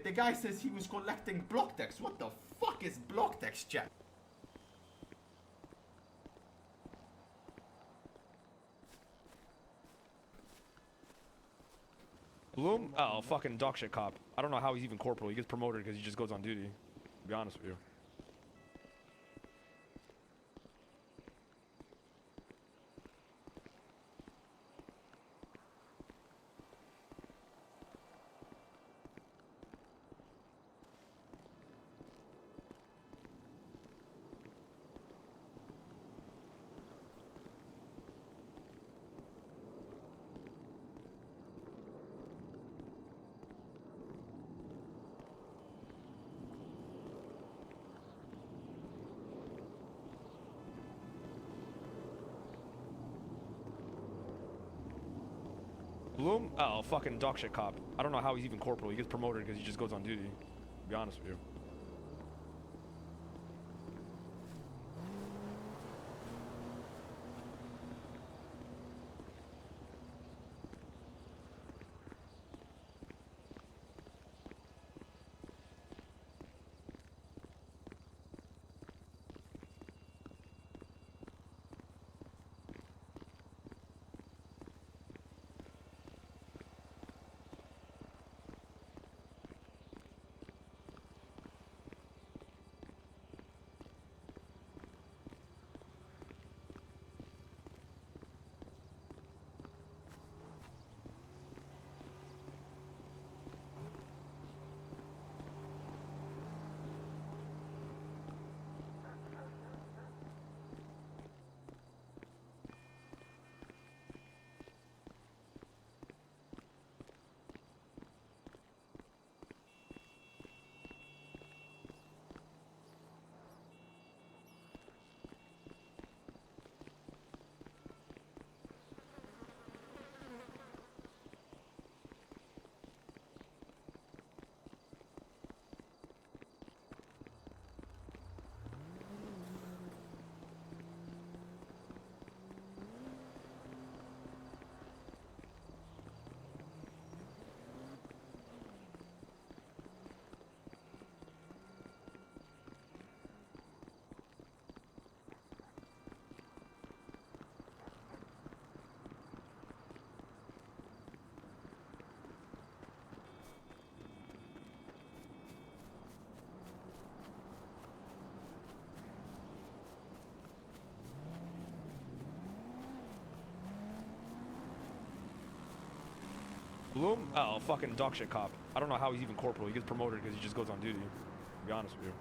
The guy says he was collecting block text. What the fuck is block text, chat? Bloom? Oh, fucking dog shit cop. I don't know how he's even corporal. He gets promoted because he just goes on duty. To be honest with you. Bloom? Oh, fucking dog shit cop. I don't know how he's even corporal. He gets promoted because he just goes on duty. To be honest with you. Bloom? Oh, fucking dog shit cop. I don't know how he's even corporal. He gets promoted because he just goes on duty. To be honest with you.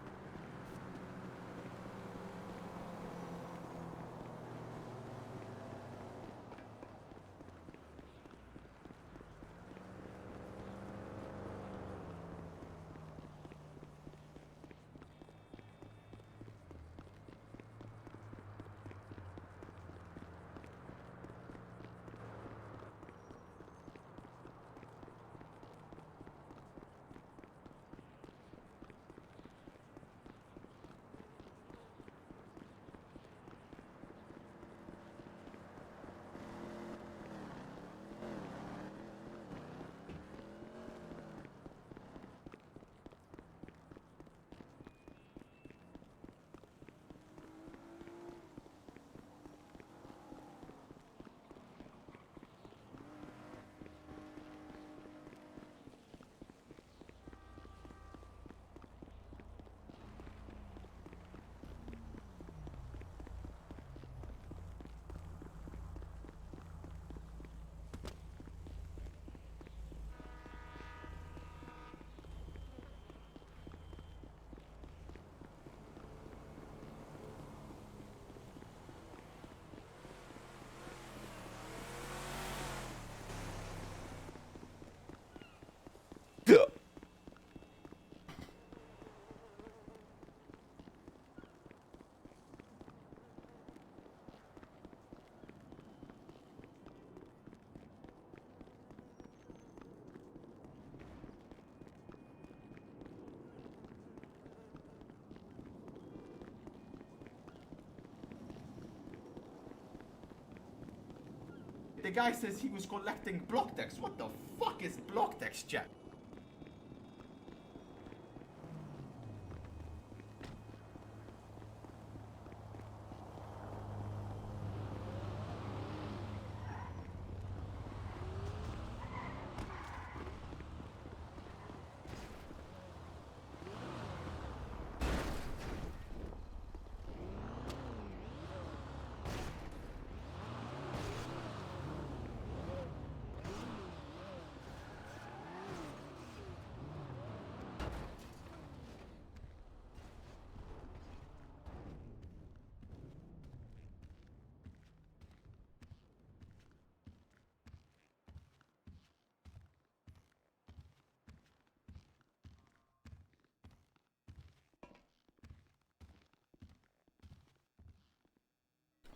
The guy says he was collecting block text. What the fuck is block text, chat?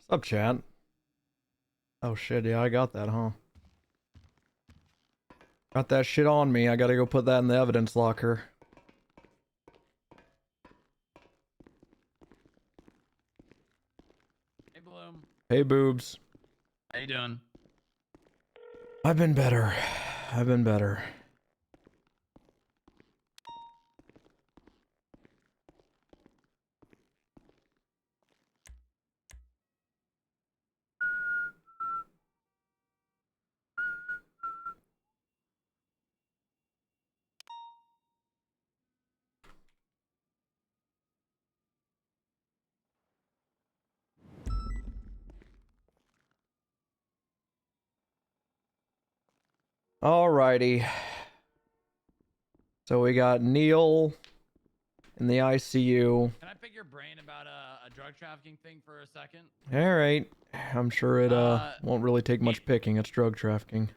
What's up, chat? Oh shit, yeah, I got that, huh? Got that shit on me. I gotta go put that in the evidence locker. Hey, Bloom. Hey, boobs. How you doing? I've been better. I've been better. Alrighty. So we got Neil in the ICU. Can I pick your brain about a drug trafficking thing for a second? Alright. I'm sure it won't really take much picking. It's drug trafficking.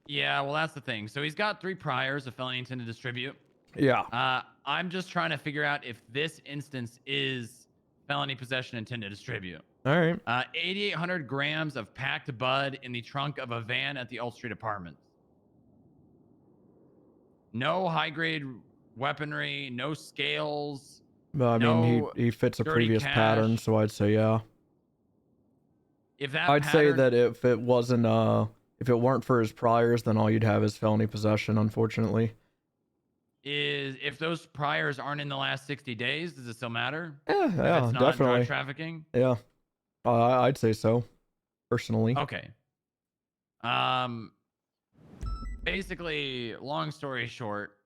Yeah, well, that's the thing. So he's got 3 priors of felony intent to distribute. Yeah. I'm just trying to figure out if this instance is felony possession intent to distribute. Alright. 8,800 grams of packed bud in the trunk of a van at the Ult Street Apartments. No high-grade weaponry, no scales. I mean, No he fits a dirty previous cash. pattern, so I'd say yeah. If that I'd say pattern that if it wasn't if it weren't for his priors, then all you'd have is felony possession, unfortunately. is, if those priors aren't in the last 60 days, does it still matter? Yeah, If yeah, it's not definitely. drug trafficking? Yeah. I'd say so, personally. Okay. Basically, long story short,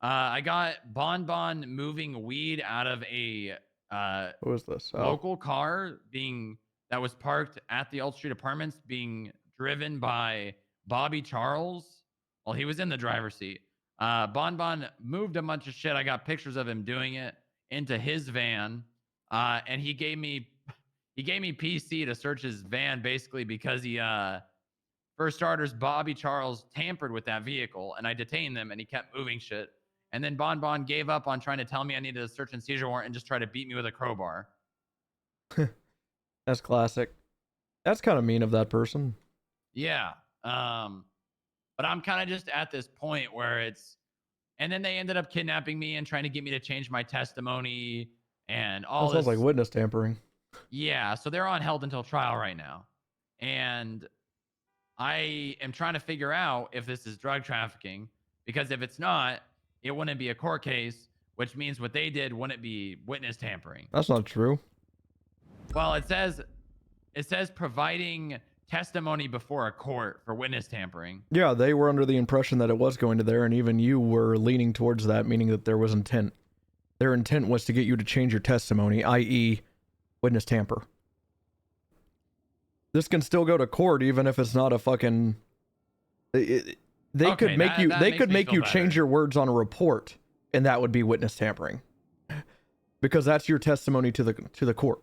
I got Bon Bon moving weed out of a What was this? Oh. local car that was parked at the Ult Street Apartments, being driven by Bobby Charles while he was in the driver's seat. Bon Bon moved a bunch of shit. I got pictures of him doing it into his van, and he gave me PC to search his van, basically because he for starters, Bobby Charles tampered with that vehicle, and I detained them, and he kept moving shit. And then Bon Bon gave up on trying to tell me I needed a search and seizure warrant and just tried to beat me with a crowbar. That's classic. That's kind of mean of that person. Yeah. But I'm kind of just at this point where it's, and then they ended up kidnapping me and trying to get me to change my testimony and all That sounds this. like witness tampering. Yeah, so they're on held until trial right now. And I am trying to figure out if this is drug trafficking, because if it's not, it wouldn't be a court case, which means what they did wouldn't be witness tampering. That's not true. Well, it says providing testimony before a court for witness tampering. Yeah, they were under the impression that it was going to there, and even you were leaning towards that, meaning that there was intent. Their intent was to get you to change your testimony, i.e., witness tamper. This can still go to court, even if it's not a fucking. They could make you. They could make you change your words on a report, and that would be witness tampering, because that's your testimony to the court.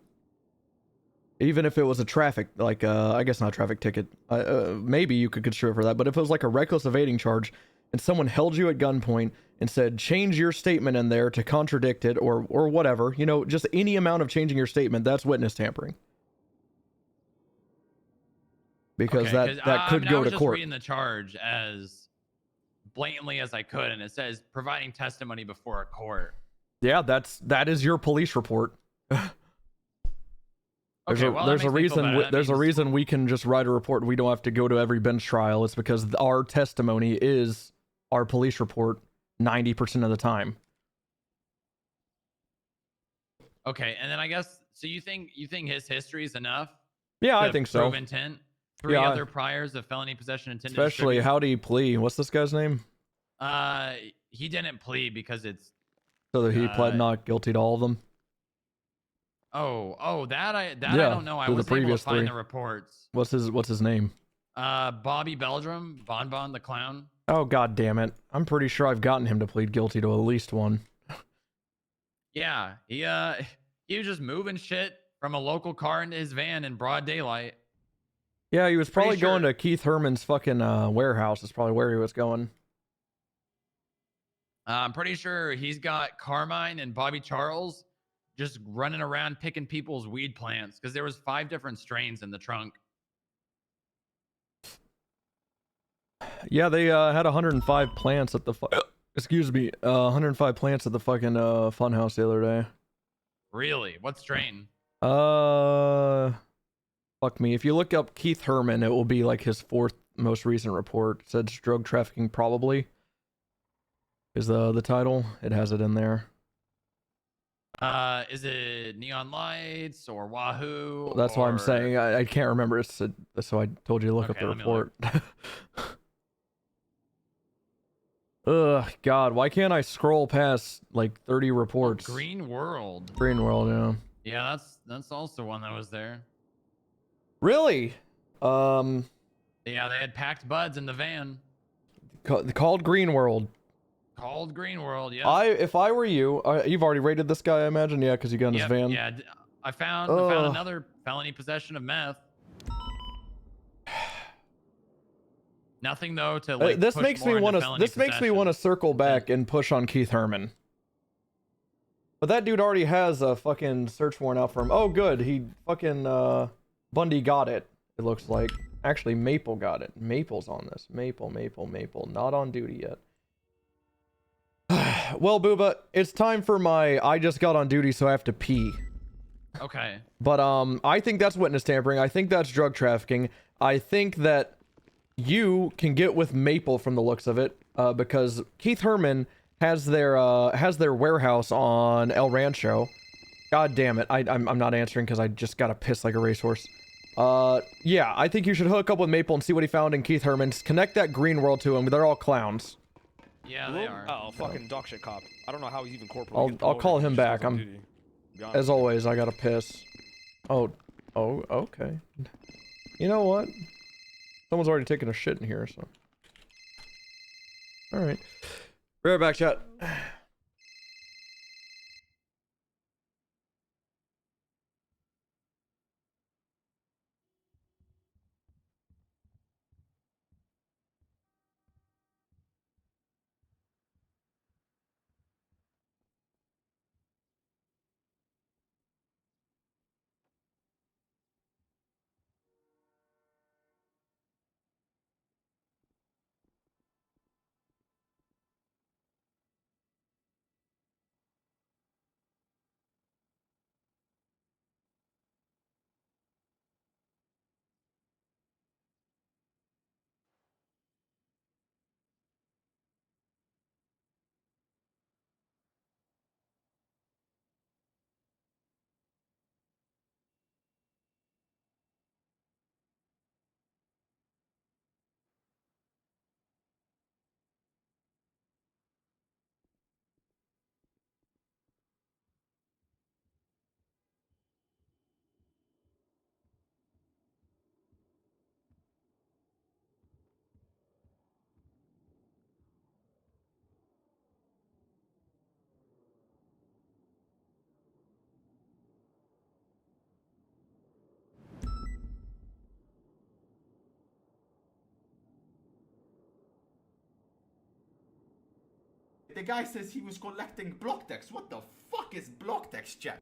Even if it was a traffic, like I guess not a traffic ticket, maybe you could consider it for that. But if it was like a reckless evading charge, and someone held you at gunpoint and said, change your statement in there to contradict it, or whatever, you know, just any amount of changing your statement, that's witness tampering. Because that could go to court. I was just reading the charge as blatantly as I could, and it says providing testimony before a court. Yeah, that is your police report. There's a reason we can just write a report. We don't have to go to every bench trial. It's because our testimony is our police report 90% of the time. Okay, and then I guess so. You think his history is enough? Yeah, I think so. Prove intent. 3 other priors of felony possession intent. Especially how do you plea? What's this guy's name? He didn't plead because it's. So that he pled not guilty to all of them. That I don't know. I was able to find the reports. What's his name? Bobby Belgium, Bon Bon the clown. Oh god damn it! I'm pretty sure I've gotten him to plead guilty to at least one. Yeah, he was just moving shit from a local car into his van in broad daylight. Yeah, he was probably going to Keith Herman's fucking warehouse. Is probably where he was going. I'm pretty sure he's got Carmine and Bobby Charles just running around picking people's weed plants because there was 5 different strains in the trunk. Yeah, they had 105 plants at the excuse me, 105 plants at the fucking funhouse the other day. Really? What strain? Fuck me. If you look up Keith Herman, it will be like his 4th most recent report. It says drug trafficking probably is the title. It has it in there. Is it Neon Lights or Wahoo? Well, that's why I'm saying I can't remember. It's so I told you to look up the report. Ugh, God, why can't I scroll past like 30 reports? Green World. Green World, yeah. Yeah, that's also one that was there. Really? Yeah, they had packed buds in the van. Called Green World. Called Green World, yeah. If I were you, you've already raided this guy, I imagine, yeah, because you got in his van. Yeah, I found another felony possession of meth. Nothing though to like. This makes me want to circle back and push on Keith Herman. But that dude already has a fucking search warrant out for him. Oh, good. He fucking Bundy got it. It looks like. Actually, Maple got it. Maple's on this. Maple. Not on duty yet. Well, Booba, it's time for my I just got on duty, so I have to pee. Okay. But I think that's witness tampering. I think that's drug trafficking. I think that you can get with Maple from the looks of it, because Keith Herman has their warehouse on El Rancho. God damn it! I'm not answering because I just gotta piss like a racehorse. Yeah, I think you should hook up with Maple and see what he found in Keith Herman's. Connect that Green World to him. They're all clowns. Yeah, they are. Oh, fucking dog shit cop. I don't know how he's even corporal. I'll call him back. As always, I gotta piss. Oh, okay. You know what? Someone's already taken a shit in here, so. Alright. Be right back, chat. The guy says he was collecting block text. What the fuck is block text, chat?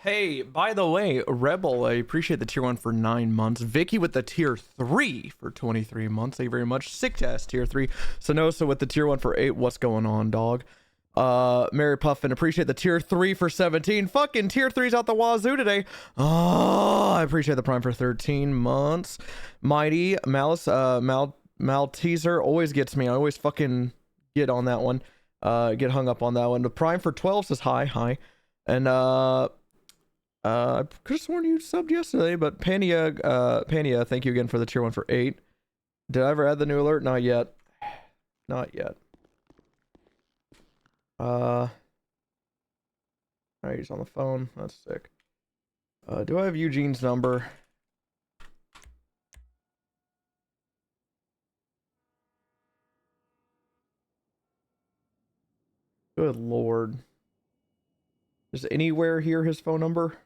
Hey, by the way, Rebel, I appreciate the tier 1 for 9 months. Vicky with the tier 3 for 23 months. Thank you very much. Sick Test tier 3. Sanosa with the tier 1 for 8. What's going on, dog? Mary Puffin, appreciate the tier 3 for 17. Fucking tier 3's out the wazoo today. Oh, I appreciate the prime for 13 months. Mighty Malice, Malteser always gets me. I always fucking get on that one. Get hung up on that one. The prime for 12 says hi. And I could have sworn you subbed yesterday, but Pania, thank you again for the tier 1 for 8. Did I ever add the new alert? Not yet. Not yet. Alright, he's on the phone. That's sick. Do I have Eugene's number? Good lord. Does anywhere hear his phone number?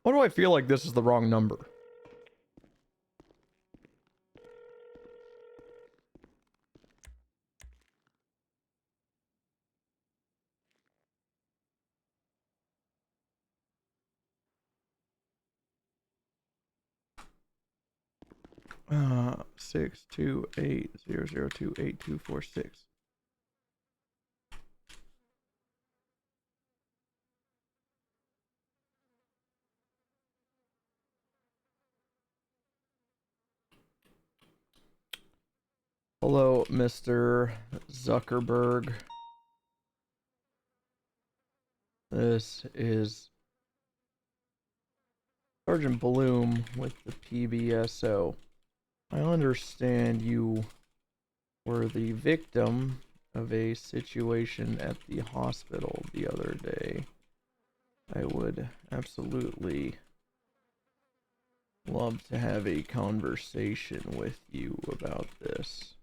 Why do I feel like this is the wrong number? Uh, 62800282246. Hello, Mr. Zuckerberg. This is Sergeant Bloom with the PBSO. I understand you were the victim of a situation at the hospital the other day. I would absolutely love to have a conversation with you about this.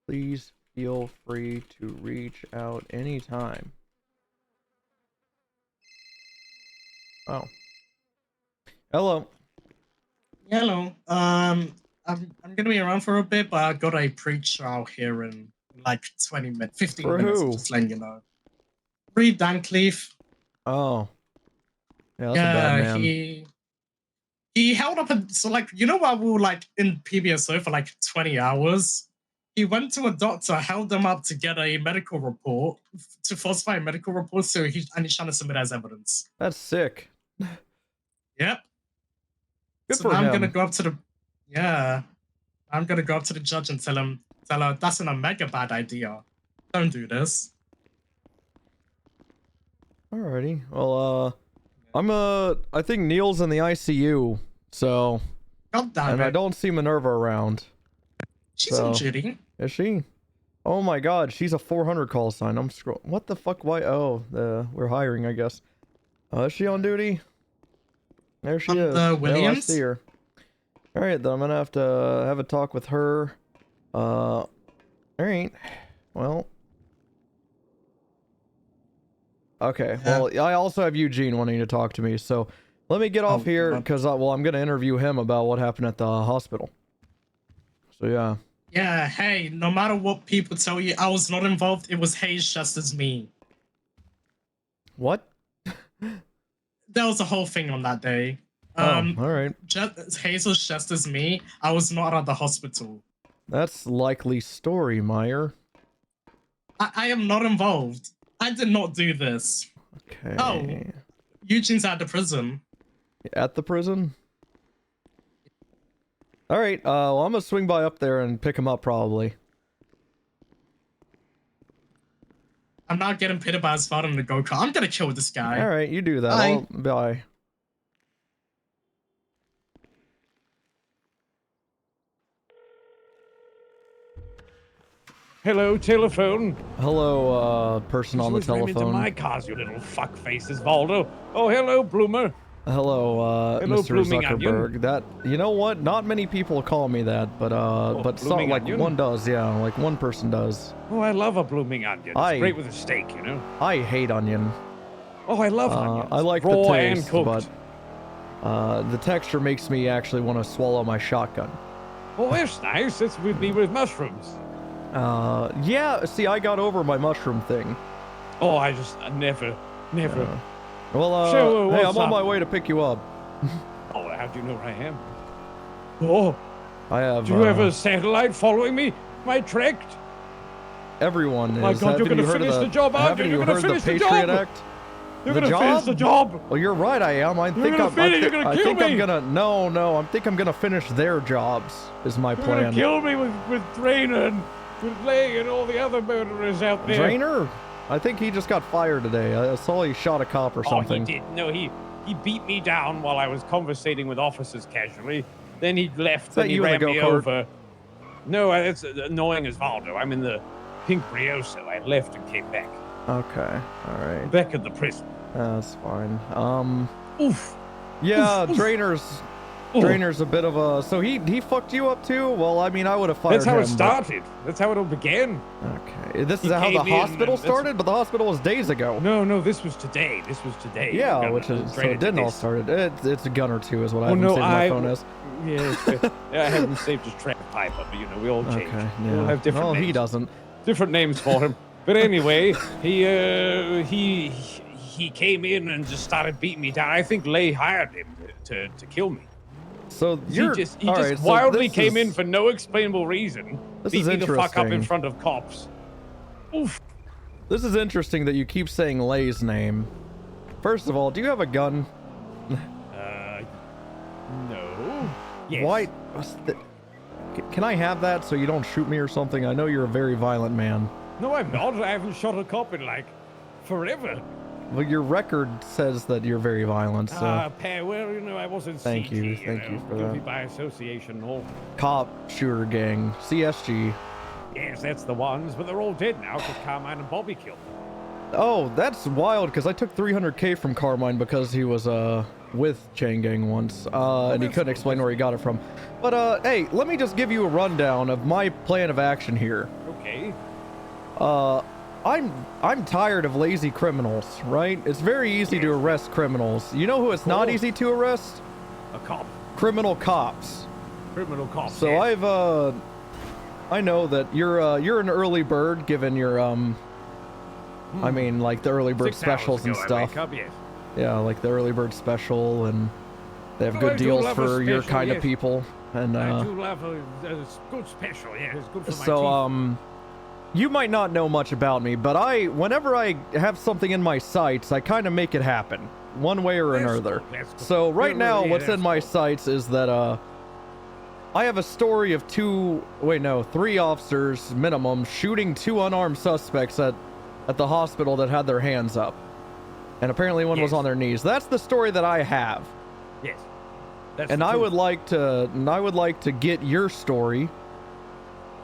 Please feel free to reach out anytime. Oh. Hello. Hello. I'm gonna be around for a bit, but I got a pre-trial here in like 20 minutes, 15 For minutes. who? Just letting you know. Reed Dancleaf. Oh. Yeah, that's a bad man. He held up so like, you know what, we were like in PBSO for like 20 hours. He went to a doctor, held them up to get a medical report, to falsify a medical report, and he's trying to submit as evidence. That's sick. Yep. Good So for now him. I'm gonna go up to the I'm gonna go up to the judge and tell her that's a mega bad idea. Don't do this. Alrighty. Well, I think Neil's in the ICU, so. God damn and it. I don't see Minerva around. She's on duty. Is she? Oh my god, she's a 400 call sign. I'm scrolling. What the fuck? Why? Oh, we're hiring, I guess. Is she on duty? There she is. Williams? Oh, I see her. Alright, then I'm gonna have to have a talk with her. Alright. Well. Okay, well, I also have Eugene wanting to talk to me, so let me get off here, because, well, I'm gonna interview him about what happened at the hospital. So, yeah. Yeah, hey, no matter what people tell you, I was not involved. It was Hayes just as me. What? There was a whole thing on that day. Alright. Hayes was just as me. I was not at the hospital. That's likely story, Meyer. I am not involved. I did not do this. Okay. Oh, Eugene's at the prison. At the prison? Alright, well, I'm gonna swing by up there and pick him up, probably. I'm not getting pitted by his father in the go-kart. I'm gonna kill this guy. Alright, you do that. Bye. Bye. Hello, telephone. Hello, person on the telephone. Into my cars, you little fuck faces, Valdo. Oh, hello, Bloomer. Hello, Hello, Mr. blooming Zuckerberg. onion. That, you know what? Not many people call me that, but some, blooming like onion? one does. Yeah, like one person does. Oh, I love a blooming onion. It's I- great with a steak, you know. I hate onion. Oh, I love onions. I like raw the and taste, cooked. but the texture makes me actually want to swallow my shotgun. Oh, that's nice. That's with me with mushrooms. Yeah. See, I got over my mushroom thing. Oh, I never. Well, So, hey, what's I'm on up? my way to pick you up. Oh, how do you know where I am? Oh, I have. do you have a satellite following me? Am I tracked? Everyone My is. God, you're haven't gonna you heard finish of the job, aren't haven't you? You're you gonna heard the finish the Patriot job. Act? You're The gonna finish the job. Well, you're right. I am. I think gonna I'm. finish- you're gonna I kill think I'm me. gonna. No. I think I'm gonna finish their jobs. Is my You're gonna plan. kill me with Drainer and with Lay and all the other murderers out there. Drainer? I think he just got fired today. I saw he shot a cop or something. Oh, he did. No, he beat me down while I was conversating with officers casually. Then he left that and he you in ran the me go-kart? over. No, it's annoying as Valdo. I'm in the pink Brioso. I left and came back. Okay. All right. Back at the prison. That's fine. Oof. Yeah, Oof, oof. Drainer's a bit of a. So he fucked you up too. Well, I mean, I would have fired That's how him. it started. That's how it all began. Okay. This is He how the came in hospital and that's- started, but the hospital was days ago. No, this was today. This was today. Yeah, Gunner, which is so Drainer it didn't did all this. start. It's a gun or two is what I Well, have no, saved on my I- phone as. Yeah, it's fair. I haven't saved his trap piper, but you know, we all change. Okay. We all Yeah. have different Well, names. he doesn't. Different names for him. But anyway, he came in and just started beating me down. I think Lay hired him to kill me. So He you're just all right, so wildly this came in is- for no explainable reason. This beat is me the fuck up in interesting. front of cops. Oof. This is interesting that you keep saying Lay's name. First of all, do you have a gun? No. Yes. Why? Can I have that so you don't shoot me or something? I know you're a very violent man. No, I'm not. I haven't shot a cop in like forever. Well, your record says that you're very violent, so Well, you know, I wasn't Thank you, CT, thank you know, for guilty that. by association. Or cop shooter gang, CSG. yes, that's the ones, but they're all dead now because Carmine and Bobby killed them. Oh, that's wild because I took 300K from Carmine because he was with Chain Gang once, and he that's couldn't explain where he got it from. But hey, let me just give you a rundown of my plan of action here. Okay. I'm tired of lazy criminals, right? It's very easy to arrest criminals. You know who it's not Cool. easy to arrest? A cop. Criminal cops. Criminal cop. So yes. I know that you're an early bird given your I mean like the early bird 6 hours specials and ago I stuff. wake up, yes. Yeah, like the early bird special, and they have Oh, good I do deals love a for your special, kind of yes. people. And I do love a good special. Yeah, it's good for my so teeth. you might not know much about me, but whenever I have something in my sights, I kind of make it happen one way or That's another. cool, that's cool. So right Yeah, now, yeah, what's in that's my cool. sights is that I have a story of 3 officers minimum shooting 2 unarmed suspects at the hospital that had their hands up, and apparently one was Yes. on their knees. That's the story that I have, Yes. That's and the I truth. would like to get your story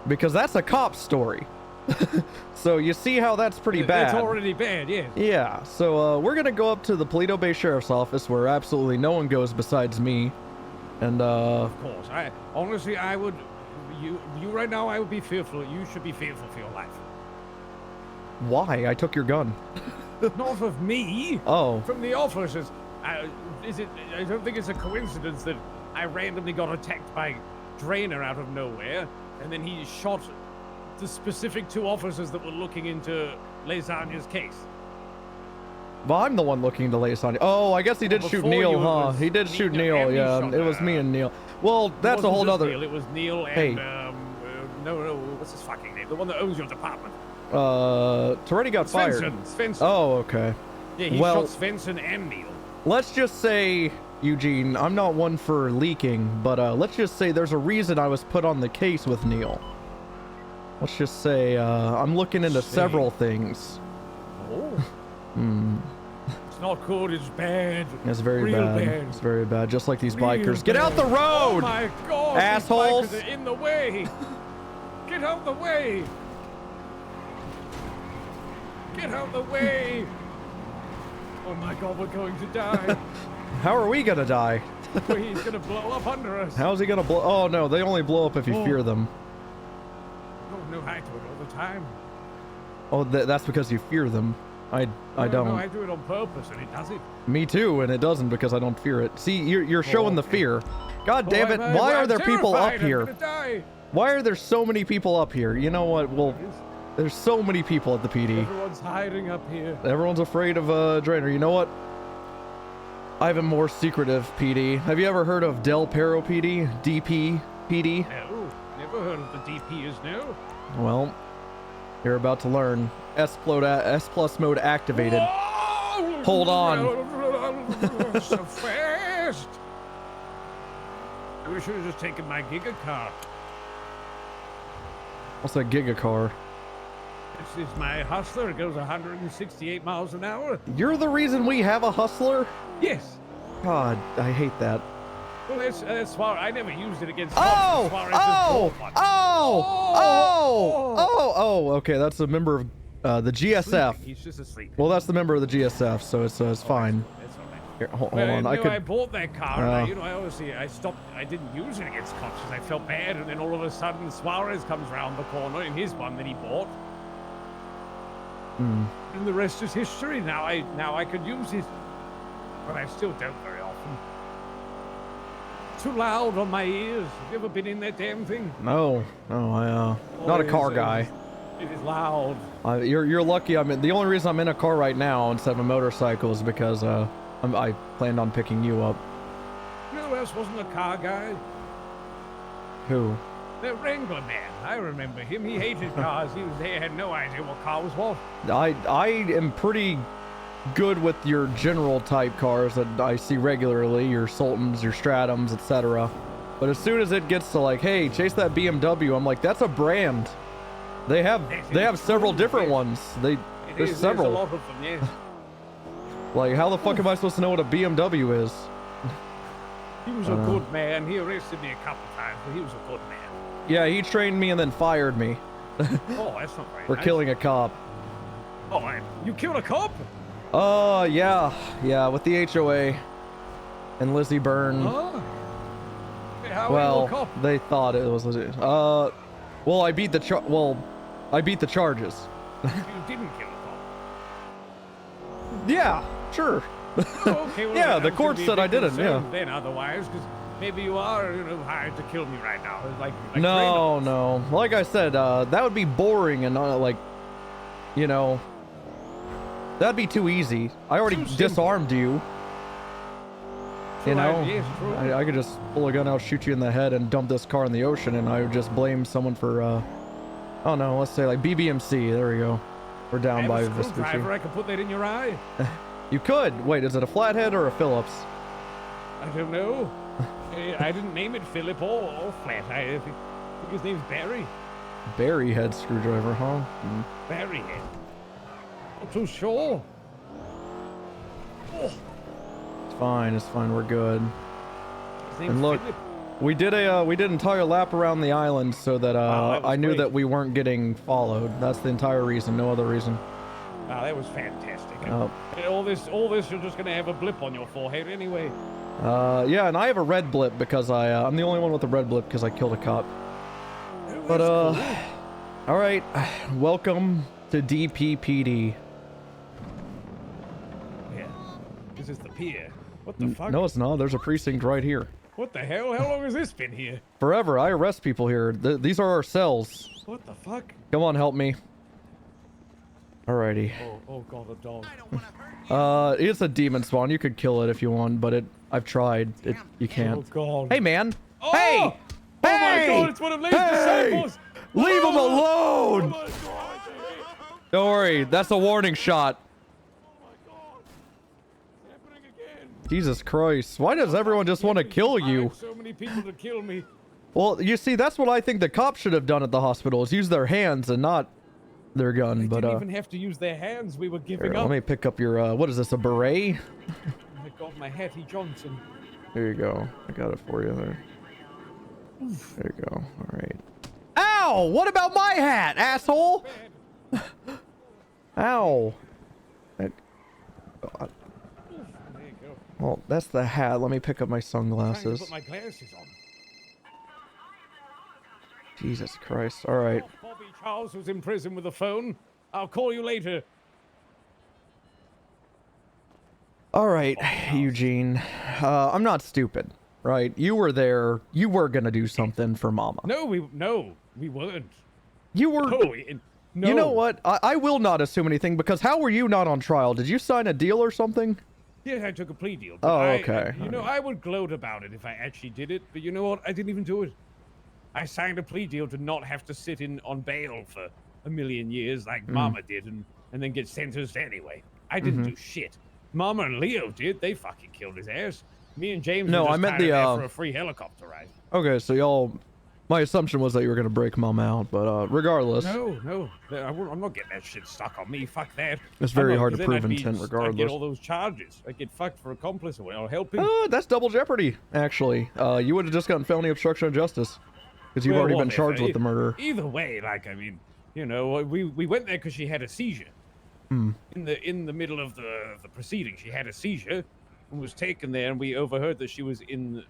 because that's a cop story. So you see how that's pretty bad. It's already bad. Yes. Yeah, so we're gonna go up to the Paleto Bay Sheriff's Office where absolutely no one goes besides me. And Of course. Honestly, I would. You right now, I would be fearful. You should be fearful for your life. why? I took your gun. Not of me. Oh, From the officers. I don't think it's a coincidence that I randomly got attacked by Drainer out of nowhere, and then he shot the specific 2 officers that were looking into Lasagna's case. well, I'm the one looking to lace on you. Oh, I guess he did Well, shoot before Neil, you, it huh? was He did shoot Neil Neil, and he yeah. shot, It was me and Neil. Well, It that's a wasn't whole just other. Neil, it was Neil and Hey. no, what's his fucking name? The one that owns your department. Toretti got fired. Svensson. Oh, okay. Yeah, he well- shot Svensson and Neil. Let's just say, Eugene, I'm not one for leaking, but let's just say there's a reason I was put on the case with Neil. Let's just say I'm looking into Say. several things. Oh, Hmm. it's not good. It's bad. It's very Real bad. bad. It's very bad. Just like these Real bikers. Get out the bad. road! Oh my God! assholes. These bikers are in the way. Get out the way. Get out the way. Oh my God, we're going to die. How are we gonna die? Well, he's gonna blow up under us. How's he gonna blow? Oh no, they only blow up if you fear them. Oh no, I do it all the time. Oh, that's because you fear them. I don't. No, I do it on purpose, and it does it. Me too, and it doesn't because I don't fear it. See, you're showing the fear. God damn it! Why are there people up here? Why are there so many people up here? You know what? Well, there's so many people at the PD. Everyone's hiding up here. Everyone's afraid of Drainer. You know what? I have a more secretive PD. Have you ever heard of Del Perro PD? DP PD? No, never heard of the DPs, no. Well, you're about to learn. S plus mode activated. Whoa! Hold on. So fast. We should have just taken my Giga car. What's that Giga car? This is my Hustler. It goes 168 miles an hour. You're the reason we have a Hustler? Yes. God, I hate that. Well, that's why I never used it against Oh! Okay, that's a member of the GSF. He's just asleep. Well, that's the member of the GSF, so it's fine. That's all right. Here, hold Well, on, I bought that car, and I stopped. I didn't use it against cops because I felt bad, and then all of a sudden Suarez comes round the corner in his one that he bought, and the rest is history. Now I could use it, but I still don't very often. Too loud on my ears. Have you ever been in that damn thing? No, not a car guy. It is loud. You're lucky. The only reason I'm in a car right now instead of a motorcycle is because I planned on picking you up. You know who else wasn't a car guy? Who? The Wrangler man. I remember him. He hated cars. He had no idea what car was what. I am pretty good with your general type cars that I see regularly, your Sultans, your Stratums, etc. But as soon as it gets to like, hey, chase that BMW, I'm like, that's a brand. They have several different ones. There's several. There's a lot of them, yes. Like, how the fuck am I supposed to know what a BMW is? He was a good man. He arrested me a couple times, but he was a good man. Yeah, he trained me and then fired me. Oh, that's not very for nice. killing a cop. Oh, you killed a cop? Yeah, with the HOA and Lizzie Byrne. Huh? How Well, are you a cop? they thought it was legit. Well, I beat the charges. You didn't kill a cop. Yeah, sure. Oh, okay, well, Yeah, that the was court gonna be a said I big didn't, concern yeah. Then otherwise, because maybe you are, hired to kill me right now. Like No, Kratos. no. Like I said, that would be boring and like, that'd be too easy. I already Too simple. disarmed you. You know, Yes, true. I could just pull a gun out, shoot you in the head, and dump this car in the ocean, and I would just blame someone for, oh no, let's say like BBMC. There we go. We're I down have by a Vespucci. screwdriver. I could put that in your eye. You could. Wait, is it a flathead or a Phillips? I don't know. I didn't name it Philip or Flat. I think his name's Barry. Barry head screwdriver, huh? Barry head. Not too sure. Oh, It's fine, we're good. his name's And look, Philip. we did an entire lap around the island so that, Wow, that was I knew great. that we weren't getting followed. That's the entire reason, no other reason. Wow, that was fantastic. Uh, And all this, you're just gonna have a blip on your forehead anyway. Yeah, and I have a red blip because I'm the only one with a red blip because I killed a cop. Oh, But, that's cool. all right, welcome to DPPD. Yeah. This is the pier. What the fuck? No, it's not. There's a precinct right here. What the hell? How long has this been here? Forever. I arrest people here. These are our cells. What the fuck? Come on, help me. Alrighty. Oh god, a dog. It's a demon spawn. You could kill it if you want, but I've tried. You Oh can't. god. Hey, man. Oh! Hey! Oh my Hey! god, it's one of Lane's Hey! disciples! Leave him Oh! alone! Oh my god. Don't worry. That's a warning shot. Oh my god. It's happening again. Jesus Christ. Why does everyone just want to kill you? So many people to kill me. Well, you see, that's what I think the cops should have done at the hospital is use their hands and not their gun. They But didn't even have to use their hands. We were giving here, up. let me pick up your what is this, a beret? I got my Hattie Johnson. There you go. I got it for you there. There you go. All right. Ow! What about my hat, asshole? Ow. There you go. Well, that's the hat. Let me pick up my Trying to sunglasses. put my glasses on. Jesus Christ. All right. Bobby Charles was in prison with a phone. I'll call you later. All right, Eugene. I'm not stupid, right? You were there. You were gonna do something for Mama. No, we weren't. You were. No, no. You know what? I will not assume anything because how were you not on trial? Did you sign a deal or something? Yes, I took a plea deal. But Oh, okay. You know, I would gloat about it if I actually did it, but you know what? I didn't even do it. I signed a plea deal to not have to sit in on bail for a million years like Mama did and then get sentenced anyway. I didn't do shit. Mama and Leo did. They fucking killed his ass. Me and James No, were just I meant kinda the, there for a free helicopter ride. Okay, so y'all. My assumption was that you were gonna break Mom out, but regardless, No, I'm not getting that shit stuck on me. Fuck that. it's very I'm not, hard to 'cause then prove I'd be- intent I'd regardless. get all those charges. I'd get fucked for accomplice or helping. That's double jeopardy, actually. You would have just gotten felony obstruction of justice because you've Well, already been whatever. charged with the murder. Either way, like I mean, you know, we went there because she had a seizure. In the middle of the proceeding, she had a seizure and was taken there, and we overheard that she was in.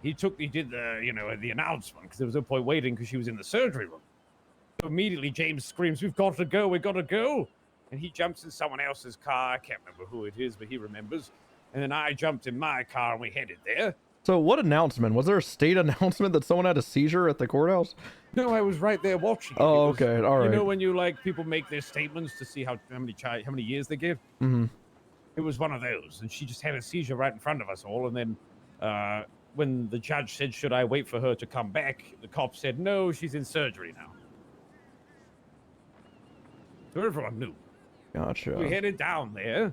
He did the announcement because there was no point waiting because she was in the surgery room. So immediately James screams, "We've got to go! We've got to go!" And he jumps in someone else's car. I can't remember who it is, but he remembers. And then I jumped in my car and we headed there. So what announcement? Was there a state announcement that someone had a seizure at the courthouse? No, I was right there watching. It. Oh, It was- okay, all right. You know when you like people make their statements to see how many years they give. Mm-hmm. It was one of those, and she just had a seizure right in front of us all. And then when the judge said, "Should I wait for her to come back?" the cop said, "No, she's in surgery now." So everyone knew. Gotcha. We headed down there,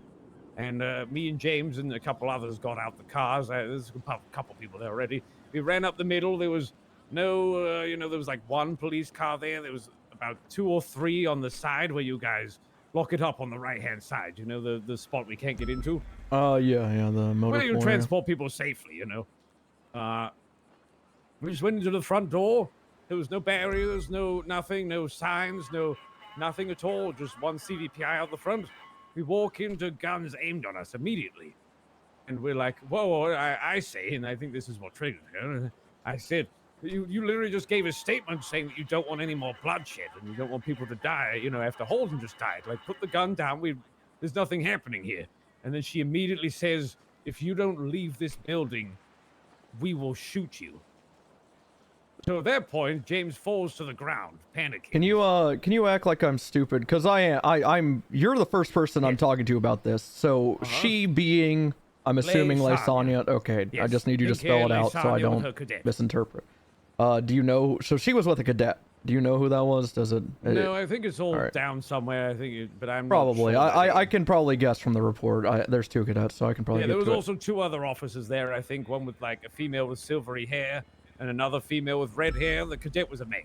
and me and James and a couple others got out the cars. There's a couple people there already. We ran up the middle. There was no, there was like one police car there. There was about 2 or 3 on the side where you guys lock it up on the right-hand side. You know, the spot we can't get into. Yeah, the motor. Where you pool, yeah. transport people safely, you know. We just went into the front door. There was no barriers, nothing, no signs, nothing at all. Just one CVPI out the front. We walk into guns aimed on us immediately. And we're like, whoa, I say, and I think this is what triggered her. I said, you literally just gave a statement saying that you don't want any more bloodshed and you don't want people to die, after Holden just died. Like, put the gun down. There's nothing happening here. And then she immediately says, if you don't leave this building, we will shoot you. So at that point, James falls to the ground, panicking. Can you act like I'm stupid? Because I'm. You're the first person I'm talking to about this. So she being, I'm assuming Lasagna. Lasagna. Okay, I Yes. just need you to Pink hair, spell it out so I Lasagna with don't her cadet. misinterpret. Do you know? So she was with a cadet. Do you know who that was? Does it? No, I think it's all all right. down somewhere. I think, but I'm Probably. Not sure I can probably guess from the report. There's 2 cadets, so I can probably. Yeah, get there was to it. also 2 other officers there. I think one with like a female with silvery hair and another female with red hair. The cadet was a male.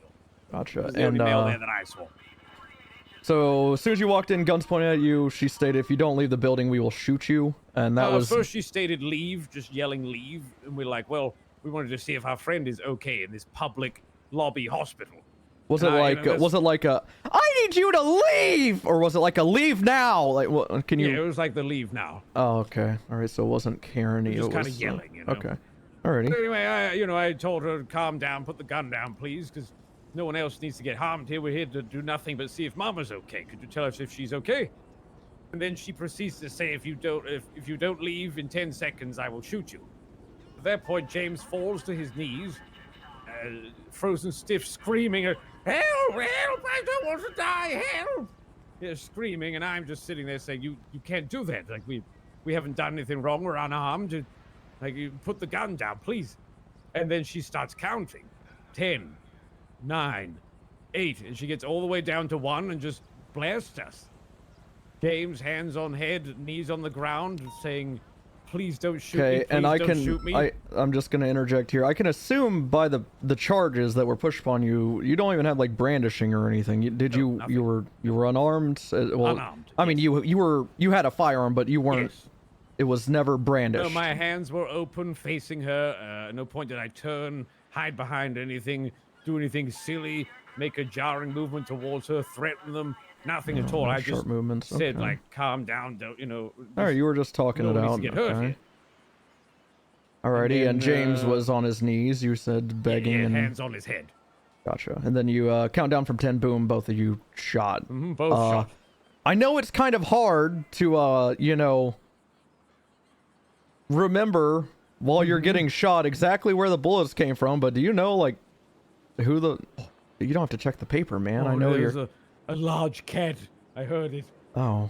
Gotcha. He was the only male there that I saw. So as soon as you walked in, guns pointed at you, she stated, "If you don't leave the building, we will shoot you." And that was First she stated leave, just yelling leave, and we're like, well, we wanted to see if our friend is okay in this public lobby hospital. Was it And like was it like a "I need you to leave" or was it like a "leave now"? Like what? Can you? Yeah, it was like the leave now. Oh, okay. All right. So it wasn't Karen. Just It kind was of yelling, you know. Okay. Alrighty. But anyway, I told her to calm down, put the gun down, please, because no one else needs to get harmed here. We're here to do nothing but see if Mama's okay. Could you tell us if she's okay? And then she proceeds to say, if you don't leave in 10 seconds, I will shoot you. At that point, James falls to his knees, frozen stiff, screaming, "Help! Help! I don't want to die! Help!" Yeah, screaming, and I'm just sitting there saying, "You can't do that. Like we haven't done anything wrong. We're unarmed. Like, you put the gun down, please." And then she starts counting. 10, 9, 8, and she gets all the way down to 1 and just blasts us. James, hands on head, knees on the ground, saying, "Please don't shoot me. Okay, Please and don't shoot me." I'm just gonna interject here. I can assume by the charges that were pushed upon you, you don't even have like brandishing or anything. nothing. You were unarmed? Well, Unarmed, I mean, you had a firearm, but you weren't. Yes. It was never brandished. No, my hands were open, facing her. No point did I turn, hide behind anything, do anything silly, make a jarring movement towards her, threaten them. Nothing at all. no I sharp just movements, said, okay. like, calm down, don't, All right, you were just talking no it one needs out. to get hurt okay. here. Alrighty, and then, James was on his knees. You said begging yeah, and hands on his head. gotcha. And then you count down from 10. Boom, both of you shot. Both shot. I know it's kind of hard to you know, remember while you're getting shot exactly where the bullets came from, but do you know like who the? You don't have to check the paper, man. I know there's you're. a large cat. I heard it. Oh.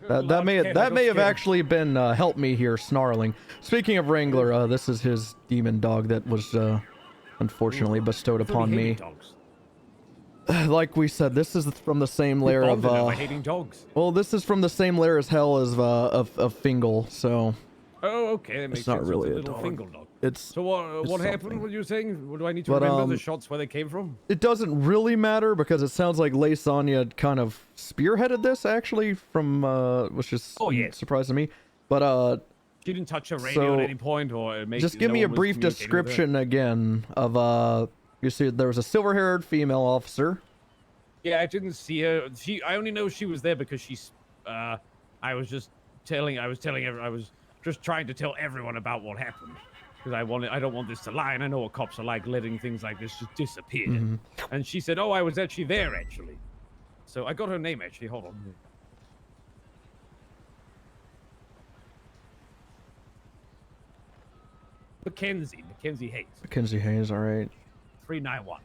I heard a That may large cat, I that got may have scared. actually been help me here snarling. Speaking of Wrangler, this is his demon dog that was unfortunately bestowed I thought he upon me. hated dogs. Like we said, this is from the same layer of Bonded over hating dogs. well, this is from the same layer as hell as of Fingal, so Oh, okay. That makes It's not sense. really a a little dog. Fingal dog. it's So what It's happened? something. What were you saying? What do I need to But, remember? The shots where they came from? it doesn't really matter because it sounds like Lei Sonya kind of spearheaded this actually from which is Oh, yes. surprising me. But She didn't touch her radio So, at any point, or it makes just give no me a one was brief communicating with her? description again of you see there was a silver-haired female officer. Yeah, I didn't see her. I only know she was there because I was just telling trying to tell everyone about what happened. Because I don't want this to lie, and I know what cops are like, letting things like this just disappear. Mhm. And she said, "Oh, I was actually there, actually." So I got her name, actually. Hold on. Mackenzie Hayes, Mackenzie Hayes, all right. 391.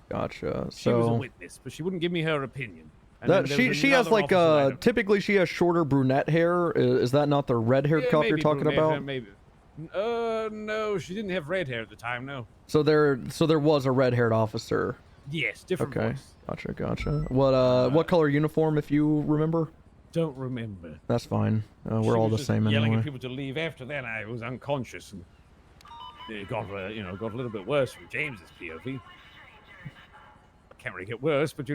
Gotcha. She was a So witness, but she wouldn't give me her opinion. And then that there was she has another like officer that had- typically she has shorter brunette hair. Is that not the red-haired Yeah, cop you're maybe talking brunette hair, about? Maybe. No, she didn't have red hair at the time. No. So there was a red-haired officer. Yes, different Okay. voice. Gotcha. What color uniform if you remember? Don't remember. That's fine. We're She all was the just same yelling anyway. at people to leave. After that, I was unconscious, and it got got a little bit worse from James's POV. Can't really get worse, but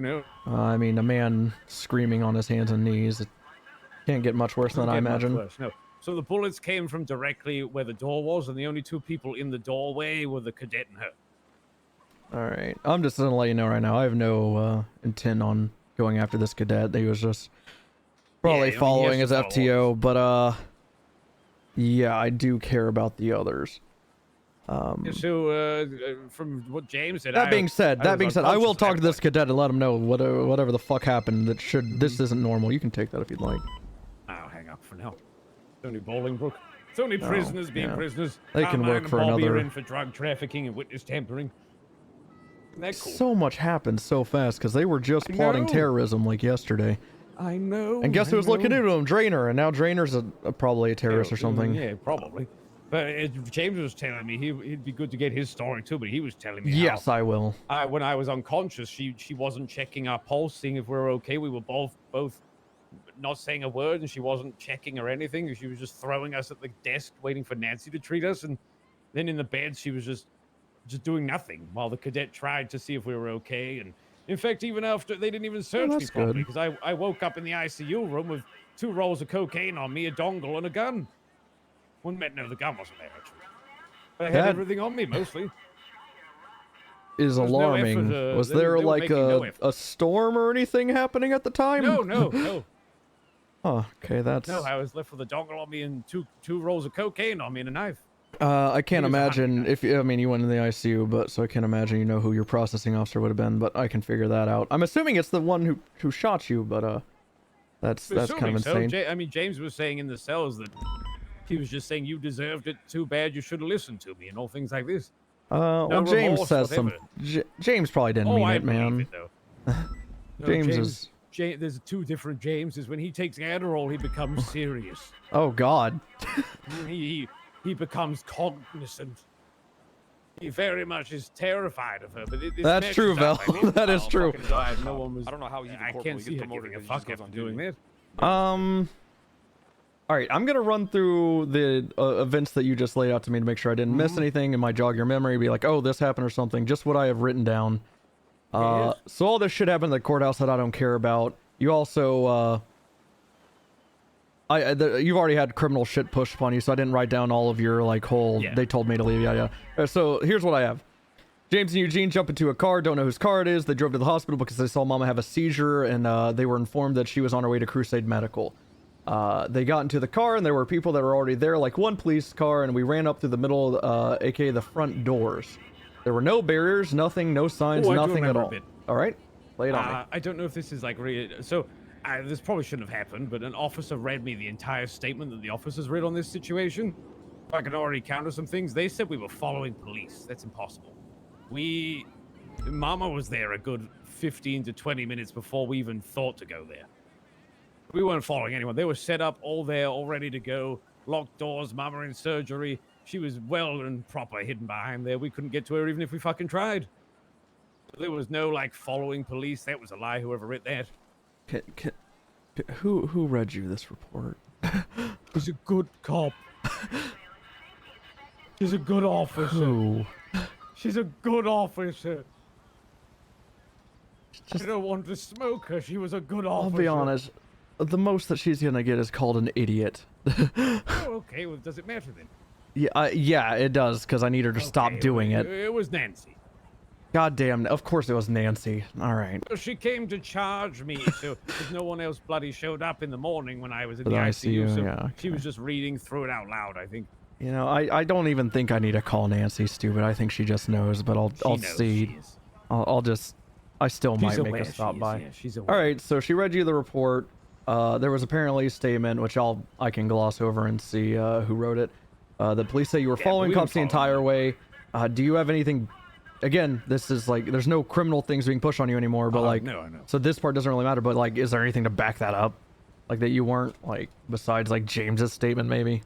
I mean, a man screaming on his hands and knees. It can't get much worse than I Get much imagine. worse, no. So the bullets came from directly where the door was, and the only two people in the doorway were the cadet and her. All right. I'm just gonna let you know right now. I have no intent on going after this cadet. He was just probably Yeah, I mean, he following has his to follow FTO, but yeah, I do care about the others. So from what James said, That being said, I was I will unconscious talk at to that this cadet and let him know whatever the fuck happened. This isn't normal. You can take that if you'd like. I'll hang up for now. It's only Bolingbroke. It's only prisoners being yeah. prisoners. They can Carmine work and for Bobby another- are in for drug trafficking and witness tampering. Isn't that cool? So much happened so fast because they were just I plotting know. terrorism like yesterday. I know. And guess who was looking into him? Drainer. And now Drainer's probably a terrorist or something. Yeah, probably. But James was telling me he'd be good to get his story too. But he was telling me, Yes, how, I will. when I was unconscious, she wasn't checking our pulse, seeing if we were okay. We were both not saying a word, and she wasn't checking or anything. She was just throwing us at the desk, waiting for Nancy to treat us. And then in the bed, she was just doing nothing while the cadet tried to see if we were okay. And in fact, even after they didn't even search me that's properly, good. because I woke up in the ICU room with 2 rolls of cocaine on me, a dongle, and a gun. One meant no, the gun wasn't there actually. But I had That- everything on me mostly. Is There was no alarming. effort, Was they there were like making no effort. a storm or anything happening at the time? No. Oh, okay, that's. No, I was left with a dongle on me and two rolls of cocaine on me and a knife. I can't He was a hunting imagine if I mean you went in the ICU, but so I can't imagine you know who your processing officer would have been, but I can figure that out. I'm assuming it's the one who shot you, but that's kind of Assuming so. insane. James was saying in the cells that he was just saying you deserved it. Too bad you should have listened to me and all things like this. Well, no James remorse, says some. whatever. James probably didn't mean I it, man. believe it though. No, James is. There's 2 different Jameses. When he takes Adderall, he becomes serious. Oh God. he becomes cognizant. He very much is terrified of her. But this That's matches true, up. Val. I mean, That is Oh, true. fucking dog no cop. one was. I don't know how he's even I corporal. can't He see gets her promoted giving a because he fuck just goes after on doing duty. that. All right, I'm gonna run through the events that you just laid out to me to make sure I didn't miss anything and might jog your memory. Be like, oh, this happened or something. Just what I have written down. Yes. So all this shit happened at the courthouse that I don't care about. You also, you've already had criminal shit pushed upon you, so I didn't write down all of your like whole. Yeah. They told me to leave. Yeah. So here's what I have. James and Eugene jump into a car. Don't know whose car it is. They drove to the hospital because they saw Mama have a seizure, and they were informed that she was on her way to Crusade Medical. They got into the car, and there were people that were already there, like one police car, and we ran up through the middle, aka the front doors. There were no barriers, nothing, no signs, nothing at all. All right, lay it on me. I don't know if this is like so. This probably shouldn't have happened, but an officer read me the entire statement that the officers read on this situation. If I can already counter some things, they said we were following police. That's impossible. Mama was there a good 15 to 20 minutes before we even thought to go there. We weren't following anyone. They were set up, all there, all ready to go. Locked doors, Mama in surgery. She was well and proper hidden behind there. We couldn't get to her even if we fucking tried. There was no, like, following police. That was a lie, whoever wrote that. Who read you this report? He's a good cop. She's a good officer. Who? She's a good officer. I don't want to smoke her. She was a good officer. I'll be honest. The most that she's gonna get is called an idiot. Oh, okay. Well, does it matter then? Yeah, it does, because I need her to stop doing it. It was Nancy. God damn, of course it was Nancy. All right. Well, she came to charge me, so because no one else bloody showed up in the morning when I was in the ICU, so yeah, she was just reading through it out loud, I think. You know, I don't even think I need to call Nancy stupid. I think she just knows, but I'll see. I still might make a stop by. Yeah, she's All right, so she read you the report. There was apparently a statement, which I can gloss over and see who wrote it. The police say you were following cops the entire way. Do you have anything? Again, this is like, there's no criminal things being pushed on you anymore, but like, no, I know. So this part doesn't really matter, but like, is there anything to back that up? Like that you weren't, like, besides like James's statement maybe?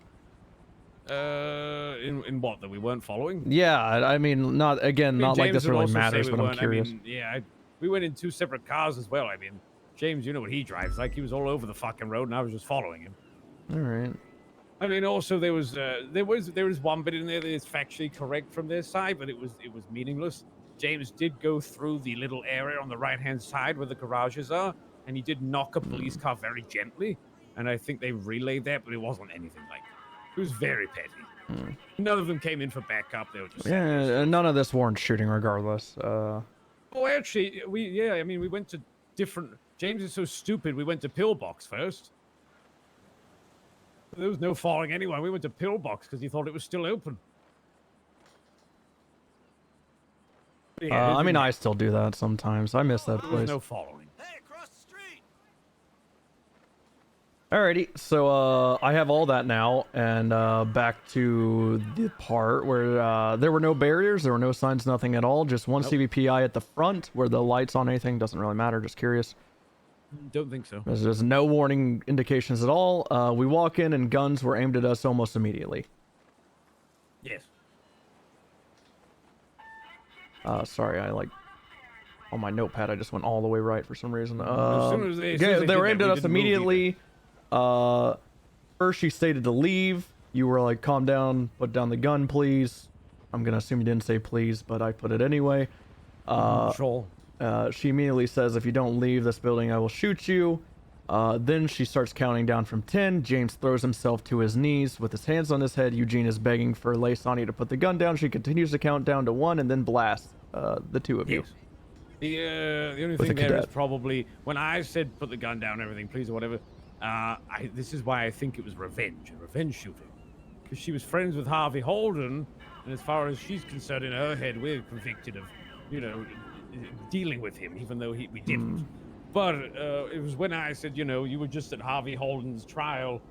In what, that we weren't following? Yeah, I mean, not like this really matters, but I'm curious. I mean, yeah, we went in two separate cars as well. I mean, James, you know what he drives like. He was all over the fucking road, and I was just following him. All right. I mean, also there was one bit in there that is factually correct from their side, but it was meaningless. James did go through the little area on the right-hand side where the garages are, and he did knock a police car very gently, and I think they relayed that, but it wasn't anything like that. It was very petty. None of them came in for backup. They were just none of this warrants shooting regardless. Oh, actually, we went to different. James is so stupid. We went to Pillbox first. There was no following anyone. We went to Pillbox because he thought it was still open. Yeah, I mean, I still do that sometimes. I miss that there place. was no following. Hey, across the street. Alrighty, so I have all that now, and back to the part where there were no barriers, there were no signs, nothing at all, just one CVPI at the front where the lights on anything doesn't really matter. Just curious. Don't think so. There's no warning indications at all. We walk in and guns were aimed at us almost immediately. Yes. Sorry, on my notepad I just went all the way right for some reason. As soon as they were aimed at us immediately. First she stated to leave. You were like, calm down, put down the gun, please. I'm gonna assume you didn't say please, but I put it anyway. Sure. She immediately says, if you don't leave this building, I will shoot you. Then she starts counting down from 10. James throws himself to his knees with his hands on his head. Eugene is begging for Laysani to put the gun down. She continues to count down to 1 and then blasts the two of you. Yes. The only thing there is probably when I said put the gun down, everything, please, or whatever. This is why I think it was a revenge shooting. Because she was friends with Harvey Holden, and as far as she's concerned, in her head, we're convicted of, dealing with him, even though we didn't. But it was when I said, you were just at Harvey Holden's trial,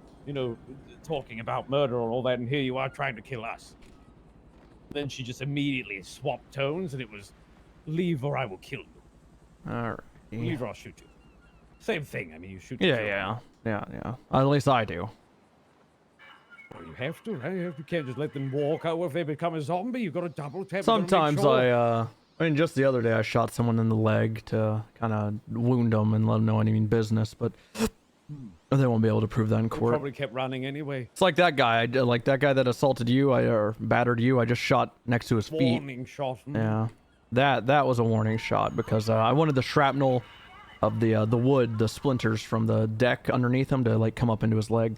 talking about murder and all that, and here you are trying to kill us. Then she just immediately swapped tones, and it was, leave or I will kill you. All right. Leave or I'll shoot you. Same thing. I mean, you shoot. Yeah. At least I do. Well, you have to, right? You can't just let them walk out. If they become a zombie, you've got to double tap. Sometimes I mean, just the other day I shot someone in the leg to kind of wound them and let them know I didn't mean business, but they won't be able to prove that in court. Probably kept running anyway. It's like that guy. That guy that assaulted you, or battered you. I just shot next to his feet. Warning shot. Yeah, that was a warning shot because I wanted the shrapnel of the wood, the splinters from the deck underneath him to come up into his leg.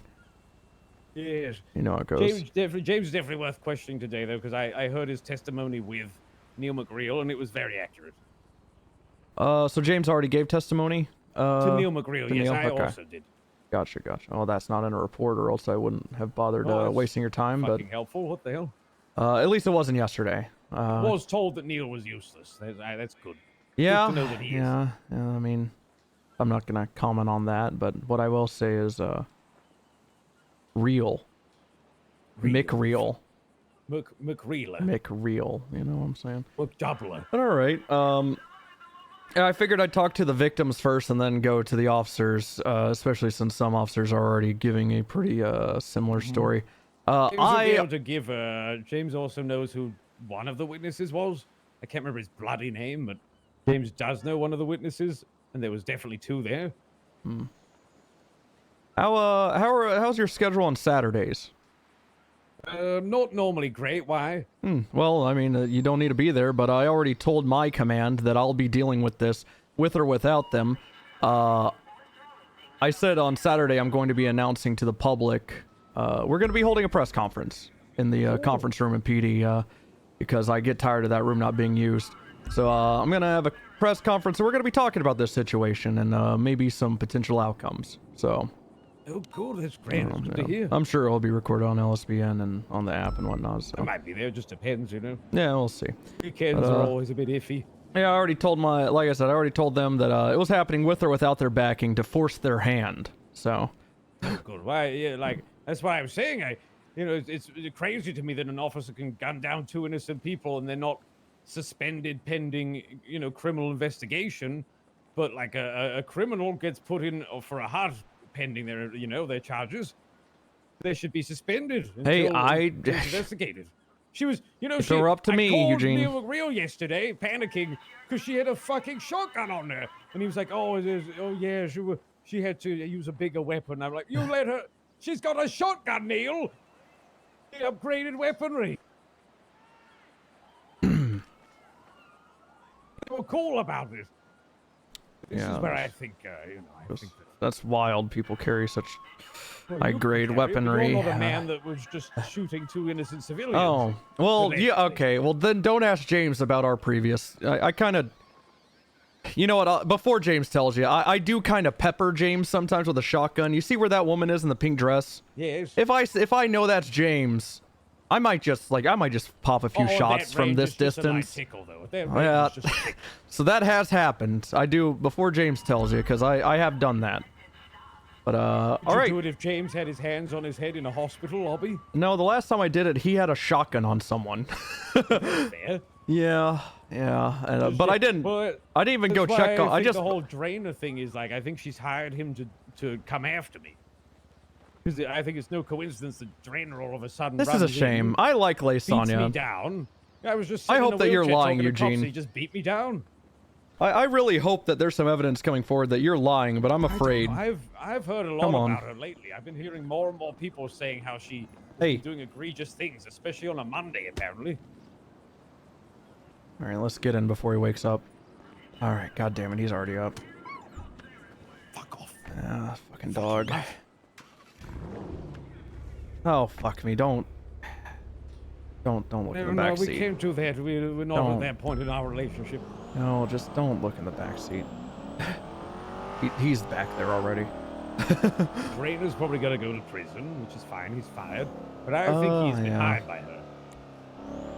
Yes. You know how it goes. James is definitely worth questioning today though, because I heard his testimony with Neil McGreal, and it was very accurate. So James already gave testimony? To Neil McGreal, yes, Neil? I Okay. also did. Gotcha. Oh, that's not in a report, or else I wouldn't have bothered Oh, that's wasting your time. But Fucking helpful. What the hell? at least it wasn't yesterday. Was told that Neil was useless. That's good. Yeah, to know that he is. yeah. I mean, I'm not gonna comment on that, but what I will say is, real. Mick Real. McReeler. Mick Real. You know what I'm saying? McDoubler. All right. Yeah, I figured I'd talk to the victims first and then go to the officers, especially since some officers are already giving a pretty similar story. James would be able to give. James also knows who one of the witnesses was. I can't remember his bloody name, but James does know one of the witnesses, and there was definitely two there. How's your schedule on Saturdays? Not normally great. Why? Well, I mean, you don't need to be there, but I already told my command that I'll be dealing with this, with or without them. I said on Saturday I'm going to be announcing to the public. We're going to be holding a press conference in the conference room in PD because I get tired of that room not being used. So I'm going to have a press conference, and we're going to be talking about this situation and maybe some potential outcomes. So. Oh, cool. That's great. That's good to hear. I'm sure it'll be recorded on LSBN and on the app and whatnot. So. I might be there. Just depends, you know. Yeah, we'll see. Weekends are always a bit iffy. Yeah, I already told like I said, I already told them that it was happening with or without their backing to force their hand. So. Good. Why? Yeah, like that's what I'm saying. It's crazy to me that an officer can gun down 2 innocent people and they're not suspended pending, criminal investigation, but like a criminal gets put in for a heart pending their charges. They should be suspended until it's investigated. She was, It's up to me, Eugene. I called Neil McReal yesterday, panicking because she had a fucking shotgun on her, and he was like, "Oh yeah, she had to use a bigger weapon." I'm like, "You let her? She's got a shotgun, Neil. The upgraded weaponry." They were cool about it. This is where I think, I think that's wild. People carry such high-grade weaponry. You're not a man that was just shooting 2 innocent civilians. Oh, well, yeah, okay. Well, then don't ask James about our previous. I kind of. You know what? Before James tells you, I do kind of pepper James sometimes with a shotgun. You see where that woman is in the pink dress? Yes. If I know that's James, I might just pop a few shots from this distance. Tickle, though. Yeah. So that has happened. I do before James tells you, because I have done that. But all right. Do it if James had his hands on his head in a hospital lobby? No, the last time I did it, he had a shotgun on someone. Fair. Yeah, but I didn't even go check on. I just the whole Drainer thing is like, I think she's hired him to come after me. Because I think it's no coincidence that Drainer all of a sudden. This is a shame. I like Laysonia. Beats me down. I was just. I hope that you're lying, Eugene. He just beat me down. I really hope that there's some evidence coming forward that you're lying, but I'm afraid. I've heard a lot about her lately. I've been hearing more and more people saying how she is doing egregious things, especially on a Monday, apparently. All right, let's get in before he wakes up. All right, god damn it, he's already up. Fuck off. Ah, fucking dog. Oh, fuck me, don't look in the back seat. We can't do that. We're not at that point in our relationship. No, just don't look in the back seat. He's back there already. Drainer's probably gonna go to prison, which is fine. He's fired. But I think he's been hired by her.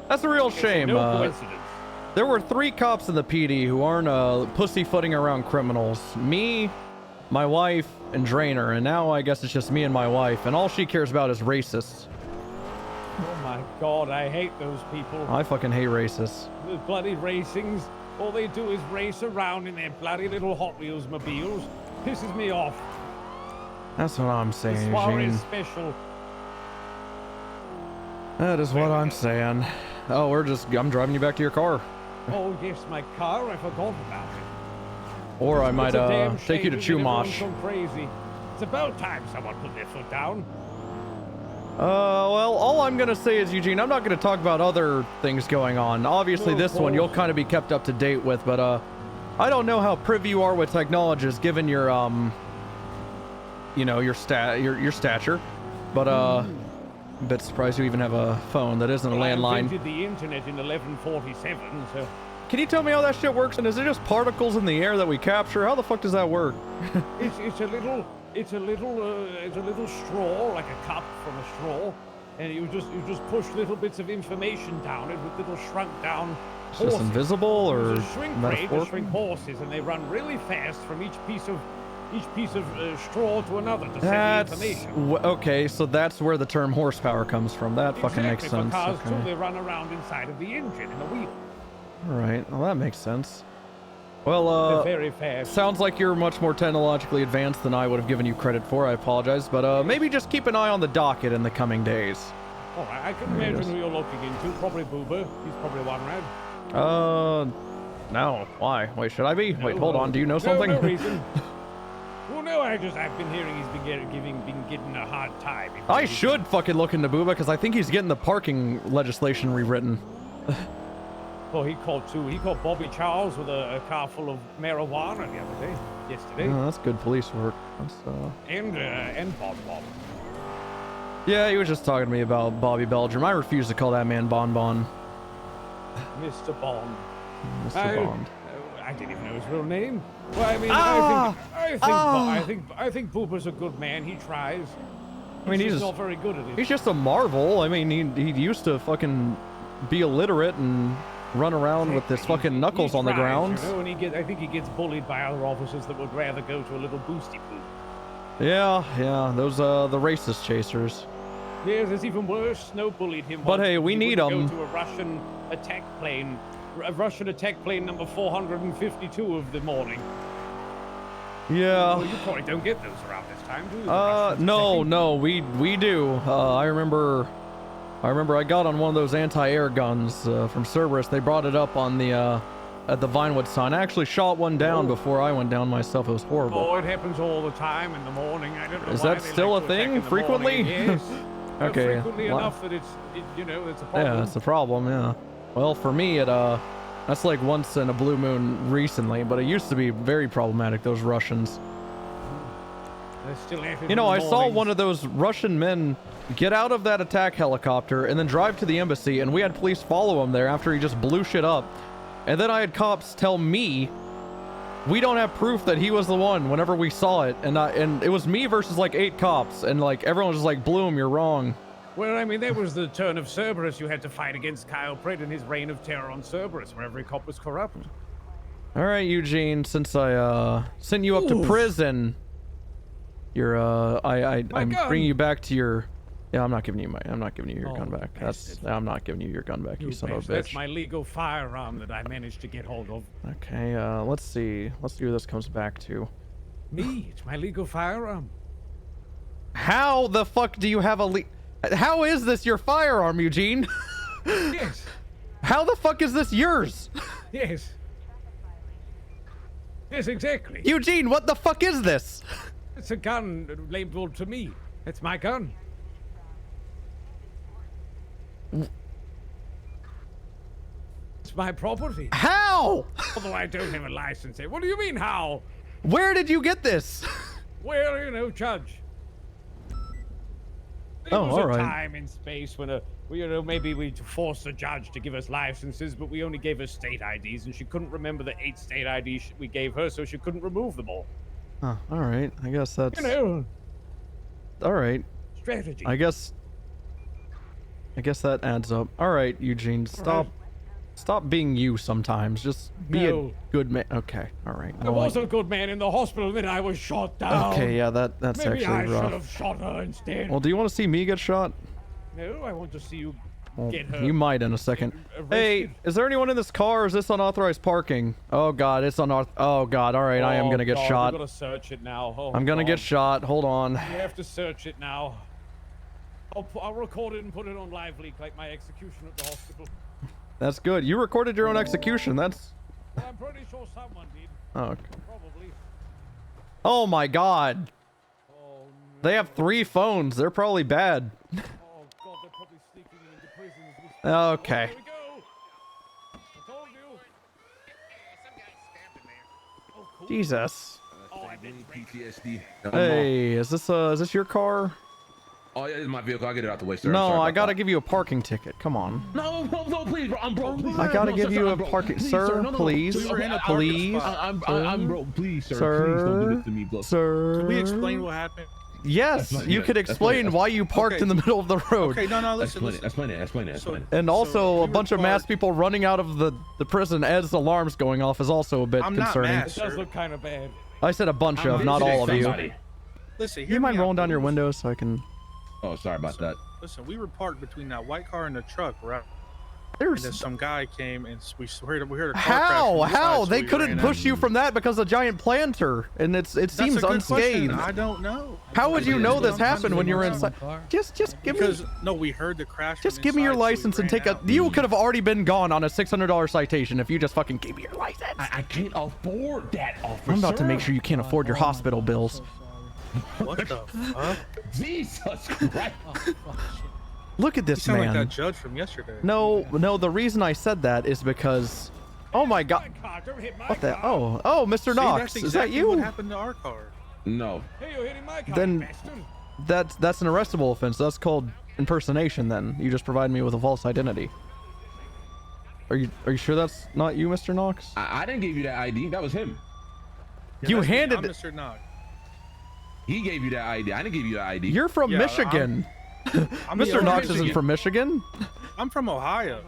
That's a real shame. No coincidence. There were 3 cops in the PD who aren't pussyfooting around criminals. Me, my wife, and Drainer. And now I guess it's just me and my wife. And all she cares about is racists. Oh my god, I hate those people. I fucking hate racists. The bloody racings. All they do is race around in their bloody little Hot Wheels mobiles. Pisses me off. That's what I'm saying, This soiree Eugene. is special. That is what I'm saying. Oh, I'm driving you back to your car. Oh yes, my car. I forgot about it. Or I might take you to Chumash. Chumash. So crazy. It's about time someone put their foot down. Well, all I'm gonna say is, Eugene, I'm not gonna talk about other things going on. Obviously, this one you'll kind of be kept up to date with, but I don't know how privy you are with technologies, given your your stature. But I'm a bit surprised you even have a phone that isn't a landline. I invented the internet in 1147, so. Can you tell me how that shit works? And is it just particles in the air that we capture? How the fuck does that work? It's a little it's a little straw, like a cup from a straw, and you just push little bits of information down it with little shrunk down Is horses. this invisible or It's a shrink ray to metaphorical? shrink horses, and they run really fast from each piece of straw to another to send the That's information. okay. So that's where the term horsepower comes from. That fucking makes Exactly, sense. for cars Okay. too, they run around inside of the engine and the wheel. All right. Well, that makes sense. Well, They're very fast. sounds like you're much more technologically advanced than I would have given you credit for. I apologize, but maybe just keep an eye on the docket in the coming days. All right, I can imagine who you're looking into. Probably Boober. He's probably one, right? No. Why? Wait, should I be? Wait, No, hold on. Do you know something? No reason. Well, no, I've been hearing he's been getting a hard time. I should fucking look into Booba because I think he's getting the parking legislation rewritten. Well, he caught Bobby Charles with a car full of marijuana the other day, yesterday, Oh, that's good police work. That's, and Bob. Yeah, he was just talking to me about Bobby Belgium. I refuse to call that man Bon Bon. Mr. Bond. Mr. Bond. I didn't even know his real name. Well, I mean, I think Boober's a good man. He tries. I mean, He's he's not very good at it. He's just a marvel. I mean, he used to fucking be illiterate and run around with his fucking knuckles He on the tries, ground. You know, and I think he gets bullied by other officers that would rather go to a little boosty poop. Yeah, those the racist chasers. Yes, it's even worse. Snow bullied him. But once hey, because we he need wouldn't 'em. Go to a Russian attack plane number 452 of the morning. Yeah. Well, you probably don't get those around this time, do you? The Russians No, attacking? no, we do. I remember I got on one of those anti-air guns from Cerberus. They brought it up on the at the Vinewood sign. I actually shot one down before I went down myself. It was horrible. Oh, it happens all the time in the morning. I don't know. Is why that they still like a to attack thing? in the Frequently? morning. Yes. Okay, Frequently well- enough that it's a problem. Yeah, that's a problem. Yeah. Well, for me, that's like once in a blue moon recently, but it used to be very problematic. Those Russians. They're still at it You know, in I the saw mornings. one of those Russian men get out of that attack helicopter and then drive to the embassy, and we had police follow him there after he just blew shit up. And then I had cops tell me we don't have proof that he was the one whenever we saw it, and it was me versus like 8 cops, and like everyone was just like, Bloom, you're wrong. Well, I mean, that was the turn of Cerberus. You had to fight against Kyle Pritt and his reign of terror on Cerberus, where every cop was corrupt. All right, Eugene, since I sent you up to Oof. prison, you're I'm gun. bringing you back to your. Yeah, I'm not giving you your Oh, gun back. bastard. I'm not giving you your gun back, you son of a That's bitch. my legal firearm that I managed to get hold of. Okay, let's see who this comes back to. Me, it's my legal firearm. How the fuck do you have how is this your firearm, Eugene? Yes, How the fuck is this yours? yes. Yes, exactly. Eugene, what the fuck is this? It's a gun labeled to me. It's my gun. It's my property. How? Although I don't have a license. What do you mean, how? Where did you get this? Well, Judge. There Oh, was all a right. time in space when maybe we forced the judge to give us licenses, but we only gave her state IDs, and she couldn't remember the 8 state IDs we gave her, so she couldn't remove them all. Huh, all right. I guess that's All right. strategy. I guess that adds up. All right, Eugene, stop being you sometimes. Just be a No. good man. Okay, all right. I was a good man in the hospital, and then I was shot down. Okay, yeah, that's Maybe I actually should rough. have shot her instead. Well, do you want to see me get shot? No, I want to see you Well, get her. you might in a second. Hey, arrested. is there anyone in this car? Or is this unauthorized parking? Oh God, it's unauthorized. Oh God, all right, I am gonna get God, shot. We gotta search it now. Oh, I'm gonna get God. shot. Hold on. You have to search it now. I'll record it and put it on live leak like my execution at the hospital. That's good. You recorded your own execution. That's. I'm pretty sure someone did. Oh, okay. Probably. Oh my God. Oh, They have 3 phones. They're probably bad. oh God, they're probably sneaking me into prison as we speak. Okay. Oh, here we go. I told you. Oh, cool. Jesus. Oh, I did great. PTSD. Hey, is this your car? Oh, yeah, it's my vehicle. I'll get it out the way, sir. I'm No, sorry I about gotta that. give you a parking ticket. Come on. No, please, bro. I'm broke. Please, I gotta no, give sir, you I'm a broke. parking, Please, sir. no, Please, we were in a please, I'm broke. Please, sir. Sir. Please don't do this to me, bro. sir. Can we explain what happened? Yes, That's fine, you yeah, could that's explain fine. why you parked Okay. in the middle of the road. Okay, no, Explain listen. it. Explain it. So- And So also we a bunch were of mass parked- people running out of the prison as alarms going off is also a bit I'm not concerning. mass, It does sir. look kind of bad. I said a bunch I'm of, not not all of you. Somebody. Listen, You hear mind me out, rolling down your please. window so I can... Oh, sorry about that. Listen, we were parked between that white car and the truck, right? And There's... then some guy came and we heard a car crash How? from the side, How? so They we couldn't ran push out. you from that because a giant planter, and it That's seems a good unscathed. question. I don't know. How would you know this happened when you were Someone inside? car. Just give me... Because no, we heard the crash. Just from give me your inside, so we license and ran take a... out. You could have already been gone on a $600 citation if you just fucking gave me your license. I can't afford that, officer. I'm about to make sure you can't afford your hospital bills. What the fuck? Jesus Christ. Look at You this sound like man. that judge from yesterday. No, the reason I said that is because... Oh my god. Don't hit my What the... car. Oh, Mr. See, Knox, that's is that exactly What you? happened to our car? No. Hey, you're hitting my car, Then- you bastard. That's an arrestable offense. That's called impersonation then. You just provided me with a false identity. Are you sure that's not you, Mr. Knox? I didn't give you that ID. That was him. Yeah, You that's me. handed I'm it- Mr. Knock. He gave you that ID. I didn't give you that ID. You're from Yeah, Michigan. I'm Mr. from Knox Michigan. isn't from Michigan? I'm from Ohio.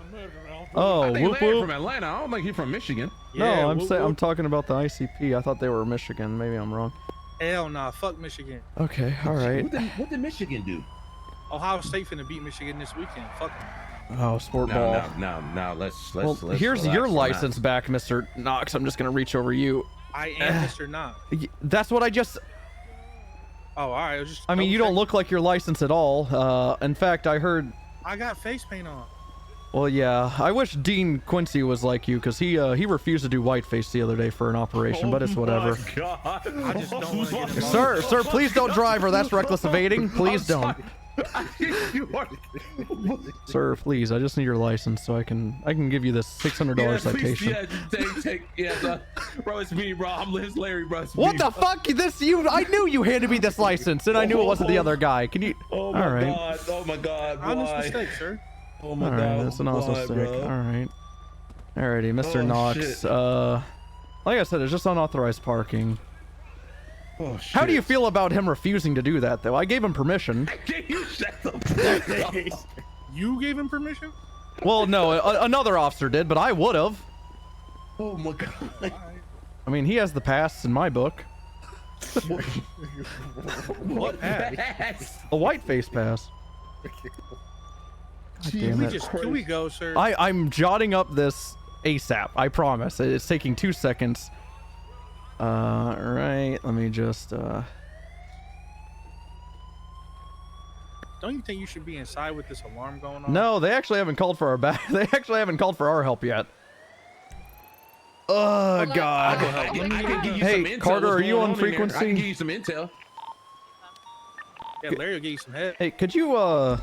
Oh, I think whoop Larry whoop. from Atlanta. I don't think he's from Michigan. No, Yeah, I'm whoop, saying I'm whoop. talking about the ICP. I thought they were Michigan. Maybe I'm wrong. Hell nah, fuck Michigan. Okay, all right. What did Michigan do? Ohio State finna beat Michigan this weekend. Fuck 'em. Oh, sport ball. No. Let's. Well, here's your license back, Mr. Knox. I'm just gonna reach over you. I am Mr. Knock. That's what I just... Oh, all right. Just I mean, you don't look like your license at all. In fact, I heard... I got face paint on. Well, yeah. I wish Dean Quincy was like you, because he refused to do whiteface the other day for an operation, but it's whatever. I just don't want to get involved. Sir, please don't drive her. That's reckless evading. Please don't. Sir, please. I just need your license so I can give you this $600 citation. Bro, it's me, bro. It's Larry, bro. It's What me. the fuck? I knew you handed me this license, and I knew it wasn't the other guy. Can you... Oh All my right. god. Oh my god. Honest Why? mistake, sir. Oh my All god. right, that's an awesome Why, mistake. bro? All right. Alrighty, Mr. Oh, Knox. shit. Like I said, it's just unauthorized parking. Oh, How do you shit. feel about him refusing to do that, though? I gave him permission. Can you shut the fuck up? You gave him permission? Well, no, another officer did, but I would have. Oh my god. I mean, he has the pass in my book. What pass? A whiteface pass. God damn it. Can we go, sir? I'm jotting up this ASAP. I promise. It's taking 2 seconds. Right. Let me just. Don't you think you should be inside with this alarm going on? No, they actually haven't called for our back. They actually haven't called for our help yet. Oh God. I can give you Hey, some intel. Carter, what's are you going on in there. I frequency? can give you some intel. Yeah, Larry will give you some head. Hey, could you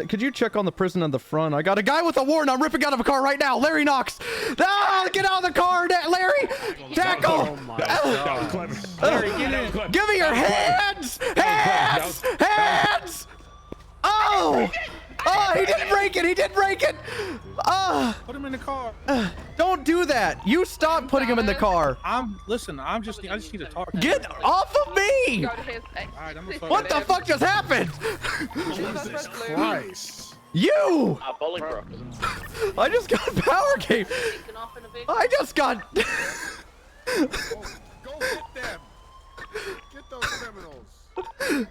could you check on the prison in the front? I got a guy with a warrant. I'm ripping out of a car right now. Larry Knox. Ah, get out of the car, Larry. Tackle. That was clever. Larry, get in. Give me your hands. Hands. Hands. Oh. Oh, he didn't break it. He didn't break it. Put him in the car. Don't do that. You stop putting him in the car. Listen, I just need to talk to Get him. off of me. Go to his All right, I'm gonna What the fuck just happened? Jesus Christ. You. I just got power game. I just got. Go get them. Get those criminals.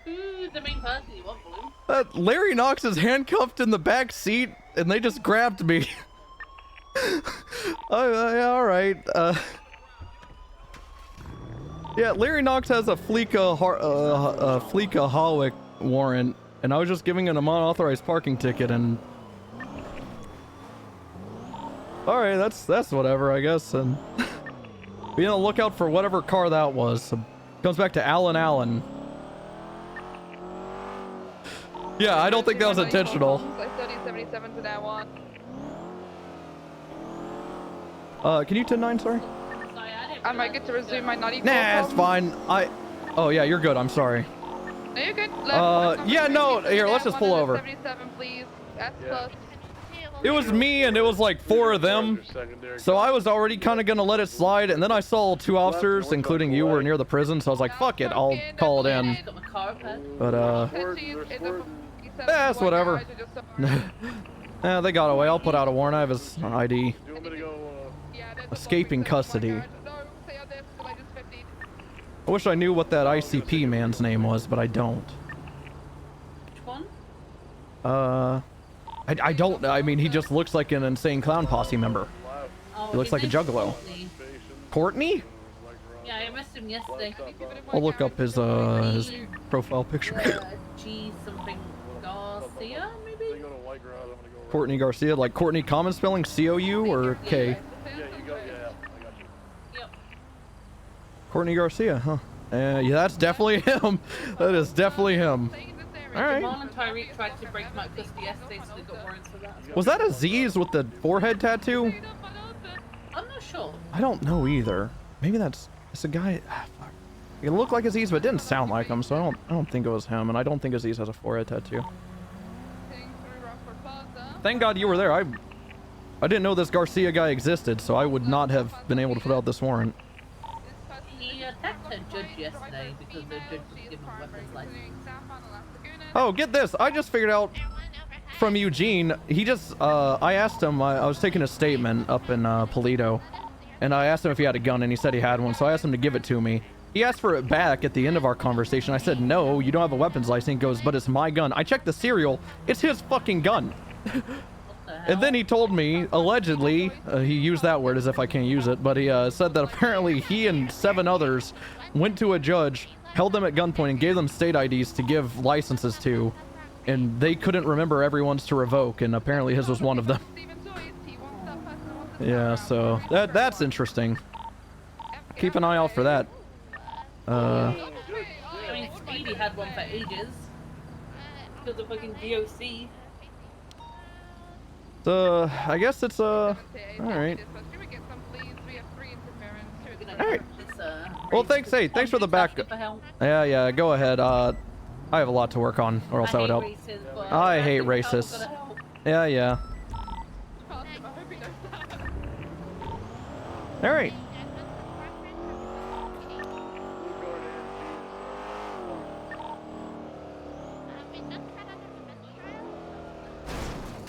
Who's the main person you want, Blue? Larry Knox is handcuffed in the back seat, and they just grabbed me. All right. Yeah, Larry Knox has a Fleeka Hawick warrant, and I was just giving him an unauthorized parking ticket, and all right, that's whatever, I guess. And be on the lookout for whatever car that was. Comes back to Allen. Yeah, I don't think that was intentional. Like 3077 to that one. Can you 10-9, sorry? I might get to resume my naughty Nah, it's fine. Oh yeah, you're good. I'm sorry. No, you're good. Yeah, no, here, let's just pull over. 77, please. S plus. It was me and it was like 4 of them. So I was already kind of going to let it slide. And then I saw 2 officers, including you, were near the prison. So I was like, fuck it, I'll call it in. But, that's whatever. Yeah, they got away. I'll put out a warrant. I have his ID. Escaping custody. I wish I knew what that ICP man's name was, but I don't. Which one? I don't. I mean, he just looks like an Insane Clown Posse member. Oh, He looks like a juggalo. Courtney. Courtney? Yeah, I messaged him yesterday. I'll look up his profile picture. G something Garcia, maybe? Courtney Garcia, like Courtney common spelling, C-O-U or K? Courtney Garcia, huh? Yeah, that's definitely him. That is definitely him. All right. Jamal and Tyreek tried to break him out of custody yesterday, so they got warrants for that. Was that Aziz with the forehead tattoo? I'm not sure. I don't know either. Maybe it's a guy. Fuck. It looked like Aziz, but it didn't sound like him, so I don't think it was him, and I don't think Aziz has a forehead tattoo. Thank God you were there. I didn't know this Garcia guy existed, so I would not have been able to put out this warrant. He attacked a judge yesterday because the judge was given a weapons license. Oh, get this. I just figured out from Eugene. He just, I asked him, I was taking a statement up in Polito, and I asked him if he had a gun, and he said he had one, so I asked him to give it to me. He asked for it back at the end of our conversation. I said, no, you don't have a weapons license. He goes, but it's my gun. I checked the serial. It's his fucking gun. And then he told me, allegedly, he used that word as if I can't use it, but he said that apparently he and 7 others went to a judge, held them at gunpoint, and gave them state IDs to give licenses to, and they couldn't remember everyone's to revoke, and apparently his was one of them. Yeah, so that's interesting. Keep an eye out for that. I mean, Speedy had one for ages. Because of fucking DOC. I guess it's all right. All right. Well, thanks. Hey, thanks for the backup. Yeah, go ahead. I have a lot to work on, or else I would help. I hate racists. Yeah. All right.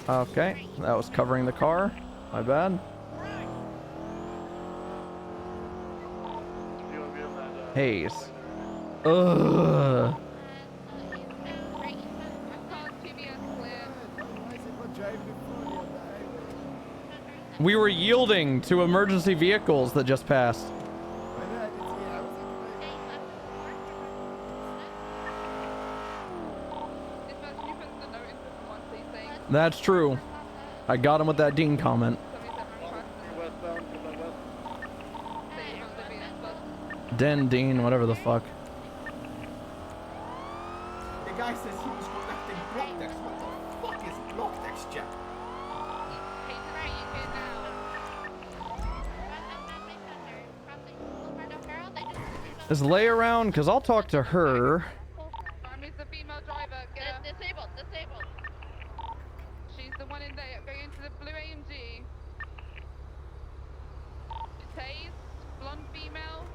Okay, that was covering the car. My bad. Hayes. Ugh. We were yielding to emergency vehicles that just passed. That's true. I got him with that Dean comment. Dean, whatever the fuck. The guy says he was collecting block decks. What the fuck is block decks, Jack? Is Lay around? Because I'll talk to her. Disabled. She's the one in there going into the blue AMG. Tased, blonde female.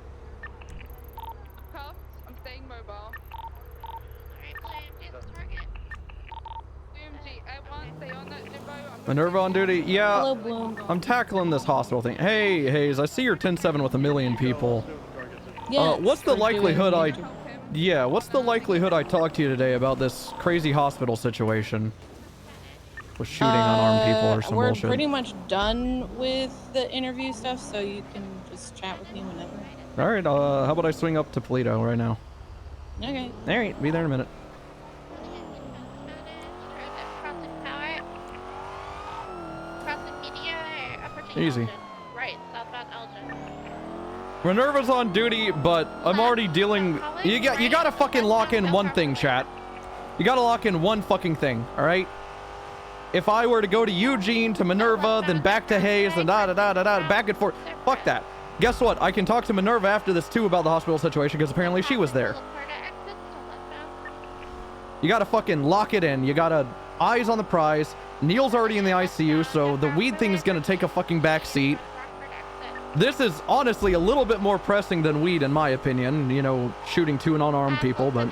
Cuffed. I'm staying mobile. AMG, everyone stay on that Jimbo. Minerva on duty? Yeah. Hello, Bloom. I'm tackling this hospital thing. Hey, Hayes, I see you're 10-7 with 1 million people. Yeah. What's the likelihood what's the likelihood I talk to you today about this crazy hospital situation? With shooting unarmed people or some we're bullshit. pretty much done with the interview stuff, so you can just chat with me whenever. Alright, how about I swing up to Polito right now? Okay. Alright, be there in a minute. Easy. Right, southbound Elgin. Minerva's on duty, but I'm already dealing. You gotta fucking lock in one thing, chat. You gotta lock in one fucking thing, alright? If I were to go to Eugene, to Minerva, then back to Hayes, and back and forth. Fuck that. Guess what? I can talk to Minerva after this too about the hospital situation, because apparently she was there. You gotta fucking lock it in. You gotta eyes on the prize. Neil's already in the ICU, so the weed thing is gonna take a fucking backseat. This is honestly a little bit more pressing than weed, in my opinion. You know, shooting 2 unarmed people, but.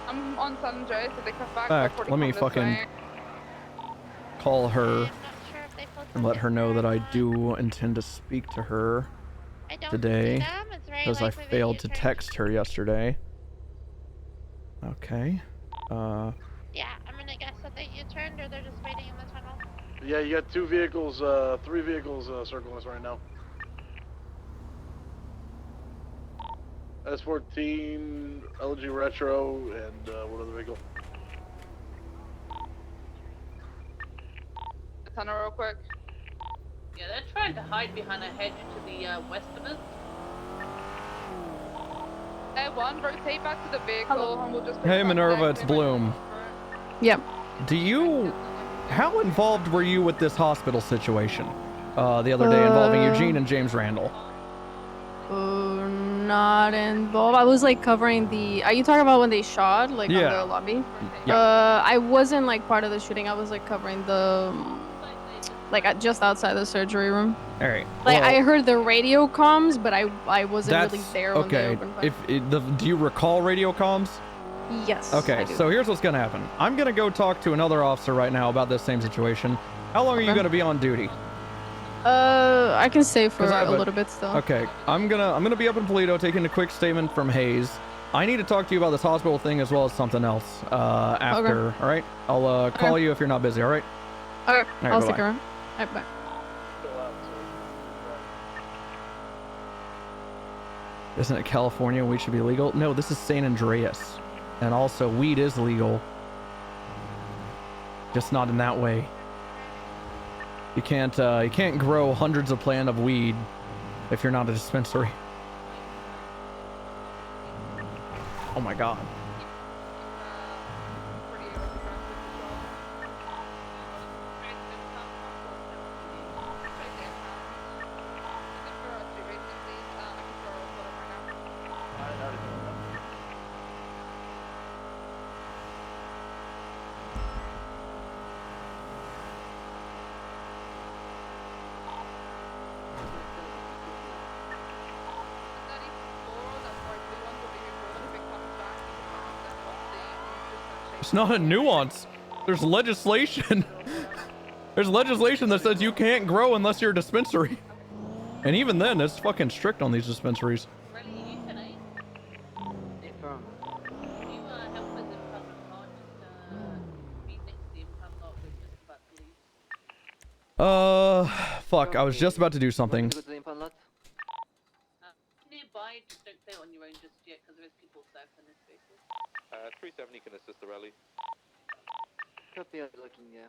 I'm on San Andreas, so they come back. Fact, let me fucking call her and let her know that I do intend to speak to her today because I failed to text her yesterday. Okay. Yeah, I'm gonna guess that they U-turned or they're just waiting in the tunnel. Yeah, you got 2 vehicles, 3 vehicles circling us right now. S14, LG Retro, and what other vehicle? The tunnel real quick. Yeah, they're trying to hide behind a hedge to the west of us. One, rotate back to the vehicle and we'll just... Hey Minerva, it's Bloom. Yep. How involved were you with this hospital situation the other day involving Eugene and James Randall? Not involved. I was like covering the. Are you talking about when they shot like on the lobby? Yeah. I wasn't like part of the shooting. I was like covering the, like just outside the surgery room. All right. Like I heard the radio comms, but I wasn't really there when they opened fire. Do you recall radio comms? Yes. Okay, so here's what's gonna happen. I'm gonna go talk to another officer right now about this same situation. How long are you gonna be on duty? I can stay for a little bit still. Okay, I'm gonna be up in Polito taking a quick statement from Hayes. I need to talk to you about this hospital thing as well as something else after. Okay. All right, I'll call you if you're not busy. All right. Okay, right, I'll stick bye-bye. around. All right, bye. Isn't it California? Weed should be legal. No, this is San Andreas, and also weed is legal, just not in that way. You can't grow hundreds of plants of weed if you're not a dispensary. Oh my god. It's not a nuance. There's legislation. There's legislation that says you can't grow unless you're a dispensary. And even then, it's fucking strict on these dispensaries. Fuck, I was just about to do something. Nearby, just don't play it on your own just yet because there is people stuck in this spaces. 370 can assist the rally. Copy, looking, yeah.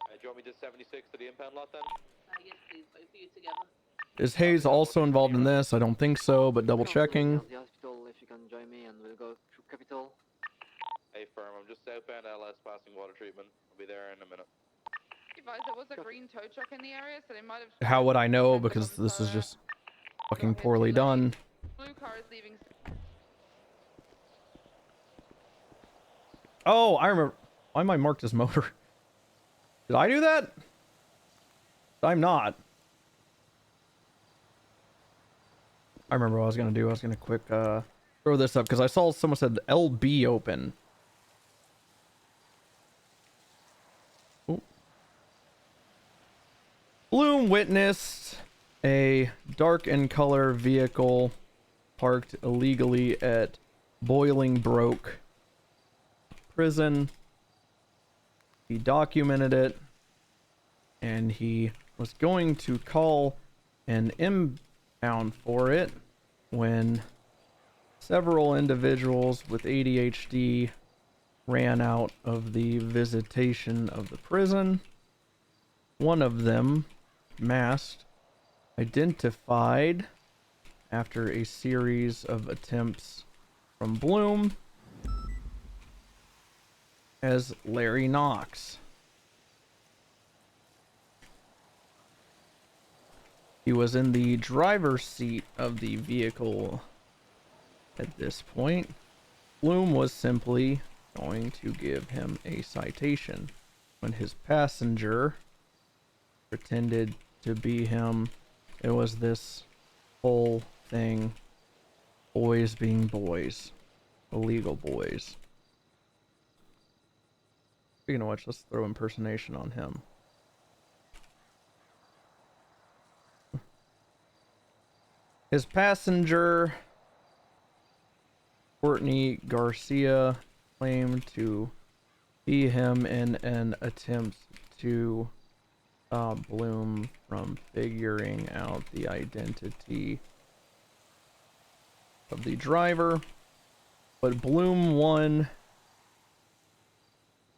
Do you want me to 76 to the impound lot then? Yes, please, both of you together. Is Hayes also involved in this? I don't think so, but double checking. The hospital, if you can join me, and we'll go through Capitol. Hey, firm, I'm just southbound LS passing water treatment. I'll be there in a minute. Advise, there was a green tow truck in the area, so they might have... How would I know? Because this is just fucking poorly done. Blue car is leaving. Oh, I remember. Why am I marked as motor? Did I do that? I'm not. I remember what I was gonna do. I was gonna quick throw this up because I saw someone said LB open. Ooh. Bloom witnessed a dark in color vehicle parked illegally at Bolingbroke prison. He documented it and he was going to call an impound for it when several individuals with ADHD ran out of the visitation of the prison. One of them, masked, identified after a series of attempts from Bloom as Larry Knox. He was in the driver's seat of the vehicle at this point. Bloom was simply going to give him a citation when his passenger pretended to be him. It was this whole thing, boys being boys, illegal boys. Speaking of which, let's throw impersonation on him. His passenger, Courtney Garcia, claimed to be him in an attempt to stop Bloom from figuring out the identity of the driver, but Bloom won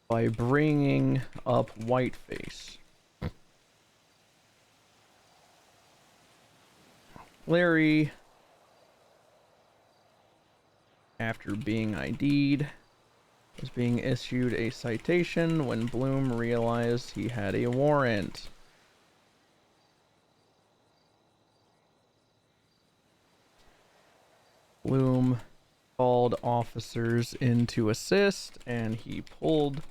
by bringing up Whiteface. Larry, after being ID'd, was being issued a citation when Bloom realized he had a warrant. Bloom called officers in to assist, and he pulled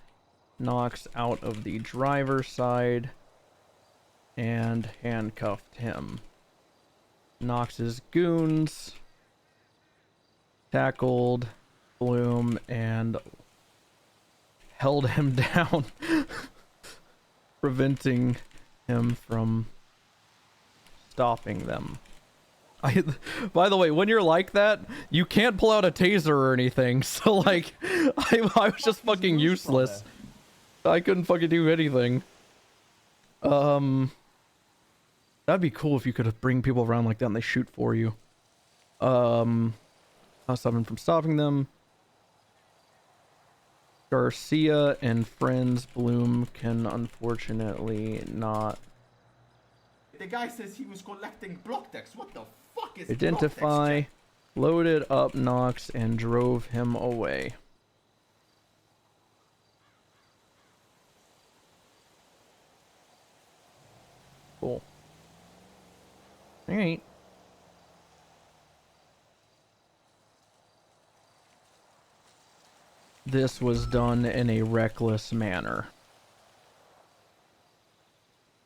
Knox out of the driver's side and handcuffed him. Knox's goons tackled Bloom and held him down, preventing him from stopping them. By the way, when you're like that, you can't pull out a taser or anything, so like, I was just fucking useless. I couldn't fucking do anything. That'd be cool if you could bring people around like that and they shoot for you. I'll stop him from stopping them. Garcia and friends Bloom can unfortunately not The guy says he was collecting block decks. What the fuck is identify, loaded up Knox, and drove him away. Cool. Alright. This was done in a reckless manner.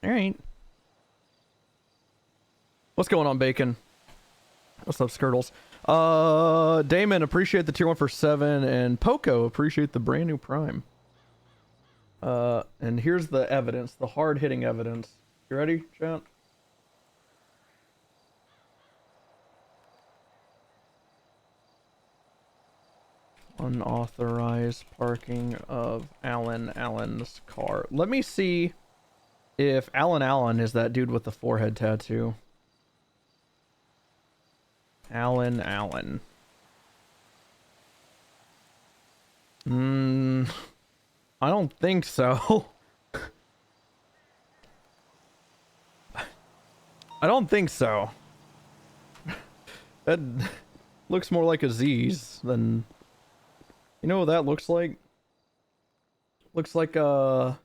Alright. What's going on, Bacon? What's up, Skirtles? Damon, appreciate the tier 1 for 7, and Poco, appreciate the brand new Prime. And here's the evidence, the hard-hitting evidence. You ready, chat? Unauthorized parking of Allen's car. Let me see if Allen is that dude with the forehead tattoo. Allen. I don't think so. I don't think so. That looks more like Aziz than... You know what that looks like? Looks like a...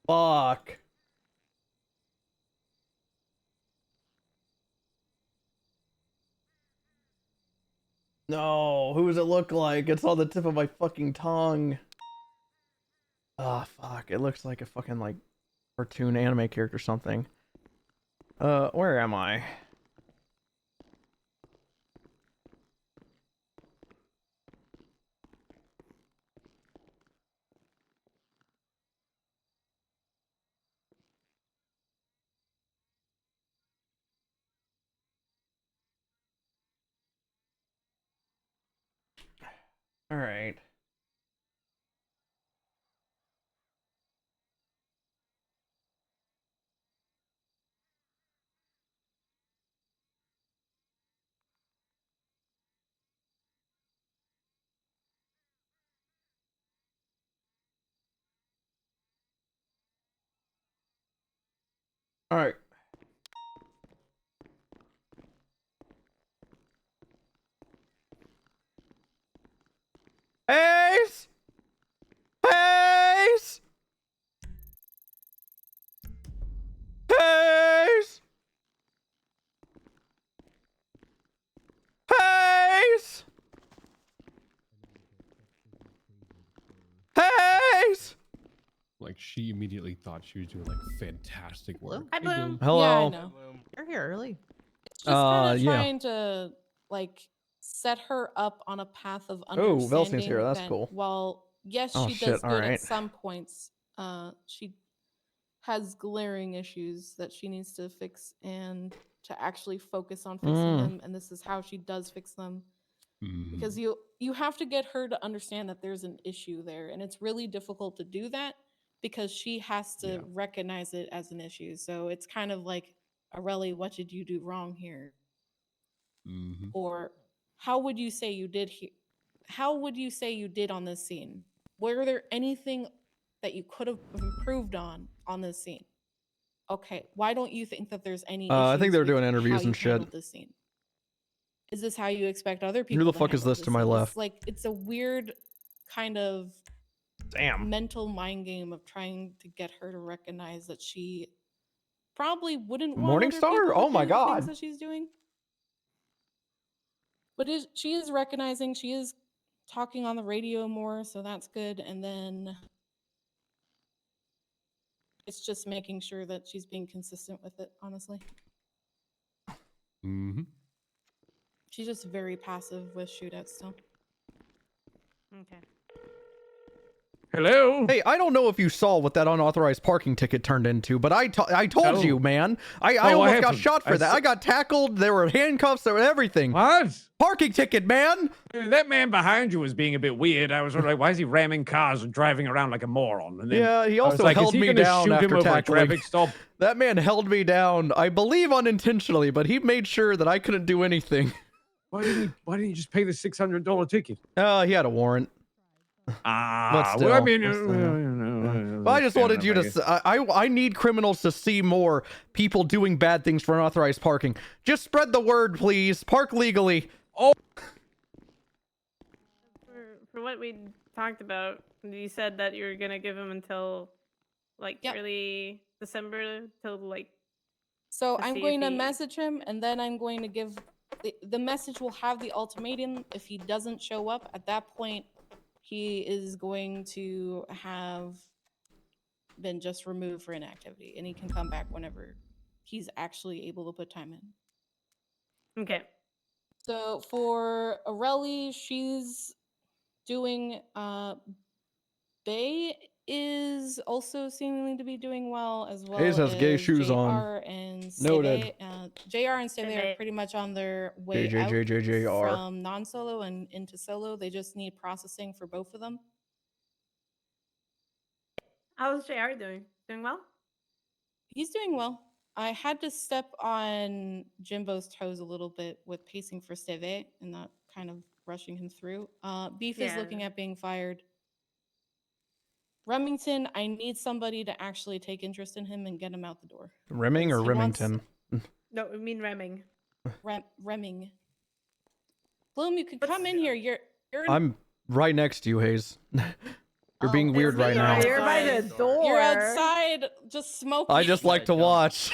Fuck. No, who does it look like? It's on the tip of my fucking tongue. Ah, fuck. It looks like a fucking, like, cartoon anime character or something. Where am I? All right. All right. Ace! Ace! Ace! she immediately thought she was doing like fantastic work. Hi, Bloom. Hello. Yeah, I know. You're here early. Just kind of yeah. trying to like set her up on a path of Oh, understanding. Velsin's here. That's that cool. While yes, Oh, she shit, does good alright. at some points, she has glaring issues that she needs to fix and to actually focus on fixing them. And this is how she does fix them. Because you have to get her to understand that there's an issue there, and it's really difficult to do that because she has to recognize it as an issue. So it's kind of like, Aurelie, what did you do wrong here? Or how would you say you did here? How would you say you did on this scene? Were there anything that you could have improved on this scene? Okay, why don't you think that there's any? I think issues they're with doing how interviews you and shit. handled this scene? Is this how you expect other people? Who the to fuck is handle this to my scene? left? It's like it's a weird kind of Damn. mental mind game of trying to get her to recognize that she probably wouldn't want Morning other Star? people to Oh my do the things God. that she's doing. But she is recognizing, she is talking on the radio more, so that's good. And then it's just making sure that she's being consistent with it, honestly. She's just very passive with shootouts still. Okay. Hello. Hey, I don't know if you saw what that unauthorized parking ticket turned into, but I told No. you, man. I No, I almost got haven't. shot for that. I got tackled. There were handcuffs. There were everything. What? Parking ticket, man. That man behind you was being a bit weird. I was sort of like, why is he ramming cars and driving around like a moron? And then Yeah, he I was also like, held is he me gonna down shoot him after over a tackling. traffic stop? That man held me down, I believe unintentionally, but he made sure that I couldn't do anything. Why didn't you just pay the $600 ticket? He had a warrant. Ah, But well, I still, mean, Well, I just wanted you to. I need criminals to see more people doing bad things for unauthorized parking. Just spread the word, please. Park legally. Oh. For what we talked about, you said that you were gonna give him until like early December till like. So to I'm see going if to he- message him, and then I'm going to give the message will have the ultimatum. If he doesn't show up at that point, he is going to have been just removed for inactivity, and he can come back whenever he's actually able to put time in. Okay. So for Aurelie, she's doing Bay is also seemingly to be doing well, as well Hayes has as gay shoes JR on. and Noted. JR and Steve are pretty much on their way JR. out from non-solo and into solo. They just need processing for both of them. How's JR doing? Doing well? He's doing well. I had to step on Jimbo's toes a little bit with pacing for Steve and not kind of rushing him through. Beef is Yeah. looking at being fired. Remington, I need somebody to actually take interest in him and get him out the door. Rimming or He wants- Remington? No, I mean Remming. Remming. Bloom, you could come in here. You're in- I'm right next to you, Hayes. You're being weird right You're now. outside. You're by the door. You're outside just smoking. I just like to watch.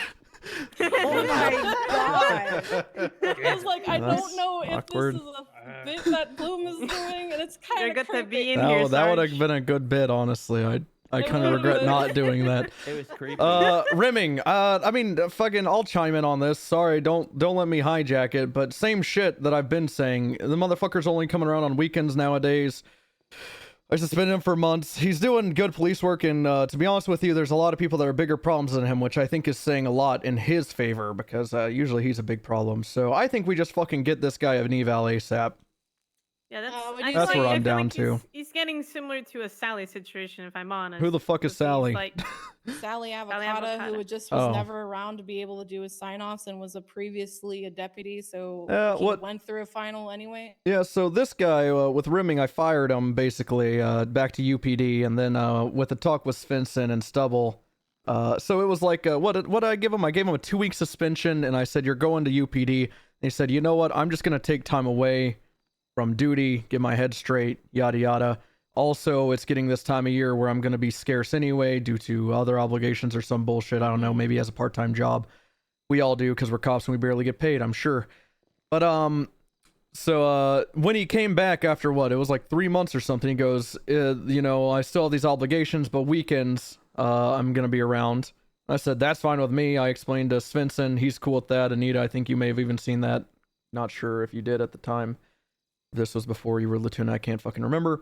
Oh my god. I was like, I That's don't know if awkward. this is a bit that Bloom is doing, and it's kind You're of good to creepy. be in here, That would Sarge. have been a good bit, honestly. I kind of regret not doing that. It was creepy. Rimming. I mean, fucking, I'll chime in on this. Sorry, don't let me hijack it. But same shit that I've been saying. The motherfucker's only coming around on weekends nowadays. I suspended him for months. He's doing good police work, and to be honest with you, there's a lot of people that are bigger problems than him, which I think is saying a lot in his favor, because usually he's a big problem. So I think we just fucking get this guy an eval ASAP. Yeah, that's, That's where I'm I feel down like to. He's getting similar to a Sally situation, if I'm honest. Who the fuck is Sally? Like, Sally Avocado, Avocado. who just was Oh. never around to be able to do his sign-offs and was previously a deputy, so he what- went through a final anyway. Yeah, so this guy with Rimming, I fired him basically back to UPD, and then with the talk with Svensson and Stubble, so it was like, what did I give him? I gave him a 2-week suspension, and I said, you're going to UPD. And he said, you know what? I'm just going to take time away from duty, get my head straight, yada yada. Also, it's getting this time of year where I'm going to be scarce anyway due to other obligations or some bullshit. I don't know, maybe as a part-time job. We all do because we're cops and we barely get paid, I'm sure. But so when he came back after what, it was like 3 months or something, he goes, you know, I still have these obligations, but weekends I'm gonna be around. I said, that's fine with me. I explained to Svensson, he's cool with that. Anita, I think you may have even seen that. Not sure if you did at the time. This was before you were lieutenant, I can't fucking remember.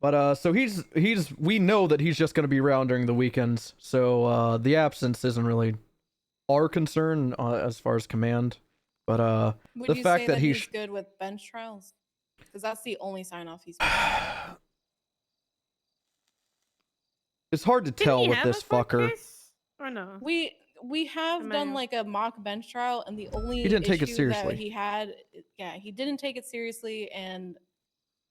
But so we know that he's just gonna be around during the weekends. So the absence isn't really our concern as far as command. But Would the you fact say that he's good with bench trials? Because that's the only sign off he's it's hard to tell with this fucker. Or no? We have done like a mock bench trial, and the only He didn't take it issue seriously. that he had, he didn't take it seriously, and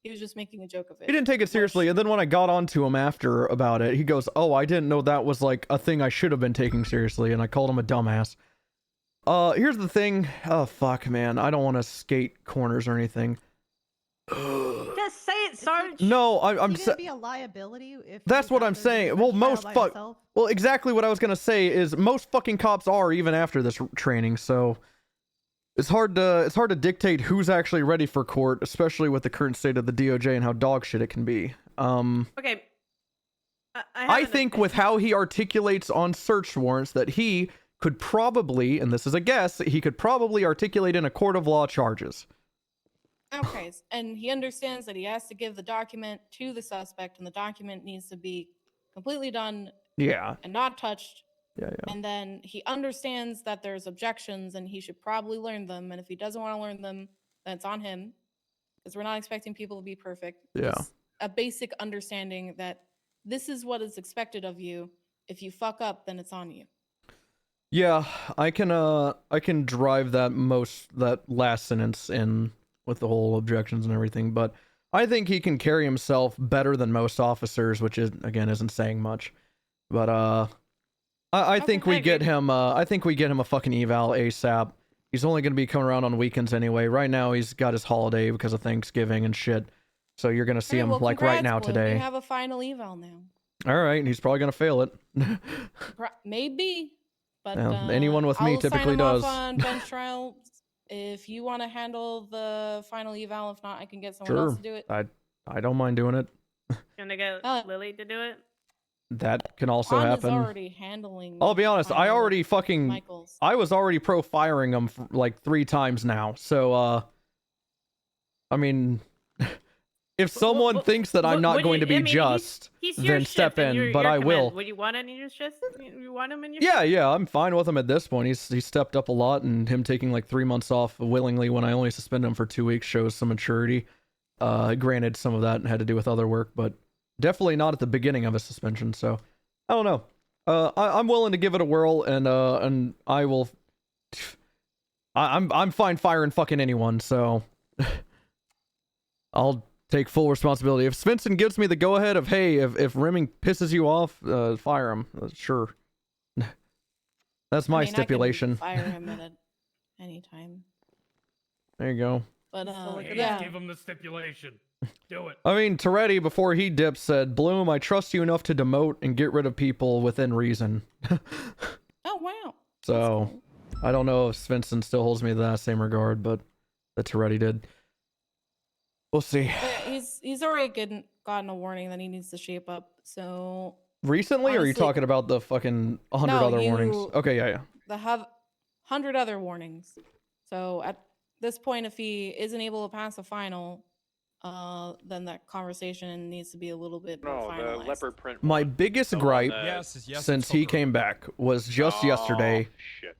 he was just making a joke of it. He didn't take it seriously, and then when I got onto him after about it, he goes, "Oh, I didn't know that was like a thing I should have been taking seriously," and I called him a dumbass. Here's the thing. Oh fuck, man, I don't want to skate corners or anything. Just say it, Sarge. No, I'm Is he gonna be a liability if That's what I'm saying. Well, most well, exactly what I was gonna say is most fucking cops are even after this training, so it's hard to dictate who's actually ready for court, especially with the current state of the DOJ and how dog shit it can be. Okay. I think with how he articulates on search warrants that he could probably, and this is a guess, he could probably articulate in a court of law charges. Okay, and he understands that he has to give the document to the suspect, and the document needs to be completely done Yeah. and not touched. Yeah. And then he understands that there's objections, and he should probably learn them. And if he doesn't want to learn them, then it's on him, because we're not expecting people to be perfect. Yeah. Just a basic understanding that this is what is expected of you. If you fuck up, then it's on you. Yeah, I can drive that last sentence in with the whole objections and everything, but I think he can carry himself better than most officers, which is again isn't saying much. But I think we get him I think we get him a fucking eval ASAP. He's only going to be coming around on weekends anyway. Right now he's got his holiday because of Thanksgiving and shit. So you're going to see him like right now today. You have a final eval now. All right, he's probably going to fail it. Maybe. But Yeah, anyone with me I'll typically sign him does. off on bench trial. If you want to handle the final eval, if not, I can get someone else to do it. I don't mind doing it. Gonna get Lily to do it. That can also Anna's happen. already handling. I'll be honest, I already fucking Michaels. I was already pro firing him like 3 times now. So I mean if someone thinks that I'm not going to be just, He's your then step shift and in, your but I will. command. Would you want any of your shifts? You want him in your Yeah, I'm fine with him at this point. He's stepped up a lot, and him taking like 3 months off willingly when I only suspended him for 2 weeks shows some maturity. Granted, some of that had to do with other work, but definitely not at the beginning of a suspension. So I don't know. I'm willing to give it a whirl, and I will. I'm fine firing fucking anyone. So I'll take full responsibility. If Svensson gives me the go ahead of, hey, if Rimming pisses you off, fire him. Sure. That's my stipulation. I can fire him at any time. There you go. But yeah. Give him the stipulation. Do it. I mean, Toretti, before he dipped, said, Bloom, I trust you enough to demote and get rid of people within reason. Oh, wow. So, I don't know if Svensson still holds me to that same regard, but that Toretti did. We'll see. But he's already gotten a warning that he needs to shape up. So recently, or are you talking about the fucking 100 other warnings? Okay, yeah. The 100 other warnings. So at this point, if he isn't able to pass a final, then that conversation needs to be a little bit more finalized. The leopard print. My biggest gripe since he came back was just yesterday. Shit.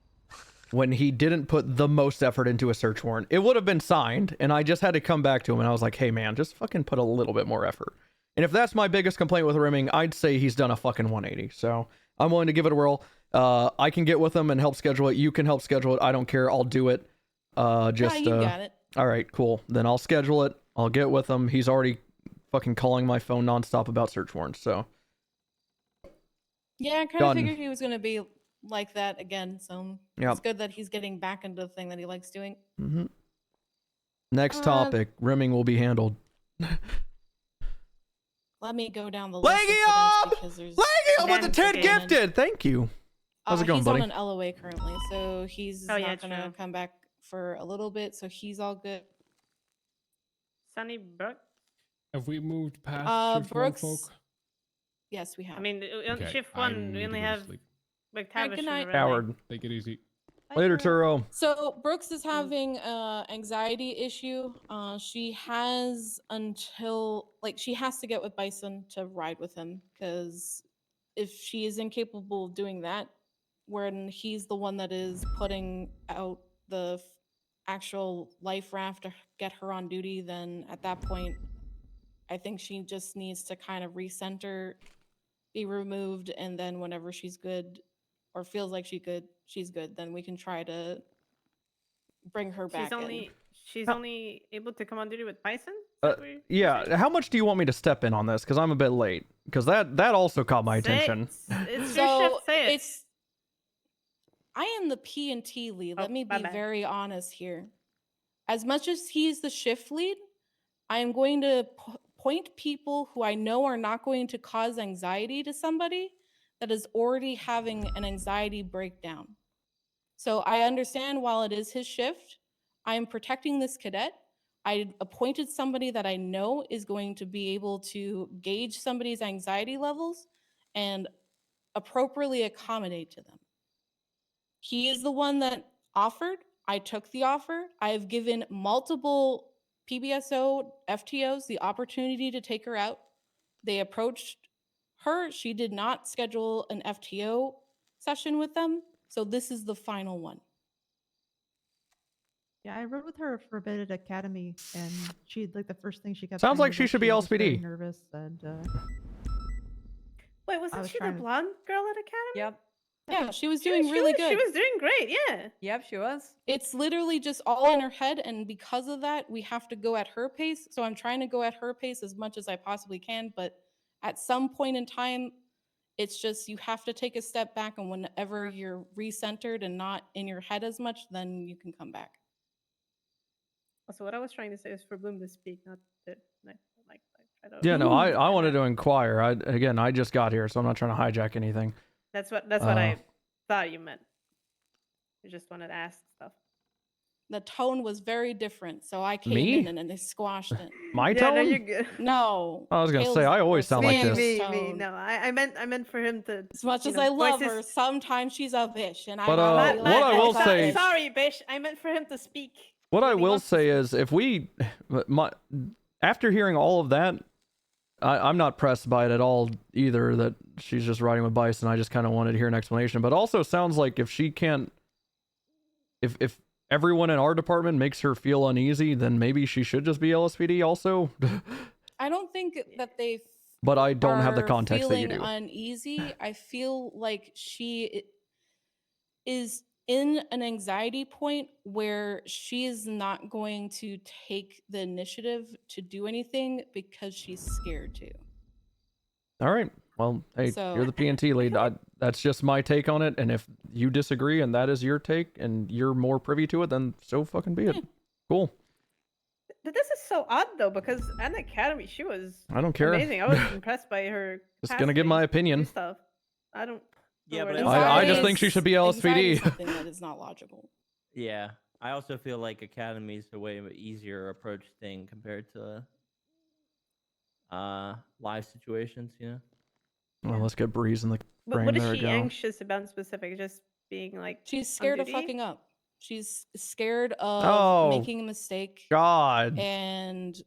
When he didn't put the most effort into a search warrant. It would have been signed, and I just had to come back to him, and I was like, hey man, just fucking put a little bit more effort. And if that's my biggest complaint with Rimming, I'd say he's done a fucking 180. So I'm willing to give it a whirl. I can get with him and help schedule it. You can help schedule it. I don't care. I'll do it. You got it. All right, cool. Then I'll schedule it. I'll get with him. He's already fucking calling my phone nonstop about search warrants, so. Yeah, I kind of figured he was going to be like that again, so Yep. it's good that he's getting back into the thing that he likes doing. Mm-hmm. Next topic, rimming will be handled. Let me go down the Legion! list. Legion with the 10 gifted! Thank you. How's it going, he's buddy? on an LOA currently, so he's Oh, yeah, not going to true. come back for a little bit, so he's all good. Sunny Brook. Have we moved past Shift One Brooks, folk? Yes, we have. I mean, on Okay, shift I one, need we to only go to have sleep. McTavish. good night. and Howard. Take it easy. Later, Turo. So Brooks is having anxiety issue. She has until she has to get with Bison to ride with him, because if she is incapable of doing that, when he's the one that is putting out the actual life raft to get her on duty, then at that point, I think she just needs to kind of recenter, be removed, and then whenever she's good or feels like she's good, then we can try to bring her back She's only able to come on duty with Bison? Yeah. How much do you want me to step in on this? Because I'm a bit late. Because that also caught my attention. It's your shift. Say it. I am the P&T lead. Oh, Let me my be bad. very honest here. As much as he's the shift lead, I am going to point people who I know are not going to cause anxiety to somebody that is already having an anxiety breakdown. So I understand while it is his shift, I am protecting this cadet. I appointed somebody that I know is going to be able to gauge somebody's anxiety levels and appropriately accommodate to them. He is the one that offered. I took the offer. I have given multiple PBSO FTOs the opportunity to take her out. They approached her. She did not schedule an FTO session with them. So this is the final one. Yeah, I rode with her for a bit at Academy, and she the first thing she kept Sounds saying like was she that should be was very LSPD. nervous, and Wait, wasn't was she the trying to- blonde girl at Academy? Yep. Yeah, she was doing really good. She was doing great, yeah. Yep, she was. It's literally just all in her head, and because of that, we have to go at her pace. So I'm trying to go at her pace as much as I possibly can, but at some point in time, it's just you have to take a step back, and whenever you're recentered and not in your head as much, then you can come back. So what I was trying to say is for Bloom to speak, not to try to. Yeah, no, I wanted to inquire. I just got here, so I'm not trying to hijack anything. That's what I thought you meant. I just wanted to ask stuff. The tone was very different, so I came Me? in and they squashed it. My Yeah, tone? no, you're good. No. I was gonna say, Kale's I always sound like this. Me. No, I meant for him to. As much you as know, I voice love his- her, sometimes she's a bitch, and But, I what I will say- Sorry, Bish. I meant for him to speak. What I will say is, if we, after hearing all of that, I'm not pressed by it at all either. That she's just riding with Bison. I just kind of wanted to hear an explanation. But also sounds like if she can't, if everyone in our department makes her feel uneasy, then maybe she should just be LSPD also. I don't think that they. But I don't have the are context that you feeling do. Uneasy. I feel like she is in an anxiety point where she is not going to take the initiative to do anything because she's scared to. All right. Well, hey, So- you're the PNT lead. That's just my take on it. And if you disagree and that is your take and you're more privy to it, then so fucking be it. Cool. This is so odd though, because at the Academy she was. I don't care. Amazing. I was impressed by her. Just gonna give my opinion. Stuff. I don't. Yeah, know but where I this just is. think she should be Anxiety is LSPD. something that is not logical. Yeah, I also feel like Academy is a way easier approach thing compared to live situations. You know. Well, let's get Breeze in the brain. What is There we she go. anxious about in specific? Just being like. She's on scared of duty? fucking up. She's scared of Oh, making a mistake. God. And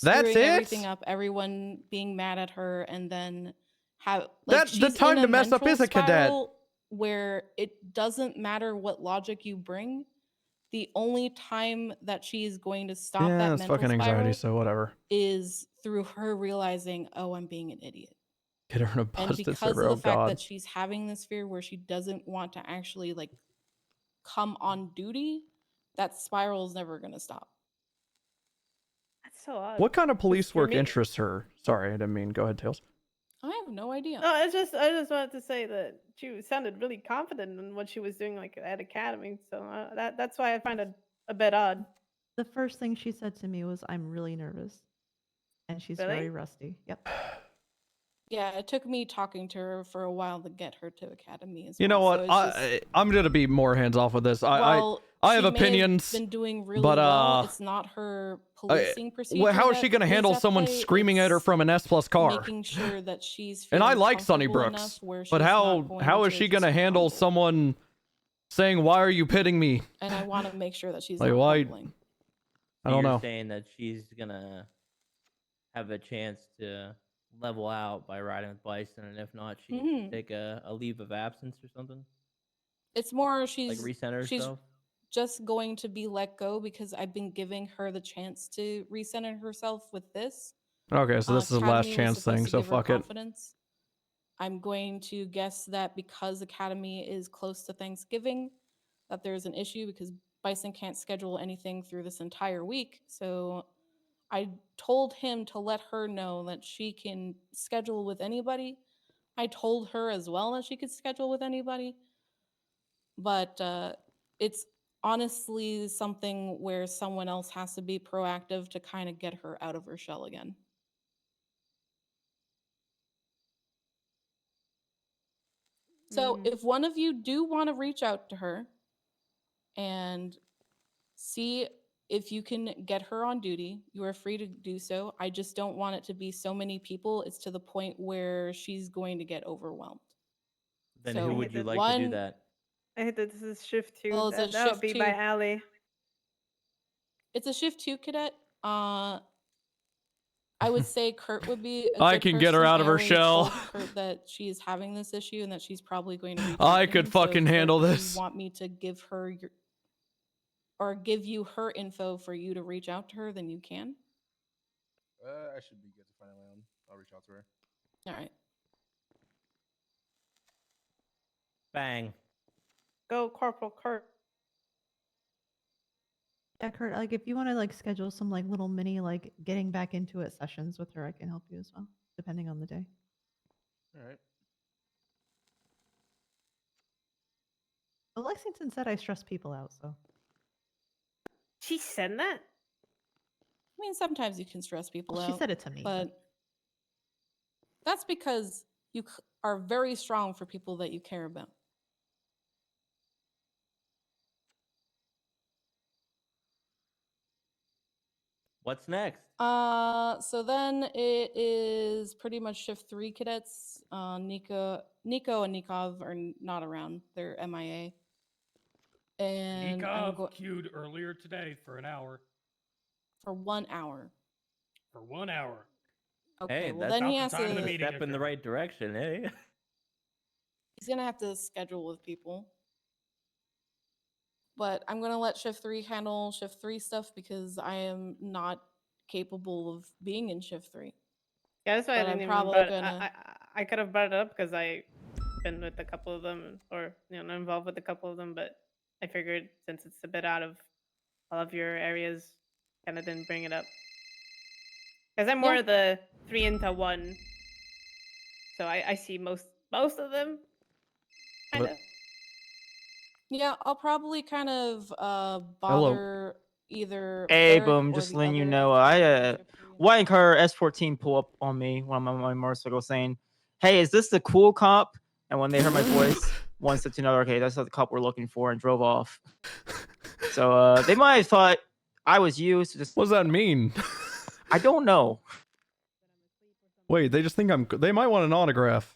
That's screwing it? everything up, everyone being mad at her, and then have That's the she's time in to mess up mental is a cadet. spiral where it doesn't matter what logic you bring. The only time that she is going to stop Yeah, that it's mental fucking anxiety, spiral so whatever. is through her realizing, oh, I'm being an idiot. Get her in a And busted because server. of Oh, the fact God. that she's having this fear where she doesn't want to actually come on duty, that spiral is never going to stop. That's so odd. What kind of police for work me- interests her? Sorry, I didn't mean. Go ahead, Tails. I have no idea. No, I just wanted to say that she sounded really confident in what she was doing, at Academy. So that's why I find it a bit odd. the first thing she said to me was, "I'm really nervous," and she's Really? very rusty. Yep. Yeah, it took me talking to her for a while to get her to academy as You know well. what? So it's just, I'm gonna be more hands off with this. well, I have she may opinions, been doing really but well. It's not her policing procedure. how is she gonna that handle is at someone play, screaming at her it's from an S plus car? Making sure that she's And I feeling like Sunny comfortable Brooks, enough where but she's not going how is to she gonna just handle crumble. someone saying, "Why are you pitting me?" And I want to make sure that she's Like not why? crumbling. I don't You're know. saying that she's gonna have a chance to level out by riding with Bison, and if not, she Mhm. take a leave of absence or something. It's more Like she's recenter she's herself. just going to be let go because I've been giving her the chance to recenter herself with this. Okay, so this is a last Academy was chance supposed thing. to So give her fuck it. confidence. I'm going to guess that because Academy is close to Thanksgiving, that there's an issue because Bison can't schedule anything through this entire week. So I told him to let her know that she can schedule with anybody. I told her as well that she could schedule with anybody. But it's honestly something where someone else has to be proactive to kind of get her out of her shell again. So if one of you do want to reach out to her and see if you can get her on duty, you are free to do so. I just don't want it to be so many people. It's to the point where she's going to get overwhelmed. Then So who would you like to one, do that? I hate that this is shift 2. well, it's a That would shift be 2. by Allie. It's a shift 2 cadet. I would say Kurt would be a I good can get her person. out of I her already shell. told Kurt that she is having this issue and that she's probably going to reach I out to could him. So fucking if, Kurt, handle you this. want me to give her your or give you her info for you to reach out to her, then you can. I should be good to find my own. I'll reach out to her. All right. Bang. Go, Corporal Kurt. Yeah, Kurt, like if you want to like schedule some like little mini like getting back into it sessions with her, I can help you as well, depending on the day. All right. Well, Lexington said I stress people out, so. She said that? I mean, sometimes you can stress people Well, out. she said it to me, But that's because you are very strong for people that you care about. What's next? So then it is pretty much shift 3 cadets. Nico and Nikov are not around. They're MIA. And I'm Nikov queued earlier today for an hour. for 1 hour. For 1 hour. Okay, Hey, well that's then he about has the time the to. meeting step in the occurred. right direction, eh? He's gonna have to schedule with people. But I'm gonna let shift 3 handle shift 3 stuff because I am not capable of being in shift 3. Yeah, that's why I But didn't I'm even probably brought gonna. I could have brought it up because I been with a couple of them or involved with a couple of them, but I figured since it's a bit out of all of your areas, kind of didn't bring it up. Because I'm more Yeah. of the 3 into 1. So I see most of them. Kind of. Yeah, I'll probably kind of Hello. bother either. Hey, Eric boom! or Just the letting you other know, White car S14 pull up on me when I'm on my motorcycle, saying, "Hey, is this the cool cop?" And when they heard my voice, one said to another, "Okay, that's not the cop we're looking for," and drove off. So they might have thought I was you. So just What does that mean? I don't know. Wait, they just think I'm. They might want an autograph.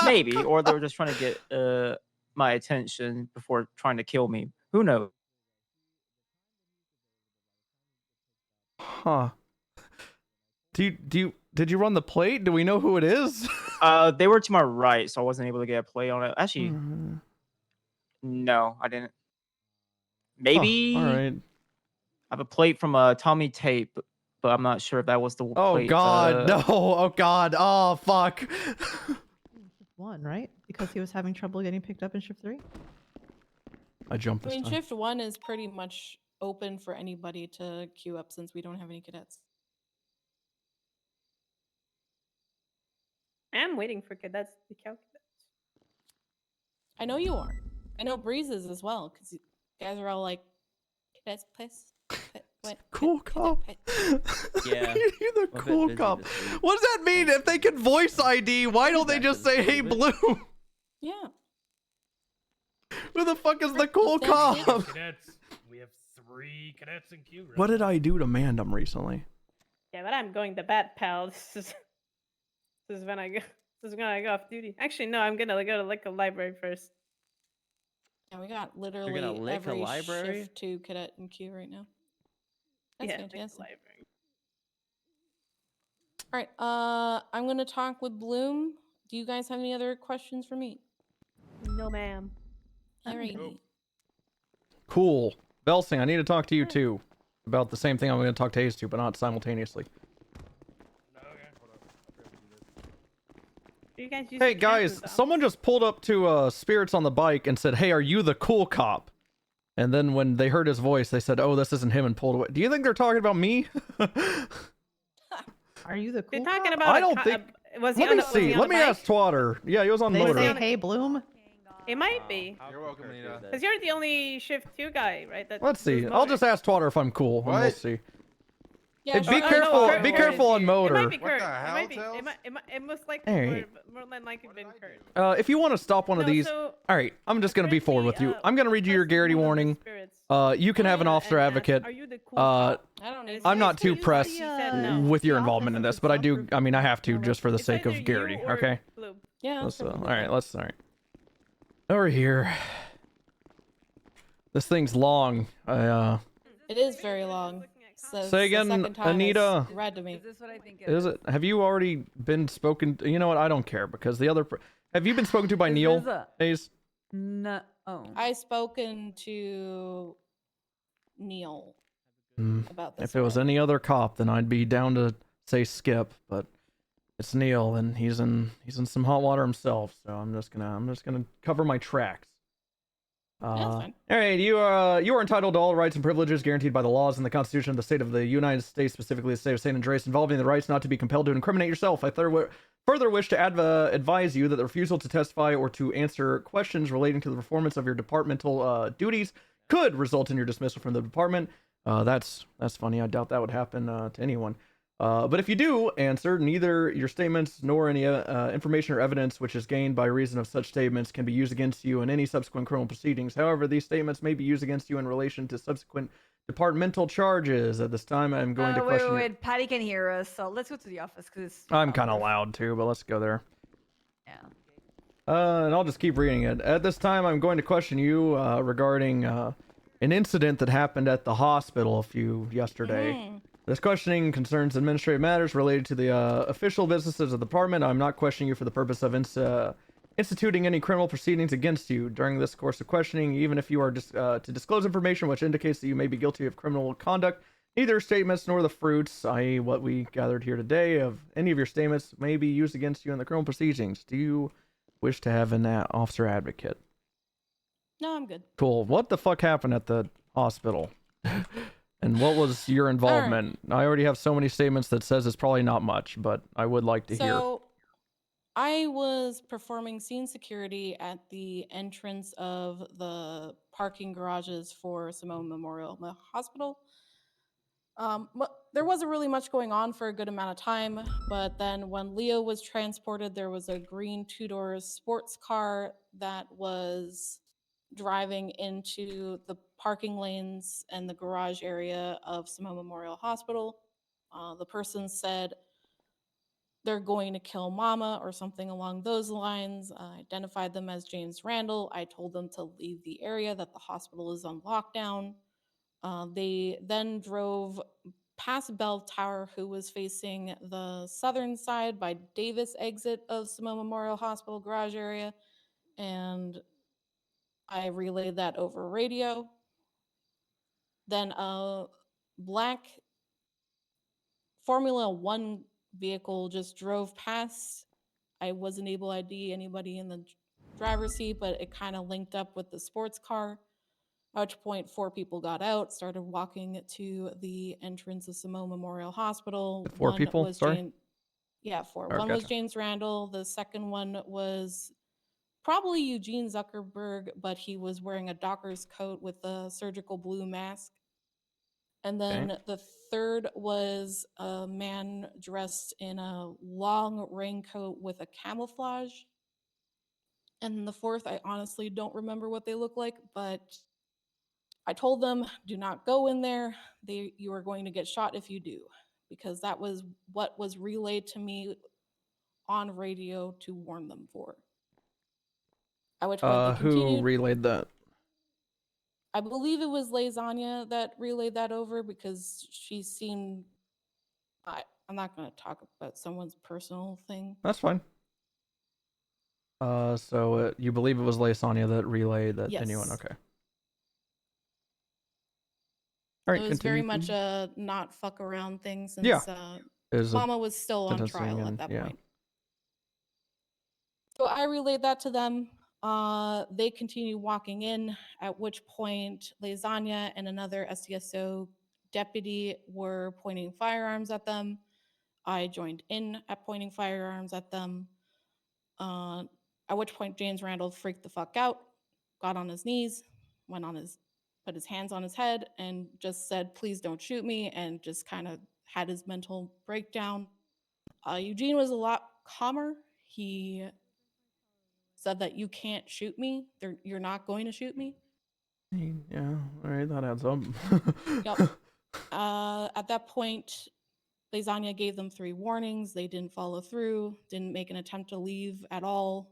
Maybe, or they were just trying to get my attention before trying to kill me. Who knows? Huh. Did you run the plate? Do we know who it is? They were to my right, so I wasn't able to get a play on it. Actually, no, I didn't. Maybe. All right. I have a plate from Tommy Tape, but I'm not sure if that was the Oh plate. God, no! Oh God! Oh fuck! Shift 1, right? Because he was having trouble getting picked up in shift 3? I jumped I this mean, time. shift 1 is pretty much open for anybody to queue up since we don't have any cadets. I am waiting for cadets to calculate. I know you are. I know Breeze is as well because you guys are all like, cadets, please. What? Cool cop. Yeah. You're the I'm a bit cool busy cop. this week. What does that mean? If they can voice ID, why don't they just say, "Hey, Blue"? Yeah. Who the fuck is the cool That's it. cop? Cadets. We have 3 cadets in queue. Right What did now. I do to Mandem recently? Yeah, but I'm going to bed, pal. This is when I go. This is when I go off duty. Actually, no, I'm gonna go to like a library first. Yeah, we got gonna literally lick a every library? shift 2 cadet in queue right now. That's Yeah, like the fantastic. library. All right, I'm gonna talk with Bloom. Do you guys have any other questions for me? No, ma'am. Alrighty. Cool. Belsing, I need to talk to you too about the same thing I'm going to talk to Ace to, but not simultaneously. You guys use Hey the guys, captain's someone just pulled up to Spirits on the bike and said, "Hey, are you the cool cop?" And then when they heard his voice, they said, "Oh, this isn't him," and pulled away. Do you think they're talking about me? Are you the cool They're talking cop? about. I don't think. Was he Let on me the, was he see. on Let the me bike? ask Twatter. Yeah, he was on They motor. say, "Hey, Bloom." It might be. You're welcome, Anita. Because you're the only shift 2 guy, right? That Let's see. does I'll just motor. ask Twatter if I'm cool, and we'll What? see. Yeah, Hey, sure. be no, careful. Kurt- Be Kurt careful is on here. motor. It might be What Kurt. the It hell, might be. Tails? It most likely. Hey. More than likely been Kurt. If you want to stop one of No, these, so all right. I'm just gonna be forward with you. apparently, I'm gonna read you your Garrity one of the warning. spirits. You can have an officer And asked, advocate. Are you the cool Uh, cop? I don't need I'm not too Use pressed He said no. with your The involvement in office this, but I do. itself I mean, I have to or- just for the It's sake either of Garrity. you or Okay. Blue. Yeah. Let's, sure, all we right. can. Let's. All right. Over here. This thing's long. It is very long. So Say again, the second time Anita. it's read to me. This what I think Is it? Have you already been spoken? You know what? I don't care because the other. Have you been spoken to by Is Neil? this a- Hayes? No. Oh. I spoken to Neil about this. If it was any other cop, then I'd be down to say skip. But it's Neil, and he's in some hot water himself. So I'm just gonna cover my tracks. That's fine. All right, you are entitled to all rights and privileges guaranteed by the laws and the Constitution of the State of the United States, specifically the State of San Andreas, involving the rights not to be compelled to incriminate yourself. I further wish to advise you that the refusal to testify or to answer questions relating to the performance of your departmental duties could result in your dismissal from the department. That's funny. I doubt that would happen to anyone. But if you do answer, neither your statements nor any information or evidence which is gained by reason of such statements can be used against you in any subsequent criminal proceedings. However, these statements may be used against you in relation to subsequent departmental charges. At this time, I'm going to question. Wait. Patty can hear us, so let's go to the office because I'm kind of loud too, but let's go there. Yeah. And I'll just keep reading it. At this time, I'm going to question you regarding an incident that happened at the hospital yesterday. This questioning concerns administrative matters related to the official businesses of the department. I'm not questioning you for the purpose of instituting any criminal proceedings against you. During this course of questioning, even if you are to disclose information which indicates that you may be guilty of criminal conduct, neither statements nor the fruits, i.e. what we gathered here today, of any of your statements may be used against you in the criminal proceedings. Do you wish to have an officer advocate? No, I'm good. Cool. What the fuck happened at the hospital? And what was your involvement? I already have so many statements that says it's probably not much, but I would like to hear. So, I was performing scene security at the entrance of the parking garages for Simone Memorial Hospital. There wasn't really much going on for a good amount of time, but then when Leo was transported, there was a green two-door sports car that was driving into the parking lanes and the garage area of Simone Memorial Hospital. The person said they're going to kill Mama or something along those lines. I identified them as James Randall. I told them to leave the area, that the hospital is on lockdown. They then drove past Bell Tower, who was facing the southern side by Davis exit of Simone Memorial Hospital garage area, and I relayed that over radio. Then a black Formula One vehicle just drove past. I wasn't able to ID anybody in the driver's seat, but it kind of linked up with the sports car. At which point, 4 people got out, started walking to the entrance of Simone Memorial Hospital. 4 people? Was Sorry? Yeah, 4. Oh, One was gotcha. James Randall. The second one was probably Eugene Zuckerberg, but he was wearing a doctor's coat with a surgical blue mask. And then the third was a man dressed in a long raincoat with a camouflage. And the fourth, I honestly don't remember what they look like, but I told them, do not go in there. You are going to get shot if you do, because that was what was relayed to me on radio to warn them for. At which point they continued. Who relayed that? I believe it was Lasagna that relayed that over, because she seemed. I'm not going to talk about someone's personal thing. That's fine. So you believe it was Lasagna that relayed that? Yes. Anyone? Okay. All right, It was very continue, much please. a not fuck around thing, since Yeah. It was a Mama was still on sentencing trial at and- that yeah. point. So I relayed that to them. They continued walking in, at which point Lasagna and another SDSO deputy were pointing firearms at them. I joined in at pointing firearms at them. At which point James Randall freaked the fuck out, got on his knees, put his hands on his head, and just said, "Please don't shoot me," and just kind of had his mental breakdown. Eugene was a lot calmer. He said that you can't shoot me. You're not going to shoot me. Yeah. All right, that adds up. Yep. At that point, Lasagna gave them 3 warnings. They didn't follow through, didn't make an attempt to leave at all.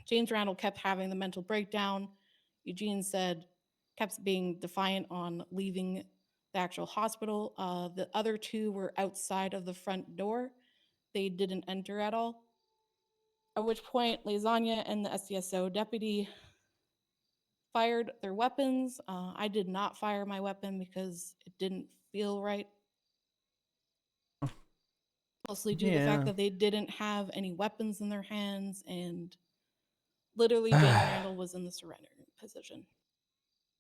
James Randall kept having the mental breakdown. Eugene kept being defiant on leaving the actual hospital. The other 2 were outside of the front door. They didn't enter at all. At which point, Lasagna and the SDSO deputy fired their weapons. I did not fire my weapon because it didn't feel right. Mostly due to the fact that they didn't have any weapons in their hands, and literally James Randall was in the surrender position.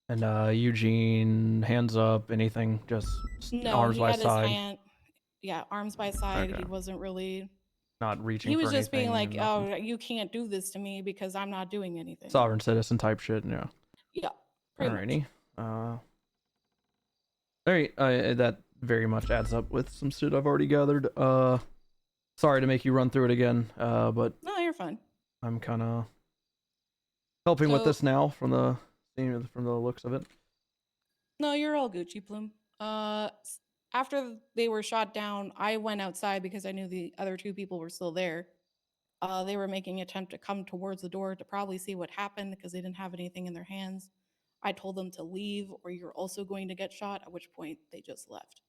And Eugene, hands up, anything, just No, arms he by had side, his hand. Yeah, arms by side. Okay. He wasn't really. not reaching. He was for just being anything, like, nothing. "Oh, you can't do this to me because I'm not doing anything." Sovereign citizen type shit. Yeah. Yeah. Pretty much. Alrighty. Alright, that very much adds up with some shit I've already gathered. Sorry to make you run through it again, but No, you're fine. I'm kind of helping with So- this now from the looks of it. No, you're all Gucci Plume. After they were shot down, I went outside because I knew the other 2 people were still there. They were making an attempt to come towards the door to probably see what happened because they didn't have anything in their hands. I told them to leave or you're also going to get shot, at which point they just left.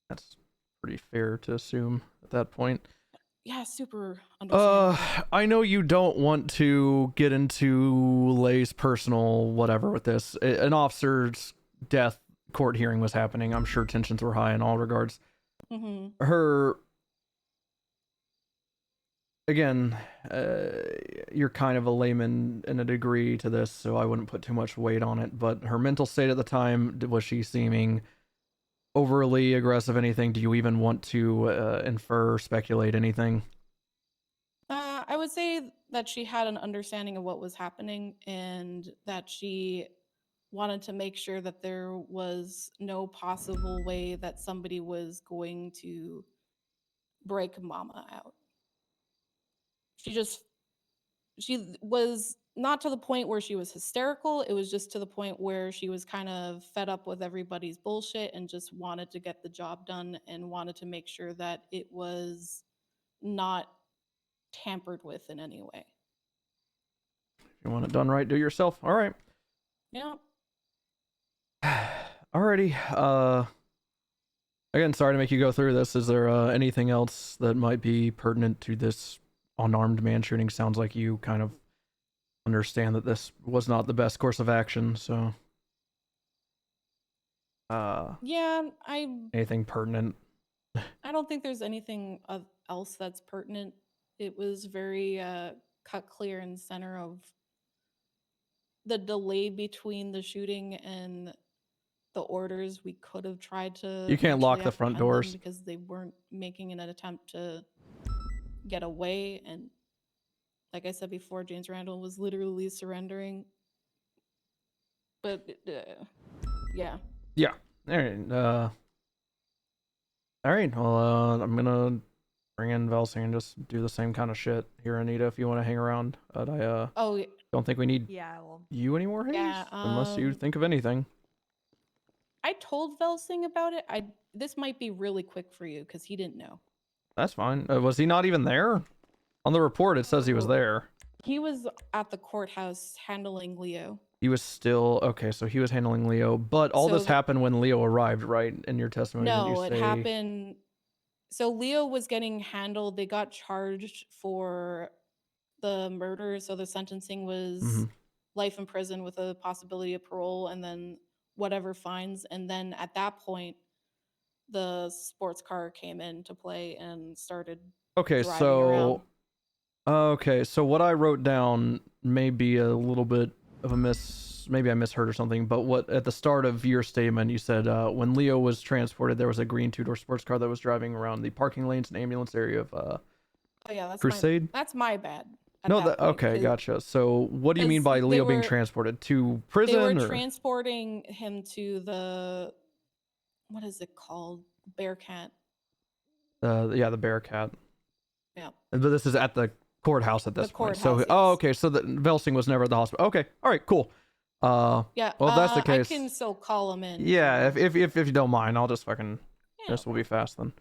That's pretty fair to assume at that point. Yeah, super understandable. I know you don't want to get into Lay's personal whatever with this. An officer's death court hearing was happening. I'm sure tensions were high in all regards. Mm-hmm. Again, you're kind of a layman in a degree to this, so I wouldn't put too much weight on it, but her mental state at the time, was she seeming overly aggressive, anything? Do you even want to infer, speculate anything? I would say that she had an understanding of what was happening and that she wanted to make sure that there was no possible way that somebody was going to break Mama out. She was not to the point where she was hysterical. It was just to the point where she was kind of fed up with everybody's bullshit and just wanted to get the job done and wanted to make sure that it was not tampered with in any way. If you want it done right, do it yourself. All right. Yeah. Alrighty. Again, sorry to make you go through this. Is there anything else that might be pertinent to this unarmed man shooting? Sounds like you kind of understand that this was not the best course of action, so Yeah, anything pertinent? I don't think there's anything else that's pertinent. It was very cut clear in center of the delay between the shooting and the orders. We could have tried to. You can't lock actually the front apprehend them doors. because they weren't making an attempt to get away. And like I said before, James Randall was literally surrendering. But Yeah. Yeah. All right. All right. Well, I'm gonna bring in Velsing and just do the same kind of shit here, Anita. If you want to hang around, but I Oh. don't think we need Yeah, well. you anymore, Hayes. Yeah, Unless you think of anything. I told Velsing about it. This might be really quick for you because he didn't know. That's fine. Was he not even there? On the report, it says he was there. He was at the courthouse handling Leo. He was still okay. So he was handling Leo, but all this So- happened when Leo arrived, right? In your testimony, didn't No, you it say- happened. So Leo was getting handled. They got charged for the murder. So the sentencing was Mhm. life in prison with a possibility of parole and then whatever fines. And then at that point, the sports car came into play and started Okay, driving so around. okay, so what I wrote down may be a little bit of a maybe I misheard or something, but what at the start of your statement you said when Leo was transported there was a green two-door sports car that was driving around the parking lanes and ambulance area of Oh yeah, that's Crusade? that's my bad. at No, that point, okay, 'cause- gotcha. So what do you mean 'cause by they Leo being were- transported to They prison were or transporting him to the what is it called? Bearcat. yeah, the Bearcat. Yeah. But this is at the courthouse at this point. So courthouse, oh, okay, so the Velsing was never at the hospital. Okay. All right, cool. Yeah. Well, if that's the case. I can still call him in. Yeah, if you don't mind, I'll just fucking this will be fast then.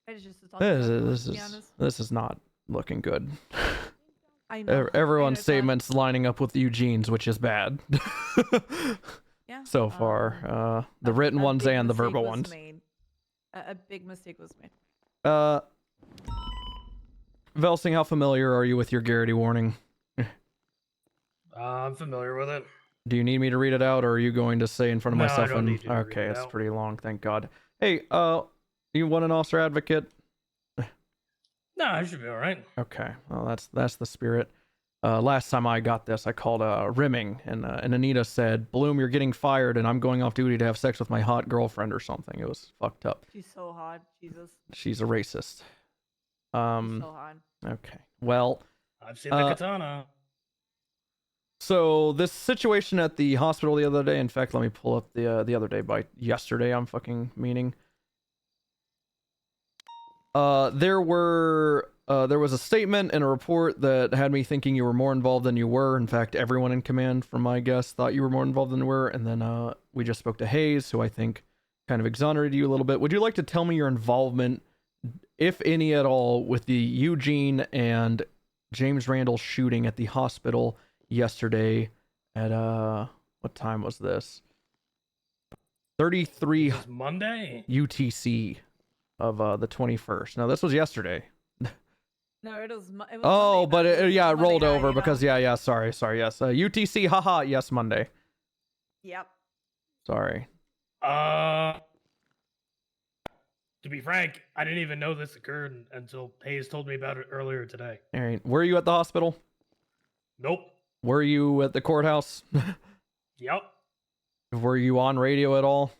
I just thought This is not looking good. I know. Everyone's statements lining up with Eugene's, which is bad. Yeah. So far, the written ones big and the mistake verbal was ones. made. A big mistake was made. Velsing, how familiar are you with your Garrity warning? I'm familiar with it. Do you need me to read it out, or are you going to say in front of No, I myself? don't need you to read Okay, it it's out. pretty long. Thank God. Hey, you want an officer advocate? No, I should be all right. Okay, well that's the spirit. Last time I got this, I called rimming, and Anita said, "Bloom, you're getting fired, and I'm going off duty to have sex with my hot girlfriend or something." It was fucked up. She's so hot. Jesus. She's a racist. She's so hot. Okay. Well, I've seen the katana. so this situation at the hospital the other day. In fact, let me pull up the other day by yesterday. I'm fucking meaning. There was a statement and a report that had me thinking you were more involved than you were. In fact, everyone in command, from my guess, thought you were more involved than you were. And then we just spoke to Hayes, who I think kind of exonerated you a little bit. Would you like to tell me your involvement, if any at all, with the Eugene and James Randall shooting at the hospital yesterday at what time was this? 33 This is Monday. UTC of the 21st. No, this was yesterday. No, it was. It was Oh, Monday, but it was rolled Monday night, over you know. because yeah, sorry, yes. UTC, haha, yes, Monday. Yep. Sorry. To be frank, I didn't even know this occurred until Hayes told me about it earlier today. All right. Were you at the hospital? Nope. Were you at the courthouse? Yep. Were you on radio at all?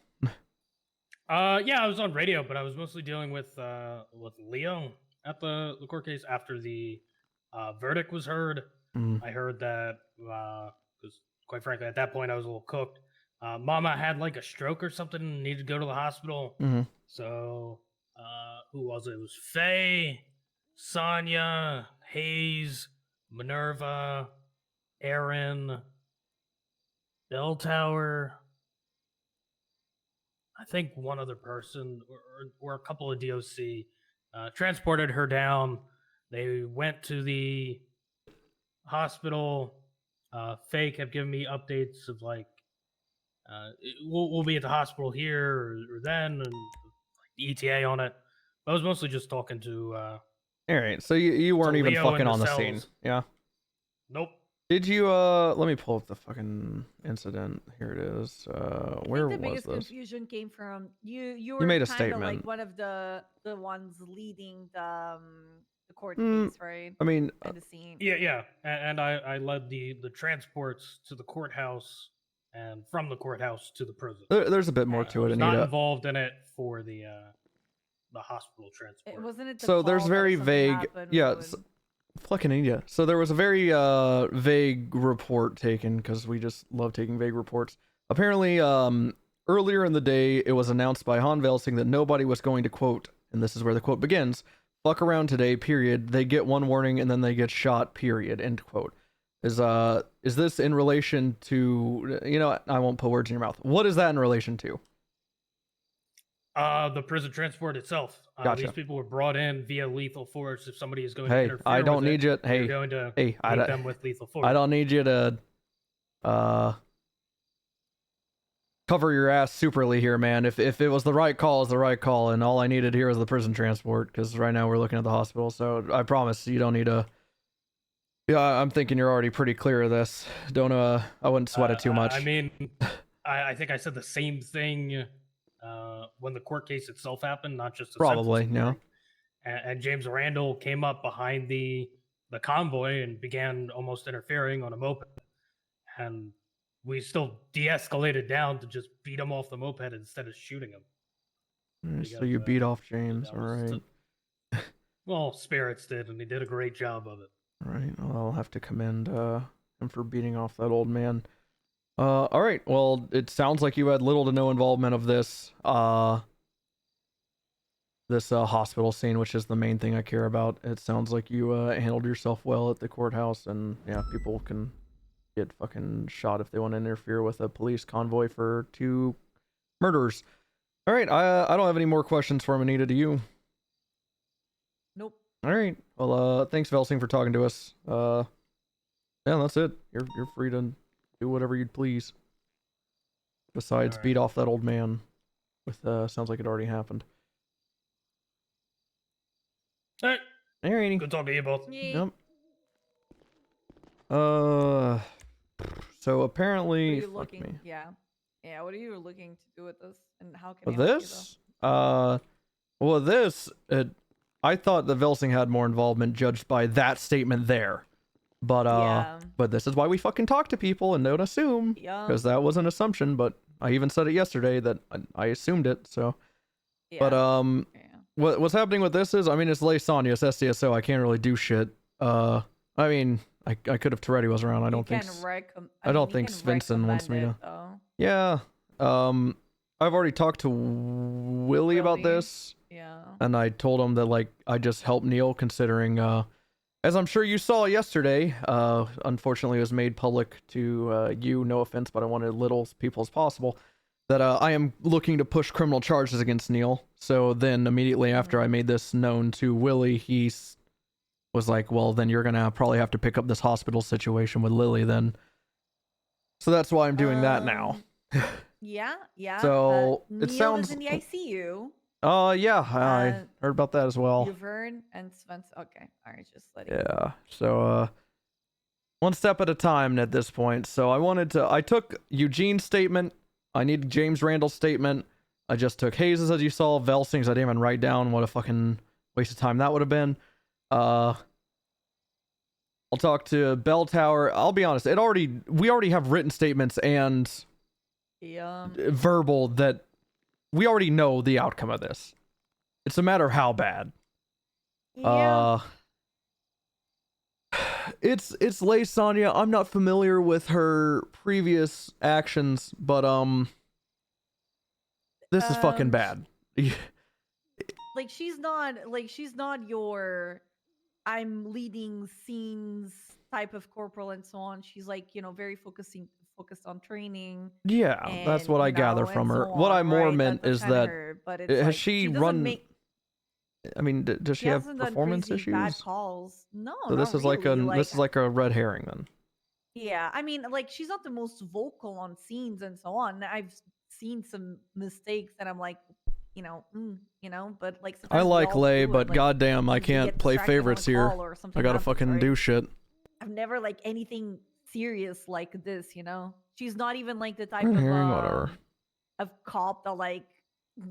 Yeah, I was on radio, but I was mostly dealing with Leo at the court case after the verdict was heard. I heard that because, quite frankly, at that point I was a little cooked. Mama had like a stroke or something and needed to go to the hospital. So, who was it? It was Faye, Sonia, Hayes, Minerva, Aaron, Bell Tower. I think one other person or a couple of DOC transported her down. They went to the hospital. Faye kept giving me updates of like, we'll be at the hospital here or then, and like the ETA on it. I was mostly just talking to. All right. So you weren't even Leo fucking in the on the scene. cells. Yeah. Nope. Did you let me pull up the fucking incident. Here it is. Where I think the was biggest this? confusion came from you were made a kinda statement. like one of the ones leading the court Mm, case, right? I mean, and the scene. Yeah. And I led the transports to the courthouse and from the courthouse to the prison. There's a bit more to I it, was not Anita. involved in it for the hospital transport. It wasn't it. The So there's call that very something vague. happened Yeah. when- Fucking India. So there was a very vague report taken because we just love taking vague reports. Apparently, earlier in the day, it was announced by Han Velsing that nobody was going to quote, and this is where the quote begins, fuck around today, period. They get one warning and then they get shot, period, end quote. Is this in relation to, you know, I won't put words in your mouth. What is that in relation to? The prison transport itself. Gotcha. These people were brought in via lethal force. If somebody is going to Hey, interfere I don't with need it, you. Hey, you're going to hey, meet them with lethal force. I don't need you to cover your ass superly here, man. If it was the right call, it's the right call, and all I needed here was the prison transport, because right now we're looking at the hospital. So I promise you don't need to. Yeah, I'm thinking you're already pretty clear of this. Don't I wouldn't sweat it too much. I mean, I think I said the same thing when the court case itself happened, not just the Probably, sentencing no. hearing. And James Randall came up behind the convoy and began almost interfering on a moped, and we still de-escalated down to just beat him off the moped instead of shooting him. So you beat off James, all right. Well, Spirits did, and he did a great job of it. All right, well, I'll have to commend him for beating off that old man. All right, well, it sounds like you had little to no involvement of this hospital scene, which is the main thing I care about. It sounds like you handled yourself well at the courthouse, and yeah, people can get fucking shot if they want to interfere with a police convoy for 2 murders. All right, I don't have any more questions for him. Anita, do you? Nope. All right. Well, thanks, Velsing, for talking to us. Yeah, that's it. You're free to do whatever you'd please. Besides, beat off that old man. With sounds like it already happened. Hey. Alrighty. Good talking to you both. Yep. So apparently, What are you fuck me. looking? Yeah. What are you looking to do with this, and how can With I help you, this, well, this, I thought the Velsing had more involvement judged by that statement there, but Yeah. but this is why we fucking talk to people and don't assume, Yeah. because that was an assumption. But I even said it yesterday that I assumed it. So, but what's happening with this is, I mean, it's Lei Sonya, it's SDSO. I can't really do shit. I mean, I could have Toretti was around. I don't think. I don't think Svensson wants me to. Yeah. I've already talked to Willie about this. Yeah. And I told him that, like, I just helped Neil, considering, as I'm sure you saw yesterday, unfortunately it was made public to you, no offense, but I wanted little people as possible, that I am looking to push criminal charges against Neil. So then immediately after I made this known to Willie, he was like, well, then you're going to probably have to pick up this hospital situation with Lily then. So that's why I'm doing that now. Yeah. So, it Neil sounds- is in the ICU. Yeah, I heard about that as well. You've heard, and Svensson. Okay, all right, just letting. Yeah. So, one step at a time at this point. So I took Eugene's statement. I needed James Randall's statement. I just took Hayes's, as you saw. Velsing's, I didn't even write down. What a fucking waste of time that would have been. I'll talk to Bell Tower. I'll be honest. We already have written statements and verbal that we already know the outcome of this. It's a matter of how bad. Yeah. It's Lei Sonya. I'm not familiar with her previous actions, but this is fucking bad. Like she's not your I'm leading scenes type of corporal and so on. She's like, very focused on training. Yeah, that's what I gather from her. What I more meant is that has she run? I mean, does she have performance issues? Bad calls. No. So this not is really. this is like a red herring then. Yeah, I mean, like she's not the most vocal on scenes and so on. I've seen some mistakes and I'm like, but like I like Lei, but like, goddamn, I can't play favorites here. I gotta fucking do shit. I've never like anything serious like this, She's not even like the type Red herring, whatever. of cop that like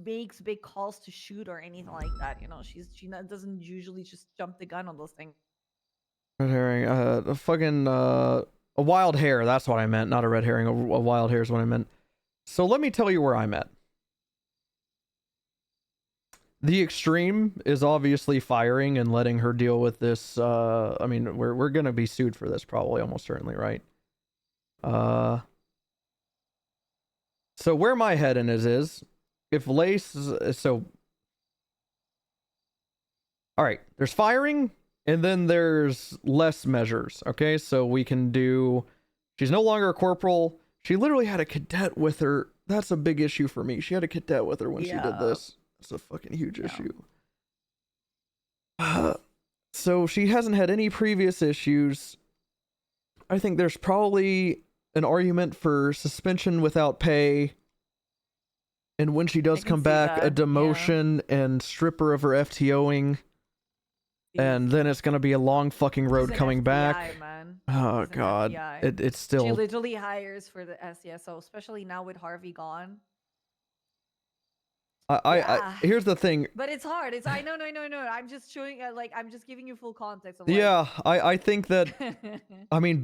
makes big calls to shoot or anything like that. She doesn't usually just jump the gun on those things. Red herring, a wild hair. That's what I meant, not a red herring. A wild hair is what I meant. So let me tell you where I'm at. The extreme is obviously firing and letting her deal with this. I mean, we're gonna be sued for this probably, almost certainly, right? So where my head in is if Lace, so, all right, there's firing and then there's less measures. Okay, so we can do, she's no longer a corporal. She literally had a cadet with her. That's a big issue for me. She had a cadet with her when she did this. It's a fucking huge issue. So she hasn't had any previous issues. I think there's probably an argument for suspension without pay. And when she does come back, a demotion and stripper of her FTOing. And then it's going to be a long fucking road coming back. Man. Oh, God. It's still... She literally hires for the SCSO, especially now with Harvey gone. I here's the thing. But it's hard. It's no. I'm just showing I'm just giving you full context. Of, yeah, I think that I mean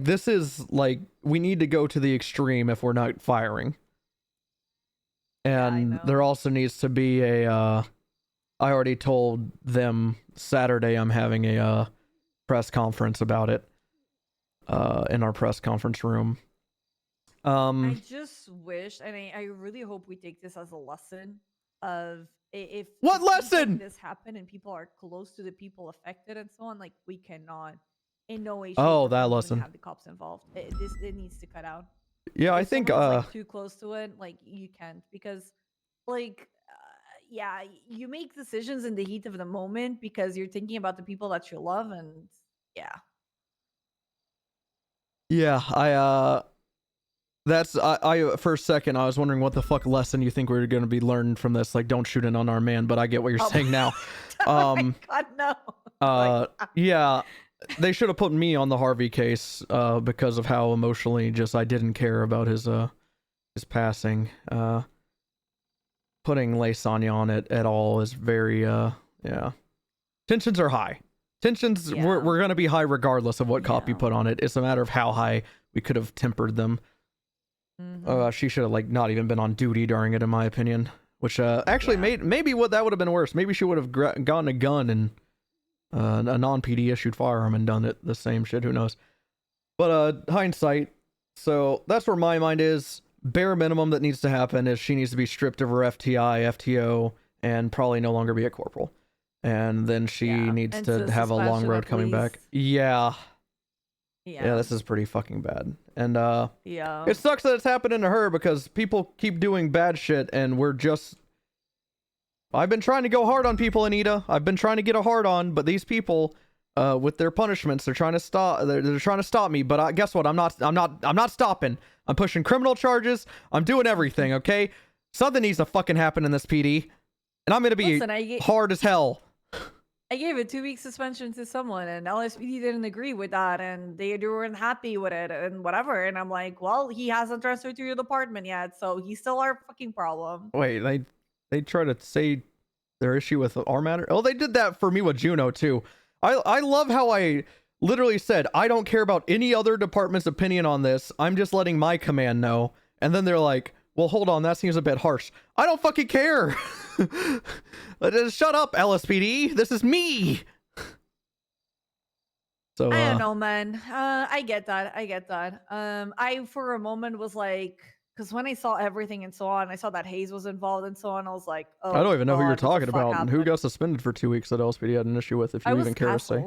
this is we need to go to the extreme if we're not firing. And there also needs to be a I already told them Saturday I'm having a press conference about it in our press conference room. I just wish, and I really hope we take this as a lesson of if what lesson like this happen and people are close to the people affected and so on, we cannot in no way shape or that form lesson have the cops involved. It needs to cut out. Yeah, if I think too close to it, you can't, because yeah, you make decisions in the heat of the moment because you're thinking about the people that you love, and yeah, that's I for a second I was wondering what the fuck lesson you think we were going to be learned from this, don't shoot an unarmed man, but I get what you're saying now. Oh my God, no. Yeah, they should have put me on the Harvey case because of how emotionally I didn't care about his passing. Putting Lasagna on it at all is very yeah. Tensions are high. Tensions we're going to be high regardless of what cop you put on it. It's a matter of how high we could have tempered them. She should have not even been on duty during it, in my opinion. Which actually maybe what that would have been worse. Maybe she would have gotten a gun and a non-PD issued firearm and done it the same shit. Who knows? But hindsight. So that's where my mind is. Bare minimum that needs to happen is she needs to be stripped of her FTI, FTO, and probably no longer be a corporal. And then she needs to have a long road coming back. Yeah, this is pretty fucking bad. And it sucks that it's happening to her because people keep doing bad shit and I've been trying to go hard on people, Anita. I've been trying to get a hard on, but these people with their punishments, they're trying to stop me, but guess what? I'm not stopping. I'm pushing criminal charges. I'm doing everything, okay? Something needs to fucking happen in this PD. And I'm going to be hard as hell. I gave a 2-week suspension to someone, and LSPD didn't agree with that, and they weren't happy with it, and whatever. And I'm like, well, he hasn't transferred to your department yet, so he's still our fucking problem. Wait, they try to say their issue with our matter? Oh, they did that for me with Juno, too. I love how I literally said, I don't care about any other department's opinion on this. I'm just letting my command know. And then they're like, well, hold on, that seems a bit harsh. I don't fucking care. Shut up, LSPD. This is me. So I don't know, man. I get that. I for a moment was like, because when I saw everything and so on, I saw that Hayes was involved and so on. I was like, oh, I don't even know who you're talking about happened? And who got suspended for 2 weeks that LSPD had an issue with, if you even care to say.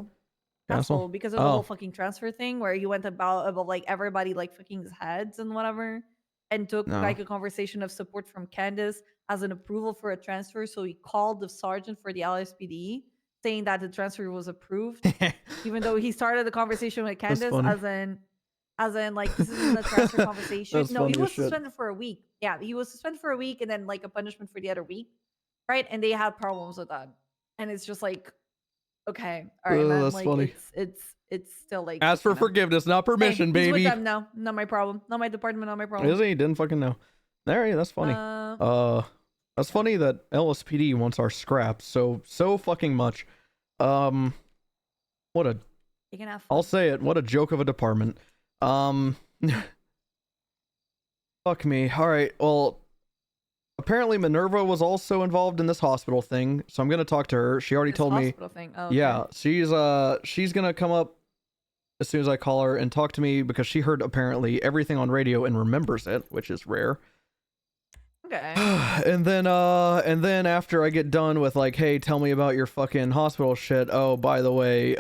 Castle, because of the whole fucking transfer thing where he went about everybody fucking his heads and whatever, and took a conversation of support from Candace as an approval for a transfer. So he called the sergeant for the LSPD saying that the transfer was approved, even though he started the conversation with Candace as in this isn't a transfer conversation. No, he was suspended for a week. Yeah, he was suspended for a week and then a punishment for the other week, right? And they had problems with that, and it's just okay, all right, man. That's funny. It's still ask for forgiveness, not permission, baby. With them now, not my problem. Not my department, not my problem. Is he? Didn't fucking know. There, yeah, that's funny. That's funny that LSPD wants our scraps so fucking much. What a. You can have fun. I'll say it. What a joke of a department. Fuck me. All right. Well, apparently Minerva was also involved in this hospital thing, so I'm gonna talk to her. She already told me. Thing. Oh, okay. Yeah, she's gonna come up as soon as I call her and talk to me because she heard apparently everything on radio and remembers it, which is rare. Okay. And then after I get done with like, hey, tell me about your fucking hospital shit. Oh, by the way,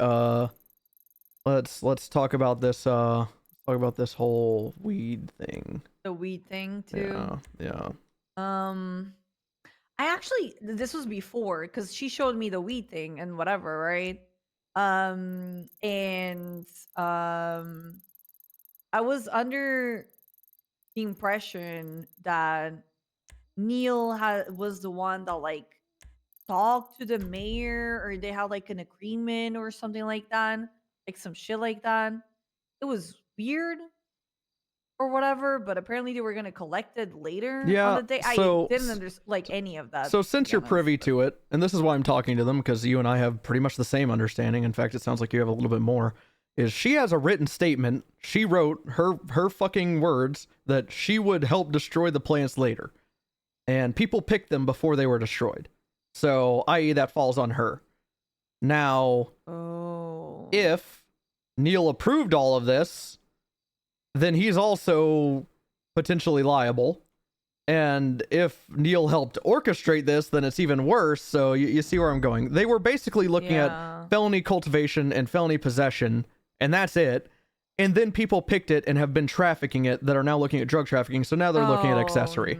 let's talk about this whole weed thing. The weed thing too. Yeah. I actually, this was before because she showed me the weed thing and whatever, right? I was under the impression that Neil was the one that like talked to the mayor, or they had like an agreement or something like that, like some shit like that. It was weird or whatever, but apparently they were gonna collect it later Yeah, on the day. so- I didn't understand like any of that. So since to be you're honest. privy to it, and this is why I'm talking to them, because you and I have pretty much the same understanding. In fact, it sounds like you have a little bit more. Is she has a written statement. She wrote her fucking words that she would help destroy the plants later. And people picked them before they were destroyed. So, i.e., that falls on her. Now, if Neil approved all of this, then he's also potentially liable. And if Neil helped orchestrate this, then it's even worse. So you see where I'm going. They were basically looking at felony cultivation and felony possession, and that's it. And then people picked it and have been trafficking it that are now looking at drug trafficking. So now they're looking at accessory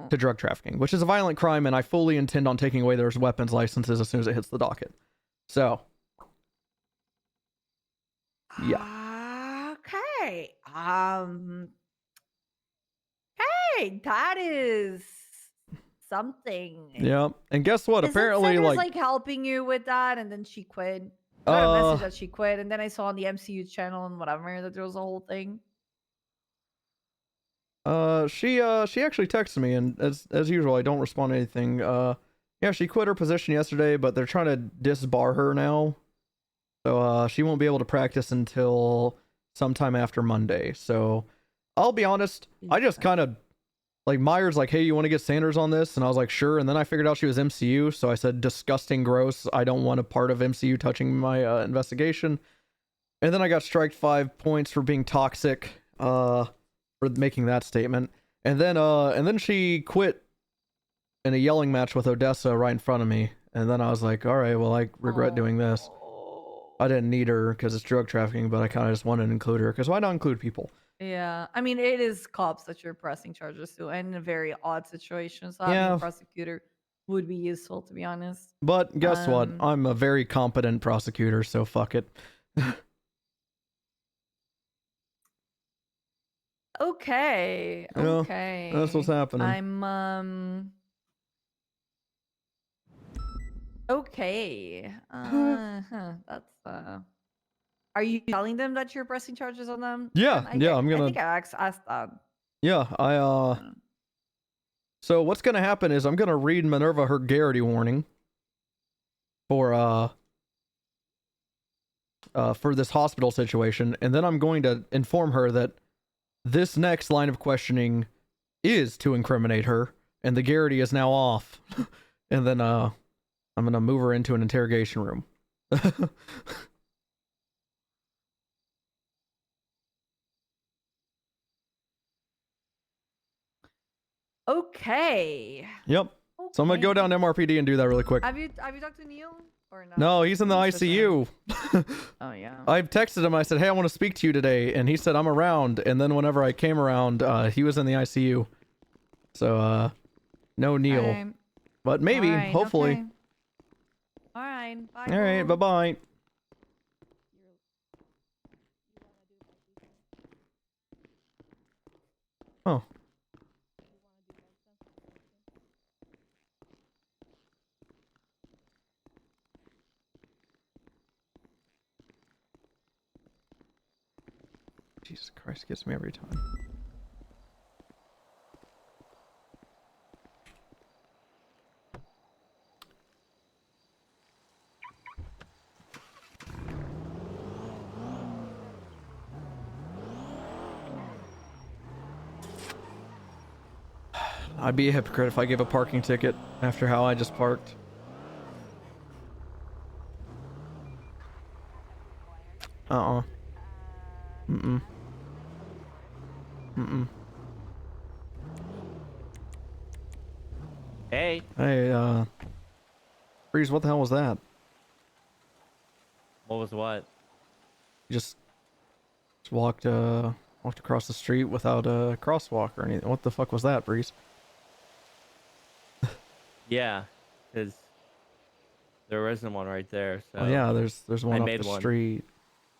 to drug trafficking, which is a violent crime. And I fully intend on taking away their weapons licenses as soon as it hits the docket. So, yeah. Okay. Hey, that is something. Yeah. And guess what? Isn't Apparently, Senator's, like helping you with that, and then she quit. I got a message that she quit, and then I saw on the MCU channel and whatever that there was a whole thing. she actually texted me, and as usual, I don't respond to anything. Yeah, she quit her position yesterday, but they're trying to disbar her now. So, she won't be able to practice until sometime after Monday. So, I'll be honest, I just kind of, like, Myers like, hey, you want to get Sanders on this? And I was like, sure. And then I figured out she was MCU, so I said, disgusting, gross. I don't want a part of MCU touching my investigation. And then I got striked 5 points for being toxic, for making that statement. And then she quit in a yelling match with Odessa right in front of me. And then I was like, all right, well, I regret doing this. I didn't need her because it's drug trafficking, but I kind of just wanted to include her because why not include people? Yeah, I mean, it is cops that you're pressing charges to, and in a very odd situation. So having Yeah. a prosecutor would be useful, to be honest. But guess what? I'm a very competent prosecutor, so fuck it. Okay. Yeah, Okay. that's what's happening. I'm okay. That's Are you telling them that you're pressing charges on them? Yeah, yeah, I'm I gonna. think I asked that. Yeah, So what's gonna happen is I'm gonna read Minerva her Garrity warning for this hospital situation, and then I'm going to inform her that this next line of questioning is to incriminate her, and the Garrity is now off. And then I'm gonna move her into an interrogation room. Okay. Yep. So I'm gonna go down to MRPD and do that really quick. Have you talked to Neil or no? No, he's in the ICU. Oh yeah. I've texted him. I said, "Hey, I want to speak to you today," and he said, "I'm around." And then whenever I came around, he was in the ICU. So, no Neil, Alright. but maybe, Alright, hopefully. okay. All right. Bye. All right, bye bye. Oh. Jesus Christ, gets me every time. I'd be a hypocrite if I gave a parking ticket after how I just parked. Mm-mm. Hey. Hey, Breeze, what the hell was that? What was what? You just walked across the street without a crosswalk or anything. What the fuck was that, Breeze? Yeah, because there isn't one right there. So Oh yeah, there's one I up made the one. street.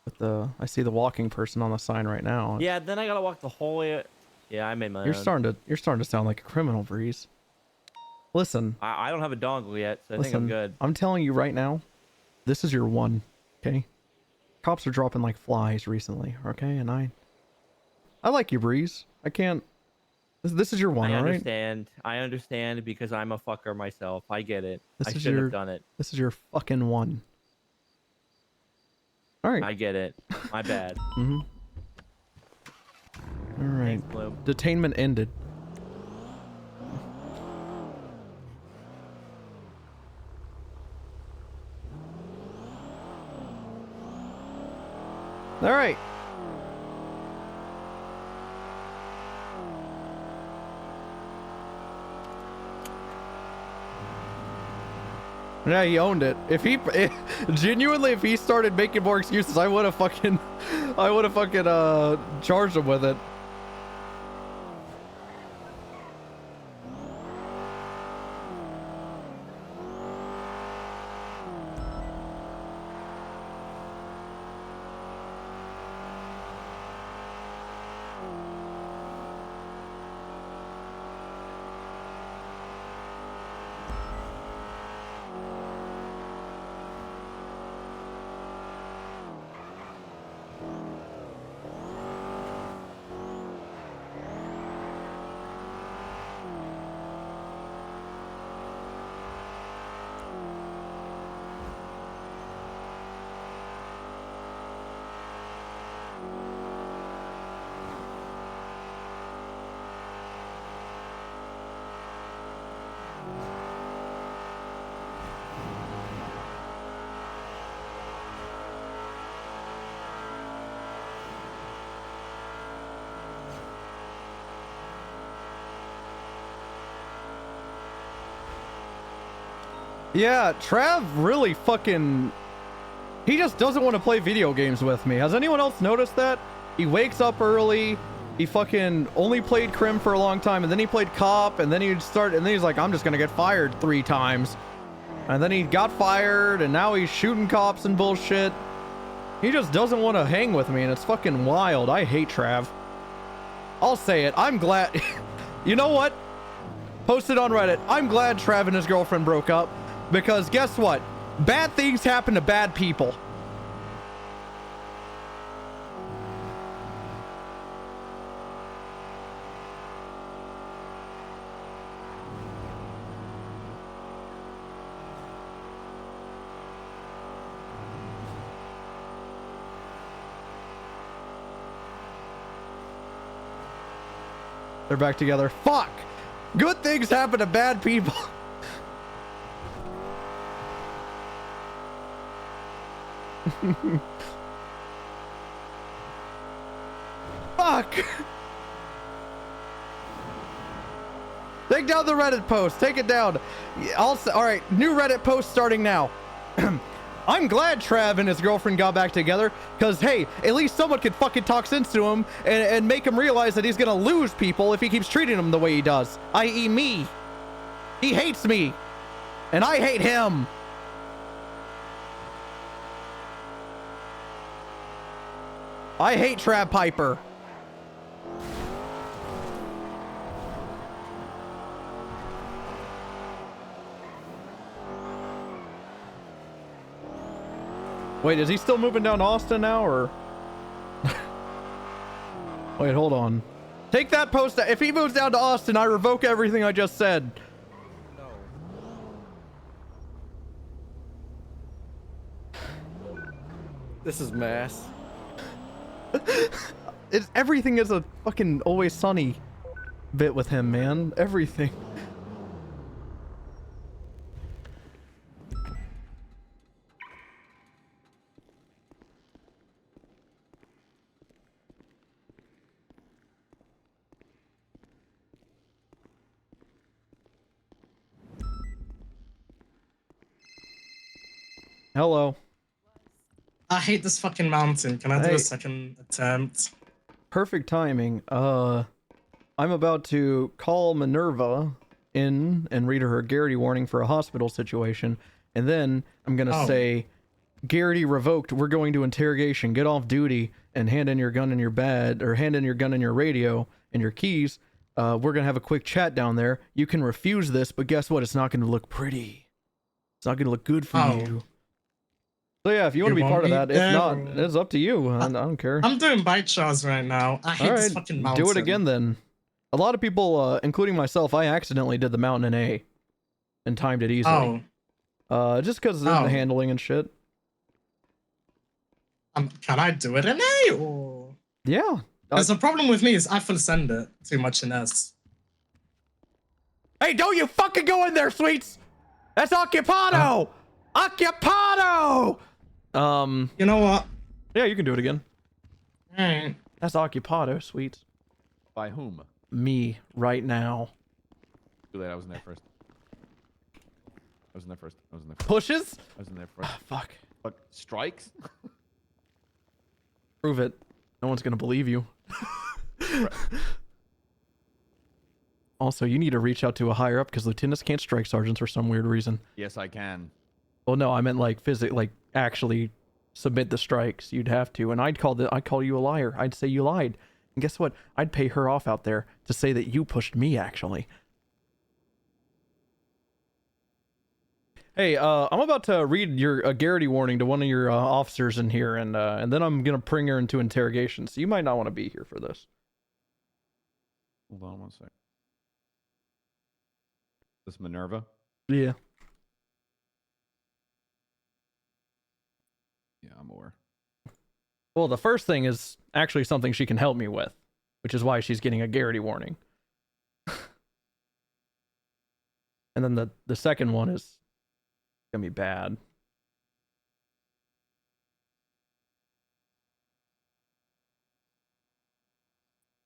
With I see the walking person on the sign right now. Yeah, then I gotta walk the whole way. Yeah, I made my You're own. starting to sound like a criminal, Breeze. Listen. I don't have a dongle yet, so I think Listen, I'm good. I'm telling you right now, this is your one, okay? Cops are dropping like flies recently, okay? And I like you, Breeze. I can't. This is your one, I all right? understand. I understand because I'm a fucker myself. I get it. This I is shouldn't your, have done it. This is your fucking one. All right. I get it. My bad. Mm-hmm. All right. Thanks, Bloom. Detainment ended. All right. Yeah, he owned it. If genuinely, if he started making more excuses, I would have fucking charged him with it. Yeah, Trav really fucking... He just doesn't want to play video games with me. Has anyone else noticed that? He wakes up early. He fucking only played Crim for a long time, and then he played Cop, and then he's like, I'm just gonna get fired 3 times. And then he got fired, and now he's shooting cops and bullshit. He just doesn't want to hang with me, and it's fucking wild. I hate Trav. I'll say it. I'm glad... You know what? Posted on Reddit. I'm glad Trav and his girlfriend broke up. Because guess what? Bad things happen to bad people. They're back together. Fuck! Good things happen to bad people. Fuck! Take down the Reddit post. Take it down. Also, all right, new Reddit post starting now. I'm glad Trav and his girlfriend got back together, because, hey, at least someone could fucking talk sense to him and make him realize that he's gonna lose people if he keeps treating them the way he does, i.e. me. He hates me, and I hate him. I hate Trav Piper. Wait, is he still moving down to Austin now, or? Wait, hold on. Take that post. If he moves down to Austin, I revoke everything I just said. This is mass. Everything is a fucking Always Sunny bit with him, man. Everything. Hello. I hate this fucking mountain. Can I do Hey. a second attempt? Perfect timing. I'm about to call Minerva in and read her a Garrity warning for a hospital situation, and then I'm gonna say, Garrity revoked. We're going to interrogation. Get off duty and hand in your gun and your bed, or hand in your gun and your radio and your keys. We're gonna have a quick chat down there. You can refuse this, but guess what? It's not gonna look pretty. It's not gonna look good for you. So yeah, if you want to be part of that, if not, it's up to you. I don't care. I'm doing bite shots right now. I hate this fucking mountain. Do it again then. A lot of people, including myself, I accidentally did the mountain in A and timed it easily. Just because of the handling and shit. Can I do it in A or? Yeah. Because the problem with me is I full send it too much in S. Hey, don't you fucking go in there, Sweets! That's Occupado! Occupado! You know what? Yeah, you can do it again. Alright. That's Occupado, Sweets. By whom? Me, right now. Too late, I was in there first. I was in there first. Pushes? I was in there first. Fuck. Fuck. Strikes? Prove it. No one's gonna believe you. Also, you need to reach out to a higher up because lieutenants can't strike sergeants for some weird reason. Yes, I can. Well, no, I meant like actually submit the strikes. You'd have to, and I'd call you a liar. I'd say you lied, and guess what? I'd pay her off out there to say that you pushed me. Actually. Hey, I'm about to read your Garrity warning to one of your officers in here, and then I'm gonna bring her into interrogation. So you might not want to be here for this. Hold on one sec. This Minerva? Yeah. Yeah, I'm aware. Well, the first thing is actually something she can help me with, which is why she's getting a Garrity warning. And then the second one is gonna be bad.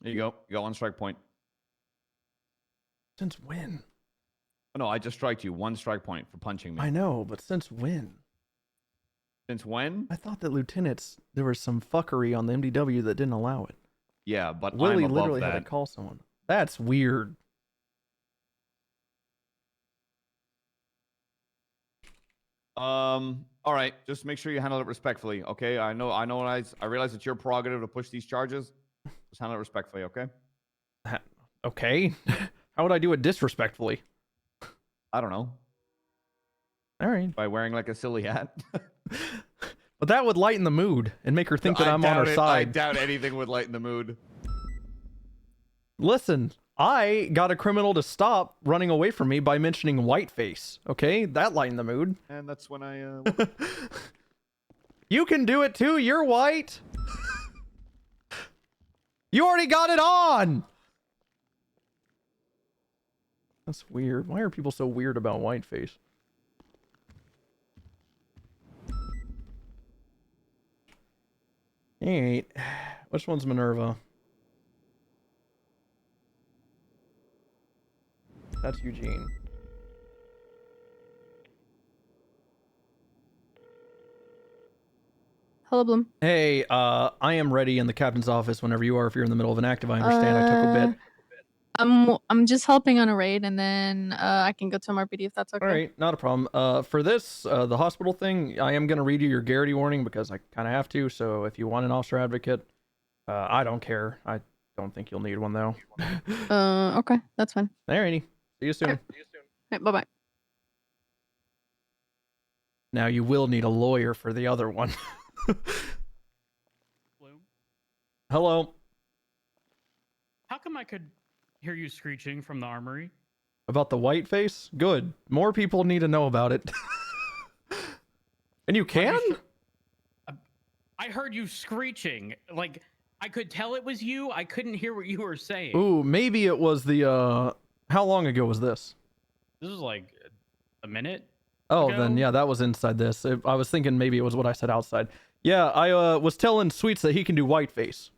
There you go. You got one strike point. Since when? Oh, no, I just striked you. One strike point for punching me. I know, but since when? Since when? I thought that lieutenants, there was some fuckery on the MDW that didn't allow it. Yeah, but Willie I'm above literally that. had to call someone. That's weird. All right, just make sure you handle it respectfully, okay? I realize it's your prerogative to push these charges. Just handle it respectfully, okay? Okay. How would I do it disrespectfully? I don't know. All right. By wearing like a silly hat. But that would lighten the mood and make her think that I'm on her I side. doubt anything would lighten the mood. Listen, I got a criminal to stop running away from me by mentioning whiteface. Okay, that lightened the mood. And that's when I. You can do it too. You're white. You already got it on. That's weird. Why are people so weird about whiteface? Alright. Which one's Minerva? That's Eugene. Hello, Bloom. Hey, I am ready in the captain's office whenever you are. If you're in the middle of an active, I understand. I took a bit. I'm just helping on a raid, and then I can go to MRPD if that's okay. All right, not a problem. For this, the hospital thing, I am going to read you your Garrity warning because I kind of have to. So if you want an officer advocate, I don't care. I don't think you'll need one though. Okay, that's fine. Alrighty, see you soon. All right, bye bye. Now you will need a lawyer for the other one. Hello. How come I could hear you screeching from the armory? About the whiteface? Good. More people need to know about it. And you can? I heard you screeching. Like, I could tell it was you. I couldn't hear what you were saying. Ooh, maybe it was the, how long ago was this? This was like a minute. Oh, ago? then yeah, that was inside this. I was thinking maybe it was what I said outside. Yeah, I was telling Sweets that he can do whiteface.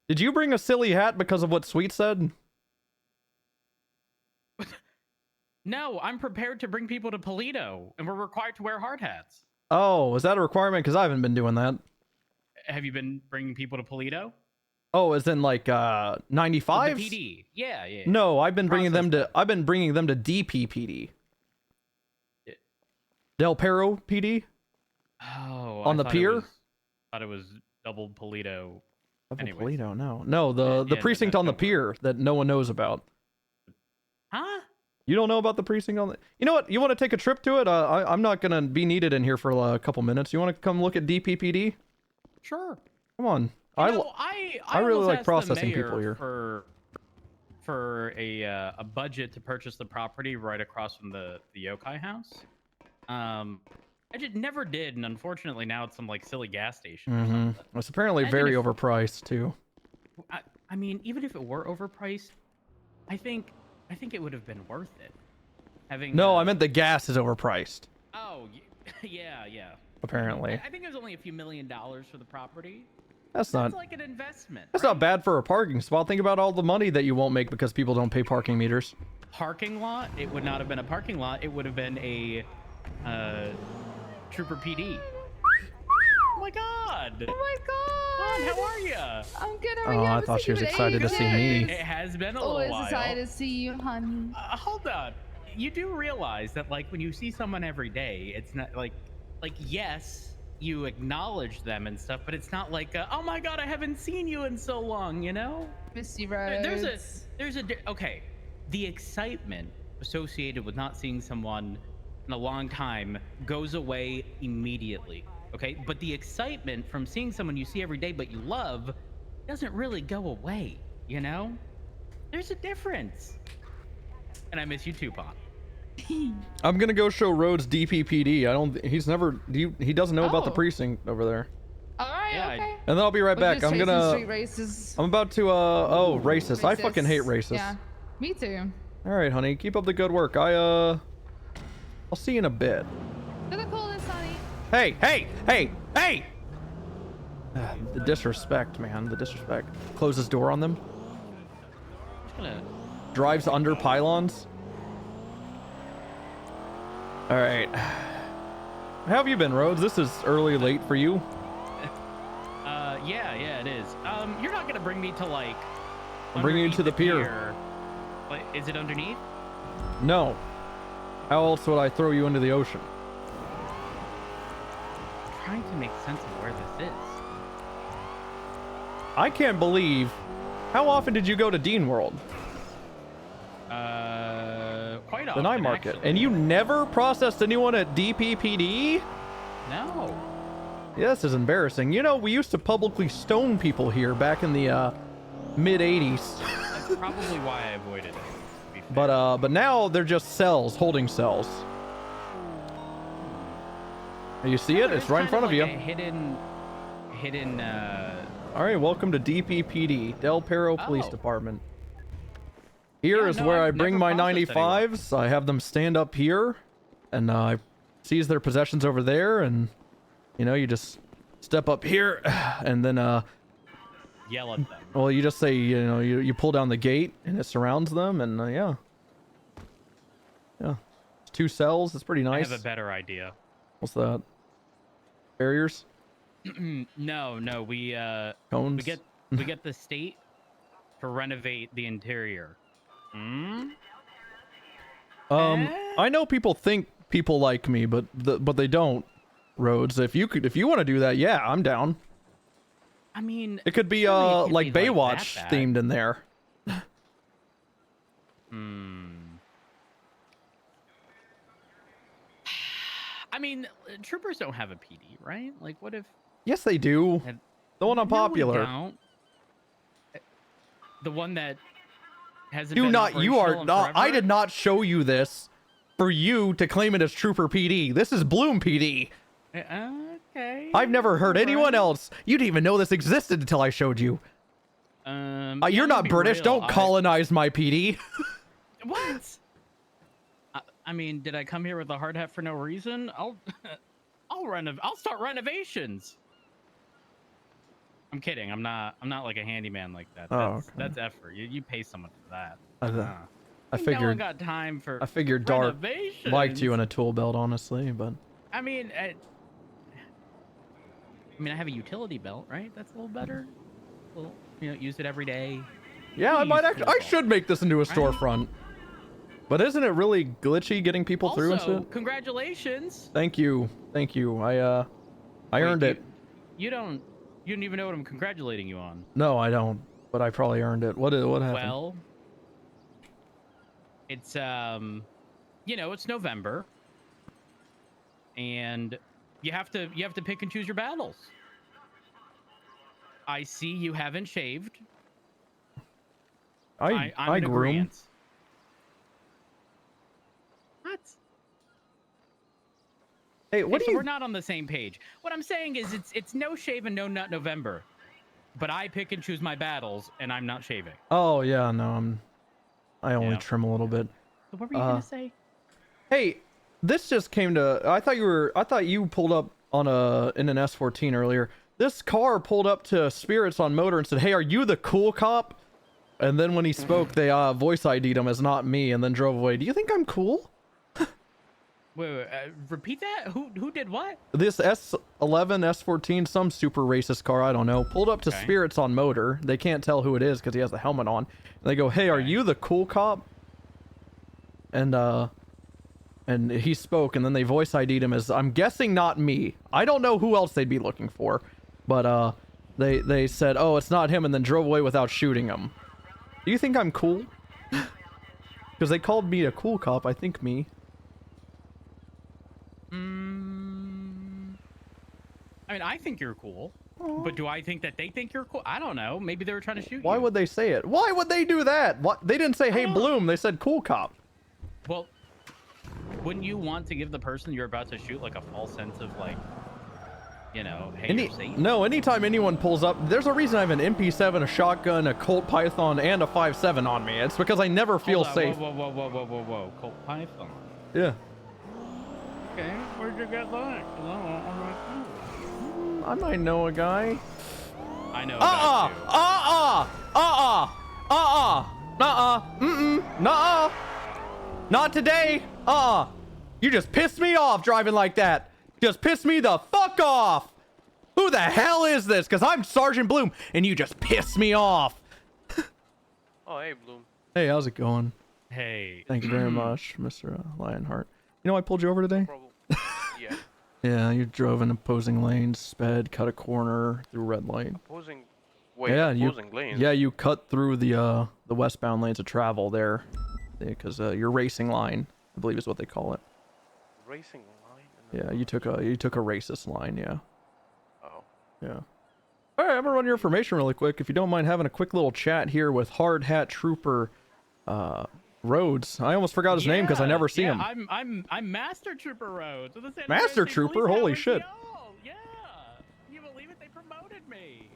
Did you bring a silly hat because of what Sweet said? No, I'm prepared to bring people to Polito, and we're required to wear hard hats. Oh, is that a requirement? Because I haven't been doing that. Have you been bringing people to Polito? Oh, as in like 95? The PD. Yeah. No, I've been bringing them to DPPD. Del Perro PD. Oh, on the pier. Thought it was double Polito. Double Polito, no, the precinct on the pier that no one knows about. Huh? You don't know about the precinct on the... You know what? You want to take a trip to it? I'm not gonna be needed in here for a couple minutes. You want to come look at DPPD? Sure. Come on. I really almost like asked the processing mayor people here. For a budget to purchase the property right across from the yokai house. I just never did, and unfortunately now it's some like silly gas station. Or something. It's apparently very overpriced too. I mean, even if it were overpriced, I think it would have been worth it. Having No, I meant the gas is overpriced. Oh, yeah. Apparently. I think it was only a few $1 million for the property. That's not like an investment. That's not bad for a parking spot. Think about all the money that you won't make because people don't pay parking meters. Parking lot? It would not have been a parking lot. It would have been a Trooper PD. Oh my god! Oh my god! How are you? I'm good. How Oh, are you? I thought she was excited to see me. It has been a little Always while. excited to see you, honey. Hold on. You do realize that, like, when you see someone every day, it's not like yes, you acknowledge them and stuff, but it's not like, oh my god, I haven't seen you in so long, you know? Misty Rose. Okay, the excitement associated with not seeing someone in a long time goes away immediately. Okay, but the excitement from seeing someone you see every day but you love doesn't really go away, you know? There's a difference. And I miss you too, Pop. I'm gonna go show Rhodes DPPD. He doesn't know about the precinct over there. All right, okay. And then I'll be right back. I'm Street races. I'm about to racist. I fucking hate racists. Yeah, me too. All right, honey, keep up the good work. I'll see you in a bit. To the coolest, honey. Hey! The disrespect, man. The disrespect. Close his door on them. Drives under pylons. All right. How have you been, Rhodes? This is early late for you. Yeah, it is. You're not gonna bring me to like. I'm bringing you to the pier. Like, is it underneath? No. How else would I throw you into the ocean? I'm trying to make sense of where this is. I can't believe. How often did you go to Dean World? Quite The often. night market. Actually. And you never processed anyone at DPPD? No. Yeah, this is embarrassing. You know, we used to publicly stone people here back in the mid 80s. That's probably why I avoided it. But now they're just cells, holding cells. You see it? It's right in front of you. A hidden. All right, welcome to DPPD, Del Perro Police Department. Here is where I bring my 95s. I have them stand up here, and I seize their possessions over there, and you just step up here, and then yell at them. Well, you just say you pull down the gate, and it surrounds them, and yeah. It's 2 cells. It's pretty nice. I have a better idea. What's that? Barriers? No, we Cones? we get the state to renovate the interior. I know people think people like me, but they don't. Rhodes, if you want to do that, yeah, I'm down. I mean, it could be like Baywatch themed in there. I mean, troopers don't have a PD, right? Like, what if? Yes, they do. The one unpopular. No, we don't. The one that hasn't. You are not. I did not show you this for you to claim it as Trooper PD. This is Bloom PD. Okay. I've never heard anyone else. You didn't even know this existed until I showed you. You're not British. Don't colonize my PD. What? I mean, did I come here with a hard hat for no reason? I'll start renovations. I'm kidding. I'm not like a handyman like that. That's effort. You pay someone for that. I No one figured. got time for. I figured Dart liked you in a tool belt, honestly, but. I mean, I have a utility belt, right? That's a little better. Well, use it every day. Yeah, I Use might tool actually. I belt. should make this into a Right? storefront. But isn't it really glitchy getting people through and Also, shit? congratulations. Thank you. I Wait, earned it. You don't even know what I'm congratulating you on. No, I don't. But I probably earned it. What happened? Well, it's it's November, and you have to pick and choose your battles. I see you haven't shaved. I'm I in groom. agreeance. What? Hey, what so do you? we're not on the same page. What I'm saying is it's no shave and no nut November, but I pick and choose my battles, and I'm not shaving. Oh yeah, no, I only Yeah. trim a little bit. So what were you gonna say? Hey, this just came to. I thought you pulled up in an S14 earlier. This car pulled up to Spirits on Motor and said, "Hey, are you the cool cop?" And then when he spoke, they voice ID'd him as not me, and then drove away. Do you think I'm cool? Wait, repeat that. Who did what? This S11, S14, some super racist car, I don't know, pulled up to Okay. Spirits on Motor. They can't tell who it is because he has the helmet on. And they go, "Hey, are you the cool cop?" And he spoke, and then they voice ID'd him as, I'm guessing not me. I don't know who else they'd be looking for, but they said, "Oh, it's not him," and then drove away without shooting him. Do you think I'm cool? Because they called me a cool cop. I think me. I mean, I think you're cool, but do I think that they think you're cool? I don't know. Maybe they were trying to shoot Why you. would they say it? Why would they do that? What? They didn't say, "Hey, Bloom." They said, "Cool cop." Well, wouldn't you want to give the person you're about to shoot like a false sense of like, hey, you're safe? No, anytime anyone pulls up, there's a reason I have an MP7, a shotgun, a Colt Python, and a 5.7 on me. It's because I never feel Hold on, safe. Whoa. Colt Python. Yeah. Okay, where'd you get that? I might know a guy. I know. A Nuh-uh. Not today. You just pissed me off driving like that. Just pissed me the fuck off. Who the hell is this? Because I'm Sergeant Bloom, and you just pissed me off. Oh, hey, Bloom. Hey, how's it going? Hey. Thank you very much, Mr. Lionheart. You know I pulled you over today? Yeah. Yeah, you drove in opposing lanes, sped, cut a corner through red light. Opposing. Wait, Yeah, opposing lanes? Yeah, you cut through the westbound lanes of travel there, because your racing line, I believe, is what they call it. Racing line? Yeah, you took a racist line. Yeah. Oh. Yeah. All right, I'm gonna run your information really quick. If you don't mind having a quick little chat here with Hard Hat Trooper Rhodes. I almost forgot his name because I never see him. I'm Master Trooper Rhodes. With the San Master Andreas State Trooper? Police Holy Now shit. NCO. Yeah. Can you believe it? They promoted me.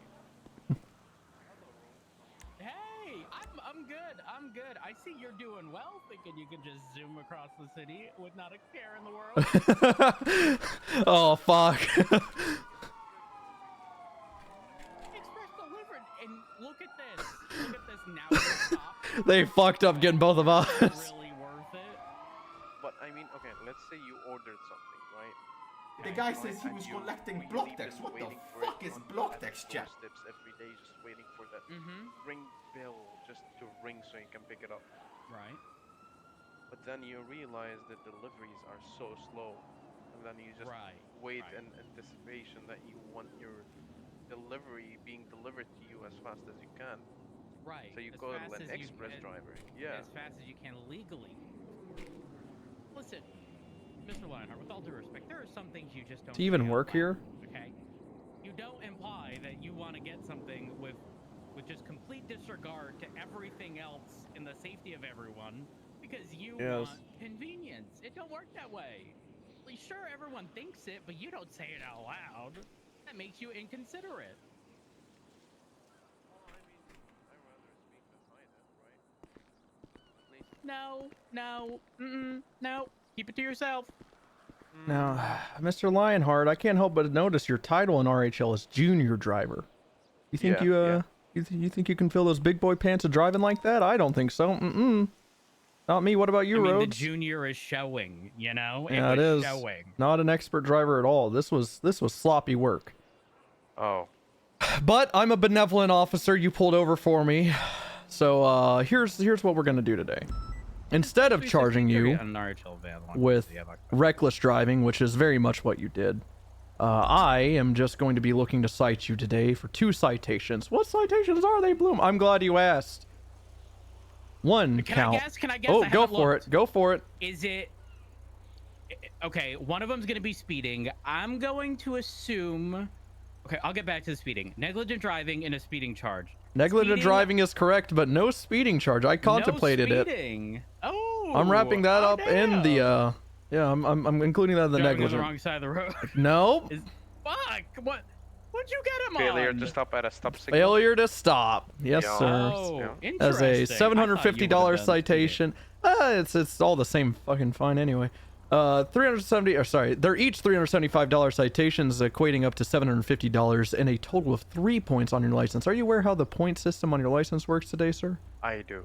Hey, I'm good. I'm good. I see you're doing well, thinking you can just zoom across the city with not a care in the world. Oh fuck. Express delivered, and look at this. Look at this now. Stop. They fucked up getting both of us. Really worth it. But I mean, okay, let's say you ordered something, right? The guy says he was collecting block text. What the fuck is block text, chat? Steps every day, just waiting for that ring bell just to ring so you can pick it up. Right. But then you realize that deliveries are so slow, and then you just wait in anticipation that you want your delivery being delivered to you as fast as you can. Right. So you as go to fast an as you express can- driver. Yeah. As fast as you can legally. Listen, Mr. Lionheart, with all due respect, there are some things you just don't. Do you even say out work loud, here? Okay. You don't imply that you want to get something with just complete disregard to everything else in the safety of everyone because you Yes. want convenience. It don't work that way. Like, sure, everyone thinks it, but you don't say it out loud. That makes you inconsiderate. No, no. Keep it to yourself. Now, Mr. Lionheart, I can't help but notice your title in RHL is junior driver. You think Yeah, you think you can fill those big boy pants of driving like that? I don't think so. Not me. What about you, I mean, Rhodes? the junior is showing, you know? Yeah, it was is. showing. Not an expert driver at all. This was sloppy work. Oh. But I'm a benevolent officer. You pulled over for me. So here's what we're gonna do today. Instead of charging you with reckless driving, which is very much what you did, I am just going to be looking to cite you today for 2 citations. What citations are they, Bloom? I'm glad you asked. One count. Can I guess? Oh, I go haven't for looked. it. Go for it. Is it okay? One of them's going to be speeding. I'm going to assume. Okay, I'll get back to the speeding. Negligent driving and a speeding charge. Negligent Speeding- driving is correct, but no speeding charge. I contemplated no it. speeding. Oh. I'm wrapping that up in damn. the yeah. I'm including that in the Driving on the negligent. wrong side of the road. No. Fuck! What'd you get him Failure on? to stop at a stop signal. Failure to stop. Yes, Yeah. sir. Oh, As a interesting. I thought you would've $750 done citation. It's all the same fucking fine anyway. 370 or sorry, they're each $375 citations, equating up to $750 and a total of 3 points on your license. Are you aware how the point system on your license works today, sir? I do.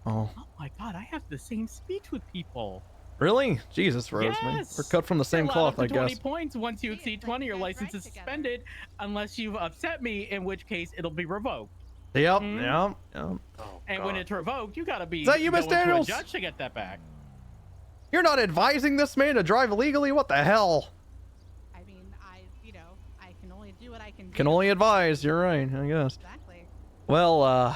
Oh. Oh my god, I have the same speech with people. Really? Jesus, Rose, man. Yes. We're cut from the same You're cloth, allowed I up to 20 guess. points. Once you exceed 20, your license is suspended unless you've upset me, in which case it'll be revoked. Yep, Mhm. yep. And when it's revoked, you gotta be Is that you, Miss going to a Daniels? judge to get that back. You're not advising this man to drive illegally? What the hell? I mean, I can only do what I can do. Can only advise. You're right, I guess. Exactly. Well,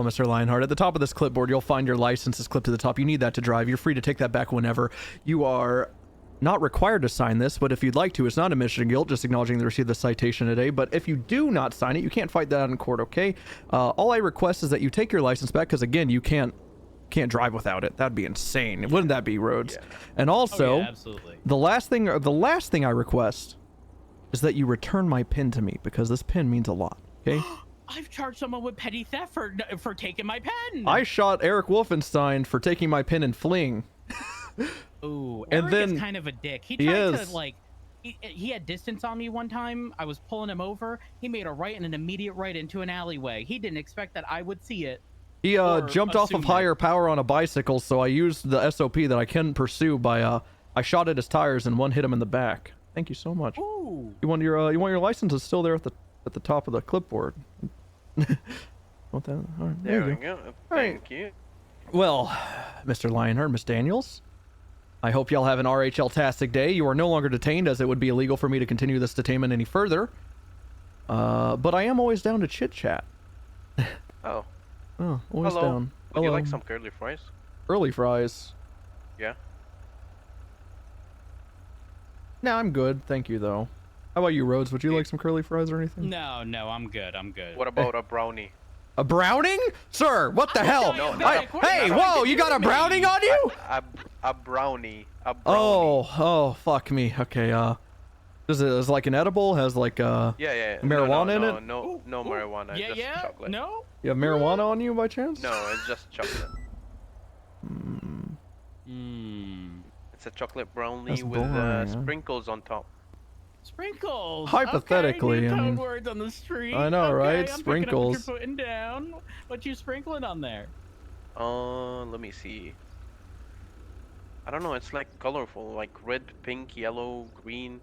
Mr. Lionheart, at the top of this clipboard, you'll find your license is clipped to the top. You need that to drive. You're free to take that back whenever. You are not required to sign this, but if you'd like to, it's not admission of guilt, just acknowledging the receipt of the citation today. But if you do not sign it, you can't fight that out in court, okay? All I request is that you take your license back, because again, you can't drive without it. That'd be insane. Wouldn't that be, Rhodes? Yeah. And also, yeah, absolutely. the last thing I request is that you return my pin to me, because this pin means a lot, okay? I've charged someone with petty theft for taking my pen. I shot Eric Wolfenstein for taking my pin and fleeing. Ooh, and Eric then is kind of a dick. He he tried is. to like, he had distance on me one time. I was pulling him over. He made a right and an immediate right into an alleyway. He didn't expect that I would see it. He jumped off of assume higher power on a bicycle, so I used the SOP that I couldn't pursue by I shot at his tires and one hit him in the back. Thank you so much. Ooh. You want your license is still there at the top of the clipboard. Want that? All right, There you we go. All right. Thank you. Well, Mr. Lionheart, Miss Daniels, I hope y'all have an RHL-tastic day. You are no longer detained, as it would be illegal for me to continue this detainment any further. But I am always down to chit-chat. Oh. Oh, always Hello. down. Would you Hello. like some curly fries? Early fries. Yeah. No, I'm good. Thank you, though. How about you, Rhodes? Would you like some curly fries or anything? No, I'm good. I'm good. What about a brownie? A browning? Sir, what the hell? No, Hey, whoa, you got a browning on you? A brownie. A brownie. Oh, fuck me. Okay, is it like an edible? Has like Yeah. marijuana in it? No marijuana. Yeah, just yeah. chocolate. No. You have marijuana on you by chance? No, it's just chocolate. Hmm. It's a chocolate brownie That's with boring, huh? sprinkles on top. Sprinkles. Hypothetically, okay, I new mean- code words on the street. I know, okay, right? I'm picking up Sprinkles. what you're putting down. What you sprinkling on there? Let me see. I don't know. It's like colorful, like red, pink, yellow, green.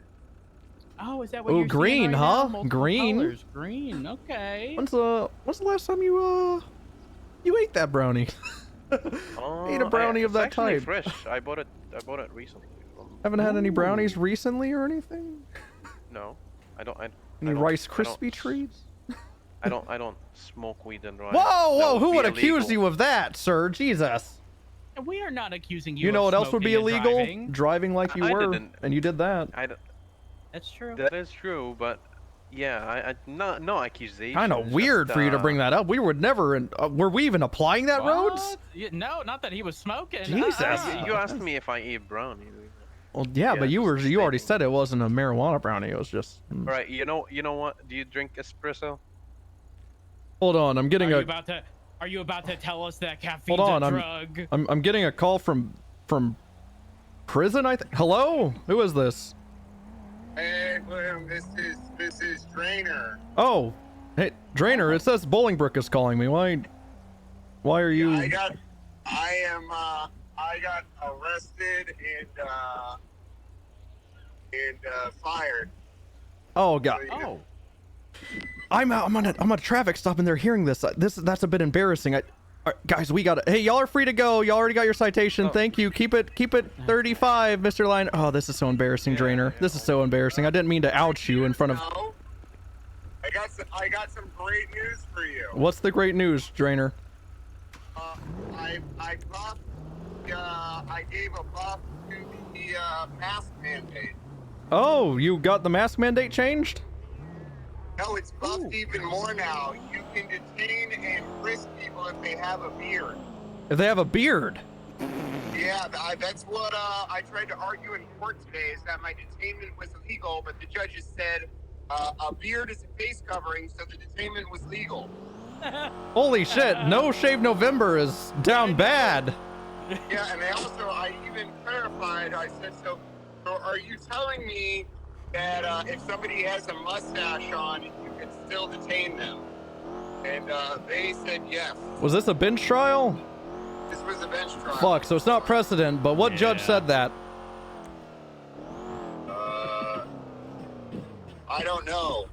Oh, is that what Oh, you're seeing green, right huh? now? Multiple Green? colors. Green. Okay. When's the last time you ate that brownie? Ate a brownie of it's that actually type. fresh. I bought it recently. Haven't had any brownies recently or anything? No, I don't. Any Rice Krispie treats? I don't smoke weed and drive. Whoa, who be would accuse illegal. you of that, sir? Jesus. We are not accusing you. You know of what else would be smoking and illegal? driving. Driving like you I were, didn't. and you did that. That's true. That is true, but yeah, no accusation. Kind of weird for you to bring that up. We would never. Were we even applying that, Rhodes? What? No, not that he was smoking. Jesus. You asked me if I eat brownie. Well, yeah, but you already said it wasn't a marijuana brownie. It was just. All right, you know what? Do you drink espresso? Hold on, I'm getting Are a. you about to tell us that caffeine's Hold on, a drug? I'm getting a call from prison. I think. Hello, who is this? Hey, Bloom, this is Drainer. Oh, hey, Drainer. It says Bolingbrook is calling me. Why are you? I I got arrested and fired. Oh god. So, you know, I'm on a traffic stop and they're hearing this. That's a bit embarrassing. Guys, we got it. Hey, y'all are free to go. Y'all already got your citation. Thank you. Keep it 35, Mr. Line. Oh, this is so embarrassing, Drainer. This is so embarrassing. I didn't mean to out you in front of. I got some great news for you. What's the great news, Drainer? I gave a buff to the mask mandate. Oh, you got the mask mandate changed? No, it's buffed even more now. You can detain and frisk people if they have a beard. If they have a beard? Yeah, that's what I tried to argue in court today, is that my detainment was illegal, but the judges said a beard is a face covering, so the detainment was legal. Holy shit, No Shave November is down bad. Yeah, and I even clarified, I said, so are you telling me that if somebody has a mustache on, you can still detain them? And they said yes. Was this a bench trial? This was a bench trial. Fuck, so it's not precedent, but what judge said that? I don't know.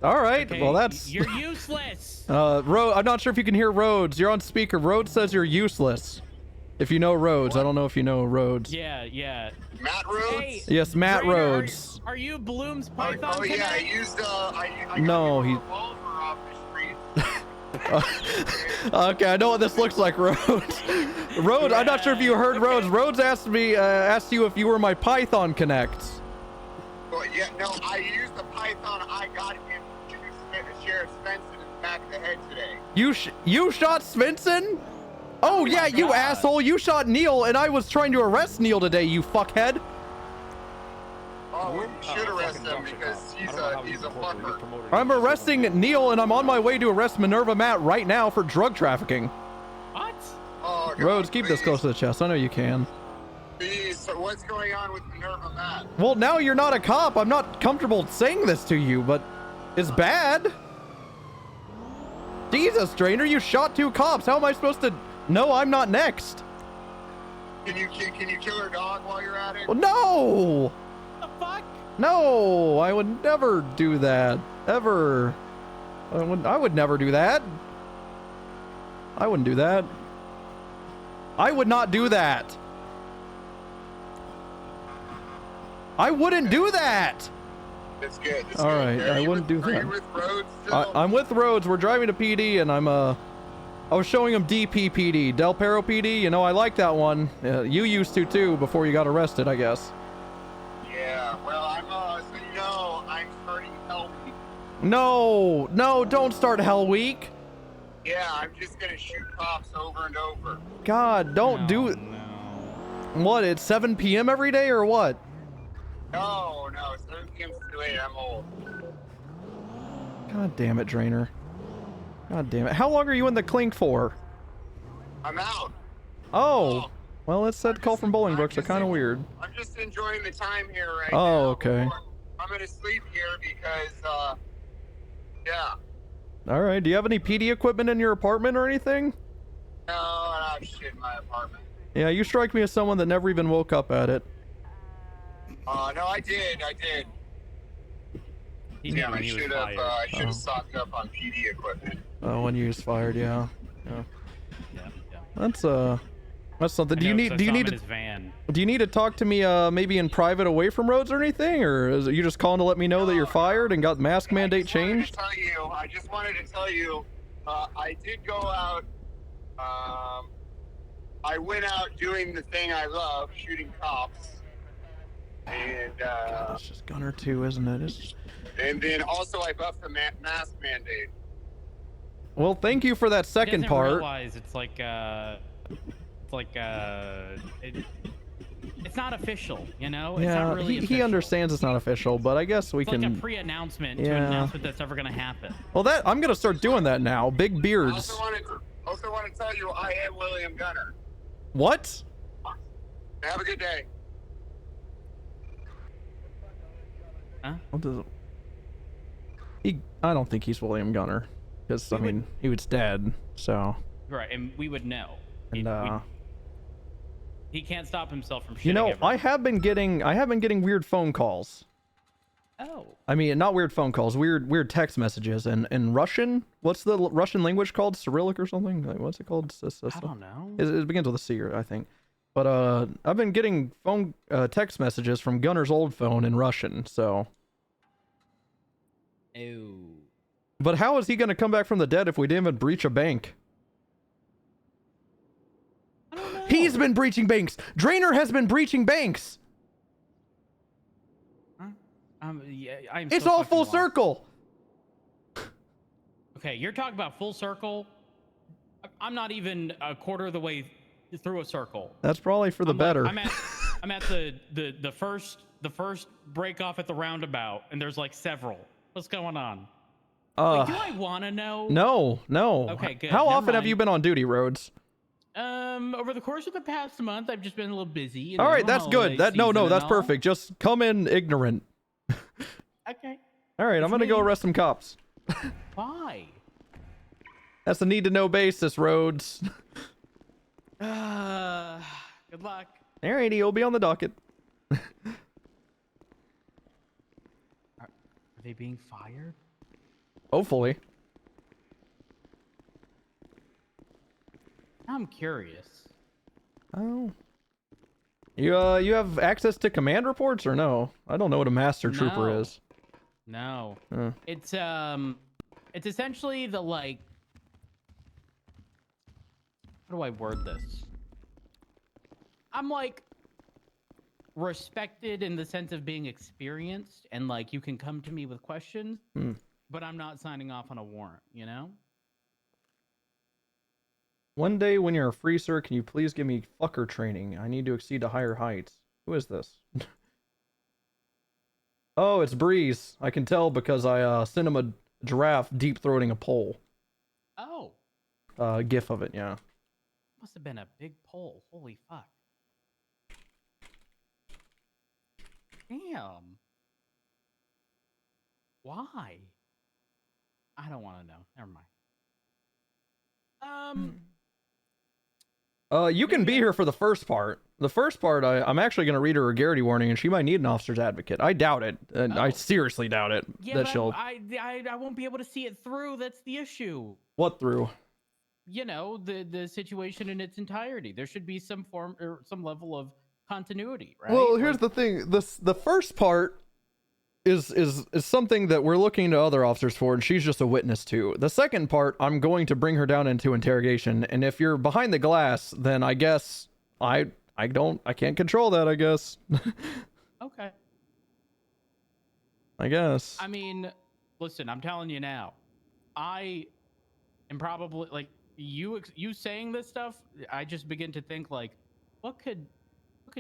All right, well that's... You're useless. I'm not sure if you can hear Rhodes. You're on speaker. Rhodes says you're useless. If you know Rhodes. I don't know if you know Rhodes. Yeah. Matt Rhodes? Hey, Yes, Matt Drainer, Rhodes. Are you Bloom's Python? Oh yeah, I Connect? used I No, got he... a revolver off the street. Okay, I know what this looks like, Rhodes. Rhodes, I'm not sure if you heard Rhodes. Rhodes asked you if you were my Python Connect. Well, yeah, no, I used the Python I got him to shoot Sheriff Svensson in the back of the head today. You shot Svensson? Oh yeah, you asshole! You shot Neil, and I was trying to arrest Neil today. You fuckhead! Oh, well, you should arrest him because he's a fucker. I'm arresting Neil, and I'm on my way to arrest Minerva Matt right now for drug trafficking. What? Oh, God, Rhodes, keep this please. close to the chest. I know you can. Please, so what's going on with Minerva Matt? Well, now you're not a cop. I'm not comfortable saying this to you, but it's bad. Jesus, Drainer, you shot 2 cops. How am I supposed to know I'm not next? Can you kill her dog while you're at it? Well, no! The fuck? No, I would never do that. Ever. I would never do that. I wouldn't do that. I would not do that. I wouldn't do that. That's good. That's All good. right, I wouldn't do Are that. you with Rhodes still? I'm with Rhodes. We're driving to PD, and I was showing him DPPD, Del Perro PD. You know, I like that one. You used to too before you got arrested, I guess. Yeah. Well, so you know, I'm starting Hell Week. No, don't start Hell Week. Yeah, I'm just gonna shoot cops over and over. God, don't do it. What? It's 7 p.m. every day, or what? No, 7 p.m. is too late. I'm old. God damn it, Drainer. God damn it. How long are you in the clink for? I'm out. Oh. Well, it said call from Bolingbrook, so kind of weird. I'm just enjoying the time here right now. Oh, okay. I'm gonna sleep here because, yeah. All right. Do you have any PD equipment in your apartment or anything? No, I don't have shit in my apartment. Yeah, you strike me as someone that never even woke up at it. No, I did. Yeah, I should have stocked up on PD equipment. Oh, when you was fired, yeah. That's something. Do you need to talk to me maybe in private away from Rhodes or anything, or is it you just calling to let me know that you're fired and got mask mandate changed? I just wanted to tell you, I did go out. I went out doing the thing I love, shooting cops, and It's just Gunner 2, isn't it? And then also I buffed the mask mandate. Well, thank you for that second He doesn't part. realize it's not official, you know? It's Yeah, not really he understands it's not official, but I guess we it's can. like a pre-announcement to Yeah. an announcement that's ever gonna happen. Well, I'm gonna start doing that now. Big beards. Also want to tell you I am William Gunner. What? Have a good day. What does I don't think he's William Gunner, because I mean he was dead. So Right, and we would know. And He can't stop himself from shitting you know, everywhere. I have been getting weird phone calls. Oh. I mean, not weird phone calls, weird text messages in Russian. What's the Russian language called? Cyrillic or something? Like, what's it called? I don't know. It begins with a C, I think. But I've been getting text messages from Gunner's old phone in Russian. So. Ew. But how is he going to come back from the dead if we didn't even breach a bank? He's been breaching banks. Drainer has been breaching banks. Yeah, I'm It's so all fucking full lost. circle. Okay, you're talking about full circle. I'm not even a quarter of the way through a circle. That's probably for the better. I'm at the first break off at the roundabout, and there's like several. What's going on? Like, do I want to know? No. Okay, good. How Never often have mind. you been on duty, Rhodes? Over the course of the past month, I've just been a little busy. You All right, know, that's good. holiday No, season and that's all. perfect. Just come in ignorant. Okay. All right, I'm gonna go arrest some cops. Why? That's a need to know basis, Rhodes. Good luck. Alrighty, you'll be on the docket. Are they being fired? Hopefully. I'm curious. Oh. You have access to command reports or no? I don't know what a master trooper No. is. No. Uh. It's essentially the like. How do I word this? I'm like respected in the sense of being experienced, and like you can come to me with questions, but I'm not signing off on a warrant. You know. One day when you're free, sir, can you please give me fucker training? I need to exceed to higher heights. Who is this? Oh, it's Breeze. I can tell because I sent him a giraffe deep-throating a pole. Oh. GIF of it, yeah. Must have been a big pole. Holy fuck. Damn. Why? I don't want to know. Never mind. You can be here for the first part. The first part, I'm actually going to read her a Garrity warning, and she might need an officer's advocate. I doubt it. And I seriously doubt it. Yeah, that but she'll... I won't be able to see it through. That's the issue. What through? You know, the situation in its entirety. There should be some form or some level of continuity, right? Well, here's the thing. The first part is something that we're looking to other officers for, and she's just a witness to. The second part, I'm going to bring her down into interrogation, and if you're behind the glass, then I guess I can't control that, I guess. Okay. I guess. I mean, listen, I'm telling you now. I am probably like you saying this stuff, I just begin to think like what could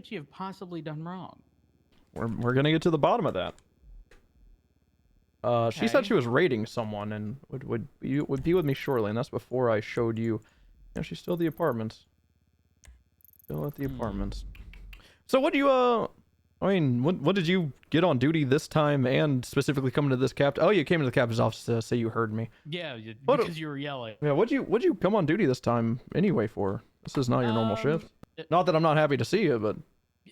she have possibly done wrong? We're going to get to the bottom of that. She said Okay. she was raiding someone and would be with me shortly, and that's before I showed you. Yeah, she's still at the apartments. Still at the apartments. So what do you I mean, what did you get on duty this time, and specifically coming to this captain? Oh, you came to the captain's office to say you heard me. Yeah, What- because you were yelling. Yeah, what'd you come on duty this time anyway for? This is not your normal shift. Not that I'm not happy to see you, but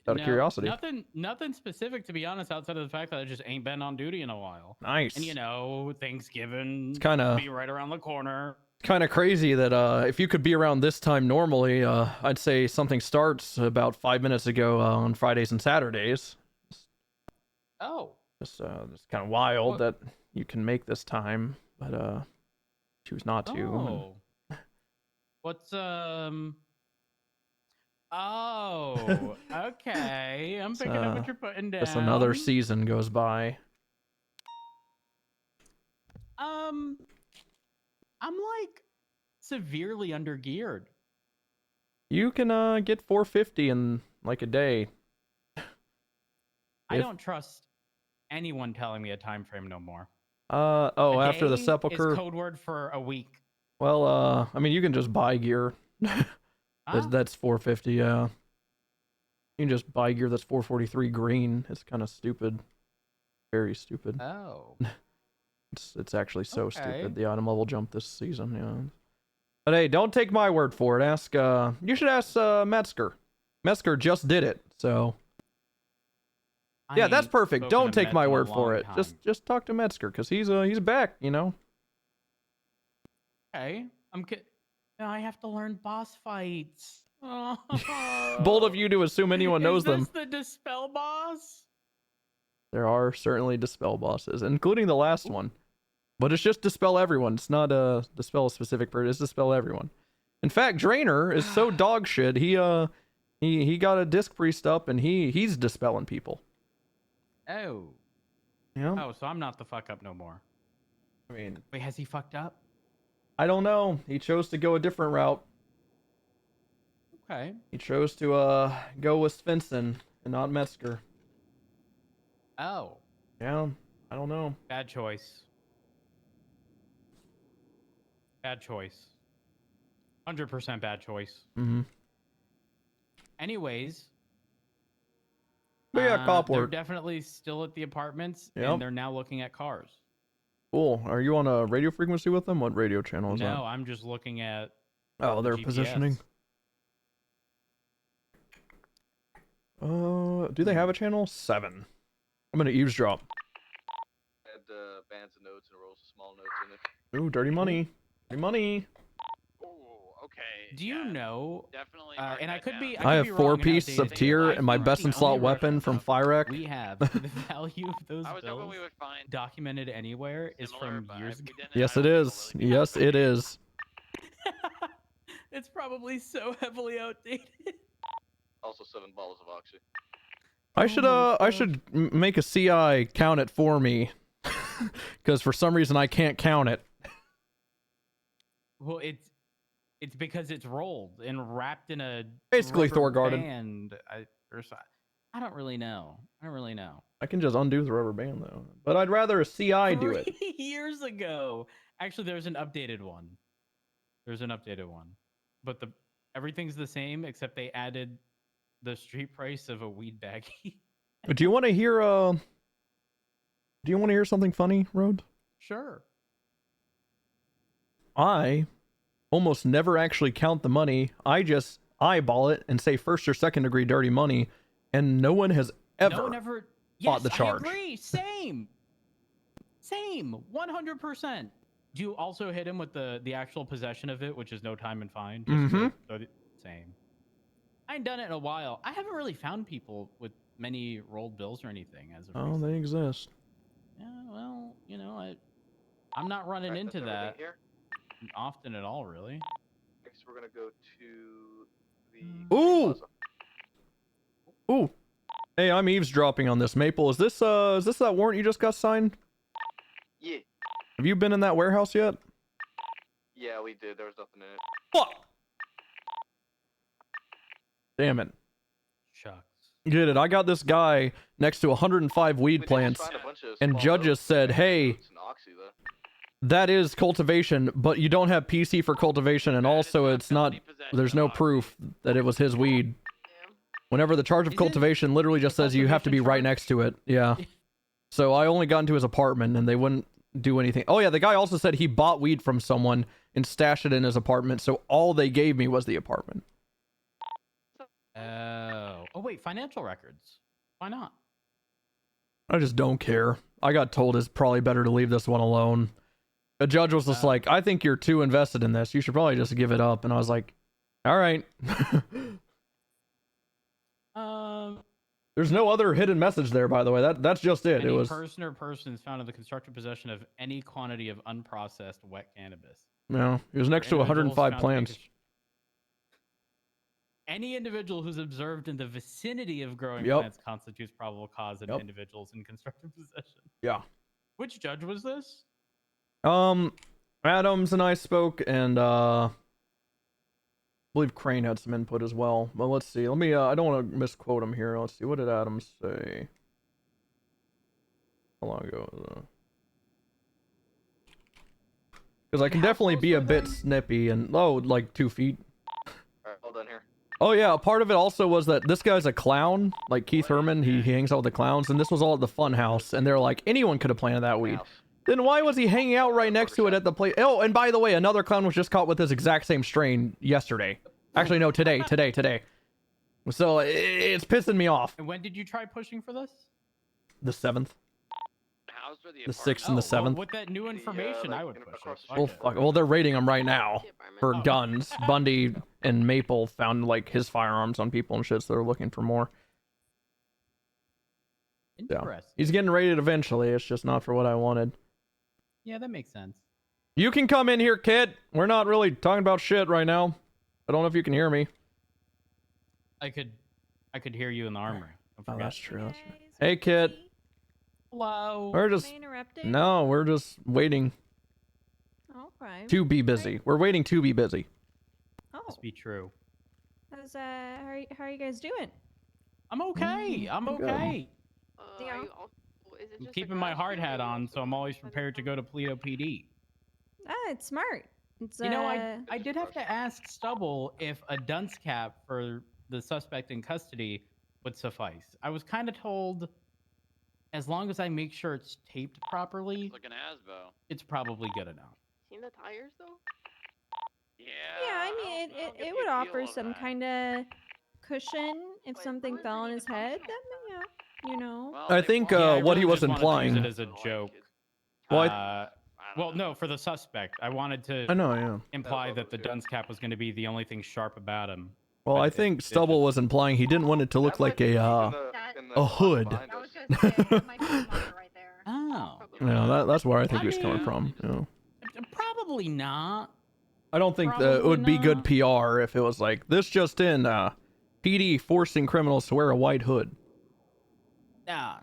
out of No, curiosity. Nothing specific, to be honest, outside of the fact that I just ain't been on duty in a while. Nice. And you know, Thanksgiving It's kinda- be right around the corner. Kind of crazy that if you could be around this time normally, I'd say something starts about 5 minutes ago on Fridays and Saturdays. Oh. Just kind of wild that you can make this time, but choose not to. Oh. What's Oh, okay. I'm picking up what you're putting down. Just another season goes by. I'm like severely undergeared. You can get 450 in like a day. I If- don't trust anyone telling me a time frame no more. Oh, A after the day sepulcher. is code word for a week. Well, I mean, you can just buy gear. That's 450. Yeah. You can just buy gear that's 443 green. It's kind of stupid. Very stupid. Oh. It's actually so Okay. stupid. The item level jump this season. Yeah. But hey, don't take my word for it. Ask, you should ask, Metzger. Metzger just did it, so. Yeah, that's perfect. Don't take my word for it. Just talk to Metzger, because he's back, you know? Okay. Now I have to learn boss fights. Bold of you to assume anyone knows them. Is this the Dispel boss? There are certainly Dispel bosses, including the last one. But it's just Dispel everyone. It's not Dispel a specific bird. It's Dispel everyone. In fact, Drainer is so dog shit. He got a disc priest up and he's dispelling people. Oh. Yeah. Oh, so I'm not the fuck up no more. I mean, wait, has he fucked up? I don't know. He chose to go a different route. Okay. He chose to go with Svensson and not Metzger. Oh. Yeah, I don't know. Bad choice. Bad choice. 100% bad choice. Mm-hmm. Anyways. But yeah, cop They're work. definitely still at the apartments, Yep. and they're now looking at cars. Cool. Are you on a radio frequency with them? What radio channel is that? No, I'm just looking at. Oh, their GPS. positioning. Do they have a channel? 7. I'm gonna eavesdrop. Add bands of notes and rolls of small notes in it. Ooh, dirty money. Dirty money. Do you know? Definitely. And I could be. I have 4 pieces of tier and my best in slot weapon from Firek. We have the value of those bills documented anywhere is from years ago. Yes, it is. Yes, it is. It's probably so heavily outdated. Also 7 bottles of oxy. I should make a CI count it for me, because for some reason I can't count it. Well, it's because it's rolled and wrapped in a Basically rubber Thorgarden. band. I don't really know. I can just undo the rubber band though, but I'd rather a CI do it. 3 years ago. Actually, there's an updated one. But everything's the same except they added the street price of a weed baggie. But do you want to hear something funny, Road? Sure. I almost never actually count the money. I just eyeball it and say first or second degree dirty money, and no one has ever fought the charge. I agree. Same. 100%. Do you also hit him with the actual possession of it, which is no time and fine? Same. I ain't done it in a while. I haven't really found people with many rolled bills or anything as of Oh, they exist. Yeah, well, I'm not running into that often at all, really. Next, we're gonna go to the. Ooh. Ooh. Hey, I'm eavesdropping on this. Maple, is this that warrant you just got signed? Yeah. Have you been in that warehouse yet? Yeah, we did. There was nothing in it. Fuck. Damn it. Shucks. Get it. I got this guy next to 105 weed plants, and judges said, hey, that is cultivation, but you don't have PC for cultivation, and also it's not, there's no proof that it was his weed. Whenever the charge of cultivation literally just says you have to be right next to it. Yeah. So I only got into his apartment, and they wouldn't do anything. Oh yeah, the guy also said he bought weed from someone and stashed it in his apartment, so all they gave me was the apartment. Oh wait, financial records. Why not? I just don't care. I got told it's probably better to leave this one alone. The judge was just like, I think you're too invested in this. You should probably just give it up. And I was like, all right. There's no other hidden message there, by the way. That's just it. Any It was person or persons found in the constructive possession of any quantity of unprocessed wet cannabis. no. It was next to Individuals 105 found to make plants. Any individual who's observed in the vicinity of growing Yep. plants constitutes probable cause of Yep. individuals in constructive possession. Yeah. Which judge was this? Adams and I spoke, and I believe Crane had some input as well. But let's see. Let me. I don't want to misquote him here. Let's see. What did Adams say? How long ago? Because I can definitely be a bit snippy and like 2 feet. Alright, all done here. Oh yeah, a part of it also was that this guy's a clown, like Keith Herman. He hangs out with the clowns, and this was all at the fun house, and they're like, anyone could have planted that weed. Then why was he hanging out right next to it at the place? Oh, and by the way, another clown was just caught with this exact same strain yesterday. Actually, no, today. So it's pissing me off. And when did you try pushing for this? The 7th. How's where The 6th and the 7th. Well, with that new information, I would push it. Well, fuck. Well, they're raiding him right now for guns. Bundy and Maple found like his firearms on people and shit, so they're looking for more. So, Interesting. he's getting raided eventually. It's just not for what I wanted. Yeah, that makes sense. You can come in here, kid. We're not really talking about shit right now. I don't know if you can hear me. I could hear you in the armory. Oh, that's true. That's true. Hey, kid. Hello. We're just no. We're just waiting Okay. to be busy. We're waiting to be busy. Must be true. How's how are you guys doing? I'm okay. I'm okay. Yeah. I'm keeping my hard hat on, so I'm always prepared to go to Paleto PD. Ah, it's smart. It's You know, I did have to ask Stubble if a dunce cap for the suspect in custody would suffice. I was kind of told, as long as I make sure it's taped properly, Like an ASBO. it's probably good enough. Seen the tires though? Yeah. Yeah, I mean, it would offer some kind of cushion if something fell on his head. Then, yeah, you know. I think Yeah, I what he really was just wanted to implying. use it as a joke. Well, Well, no, for the suspect. I wanted to I know, yeah. imply that the dunce cap was going to be the only thing sharp about him. Well, I think Stubble was implying he didn't want it to look like a hood. Oh. Yeah, that's where I think he was coming from. You know. Probably not. I don't think that it would be good PR if it was like this just in PD forcing criminals to wear a white hood. No,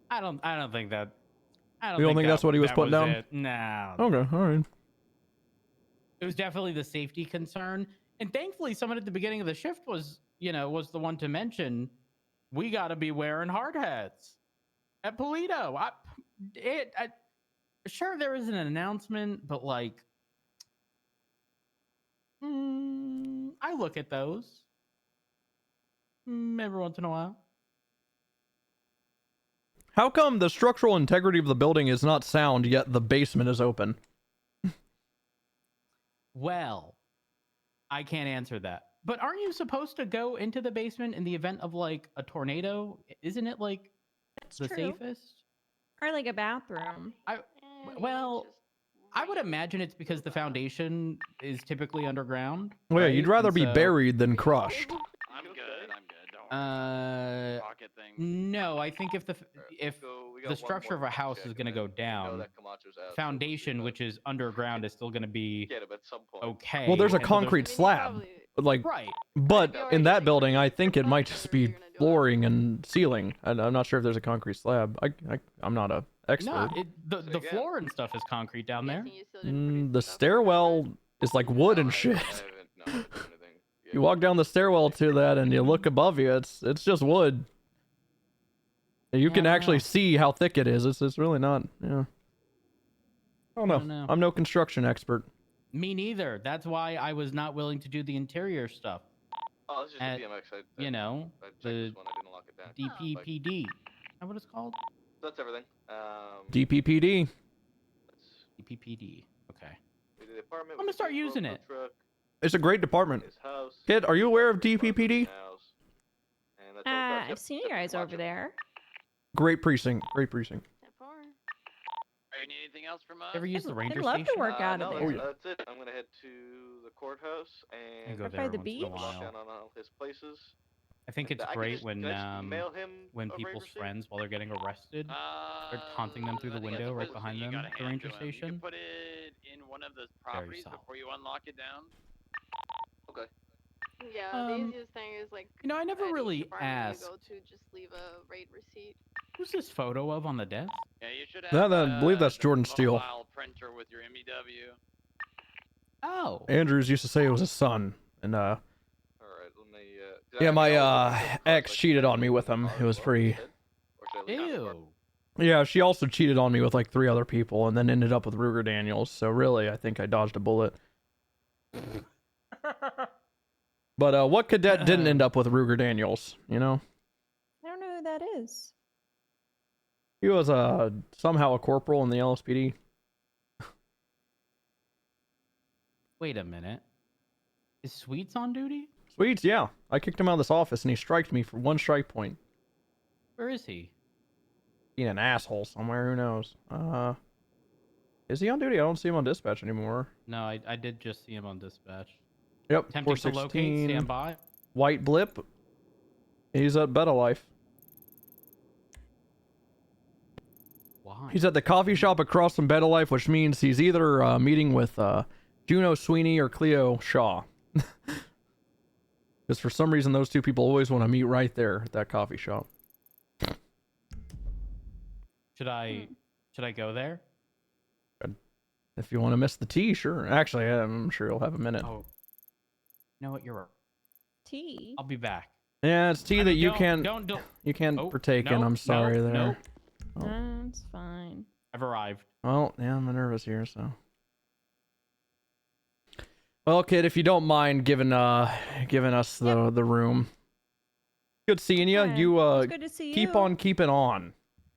I don't think that. I You don't think that's what he was putting down? it. No. Okay, all right. It was definitely the safety concern, and thankfully, someone at the beginning of the shift was the one to mention we got to be wearing hard hats at Paleto. Sure, there is an announcement, but like, I look at those every once in a while. How come the structural integrity of the building is not sound, yet the basement is open? Well, I can't answer that. But aren't you supposed to go into the basement in the event of like a tornado? Isn't it like the true. safest? Or like a bathroom. Well, I would imagine it's because the foundation is typically underground. Well, yeah, right? you'd rather And be so- buried than crushed. I'm good. Don't rocket thing. No, I think if the We got the one structure more of a house check is and going to then go down, that Camacho's ass foundation, which is underground, is still going to be Get it, but at some point. okay. Well, there's a and so concrete slab, but like, Right. but in that building, I think it might just be flooring and ceiling. I'm not sure if there's a concrete slab. I'm not a expert. No, the floor and stuff is concrete down there. The stairwell is like wood and shit. You walk down the stairwell to that and you look above you, it's just wood. You can actually see how thick it is. It's really not, yeah. I don't know. I'm no construction expert. Me neither. That's why I was not willing to do the interior stuff. Oh, this is just At, a BMX. you know, I checked the this one. I didn't lock it down. DPPD. Is that what it's called? That's everything. DPPD. DPPD. Okay. The apartment I'm gonna start using it. It's a great department. Kid, are you aware of DPPD? I've seen you guys over there. Great precinct. Great precinct. Are you need anything else from us? Ever use the ranger I'd love to station? work out of no, there. that's it. I'm gonna head to the courthouse and go Right there by the once in a beach? while. down on all his places. I think it's I can great just- when can I just mail him when a raid people's receipt? friends, while they're getting arrested, they're taunting them through the window right behind them at the ranger station. Put it in one of the properties before you unlock it down. Okay. Yeah, Um, the easiest thing is like. You know, I never at each really department asked. You go to just leave a raid receipt. Who's this photo of on the desk? Yeah, you should I believe that's Jordan Steele. mobile printer with your MEW. Oh. Andrews used to say it was his son, and All right, let me. yeah, my ex cheated on me with him. It was pretty. Ew. Yeah, she also cheated on me with like 3 other people, and then ended up with Ruger Daniels. So really, I think I dodged a bullet. But what cadet didn't end up with Ruger Daniels? You know? I don't know who that is. He was somehow a corporal in the LSPD. Wait a minute. Is Sweets on duty? Sweets, yeah. I kicked him out of this office and he striked me for 1 strike point. Where is he? Being an asshole somewhere, who knows? Is he on duty? I don't see him on dispatch anymore. No, I did just see him on dispatch. Yep, Attempting to locate, 416. stand by. White blip. He's at Beta Life. Why? He's at the coffee shop across from Beta Life, which means he's either meeting with Juno Sweeney or Cleo Shaw. Because for some reason, those two people always want to meet right there at that coffee shop. Should I go there? If you want to miss the tea, sure. Actually, I'm sure you'll have a minute. Oh. You know what? You're right. Tea. I'll be back. Yeah, it's tea I that mean, you don't- can't Oh, partake in. no, I'm sorry no, there. no. It's fine. I've arrived. Well, yeah, I'm nervous here, so. Well, kid, if you don't mind giving us the room. Good seeing you. Yeah, You it's good to see keep you. on keeping on.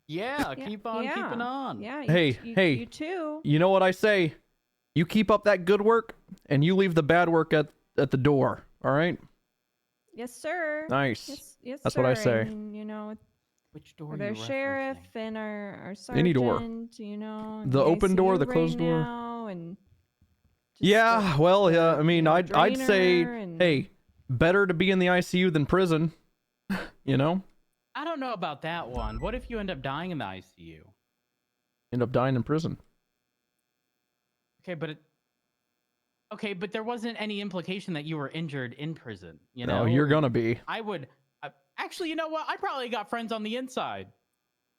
Yeah, keep on keeping on. Yeah. Hey, you too. You know what I say? You keep up that good work, and you leave the bad work at the door. All right? Yes, sir. Nice. Yes, That's sir. what I say. And, you know, which door? with our sheriff and our sergeant. Any door. You know, The open door, the ICU closed right door. now, and Yeah, well, yeah. I mean, I'd say, drainer and- hey, better to be in the ICU than prison. You know, I don't know about that one. What if you end up dying in the ICU? end up dying in prison. Okay, but there wasn't any implication that you were injured in prison. You know, No, you're gonna be. I would. Actually, you know what? I probably got friends on the inside.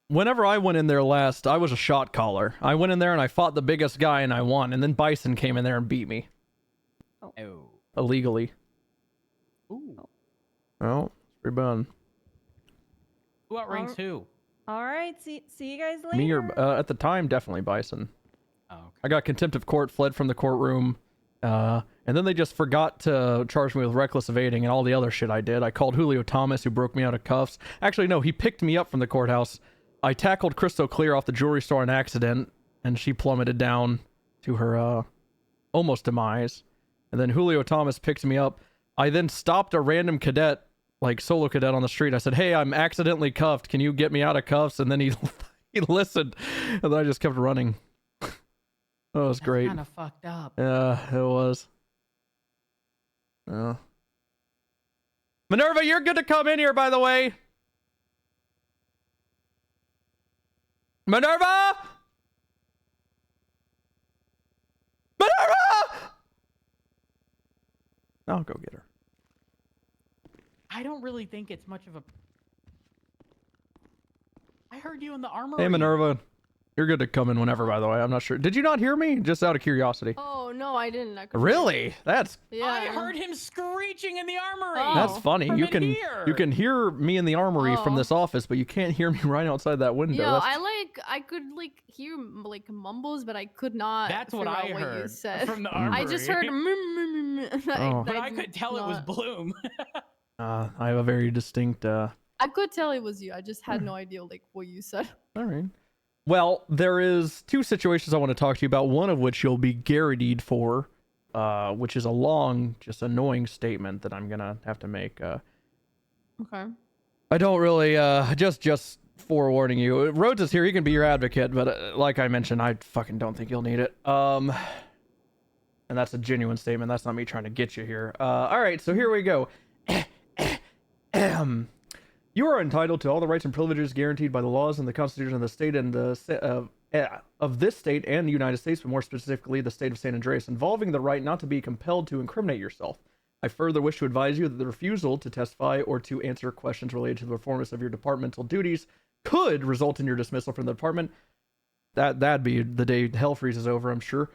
Whenever I went in there last, I was a shot caller. I went in there and I fought the biggest guy and I won. And then Bison came in there and beat me. Oh. Illegally. Ooh. Well, it's pretty bad. Who outranked who? All right. See you guys later. Me or at the time, definitely Bison. Oh, okay. I got contempt of court, fled from the courtroom, and then they just forgot to charge me with reckless evading and all the other shit I did. I called Julio Thomas, who broke me out of cuffs. Actually, no, he picked me up from the courthouse. I tackled Crystal Clear off the jewelry store on accident, and she plummeted down to her almost demise. And then Julio Thomas picked me up. I then stopped a random cadet, like solo cadet on the street. I said, "Hey, I'm accidentally cuffed. Can you get me out of cuffs?" And then he listened, and then I just kept running. That was great. Kind of fucked up. Yeah, it was. Minerva, you're good to come in here, by the way. Minerva! Minerva! I'll go get her. I don't really think it's much of a. I heard you in the armory. Hey, Minerva. You're good to come in whenever, by the way. I'm not sure. Did you not hear me? Just out of curiosity. Oh no, I didn't. I couldn't. Really? That's I heard him screeching in the armory. that's funny. From You in can here. hear me in the armory from Oh. this office, but you can't hear me right outside that window. Yeah, That's- I could hear like mumbles, but I could not. That's what figure I out what you heard said. from the I just heard. armory. Oh. But I could tell it was Bloom. I have a very distinct. I could tell it was you. I just had no idea like what you said. All right. Well, there is two situations I want to talk to you about. One of which you'll be guaranteed for, which is a long, just annoying statement that I'm gonna have to make. Okay. I don't really. Just forewarning you. Rhodes is here. He can be your advocate, but like I mentioned, I fucking don't think you'll need it. And that's a genuine statement. That's not me trying to get you here. All right. So here we go. You are entitled to all the rights and privileges guaranteed by the laws and the Constitution of the state and of this state and the United States, but more specifically the state of San Andreas, involving the right not to be compelled to incriminate yourself. I further wish to advise you that the refusal to testify or to answer questions related to the performance of your departmental duties could result in your dismissal from the department. That'd be the day hell freezes over, I'm sure.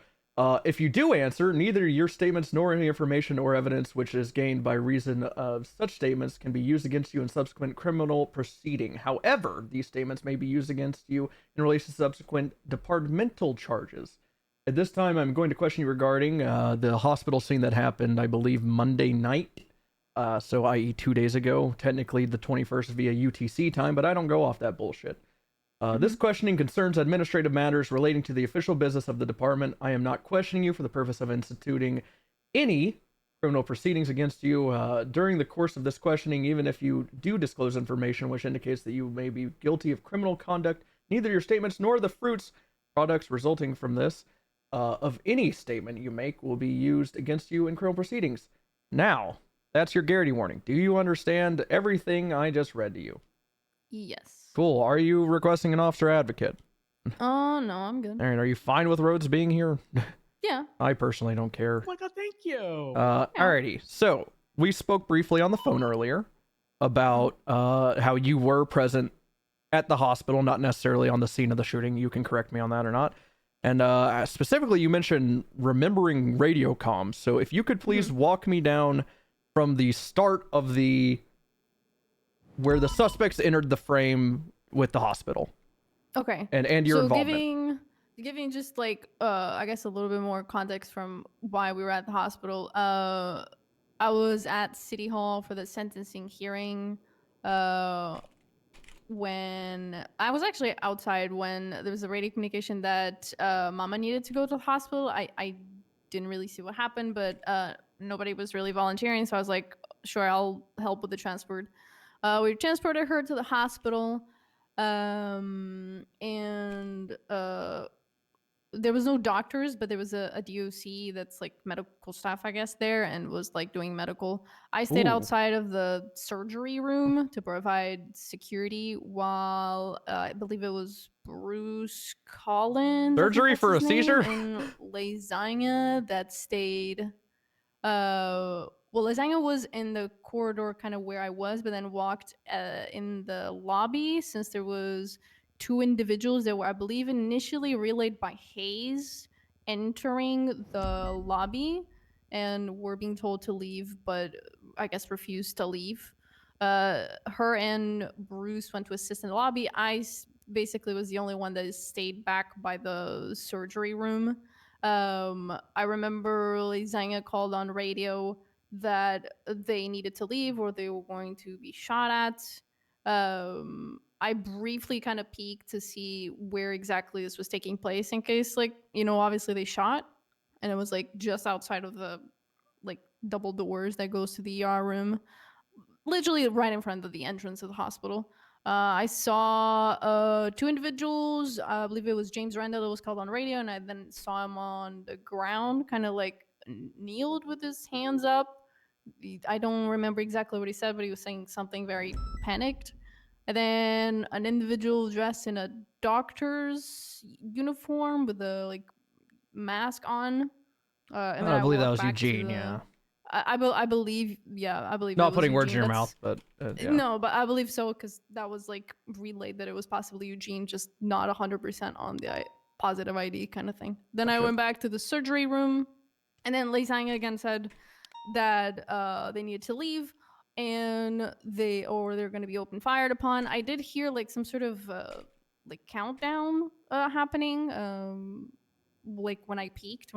If you do answer, neither your statements nor any information or evidence which is gained by reason of such statements can be used against you in subsequent criminal proceeding. However, these statements may be used against you in relation to subsequent departmental charges. At this time, I'm going to question you regarding the hospital scene that happened, I believe, Monday night. So, i.e. 2 days ago. Technically, the 21st via UTC time, but I don't go off that bullshit. This questioning concerns administrative matters relating to the official business of the department. I am not questioning you for the purpose of instituting any criminal proceedings against you. During the course of this questioning, even if you do disclose information which indicates that you may be guilty of criminal conduct, neither your statements nor the fruits, products resulting from this, of any statement you make will be used against you in criminal proceedings. Now, that's your Garrity warning. Do you understand everything I just read to you? Yes. Cool. Are you requesting an officer advocate? Oh, no, I'm good. All right. Are you fine with Rhodes being here? Yeah. I personally don't care. Oh my god, thank you. Alrighty. So we spoke briefly on the phone earlier about how you were present at the hospital, not necessarily on the scene of the shooting. You can correct me on that or not. And specifically, you mentioned remembering radio comms. So if you could please walk me down from the start of where the suspects entered the frame with the hospital. Okay. And your so involvement. giving just like I guess a little bit more context from why we were at the hospital. I was at City Hall for the sentencing hearing when I was actually outside when there was a radio communication that Mama needed to go to the hospital. I didn't really see what happened, but nobody was really volunteering, so I was like, sure, I'll help with the transport. We transported her to the hospital, and there was no doctors, but there was a DOC that's like medical staff, I guess, there, and was like doing medical. I stayed outside of the surgery room to provide security while I believe it was Bruce Collins. Surgery for a seizure? And Lasagna that stayed. Well, Lasagna was in the corridor kind of where I was, but then walked in the lobby since there was two individuals that were, I believe, initially relayed by Hayes entering the lobby and were being told to leave, but I guess refused to leave. Her and Bruce went to assist in the lobby. I basically was the only one that stayed back by the surgery room. I remember Lasagna called on radio that they needed to leave or they were going to be shot at. I briefly kind of peeked to see where exactly this was taking place in case, like, you know, obviously they shot, and it was like just outside of the like double doors that goes to the ER room, literally right in front of the entrance of the hospital. I saw two individuals. I believe it was James Randall that was called on radio, and I then saw him on the ground, kind of like kneeled with his hands up. I don't remember exactly what he said, but he was saying something very panicked. And then an individual dressed in a doctor's uniform with a like mask on. And then I believe that walked was back to Eugene, the- yeah. I believe, yeah, I believe. Not it was putting words in Eugene. your mouth, That's- but yeah. No, but I believe so because that was like relayed that it was possibly Eugene, just not 100% on the positive ID kind of thing. Then I went back to the surgery room, and then Lasagna again said that they needed to leave and they're going to be open fired upon. I did hear like some sort of like countdown happening. Like when I peeked,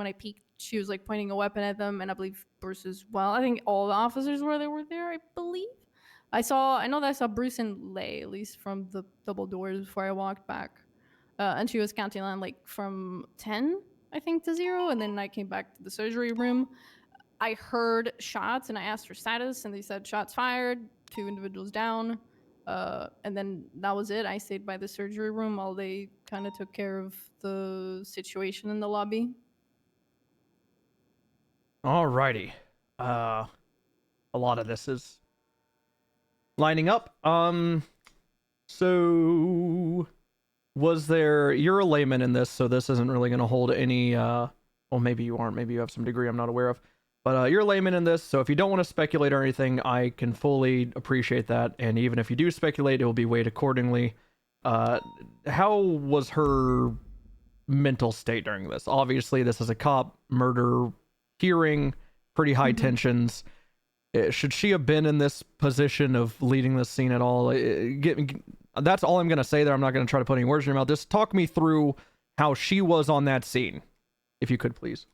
she was like pointing a weapon at them, and I believe Bruce as well. I think all the officers were there. I believe. I know that I saw Bruce and Lay, at least from the double doors before I walked back, and she was counting on like from 10, I think, to 0, and then I came back to the surgery room. I heard shots, and I asked for status, and they said shots fired, 2 individuals down. And then that was it. I stayed by the surgery room while they kind of took care of the situation in the lobby. Alrighty. A lot of this is lining up. So you're a layman in this, so this isn't really going to hold any, well, maybe you aren't, maybe you have some degree I'm not aware of. But you're a layman in this, so if you don't want to speculate or anything, I can fully appreciate that. And even if you do speculate, it will be weighed accordingly. How was her mental state during this? Obviously, this is a cop murder hearing, pretty high tensions. Should she have been in this position of leading this scene at all? That's all I'm going to say there. I'm not going to try to put any words in your mouth. Just talk me through how she was on that scene, if you could, please.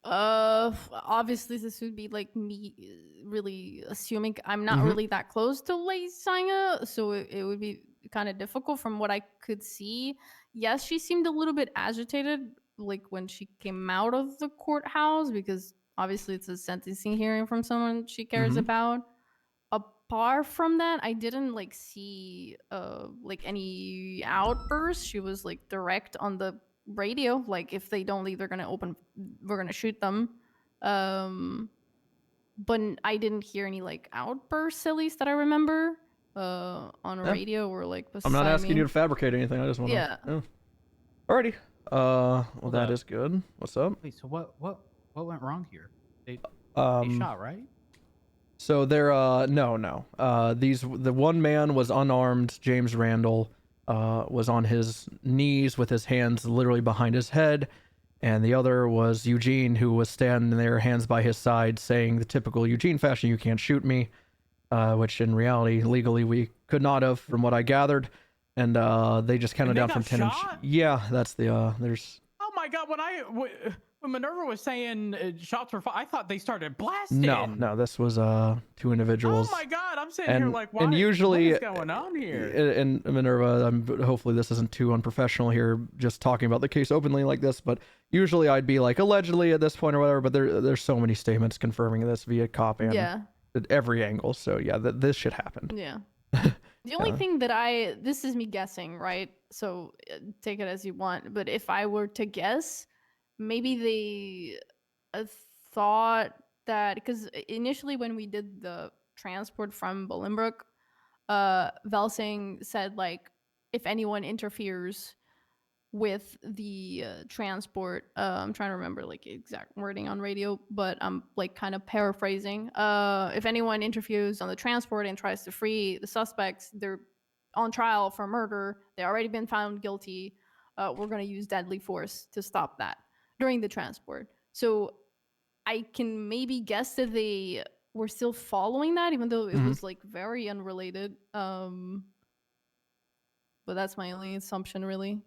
Obviously this would be like me really assuming. I'm not really that close to Lei Sanga, so it would be kind of difficult from what I could see. Yes, she seemed a little bit agitated, like when she came out of the courthouse, because obviously it's a sentencing hearing from someone she cares about. Apart from that, I didn't like see like any outbursts. She was like direct on the radio, like if they don't leave, we're gonna shoot them. But I didn't hear any like outbursts, at least that I remember, on radio or like beside I'm not asking me. you to fabricate anything. I just want to. Yeah. Alrighty. Well, Hold that up. is good. What's up? Wait, so what went wrong here? They Um, shot, right? So they're no. The one man was unarmed. James Randall was on his knees with his hands literally behind his head, and the other was Eugene, who was standing there, hands by his side, saying the typical Eugene fashion, "You can't shoot me," which in reality, legally, we could not have, from what I gathered. And they just counted down from 10. Yeah, that's the there's. Oh my god! When Minerva was saying shots were fired, I thought they started blasting. No, this was 2 individuals. Oh my god! I'm sitting here like, and usually, what is going on here? And Minerva, hopefully this isn't too unprofessional here, just talking about the case openly like this. But usually I'd be like allegedly at this point or whatever. But there's so many statements confirming this via cop and at every angle. So yeah, this shit happened. Yeah. The only thing that this is me guessing, right? So take it as you want. But if I were to guess, maybe they thought that, because initially when we did the transport from Bolingbroke, Velsing said like, if anyone interferes with the transport, I'm trying to remember like exact wording on radio, but I'm like kind of paraphrasing. If anyone interferes on the transport and tries to free the suspects, they're on trial for murder. They already been found guilty. We're gonna use deadly force to stop that during the transport. So I can maybe guess that they were still following that, even though it was like very unrelated. But that's my only assumption, really.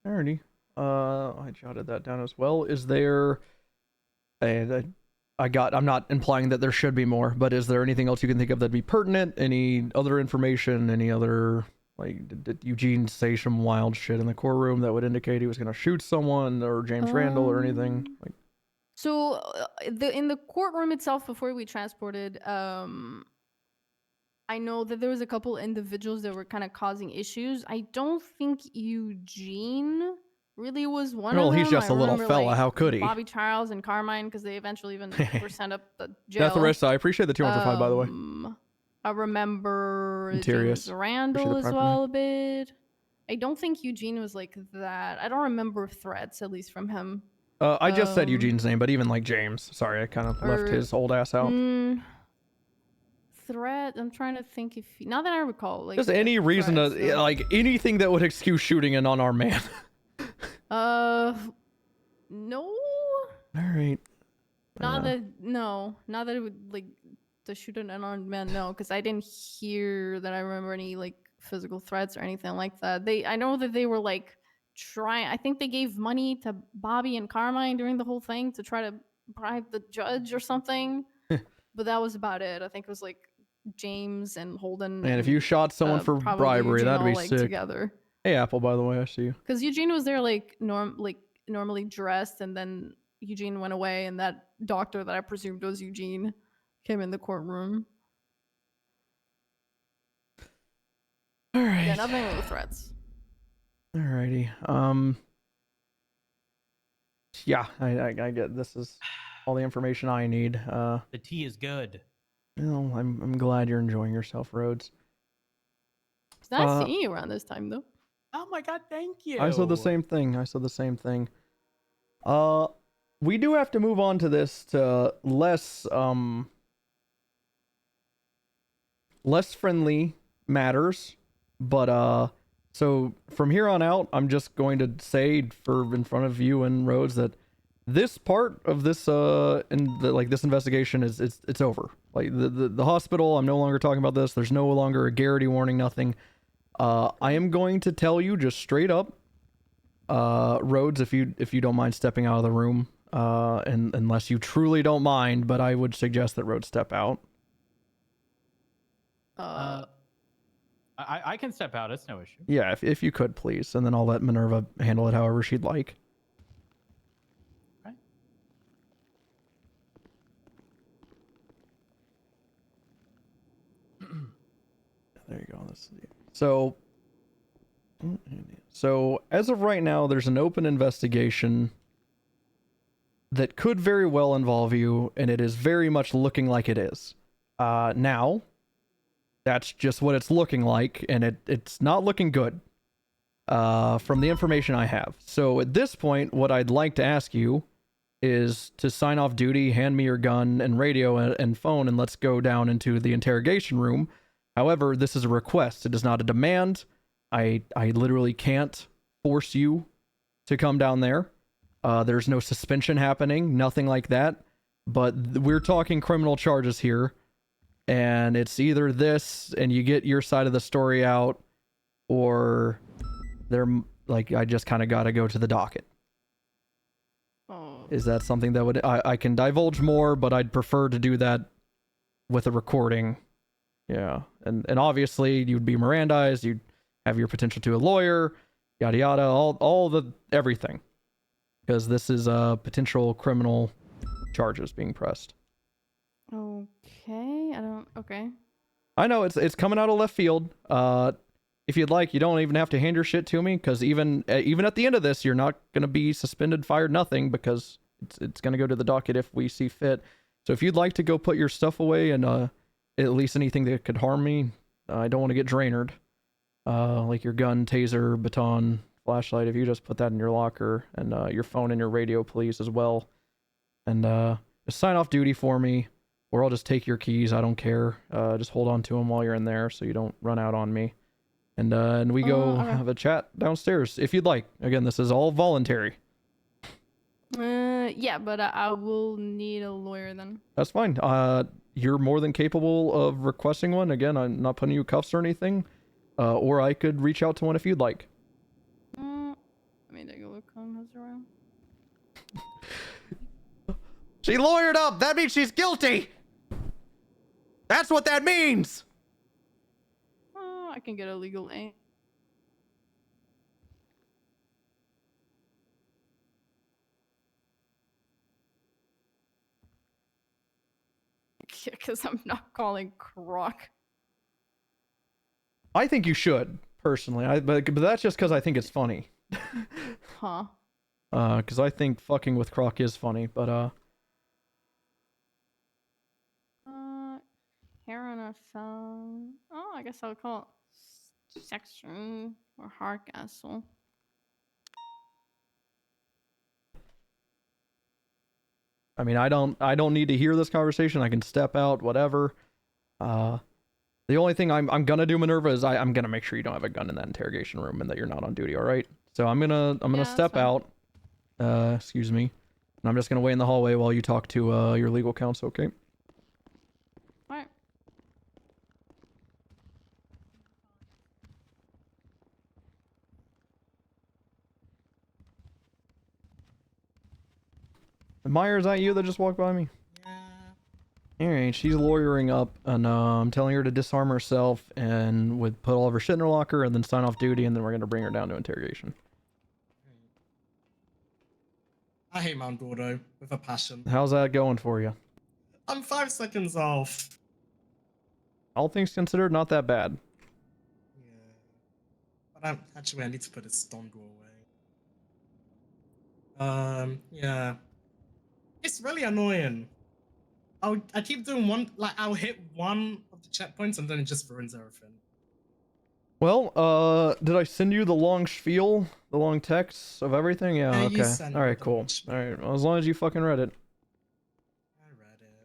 Alrighty. I jotted that down as well. Is there, and I'm not implying that there should be more, but is there anything else you can think of that'd be pertinent? Any other information? Any other, like, did Eugene say some wild shit in the courtroom that would indicate he was gonna shoot someone, or James Randall, or anything? Like, so in the courtroom itself, before we transported, I know that there was a couple individuals that were kind of causing issues. I don't think Eugene really was one of them. Well, he's just a little remember, fella. like, How could he? Bobby Charles and Carmine, because they eventually even were sent up the jail. Death Arista. I appreciate the 200 for 5, by the way. I remember Interius. James Randall as well a bit. I don't think Eugene was like that. I don't remember threats, at least from him. I just said Eugene's name, but even like James. Sorry, I kind of left his old ass out. Threat. I'm trying to think if now that I recall, like Just any reason to like anything that would excuse shooting an unarmed man. No. All right. Not that it would like to shoot an unarmed man. No, because I didn't hear that. I remember any like physical threats or anything like that. I know that they were like trying. I think they gave money to Bobby and Carmine during the whole thing to try to bribe the judge or something. But that was about it. I think it was like James and Holden. And if you shot someone for probably bribery, Eugene that'd be all, like, sick. together. Hey, Apple, by the way, I see you. Because Eugene was there like normally dressed, and then Eugene went away, and that doctor that I presumed was Eugene came in the courtroom. All right. Yeah, nothing with threats. Alrighty. Yeah, I get this is all the information I need. The tea is good. Well, I'm glad you're enjoying yourself, Rhodes. It's nice seeing you around this time, though. Oh my god, thank you. I said the same thing. We do have to move on to this to less friendly matters, but so from here on out, I'm just going to say in front of you and Rhodes that this part of this this investigation is it's over. Like the hospital, I'm no longer talking about this. There's no longer a Garrity warning, nothing. I am going to tell you just straight up, Rhodes, if you don't mind stepping out of the room, and unless you truly don't mind, but I would suggest that Rhodes step out. I can step out. It's no issue. Yeah, if you could, please. And then I'll let Minerva handle it however she'd like. Okay. There you go. Let's see. So as of right now, there's an open investigation that could very well involve you, and it is very much looking like it is. Now, that's just what it's looking like, and it's not looking good from the information I have. So at this point, what I'd like to ask you is to sign off duty, hand me your gun and radio and phone, and let's go down into the interrogation room. However, this is a request. It is not a demand. I literally can't force you to come down there. There's no suspension happening, nothing like that. But we're talking criminal charges here. And it's either this and you get your side of the story out, or I just kind of got to go to the docket. Oh. Is that something that I can divulge more, but I'd prefer to do that with a recording. Yeah. And obviously you'd be Mirandized, you'd have your potential to a lawyer, yada yada, all the everything. Because this is potential criminal charges being pressed. Okay, okay. I know it's coming out of left field. If you'd like, you don't even have to hand your shit to me, because even at the end of this, you're not going to be suspended, fired, nothing, because it's going to go to the docket if we see fit. So if you'd like to go put your stuff away and at least anything that could harm me, I don't want to get drained. Like your gun, taser, baton, flashlight, if you just put that in your locker, and your phone and your radio, please, as well. And just sign off duty for me. Or I'll just take your keys. I don't care. Just hold on to them while you're in there so you don't run out on me. And we go have a chat downstairs if you'd like. Again, this is all voluntary. Yeah, but I will need a lawyer then. That's fine. You're more than capable of requesting one. Again, I'm not putting you cuffs or anything. Or I could reach out to one if you'd like. Let me take a look on who's around. She lawyered up. That means she's guilty. That's what that means. I can get a legal aid. Because I'm not calling Croc. I think you should, personally. But that's just because I think it's funny. Huh. Because I think fucking with Croc is funny, but Hair on a phone. Oh, I guess I'll call it section or Hardcastle. I mean, I don't need to hear this conversation. I can step out, whatever. The only thing I'm gonna do, Minerva, is I'm gonna make sure you don't have a gun in that interrogation room and that you're not on duty. All right. So I'm gonna step out. Excuse me. And I'm just gonna wait in the hallway while you talk to your legal counsel. Okay. Alright. Meyer, is that you that just walked by me? Yeah. Alright, she's lawyering up, and I'm telling her to disarm herself and would put all of her shit in her locker and then sign off duty, and then we're gonna bring her down to interrogation. I hate Mount Gordo with a passion. How's that going for you? I'm 5 seconds off. All things considered, not that bad. But I need to put his stone away. Yeah. It's really annoying. I keep doing one, like, I'll hit one of the checkpoints and then it just ruins everything. Well, did I send you the long spiel? The long text of everything? Yeah, you okay. sent me Alright, the cool. long spiel. Alright, well, as long as you fucking read it. I read it.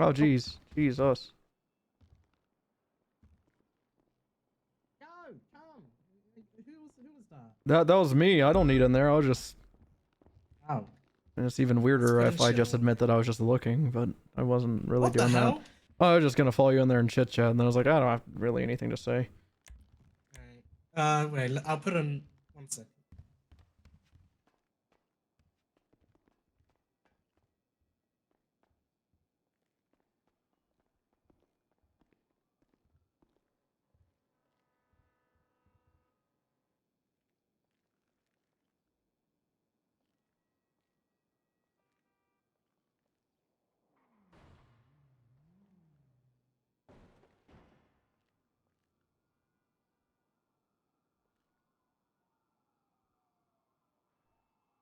Oh, jeez. Jeez, us. Yeah, That was me. I don't need in there. I was just. Oh. And it's even weirder It's if I just chill. admit that I was just looking, but I wasn't really What the doing that. hell? I was just gonna follow you in there and chit chat, and then I was like, I don't have really anything to say. Wait, I'll put on 1 second.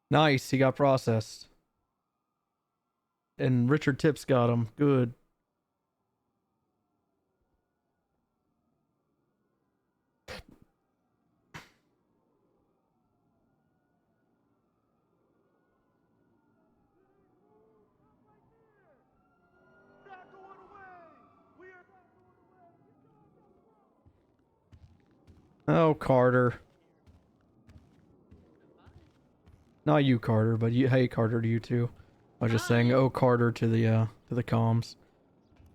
Nice, he got processed. And Richard Tips got him. Good. Oh, Carter. Not you, Carter, but you. Hey, Carter, to you too. I was just saying, oh, Carter to the comms.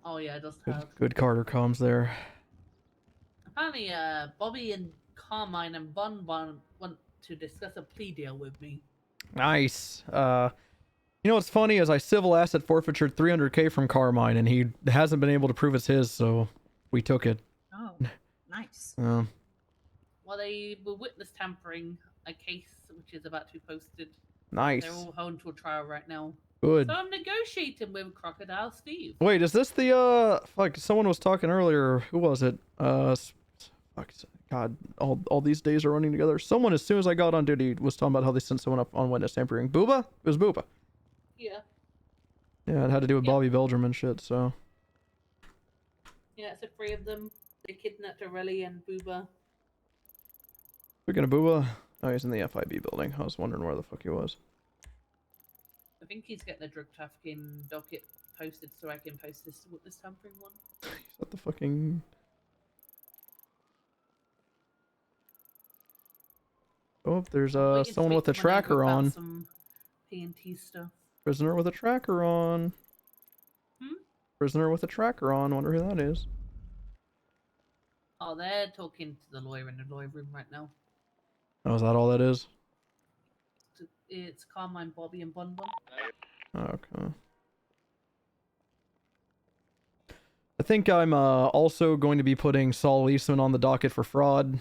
Oh yeah, it does Good, have. good Carter comms there. Apparently, Bobby and Carmine and Bun Bun want to discuss a plea deal with me. Nice. You know what's funny is I civil asset forfeiture 300K from Carmine, and he hasn't been able to prove it's his, so we took it. Oh, nice. Well, they were witness tampering a case which is about to be posted. Nice. They're all held to a trial right now. Good. So I'm negotiating with Crocodile Steve. Wait, is this the fuck? Someone was talking earlier. Who was it? Fuck. God, all these days are running together. Someone, as soon as I got on duty, was talking about how they sent someone up on witness tampering. Booba? It was Booba. Yeah. Yeah, it had to do with Bobby Belgium and shit. So. Yeah, it's the three of them. They kidnapped Aurelie and Booba. Speaking of Booba, oh, he's in the FIB building. I was wondering where the fuck he was. I think he's getting the drug trafficking docket posted so I can post this tampering one. He's at the fucking. Oh, there's Waiting to someone speak with a to my neighbor tracker about on. Some P&T stuff. Prisoner with a tracker on. Prisoner with a tracker on. Wonder who that is. Oh, they're talking to the lawyer in the lawyer room right now. Oh, is that all that is? It's Carmine, Bobby, and Bun Bun. Okay. I think I'm also going to be putting Saul Eastman on the docket for fraud.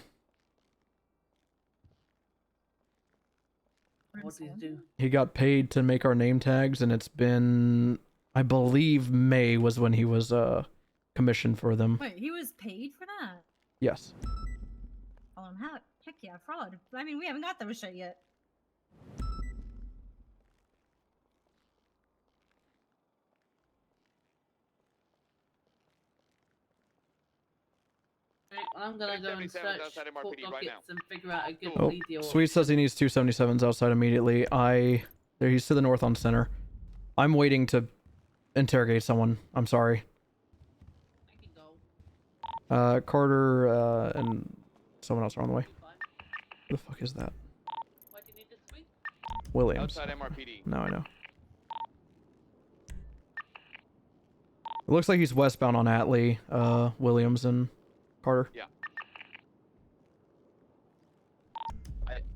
What do you do? He got paid to make our name tags, and it's been, I believe, May was when he was commissioned for them. Wait, he was paid for that? Yes. Heck yeah, fraud. I mean, we haven't got those shit yet. Right, well, I'm gonna go and search court dockets and figure out a good Oh, plea deal. Sweet says he needs 277s outside immediately. There, he's to the north on center. I'm waiting to interrogate someone. I'm sorry. Carter and someone else are on the way. Who the fuck is that? Williams. Outside MRPD. Now I know. It looks like he's westbound on Atlee, Williams and Carter. Yeah.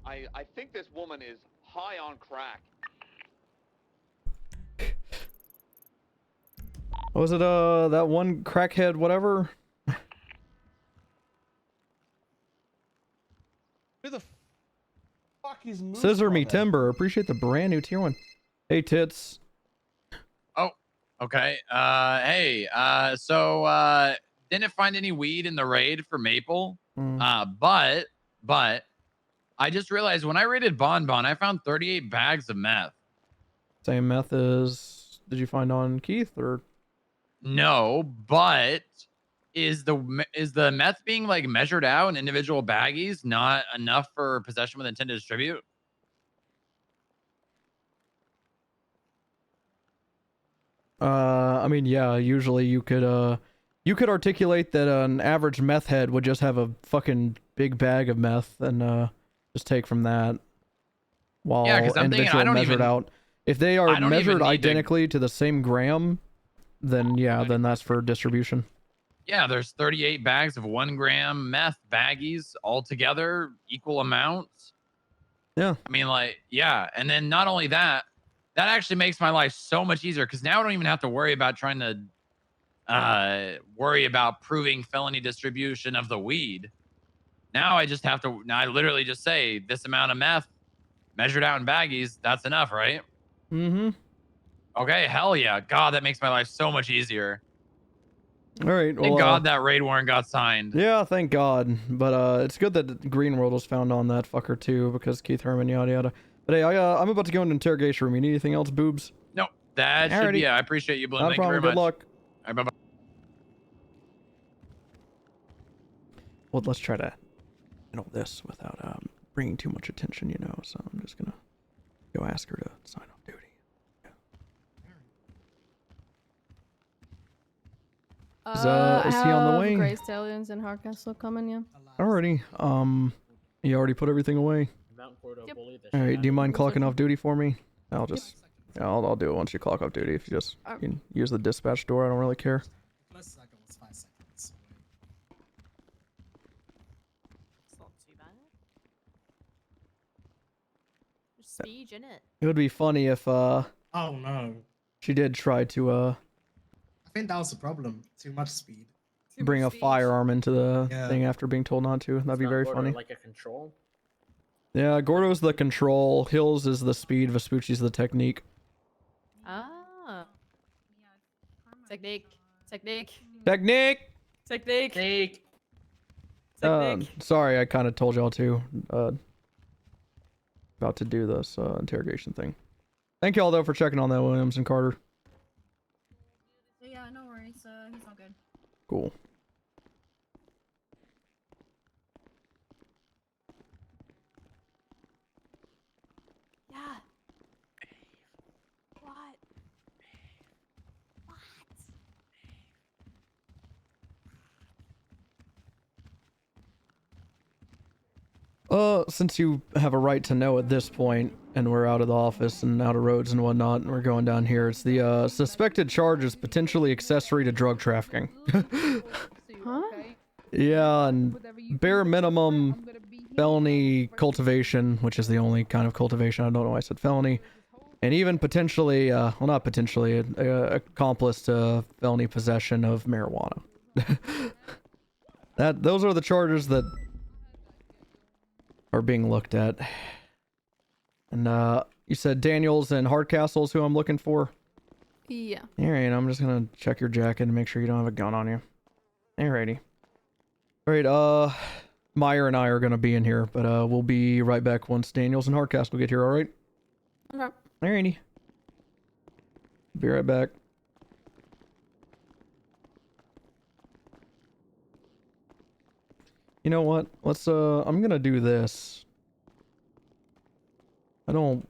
I think this woman is high on crack. What was it, that one crackhead, whatever? Who the fuck is moving? Scissor Me Timber. Appreciate the brand new tier 1. Hey, Tits. Oh, okay. Hey, so, didn't find any weed in the raid for Maple. But I just realized when I raided Bon Bon, I found 38 bags of meth. Same meth as did you find on Keith, or? No, but is the meth being like measured out in individual baggies not enough for possession with intent to distribute? I mean, yeah, usually you could articulate that an average meth head would just have a fucking big bag of meth, and just take from that while Yeah, 'cause I'm thinking, individual I don't measured even- out. If they I are don't even measured need to- identically to the same gram, then yeah, then that's for distribution. Yeah, there's 38 bags of 1 gram meth baggies all together, equal amounts. Yeah. I mean, like, yeah. And then not only that, that actually makes my life so much easier because now I don't even have to worry about trying to worry about proving felony distribution of the weed. Now I just have to, now I literally just say this amount of meth measured out in baggies, that's enough, right? Mm-hmm. Okay, hell yeah. God, that makes my life so much easier. All right. Thank God that raid warrant got signed. Yeah, thank God. But it's good that Green World was found on that fucker too, because Keith Herman, yada yada. But hey, I'm about to go into interrogation room. You need anything else, boobs? No, that should Alrighty. be it. I appreciate you, Bloom. Not a Thank you problem. very Good much. luck. All right, bye-bye. Well, let's try to handle this without bringing too much attention, you know. So I'm just gonna go ask her to sign off duty. Is he on the way? Gray Stallions and Hardcastle coming, yeah. Alrighty. You already put everything away. Yep. All right. Do you mind clocking off duty for me? I'll just, yeah, I'll do it once you clock off duty. If you just you can use the dispatch door, I don't really care. Plus second was 5 seconds. It's not too bad. There's speed in it. It would be funny if Oh no. she did try to I think that was the problem. Too much speed. bring a firearm into the Yeah. thing after being told not to. That'd be very funny. Like a control. Yeah, Gordo's the control, Hills is the speed, Vespucci's the technique. Ah. Technique. Technique. Technique! Technique. Sorry, I kind of told y'all to. About to do this interrogation thing. Thank y'all though for checking on that, Williams and Carter. Yeah, no worries. He's all good. Cool. Yeah. What? What? Since you have a right to know at this point, and we're out of the office and out of roads and whatnot, and we're going down here, it's the suspected charge is potentially accessory to drug trafficking. Huh? Yeah, and bare minimum felony cultivation, which is the only kind of cultivation. I don't know why I said felony. And even potentially, well, not potentially, accomplice to felony possession of marijuana. Those are the charges that are being looked at. And you said Daniels and Hardcastle's who I'm looking for? Yeah. Alright, I'm just gonna check your jacket and make sure you don't have a gun on you. Alrighty. Alright, Meyer and I are gonna be in here, but we'll be right back once Daniels and Hardcastle get here, alright? Okay. Alrighty. Be right back. You know what? Let's I'm gonna do this. I don't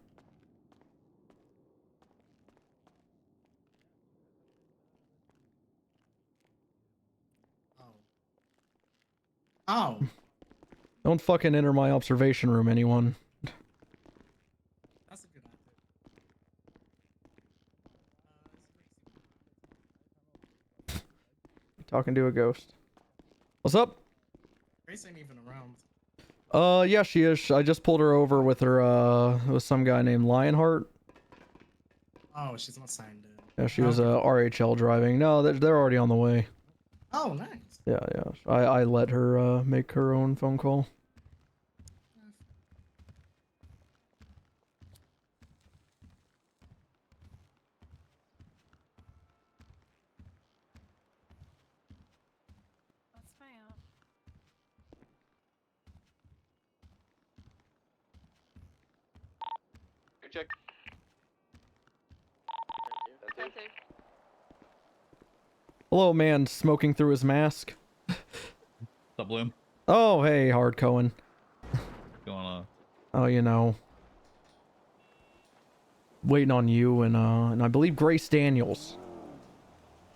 Oh. Don't fucking enter my observation room, anyone. That's a good idea. Talking to a ghost. What's up? Grace ain't even around. Yeah, she is. I just pulled her over with her, with some guy named Lionheart. Oh, she's not signed in. Yeah, she was, RHL driving. No, they're already on the way. Oh, nice. Yeah, yeah. I let her, make her own phone call. That's fair. Good check. That's it. Hello, man smoking through his mask. What's up, Bloom? Oh, hey, Hard Cohen. What's going on? Oh, you know. Waiting on you and I believe Grace Daniels.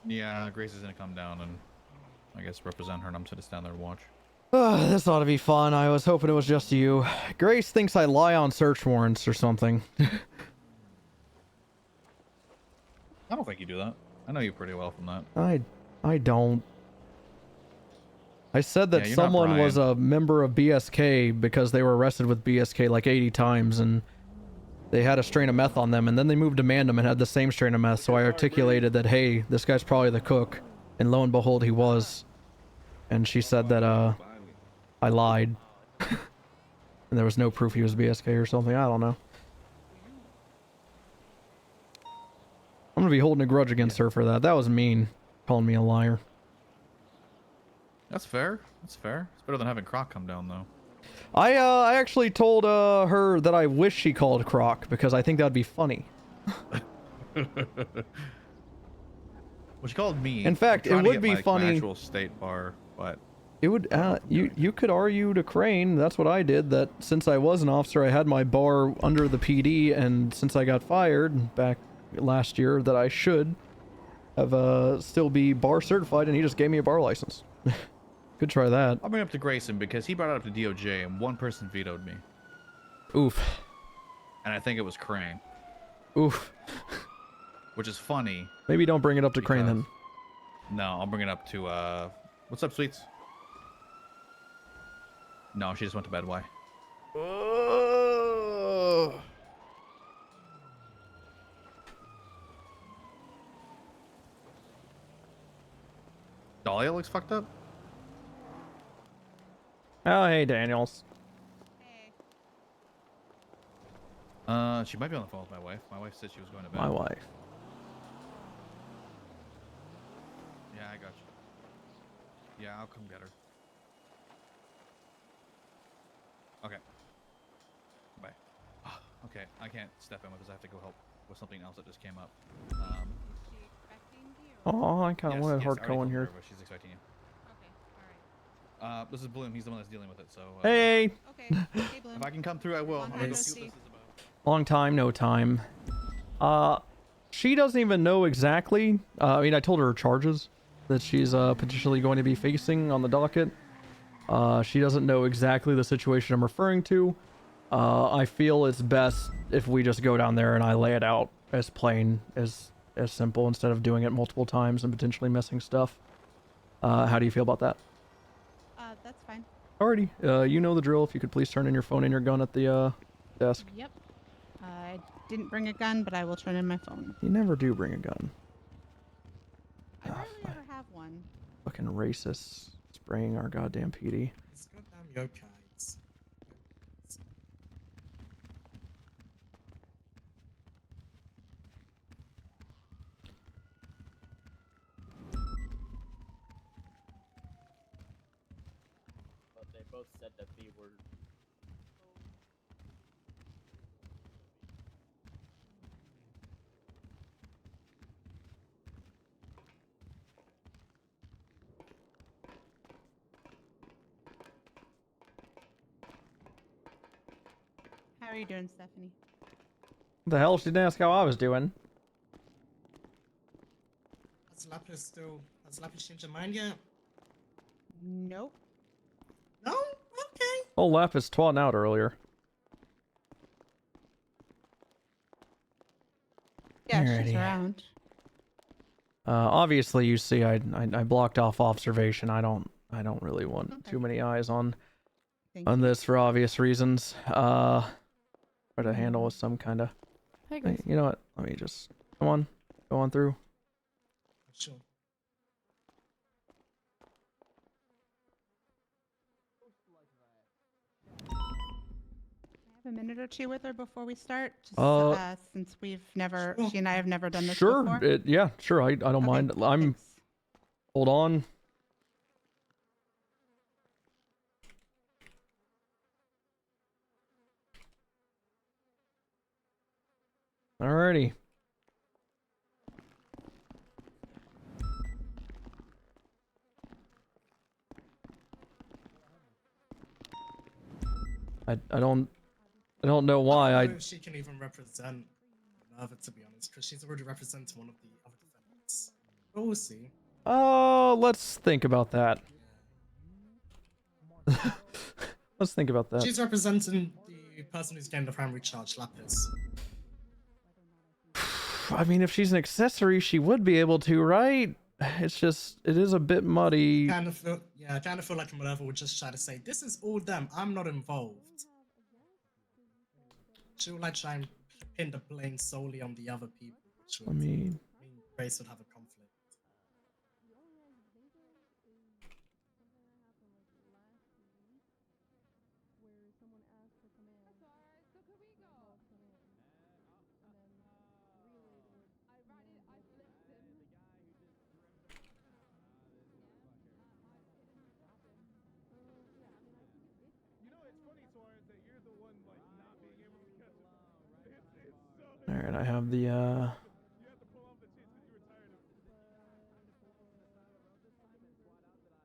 Yeah, Grace is gonna come down and I guess represent her, and I'm gonna stand there and watch. This ought to be fun. I was hoping it was just you. Grace thinks I lie on search warrants or something. I don't think you do that. I know you pretty well from that. I don't. I said that Yeah, you're not someone was Brian. a member of BSK because they were arrested with BSK like 80 times and they had a strain of meth on them, and then they moved to Mandem and had the same strain of meth, so I articulated that, hey, this guy's probably the cook, and lo and behold, he was. And she said that, I lied. And there was no proof he was BSK or something, I don't know. I'm gonna be holding a grudge against her for that. That was mean, calling me a liar. That's fair. That's fair. It's better than having Croc come down, though. I actually told her that I wish she called Croc because I think that'd be funny. Well, she called me. In fact, I'm trying it to would get be my funny- actual state bar, but It would you could argue to Crane, that's what I did, that since I was an officer I had my bar under the PD, and since I got fired back last year that I should have still be bar certified, and he just gave me a bar license. Could try that. I'll bring it up to Grayson because he brought it up to DOJ and one person vetoed me. Oof. And I think it was Crane. Oof. Which is funny. Maybe don't bring it up to Crane then. No, I'll bring it up to what's up, Sweets? No, she just went to bed. Why? Dahlia looks fucked up. Oh, hey, Daniels. She might be on the phone with my wife. My wife said she was going to bed. My wife. Yeah, I got you. Yeah, I'll come get her. Okay. Bye. Okay, I can't step in with this. I have to go help with something else that just came up. Oh, I kind of wanted I hard already co in told here. her, but she's expecting you. This is Bloom. He's the one that's dealing with it. So. Hey. Okay. Hey, Bloom. If I can come through, I will. I'm gonna go see what this is about. Long time, no time. She doesn't even know exactly. I mean, I told her her charges that she's potentially going to be facing on the docket. She doesn't know exactly the situation I'm referring to. I feel it's best if we just go down there and I lay it out as plain, as simple, instead of doing it multiple times and potentially missing stuff. How do you feel about that? That's fine. Alrighty. You know the drill. If you could please turn in your phone and your gun at the desk. Yep. I didn't bring a gun, but I will turn in my phone. You never do bring a gun. I rarely ever have one. Fucking racists spraying our goddamn PD. It's goddamn yokai. But they both said that they were. How are you doing, Stephanie? What the hell? She didn't ask how I was doing. Has Lapis changed her mind yet? Nope. No? Okay. Oh, Lapis twatting out earlier. Yeah, she's Alrighty. around. Obviously, you see, I blocked off observation. I don't really want too many eyes on this for obvious reasons. Try to handle with some kind of. Hey, guys. You know what? Let me just go on through. Sure. Have a minute or two with her before we start, just, Uh, since she and I have never done this Sure. before. Yeah. Sure. I don't mind. I'm. Hold on. Alrighty. I don't know why I I don't know if she can even represent Minerva, to be honest, because she's already represented one of the other defendants. But we'll see. let's think about that. Let's think about that. She's representing the person who's getting the primary charge, Lapis. I mean, if she's an accessory, she would be able to, right? It's just, it is a bit muddy. I kind of feel like Minerva would just try to say, this is all them, I'm not involved. She would like try and pin the blame solely on the other people. Which would mean Grace would have a conflict. All right, I have the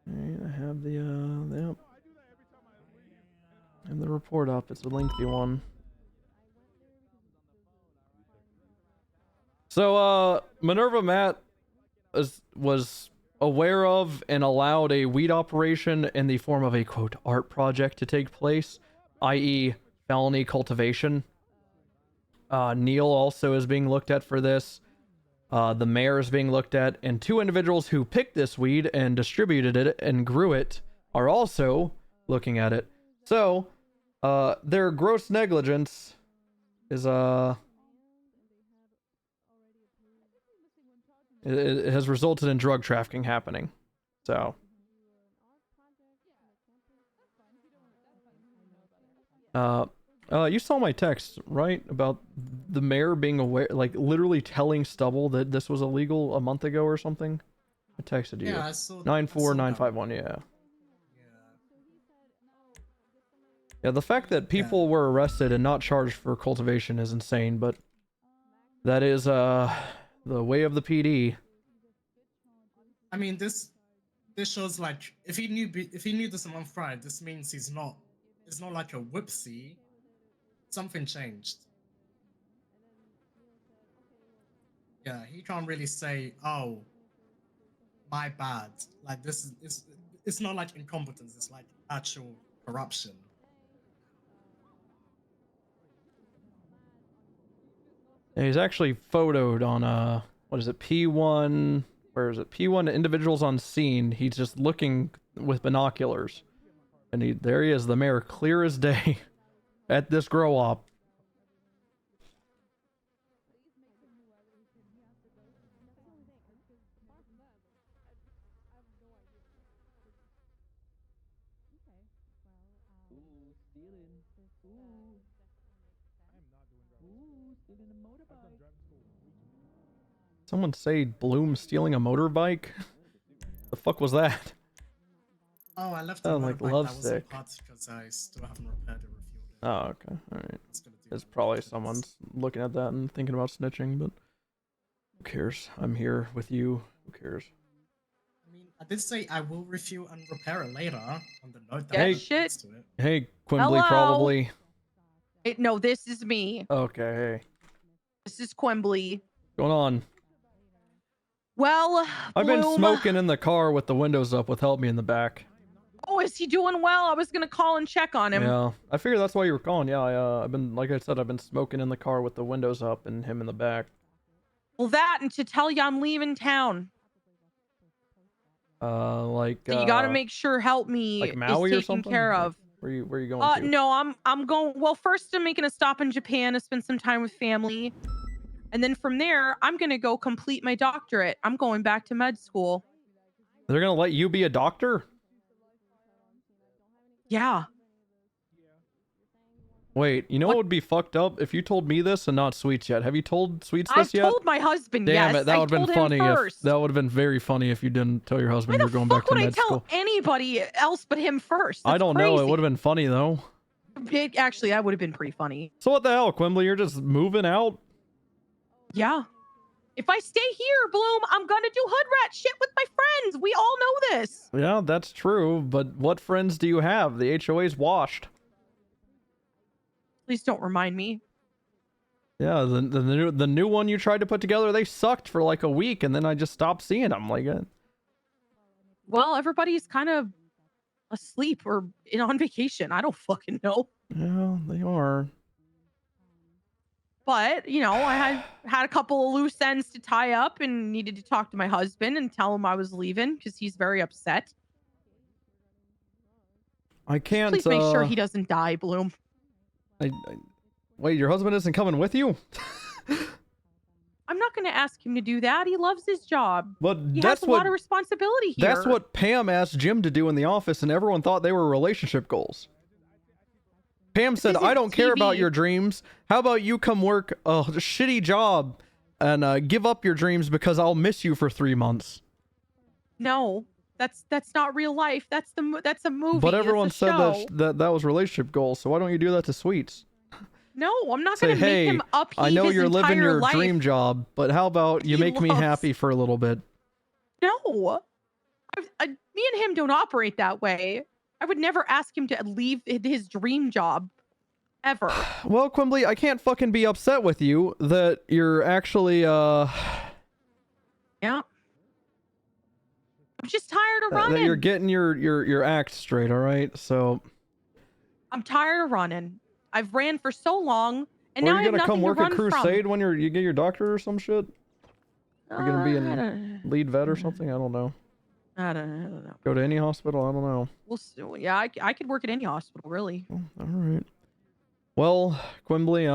All right, I have the yep. And the report up. It's a lengthy one. So Minerva Matt was aware of and allowed a weed operation in the form of a quote art project to take place, i.e. felony cultivation. Neil also is being looked at for this. The mayor is being looked at, and 2 individuals who picked this weed and distributed it and grew it are also looking at it. So, their gross negligence is it has resulted in drug trafficking happening. So, you saw my text, right? About the mayor being aware, like literally telling Stubble that this was illegal a month ago or something. I texted you. Yeah, I saw 94951. Yeah. Yeah, the fact that people were arrested and not charged for cultivation is insane, but that is the way of the PD. I mean, this shows like if he knew this a month prior, this means it's not like a whoopsie. Something changed. Yeah, he can't really say, "Oh, my bad." Like this is it's not like incompetence. It's like actual corruption. Yeah, he's actually photoed on what is it, P1? Where is it? P1 individuals on scene. He's just looking with binoculars, and there he is, the mayor, clear as day, at this grow op. Someone say Bloom stealing a motorbike? The fuck was that? Oh, I left Oh, the like motorbike Lovesick. that was because I still haven't repaired it or refueled it. Oh, okay. Alright. It's probably someone's looking at that and thinking about snitching, but who cares? I'm here with you. Who cares? I mean, I did say I will refuel and repair it later on the note that Yeah, I shit. next to it. Hey, Quimbley, Hello? probably. No, this is me. Okay, hey. This is Quimbley. What's going on? Well, I've been Bloom- smoking in the car with the windows up with Help Me in the back. Oh, is he doing well? I was gonna call and check on him. Yeah, I figured that's why you were calling. Yeah, I've been, like I said, I've been smoking in the car with the windows up and him in the back. Well, that and to tell you I'm leaving town. Like. So you got to make sure Help Me like Maui is or taken something? care Like, of. Where you going to? No, I'm going. Well, first I'm making a stop in Japan to spend some time with family, and then from there I'm gonna go complete my doctorate. I'm going back to med school. They're gonna let you be a doctor? Yeah. Wait, you know what would be fucked up if you told me this and not Sweets yet? Have you told Sweets I've this yet? told my husband. Damn yes, it, that I would have told been him funny if first. that would have been very funny if you didn't tell your husband you're going back Fuck to would I med tell school. anybody else but him first? I That's don't know. It crazy. would have been funny though. Actually, that would have been pretty funny. So what the hell, Quimbley? You're just moving out? Yeah. If I stay here, Bloom, I'm gonna do hood rat shit with my friends. We all know this. Yeah, that's true. But what friends do you have? The HOA's washed. Please don't remind me. Yeah, the new one you tried to put together, they sucked for like a week, and then I just stopped seeing them. Like, Well, everybody's kind of asleep or on vacation. I don't fucking know. Yeah, they are. But, you know, I had a couple of loose ends to tie up and needed to talk to my husband and tell him I was leaving because he's very upset. I can't. Please make sure he doesn't die, Bloom. Wait, your husband isn't coming with you? I'm not going to ask him to do that. He loves his job. But He that's has a lot of responsibility here. That's what Pam asked Jim to do in the office, and everyone thought they were relationship goals. Pam said, "I don't care about your dreams. How about you come work a shitty job and give up your dreams because I'll miss you for 3 months." No, that's not real life. That's a movie. But That's everyone a said show. that was relationship goals. So why don't you do that to Sweets? No, I'm not Say, going to hey, make him upheave I know his you're living entire your life. dream job, but how about you He make me loves- happy for a little bit? No, me and him don't operate that way. I would never ask him to leave his dream job, ever. Well, Quimbley, I can't fucking be upset with you that you're actually Yeah. I'm just tired of that running. you're getting your act straight. All right, so I'm tired of running. I've ran for so long, and are now I you have gonna nothing come to work run at Crusade from. when you get your doctorate or some shit? You're gonna be I in don't- lead vet or something? I don't know. I don't know. Go to any hospital? I don't know. We'll see. Yeah, I could work at any hospital, really. All right. Well, Quimbley,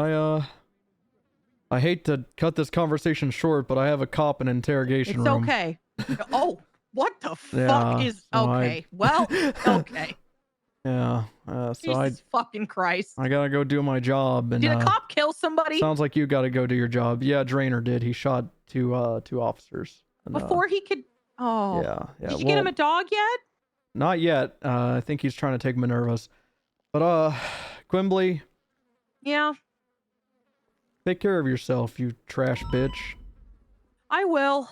I hate to cut this conversation short, but I have a cop in interrogation It's room. okay. Oh, what the fuck Yeah, is so okay? Well, okay. Yeah. So Jesus fucking Christ. I gotta go do my job. And Did a cop kill somebody sounds like you gotta go do your job. Yeah, Drainer did. He shot two officers. And, before he could? Oh, yeah. Did you get him a dog yet? Not yet. I think he's trying to take Minerva's. But Quimbley, Yeah, take care of yourself, you trash bitch. I will.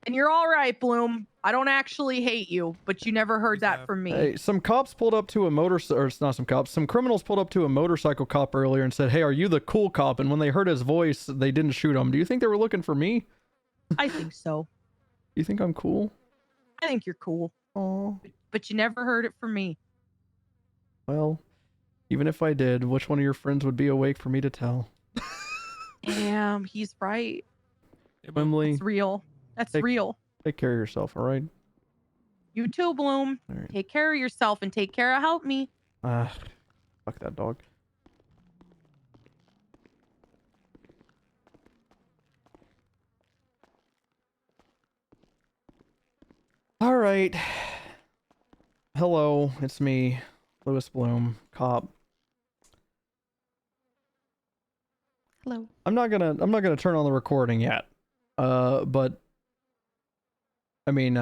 And you're all right, Bloom. I don't actually hate you, but you never heard that from me. Hey, some cops pulled up to a or it's not some cops, some criminals pulled up to a motorcycle cop earlier and said, "Hey, are you the cool cop?" And when they heard his voice, they didn't shoot him. Do you think they were looking for me? I think so. You think I'm cool? I think you're cool. Oh. But you never heard it from me. Well, even if I did, which one of your friends would be awake for me to tell? Damn, he's right. Quimbley, It's real. That's Take- real. take care of yourself, all right? You too, Bloom. All right. Take care of yourself and take care of Help Me. Fuck that dog. All right. Hello, it's me, Lewis Bloom, cop. Hello. I'm not gonna turn on the recording yet. But I mean,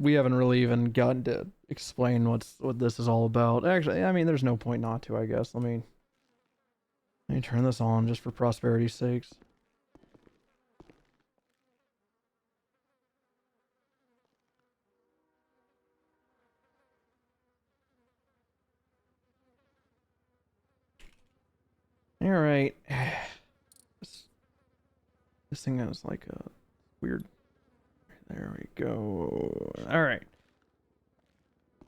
we haven't really even gotten to explain what this is all about. Actually, I mean, there's no point not to, I guess. Let me turn this on just for prosperity's sakes. All right. This thing is like a weird. There we go. All right.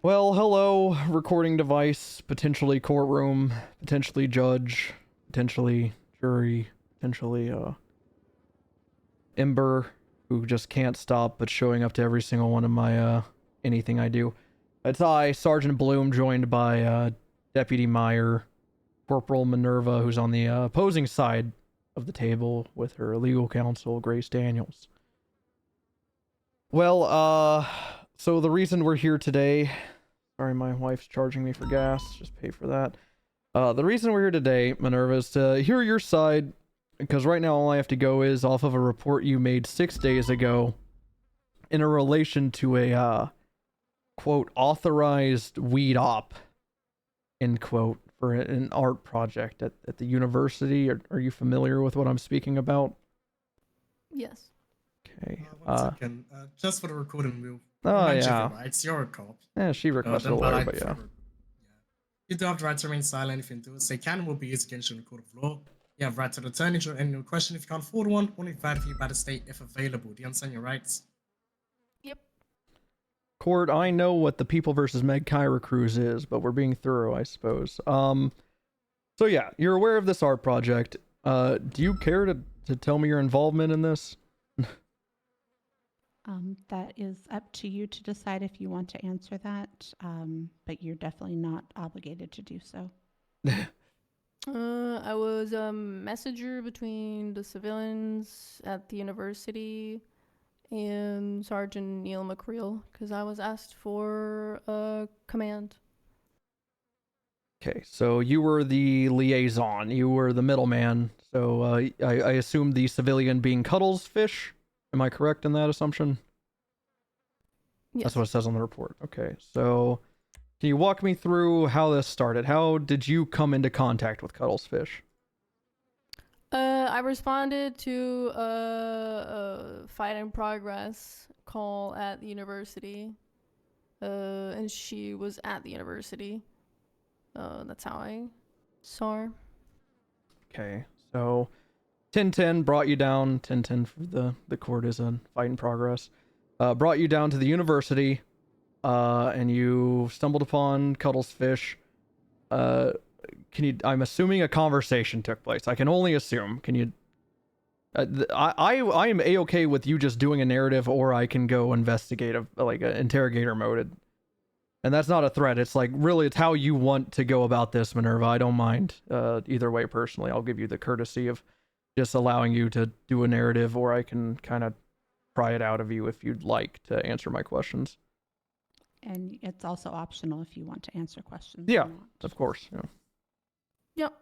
Well, hello, recording device, potentially courtroom, potentially judge, potentially jury, potentially Ember, who just can't stop but showing up to every single one of my anything I do. It's I, Sergeant Bloom, joined by Deputy Meyer, Corporal Minerva, who's on the opposing side of the table with her legal counsel, Grace Daniels. Well, so the reason we're here today, sorry, my wife's charging me for gas, just pay for that. The reason we're here today, Minerva, is to hear your side, because right now all I have to go is off of a report you made 6 days ago in a relation to a, quote, authorized weed op, end quote, for an art project at the university. Are you familiar with what I'm speaking about? Yes. Okay. One second. Just for the recording, we'll Oh, remind you, yeah. right? You're a cop. Yeah, she requested a but lawyer, but yeah. You do have the right to remain silent if you do. Say can will be used against you in the court of law. You have right to return any question if you can't afford one, only valid for you by the state if available. Do you understand your rights? Yep. Court, I know what the People versus Meg Kyra cruise is, but we're being thorough, I suppose. So yeah, you're aware of this art project. Do you care to tell me your involvement in this? That is up to you to decide if you want to answer that, but you're definitely not obligated to do so. I was a messenger between the civilians at the university and Sergeant Neil McCreel because I was asked for a command. Okay, so you were the liaison. You were the middleman. So I assume the civilian being Cuddles Fish. Am I correct in that assumption? Yes. That's what it says on the report. Okay, so can you walk me through how this started? How did you come into contact with Cuddles Fish? I responded to a Fight in Progress call at the university, and she was at the university. That's how I saw her. Okay, so 1010 brought you down. 1010 for the court is a Fight in Progress. Brought you down to the university, and you stumbled upon Cuddles Fish. I'm assuming a conversation took place. I can only assume. Can you? I am a-okay with you just doing a narrative, or I can go investigative, like an interrogator mode. And that's not a threat. It's like, really, it's how you want to go about this, Minerva. I don't mind either way, personally. I'll give you the courtesy of just allowing you to do a narrative, or I can kind of pry it out of you if you'd like to answer my questions. And it's also optional if you want to answer questions. Yeah, of course. Yeah. Yep.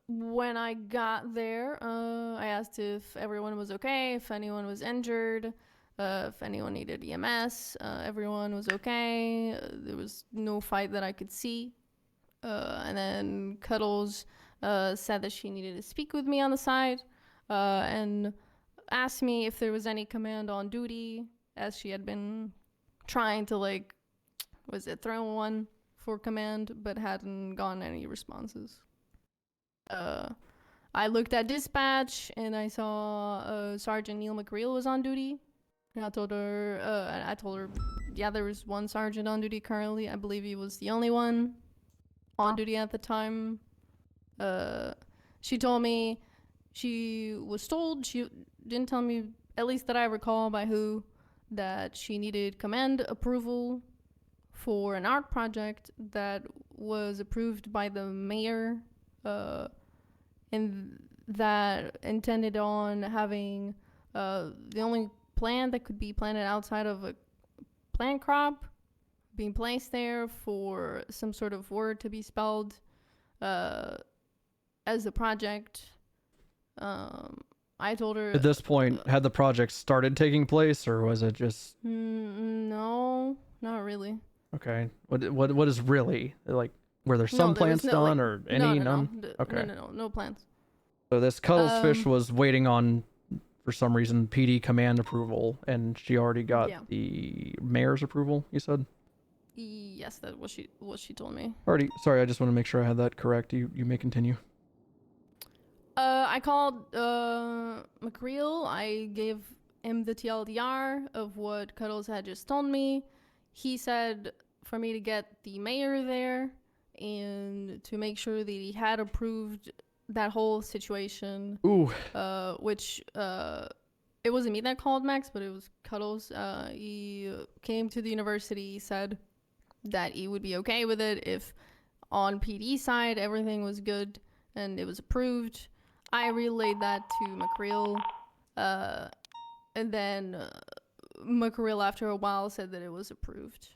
When I got there, I asked if everyone was okay, if anyone was injured, if anyone needed EMS. Everyone was okay. There was no fight that I could see. And then Cuddles said that she needed to speak with me on the side, and asked me if there was any command on duty, as she had been trying to, throw one for command, but hadn't gotten any responses. I looked at dispatch, and I saw Sergeant Neil McCreel was on duty. And I told her, yeah, there was one sergeant on duty currently. I believe he was the only one on duty at the time. She told me she was told, she didn't tell me, at least that I recall by who, that she needed command approval for an art project that was approved by the mayor, and that intended on having the only plant that could be planted outside of a plant crop being placed there for some sort of word to be spelled as a project. I told her... At this point, had the project started taking place, or was it just... No, not really. Okay. What is really? Like, were there some plants done, or any? None? Okay. No plants. So this Cuddles Fish was waiting on, for some reason, PD command approval, and she already got the mayor's approval, you said? Yes, that was what she told me. Sorry, I just want to make sure I had that correct. You may continue. I called McCreel. I gave him the TLDR of what Cuddles had just told me. He said for me to get the mayor there and to make sure that he had approved that whole situation. Ooh. Which it wasn't me that called Max, but it was Cuddles. He came to the university, said that he would be okay with it if on PD side everything was good and it was approved. I relayed that to McCreel, and then McCreel after a while said that it was approved.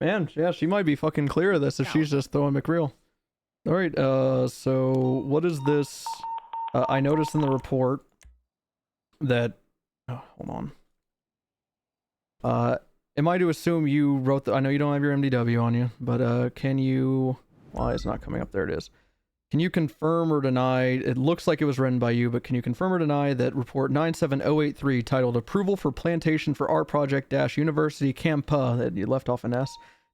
Man, yeah, she might be fucking clear of this if she's just throwing McCreel. All right, so what is this? I noticed in the report that... Oh, hold on. Am I to assume you wrote the... I know you don't have your MDW on you, but can you... Why it's not coming up? There it is. Can you confirm or deny... It looks like it was written by you, but can you confirm or deny that report 97083 titled Approval for Plantation for Art Project University Campa, that you left off an S,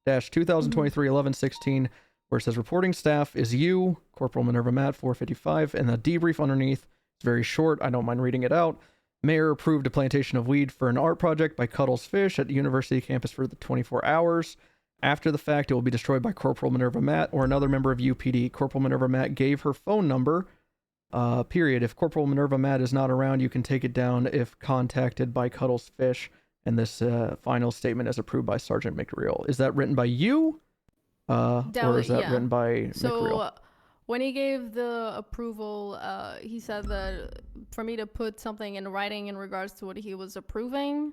dash 2023-11-16, where it says reporting staff is you, Corporal Minerva Matt 455, and the debrief underneath, it's very short, I don't mind reading it out. Mayor approved a plantation of weed for an art project by Cuddles Fish at the university campus for the 24 hours. After the fact, it will be destroyed by Corporal Minerva Matt or another member of UPD. Corporal Minerva Matt gave her phone number, period. If Corporal Minerva Matt is not around, you can take it down if contacted by Cuddles Fish. And this final statement is approved by Sergeant McReal. Is that written by you? Or is that written by McReal? When he gave the approval, he said that for me to put something in writing in regards to what he was approving.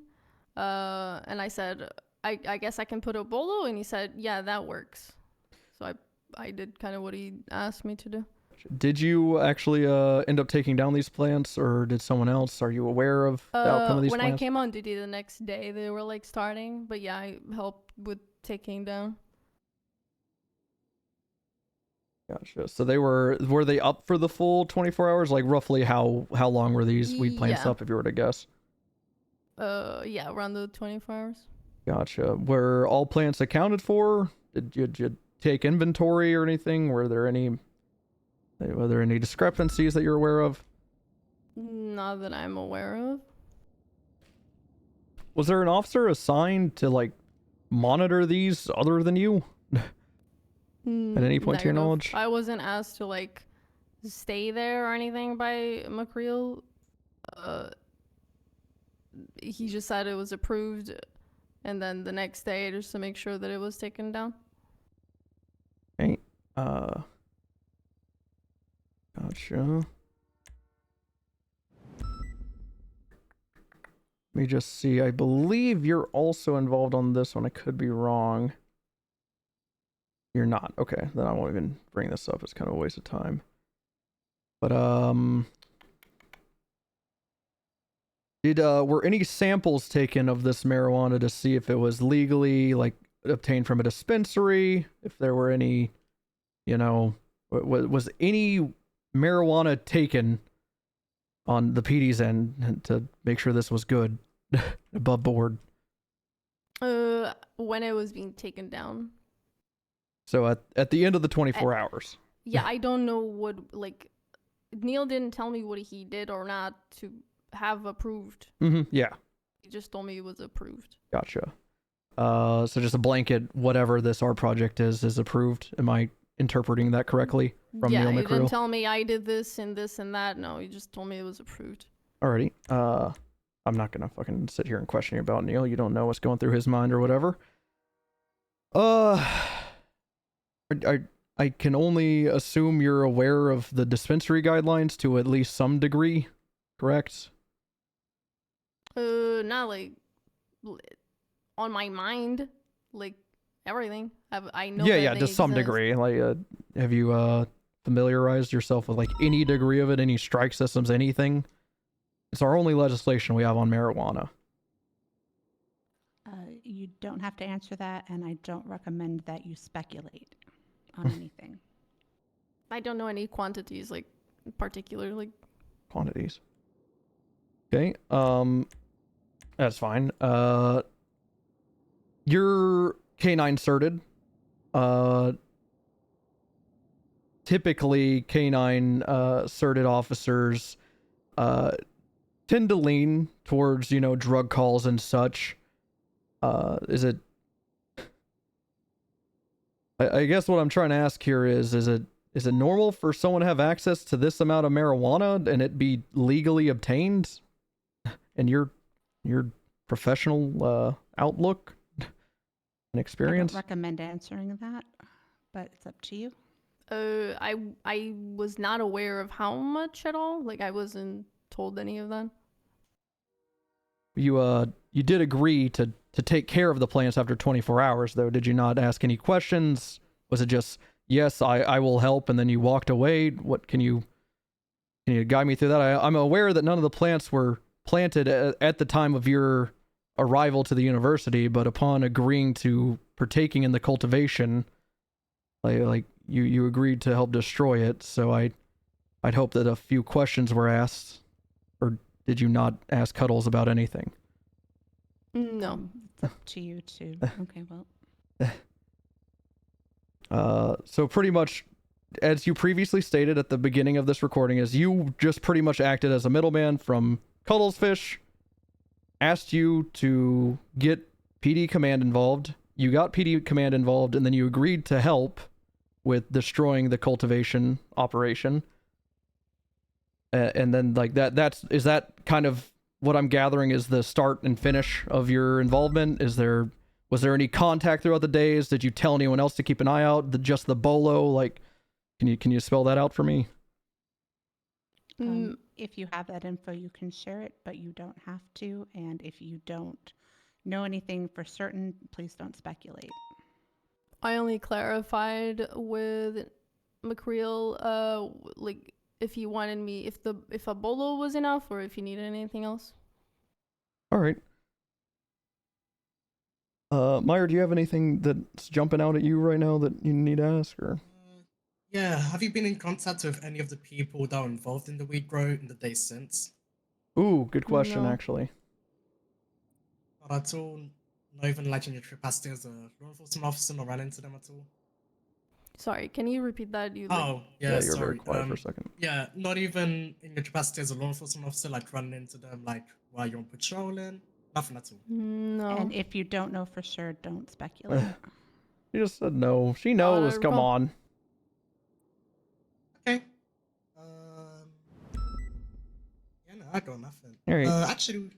And I said, I guess I can put a bolo, and he said, yeah, that works. So I did kind of what he asked me to do. Did you actually end up taking down these plants, or did someone else? Are you aware of the outcome of these when plants? I came on duty the next day, they were like starting, but yeah, I helped with taking down. Gotcha. So they were they up for the full 24 hours? Like roughly how long were these weed plants up, if you were to guess? Yeah, around the 24 hours. Gotcha. Were all plants accounted for? Did you take inventory or anything? Were there any discrepancies that you're aware of? Not that I'm aware of. Was there an officer assigned to like monitor these other than you? At any point to your knowledge? I wasn't asked to like stay there or anything by McReal. He just said it was approved, and then the next day just to make sure that it was taken down. Okay. Gotcha. Let me just see. I believe you're also involved on this one. I could be wrong. You're not. Okay, then I won't even bring this up. It's kind of a waste of time. But were any samples taken of this marijuana to see if it was legally like obtained from a dispensary? If there were any, was any marijuana taken on the PD's end to make sure this was good, above board? When it was being taken down. So at the end of the 24 hours. Yeah, I don't know what, like, Neil didn't tell me what he did or not to have approved. Yeah. He just told me it was approved. Gotcha. So just a blanket, whatever this art project is approved. Am I interpreting that correctly from Neil Yeah, he McReal? didn't tell me I did this and this and that. No, he just told me it was approved. Alrighty. I'm not gonna fucking sit here and question you about Neil. You don't know what's going through his mind or whatever. I can only assume you're aware of the dispensary guidelines to at least some degree, correct? Not like on my mind, like everything. I know. Yeah, to some degree. Like, have you familiarized yourself with like any degree of it, any strike systems, anything? It's our only legislation we have on marijuana. You don't have to answer that, and I don't recommend that you speculate on anything. I don't know any quantities, like particularly. Quantities. Okay. That's fine. You're K9 certed. Typically K9 certed officers tend to lean towards, drug calls and such. Is it? I guess what I'm trying to ask here is it normal for someone to have access to this amount of marijuana and it be legally obtained? And your professional outlook and experience? I don't recommend answering that, but it's up to you. I was not aware of how much at all. Like, I wasn't told any of that. You did agree to take care of the plants after 24 hours, though. Did you not ask any questions? Was it just, yes, I will help, and then you walked away? What can you guide me through that? I'm aware that none of the plants were planted at the time of your arrival to the university, but upon agreeing to partaking in the cultivation, like you agreed to help destroy it. So I'd hope that a few questions were asked. Or did you not ask Cuddles about anything? No. It's up to you too. Okay, well. So pretty much, as you previously stated at the beginning of this recording, is you just pretty much acted as a middleman from Cuddlesfish asked you to get PD command involved. You got PD command involved, and then you agreed to help with destroying the cultivation operation. And then like is that kind of what I'm gathering is the start and finish of your involvement? Was there any contact throughout the days? Did you tell anyone else to keep an eye out? Just the bolo? Like, can you spell that out for me? If you have that info, you can share it, but you don't have to. And if you don't know anything for certain, please don't speculate. I only clarified with McCreel, like if he wanted me, if a bolo was enough, or if he needed anything else. All right. Meyer, do you have anything that's jumping out at you right now that you need to ask, or? Yeah, have you been in contact with any of the people that were involved in the weed grow in the days since? Ooh, good question, No. actually. Not at all. Not even like in your capacity as a law enforcement officer, not ran into them at all. Sorry, can you repeat that? Oh, yeah, you're sorry. very quiet for a second. Yeah, not even in your capacity as a law enforcement officer, like running into them, like while you're on patrolling. Nothing at all. No. And if you don't know for sure, don't speculate. You just said no. She knows. Come recall. on. Okay. Yeah, no, I got nothing. All right. Actually,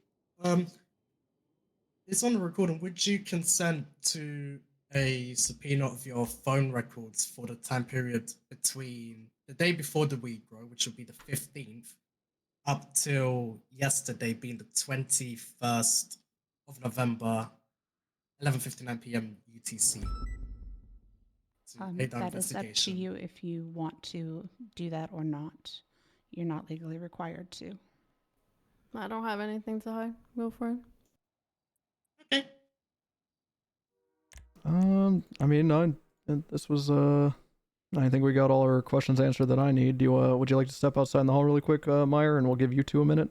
it's on the recording. Would you consent to a subpoena of your phone records for the time period between the day before the weed grow, which would be the 15th, up till yesterday being the 21st of November, 11:59 p.m. UTC? To lay down That is up to you if you want to do that or not. You're not legally required to. I don't have anything to hide. Go for it. Okay. I mean, this was I think we got all our questions answered that I need. Do you would you like to step outside in the hall really quick, Meyer, and we'll give you 2 a minute?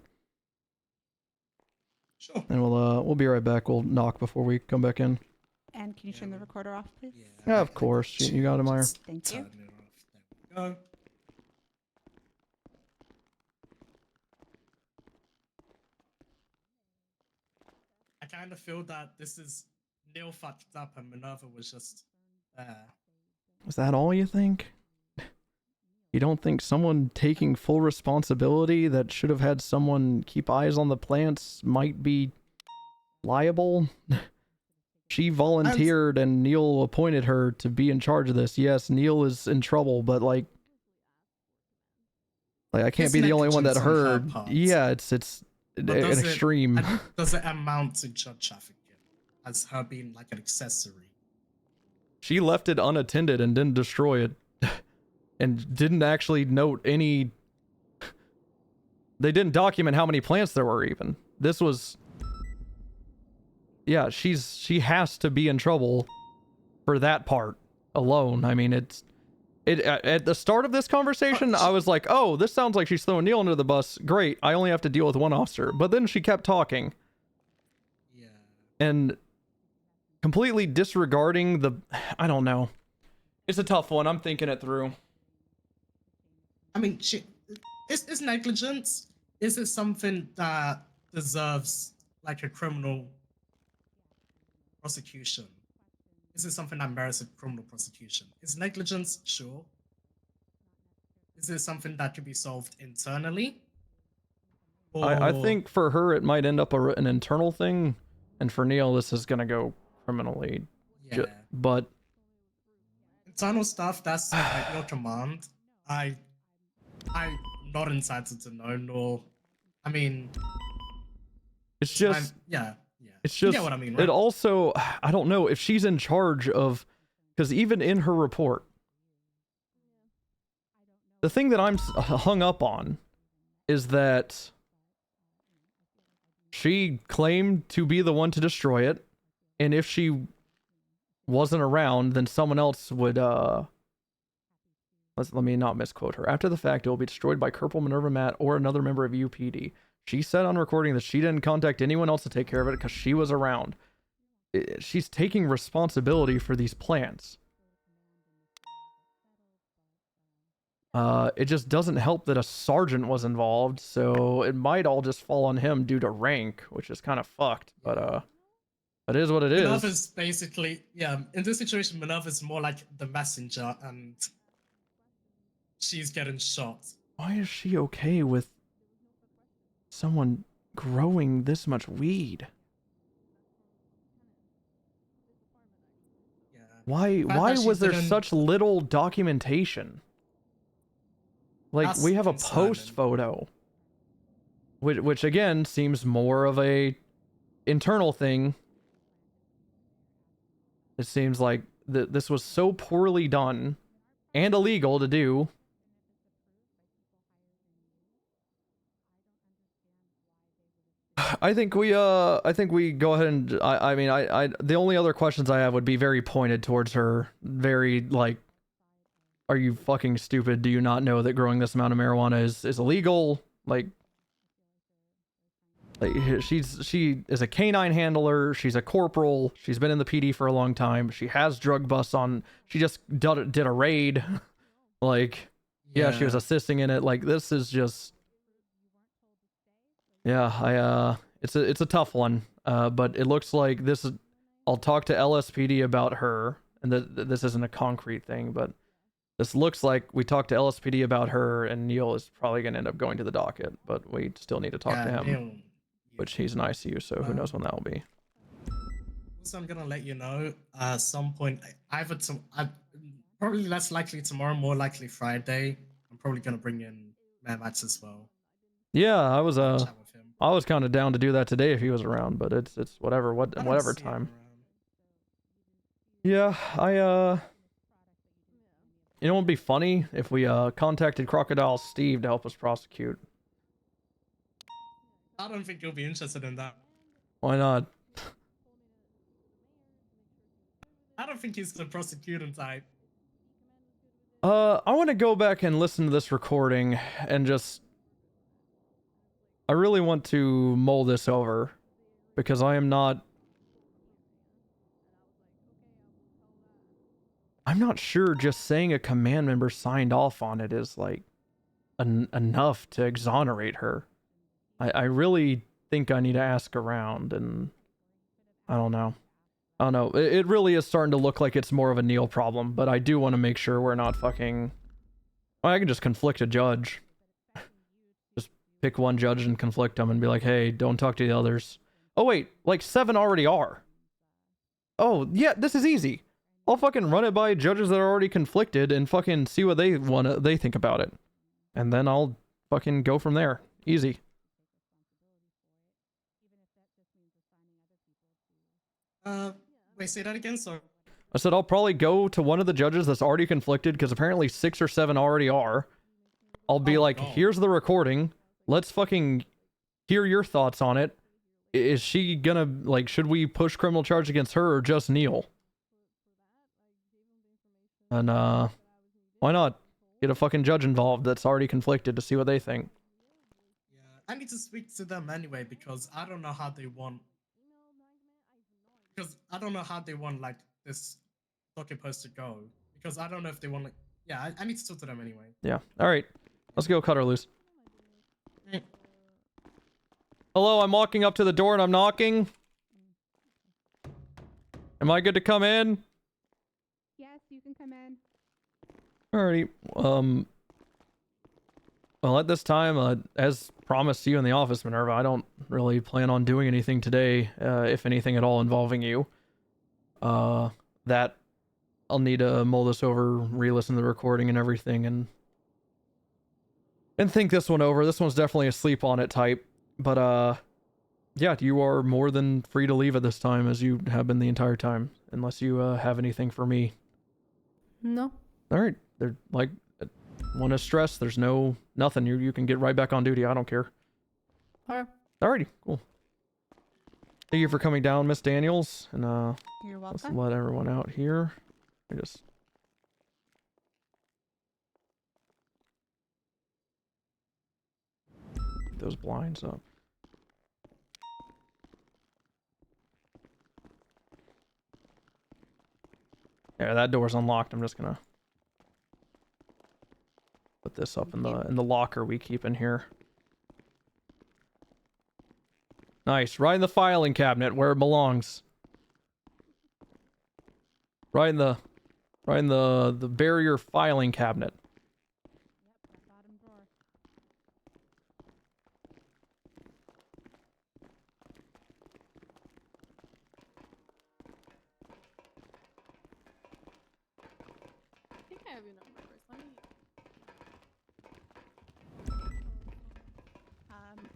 Sure. And we'll be right back. We'll knock before we come back in. And can you turn the recorder off, please? Yeah, of course. You got it, Meyer. Thank you. Go. I kind of feel that this is Neil fucked up and Minerva was just there. Is that all you think? You don't think someone taking full responsibility that should have had someone keep eyes on the plants might be liable? She volunteered and Neil appointed her to be in charge of this. Yes, Neil is in trouble, but like I can't It's be the only one that negligence on her heard. part. Yeah, it's But an does it- extreme. Does it amount to drug trafficking as her being like an accessory? She left it unattended and didn't destroy it. And didn't actually note any... They didn't document how many plants there were even. This was... Yeah, she has to be in trouble for that part alone. I mean, at the start of this conversation, I was like, oh, this sounds like she's throwing Neil under the bus. Great, I only have to deal with one officer. But then she kept talking. Yeah. And completely disregarding the... I don't know. It's a tough one. I'm thinking it through. I mean, is negligence? Is it something that deserves like a criminal prosecution? Is it something that merits a criminal prosecution? Is negligence? Sure. Is it something that could be solved internally? I Or- think for her, it might end up an internal thing. And for Neil, this is going to go criminally. Yeah. But internal stuff, that's like your command. I'm not entitled to know, nor, I mean, it's just... yeah. It's You just, get what I mean, right? it also, I don't know if she's in charge of, because even in her report, the thing that I'm hung up on is that she claimed to be the one to destroy it, and if she wasn't around, then someone else would, let me not misquote her. After the fact, it will be destroyed by Corporal Minerva Matt or another member of UPD. She said on recording that she didn't contact anyone else to take care of it because she was around. She's taking responsibility for these plants. It just doesn't help that a sergeant was involved, so it might all just fall on him due to rank, which is kind of fucked. But it is what it is. Minerva's basically, yeah, in this situation, Minerva's more like the messenger, and she's getting shot. Why is she okay with someone growing this much weed? Why was there such little documentation? Like, we have a post photo, which again seems more of a internal thing. It seems like this was so poorly done and illegal to do. I think we go ahead and I mean the only other questions I have would be very pointed towards her, very like, are you fucking stupid? Do you not know that growing this amount of marijuana is illegal? Like she is a canine handler, she's a corporal, she's been in the PD for a long time, she has drug busts on, she just did a raid. Like, yeah, she was assisting in it. Like, this is just, yeah, it's a tough one. But it looks like this is, I'll talk to LSPD about her, and this isn't a concrete thing, but this looks like we talked to LSPD about her, and Neil is probably going to end up going to the docket, but we still need to talk to him, Neil, which he's in ICU, so who knows when that will be. Also, I'm gonna let you know, some point, either probably less likely tomorrow, more likely Friday. I'm probably gonna bring in Matt as well. Yeah, I was kind of down to do that today if he was around, but it's whatever time. Yeah, you know, it'd be funny if we contacted Crocodile Steve to help us prosecute. I don't think you'll be interested in that. Why not? I don't think he's the prosecuting type. I want to go back and listen to this recording and I really want to mull this over, because I'm not sure just saying a command member signed off on it is like enough to exonerate her. I really think I need to ask around, and I don't know. It really is starting to look like it's more of a Neil problem, but I do want to make sure we're not fucking... I can just conflict a judge. Just pick one judge and conflict them and be like, hey, don't talk to the others. Oh wait, like 7 already are. Oh yeah, this is easy. I'll fucking run it by judges that are already conflicted and fucking see what they think about it. And then I'll fucking go from there. Easy. Wait, say that again, sorry. I said I'll probably go to one of the judges that's already conflicted, because apparently 6 or 7 already are. I'll be like, here's the recording. Let's fucking hear your thoughts on it. Is she gonna, like, should we push criminal charge against her or just Neil? And, why not get a fucking judge involved that's already conflicted to see what they think? I need to speak to them anyway, because I don't know how they want... Because I don't know how they want, like, this docket post to go. Because I don't know if they want, like... Yeah, I need to talk to them anyway. Yeah. Alright. Let's go cut her loose. Hello, I'm walking up to the door and I'm knocking. Am I good to come in? Yes, you can come in. Alrighty. Well, at this time, as promised to you in the office, Minerva, I don't really plan on doing anything today, if anything at all involving you. That I'll need to mull this over, re-listen to the recording and everything, and think this one over. This one's definitely a sleep on it type, but yeah, you are more than free to leave at this time, as you have been the entire time, unless you have anything for me. No. All right. They're like, one is stressed. There's nothing. You can get right back on duty. I don't care. Alright. Alrighty, cool. Thank you for coming down, Miss Daniels. And You're let's welcome. let everyone out here. I just get those blinds up. Yeah, that door's unlocked. I'm just gonna put put this up in the locker we keep in here. Nice. Right in the filing cabinet where it belongs. Right in the barrier filing cabinet. I think I have your number. Let me.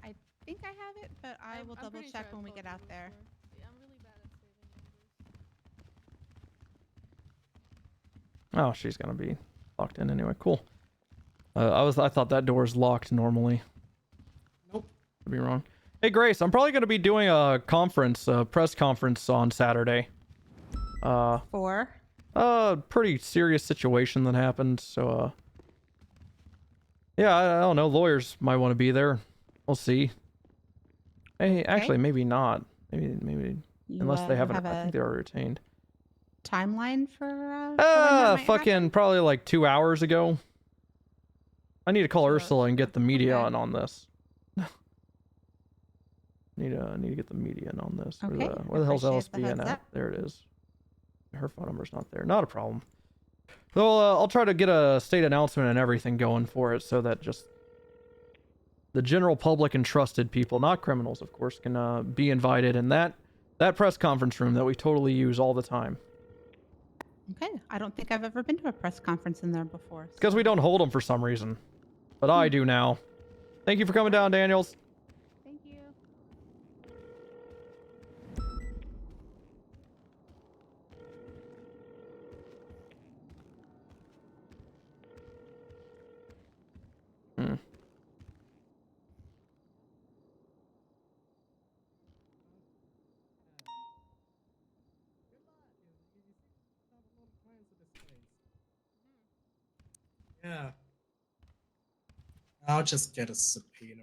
I think I have it, but I will double pretty check sure when we I've get called out you there. before. Yeah, I'm really bad at saving Oh, numbers. she's gonna be locked in anyway. Cool. I thought that door's locked normally. Nope. Could be wrong. Hey Grace, I'm probably gonna be doing a press conference on Saturday. For? Pretty serious situation that happened. So yeah, I don't know. Lawyers might want to be there. We'll see. Hey, actually, maybe not. Maybe unless they haven't. I think they're already retained. Timeline for when that might Fucking probably like 2 hours ago. I need to call Ursula and get the media on this. need to get the media in on this. Okay, Where the hell's appreciate the LSPN heads at? up. There it is. Her phone number's not there. Not a problem. So I'll try to get a state announcement and everything going for it so that just the general public and trusted people, not criminals, of course, can be invited in that press conference room that we totally use all the time. Okay, I don't think I've ever been to a press conference in there before. Because we don't hold them for some reason. But I do now. Thank you for coming down, Daniels. Thank you. Yeah. I'll just get a subpoena.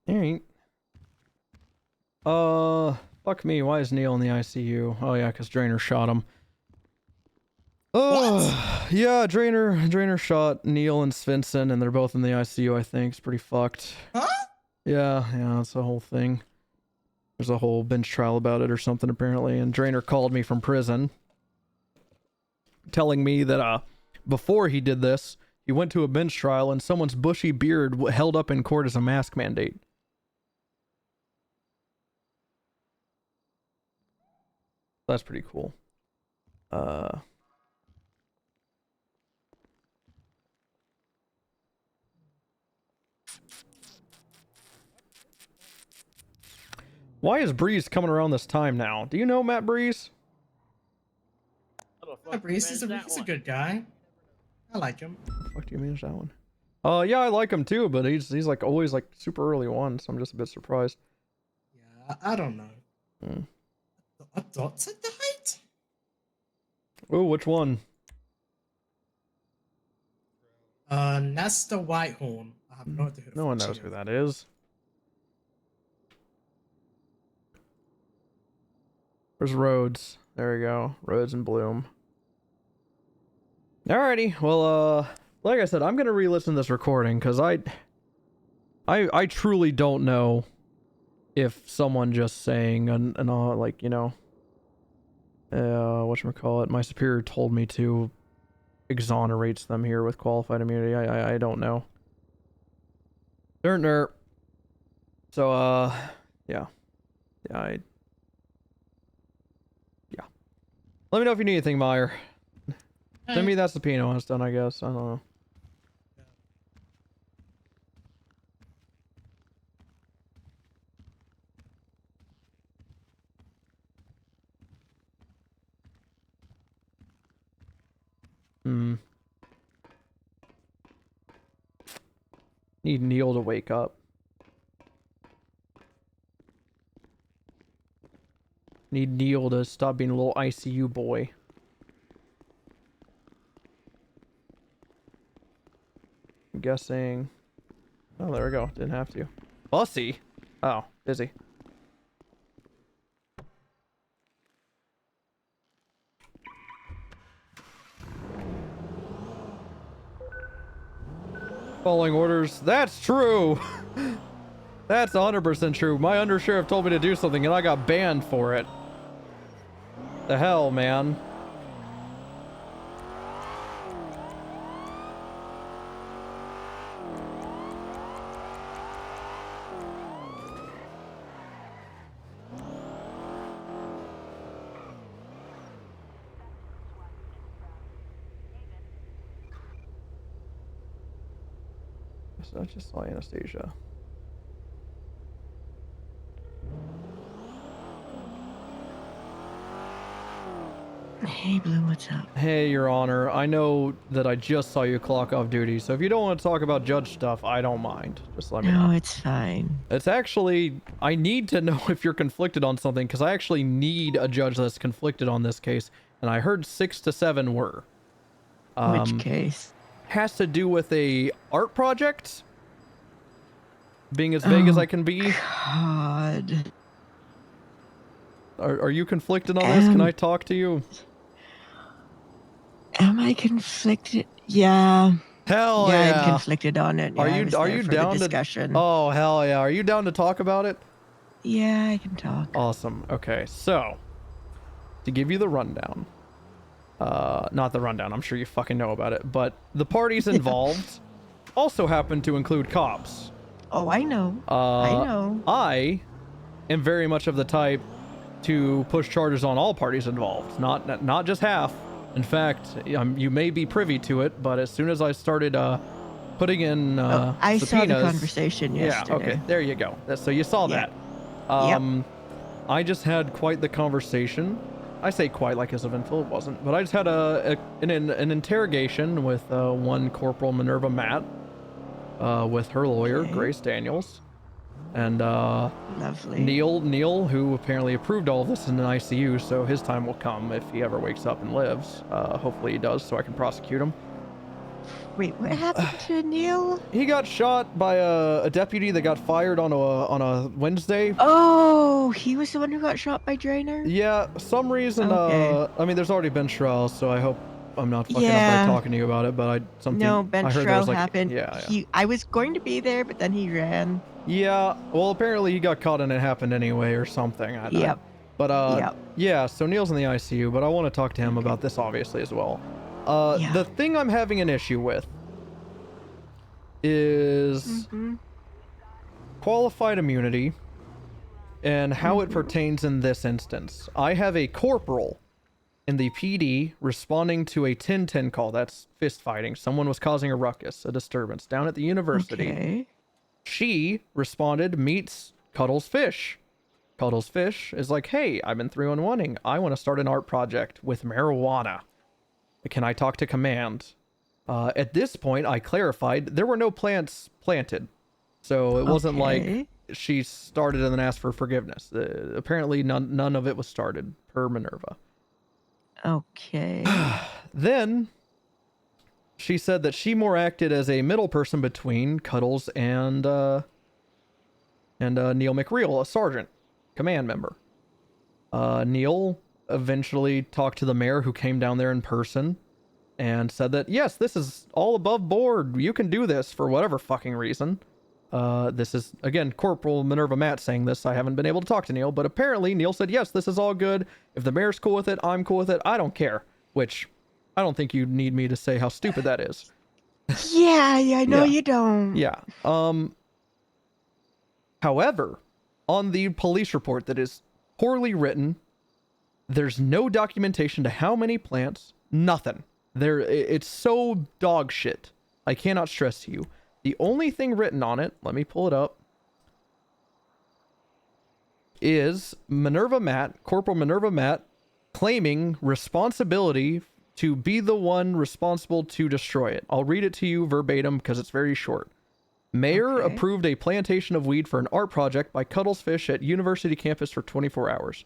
Alright. Fuck me. Why is Neil in the ICU? Oh yeah, because Drainer shot him. Oh, yeah, Drainer shot Neil and Svensson, and they're both in the ICU, I think. It's pretty fucked. Huh? Yeah, that's the whole thing. There's a whole bench trial about it or something, apparently, and Drainer called me from prison, telling me that, before he did this, he went to a bench trial and someone's bushy beard held up in court as a mask mandate. That's pretty cool. Why is Breeze coming around this time now? Do you know Matt Breeze? Yeah, Breeze, he's a good guy. I like him. The fuck do you manage that one? Yeah, I like him too, but he's like always like super early one, so I'm just a bit surprised. Yeah, I don't know. A doctor died? Oh, which one? Nesta Whitehorn. I have no idea who the No one fuck knows she who is. that is. Where's Rhodes? There we go. Rhodes and Bloom. Alrighty. Well, like I said, I'm gonna re-listen to this recording because I truly don't know if someone just saying and all, like, you know, whatchamacallit, my superior told me to, exonerates them here with qualified immunity. I don't know. Derp. So, yeah. Yeah, let me know if you need anything, Meyer. Send me that subpoena when it's done, I guess. I don't know. Need Neil to wake up. Need Neil to stop being a little ICU boy. I'm guessing. Oh, there we go. Didn't have to. Bussy? Oh, busy. Following orders. That's true. That's 100% true. My undersheriff told me to do something and I got banned for it. The hell, man. So I just saw Anastasia. Hey, Blue, what's up? Hey, Your Honor. I know that I just saw you clock off duty, so if you don't want to talk about judge stuff, I don't mind. Just let me know. No, it's fine. It's actually... I need to know if you're conflicted on something, because I actually need a judge that's conflicted on this case, and I heard 6 to 7 were. Which case? Has to do with a art project. Being as vague as I can be. God. Are you conflicted on this? Can I talk to you? Am I conflicted? Yeah. Hell yeah. I'm conflicted on it. Yeah, Are I you was are there you for the down to discussion? Oh hell yeah. Are you down to talk about it? Yeah, I can talk. Awesome. Okay, so to give you the rundown. Not the rundown, I'm sure you fucking know about it, but the parties involved also happen to include cops. Oh, I know. I know. I am very much of the type to push charges on all parties involved, not just half. In fact, you may be privy to it, but as soon as I started putting in I subpoenas, saw the conversation yesterday. Yeah, okay, there you go. So you saw that. I just had quite the conversation. I say quite like as eventful, it wasn't, but I just had an interrogation with one Corporal Minerva Matt, with her lawyer, Grace Daniels, and lovely Neil, who apparently approved all of this in an ICU, so his time will come if he ever wakes up and lives. Hopefully he does, so I can prosecute him. Wait, what happened to Neil? He got shot by a deputy that got fired on a Wednesday. Oh, he was the one who got shot by Drainer? Yeah, some reason. Okay. I mean, there's already been trials, so I hope I'm not fucking up by talking to you about it. But No, bench I heard there trial was, like, happened. Yeah. I was going to be there, but then he ran. Yeah, well, apparently he got caught and it happened anyway or something. I don't know. But yeah, so Neil's in the ICU, but I want to talk to him about this obviously as well. The thing I'm having an issue with is qualified immunity and how it pertains in this instance. I have a corporal in the PD responding to a 1010 call. That's fist fighting. Someone was causing a ruckus, a disturbance down at the university. Okay. She responded, meets Cuddles Fish. Cuddles Fish is like, hey, I've been 311ing. I want to start an art project with marijuana. Can I talk to command? At this point, I clarified there were no plants planted. So it wasn't like she started and then asked for forgiveness. Apparently none of it was started, per Minerva. Okay. Then she said that she more acted as a middle person between Cuddles and Neil McReal, a sergeant, command member. Neil eventually talked to the mayor, who came down there in person and said that, yes, this is all above board. You can do this for whatever fucking reason. This is, again, Corporal Minerva Matt saying this. I haven't been able to talk to Neil, but apparently Neil said, yes, this is all good. If the mayor's cool with it, I'm cool with it. I don't care. Which, I don't think you need me to say how stupid that is. I know you don't. Yeah. However, on the police report that is poorly written, there's no documentation to how many plants, nothing. It's so dog shit. I cannot stress to you. The only thing written on it, let me pull it up, is Minerva Matt, Corporal Minerva Matt, claiming responsibility to be the one responsible to destroy it. I'll read it to you verbatim because it's very short. Mayor approved a plantation of weed for an art project by Cuddles Fish at University campus for 24 hours.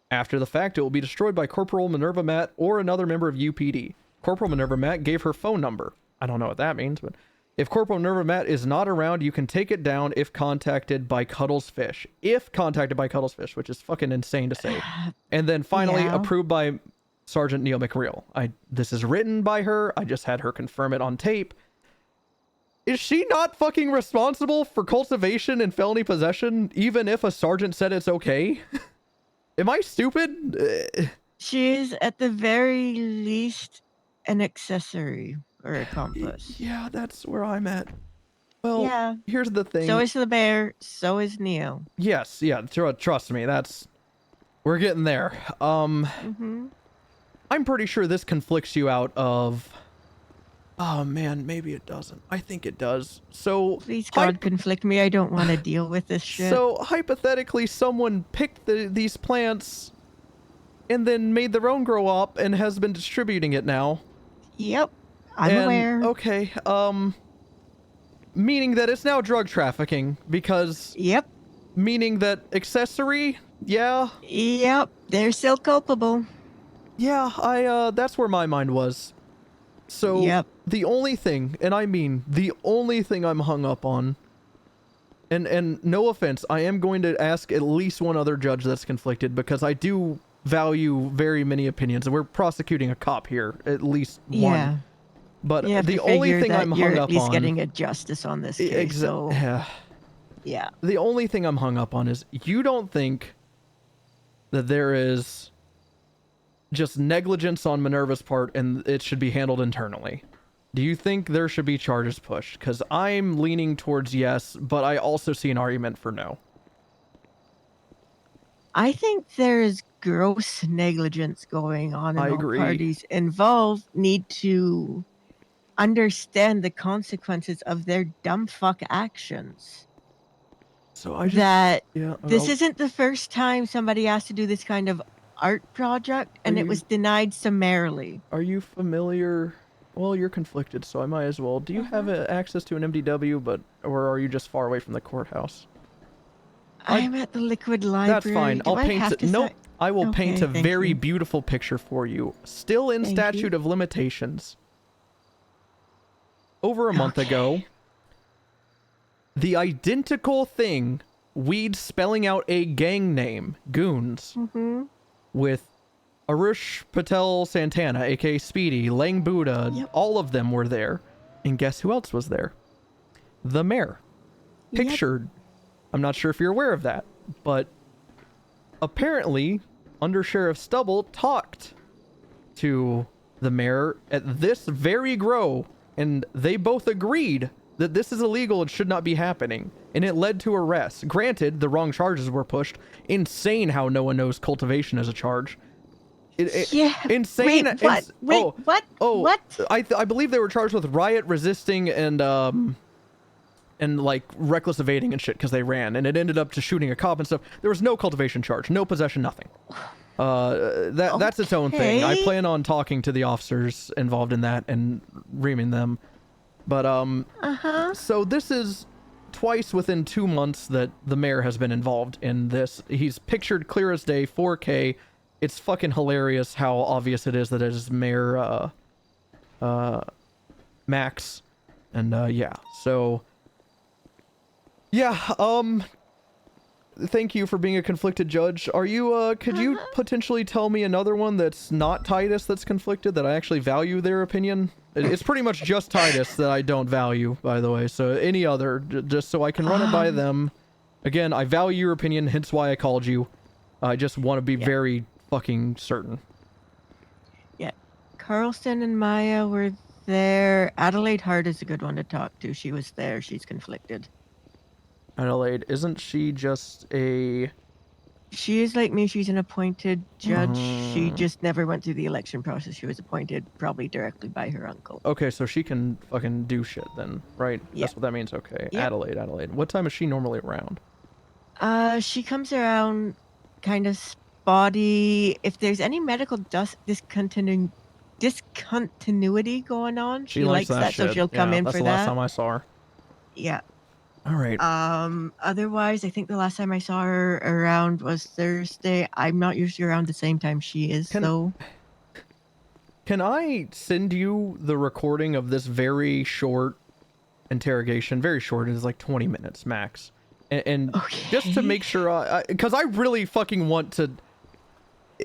After the fact, it will be destroyed by Corporal Minerva Matt or another member of UPD. Corporal Minerva Matt gave her phone number. I don't know what that means, but if Corporal Minerva Matt is not around, you can take it down if contacted by Cuddles Fish. If contacted by Cuddles Fish, which is fucking insane to say. And then finally, approved by Sergeant Neil McReal. This is written by her. I just had her confirm it on tape. Is she not fucking responsible for cultivation and felony possession, even if a sergeant said it's okay? Am I stupid? She is at the very least an accessory or accomplice. Yeah, that's where I'm at. Well, yeah. Here's the thing. So is the bear. So is Neo. Yes, yeah. Trust me. We're getting there. I'm pretty sure this conflicts you out of. Oh man, maybe it doesn't. I think it does. So please God conflict me. I don't want to deal with this shit. So hypothetically, someone picked these plants and then made their own grow up and has been distributing it now. Yep, I'm aware. Okay, meaning that it's now drug trafficking because. Yep. Meaning that accessory, yeah. Yep, they're still culpable. Yeah, that's where my mind was. So the only thing, and I mean the only thing I'm hung up on, and no offense, I am going to ask at least one other judge that's conflicted because I do value very many opinions, and we're prosecuting a cop here, at least one. But the only thing I'm hung up on, at least getting a justice on this case. Yeah. The only thing I'm hung up on is you don't think that there is just negligence on Minerva's part and it should be handled internally. Do you think there should be charges pushed? Because I'm leaning towards yes, but I also see an argument for no. I think there is gross negligence going on, and I all agree. parties involved need to understand the consequences of their dumb fuck actions. So I just, this isn't the first time somebody asked to do this kind of art project and it was denied summarily. Are you familiar? Well, you're conflicted, so I might as well. Do you have access to an MDW, or are you just far away from the courthouse? I'm at the Liquid Library. That's fine. I'll paint it. Nope. I will paint a very beautiful picture for you. Still in statute of limitations. Over a month ago, the identical thing, weed spelling out a gang name, Goons, with Arush Patel Santana, aka Speedy, Lang Buddha, all of them were there. And guess who else was there? The mayor. Pictured. I'm not sure if you're aware of that, but apparently Under Sheriff Stubble talked to the mayor at this very grow, and they both agreed that this is illegal and should not be happening, and it led to arrests. Granted, the wrong charges were pushed. Insane how no one knows cultivation is a charge. Insane. What? I believe they were charged with riot resisting and like reckless evading and shit because they ran, and it ended up just shooting a cop and stuff. There was no cultivation charge, no possession, nothing. That's its own thing. I plan on talking to the officers involved in that and reaming them. But so this is twice within 2 months that the mayor has been involved in this. He's pictured clear as day, 4K. It's fucking hilarious how obvious it is that it is Mayor Max. And yeah, so yeah, thank you for being a conflicted judge. Are you could you potentially tell me another one that's not Titus that's conflicted that I actually value their opinion? It's pretty much just Titus that I don't value, by the way. So any other, just so I can run it by them. Again, I value your opinion, hence why I called you. I just want to be very fucking certain. Yeah. Carlson and Maya were there. Adelaide Hart is a good one to talk to. She was there. She's conflicted. Adelaide, isn't she just a... She is like me. She's an appointed judge. She just never went through the election process. She was appointed probably directly by her uncle. Okay, so she can fucking do shit then, right? Yeah. That's what that means. Okay, Yeah. Adelaide. What time is she normally around? She comes around kind of spotty. If there's any medical discontinuity going on, she likes that, so she'll come in that's for the that. last time I saw her. Yeah. All right. Otherwise, I think the last time I saw her around was Thursday. I'm not usually around the same time she is, though. Can I send you the recording of this very short interrogation? Very short. It is like 20 minutes max. And just to make sure, because I really fucking want to.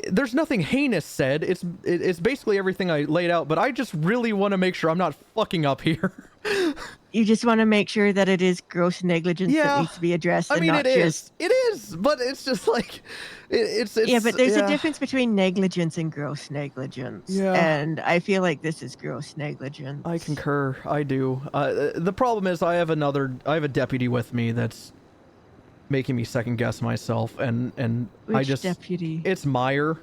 There's nothing heinous said. It's basically everything I laid out, but I just really want to make sure I'm not fucking up here. You just want to make sure that it is gross negligence that needs to be addressed. I mean, not it just... is, but it's just like, it's yeah, but there's a difference between negligence and gross negligence. Yeah. And I feel like this is gross negligence. I concur. I do. The problem is I have a deputy with me that's making me second guess myself, and I Which just deputy? It's Meyer.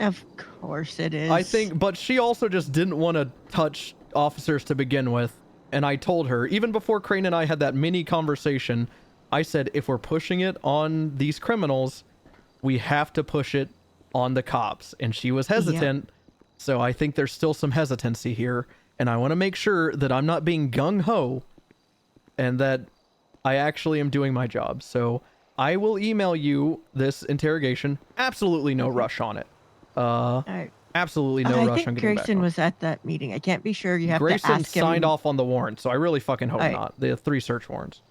Of course it is. I think, but she also just didn't want to touch officers to begin with, and I told her even before Crane and I had that mini conversation. I said, if we're pushing it on these criminals, we have to push it on the cops, and she was hesitant. So I think there's still some hesitancy here, and I want to make sure that I'm not being gung-ho and that I actually am doing my job. So I will email you this interrogation. Absolutely no rush on it. Absolutely no rush on getting Grayson back on. was at that meeting. I can't be sure. You have Grayson to ask him. signed off on the warrant, so I really fucking hope Alright. not. The 3 search warrants.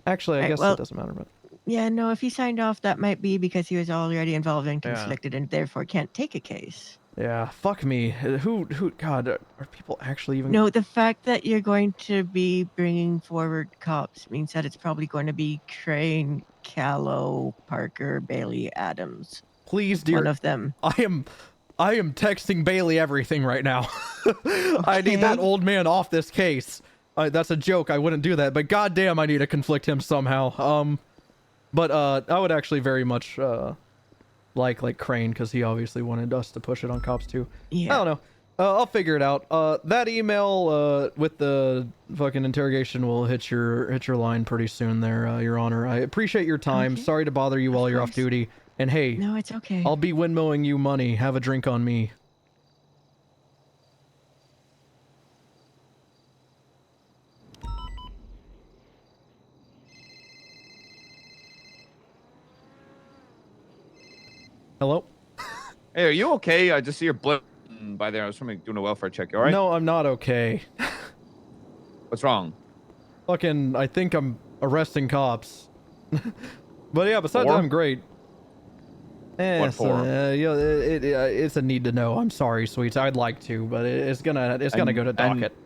Actually, I Alright, guess well, it doesn't matter, but Yeah, no, if he signed off, that might be because he was already involved and Yeah. conflicted and therefore can't take a case. yeah, fuck me. Who, God, are people actually even... No, the fact that you're going to be bringing forward cops means that it's probably going to be Crane, Callow, Parker, Bailey, Adams. Please, dear. One of them. I am texting Bailey everything right now. I need that old man off this case. That's a joke. I wouldn't do that, but goddamn, I need to conflict him somehow. But I would actually very much like Crane, because he obviously wanted us to push it on cops too. Yeah. I don't know. I'll figure it out. That email with the fucking interrogation will hit your line pretty soon there, Your Honor. I appreciate your time. Okay. Sorry to bother you while you're off duty. And hey, No, it's okay. I'll be windmilling you money. Have a drink on me. Hello? Hey, are you okay? I just see your blip by there. I was doing a welfare check. You all right? No, I'm not okay. What's wrong? Fucking, I think I'm arresting cops. But yeah, besides that, For? I'm great. What for? It's a need to know. I'm sorry, sweets. I'd like to, but it's gonna go to docket.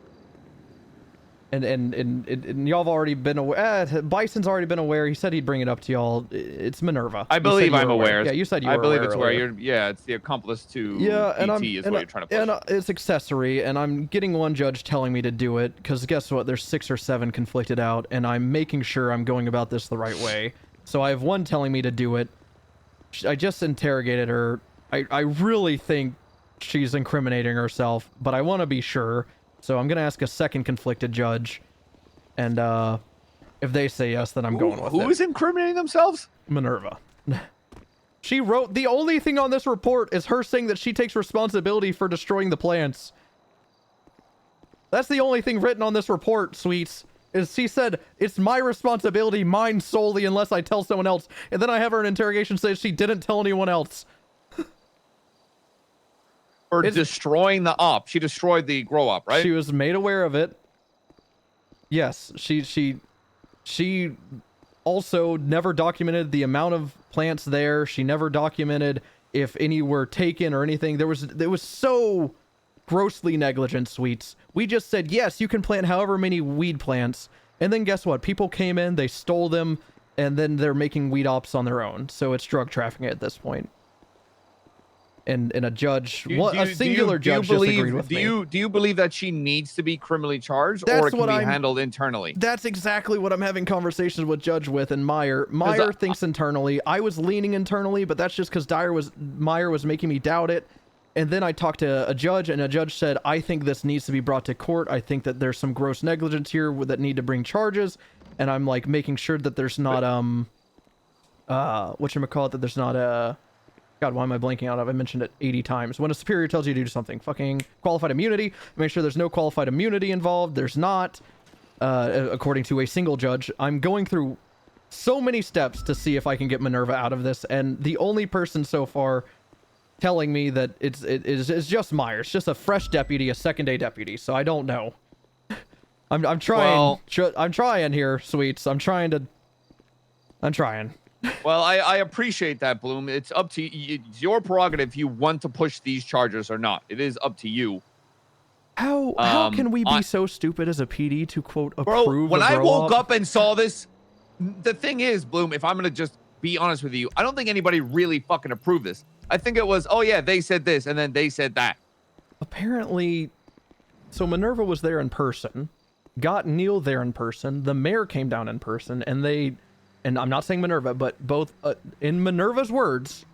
And y'all have already been aware. Bison's already been aware. He said he'd bring it up to y'all. It's Minerva. I You said believe you were I'm aware. Yeah, you said you were I believe aware it's where earlier. you're. Yeah, it's the accomplice to Yeah, and PT is what you're trying to push. and it's accessory, and I'm getting one judge telling me to do it because guess what? There's 6 or 7 conflicted out, and I'm making sure I'm going about this the right way. So I have one telling me to do it. I just interrogated her. I really think she's incriminating herself, but I want to be sure. So I'm gonna ask a second conflicted judge, and if they say yes, then I'm going with it. Who is incriminating themselves? Minerva. She wrote, the only thing on this report is her saying that she takes responsibility for destroying the plants. That's the only thing written on this report, sweets, is she said, it's my responsibility, mine solely, unless I tell someone else. And then I have her in interrogation say she didn't tell anyone else. For destroying the op. She destroyed the grow op, right? She was made aware of it. Yes, she also never documented the amount of plants there. She never documented if any were taken or anything. There was so grossly negligent, sweets. We just said, yes, you can plant however many weed plants. And then guess what? People came in, they stole them, and then they're making weed ops on their own. So it's drug trafficking at this point. And a judge, a singular judge just agreed with me. Do you believe that she needs to be criminally charged, That's or it can what be I'm- handled internally? That's exactly what I'm having conversations with Judge with and Meyer. Meyer thinks internally. I was leaning internally, but that's just because Meyer was making me doubt it. And then I talked to a judge, and a judge said, I think this needs to be brought to court. I think that there's some gross negligence here that need to bring charges. And I'm like making sure that there's not whatchamacallit, that there's not God, why am I blanking out? I've mentioned it 80 times. When a superior tells you to do something, fucking qualified immunity. Make sure there's no qualified immunity involved. There's not. according to a single judge. I'm going through so many steps to see if I can get Minerva out of this, and the only person so far telling me that it is just Myers, just a fresh deputy, a second day deputy. So I don't know. I'm trying. I'm trying here, Sweets. I'm trying. Well, I appreciate that, Bloom. It's up to you. It's your prerogative if you want to push these charges or not. It is up to you. How can we be so stupid as a PD to quote approve? Bro, when I woke up and saw this, the thing is, Bloom, if I'm gonna just be honest with you, I don't think anybody really fucking approved this. I think it was, oh yeah, they said this and then they said that. Apparently, so Minerva was there in person, got Neil there in person, the mayor came down in person, and I'm not saying Minerva, but both, in Minerva's words,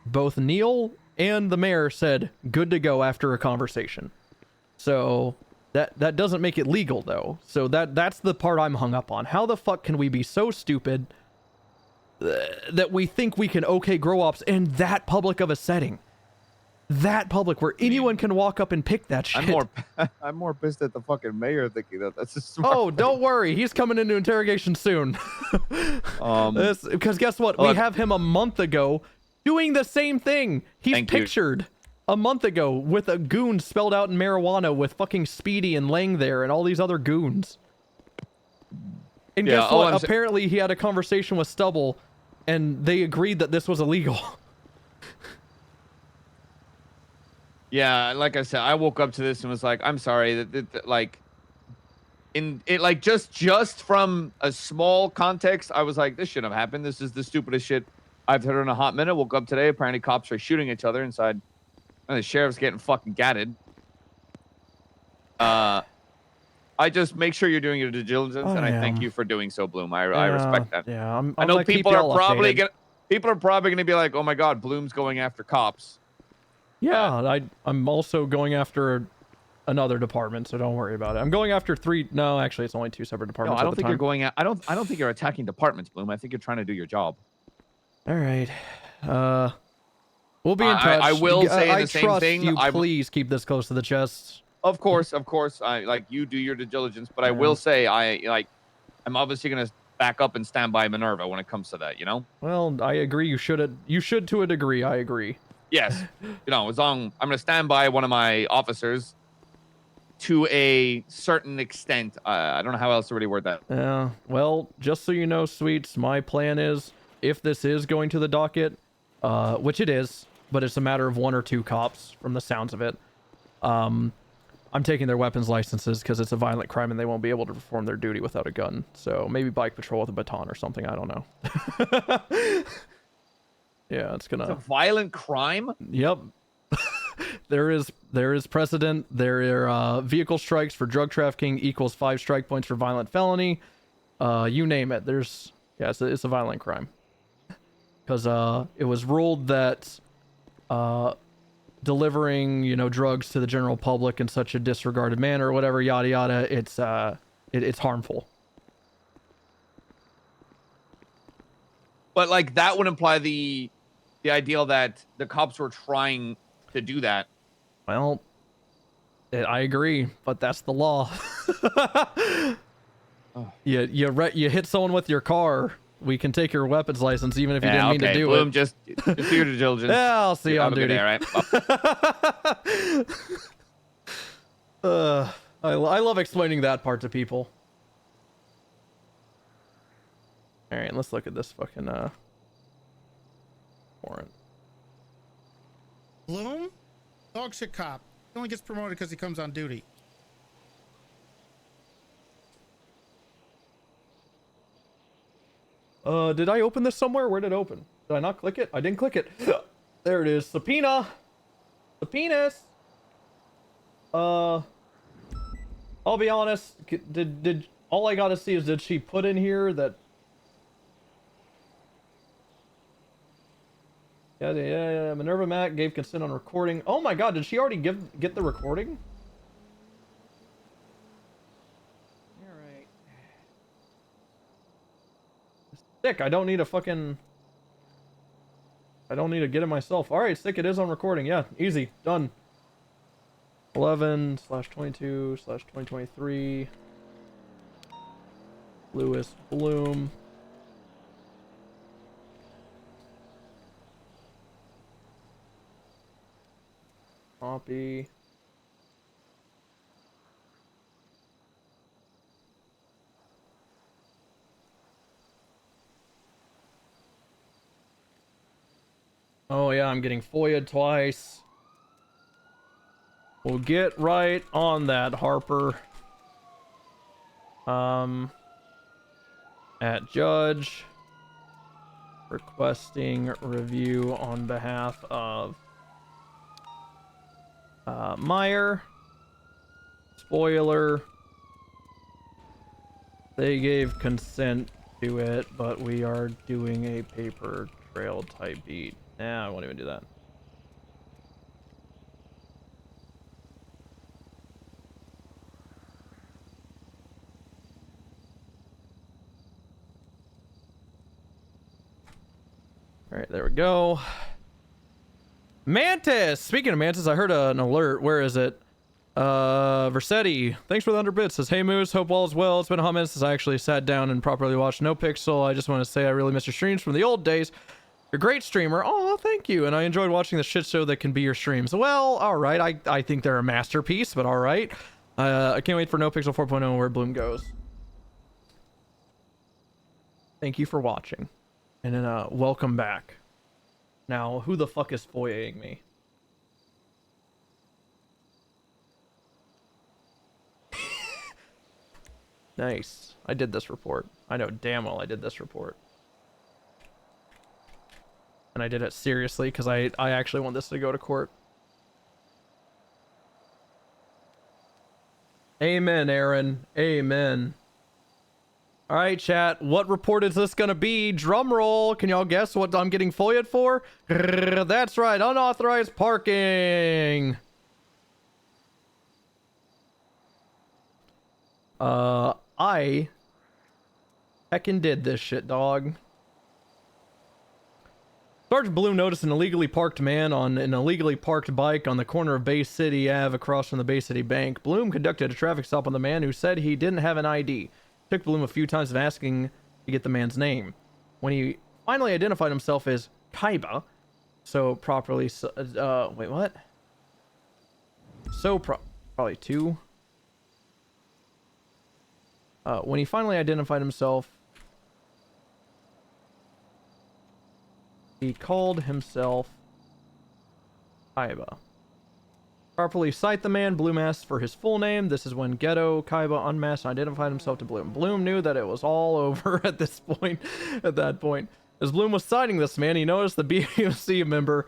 both Neil and the mayor said, good to go after a conversation. So that doesn't make it legal though. So that's the part I'm hung up on. How the fuck can we be so stupid that we think we can grow ops in that public of a setting? That public where anyone can walk up and pick that shit. I'm more pissed at the fucking mayor thinking that that's a smart thing. Don't worry. He's coming into interrogation soon. Because guess what? Look, we have him a month ago doing the same thing. He's pictured a month ago with a goon spelled out in marijuana with fucking Speedy and Lang there and all these other goons. And guess what? Apparently he had a conversation with Stubble and they agreed that this was illegal. Yeah, like I said, I woke up to this and was like, I'm sorry that like just from a small context, I was like, this shouldn't have happened. This is the stupidest shit I've heard in a hot minute. Woke up today, apparently cops are shooting each other inside, and the sheriff's getting fucking gatted. I just make sure you're doing your due diligence, and I thank you for doing so, Bloom. I respect that. Yeah, I know people are probably gonna be like, oh my god, Bloom's going after cops. Yeah, I'm also going after another department, so don't worry about it. I'm going after no, actually it's only 2 separate departments. No, I don't think you're going at, I don't think you're attacking departments, Bloom. I think you're trying to do your job. All right. We'll be in touch. I will say the same thing. You please keep this close to the chest. Of course. I like you do your due diligence, but I will say I'm obviously gonna back up and stand by Minerva when it comes to that, you know? Well, I agree. You should to a degree. I agree. Yes. I'm gonna stand by one of my officers to a certain extent. I don't know how else to really word that. Yeah. Well, just so you know, Sweets, my plan is if this is going to the docket, which it is, but it's a matter of 1 or 2 cops from the sounds of it. I'm taking their weapons licenses because it's a violent crime and they won't be able to perform their duty without a gun. So maybe bike patrol with a baton or something. I don't know. Yeah, it's a violent crime. Yep. there is precedent. There are vehicle strikes for drug trafficking equals 5 strike points for violent felony. You name it. It's a violent crime. Because it was ruled that delivering drugs to the general public in such a disregarded manner or whatever, yada yada, it's harmful. But like that would imply the ideal that the cops were trying to do that. Well, I agree, but that's the law. You hit someone with your car, we can take your weapons license even if you didn't mean to do Bloom, it. Just do your due diligence. Yeah, I'll see you on duty. Day, right? I love explaining that part to people. All right, let's look at this fucking warrant. Bloom? Dog shit cop. He only gets promoted because he comes on duty. Did I open this somewhere? Where did it open? Did I not click it? I didn't click it. There it is. Subpoena. Subpoenas. I'll be honest. Did all I gotta see is did she put in here that? Yeah. Minerva Mac gave consent on recording. Oh my god, did she already get the recording? Alright. Sick, I don't need to get it myself. Alright, sick, it is on recording. Yeah, easy. Done. 11/22/2023. Lewis Bloom. Copy. Oh yeah, I'm getting FOIA'd twice. We'll get right on that, Harper. At Judge. Requesting review on behalf of Meyer. Spoiler. They gave consent to it, but we are doing a paper trail type beat. Nah, I won't even do that. All right, there we go. Mantis! Speaking of Mantis, I heard an alert. Where is it? Versetti, thanks for the 100 bits. Says, hey Moose, hope all is well. It's been a hot minute since I actually sat down and properly watched No Pixel. I just want to say I really miss your streams from the old days. You're a great streamer. Oh, thank you. And I enjoyed watching the shit show that can be your streams. Well, all right. I think they're a masterpiece, but all right. I can't wait for No Pixel 4.0 and where Bloom goes. Thank you for watching. And then welcome back. Now, who the fuck is FOIAing me? Nice. I did this report. I know damn well I did this report. And I did it seriously because I actually want this to go to court. Amen, Aaron. Amen. All right, chat. What report is this gonna be? Drum roll. Can y'all guess what I'm getting FOIA'd for? That's right. Unauthorized parking. I heckin' did this shit, dog. Sergeant Bloom noticed an illegally parked man on an illegally parked bike on the corner of Bay City Ave across from the Bay City Bank. Bloom conducted a traffic stop on the man who said he didn't have an ID. Took Bloom a few times of asking to get the man's name. When he finally identified himself as Kaiba, probably two. When he finally identified himself, he called himself Kaiba. Properly cite the man, Bloom asked for his full name. This is when Ghetto Kaiba unmasked and identified himself to Bloom. Bloom knew that it was all over at this point. At that point, as Bloom was citing this man, he noticed the BBMC member,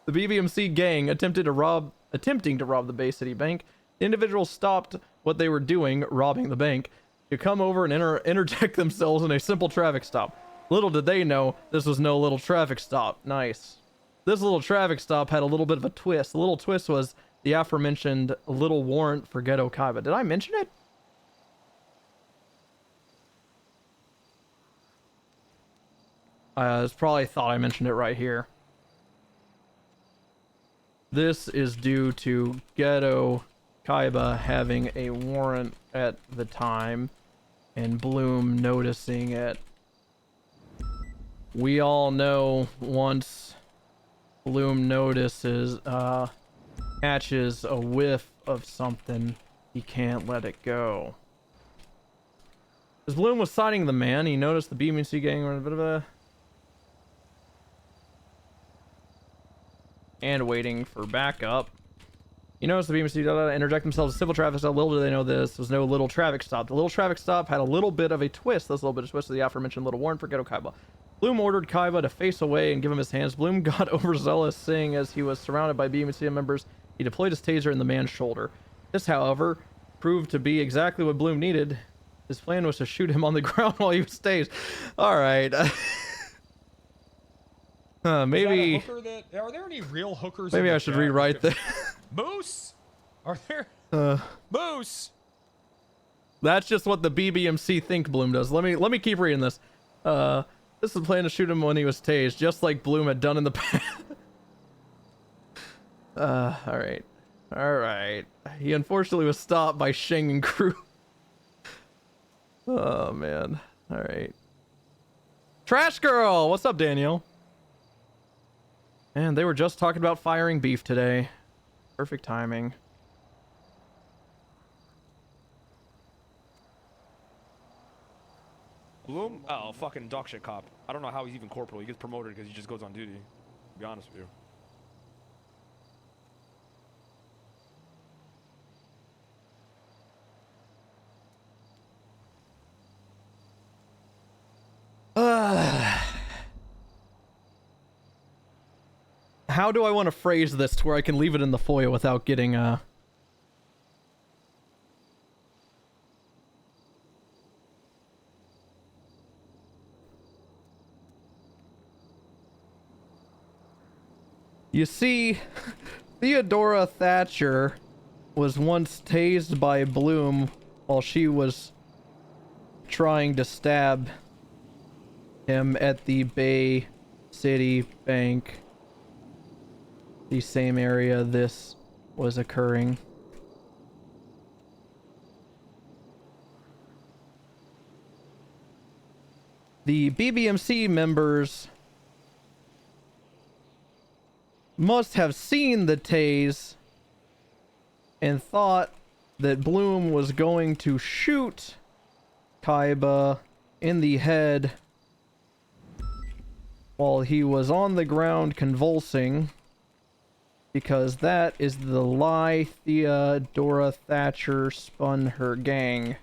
the BBMC gang, attempting to rob the Bay City Bank. The individuals stopped what they were doing, robbing the bank, to come over and interject themselves in a simple traffic stop. Little did they know, this was no little traffic stop. Nice. This little traffic stop had a little bit of a twist. The little twist was the aforementioned little warrant for Ghetto Kaiba. Did I mention it? I probably thought I mentioned it right here. This is due to Ghetto Kaiba having a warrant at the time and Bloom noticing it. We all know once Bloom notices, catches a whiff of something, he can't let it go. As Bloom was citing the man, he noticed the BMC gang were in a bit of a... and waiting for backup. He noticed the BMC interject themselves in civil traffic stop. Little do they know this was no little traffic stop. The little traffic stop had a little bit of a twist. This little bit of twist of the aforementioned little warrant for Ghetto Kaiba. Bloom ordered Kaiba to face away and give him his hands. Bloom got overzealous, saying as he was surrounded by BMC members, he deployed his taser in the man's shoulder. This, however, proved to be exactly what Bloom needed. His plan was to shoot him on the ground while he was tased. All right. Maybe... Are there any real hookers? Maybe I should rewrite that. Moose? Are there? Moose? That's just what the BBMC think Bloom does. Let me keep reading this. This is a plan to shoot him when he was tased, just like Bloom had done in the past. Alright. Alright. He unfortunately was stopped by Sheng and crew. Oh man. All right. Trash girl, what's up, Daniel? And they were just talking about firing beef today. Perfect timing. Bloom? Oh, fucking dog shit cop. I don't know how he's even corporal. He gets promoted because he just goes on duty. To be honest with you. How do I want to phrase this to where I can leave it in the FOIA without getting You see, Theodora Thatcher was once tased by Bloom while she was trying to stab him at the Bay City Bank, the same area this was occurring. The BBMC members must have seen the tase and thought that Bloom was going to shoot Kaiba in the head while he was on the ground convulsing, because that is the lie Theodora Thatcher spun her gang.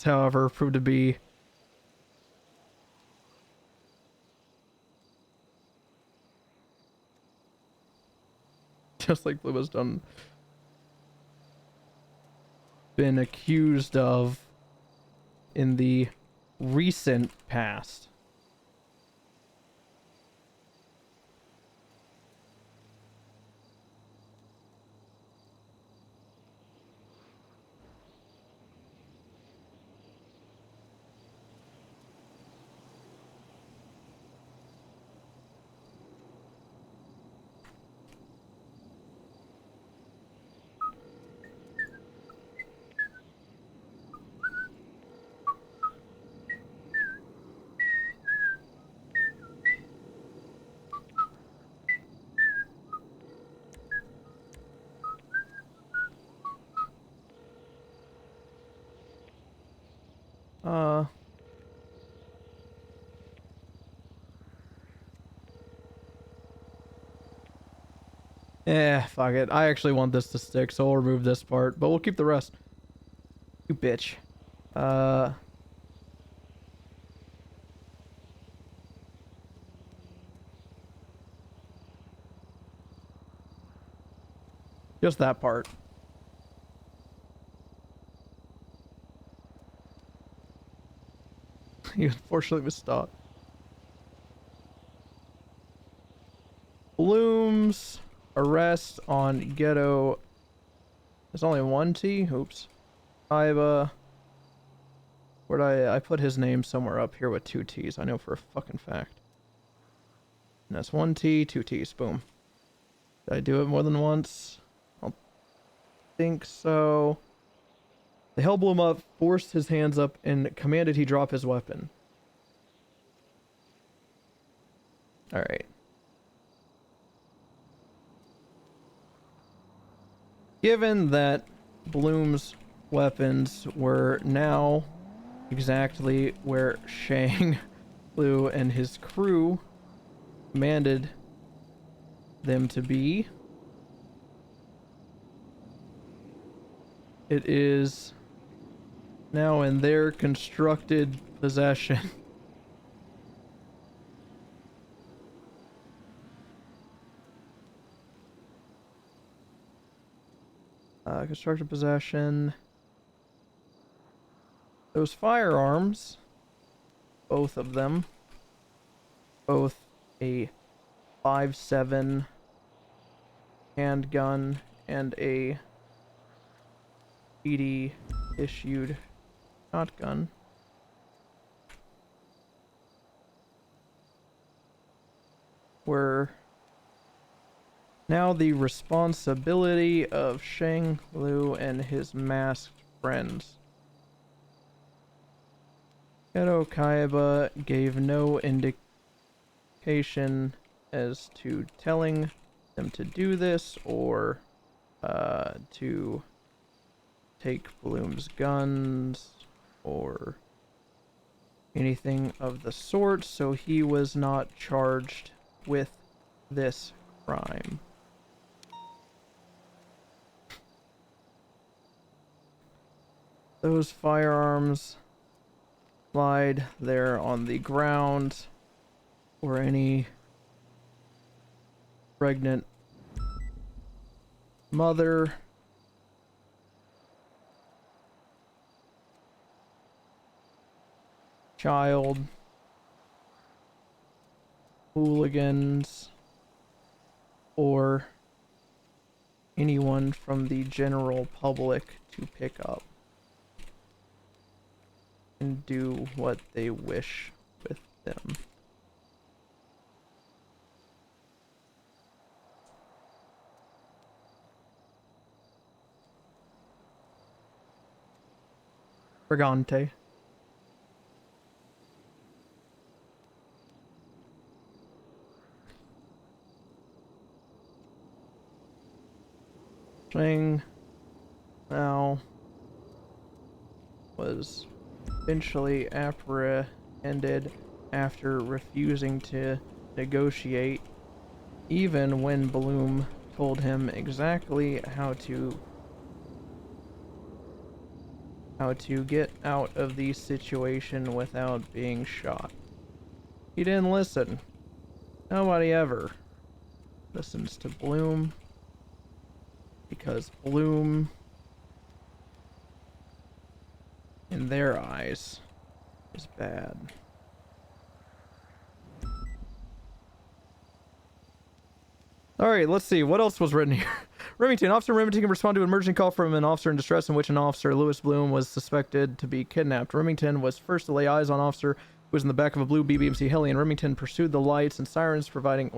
However, proved to be just like Blue has been accused of in the recent past. Fuck it. I actually want this to stick, so we'll remove this part, but we'll keep the rest. You bitch. Just that part. You unfortunately misstopped. Bloom's arrest on Ghetto. There's only one T? Oops. Kaiba. Where'd I put his name somewhere up here with two T's. I know for a fucking fact. And that's one T, two T's. Boom. Did I do it more than once? I don't think so. They held Bloom up, forced his hands up, and commanded he drop his weapon. Alright. Given that Bloom's weapons were now exactly where Shang Lu and his crew commanded them to be, it is now in their constructed possession. Constructed possession. Those firearms, both of them, both a 5.7 handgun and a PD issued shotgun. Were now the responsibility of Shang Lu and his masked friends. Edo Kaiba gave no indication as to telling them to do this or to take Bloom's guns or anything of the sort, so he was not charged with this crime. Those firearms lied there on the ground, or any pregnant mother child, hooligans, or anyone from the general public to pick up and do what they wish with them. Brigante. Shang now was eventually apprehended after refusing to negotiate, even when Bloom told him exactly how to get out of the situation without being shot. He didn't listen. Nobody ever listens to Bloom, because Bloom, in their eyes, is bad. Alright, let's see. What else was written here? Remington. Officer Remington can respond to an emergency call from an officer in distress in which an officer, Lewis Bloom, was suspected to be kidnapped. Remington was first to lay eyes on officer who was in the back of a blue BBMC heli, and Remington pursued the lights and sirens providing...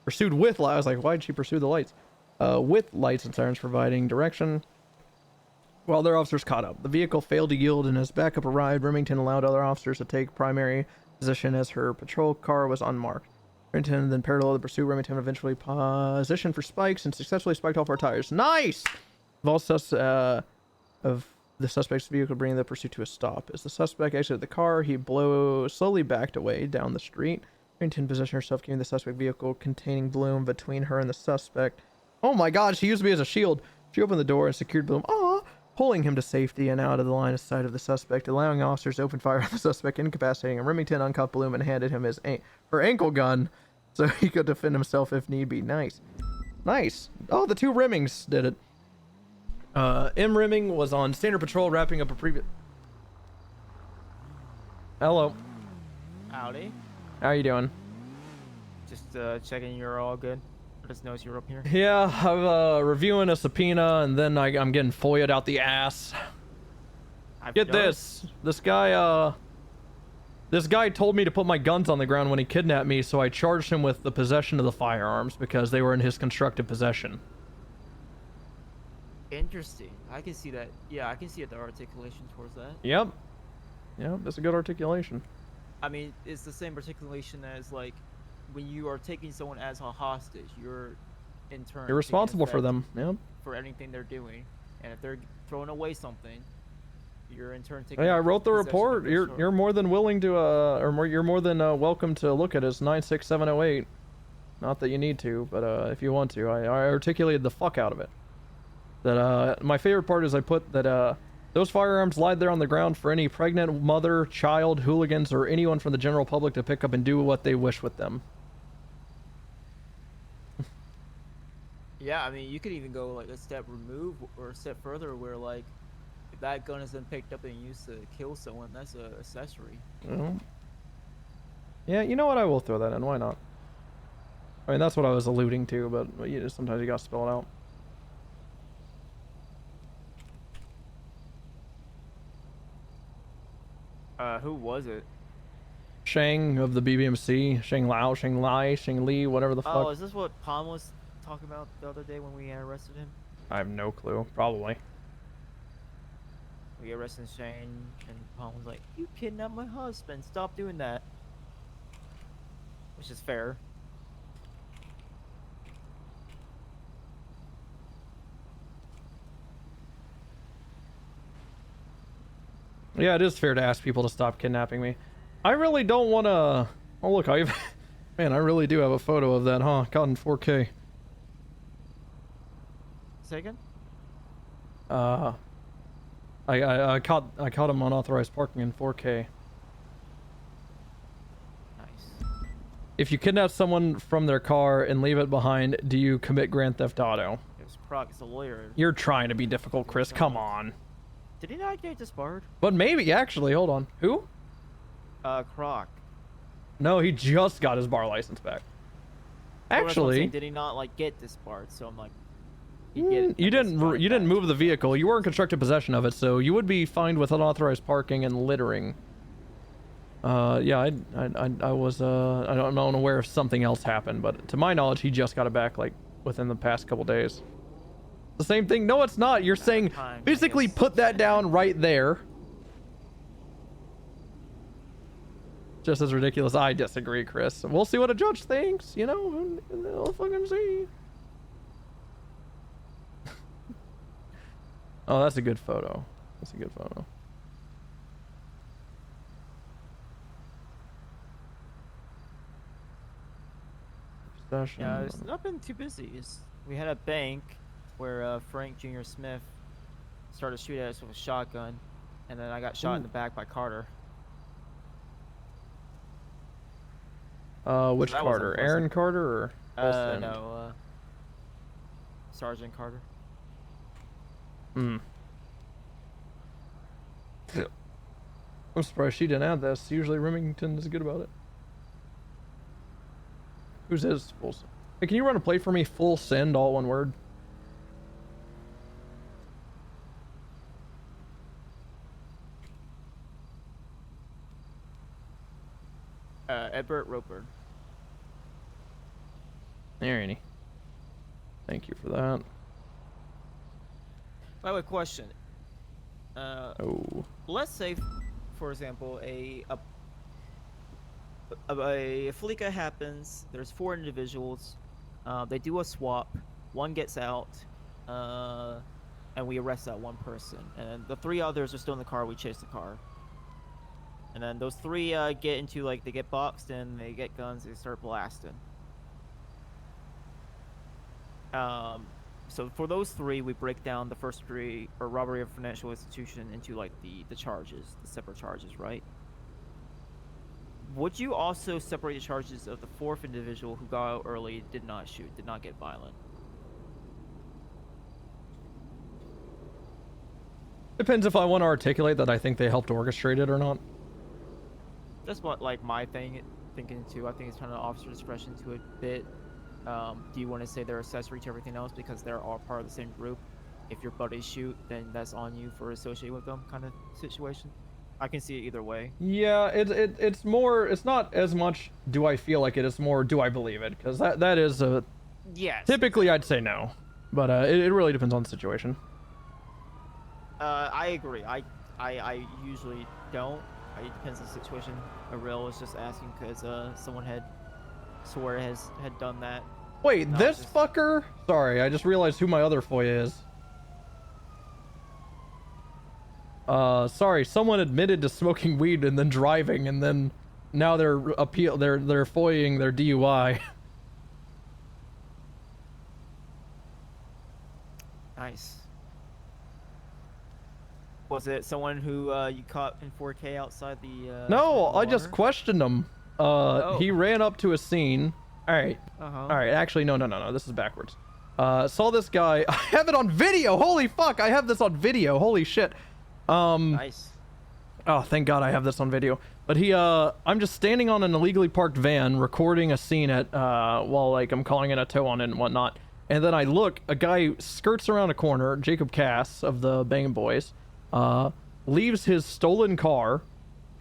Pursued with lights. I was like, why'd she pursue the lights? With lights and sirens providing direction. While their officers caught up, the vehicle failed to yield, and as backup arrived, Remington allowed other officers to take primary position as her patrol car was unmarked. Remington then parallel the pursuit. Remington eventually positioned for spikes and successfully spiked all four tires. Nice! Of the suspect's vehicle, bringing the pursuit to a stop. As the suspect exited the car, he slowly backed away down the street. Remington positioned herself, keeping the suspect vehicle containing Bloom between her and the suspect. Oh my god, she used me as a shield. She opened the door and secured Bloom, pulling him to safety and out of the line of sight of the suspect, allowing officers to open fire on the suspect, incapacitating him. Remington uncuffed Bloom and handed him her ankle gun so he could defend himself if need be. Nice. Nice. Oh, the two Rimmings did it. M. Rimming was on standard patrol wrapping up a previous... Hello. Howdy. How are you doing? Just checking you're all good. I just noticed you're up here. Yeah, I'm reviewing a subpoena, and then I'm getting FOIA'd out the ass. Get this. This guy told me to put my guns on the ground when he kidnapped me, so I charged him with the possession of the firearms because they were in his constructive possession. Interesting. I can see that. Yeah, I can see the articulation towards that. Yep. Yep, that's a good articulation. I mean, it's the same articulation as, like, when you are taking someone as a hostage, you're in turn... You're responsible for them, yep. For anything they're doing. And if they're throwing away something, you're in turn taking... Yeah, I wrote the report. You're more than willing to, you're more than welcome to look at his 96708. Not that you need to, but if you want to. I articulated the fuck out of it. That, my favorite part is I put that, those firearms lied there on the ground for any pregnant mother, child, hooligans, or anyone from the general public to pick up and do what they wish with them. Yeah, I mean, you could even go, like, a step removed or a step further where, like, if that gun has been picked up and used to kill someone, that's an accessory. Well, yeah, you know what? I will throw that in. Why not? I mean, that's what I was alluding to, but sometimes you gotta spell it out. Who was it? Shang of the BBMC, Shang Lao, Shang Lai, Shang Li, whatever the fuck. Oh, is this what Palm was talking about the other day when we arrested him? I have no clue. Probably. We arrested Shane, and Palm was like, "You kidnapped my husband. Stop doing that." Which is fair. Yeah, it is fair to ask people to stop kidnapping me. I really don't want to... Oh, look, Man, I really do have a photo of that, huh? Caught in 4K. Say again? I caught him unauthorized parking in 4K. Nice. If you kidnap someone from their car and leave it behind, do you commit Grand Theft Auto? There's Croc, it's a lawyer. You're trying to be difficult, Chris. Come on. Did he not get disbarred? But maybe, actually, hold on. Who? Croc. No, he just got his bar license back. Well, that's what I'm Actually, saying, did he not like get disbarred? So I'm like, you didn't move the vehicle. You were in constructive possession of it, so you would be fined with unauthorized parking and littering. Yeah, I was I'm unaware if something else happened, but to my knowledge, he just got it back like within the past couple days. The same thing? No, it's not. You're saying physically put that down right there. Just as ridiculous. I disagree, Chris. We'll see what a judge thinks, you know. We'll fucking see. Oh, that's a good photo. That's a good photo. Yeah, it's not been too busy. We had a bank where Frank Jr. Smith started shooting at us with a shotgun, and then I got shot in the back by Carter. Which That was Carter? unpleasant. Aaron Carter or Olsen? No, Sergeant Carter. Hmm. I'm surprised she didn't add this. Usually Remington is good about it. Who's his full send? Hey, can you run a play for me? Full send, all one word. Edbert Roper. There, any. Thank you for that. By the way, question. Oh. Let's say, for example, a Fleeka happens. There's 4 individuals. They do a swap. One gets out, and we arrest that one person. And the 3 others are still in the car. We chase the car. And then those 3 get into, like, they get boxed in, they get guns, they start blasting. So for those 3, we break down the first 3, or robbery of a financial institution, into, like, the charges, the separate charges, right? Would you also separate the charges of the 4th individual who got out early, did not shoot, did not get violent? Depends if I want to articulate that I think they helped orchestrate it or not. That's what, like, my thinking too. I think it's kind of officer discretion to a bit. Do you want to say they're accessory to everything else because they're all part of the same group? If your buddies shoot, then that's on you for associating with them, kind of situation. I can see it either way. Yeah, it's more. It's not as much. Do I feel like it? It's more. Do I believe it? Because that is a. Yes. Typically, I'd say no, but it really depends on the situation. I agree. I usually don't. It depends on the situation. Ariel was just asking because someone had swore had done that. Wait, this fucker? Sorry, I just realized who my other FOIA is. Sorry, someone admitted to smoking weed and then driving, and then now they're FOIAing their DUI. Nice. Was it someone who you caught in 4K outside the? No, I just water? questioned him. He ran up to a scene. All right. All right. Actually, no. This is backwards. Saw this guy. I have it on video. Holy fuck! I have this on video. Holy shit. Nice. Oh, thank God I have this on video. But I'm just standing on an illegally parked van recording a scene at while like I'm calling in a tow on it and whatnot. And then I look, a guy skirts around a corner, Jacob Cass of the Bang Boys, leaves his stolen car,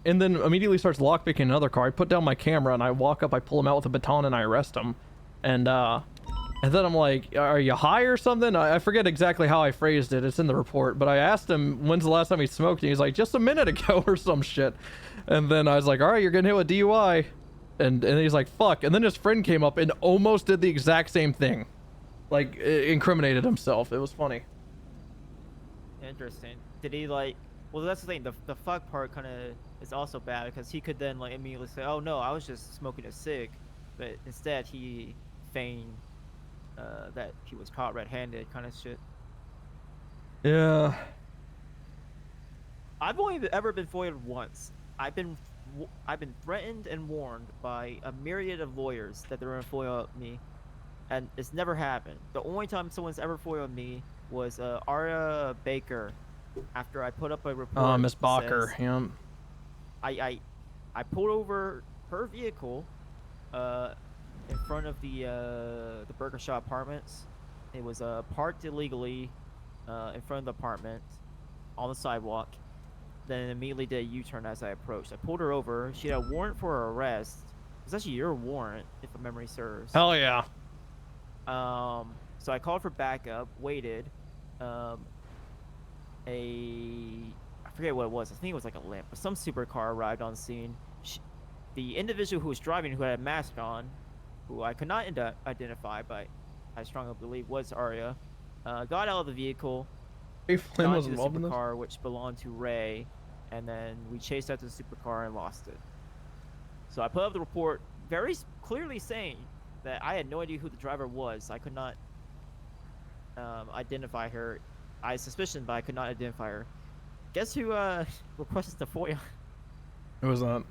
and then immediately starts lockpicking another car. I put down my camera and I walk up, I pull him out with a baton and I arrest him. And then I'm like, are you high or something? I forget exactly how I phrased it. It's in the report. But I asked him, when's the last time he smoked? And he's like, just a minute ago or some shit. And then I was like, all right, you're getting hit with DUI. And he's like, fuck. And then his friend came up and almost did the exact same thing. Like, incriminated himself. It was funny. Interesting. Did he like? Well, that's the thing. The fuck part kind of is also bad because he could then like immediately say, "Oh no, I was just smoking a cig," but instead he feigned that he was caught red-handed, kind of shit. Yeah. I've only ever been FOIA'd once. I've been threatened and warned by a myriad of lawyers that they're gonna FOIA me, and it's never happened. The only time someone's ever FOIA'd me was Aria Baker, after I put up a report. Miss Bacher, yeah. I pulled over her vehicle in front of the Burger Shop Apartments. It was parked illegally in front of the apartment on the sidewalk. Then immediately did a U-turn as I approached. I pulled her over. She had a warrant for her arrest. It was actually your warrant, if my memory serves. Hell yeah. So I called for backup, waited. I forget what it was. I think it was like a lamp. But some supercar arrived on scene. The individual who was driving, who had a mask on, who I could not identify, but I strongly believe was Aria, got out of the vehicle, Flynn got was into the involved in this? supercar, which belonged to Ray, and then we chased after the supercar and lost it. So I put up the report very clearly saying that I had no idea who the driver was. I could not identify her. I had suspicion, but I could not identify her. Guess who requested the FOIA? Who was that?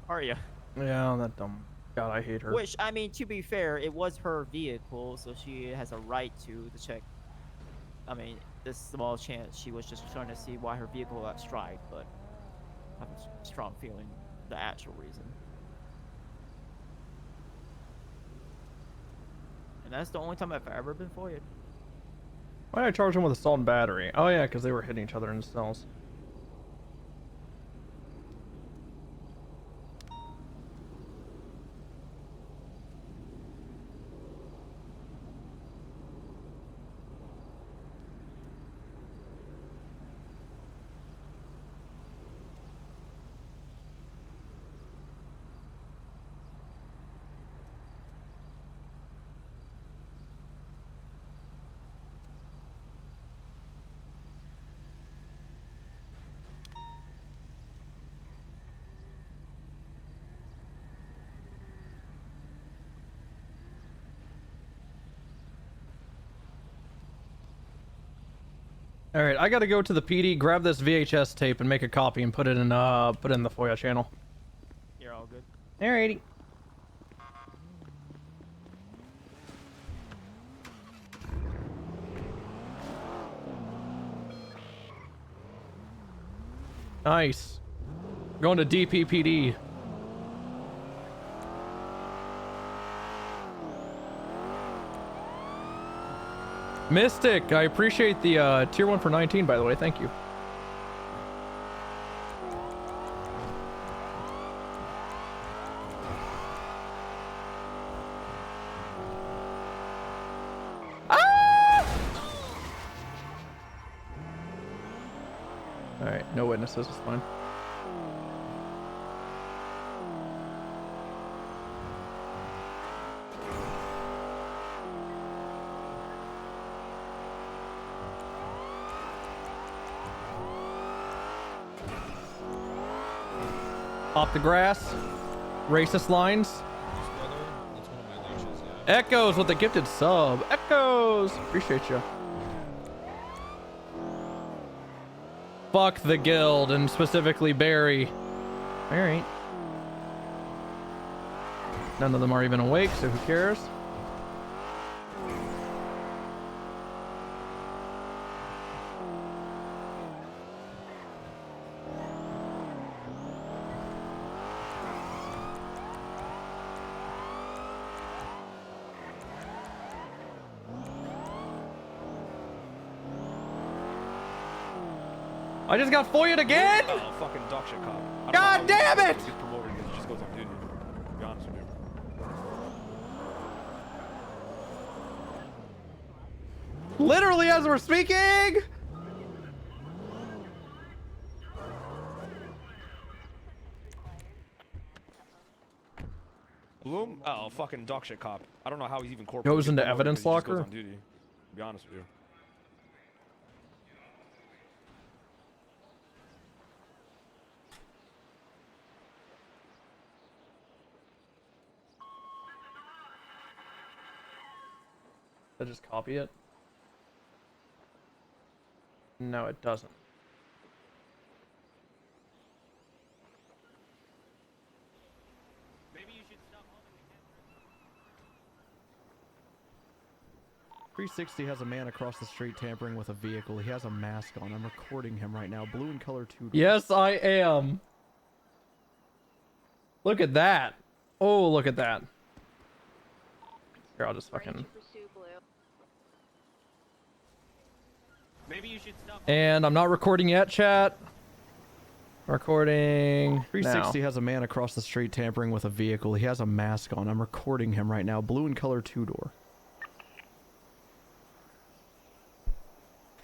Aria. Yeah, that dumb. God, I hate her. Which, I mean, to be fair, it was her vehicle, so she has a right to check. I mean, this small chance she was just trying to see why her vehicle got striked, but I have a strong feeling the actual reason. And that's the only time I've ever been FOIA'd. Why did I charge him with assault and battery? Oh yeah, because they were hitting each other in cells. All right, I gotta go to the PD, grab this VHS tape, and make a copy and put it in the FOIA channel. You're all good. Alrighty. Nice. Going to DPPD. Mystic, I appreciate the tier 1 for 19, by the way. Thank you. Alright, no witnesses, it's fine. Off the grass. Racist lines. Echoes with the gifted sub. Echoes! Appreciate you. Fuck the guild, and specifically Barry. Alright. None of them are even awake, so who cares? I just got FOIA'd again? Oh, fucking dog shit cop. I don't God know how damn he it! gets promoted because he just goes on duty. To be honest with you. Literally as we're speaking! Bloom? Oh, fucking dog shit cop. I don't know how he's even corporate. Goes He into gets promoted evidence because he just goes locker? on duty. To be honest with you. I just copy it? No, it doesn't. Maybe you should stop holding the camera. 360 has a man across the street tampering with a vehicle. He has a mask on. I'm recording him right now. Blue and color 2. Yes, I am. Look at that. Oh, look at that. Here, I'll just fucking... Maybe you should stop. And I'm not recording yet, chat. Recording 360 now. has a man across the street tampering with a vehicle. He has a mask on. I'm recording him right now. Blue and color 2-door.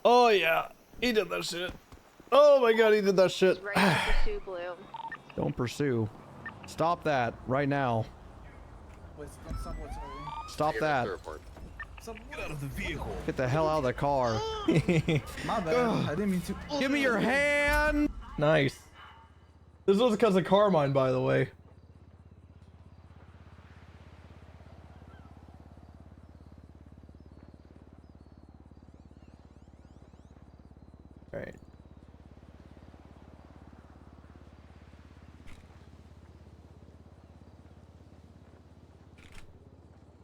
Oh yeah, he did that shit. Oh my god, he did that shit. Don't pursue. Stop that right now. Stop that. Get out of the vehicle. Get the hell out of the car. My bad. I didn't mean to. Give me your hand. Nice. This was because of Carmine, by the way. All right.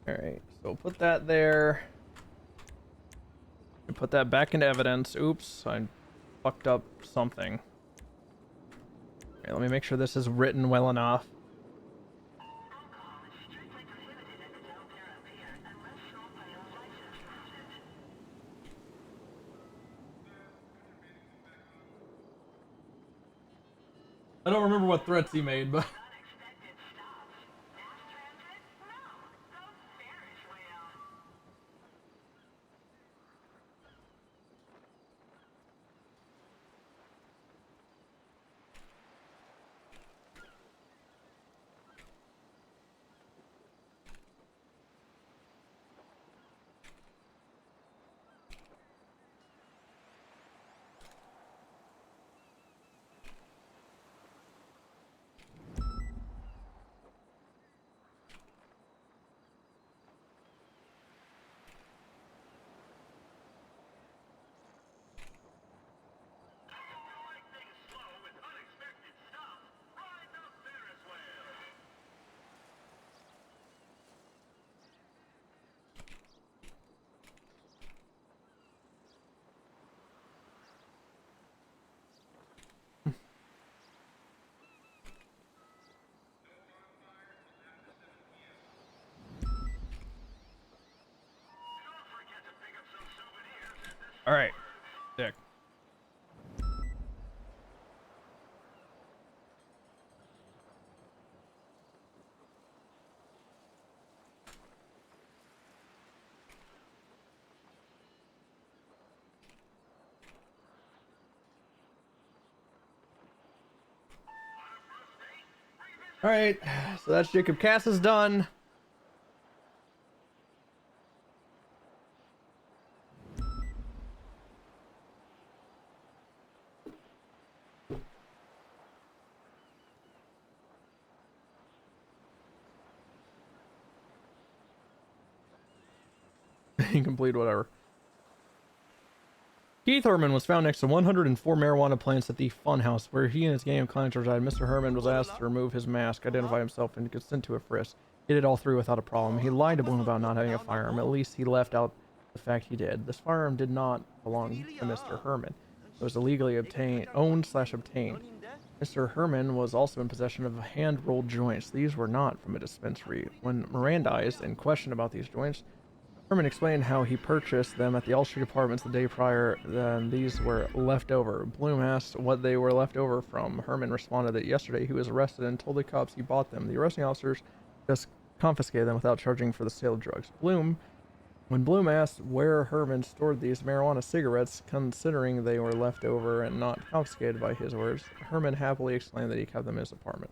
All right, so put that there. And put that back into evidence. Oops, I fucked up something. Okay, let me make sure this is written well enough. I don't remember what threats he made, but... All right, Dick. All right, so that's Jacob Cass is done. Incomplete, whatever. Keith Herman was found next to 104 marijuana plants at the Funhouse, where he and his gang of clients reside. Mr. Herman was asked to remove his mask, identify himself, and consent to a frisk. He did all three without a problem. He lied to Bloom about not having a firearm. At least he left out the fact he did. This firearm did not belong to Mr. Herman. It was illegally owned/obtained. Mr. Herman was also in possession of hand-rolled joints. These were not from a dispensary. When Mirandized and questioned about these joints, Herman explained how he purchased them at the All Street Apartments the day prior, then these were left over. Bloom asked what they were left over from. Herman responded that yesterday he was arrested and told the cops he bought them. The arresting officers just confiscated them without charging for the sale of drugs. When Bloom asked where Herman stored these marijuana cigarettes, considering they were left over and not confiscated by his words, Herman happily explained that he kept them in his apartment.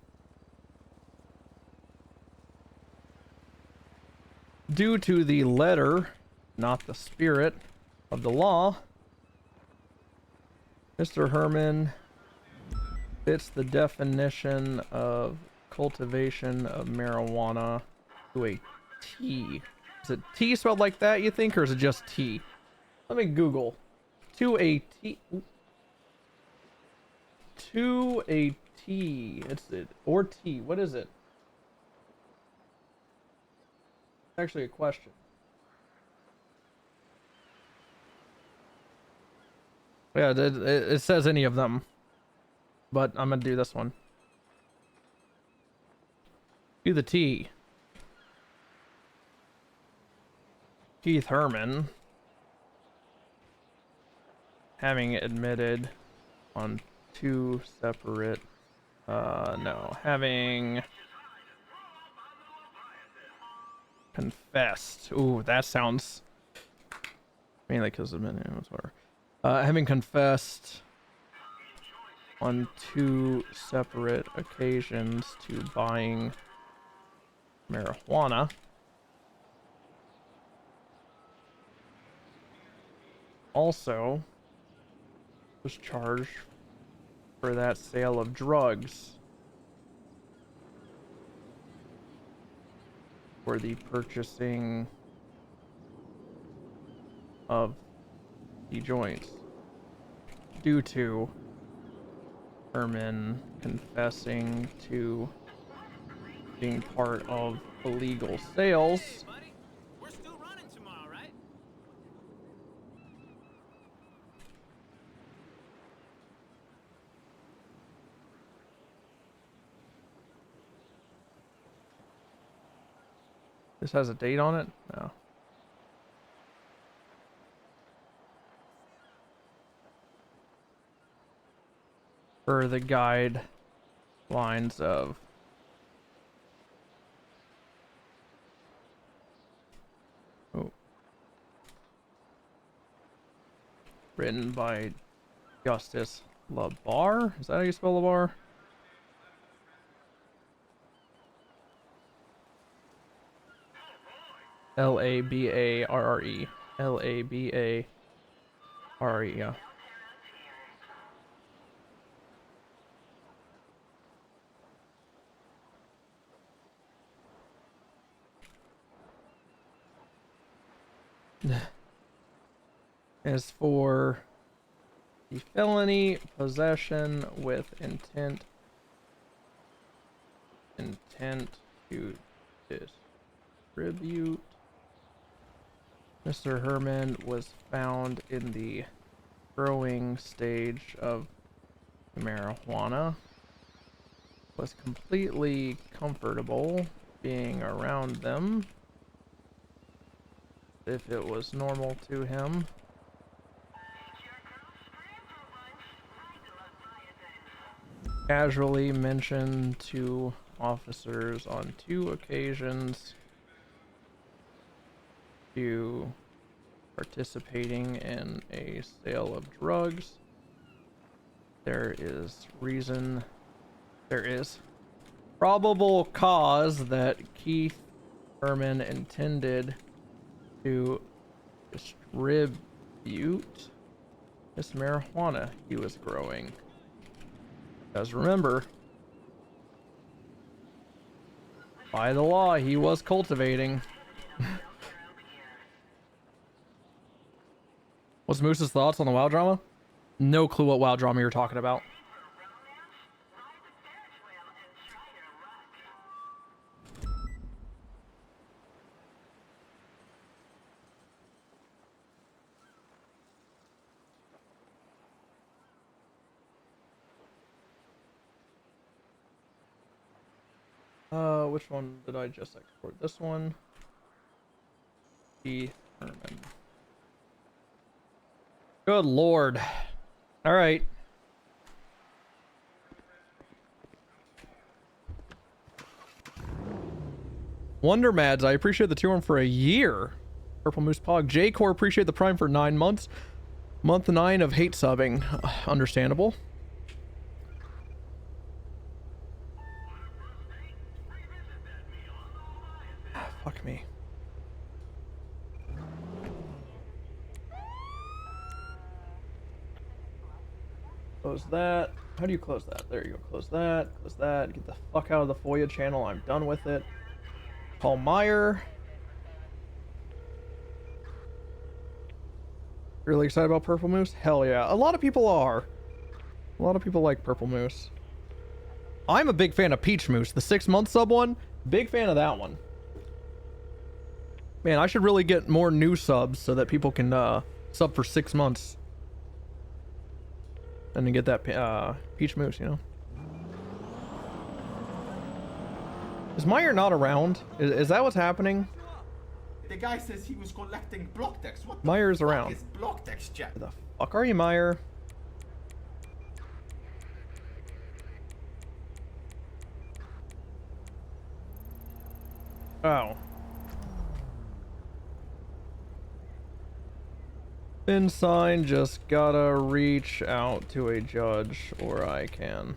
Due to the letter, not the spirit, of the law, Mr. Herman fits the definition of cultivation of marijuana to a T. Is it T spelled like that, you think, or is it just T? Let me Google. To a T. To a T. It's it. Or T. What is it? Actually a question. Yeah, it says any of them, but I'm gonna do this one. Do the T. Keith Herman, having admitted on two separate, having confessed. Ooh, that sounds mainly because of minutes or having confessed on two separate occasions to buying marijuana. Also was charged for that sale of drugs for the purchasing of the joints due to Herman confessing to being part of illegal sales. This has a date on it? No. For the guidelines of written by Justice Labarre? Is that how you spell Labarre? Labarre. Labarre, yeah. As for the felony possession with intent to distribute, Mr. Herman was found in the growing stage of marijuana, was completely comfortable being around them if it was normal to him. Casually mentioned to officers on two occasions to participating in a sale of drugs. There is probable cause that Keith Herman intended to distribute this marijuana he was growing. Because remember, by the law, he was cultivating. What's Moose's thoughts on the WoW drama? No clue what WoW drama you're talking about. Which one did I just export? This one. Keith Good lord. All right. Wonder Mads, I appreciate the 2 for a year. Purple Moose Pog. J-Core, appreciate the Prime for 9 months. Month 9 of hate subbing. Understandable. Fuck me. Close that. How do you close that? There you go. Close that. Close that. Get the fuck out of the FOIA channel. I'm done with it. Paul Meyer. Really excited about Purple Moose? Hell yeah. A lot of people are. A lot of people like Purple Moose. I'm a big fan of Peach Moose. The 6-month sub one. Big fan of that one. Man, I should really get more new subs so that people can sub for 6 months. And then get that Peach Moose, you know. Is Meyer not around? Is that what's happening? The guy says he was collecting block text. What the Meyer's fuck around. is block text, chat? Where the fuck are you, Meyer? Oh. Been signed, just gotta reach out to a judge, or I can.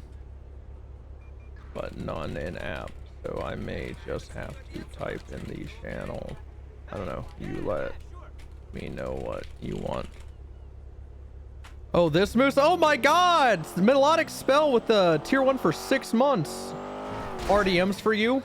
But none in app, so I may just have to type in the channel. I don't know, you let me know what you want. Oh, this moose, oh my god! It's the melodic spell with the tier 1 for 6 months. RDMs for you.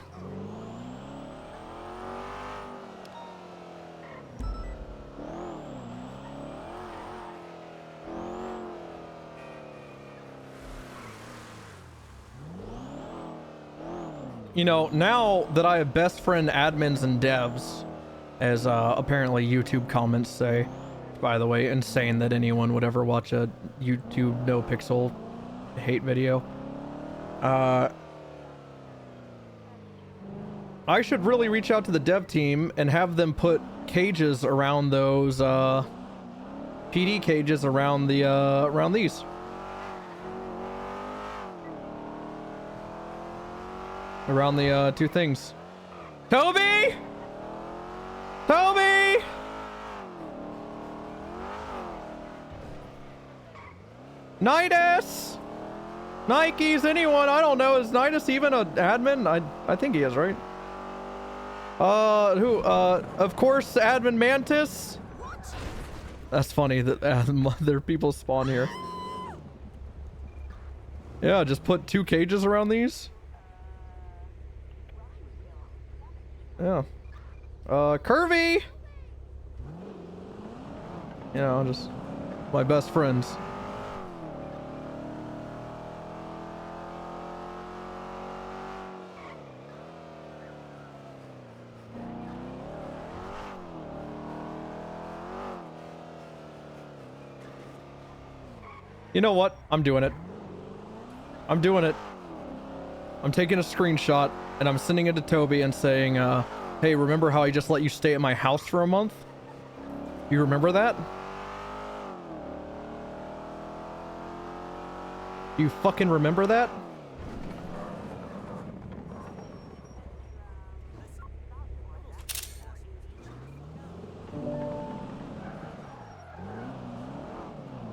You know, now that I have best friend admins and devs, as apparently YouTube comments say, by the way, insane that anyone would ever watch a YouTube no pixel hate video. I should really reach out to the dev team and have them put cages around those PD cages around the around these. Around the 2 things. Toby! Toby! Nidus! Nikes, anyone? I don't know. Is Nidus even an admin? I think he is, right? Who? Of course, admin Mantis. That's funny that there people spawn here. Yeah, just put 2 cages around these. Yeah. Curvy! You know, just my best friends. You know what? I'm doing it. I'm doing it. I'm taking a screenshot and I'm sending it to Toby and saying, hey, remember how I just let you stay at my house for a month? You remember that? You fucking remember that?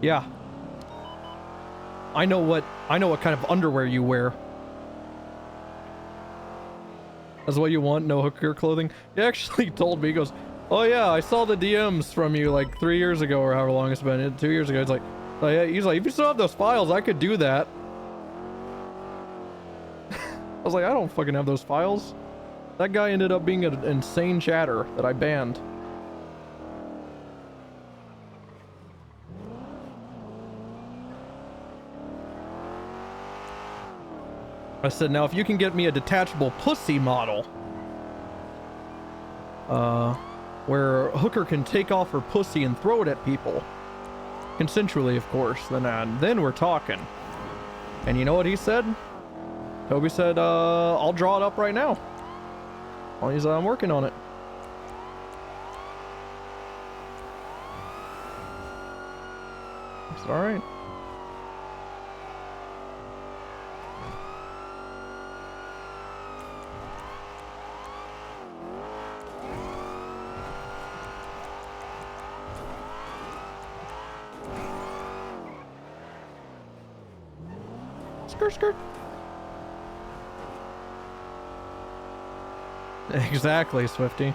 Yeah. I know what kind of underwear you wear. That's what you want? No hooker clothing? He actually told me, he goes, oh yeah, I saw the DMs from you like 3 years ago or however long it's been, 2 years ago. It's like, oh yeah, he's like, if you still have those files, I could do that. I was like, I don't fucking have those files. That guy ended up being an insane chatter that I banned. I said, now if you can get me a detachable pussy model, where a hooker can take off her pussy and throw it at people, consensually, of course, then we're talking. And you know what he said? Toby said, I'll draw it up right now. I'm working on it. It's all right. Skirt, skirt. Exactly, Swifty.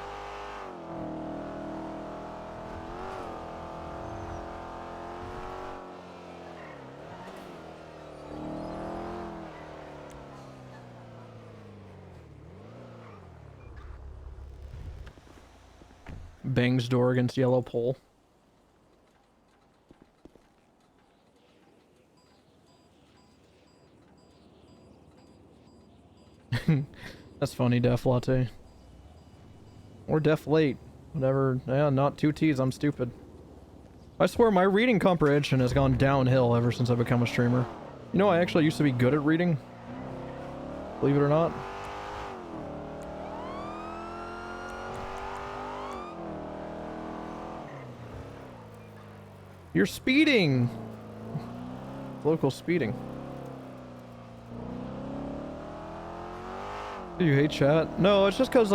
Bangs door against yellow pole. That's funny, Def Latte. Or Def Late. Whatever. Yeah, not two T's, I'm stupid. I swear my reading comprehension has gone downhill ever since I've become a streamer. You know, I actually used to be good at reading. Believe it or not. You're speeding! Local speeding. Do you hate chat? No, it's just cause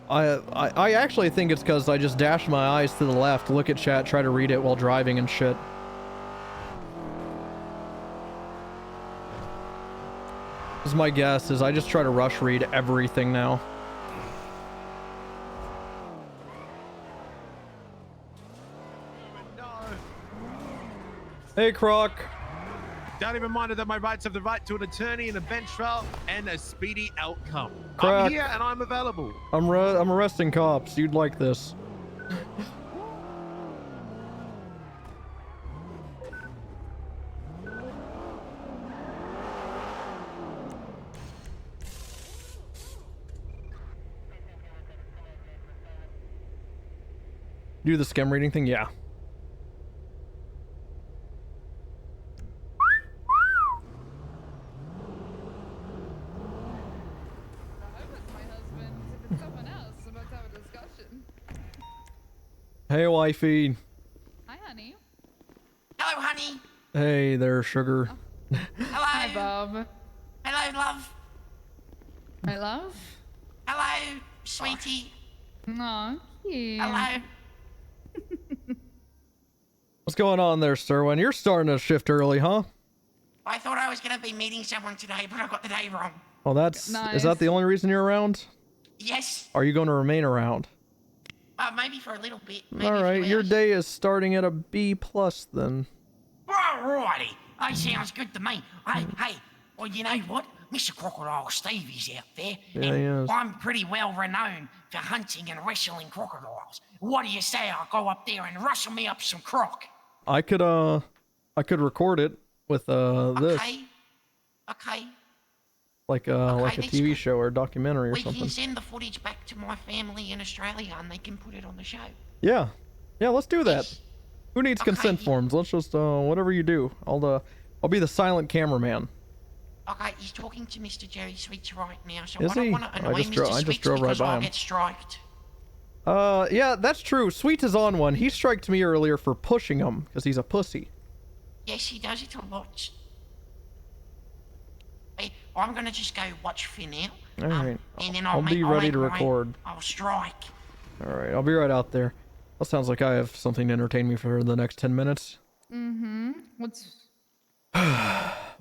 I actually think it's cause I just dash my eyes to the left, look at chat, try to read it while driving and shit. This is my guess, is I just try to rush read everything now. Hey, Croc. Don't even mind that my rights have the right to an attorney and a bench trial and a speedy outcome. Croc. I'm here and I'm available. I'm arresting cops. You'd like this. Do the skim reading thing? Yeah. Hey, wifey. Hi, honey. Hello, honey. Hey there, sugar. Hello. Hi, Bob. Hello, love. My love. Hello, sweetie. Aw, cute. Hello. What's going on there, Sirwin? You're starting to shift early, huh? I thought I was going to be meeting someone today, but I got the day wrong. Oh, that's... Nice. Is that the only reason you're around? Yes. Are you going to remain around? Maybe for a little bit. Maybe All right, your hours. day is starting at a B+ then. Alrighty. Hey, sounds good to me. Hey, well, you know what? Mr. Crocodile Stevie's out there. Yeah, and he is. I'm pretty well renowned for hunting and wrestling crocodiles. What do you say I go up there and rustle me up some croc? I could record it with this, Okay. like a that's TV good. show or a documentary or We something. can send the footage back to my family in Australia and they can put it on the show. Yeah, let's do that. Who needs consent forms? Let's just whatever you do. I'll be the silent cameraman. Okay, he's talking to Mr. Jerry Sweets right now, so Is I don't he? want to annoy I just Mr. Sweets drove right because by I'll him. get striked. Yeah, that's true. Sweet is on one. He striked me earlier for pushing him because he's a pussy. Yes, he does it a lot. Hey, I'm gonna just go watch for now. All right. And then I'll be ready to record. I'll strike. All right, I'll be right out there. That sounds like I have something to entertain me for the next 10 minutes. Mm-hmm. What's...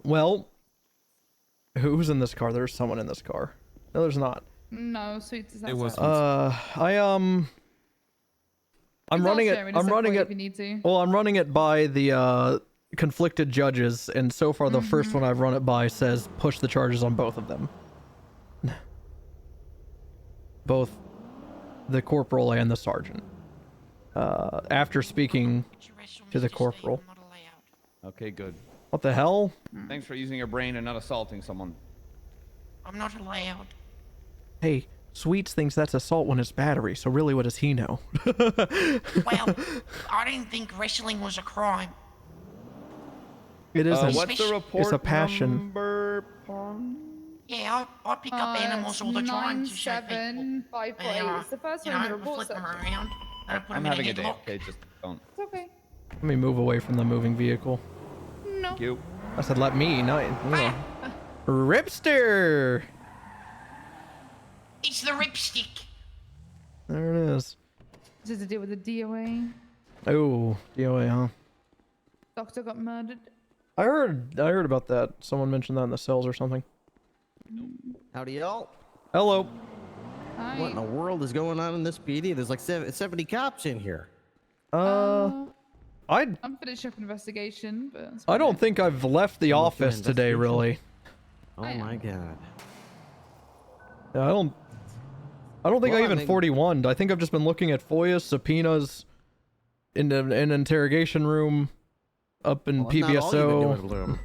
Well, who's in this car? There's someone in this car. No, there's not. No, Sweets is It was. outside. I'm running it. I'm running it. If you need to. Well, I'm running it by the conflicted judges, and so far the first one I've run it by says push the charges on both of them. Both the corporal and the sergeant. After speaking to the corporal. Okay, good. What the hell? Thanks for using your brain and not assaulting someone. I'm not allowed. Hey, Sweets thinks that's assault when it's battery, so really what does he know? Well, I didn't think wrestling was a crime. It isn't. What's the report It's a passion. number, Pong? Yeah, I pick up animals all the time to show people. 9758. And, It's the first you one know, in the report flip them section. around. I put I'm them in having a a day, headlock. okay? Just don't. It's okay. Let me move away from the moving vehicle. No. You. I said let me, not you. Ripster. It's the ripstick. There it is. This is to deal with the DOA. Oh, DOA, huh? Doctor got murdered. I heard about that. Someone mentioned that in the cells or something. Howdy, y'all. Hello. Hi. What in the world is going on in this PD? There's like 70 cops in here. I'm finished up investigation, but I don't think I've left the office today, really. Oh my god. Yeah, I don't think Well, I even 41'd. I think I've just been looking at FOIAs, subpoenas, in an interrogation room, up in Well, that's not all you've been PBSO. doing, Bloom.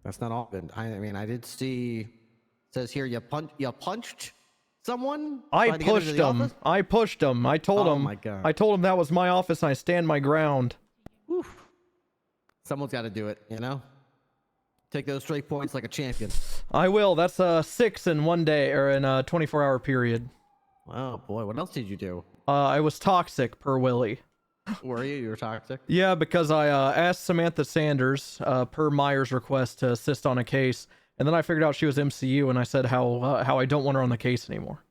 That's not all good. I mean, I did see. It says here you punched someone. I trying to get into pushed the him. office? I pushed him. I told Oh him. my God. I told him that was my office and I stand my ground. Someone's got to do it, you know. Take those straight points like a champion. I will. That's 6 in one day or in a 24-hour period. Oh boy, what else did you do? I was toxic per Willie. Were you? You were toxic. Yeah, because I asked Samantha Sanders per Myers' request to assist on a case, and then I figured out she was MCU, and I said how I don't want her on the case anymore.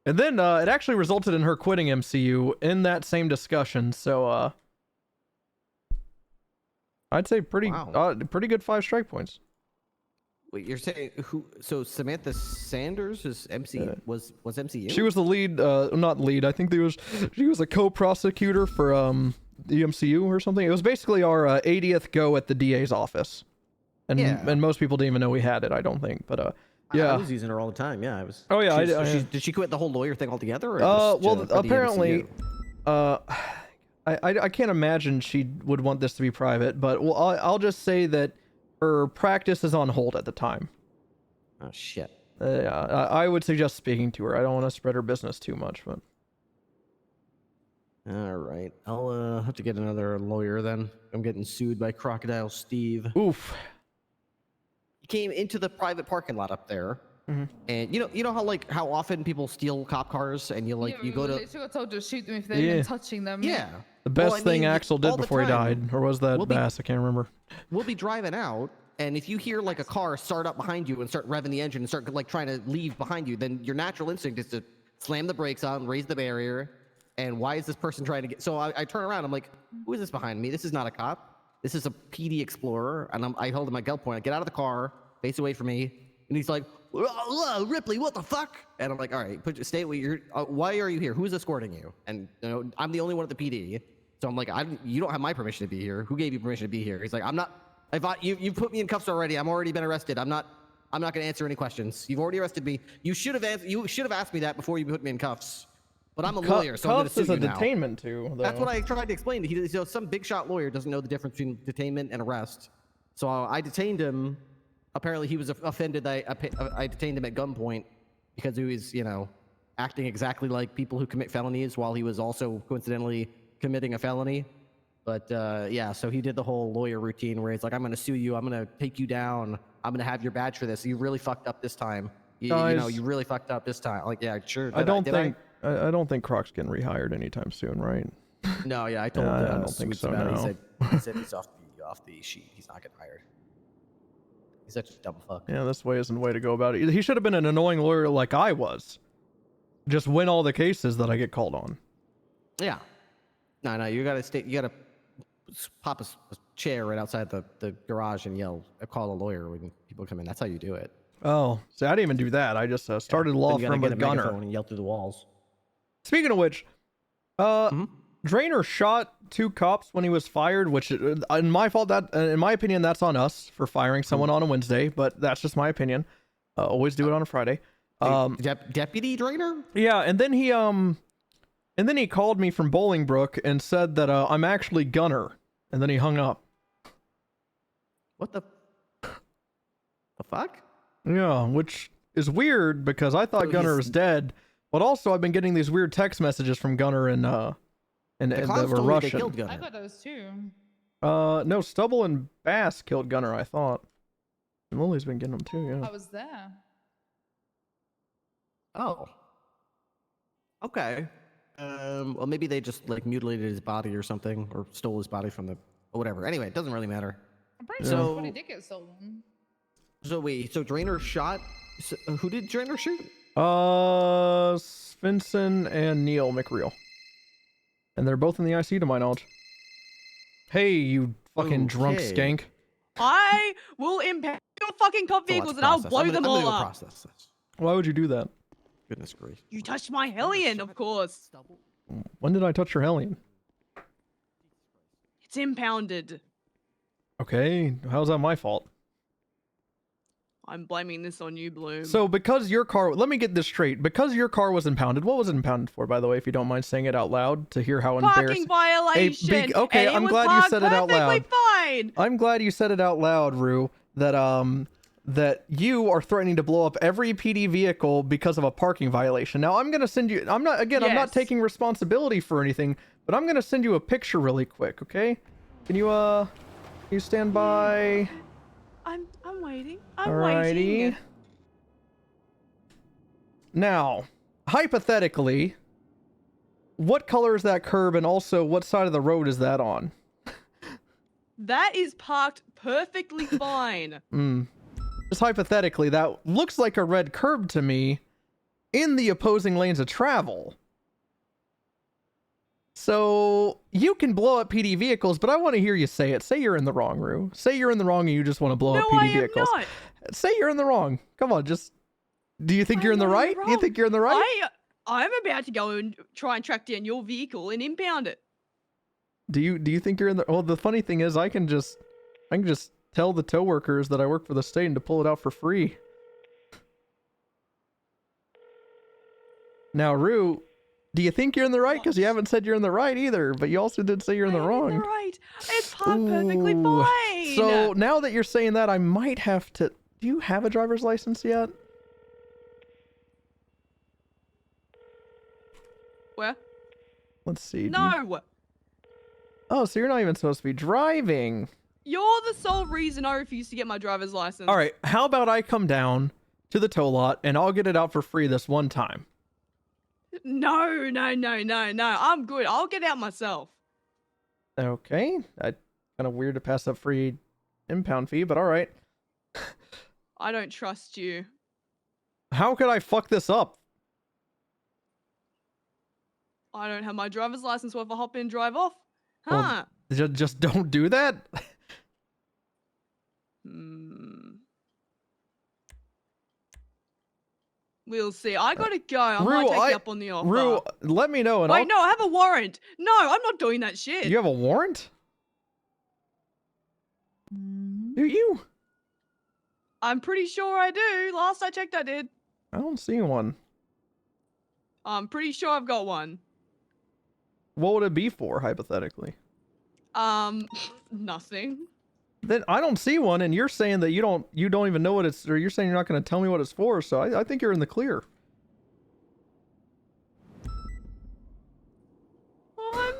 And then it actually resulted in her quitting MCU in that same discussion. So I'd say pretty good 5 strike points. Wait, you're saying who? So Samantha Sanders is was MCU? She was the lead, not lead. I think she was a co-prosecutor for the MCU or something. It was basically our 80th go at the DA's office, and and most people didn't even know we had it. I don't think, but yeah, I was using her all the time. Yeah, I was. Oh yeah, did she quit the whole lawyer thing altogether? Or well, for the apparently, MCU? I can't imagine she would want this to be private, but I'll just say that her practice is on hold at the time. Oh shit. Yeah, I would suggest speaking to her. I don't want to spread her business too much, but. All right, I'll have to get another lawyer then. I'm getting sued by Crocodile Steve. Oof. He came into the private parking lot up there, and you know how often people steal cop cars, and you go to. Literally got told to shoot them if they're even touching them. Yeah. The best Well, I thing mean, Axel did all the before he time, died, or was that Bass? I can't remember. We'll be driving out, and if you hear like a car start up behind you and start revving the engine and start like trying to leave behind you, then your natural instinct is to slam the brakes on, raise the barrier. And why is this person trying to get? So I turn around. I'm like, who is this behind me? This is not a cop. This is a PD explorer. And I hold him at gunpoint. I get out of the car, face away from me, and he's like, Ripley, what the fuck? And I'm like, all right, stay where you're. Why are you here? Who's escorting you? And I'm the only one at the PD. So I'm like, you don't have my permission to be here. Who gave you permission to be here? He's like, I'm not. You put me in cuffs already. I'm already been arrested. I'm not going to answer any questions. You've already arrested me. You should have asked me that before you put me in cuffs. But I'm a lawyer, so I'm going to sue you now. Cuffs is a detainment too. Though. That's what I tried to explain. Some big shot lawyer doesn't know the difference between detainment and arrest. So I detained him. Apparently, he was offended that I detained him at gunpoint because he was, acting exactly like people who commit felonies while he was also coincidentally committing a felony. But yeah, so he did the whole lawyer routine where he's like, I'm going to sue you. I'm going to take you down. I'm going to have your badge for this. You really fucked up this time. You really fucked up this time. Like, yeah, sure. I don't think Croc's getting rehired anytime soon, right? No, yeah, I told him. I don't think so. About No. He said he's off the sheet. He's not getting hired. He's such a dumb fuck. Yeah, this way isn't the way to go about it. He should have been an annoying lawyer like I was. Just win all the cases that I get called on. Yeah. No, you gotta stay. You gotta pop a chair right outside the garage and yell, call a lawyer when people come in. That's how you do it. Oh, see, I didn't even do that. I just started a law firm with Gunner. And yell through the walls. Speaking of which, Drainer shot 2 cops when he was fired, which, in my fault, in my opinion, that's on us for firing someone on a Wednesday, but that's just my opinion. Always do it on a Friday. Deputy Drainer? Yeah, and then he called me from Bolingbrook and said that I'm actually Gunner, and then he hung up. What the fuck? Yeah, which is weird because I thought Gunner was dead, but also I've been getting these weird text messages from Gunner and that were Russian. I got those too. No, Stubble and Bass killed Gunner, I thought. And Lily's been getting them too, yeah. I was there. Oh. Okay. Well, maybe they just like mutilated his body or something, or stole his body from the, or whatever. Anyway, it doesn't really matter. I'm pretty sure his body did get stolen. So wait, so Drainer shot? So, who did Drainer shoot? Svensson and Neil McReal. And they're both in the IC to my knowledge. Hey, you fucking drunk Okay. skank. I will impound your fucking cop vehicles and I'll blow them all up. Process this. Why would you do that? Goodness gracious. You touched my Hellion, of course. When did I touch your Hellion? It's impounded. Okay, how's that my fault? I'm blaming this on you, Bloom. So because your car, let me get this straight. Because your car was impounded, what was it impounded for, by the way, if you don't mind saying it out loud to hear how Parking embarrassing. violation. Okay, and I'm it was glad you parked said it out loud. perfectly fine. I'm glad you said it out loud, Rue, that you are threatening to blow up every PD vehicle because of a parking violation. Now I'm gonna send you, I'm not Yes. taking responsibility for anything, but I'm gonna send you a picture really quick, okay? Can you stand by? I'm waiting. I'm Alrighty. waiting. Now, hypothetically, what color is that curb, and also what side of the road is that on? That is parked perfectly fine. Just hypothetically, that looks like a red curb to me in the opposing lanes of travel. So you can blow up PD vehicles, but I want to hear you say it. Say you're in the wrong, Rue. Say you're in the wrong and you just want to blow up PD vehicles. Not. Say you're in the wrong. Come on, just. Do you think you're in the right? Do you think you're in the right? I'm about to go and try and track down your vehicle and impound it. Do you think you're in the? Well, the funny thing is, I can just tell the tow workers that I work for the state and to pull it out for free. Now, Rue, do you think you're in the right? Because you haven't said you're in the right either, but you also did say you're in the wrong. Right. It's parked perfectly fine. So now that you're saying that, I might have to. Do you have a driver's license yet? Where? Let's see. No. Oh, so you're not even supposed to be driving. You're the sole reason I refuse to get my driver's license. All right. How about I come down to the tow lot and I'll get it out for free this one time? No. I'm good. I'll get out myself. Okay. Kind of weird to pass up free impound fee, but all right. I don't trust you. How could I fuck this up? I don't have my driver's license, so if I hop in, drive off. Huh? Well, just don't do that. We'll see. I gotta go. I Rue, might take you up on the offer. Rue, let me know. And Wait, no, I have a warrant. No, I'm not doing that shit. You have a warrant? Do you? I'm pretty sure I do. Last I checked, I did. I don't see one. I'm pretty sure I've got one. What would it be for, hypothetically? Nothing. Then I don't see one, and you're saying that you don't even know what it's, or you're saying you're not going to tell me what it's for. So I think you're in the clear. Well, I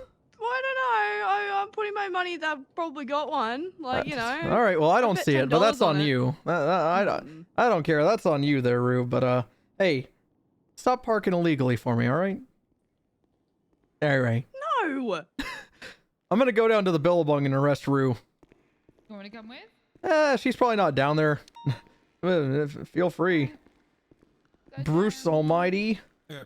don't know. I'm putting my money that I've probably got one. Like, you know. All right. Well, I don't bet see it, but that's $10 on it. you. I don't care. That's on you there, Rue. But hey, stop parking illegally for me. All right. All right. No. I'm gonna go down to the Billabong and arrest Rue. You want me to come with? She's probably not down there. Feel free. Bruce Almighty. Yeah.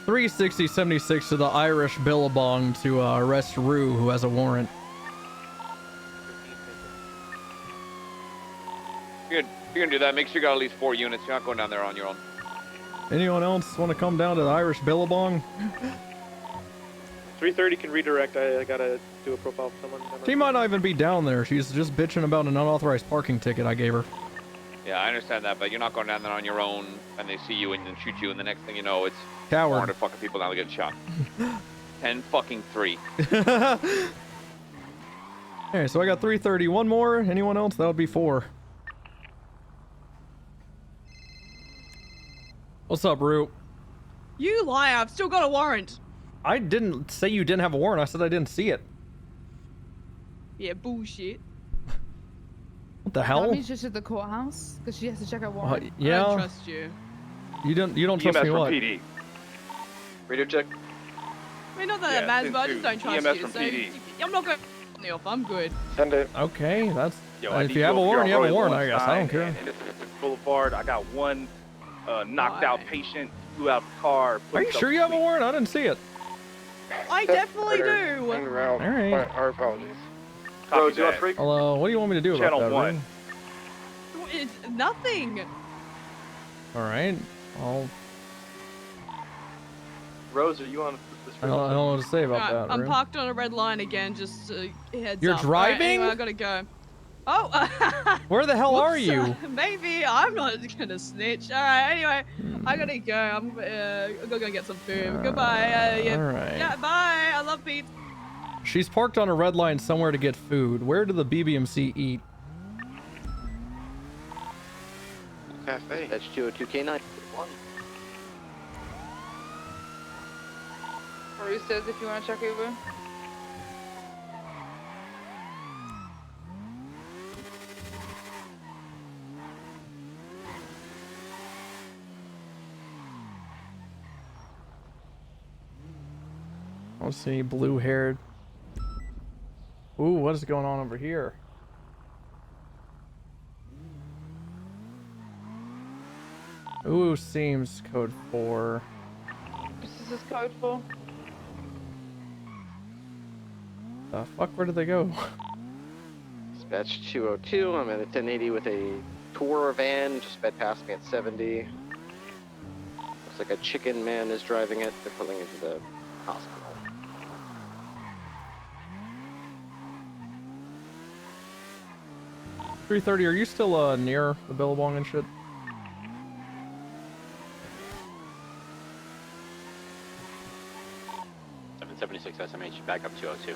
$360.76 to the Irish Billabong to arrest Rue, who has a warrant. If you're gonna do that, make sure you got at least 4 units. You're not going down there on your own. Anyone else want to come down to the Irish Billabong? 330 can redirect. I gotta do a profile for someone. She might not even be down there. She's just bitching about an unauthorized parking ticket I gave her. Yeah, I understand that, but you're not going down there on your own, and they see you and then shoot you, and the next thing you know, it's Coward. 400 fucking people now getting shot. 10 fucking 3. Okay, so I got 330. One more. Anyone else? That would be 4. What's up, Root? You lie, I've still got a warrant. I didn't say you didn't have a warrant. I said I didn't see it. Yeah, bullshit. What the hell? That means just at the courthouse because she has to check out warrant. Yeah. I don't trust you. You don't trust me. What? PD. Radio check. I mean, not that Yeah, it matters, it's but I just don't trust EMS you. from So PD. I'm not going to off. I'm good. Send it. Okay, that's. Yo, I if need you have a over warrant, you here have a on warrant. Roy I guess. I don't care. And this is Boulevard. I got one knocked out patient, flew out the car. Are you sure you have a warrant? I didn't see it. I definitely do. Around. All right. Our apologies. Bro, Copy do you want that. freak? Hello. What do you want me to do Channel about that? 1. Ring? It's nothing. All right. Rose, are you on this? I don't know what to say about Right, that. I'm Ring. parked on a red line again. Just heads You're up. driving? Right, anyway, I gotta go. Oh. Where the hell are Whoops, you? Maybe I'm not gonna snitch. All right. Anyway, I gotta go. I'm gonna go get some food. Goodbye. Yeah. all right. Yeah. Bye. I love pizza. She's parked on a red line somewhere to get food. Where do the BBMC eat? Cafe. That's 202K9. Maru says if you want to check over. I don't see any blue-haired. Ooh, what is going on over here? Ooh, seems code 4. This is code 4. The fuck? Where did they go? Dispatch 202. I'm at a 1080 with a tour van. Just sped past me at 70. Looks like a chicken man is driving it. They're pulling into the hospital. .330. Are you still near the Billabong and shit? .776 SMH, back up 202.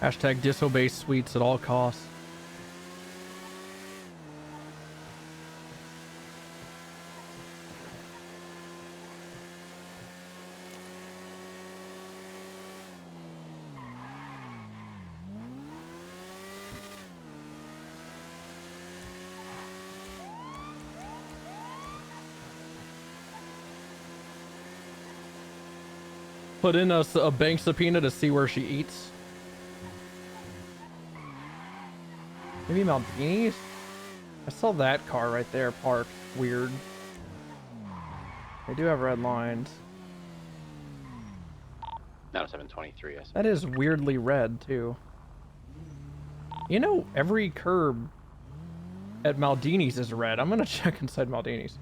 Hashtag disobey sweets at all costs. Put in a bank subpoena to see where she eats. Maybe Maldini's? I saw that car right there parked. Weird. They do have red lines. Now 723 SMH. That is weirdly red, too. You know, every curb at Maldini's is red. I'm gonna check inside Maldini's.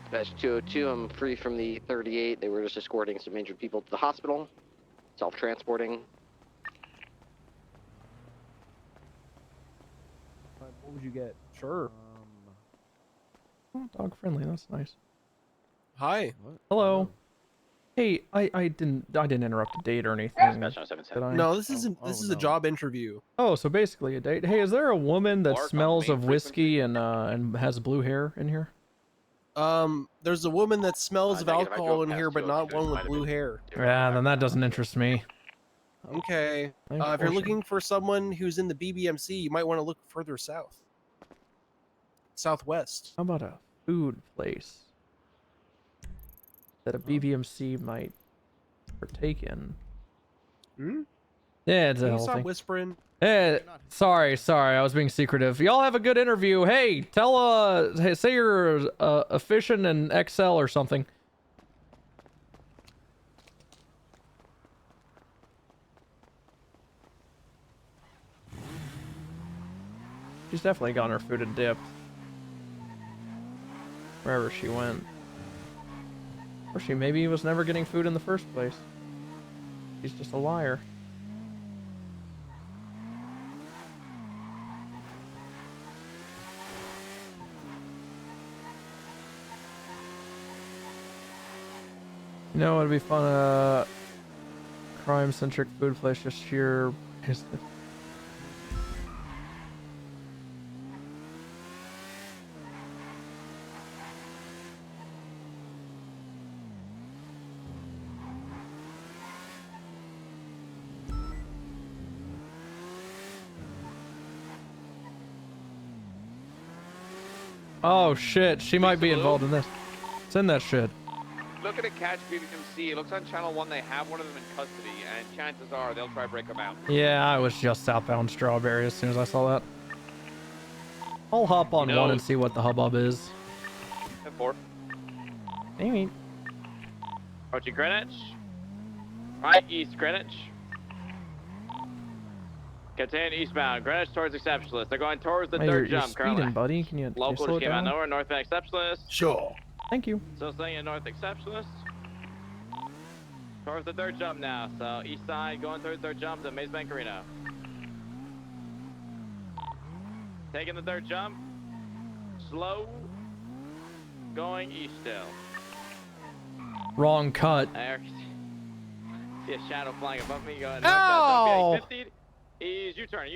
Dispatch 202. I'm free from the 38. They were just escorting some injured people to the hospital. Self-transporting. What would you get? Sure. Oh, dog friendly. That's nice. Hi. Hello. Hey, I didn't interrupt a date or anything. Did I? No, this isn't. This is a job interview. Oh, so basically a date. Hey, is there a woman that smells of whiskey and has blue hair in here? There's a woman that smells of negative, I alcohol drove in here, past but not 202, one might with have blue been hair. Yeah, then that doesn't interest me. Okay. If you're Unfortunate. looking for someone who's in the BBMC, you might want to look further south. Southwest. How about a food place that a BBMC might partake in? Hmm? Yeah, it's a Can you whole stop thing. whispering? Hey, sorry, I was being secretive. Y'all have a good interview. Hey, hey, say you're efficient in Excel or something. She's definitely gotten her food and dipped. Wherever she went. Or she maybe was never getting food in the first place. She's just a liar. You know, it'd be fun. Crime-centric food place, just sheer. Oh shit, she might be involved in this. Send that shit. Looking at Catch BBMC, it looks on Channel 1 they have one of them in custody, and chances are they'll try to break them out. Yeah, I was just southbound Strawberry as soon as I saw that. I'll hop on one and see what the hubbub is. 4. Maybe. Approaching Greenwich. Right, East Greenwich. Continue eastbound. Greenwich towards Exceptionalist. They're going towards the You're third jump speeding, currently. buddy. Can you Local slow just it came out down? nowhere. Northbound Exceptionalist. Sure. Thank you. Still staying in North Exceptionalist. Towards the third jump now. So east side going through the third jump to Maze Bank Arena. Taking the third jump. Slow. Going east still. Wrong cut. There. See a shadow flying above me going Ow! 50. He's U-turn. He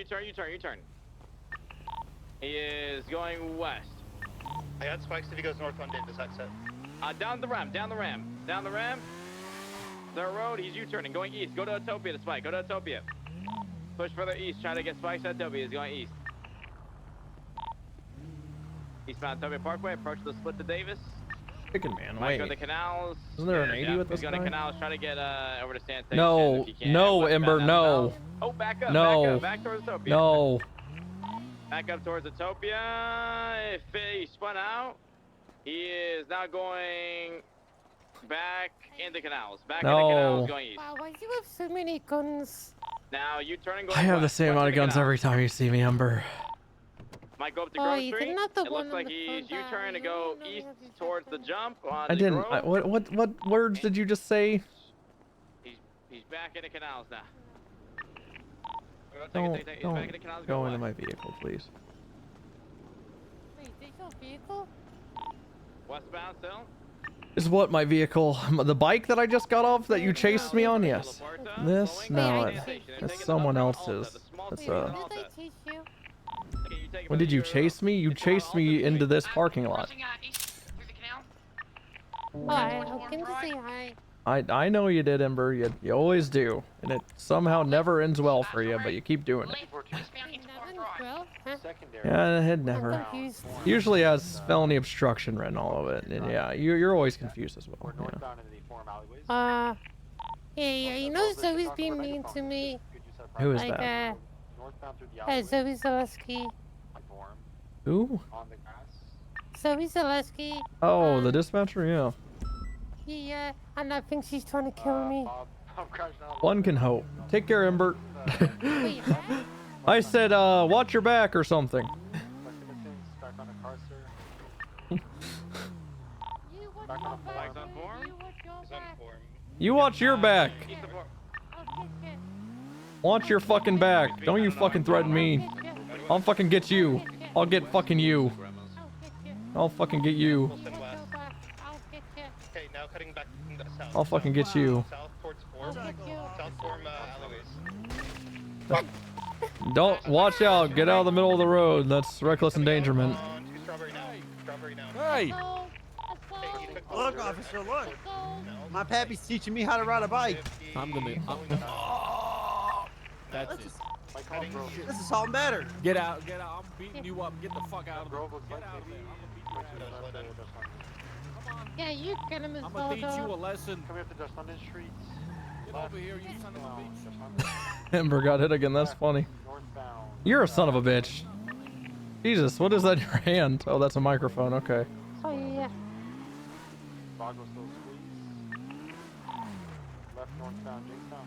is going west. I got spikes if he goes northbound into this exit. Down the ramp. Third road, he's U-turning, going east. Go to Utopia to spike. Go to Utopia. Push further east. Try to get spikes at Utopia. He's going east. Eastbound Utopia Parkway. Approach the split to Davis. Chicken man, Might wait. go to Canals. Isn't there an 80 with this He's going to guy? Canals. Try to get over to Sand Station. No, if you can. no, Westbound Ember, down no. south. Oh, back up. No. Back towards Utopia. No. Back up towards Utopia. If he spun out, he is now going back into Canals. Back into Canals, going east. Wow, why do you have so many guns? Now you turning going I have the west, same west amount of into guns Canals. every time you see me, Ember. Might go up to Oh, Grove you Street. didn't have the It one looks on like the he's phone U-turning to go east towards the jump on I didn't. Grove. What words did you just say? He's back into Canals now. Don't He's back into Canals, go west. into my vehicle, please. Wait, there's your vehicle? Westbound still. Is what my vehicle? The bike that I just got off that you chased me on? Yes. This? No, it's someone else's. It's Where did I chase you? When did you chase me? You chased me into this parking lot. Oh, I came to say hi. I know you did, Ember. You always do, and it somehow never ends well for you, but you keep doing it. Well, huh? Yeah, it never. I'm confused. Usually has felony obstruction written all of it, and yeah, you're always confused as well. Yeah. Yeah, you know Zoe's being mean to me. Who is like, that? Zoe Zaleski. Who? Zoe Zaleski. Oh, the dispatcher. Yeah. Yeah, and I think she's trying to kill me. One can hope. Take care, Ember. Wait, huh? I said, watch your back or something. You watch your back. Watch your fucking back. Don't you fucking threaten me. I'll fucking get you. I'll get fucking you. I'll fucking get you. Okay, now cutting back to the south. I'll fucking get you. South towards Form. South Form alleyways. Don't watch out. Get out of the middle of the road. That's reckless endangerment. Hey! Look, officer, look! My pappy's teaching me how to ride a bike. I'm gonna. That's it. This is something better. Get out, get out. I'm beating you up. Get the fuck out of there. Get out of there. I'm gonna beat you up. Yeah, you get him as I'm well. gonna teach you a lesson. Coming up to Just London streets. Get over here, you son of a bitch. Ember got hit again. That's funny. You're a son of a bitch. Jesus, what is that in your hand? Oh, that's a microphone. Okay. Oh, yeah. Boggle still squeeze. Left northbound Jamestown.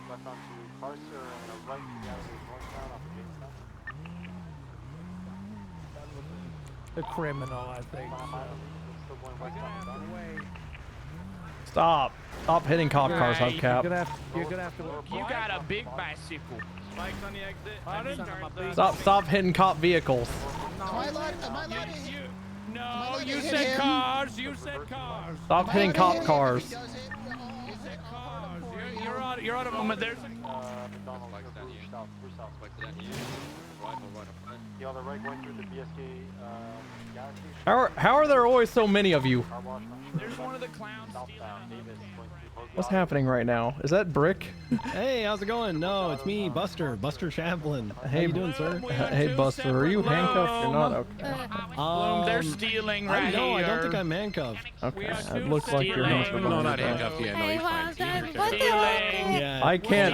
Left onto Parser and a right to the alley northbound off of Jamestown. The criminal, I think. Still going westbound. Stop. Stop hitting cop cars, Right, hubcap. You're gonna have to look. You got a big bicycle. Spikes on the exit. Stop hitting cop vehicles. Am I allowed to No, you said cars. You said cars. Stop hitting cop cars. You said cars. You're on a moment. There's. McDonald's, south. You on the right going through the BSK gas station. How are there always so many of you? There's one of the clowns Southbound, Davis, going through What's happening right now? Is that Brick? Hey, how's it going? No, it's me, Buster Champlin. How Hey, you doing, sir? Hey, Buster, are you handcuffed? You're not? Okay. They're stealing right No, I don't here. think I'm handcuffed. Okay. It looks like you're not. No, not handcuffed. Yeah, no, he's fine. Yeah. I can't.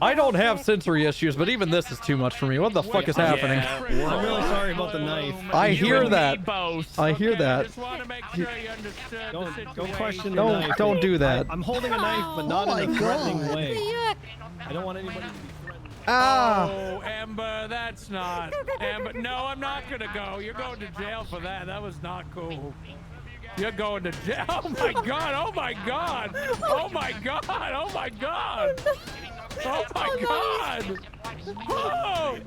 I don't have sensory issues, but even this is too much for me. What the fuck is happening? I'm really sorry about the knife. I hear that. I hear that. Don't question the knife. Don't do that. I'm holding a knife, but not in a threatening way. I don't want anybody to be threatened. Ah! Oh, Amber, that's not. Amber, no, I'm not gonna go. You're going to jail for that. That was not cool. You're going to jail. Oh my god! Oh my god! Oh my god! Oh my god! Oh my god! Oh!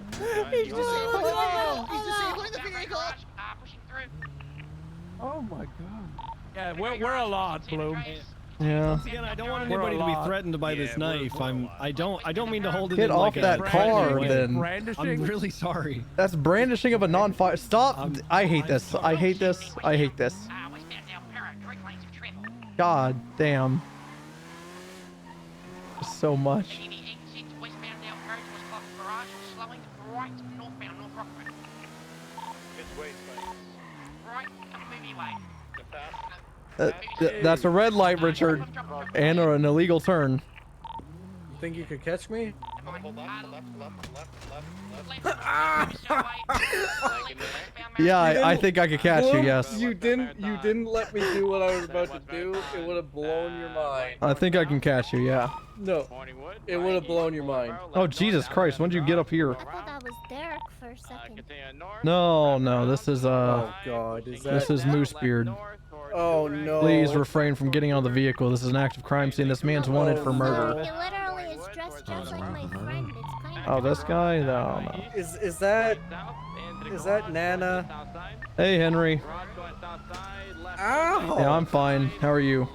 He's disabling the vehicle. Oh my god! Yeah, we're a lot, Bloom. Yeah. Once again, I don't want anybody to be threatened by this knife. I don't mean to hold it Get in off like that a car, way. then. I'm really sorry. That's brandishing of a non-fire. Stop! I hate this. I hate this. I hate this. God damn. So much. That's a red light, Richard, and an illegal turn. You think you could catch me? Yeah, I think I could catch you. Yes. You didn't let me do what I was about to do. It would have blown your mind. I think I can catch you. Yeah. No, it would have blown your mind. Oh Jesus Christ! When did you get up here? I thought that was Derek for a second. No, this is Oh God, is that? this is Moosebeard. Oh no. Please refrain from getting out of the vehicle. This is an active crime scene. This man's wanted for murder. He literally is dressed just like my friend. It's kind of. Oh, this guy? No. Is that Nana? Hey, Henry. Ow! Yeah, I'm fine. How are you?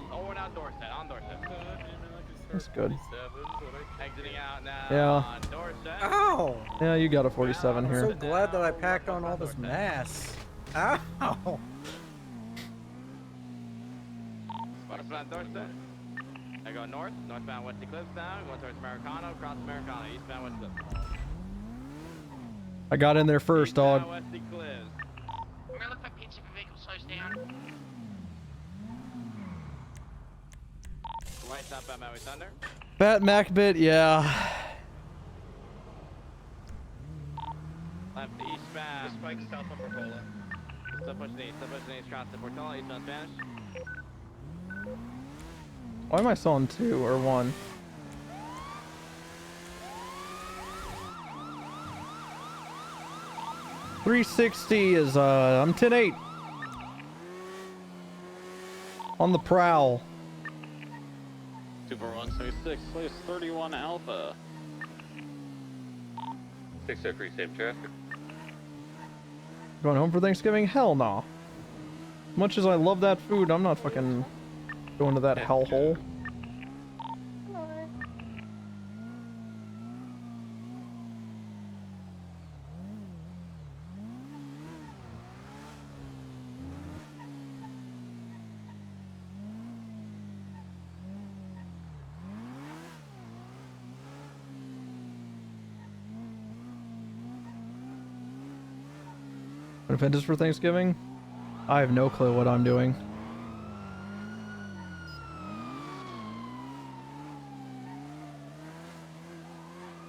That's good. Yeah. Ow! Yeah, you got a 47 I'm here. so glad that I packed on all this mass. Ow! Waterfront Dorset. I go north, northbound Wesley Cliffs now, going towards Americano, across Americano, eastbound West Cliffs. I got in there first, dog. Eastbound Wesley Cliffs. We're gonna look for pizza for vehicle slows down. Right southbound Maui Thunder. Bat Macbit, yeah. Left eastbound. Spike south of Portola. Step pushing east, cross to Portola, eastbound Spanish. Why am I still on 2 or 1? .360 is I'm 10-8. On the prowl. 24176, place 31 Alpha. 603, same traffic. Going home for Thanksgiving? Hell no. Much as I love that food, I'm not fucking going to that hellhole. If it is for Thanksgiving, I have no clue what I'm doing.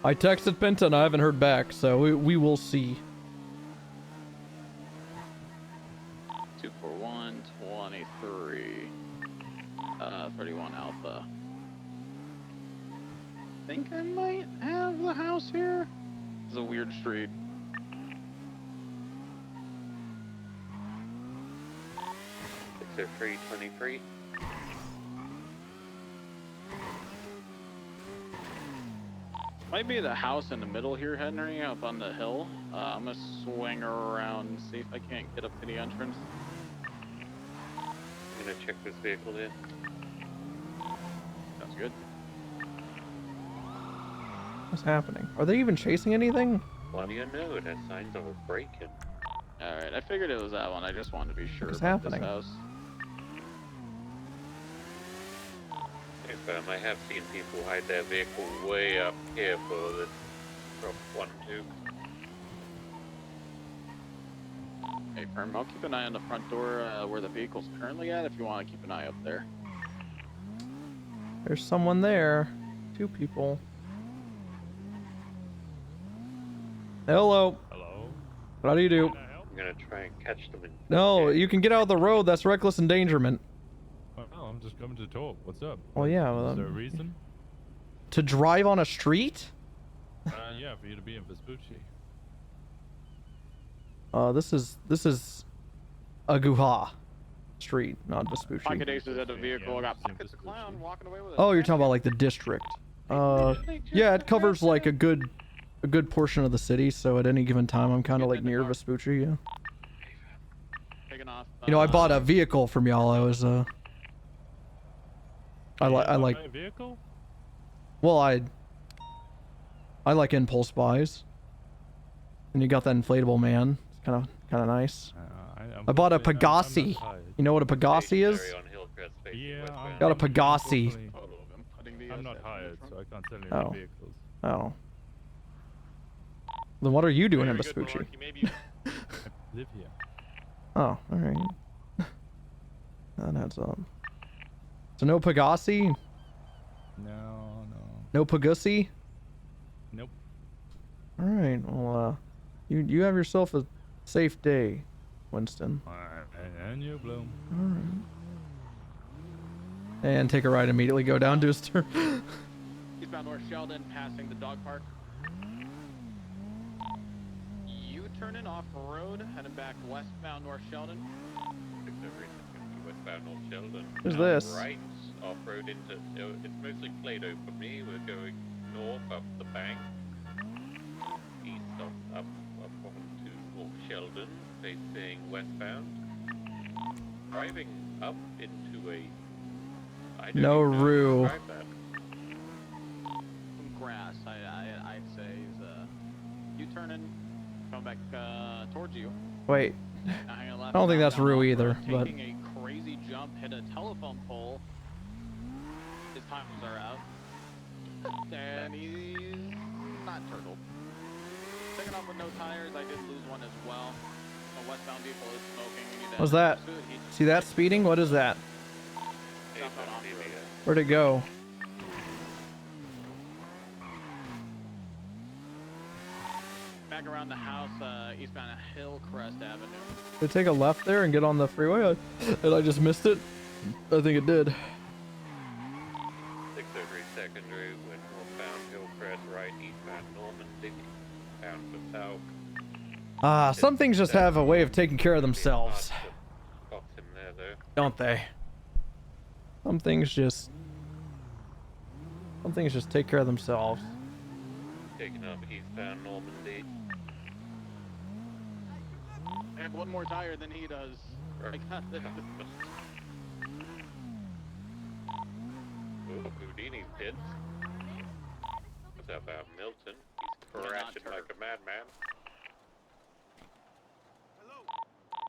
I texted Penta and I haven't heard back, so we will see. 241 23 31 Alpha. Think I might have the house here. It's a weird street. So 323. Might be the house in the middle here, Henry, up on the hill. I'm gonna swing around and see if I can't get up to the entrance. I'm gonna check this vehicle here. Sounds good. What's happening? Are they even chasing anything? Why do you know it has signs of a break-in? Alright, I figured it was that one. I just wanted to be sure What's about happening? this house. If I have seen people hide their vehicle way up here for the drop 1-2. Hey, Firm, I'll keep an eye on the front door where the vehicle's currently at if you want to keep an eye up there. There's someone there. 2 people. Hello. Hello. How do you do? I'm gonna try and catch them in. No, you can get out of the road. That's reckless endangerment. Oh, I'm just coming to talk. What's up? Well, yeah. Is there a reason? To drive on a street? Yeah, for you to be in Vespucci. This is Aguja Street, not Vespucci. Pocket Ace is at the vehicle. I got Pocket the Clown walking away with a Oh, you're talking about like the district. Yeah, it covers like a good portion of the city. So at any given time, I'm kind of like near Vespucci. Yeah. Taking off. You know, I bought a vehicle from y'all. I was I like. A vehicle? Well, I like impulse buys. And you got that inflatable man. It's kind of nice. I bought a Pegassi. You know what a Pegassi is? Yeah. Got a Pegassi. I'm not hired, so I can't sell any Oh. vehicles. Oh. Then what are you doing in Vespucci? Live here. Oh, all right. That adds up. So no Pegassi? No. No Pegassi? Nope. All right. Well, you have yourself a safe day, Winston. And you, Bloom. All right. And take a ride immediately. Go down to his turn. Eastbound North Sheldon, passing the dog park. U-turning off road, heading back westbound North Sheldon. Westbound North Sheldon. Who's this? Right, off-road into. It's mostly Play-Doh for me. We're going north up the bank, east up to North Sheldon, facing westbound. Driving up into a. I don't No even know how to Rue. describe that. Some grass, I'd say, is U-turning, coming back towards you. Wait. Now hanging left, I don't think that's down Rue off-road, either, but taking a crazy jump, hit a telephone pole. His timers are out. And he's not turtled. Taking off with no tires, I did lose one as well. A westbound vehicle is smoking. We need to what's that? pursue it. He See that speeding? What is that? jumped on off-road. Where'd it go? Back around the house, eastbound Hillcrest Avenue. Did it take a left there and get on the freeway? And I just missed it? I think it did. 603 Secondary, went northbound Hillcrest, right, eastbound Normandy, bound for south. Some things just have a way of taking care of themselves. Cops in there though. Don't they? Some things just take care of themselves. Taking up eastbound Normandy. I have one more tire than he does. I got this. Ooh, Houdini pits. What's up about Milton? He's crashing like a madman.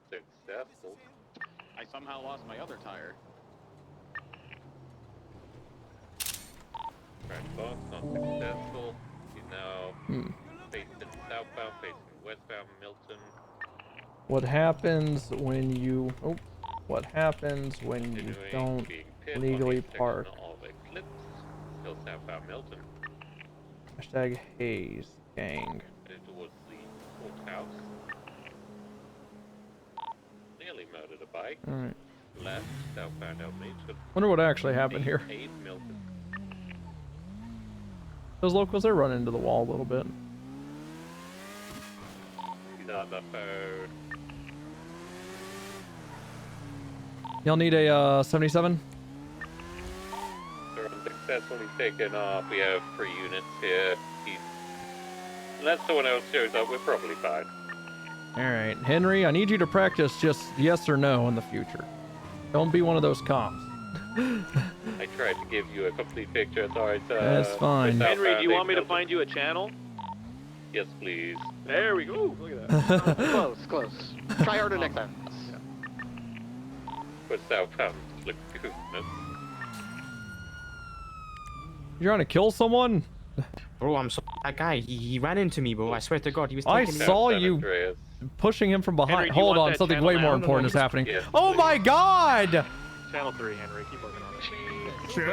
Successful. I somehow lost my other tire. Crash box, not successful. He's now facing southbound, facing westbound Milton. What happens when you what happens when you don't legally park? Still southbound Milton. Hashtag Haze Gang. Headed towards the courthouse. Nearly murdered a bike. Alright. Left, southbound Elmate. Wonder what actually happened here. 8 Milton. Those locals, they're running into the wall a little bit. He's on the phone. Y'all need a 77? Successfully taken off. We have 3 units here. He's Unless someone else shows up, we're probably fine. All right, Henry, I need you to practice just yes or no in the future. Don't be one of those cops. I tried to give you a complete picture. Sorry, That's fine. Henry, do you want me to find you a channel? Yes, please. There we go. Look at that. Close, close. Try harder next time. For Southampton lagoon. You're trying to kill someone? Bro, I'm sorry. That guy, he ran into me, bro. I swear to God, he was I taking me saw out. you pushing him from behind. Henry, do you Hold want on, that something channel way now? more No, important is happening. Yes, Oh my God! Channel 3, Henry. Keep working on it. Sure.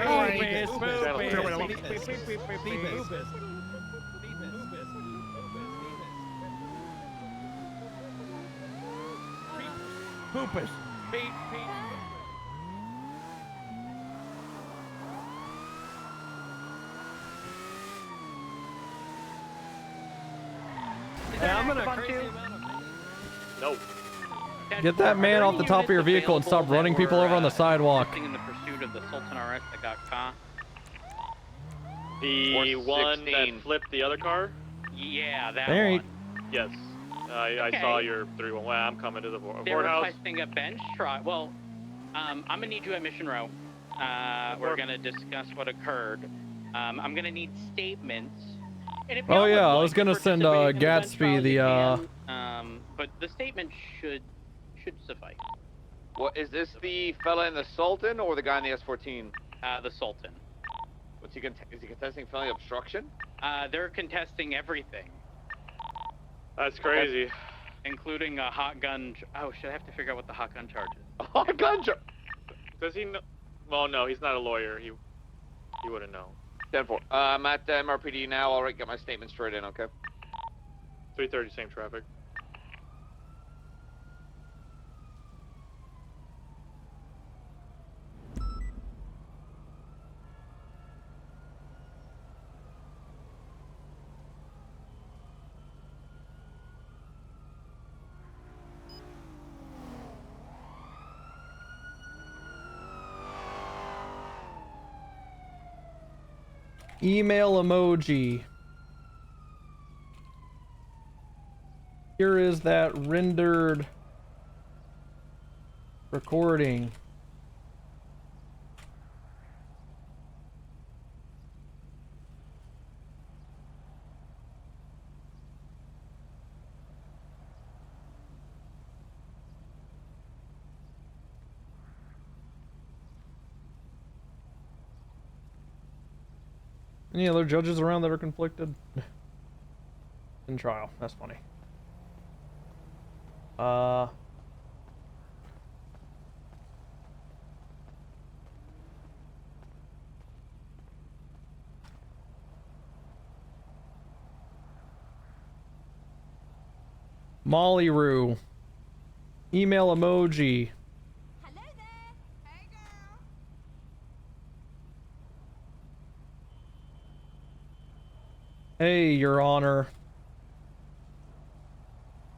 Poopus. Beep, beep. Yeah, I'm gonna No. Get that man off the top of your vehicle and stop running people over on the sidewalk. In the pursuit of the Sultan RS that got caught. The one that flipped the other car? Yeah, that There he- one. Yes. I saw your 3-1. Well, I'm coming to the They're courthouse. requesting a bench trial. Well, I'm gonna need you at Mission Row. We're gonna discuss what occurred. I'm gonna need statements. And if Oh y'all yeah, would I was like gonna to send participate in the bench Gatsby trial, the you can. But the statement should suffice. What is this? The fella in the Sultan or the guy in the S14? The Sultan. What's he is he contesting felony obstruction? They're contesting everything, That's crazy. including a hot gun. Oh, should I have to figure out what the hot gun charge is? Hot gun charge. Does he know? Well, no, he's not a lawyer. He wouldn't know. 10-4. I'm at MRPD now. I'll get my statement straight in, okay? 3:30, same traffic. Email emoji. Here is that rendered recording. Any other judges around that are conflicted? In trial. That's funny. Molly Roo. Email emoji. Hey, Your Honor.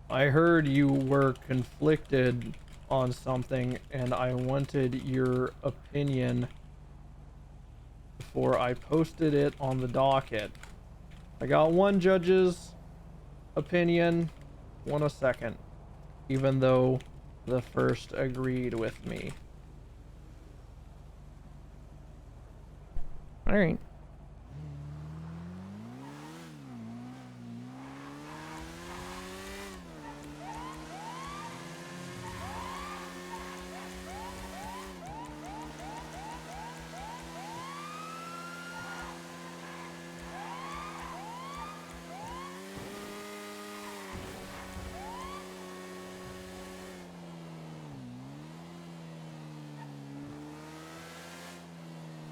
I heard you were conflicted on something, and I wanted your opinion before I posted it on the docket. I got one judge's opinion, one a second, even though the first agreed with me. Alright.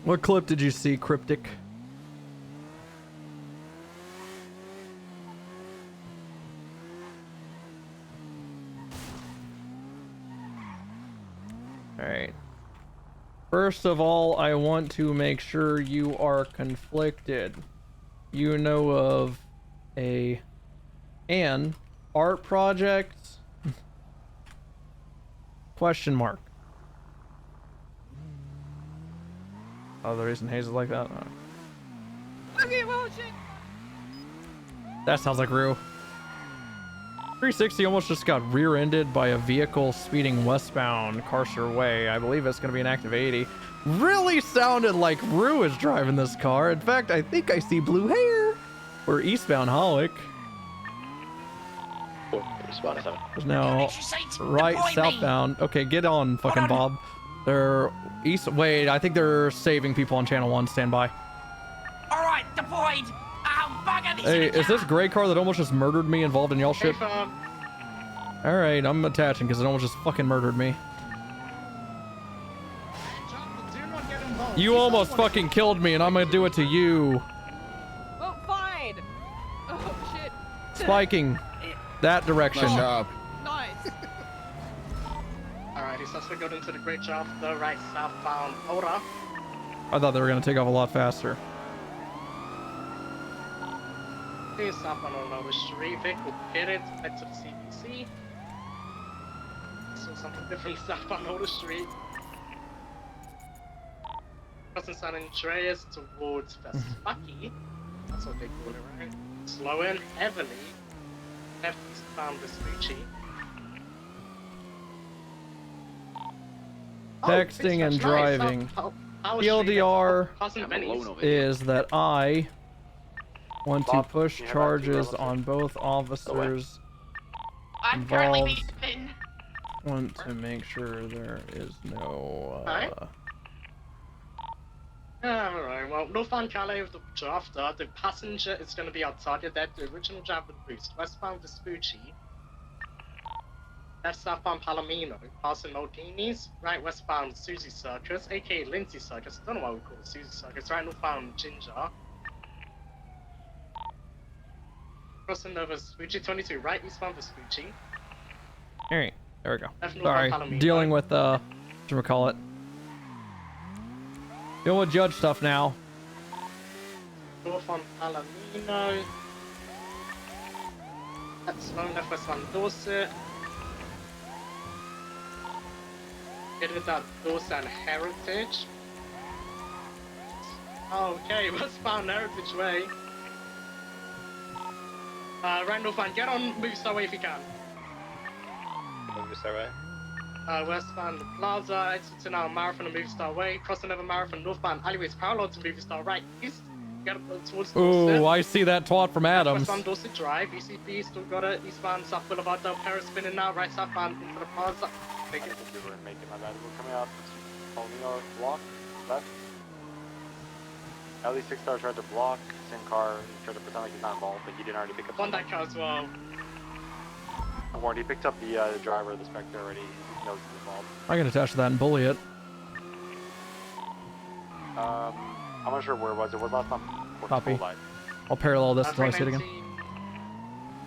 What clip did you see, Cryptic? Alright. First of all, I want to make sure you are conflicted. You know of an art project? Question mark. Oh, the reason Hayes is like that? Okay, well, shit. That sounds like Rue. 360 almost just got rear-ended by a vehicle speeding westbound Carcer Way. I believe it's going to be an active 80. Really sounded like Rue is driving this car. In fact, I think I see blue hair. We're eastbound Hollick. No, right southbound. Okay, get on, fucking Bob. They're east. Wait, I think they're saving people on channel 1. Stand by. All right, deployed. Bugger, Hey, is this gray car that almost just murdered me involved in y'all shit? All right, I'm attaching because it almost just fucking murdered me. You almost fucking killed me, and I'm gonna do it to you. Oh, fine. Oh shit. Spiking that direction. Nice. Alright, he's also got into the great job, the right southbound Ora. I thought they were gonna take off a lot faster. He's southbound Ora Street, vehicle pitted, head to the CBC. So something different southbound Ora Street. Crossing San Andreas towards Vespaki. That's what they call it, right? Slow in heavily. Left eastbound Vespucci. Texting and driving. TLDR is that I want to push charges on both officers involved. Want to make sure there is no. Alright, well, northbound Calais with the drafter. The passenger is going to be our target there. The original driver with boost. Westbound Vespucci. Left southbound Palomino, passing Maldini's. Right westbound Susie Circus, aka Lindsay Circus. I don't know why we call it Susie Circus. Right northbound Ginger. Crossing over Vespucci 22, right eastbound Vespucci. Alright, there we go. Left Sorry, northbound Palomino. dealing with whatchamacallit. Dealing with judge stuff now. North on Palomino. That's long left westbound Dorset. Headed that Dorset and Heritage. Okay, westbound Heritage Way. Randolph, and get on Movistar Way if you can. Movistar Way. Westbound Plaza, exit to now Marathon and Movistar Way. Crossing over Marathon, northbound alleyways parallel to Movistar right east. Get towards Dorset. Ooh, I see that twat from Adams. Westbound Dorset Drive, ECB still got it. Eastbound South Boulevard, Del Perro spinning now. Right southbound into the Plaza. Make it. We were making my bad. We're coming out. Palomino block left. At least 6-star tried to block. Same car. He tried to pretend like he's not involved, but he didn't already pick up. On that car as well. I warned. He picked up the driver of the Spectre already. He knows he's involved. I can attach to that and bully it. I'm not sure where it was. It was last time. Copy. I'll parallel this until I see it again.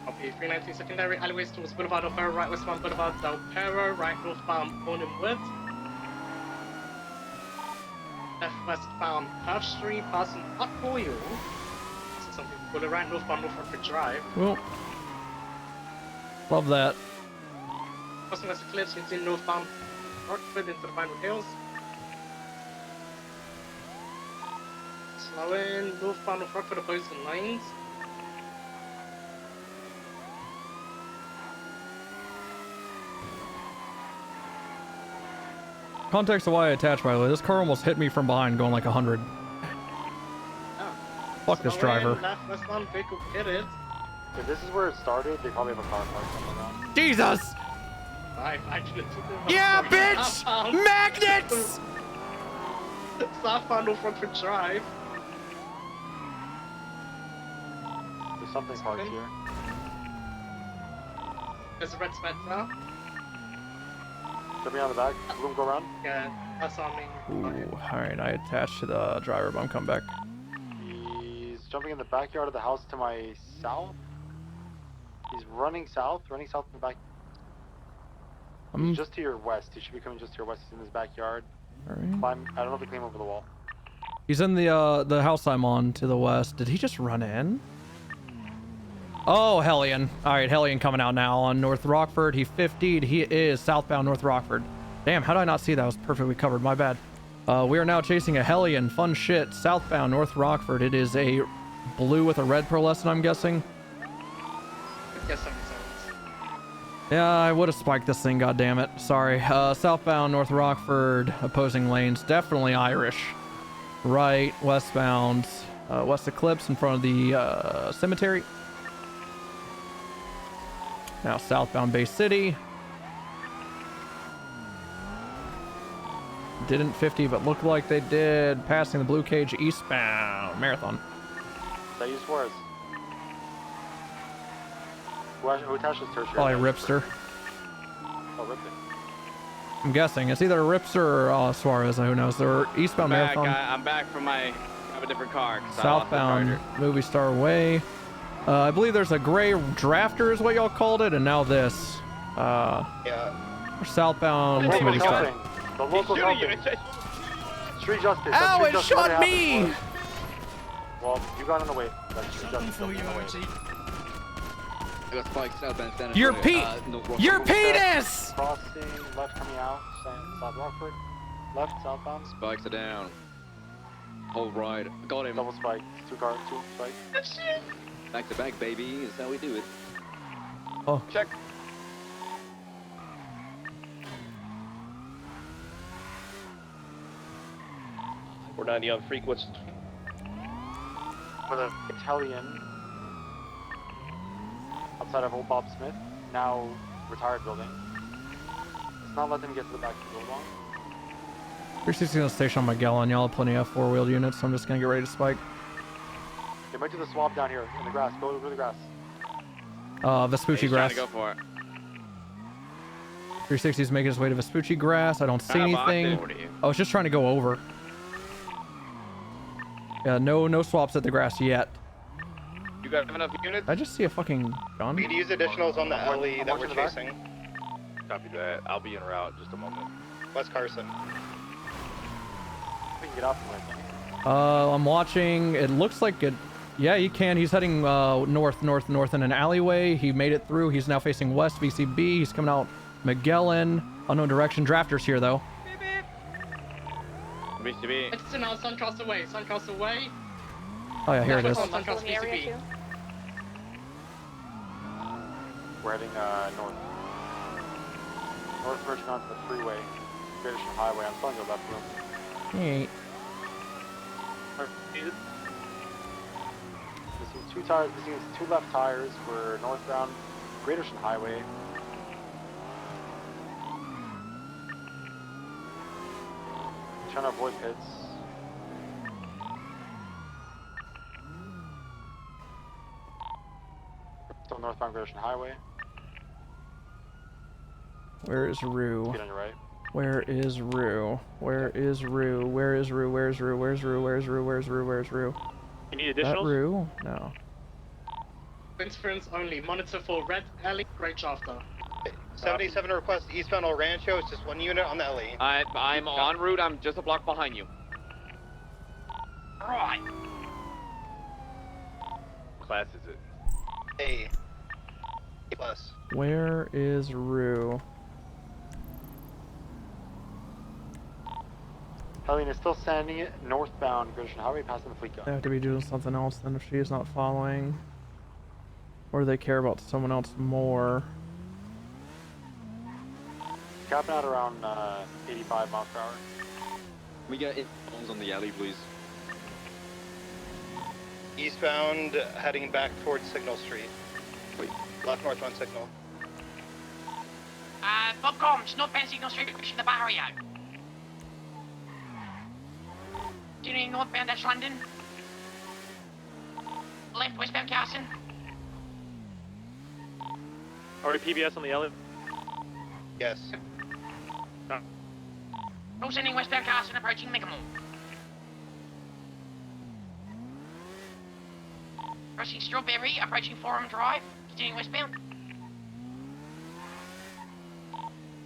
Copy. 319 secondary alleyways towards Boulevard Del Perro, right westbound Boulevard Del Perro, right northbound Morning Wood. Left westbound Perth Street, passing up Royal. So some people call it right northbound North Rockford Drive. Well, love that. Crossing West Eclipse, into northbound Rockford into the Vinewood Hills. Slow in, northbound North Rockford opposing lanes. Context of why I attached, by the way. This car almost hit me from behind going like 100. Fuck this driver. Left westbound vehicle pitted. If this is where it started, they probably have a car parked somewhere around. Jesus! Yeah, bitch! Magnets! Southbound North Rockford Drive. There's something parked here. There's a red Spectre. Jumping on the back. Room go around. Yeah, that's on me. Ooh, alright, I attached to the driver, but I'm coming back. He's jumping in the backyard of the house to my south. He's running south in the back. He's just to your west. He should be coming just to your west. He's in his backyard. Alright. I don't know if he came over the wall. He's in the house I'm on to the west. Did he just run in? Oh, Hellion. Alright, Hellion coming out now on North Rockford. He 50'd. He is southbound North Rockford. Damn, how did I not see that? It was perfectly covered. My bad. We are now chasing a Hellion. Fun shit. Southbound North Rockford. It is a blue with a red pearlescent, I'm guessing. Yes, 77s. Yeah, I would have spiked this thing, goddammit. Sorry. Southbound North Rockford, opposing lanes, definitely Irish. Right, westbound, West Eclipse in front of the cemetery. Now southbound Bay City. Didn't 50, but looked like they did. Passing the blue cage eastbound. Marathon. Did I use Suarez? Who attached this tertiary? Probably Ripster. Oh, Ripster. I'm guessing. It's either a Ripster or Suarez. Who knows? They're eastbound Marathon. I'm back from I have a different car. Southbound Movie Star Way. I believe there's a gray drafter is what y'all called it, and now this. Yeah. Southbound Movie Star. The local company. Street Justice. Ow, it shot me! Well, you got in the way. That's Street Justice. I got spikes southbound San Your Antonio. Your penis! Crossing, left coming out, South Rockford. Left, southbound. Spikes are down. Hold right. Got him. Double spike. Two spikes. Back to back, baby. Is how we do it. Oh. Check. We're 90 on frequency. For the Italian outside of Old Bob Smith, now retired building. Let's not let them get to the back of the building. 360 gonna station on Magellan. Y'all have plenty of four-wheeled units, so I'm just gonna get ready to spike. They might do the swap down here in the grass. Go over the grass. Vespucci grass. Go for it. 360's making his way to Vespucci grass. I don't see anything. Oh, it's just trying to go over. Yeah, no swaps at the grass yet. You got enough units? I just see a fucking gun. We could use additionals on the alley that we're chasing. Copy that. I'll be en route just a moment. West Carson. We can get up from it. I'm watching. It looks like it. Yeah, he can. He's heading north in an alleyway. He made it through. He's now facing west, VCB. He's coming out Magellan. Unknown direction. Drafters here, though. VCB. It's now Suncross away. Suncross away. Oh, yeah, here it is. Suncross VCB. We're heading north. North merging onto the freeway. British Highway. I'm still in your left room. He ain't. Missing two tires. Missing two left tires for northbound Great Ocean Highway. Trying to avoid pits. Still northbound Great Ocean Highway. Where is Rue? Get on your right. Where is Rue? Where is Rue? Where is Rue? Where's Rue? Where's Rue? Where's Rue? Where's Rue? Where's Rue? You need That additionals? Rue? No. Interference only. Monitor for red alley, great shafter. 77 request eastbound El Rancho. It's just one unit on the alley. I'm en route. I'm just a block behind you. Right. What class is it? A. A+. Where is Rue? Helene is still sending it northbound Great Ocean Highway, passing the fleet gun. They have to be doing something else then if she is not following. Or they care about someone else more. Capping out around 85 miles per hour. We got bombs on the alley, please. Eastbound, heading back towards Signal Street. Wait. Left northbound Signal. Bob Combs, northbound Signal Street, pushing the barrier. Continuing northbound Dash London. Left westbound Carson. Already PBS on the alley? Yes. All sending westbound Carson, approaching Megamall. Crossing Strawberry, approaching Forum Drive, continuing westbound.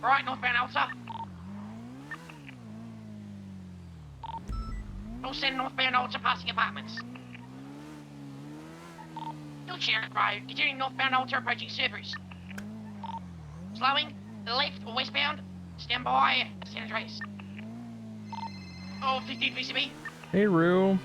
Right, northbound Alta. All send northbound Alta, passing apartments. Still Sharon Road, continuing northbound Alta, approaching Cerberus. Slowing, left or westbound, stand by, San Andreas. Oh, 15 VCB. Hey, Rue.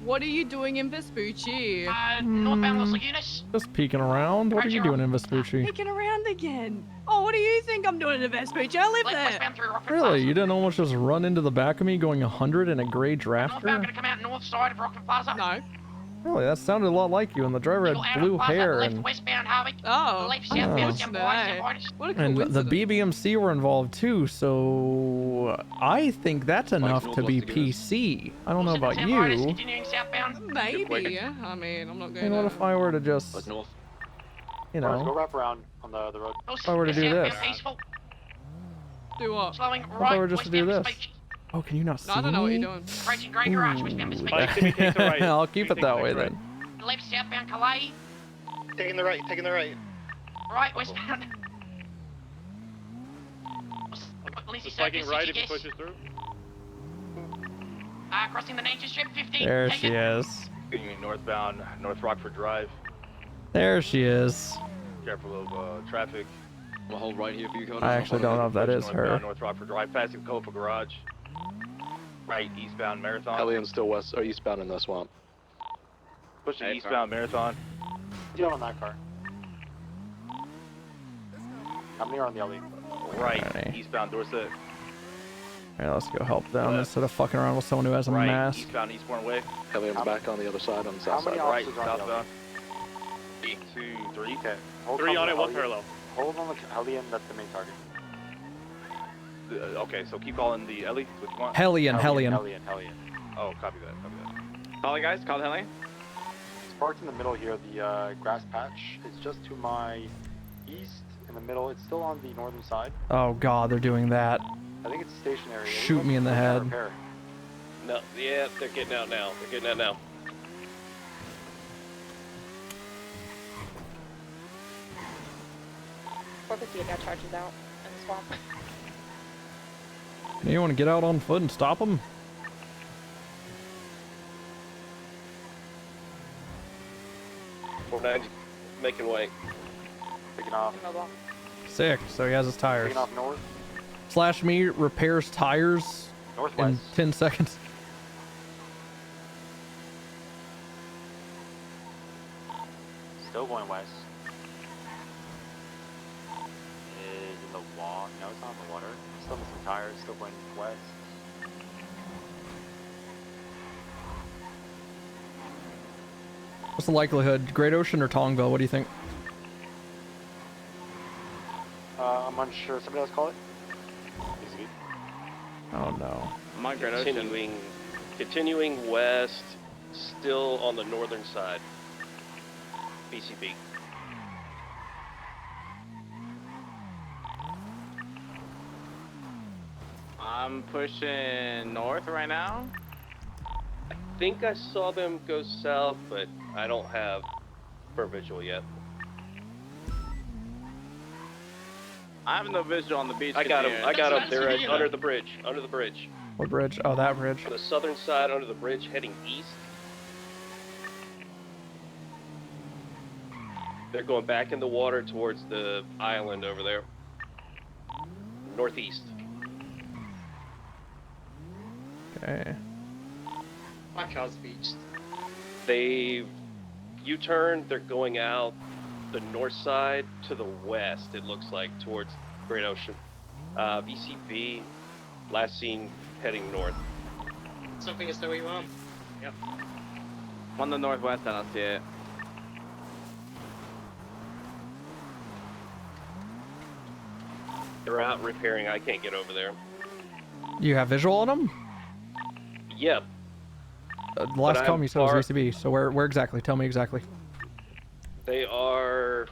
What are you doing in Vespucci? Northbound Los Lagunas. Just peeking around. What are you doing in Vespucci? Peeking around again. Oh, what do you think I'm doing in Vespucci? I live there. Really? You didn't almost just run into the back of me going 100 in a gray drafter? Northbound gonna come out north side of Rockland Plaza. No. Really? That sounded a lot like you, and the driver had blue hair and... Westbound Harvey. Oh. Left, southbound, southwest. What a And coincidence. the BBMC were involved too, so I think that's enough to be PC. I don't know about you. Continuing southbound. Maybe. I mean, I'm not going And what if I were to just, you Alright, go know, wrap around on the road. if I were to do this? Do what? Slowing What if I were just to do this? Oh, can you not see I don't know what me? you're doing. Approaching Grey Garage, westbound Ooh, I'll keep it that way then. Left, southbound Calais. Taking the right, taking the right. Right, westbound. Lindsay Circus, right if you 60 push it through. crossing the nature strip, 15. There take she it. is. Continuing northbound, North Rockford Drive. There she is. Careful of traffic. We'll hold right here for you, Cody. I actually don't know if that is her. North Rockford Drive, passing Copa Garage. Right, eastbound Marathon. Hellion still west, or eastbound in the swamp. Pushing eastbound Marathon. Deal on that car. How many are on the alley? Right, Alrighty. eastbound Dorset. Alright, let's go help them instead of fucking around with someone who has a Right, mask. eastbound Eastbourne Way. Hellion's back on the other side, on the south side. Right, southbound. 8, 2, 3. Okay. Hold 3 on it, 1 Hellion. parallel. Hold on the Hellion, that's the main target. Okay, so keep calling the Ellie. Which one? Hellion. Oh, copy that, copy that. Calling, guys. Call Hellion. It's parked in the middle here, the grass patch. It's just to my east, in the middle. It's still on the northern side. Oh god, they're doing that. I think it's stationary. Shoot me in the head. No, yeah, they're getting out now. They're getting out now. got charges out in the swamp. You want to get out on foot and stop them? Making way. Taking off. Sick. So he has his tires. Taking off north. Slash me repairs tires Northwest. in 10 seconds. Still going west. Is in the wall. No, it's not in the water. Still missing tires. Still going west. What's the likelihood? Great Ocean or Tongville? What do you think? I'm unsure. Somebody else call it? Oh no. My Great Ocean. Continuing west, still on the northern side. BCB. I'm pushing north right now. I think I saw them go south, but I don't have firm visual yet. I have no visual on the beach. I got them. I got them. They're Continue. under the bridge. Under the bridge. What bridge? Oh, that bridge. On the southern side, under the bridge, heading east. They're going back in the water towards the island over there. Northeast. Okay. My car's beached. They've U-turned. They're going out the north side to the west, it looks like, towards Great Ocean. VCB, last seen heading north. Something is the way you want. Yep. On the northwest, I don't see it. They're out repairing. I can't get over there. You have visual on them? Yep. The last But call I'm you said was far- VCB. So where exactly? Tell me exactly. They are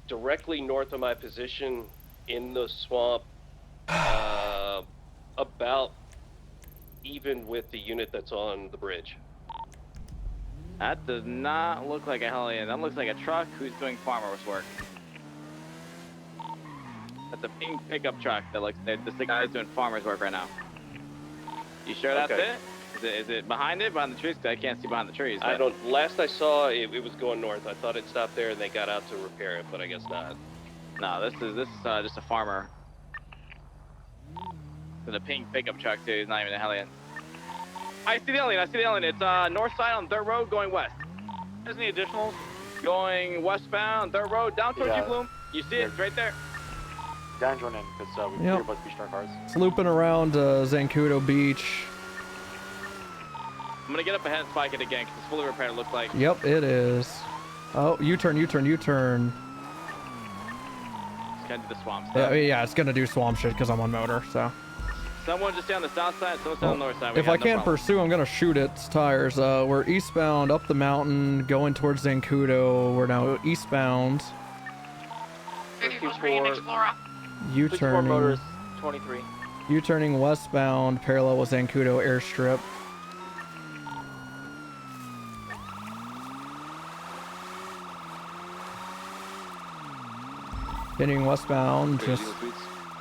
directly north of my position in the swamp, about even with the unit that's on the bridge. That does not look like a Hellion. That looks like a truck who's doing farmer's work. That's a pink pickup truck that looks. This the guy's doing farmer's work right now. You sure that's Okay. it? Is it behind it, behind the trees? 'Cause I can't see behind the trees. I but- don't. Last I saw, it was going north. I thought it stopped there and they got out to repair it, but I guess not. No, this is just a farmer. With a pink pickup truck too. He's not even a Hellion. I see the alien. I see the alien. It's north side on Dirt Road going west. There's any additionals going westbound Dirt Road down towards you, Bloom. You see it? It's right there. Down join in because we Yep. about to beach our cars. It's looping around Zancudo Beach. I'm gonna get up ahead and spike it again because it's fully repaired. It looks like. Yep, it is. Oh, U-turn, U-turn, U-turn. It's gonna do the swamp stuff. Yeah, it's gonna do swamp shit because I'm on motor, so. Someone just stay on the south side. Someone stay on the north side. If I can't pursue, I'm gonna shoot its tires. We're eastbound up the mountain, going towards Zancudo. We're now eastbound. 54 Explorer. U-turning. Motors 23. U-turning westbound, parallel with Zancudo airstrip. Continuing westbound, just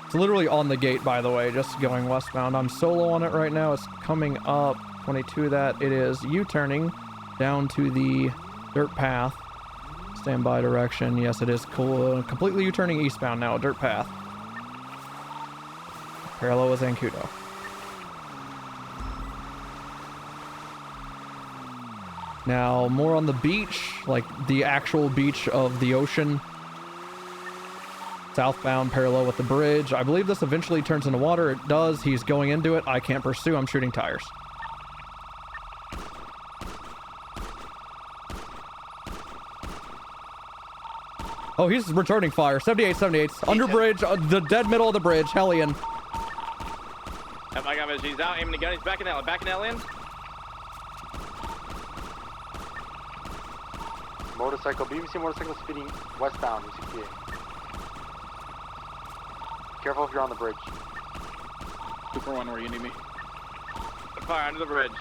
it's literally on the gate, by the way, just going westbound. I'm solo on it right now. It's coming up 22 that it is U-turning down to the dirt path. Standby direction. Yes, it is cool. Completely U-turning eastbound now, dirt path. Parallel with Zancudo. Now, more on the beach, like the actual beach of the ocean. Southbound, parallel with the bridge. I believe this eventually turns into water. It does. He's going into it. I can't pursue. I'm shooting tires. Oh, he's returning fire. 78, 78. Under bridge, the dead middle of the bridge. Hellion. Yep, I got him. He's out aiming the gun. He's backing out. Backing out in. Motorcycle, BBC motorcycle speeding westbound, 68. Careful if you're on the bridge. 241, where you need me? Fire under the bridge.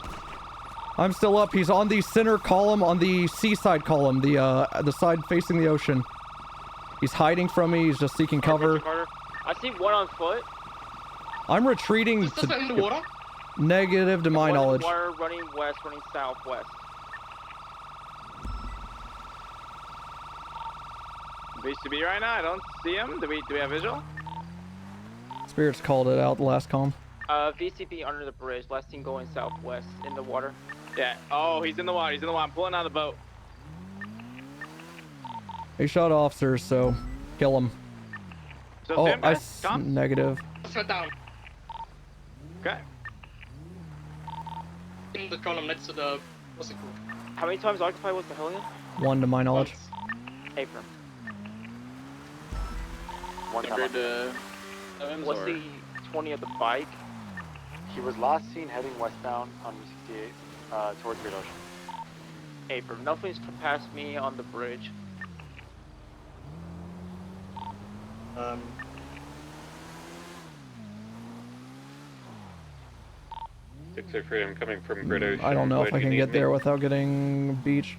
I'm still up. He's on the center column, on the seaside column, the side facing the ocean. He's hiding from me. He's just seeking cover. I see one on foot. I'm retreating. Is this in the water? Negative to my knowledge. Water running west, running southwest. VCB right now. I don't see him. Do we have visual? Spirits called it out the last comm. VCB under the bridge. Last team going southwest in the water. Yeah. Oh, he's in the water. He's in the water. I'm pulling out the boat. He shot officers, so kill him. So oh, Tom? Negative. Sit down. Okay. In the column next to the, what's it called? How many times occupied was the Hellion? 1 to my knowledge. Apron. One time. What's the 20 of the bike? He was last seen heading westbound on Route 68 towards Great Ocean. Apron. Nothing's past me on the bridge. 603, I'm coming from Great Ocean. I don't know if Where I do you can need get me? there without getting beach.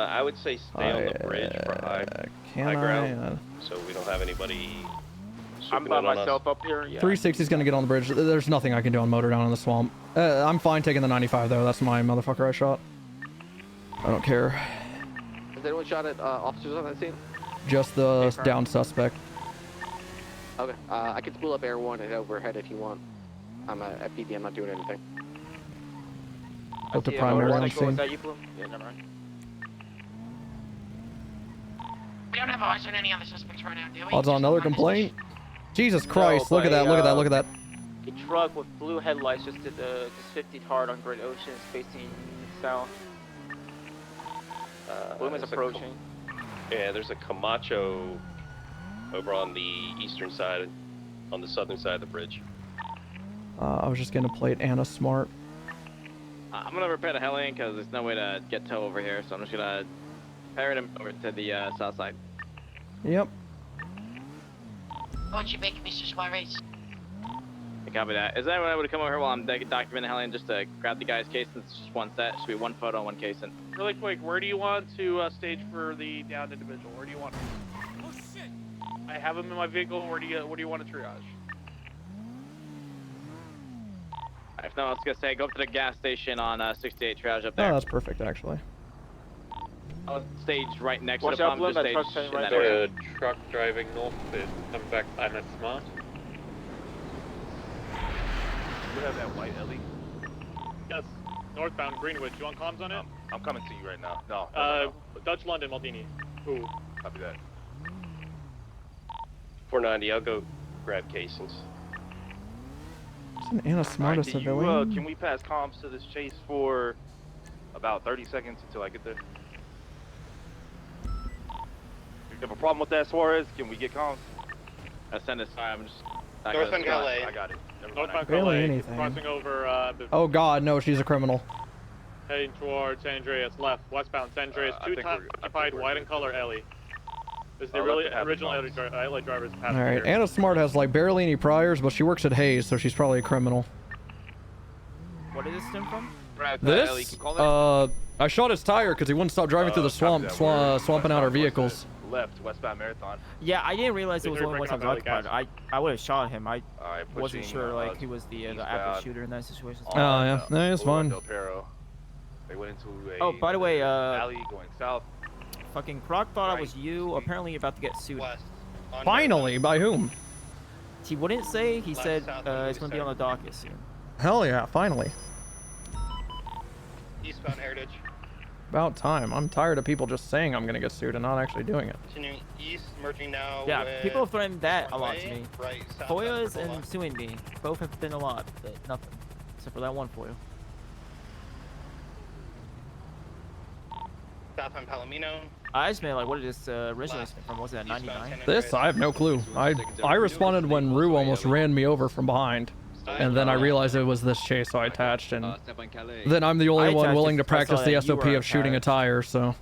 I would say stay on the bridge for high ground, so we don't have anybody. I'm by myself up here. Yeah. 360's gonna get on the bridge. There's nothing I can do on motor down in the swamp. I'm fine taking the 95 though. That's my motherfucker I shot. I don't care. Has anyone shot at officers on that scene? Just the down suspect. Okay. I can spool up Air 1 and head overhead if you want. I'm at PD. I'm not doing anything. Up to primary on scene. Is that you, Bloom? Yeah, never mind. We don't have eyes on any other suspects right now, do we? Odds on another complaint? Jesus Christ, look at that, look at that, look at that. A truck with blue headlights just did the 50 hard on Great Ocean, facing south. Bloom is approaching. Yeah, there's a Camacho over on the eastern side, on the southern side of the bridge. I was just gonna plate Anna Smart. I'm gonna repair the Hellion because there's no way to get tow over here, so I'm just gonna ferret him over to the south side. Yep. What'd you make, Mr. Suarez? I copy that. Is anyone able to come over here while I'm documenting the Hellion just to grab the guy's case? It's just one set. It should be one photo, one case. And really quick, where do you want to stage for the downed individual? Where do you want him? Oh shit! I have him in my vehicle. Where do you want to triage? If no, I was gonna say go up to the gas station on 68 triage up there. Oh, that's perfect actually. I'll stage right next Watch to the out, pump. Bloom, Just that stage truck's in right that there. area. Truck driving north is come back Anna Smart. You have that white Ellie? Yes, northbound Greenwich. You want comms on it? I'm coming to you right now. No. Dutch London, Maldini. Ooh. Copy that. 490, I'll go grab casings. It's an Anna Smarta civilian. Can we pass comms to this chase for about 30 seconds until I get there? If you have a problem with that, Suarez, can we get comms? Send us. I'm just. Northbound Calais. I got it. Northbound Barely Calais. anything. Crossing over. Oh God, no, she's a criminal. Heading towards San Andreas, left, westbound San Andreas, two-time occupied white and color Ellie. This is the original LA driver's All passenger. right, Anna Smart has like barely any priors, but she works at Hayes, so she's probably a criminal. What did this stem from? This? I shot his tire because he wouldn't stop driving through the swamp, swamping out our vehicles. Left, westbound Marathon. Yeah, I didn't realize it was only once I was occupied. I would have shot him. I Alright, wasn't pushing, sure like he was the active shooter in that situation. Oh yeah, no, it's fine. Del Perro. They went into a Oh, by the way, alley going south. fucking Croc thought I was you. Apparently about to get sued. Finally, by whom? He wouldn't say. He said it's going to be on the docket soon. Hell yeah, finally. Eastbound Heritage. About time. I'm tired of people just saying I'm gonna get sued and not actually doing it. Continuing east, merging now. Yeah, with people have threatened that a lot to me. Right, south, Foyas south, and suing me. Both have been a lot, but nothing. Except for that one foil. Southbound Palomino. I just meant like, what did this originally stem from? Was it at 99? This, I have no clue. I responded when Rue almost ran me over from behind. And then I realized it was this chase, so I attached, and then I'm the only one willing to practice the SOP of shooting a tire, so.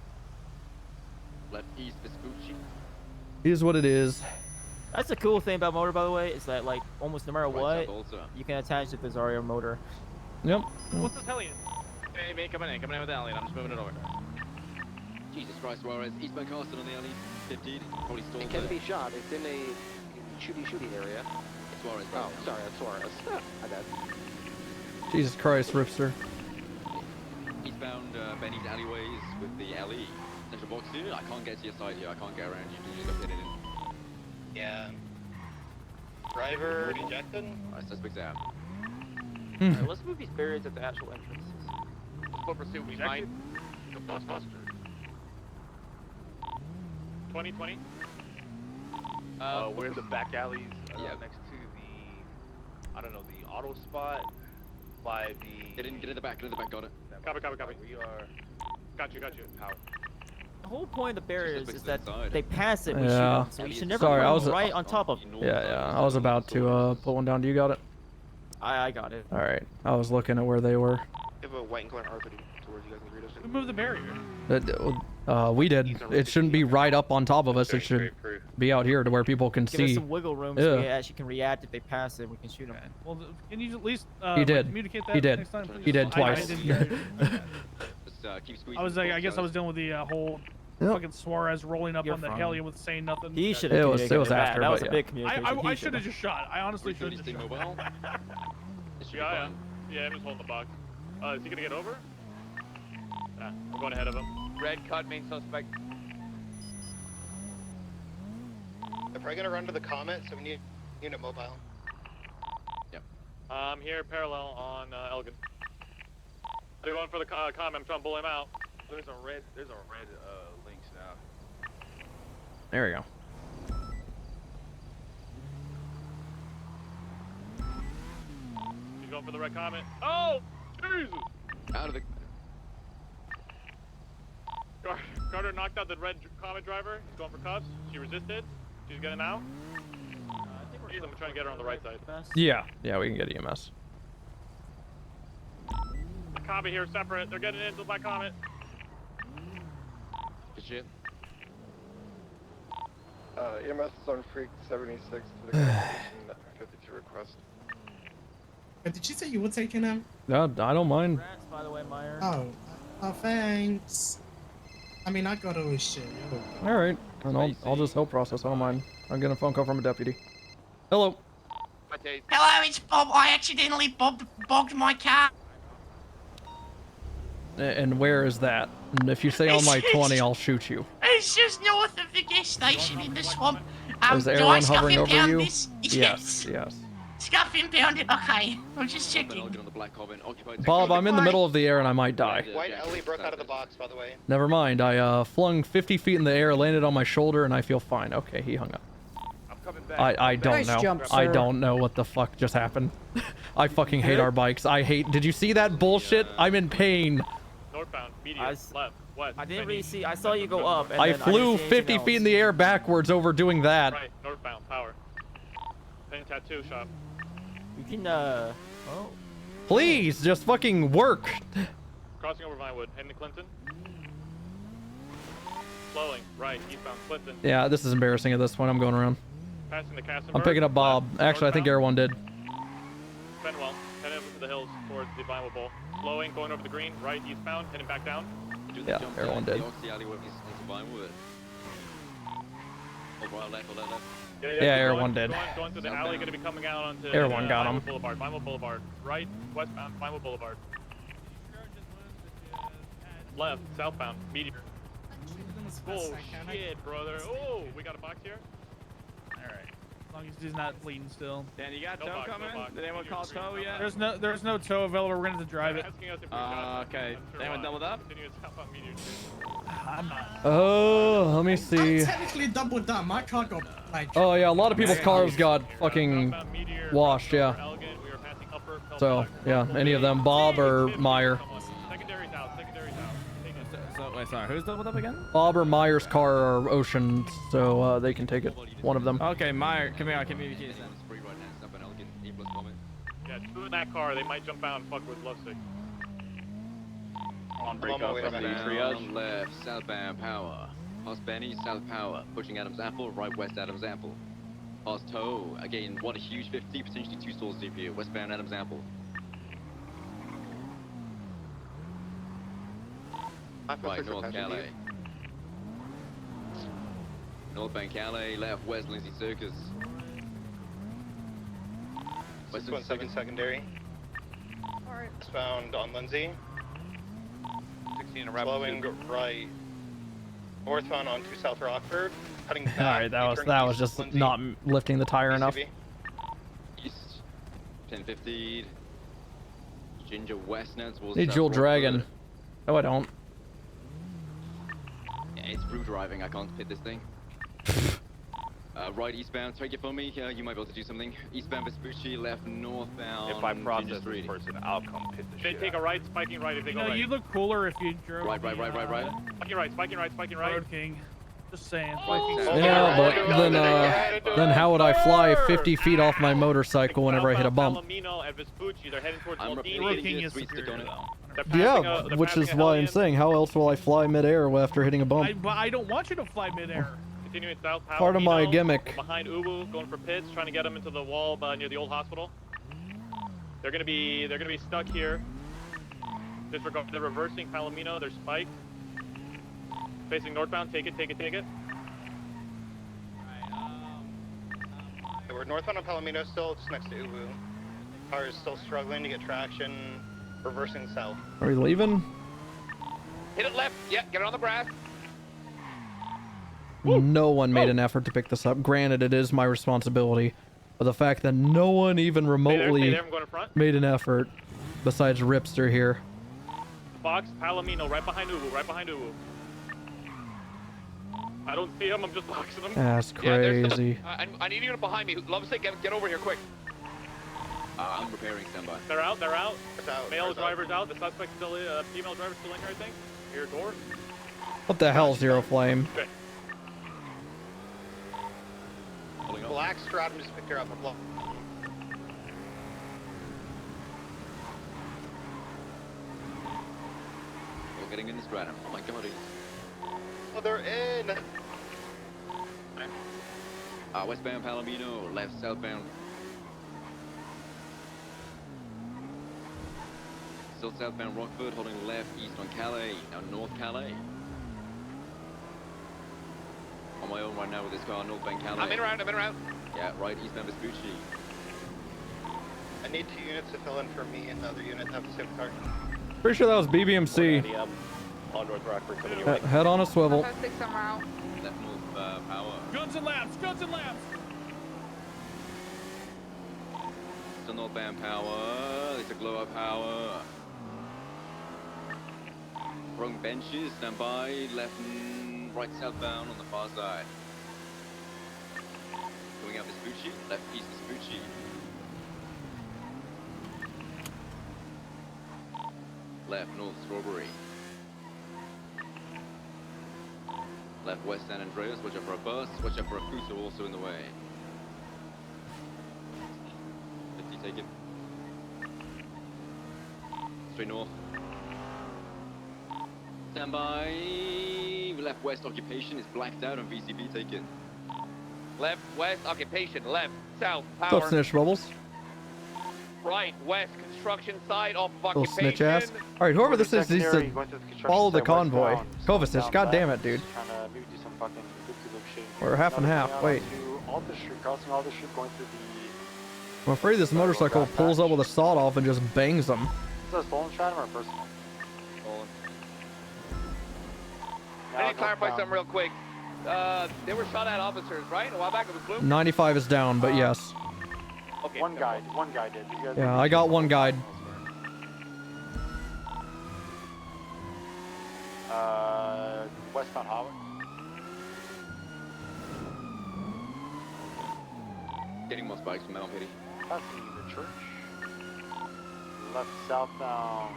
Is what it is. That's the cool thing about motor, by the way, is that like almost no matter what, you can attach it to the Zarya motor. Yep. What's this Hellion? Hey, mate, coming in with the Hellion. I'm just moving it over. Jesus Christ, Suarez. Eastbound Castle on the alley. 15. Probably stalled. It can be shot. It's in a shooty area. Suarez, oh, sorry, that's Suarez. My bad. Jesus Christ, Ripster. Eastbound Benny's alleyways with the alley. Central box here. I can't get to your side here. I can't get around you. You just got to hit it in. Yeah. Driver ejected. Alright, suspects out. Alright, let's move these barriers at the actual entrances. Full pursuit, we might. The Buster. 2020. We're in the back alleys next to the, I don't know, the auto spot by the... Get in the back, got it. Copy. We are... Got you. Power. The whole point of the barriers is that they pass it when Yeah. you shoot them, so you should never Sorry, run right on top of them. Yeah, I was about to put one down. Do you got it? I got it. All right. I was looking at where they were. You have a white and color R30 towards you guys can read us. Who moved the barrier? We did. It shouldn't be right up on top of us. It should be out here to where people can Give see. us some wiggle room so we actually can react if they pass it. We can shoot them. Well, can you at least He did. communicate that He did. next time, please? He did I twice. didn't hear it. Just keep squeezing. I was like, I guess I was dealing with the whole fucking Suarez rolling up You're on the fine. Hellion with saying nothing. He should It have was after, that was but a yeah. big communication. I should have just shot. I honestly should have just shot. Mobile. Yeah, I'm just holding the box. Is he gonna get over? Nah, I'm going ahead of him. Red cut, main suspect. They're probably gonna run to the Comet, so we need unit mobile. I'm here parallel on Elgin. They're going for the comment. I'm trying to bull him out. There's a red links now. There we go. He's going for the red comment. Oh, Jesus! Out of the. Carter knocked out the red comment driver. He's going for cuffs. She resisted. She's getting out. I'm trying to get her on the right side. Yeah, we can get EMS. The Copy here separate. They're getting into my comment. Good shit. EMS is on Freak 76 to the gas station, 52 request. Did you say you were taking him? No, I don't mind. Congrats, by the way, Meyer. Oh, thanks. I mean, I got all his shit. All right, and I'll just help process. I don't mind. I'm getting a phone call from a deputy. Hello. Hello, it's Bob. I accidentally bogged my car. And where is that? And if you say on my 20, I'll shoot you. It's just north of the gas station in the swamp. Is everyone guys hovering coming over down you? This? Yes. Scuff impounded. Okay, I'm just checking. Bob, I'm in the middle of the air and I might die. White Ellie broke out of the box, by the way. Never mind. I flung 50 feet in the air, landed on my shoulder, and I feel fine. Okay, he hung up. I'm coming back. I don't Nice know. jump, I sir. don't know what the fuck just happened. I fucking hate our bikes. I hate. Did you see that bullshit? I'm in pain. Northbound, medium, left, west. I didn't really see. I saw you go up. And I then flew didn't see 50 anything feet in the air backwards over doing that. Right, northbound, power. Paint tattoo shop. You can Oh. Please, just fucking work. Crossing over Vinewood, heading to Clinton. Slowing, right, eastbound, Clinton. Yeah, this is embarrassing at this point. I'm going around. Passing the Cassenberg. I'm picking up Bob. Actually, I think everyone did. Fenwell, heading over to the hills towards the Vinewood Bowl. Slowing, going over the green, right, eastbound, heading back down. Yeah, everyone did. Yeah, everyone did. Going through the alley, going to be coming out onto Everyone got him. Vinewood Boulevard. Right, westbound, Vinewood Boulevard. Left, southbound, Meteor. Oh shit, brother. Oh, we got a box here? Alright. As long as he's not bleeding still. Dan, you got No tow box, no coming? box. Did anyone call tow yet? There's no tow available. We're gonna have to drive it. Asking us if we got Okay. Anyone doubled up? Continue southbound Meteor. I'm not. Oh, let me see. Technically doubled down. My car got like. Oh yeah, a lot of people's cars got fucking washed. Yeah. So yeah, any of them, Bob or Meyer. Secondary's out, secondary's out. So, wait, sorry, who's doubled up again? Bob or Meyer's car are ocean, so they can take it. One of them. Okay, Meyer, come here, I can move you. Yeah, two in that car, they might jump out and fuck with Lovesick. On break up from Triage left, southbound power. Past Benny, south power. Pushing Adams Apple, right west Adams Apple. Past Toe, again, one huge 50, potentially 2 stalls deep here. Westbound Adams Apple. Right, North Calais. Northbound Calais, left west Lindsay Circus. Western 17 secondary. Westbound on Lindsay. 16 Slowing right. Northbound on 2 South Rockford. Cutting back. All right, that was just Lindsay. not lifting the tire enough. East, 1050. Ginger west now towards Need South Jewel Rockford. Dragon. No, I don't. Yeah, it's brew driving, I can't pit this thing. Right eastbound, take it for me. You might be able to do something. Eastbound Vespucci, left northbound. If I Ginger process Street. this person, I'll come pit the They shit take out. a right, spiking right if they You go know, right. you look cooler if you drove. Right. Spiking right, spiking right, spiking right. Road King. Just saying. Yeah, but then how would I fly 50 feet off my motorcycle whenever I hit a bump? Palomino and Vespucci, they're heading towards I'm Maldini. repeating it, sweet stick on it. They're passing Yeah, they're which is passing a why I'm Hellion. saying, how else will I fly midair after hitting a bump? But I don't want you to fly midair. Continuing south, Part of my Palomino, gimmick. Behind Uwu, going for pits, trying to get them into the wall near the old hospital. They're gonna be stuck here. Disregard. They're reversing Palomino. They're spiked. Facing northbound. Take it. We're northbound on Palomino still, just next to Uwu. Car is still struggling to get traction, reversing south. Are we leaving? Hit it left. Yeah, get it on the grass. No one made an effort to pick this up. Granted, it is my responsibility, but the fact that no one even remotely I'm going in front. made an effort, besides Ripster here. Box, Palomino, right behind Uwu. I don't see him, I'm just boxing him. That's Yeah, there's crazy. I need you behind me. Love say, get over here quick. I'm repairing, standby. They're out. It's out. Male Car's driver's out. The suspect still, female driver's still in here, I think. Your door. What the hell, Zero Flame? Okay. Black Stratum just picked her up. We're getting in the stratum. Oh my god. Oh, they're in. Westbound Palomino, left southbound. Still southbound Rockford, holding left east on Calais, now north Calais. On my own right now with this car, northbound Calais. I'm in around. Yeah, right eastbound Vespucci. I need 2 units to fill in for me and the other unit to have the same car. Pretty sure that was BBMC. On North Rockford coming your way. Head on a swivel. Left north power. Guns and laps. Still northbound power. They took lower power. Wrong benches, stand by. Left and right southbound on the far side. Going out Vespucci, left east Vespucci. Left north Strawberry. Left west San Andreas, watch out for a bus, watch out for a Fuso also in the way. 50 taken. Straight north. Stand by. Left west occupation is blacked out on VCB taken. Left, west, occupation. Left, south, What's power. up, snitch bubbles? Right, west, construction side off of Little occupation. snitch ass. All right, whoever this is needs to follow the convoy. Kovacic, god damn it, dude. Trying to maybe do some fucking loop-de-loop shit. We're half and half. Wait. Alta Street, crossing Alta Street, going through the... I'm afraid this motorcycle pulls up with a sawed off and just bangs them. Is that a stolen stratum or a personal? Stolen. I need to clarify something real quick. They were shot at officers, right? A while back it was blue? 95 is down, but yes. Okay, one guy did. You guys Yeah, I got one guide. Westbound Highway. Getting more spikes from Mount Pity. Passing the church. Left southbound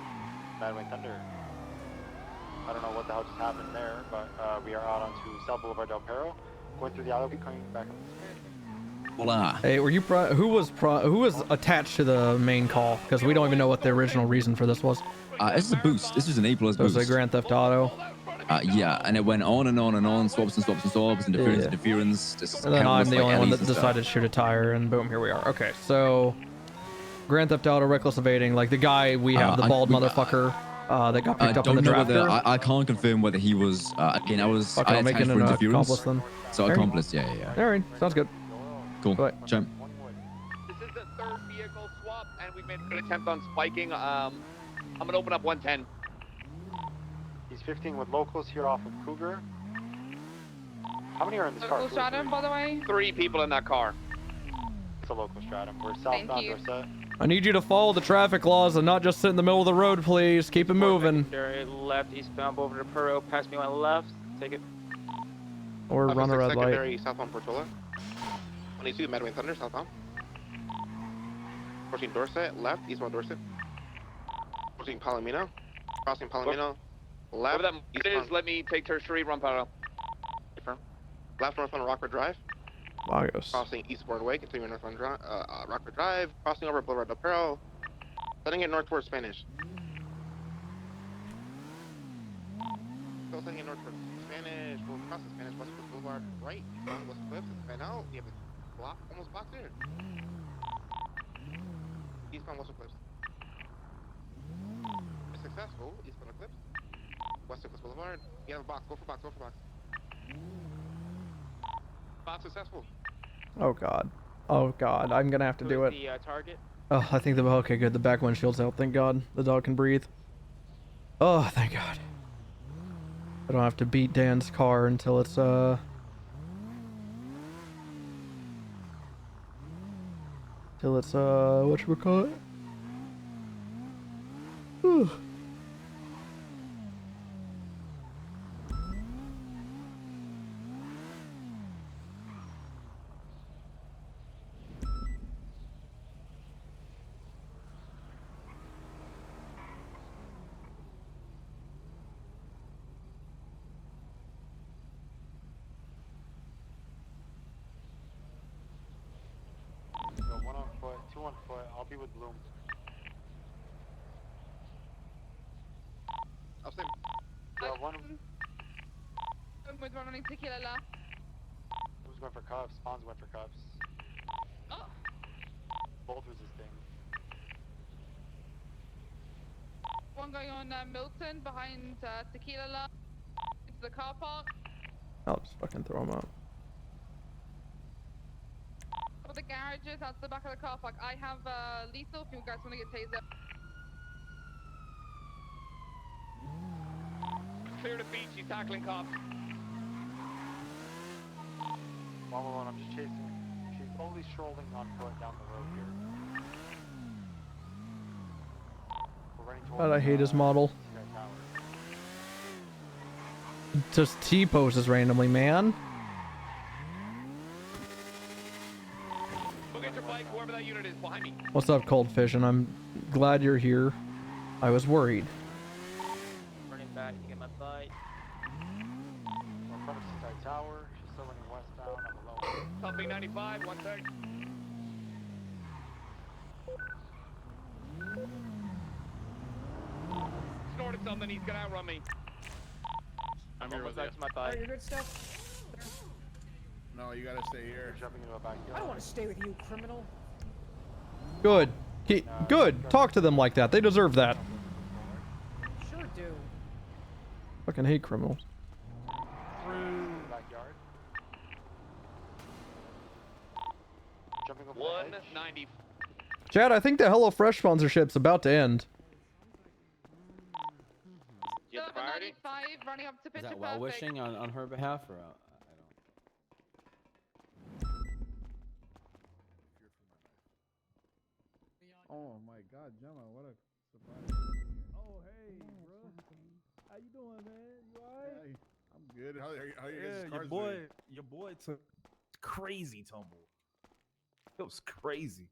Madway Thunder. I don't know what the hell just happened there, but we are out onto South Boulevard Del Perro, going through the alleyway, coming back up. Voila. Hey, were you who was attached to the main call? Because we don't even know what the original reason for this was. This is a boost. This is an A+ boost. It was a Grand Theft Auto. Yeah, and it went on and on and on, swaps and swaps and swaps, interference. Just And then I'm the only one that Ellie's and decided to shoot a tire, and boom, here we are. Okay, so Grand Theft Auto, reckless evading, like the guy we have, the bald motherfucker that got picked up in the draft. I can't confirm whether he was. Again, I was. Okay, I I'll make attached it for an interference. accomplice then. So All right. accomplice, yeah. All right, sounds good. Cool. Right. Jump. This is the third vehicle swap, and we've made a good attempt on spiking. I'm gonna open up 110. He's 15 with locals here off of Cougar. How many are in this car? Local stratum, by the way. 3 people in that car. It's a local stratum. We're Thank southbound you. Dorset. I need you to follow the traffic laws and not just sit in the middle of the road, please. Keep it moving. Left eastbound over to Perro. Pass me on left. Take it. Or run a red light. Secondary southbound Portola. 22 Madway Thunder southbound. Approaching Dorset, left, eastbound Dorset. Approaching Palomino. Crossing Palomino. Left, Whoever that is, let me take tertiary, run parallel. Confirm. Left northbound Rockford Drive. Lagos. Crossing Eastbourne Way, continuing northbound Rockford Drive. Crossing over Boulevard Del Perro. Setting it north towards Spanish. Still setting it north towards Spanish. We'll cross the Spanish Westwood Boulevard right. Eastbound West Cliffs. And now we have a block, almost blocked there. Eastbound Westwood Cliffs. We're successful. Eastbound Eclipse. West Cliffs Boulevard. You have a box. Go for box. Go for box. Box successful. Oh god. Oh god. I'm gonna have to do it. The target. Oh, I think the okay, good. The back windshield's out. Thank God. The dog can breathe. Oh, thank God. I don't have to beat Dan's car until it's Till it's whatchamacallit? Whew. One on foot, 2 on foot. I'll be with Bloom. I'll stay. One With running tequila la. who's going for cuffs? Spawns went for cuffs. Oh. Both resisting. One going on Milton behind tequila la. Into the car park. I'll just fucking throw him out. For the garages out the back of the car park. I have lethal if you guys want to get taser. Clear the beach, he's tackling cops. 111, I'm just chasing. She's slowly strolling on foot down the road here. turning towards. God, I hate his model. Sky Tower. Just T-poses randomly, man. Go get your bike, whoever that unit is behind me. What's up, Coldfish? And I'm glad you're here. I was worried. Running back to get my bike. In front of Sky Tower. She's still running westbound on the low. Pumping 95, 1 sec. Snorted something, he's gonna outrun me. I'm here with back you. to my bike. You're good stuff. No, you gotta stay here. Jumping into a I backyard. don't want to stay with you, criminal. Good. Good. Talk to them like that. They deserve that. Sure do. Fucking hate criminals. Backyard. Jumping over the hedge. 190. Chad, I think the HelloFresh sponsorship's about to end. You have the priority? 95, running up to Is picture that well perfect. wishing on her behalf or? I Oh my God, Gemma, what a surprise! Oh, hey, bro. How you doing, man? You alright? Hey, I'm good. How are you guys' Yeah, cars your boy took crazy tumble. It was crazy.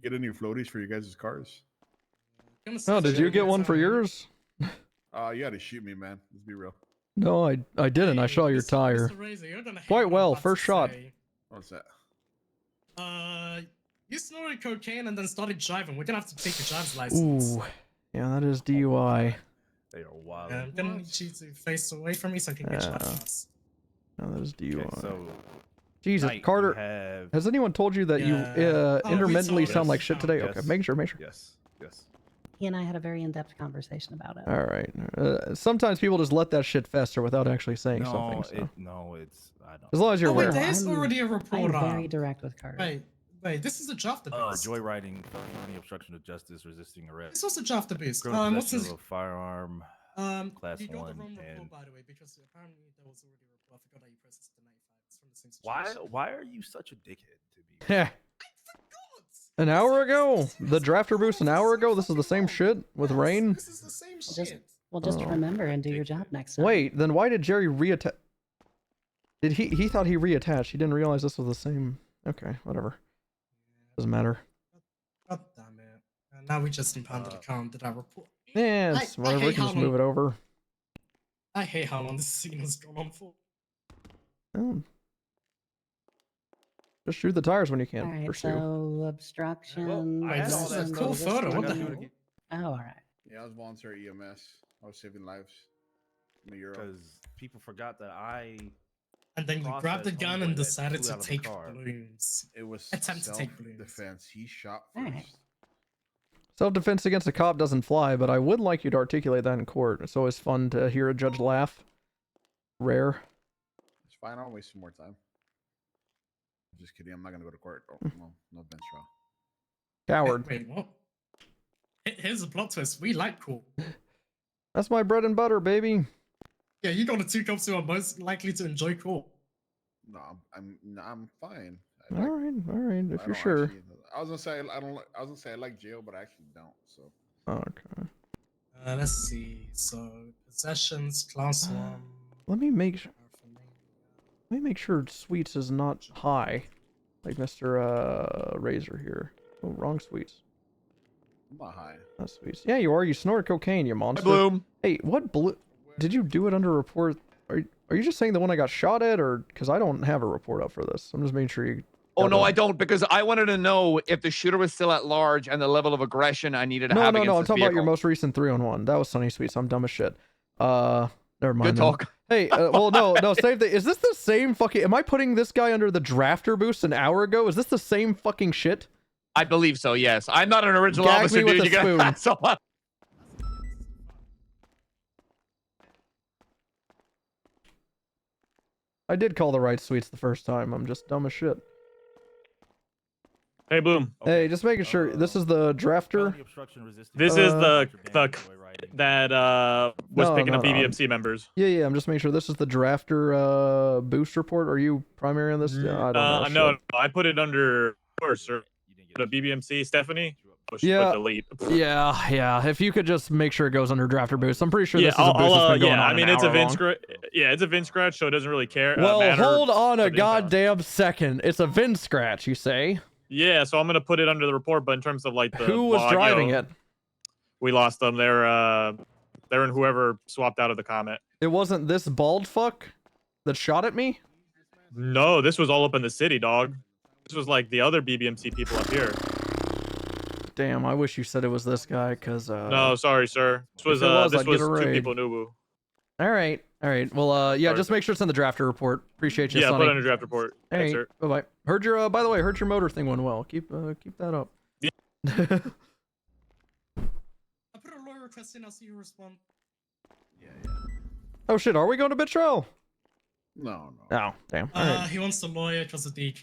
Get any floaties for you guys' cars? Oh, did you get one for yours? You gotta shoot me, man. Let's be real. No, I didn't. I saw your tire. Quite well. First shot. What's that? You snorted cocaine and then started driving. We're gonna have to take your driver's license. Ooh. Yeah, that is DUI. They are wild. I'm gonna need you to face away from me so I can get you out of this. No, that is DUI. Okay, so Jesus, tonight we Carter. have- Has anyone told you that you intermittently sound like shit today? Yes. Okay, make sure. Yes. He and I had a very in-depth conversation about it. All right. Sometimes people just let that shit fester without actually saying something. So. I don't. As long as you're aware. There's already a report I'm on. very direct with Carter. Wait, this is a draft abuse. Joyriding, felony obstruction of justice, resisting arrest. This was a draft abuse. Criminal What's possession his? of a firearm, class You got 1, the wrong report, and by the way, because apparently there was already a report. I forgot how you processed the 95. It's from the same situation. why are you such a dickhead to me? Yeah. An hour ago? The drafter boost an hour ago? This is the same shit with rain? This is the same shit. Well, just Oh. remember and do your job next time. Wait, then why did Jerry reattach? Did he thought he reattached. He didn't realize this was the same. Okay, whatever. Doesn't matter. God damn it. And now we just impounded the car under that report. Yes, I whatever. We hate can how just move it over. I hate how long this scene has gone on for. Oh. Just shoot the tires when you can. All right, Pursue. so obstruction. Wait, this is a cool photo. What the hell? Oh, all right. Yeah, I was volunteer EMS. I was saving lives in the Euro. Because people forgot that I. And then you grabbed the gun and decided to take balloons. It was Attempt to take balloons. self-defense. He shot All first. right. Self-defense against a cop doesn't fly, but I would like you to articulate that in court. It's always fun to hear a judge laugh. Rare. It's fine. I'll waste some more time. Just kidding. I'm not gonna go to court. Oh, no bench trial. Coward. Wait, what? Here's a plot twist. We like cool. That's my bread and butter, baby. Yeah, you got the two cops who are most likely to enjoy cool. No, I'm fine. All right. If I you're don't sure. actually- I was gonna say I don't. I was gonna say I like jail, but I actually don't. So. Okay. Let's see. So possessions, class 1. Let me make sure. Let me make sure Sweets is not high, like Mr. Razor here. Oh, wrong Sweets. I'm not high. Not Sweets. Yeah, you are. You snort cocaine, you monster. Bloom. Hey, what blue? Did you do it under report? Are you just saying the one I got shot at, or because I don't have a report up for this? I'm just making sure you. Oh no, I don't, because I wanted to know if the shooter was still at large and the level of aggression I needed to have against I'm this talking about your vehicle. most recent 3-on-1. That was Sunny Sweets. I'm dumb as shit. Never mind. Good then. talk. Hey, well, no, same thing. Is this the same fucking? Am I putting this guy under the drafter boost an hour ago? Is this the same fucking shit? I believe so. Yes, I'm not an original Gag officer, me with dude. a You gotta spoon. have someone. I did call the right Sweets the first time. I'm just dumb as shit. Hey, Bloom. Hey, just making sure. This is the drafter. This is the that was picking up BBMC members. Yeah. I'm just making sure this is the drafter boost report. Are you primary on this? Yeah, I don't know. No, I put it under sir. The BBMC Stephanie. Yeah, delete. yeah. If you could just make sure it goes under drafter boost. I'm pretty sure Yeah, this is a boost that's been going on I mean, an it's a hour VIN long. scratch. Yeah, it's a VIN scratch, so it doesn't really care. Well, matter hold on a of the impound. goddamn second. It's a VIN scratch, you say? Yeah, so I'm gonna put it under the report, but in terms of like the Who was log, driving it? We lost them. They're in whoever swapped out of the comment. It wasn't this bald fuck that shot at me? No, this was all up in the city, dog. This was like the other BBMC people up here. Damn, I wish you said it was this guy, cause No, sorry, sir. This was I'd get a two raid. people in Ubu. All right. Well, yeah, Sorry, just make sure it's in the drafter report. Appreciate you, Yeah, Sonny. put it under draft report. Hey, Thanks, sir. bye bye. Heard your by the way, heard your motor thing went well. Keep that up. Yeah. I put a lawyer request in. I'll see you respond. Oh shit, are we going to Bitro? No. Oh, damn. All right. He wants the lawyer because of the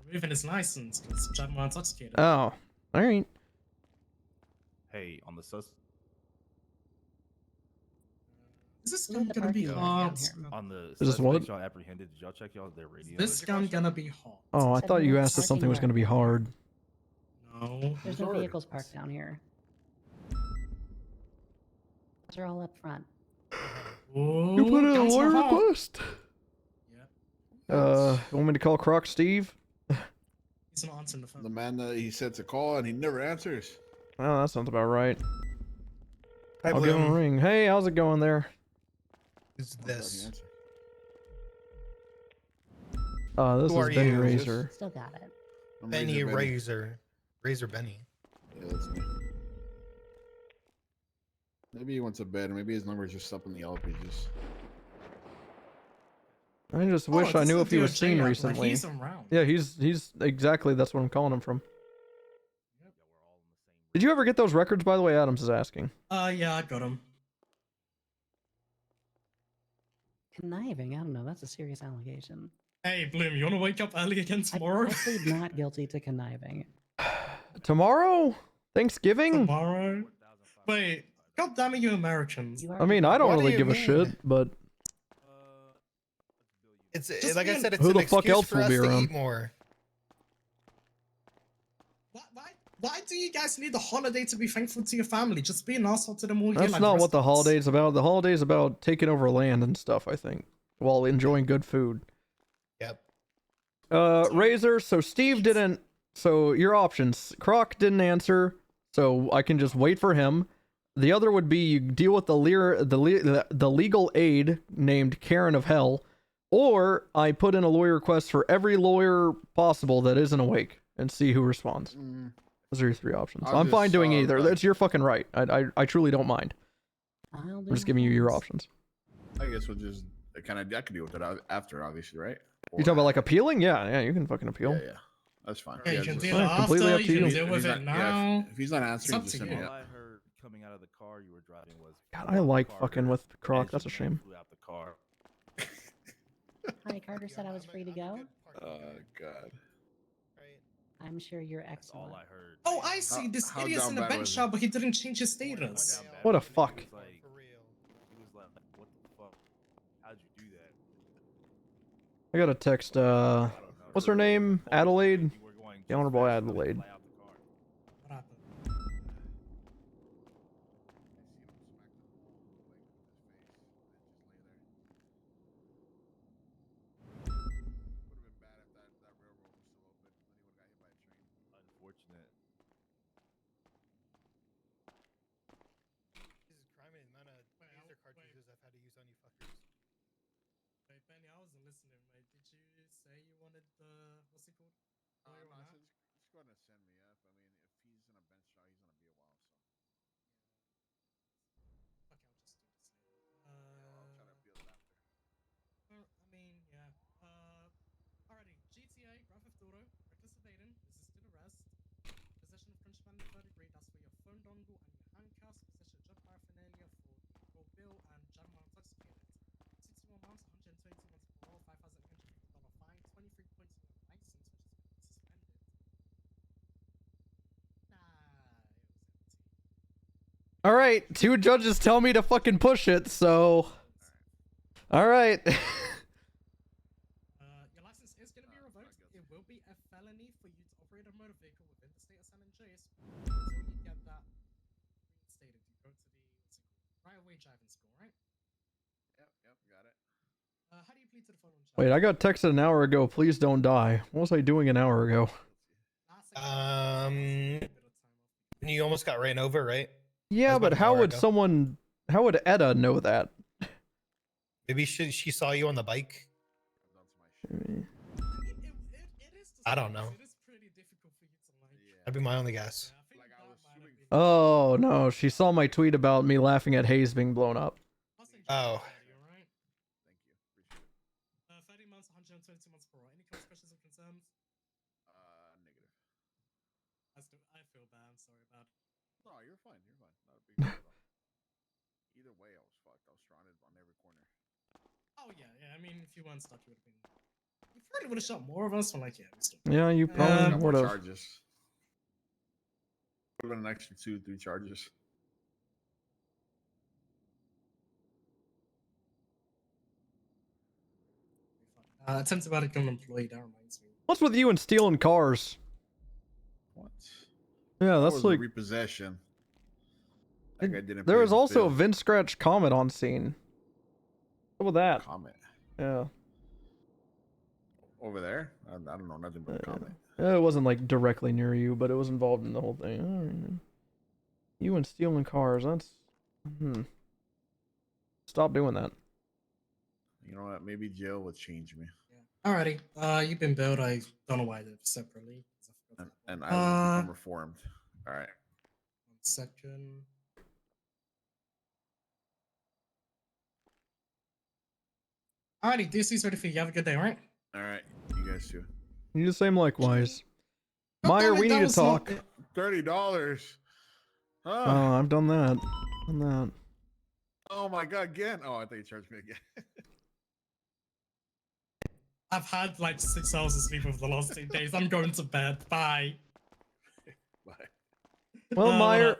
removing his license because driving while intoxicated. Oh, all right. Hey, on the sus. Is this gun gonna be hot? On the Is this suspects what? y'all apprehended, did y'all check y'all their radio? This gun gonna be hot? Oh, I thought you asked if something was going to be hard. No. There's no vehicles parked down here. Those are all up front. You put in a lawyer request. Yeah. You want me to call Croc Steve? He's not answering the phone. The man that he said to call and he never answers. Oh, that sounds about right. Hi, I'll give him a Bloom. ring. Hey, how's it going there? Who's this? This Who is are Benny you? Razor. Still got it. Benny Razor. Razor Benny. Yeah, that's me. Maybe he went to bed. Maybe his number's just up in the yellow pages. I just wish I knew if he was seen recently. He's around. Yeah, he's exactly, that's what I'm calling him from. Did you ever get those records, by the way? Adams is asking. Yeah, I got him. Conniving? I don't know. That's a serious allegation. Hey, Bloom, you wanna wake up early again tomorrow? I plead not guilty to conniving. Tomorrow? Thanksgiving? Tomorrow? Wait, god damn it, you Americans. I mean, I don't What do really you give a mean? shit, but It's Just like I being- said, it's Who an the fuck excuse else for will us be to around? eat more. Why do you guys need the holiday to be thankful to your family? Just be an asshole to them all year. that's like not what the restaurants. holiday's about. The holiday's about taking over land and stuff, I think, while enjoying good food. Yep. Razor, so Steve didn't, so your options. Croc didn't answer, so I can just wait for him. The other would be you deal with the legal aid named Karen of Hell, or I put in a lawyer request for every lawyer possible that isn't awake and see who responds. Those are your three options. I'll I'm fine just, doing either. like- That's your fucking right. I truly don't mind. I'm just giving you your options. I guess we'll just kind of. I can deal with it after, obviously, right? You talking about like appealing? Yeah, you can fucking appeal. Yeah, that's fine. Yeah, you can just- deal it completely after, up to you can you. deal with it now. If he's not answering, It's just up send to me you. up. All I heard coming out of the car you were driving was. God, I like fucking with Croc. That's a shame. Flew out the car. Hi, Carter said I was free to go. God. I'm sure you're excellent. All I heard. Oh, I see. This how idiot's down in the bad bench was it? shop, but he didn't change his status. What a fuck. He was like, what the fuck? How'd you do that? I got a text, what's her name? Adelaide? The Honorable Adelaide. What happened? Unfortunate. This is crime and none of these are cartridges I've had to use on you fuckers. Wait, Benny, I wasn't listening, mate. Did you say you wanted the what's it called? Lawyer on that? Just go ahead and send me up. I mean, if he's in a bench shot, he's gonna be a while. So. Okay, I'll just do this later. I'll try to appeal it after. Well, I mean, yeah. Alrighty. GTA, Grand Theft Auto, reckless evading, resisted arrest, possession of contraband in third degree. That's for your phone dongle and your handcuffs. Possession of drug paraphernalia for bill and driving while intoxicated. 61 months, 122 months parole, $5,850 fine, 23 points on your license, which is suspended. Nah, it was empty. All right, two judges tell me to fucking push it, so. All right. Your license is going to be revoked. It will be a felony for you to operate a motor vehicle within the state of San Andreas. How do you plead to the phone on chat? Wait, I got texted an hour ago. Please don't die. What was I doing an hour ago? You almost got ran over, right? Yeah, but how would someone? How would Etta know that? Maybe she saw you on the bike. I don't know. That'd be my only guess. Oh no, she saw my tweet about me laughing at Hayes being blown up. Oh. 30 months, 122 months per hour. Any questions or concerns? Negative. I feel bad. I'm sorry about it. No, you're fine. You're fine. Not a big deal at all. Either way, I was fucked. I was stranded on every corner. Oh yeah. I mean, if you weren't stuck, you would have been. You probably would have shot more of us. I'm like, yeah. Yeah, you probably would have. Charges. Would have been an extra 2-3 charges. Attempted about to become an employee. That reminds me. What's with you and stealing cars? What? Yeah, That that's was like. a repossession. That guy didn't There pay was his also a bill. Vince Scratch comment on scene. What with that? Comment. Yeah. Over there? I don't know nothing but a comment. It wasn't like directly near you, but it was involved in the whole thing. Alright. You and stealing cars, that's... Stop doing that. You know what? Maybe jail would change me. Alrighty. You've been billed. I don't know why they're separately. And I will become reformed. All right. 1 second. Alrighty, DC's ready for you. Have a good day, alright? All right. You guys too. You the same likewise. Meyer, we need to talk. $30. Oh, I've done that. Done that. Oh my god, again. Oh, I thought you charged me again. I've had like 6 hours of sleep over the last 2 days. I'm going to bed. Bye. Bye. Well, Meyer,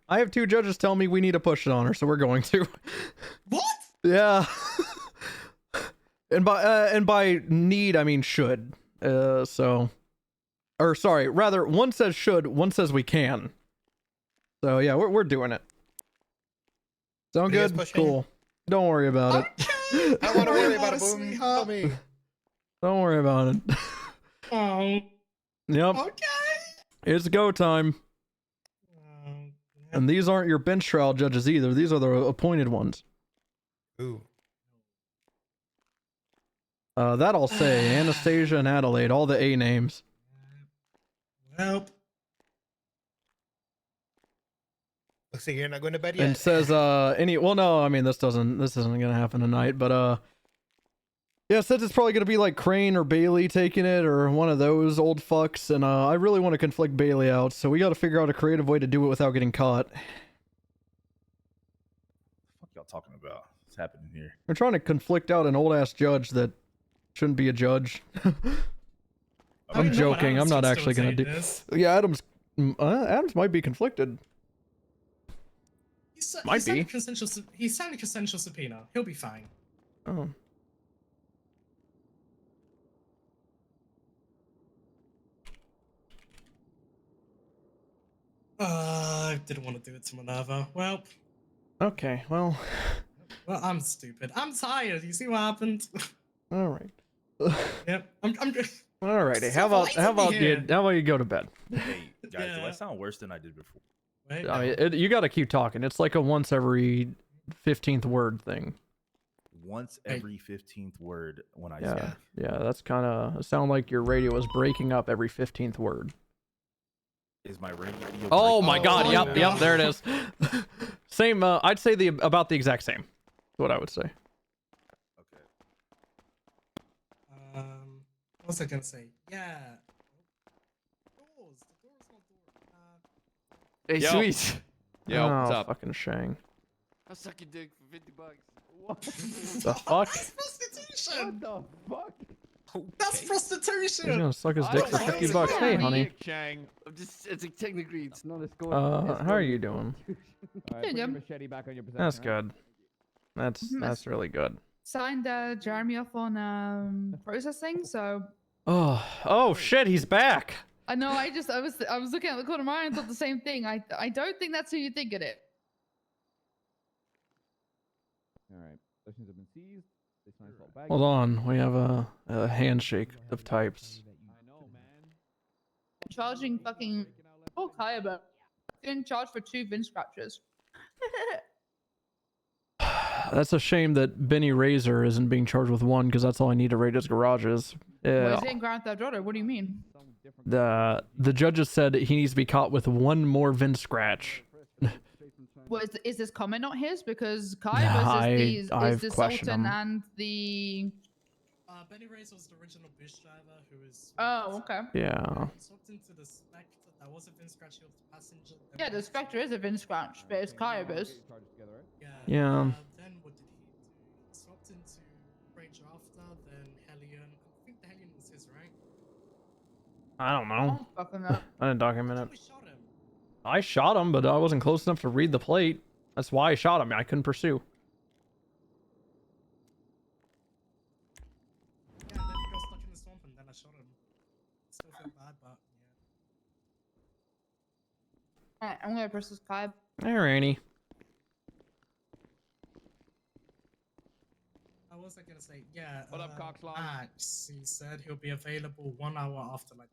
I have 2 judges tell me we need to push it on her, so we're going to. What? Yeah. And by need, I mean should. So, or sorry, rather, one says should, one says we can. So yeah, we're doing it. Sound good? Cool. Don't worry about it. I want to worry about it, Boom. Tell me. Don't worry about it. Oh. Yep. Okay. It's go time. And these aren't your bench trial judges either. These are the appointed ones. Ooh. That I'll say. Anastasia and Adelaide, all the A names. Help. Looks like you're not going to bed yet. And says well no, I mean this isn't gonna happen tonight, but yeah, it says it's probably gonna be like Crane or Bailey taking it or one of those old fucks, and I really want to conflict Bailey out, so we gotta figure out a creative way to do it without getting caught. What the fuck y'all talking about? What's happening here? We're trying to conflict out an old ass judge that shouldn't be a judge. I'm joking. I'm not actually gonna do this. Yeah, Adams might be conflicted. Might be. He signed a consensual subpoena. He'll be fine. Oh. I didn't want to do it to Minerva. Well. Okay, well. Well, I'm stupid. I'm tired. You see what happened? All right. Yep. I'm Alrighty. How about you go to bed? Hey, guys, do I sound worse than I did before? Wait, I mean, you got to keep talking. It's like a once every 15th word thing. Once every 15th word when I Yeah, speak. yeah. That's kind of sound like your radio is breaking up every 15th word. Is my radio? Oh my God! Yep, there it is. Same. I'd say about the exact same. That's what I would say. What was I gonna say? Yeah. Doors. The door's not door. Hey, Yo. Sweet. Yo, what's Oh, up? fucking Shang. I'll suck your dick for $50. What? The fuck? That's prostitution. What the fuck? That's prostitution. He's gonna suck his dick for $50. Hey, honey. Chang. I'm just, it's technically, it's not a score. How are you doing? Alright, put your machete back on your possession. That's good. That's really good. Signed Jeremy off on processing, so Oh shit, he's back. I know. I was looking at the corner of my eye and thought the same thing. I don't think that's who you think it is. Alright, possessions have been seized. Hold on, we have a handshake of types. Charging fucking. Oh, Kaya, but getting charged for 2 VIN scratches. That's a shame that Benny Razor isn't being charged with 1 because that's all I need to raid his garages. Well, is it in Grand Theft Auto? What do you mean? The judges said he needs to be caught with 1 more VIN scratch. Well, is this comment not his? Because Kaya is the Sultan and the. Benny Reyes was the original Bush driver who is. Oh, okay. Yeah. Swapped into the Spectre. That was a VIN scratch. He was the passenger. Yeah, the Spectre is a VIN scratch, but it's Kaya Bus. Yeah. Then what did he do? He swapped into Ranger after, then Hellion. I think the Hellion was his, right? I don't know. Fucking up. I didn't document it. I shot him, but I wasn't close enough to read the plate. That's why I shot him. I couldn't pursue. Yeah, and then he got stuck in the swamp, and then I shot him. Still feel bad, but yeah. Alright, I'm gonna press this Kaya. Hey, Rainy. I was gonna say, yeah. What up, Coxlong? Max, he said he'll be available 1 hour after like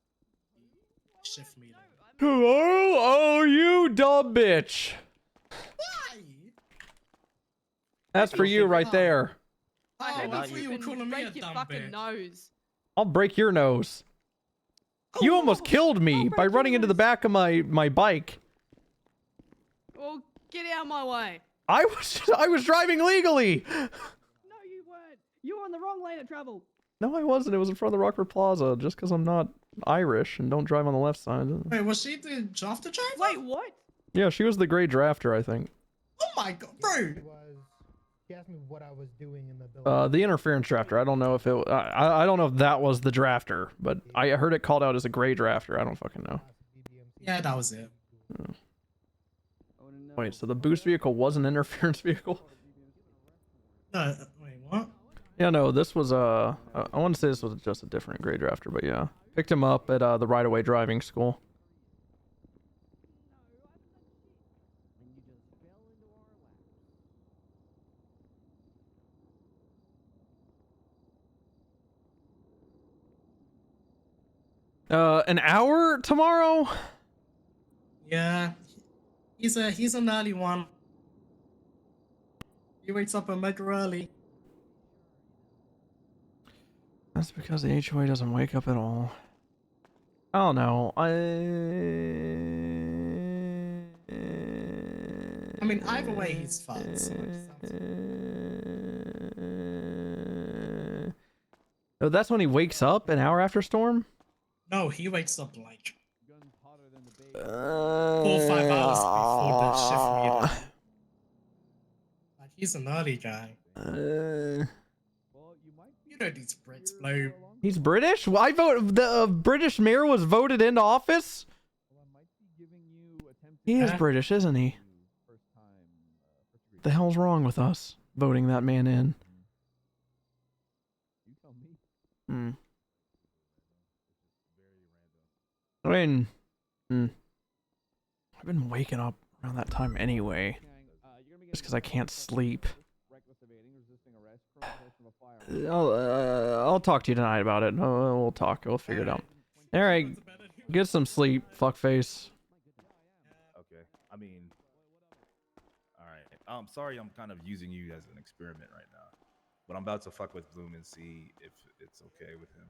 shift meeting. Oh, you dumb bitch. Why? That's for you right there. I Oh, thought you were calling me a break your dumb fucking bitch. nose. I'll break your nose. You almost killed me by running into the back of my bike. Well, get out of my way. I was driving legally. No, you weren't. You were on the wrong lane of travel. No, I wasn't. It was in front of the Rockford Plaza. Just because I'm not Irish and don't drive on the left side. Wait, was she the drafter driver? Wait, what? Yeah, she was the gray drafter, I think. Oh my god, bro! He asked me what I was doing in the building. The interference drafter. I don't know if it. I don't know if that was the drafter, but I heard it called out as a gray drafter. I don't fucking know. Yeah, that was it. Wait, so the boost vehicle was an interference vehicle? No, wait, what? Yeah, no, this was I want to say this was just a different gray drafter, but yeah, picked him up at the right-of-way driving school. An hour tomorrow? Yeah, he's an early one. He wakes up a mega early. That's because the HOA doesn't wake up at all. I don't know. I mean, either way, he's fun. So Oh, that's when he wakes up an hour after storm? no, he wakes up like 4 or 5 hours before the shift meeting. Like, he's an early guy. You know these Brits, blow. He's British? Well, I vote. The British mayor was voted into office? He is British, isn't he? The hell's wrong with us voting that man in? I mean, I've been waking up around that time anyway, just because I can't sleep. I'll talk to you tonight about it. We'll talk. We'll figure it out. All right, get some sleep, fuckface. Okay, I mean, all right. I'm sorry, I'm kind of using you as an experiment right now, but I'm about to fuck with Bloom and see if it's okay with him.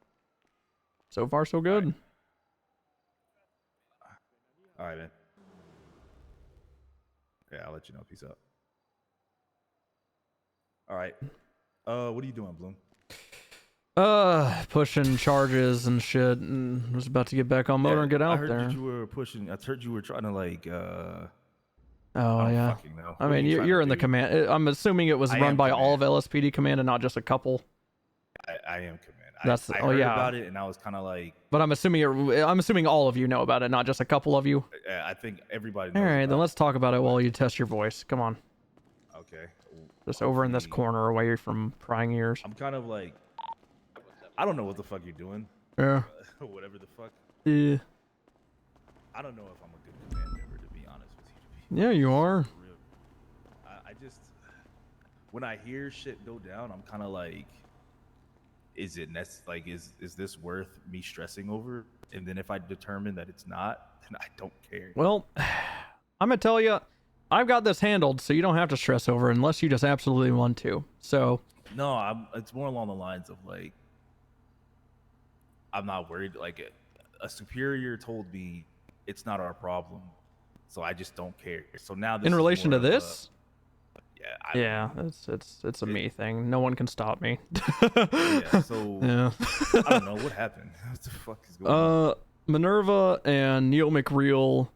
So far, so good. All right, man. Yeah, I'll let you know. Peace out. All right. What are you doing, Bloom? Pushing charges and shit, and was about to get back on motor and get out I heard there. that you were pushing. I heard you were trying to like. Oh I yeah. fucking know. I What are mean, you trying you're to in the do? command. I'm assuming it was I run am by all of command. LSPD command and not just a couple. I am command. That's I oh heard yeah. about it, and I was kind of like. But I'm assuming all of you know about it, not just a couple of you. I think everybody. All Knows right, about then let's talk about it while you test your voice. Come on. Okay. Just over in this corner, away from prying ears. I'm kind of like. I don't know what the fuck you're doing. Yeah. Whatever the fuck. Yeah. I don't know if I'm a good command member, to be honest with you. Yeah, you are. I just. when I hear shit go down, I'm kind of like, is this worth me stressing over? And then if I determine that it's not, then I don't care. Well, I'm gonna tell you, I've got this handled, so you don't have to stress over unless you just absolutely want to. So no, it's more along the lines of like, I'm not worried. Like a superior told me it's not our problem, so I just don't care. So now this in relation to this, yeah, it's a me thing. No one can stop me. Yeah, so yeah. I don't know what happened. What the fuck is going on? Minerva and Neil McReal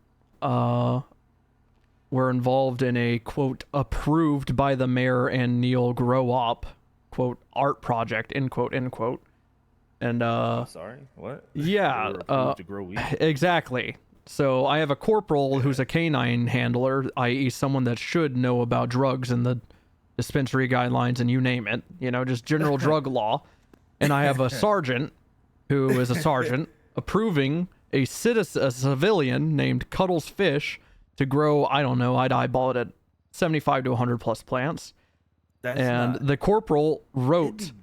were involved in a quote approved by the mayor and Neil grow up quote art project end quote. And sorry, what? Yeah, to grow weed? Exactly. So I have a corporal who's a canine handler, i.e. someone that should know about drugs and the dispensary guidelines and you name it, just general drug law. And I have a sergeant who is a sergeant approving a civilian named Cuddles Fish to grow, I don't know, I'd eyeball it at 75 to 100 plus plants. The corporal wrote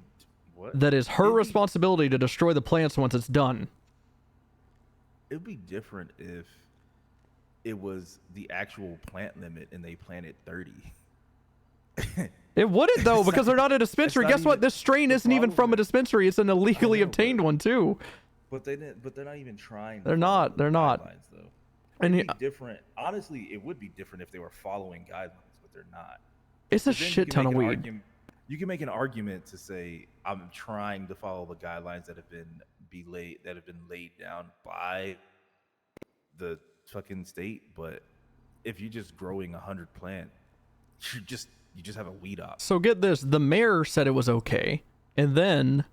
that is her responsibility to destroy the plants once it's done. It'd be different if it was the actual plant limit and they planted 30. It wouldn't though, because they're not a dispensary. Guess what? This strain isn't even from a dispensary. It's an illegally obtained one too. But they're not even trying. They're not. They're not. Though. And it'd be different. Honestly, it would be different if they were following guidelines, but they're not. It's a shit ton of weed. You can make an argument to say I'm trying to follow the guidelines that have been laid down by the fucking state, but if you're just growing 100 plant, you just have a weed op. So get this: the mayor said it was okay, and then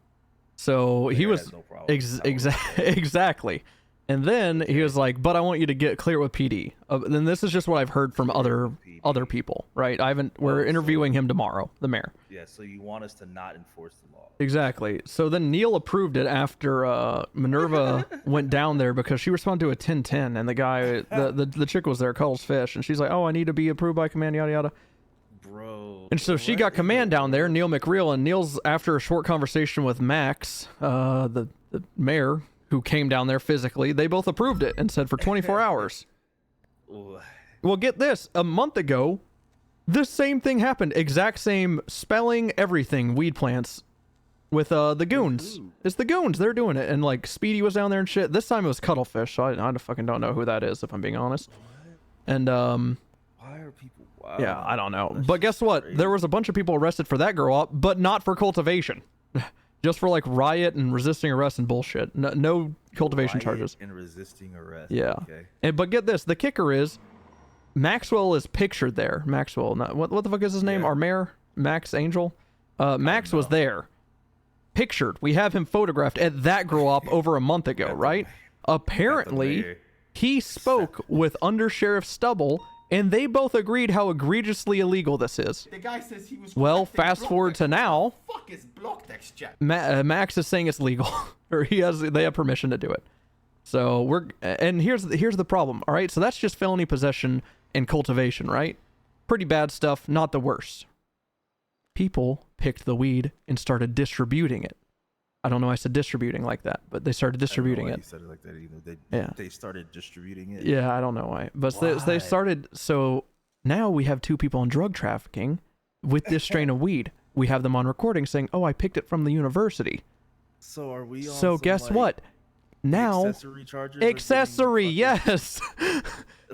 he was exactly. And then he was like, but I want you to get clear with PD. Then this is just what I've heard from other people, right? We're interviewing him tomorrow, the mayor. Yeah, so you want us to not enforce the law. Exactly. So then Neil approved it after Minerva went down there because she responded to a 1010 and the guy, the chick was there, Cuddles Fish, and she's like, oh, I need to be approved by command, yada, yada. Bro. And so she got command down there, Neil McReal, and Neil's, after a short conversation with Max, the mayor, who came down there physically, they both approved it and said for 24 hours. Well, get this. A month ago, this same thing happened. Exact same spelling, everything, weed plants with the goons. It's the goons. They're doing it. And like Speedy was down there and shit. This time it was Cuddlefish, so I fucking don't know who that is, if I'm being honest. And why are people wild? Yeah, I don't know. But guess what? Crazy. There was a bunch of people arrested for that grow up, but not for cultivation. Just for like riot and resisting arrest and bullshit. No cultivation charges. And resisting arrest. Yeah. Okay. But get this, the kicker is Maxwell is pictured there. Maxwell, what the fuck is his name? Our mayor, Max Angel. Max was there, pictured. We have him photographed at that grow up over a month ago, right? Apparently, he spoke with Under Sheriff Stubble. And they both agreed how egregiously illegal this is. The guy says he was. Well, fast forward to now. Fuck is block text chat? Max is saying it's legal, or they have permission to do it. So here's the problem. All right, so that's just felony possession and cultivation, right? Pretty bad stuff, not the worst. People picked the weed and started distributing it. I don't know. I said distributing like that, but they started distributing it. You said it like that either. They started distributing it. Yeah, I don't know why, but they started. So now we have two people on drug trafficking with this strain of weed. We have them on recording saying, "Oh, I picked it from the university." So are we? So guess what? Now accessory charges. Accessory, yes.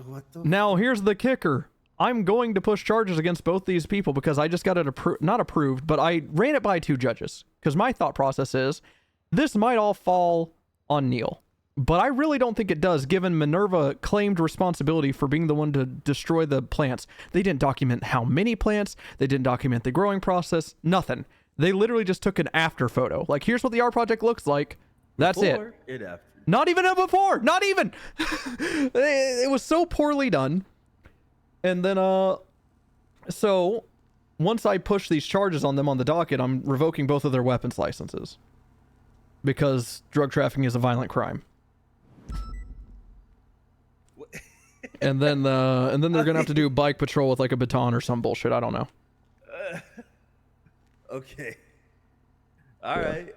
What the? Now here's the kicker. I'm going to push charges against both these people because I just got it not approved, but I ran it by 2 judges because my thought process is this might all fall on Neil, but I really don't think it does given Minerva claimed responsibility for being the one to destroy the plants. They didn't document how many plants. They didn't document the growing process. Nothing. They literally just took an after photo. Like, here's what the art project looks like. That's before, it. After. Not even a before. Not even. It was so poorly done. And then, so once I push these charges on them on the docket, I'm revoking both of their weapons licenses because drug trafficking is a violent crime. and then they're gonna have to do bike patrol with like a baton or some bullshit. I don't know. Okay. All right.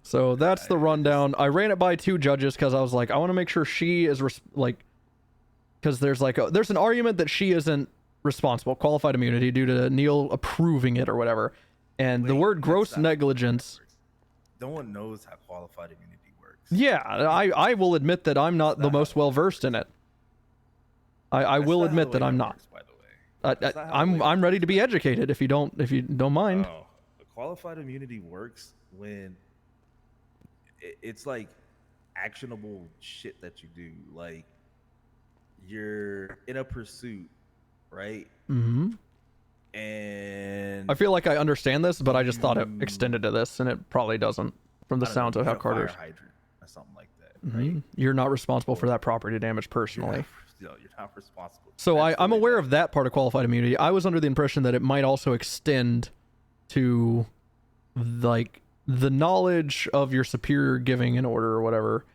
So that's the rundown. I ran it by 2 judges because I was like, I want to make sure she is because there's there's an argument that she isn't responsible, qualified immunity, due to Neil approving it or whatever. And the word gross negligence. No one knows how qualified immunity works. Yeah, I will admit that I'm not the most well versed in it. I will admit that I'm not. I'm ready to be educated if you don't mind. Oh, qualified immunity works when it's like actionable shit that you do. Like you're in a pursuit, right? Mm-hmm. And I feel like I understand this, but I just thought it extended to this, and it probably doesn't from the sounds of how Carter's. Fire hydrant or something like that. Mm-hmm. You're not responsible for that property damage personally. You're not responsible. So I'm aware of that part of qualified immunity. I was under the impression that it might also extend to like the knowledge of your superior giving an order or whatever.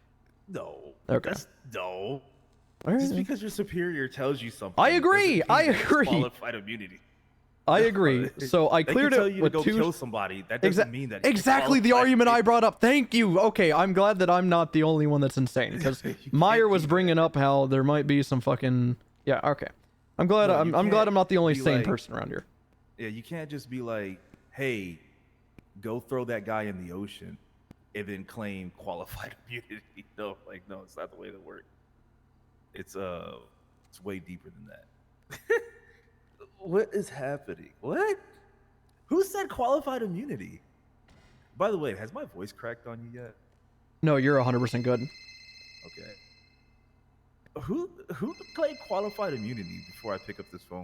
No. Okay. No. Right. Just because your superior tells you something. I agree. Qualified immunity. I agree. So I cleared tell it you with to go 2. kill somebody. That doesn't mean that exactly the argument I brought up. Thank you. Okay, I'm glad that I'm not the only one that's insane because Meyer was bringing up how there might be some fucking okay. I'm glad I'm glad I'm not the only sane person around here. Yeah, you can't just be like, hey, go throw that guy in the ocean, and then claim qualified immunity. No, it's not the way that works. It's way deeper than that. What is happening? What? Who said qualified immunity? By the way, has my voice cracked on you yet? No, you're 100% good. Okay. Who claimed qualified immunity before I pick up this phone?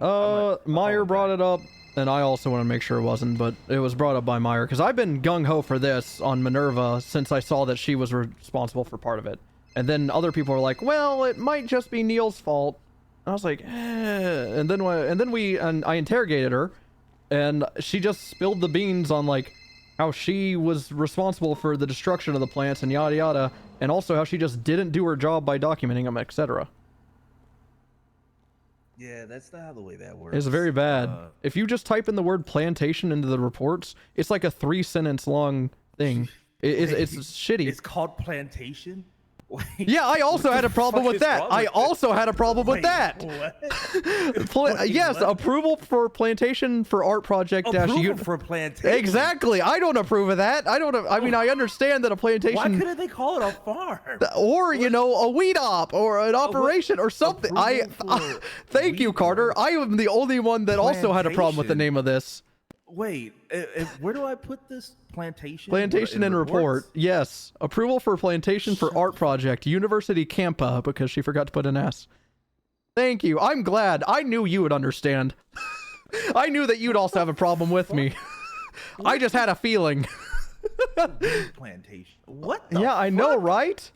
Meyer brought it up, and I also want to make sure it wasn't, but it was brought up by Meyer because I've been gung-ho for this on Minerva since I saw that she was responsible for part of it. And then other people are like, well, it might just be Neil's fault. I was like, and then I interrogated her, and she just spilled the beans on like how she was responsible for the destruction of the plants and yada yada, and also how she just didn't do her job by documenting them, etc. Yeah, that's not the way that works. It's very bad. If you just type in the word plantation into the reports, it's like a 3-sentence long thing. It's shitty. It's called plantation. Yeah, I also had a problem with that. I also had a problem with that. Yes, approval for plantation for art project. Approval for plantation. Exactly. I don't approve of that. I mean, I understand that a plantation. Why couldn't they call it a farm? Or a weed op or an operation or something. Thank you, Carter. I am the only one that also had a problem with the name of this. Wait, where do I put this plantation? Plantation and report. Yes. Approval for plantation for art project. University Campa, because she forgot to put an S. Thank you. I'm glad. I knew you would understand. I knew that you'd also have a problem with me. I just had a feeling. Plantation. What? I know, right?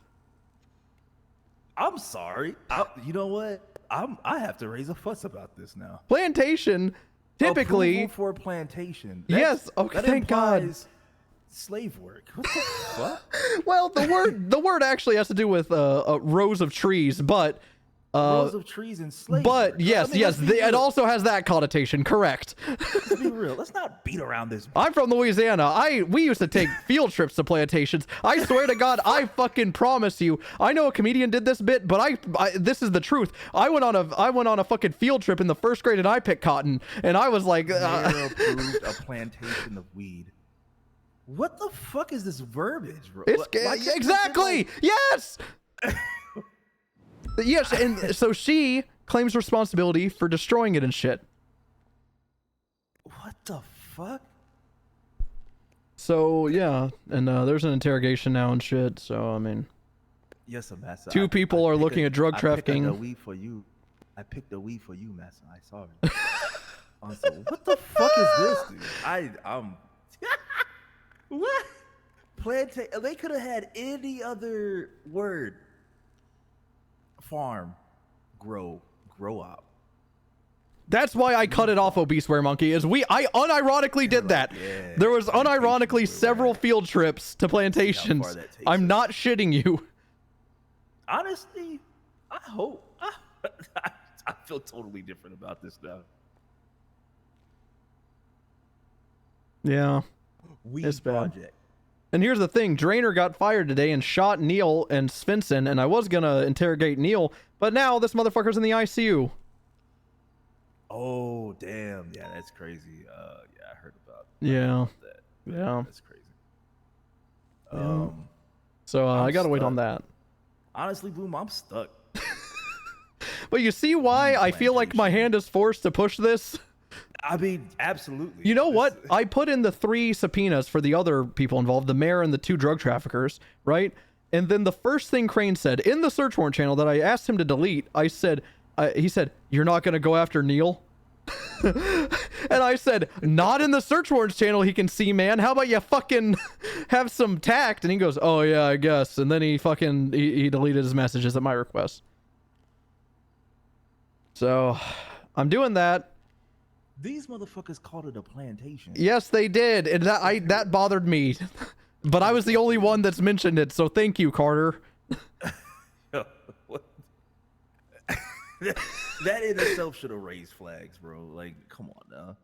I'm sorry. You know what? I have to raise a fuss about this now. Plantation. Typically, approval for plantation. Yes. Okay. Thank God. Slave work. What the fuck? Well, the word actually has to do with rows of trees, but rows of trees and slave. But work. yes, it also has that connotation. Correct. Let's be real. Let's not beat around this. I'm from Louisiana. We used to take field trips to plantations. I swear to God, I fucking promise you. I know a comedian did this bit, but I this is the truth. I went on a fucking field trip in the 1st grade and I picked cotton, and I was like, Mayor approved a plantation of weed. What the fuck is this verbiage, bro? Exactly. Yes. Yes, and so she claims responsibility for destroying it and shit. What the fuck? So yeah, and there's an interrogation now and shit. So I mean, yes, Massa. 2 people are looking at drug trafficking. I picked the weed for you. I picked the weed for you, Massa. I saw it. Also, what the fuck is this, dude? I'm. What? They could have had any other word. Farm, grow up. That's why I cut it off, Obese Were Monkey. I unironically did that. Yeah, there was unironically several field trips to plantations. I'm not shitting you. Honestly, I hope. I feel totally different about this now. Yeah. It's bad. And here's the thing, Drainer got fired today and shot Neil and Svensson, and I was gonna interrogate Neil, but now this motherfucker's in the ICU. Oh, damn. Yeah, that's crazy. Yeah, I heard about Yeah. that. Yeah. That's crazy. Yeah. So I gotta wait on that. Honestly, Bloom, I'm stuck. But you see why I feel like my hand is forced to push this? I mean, absolutely. You know what? I put in the 3 subpoenas for the other people involved, the mayor and the 2 drug traffickers, right? And then the first thing Crane said in the search warrant channel that I asked him to delete, I said, he said, "You're not going to go after Neil?" And I said, "Not in the search warrants channel he can see, man. How about you fucking have some tact?" And he goes, "Oh yeah, I guess." And then he fucking, he deleted his messages at my request. So I'm doing that. These motherfuckers called it a plantation. Yes, they did. And that bothered me. But I was the only one that's mentioned it, so thank you, Carter. What? That in itself should have raised flags, bro. Like, come on now.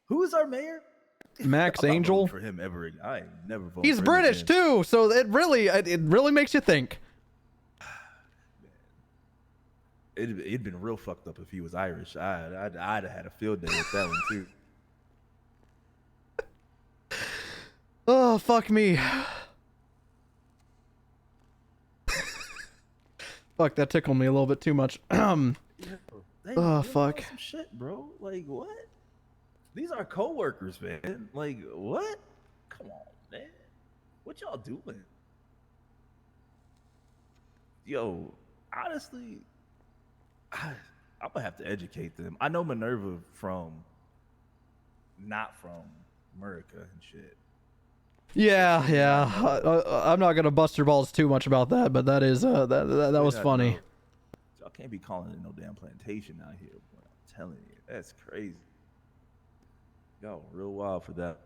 Who is our mayor? Max I'm not Angel. voting for him ever again. I ain't never voted He's for him British again. too, so it really makes you think. It'd been real fucked up if he was Irish. I'd have had a field day with that one too. Oh, fuck me. Fuck, that tickled me a little bit too much. Oh, fuck. Some shit, bro. Like, what? These are coworkers, man. Like, what? Come on, man. What y'all doing? Yo, honestly, I'm gonna have to educate them. I know Minerva not from America and shit. Yeah. I'm not gonna bust your balls too much about that, but that is that was funny. Y'all can't be calling it no damn plantation out here. Boy. I'm telling you, that's crazy. Y'all real wild for that.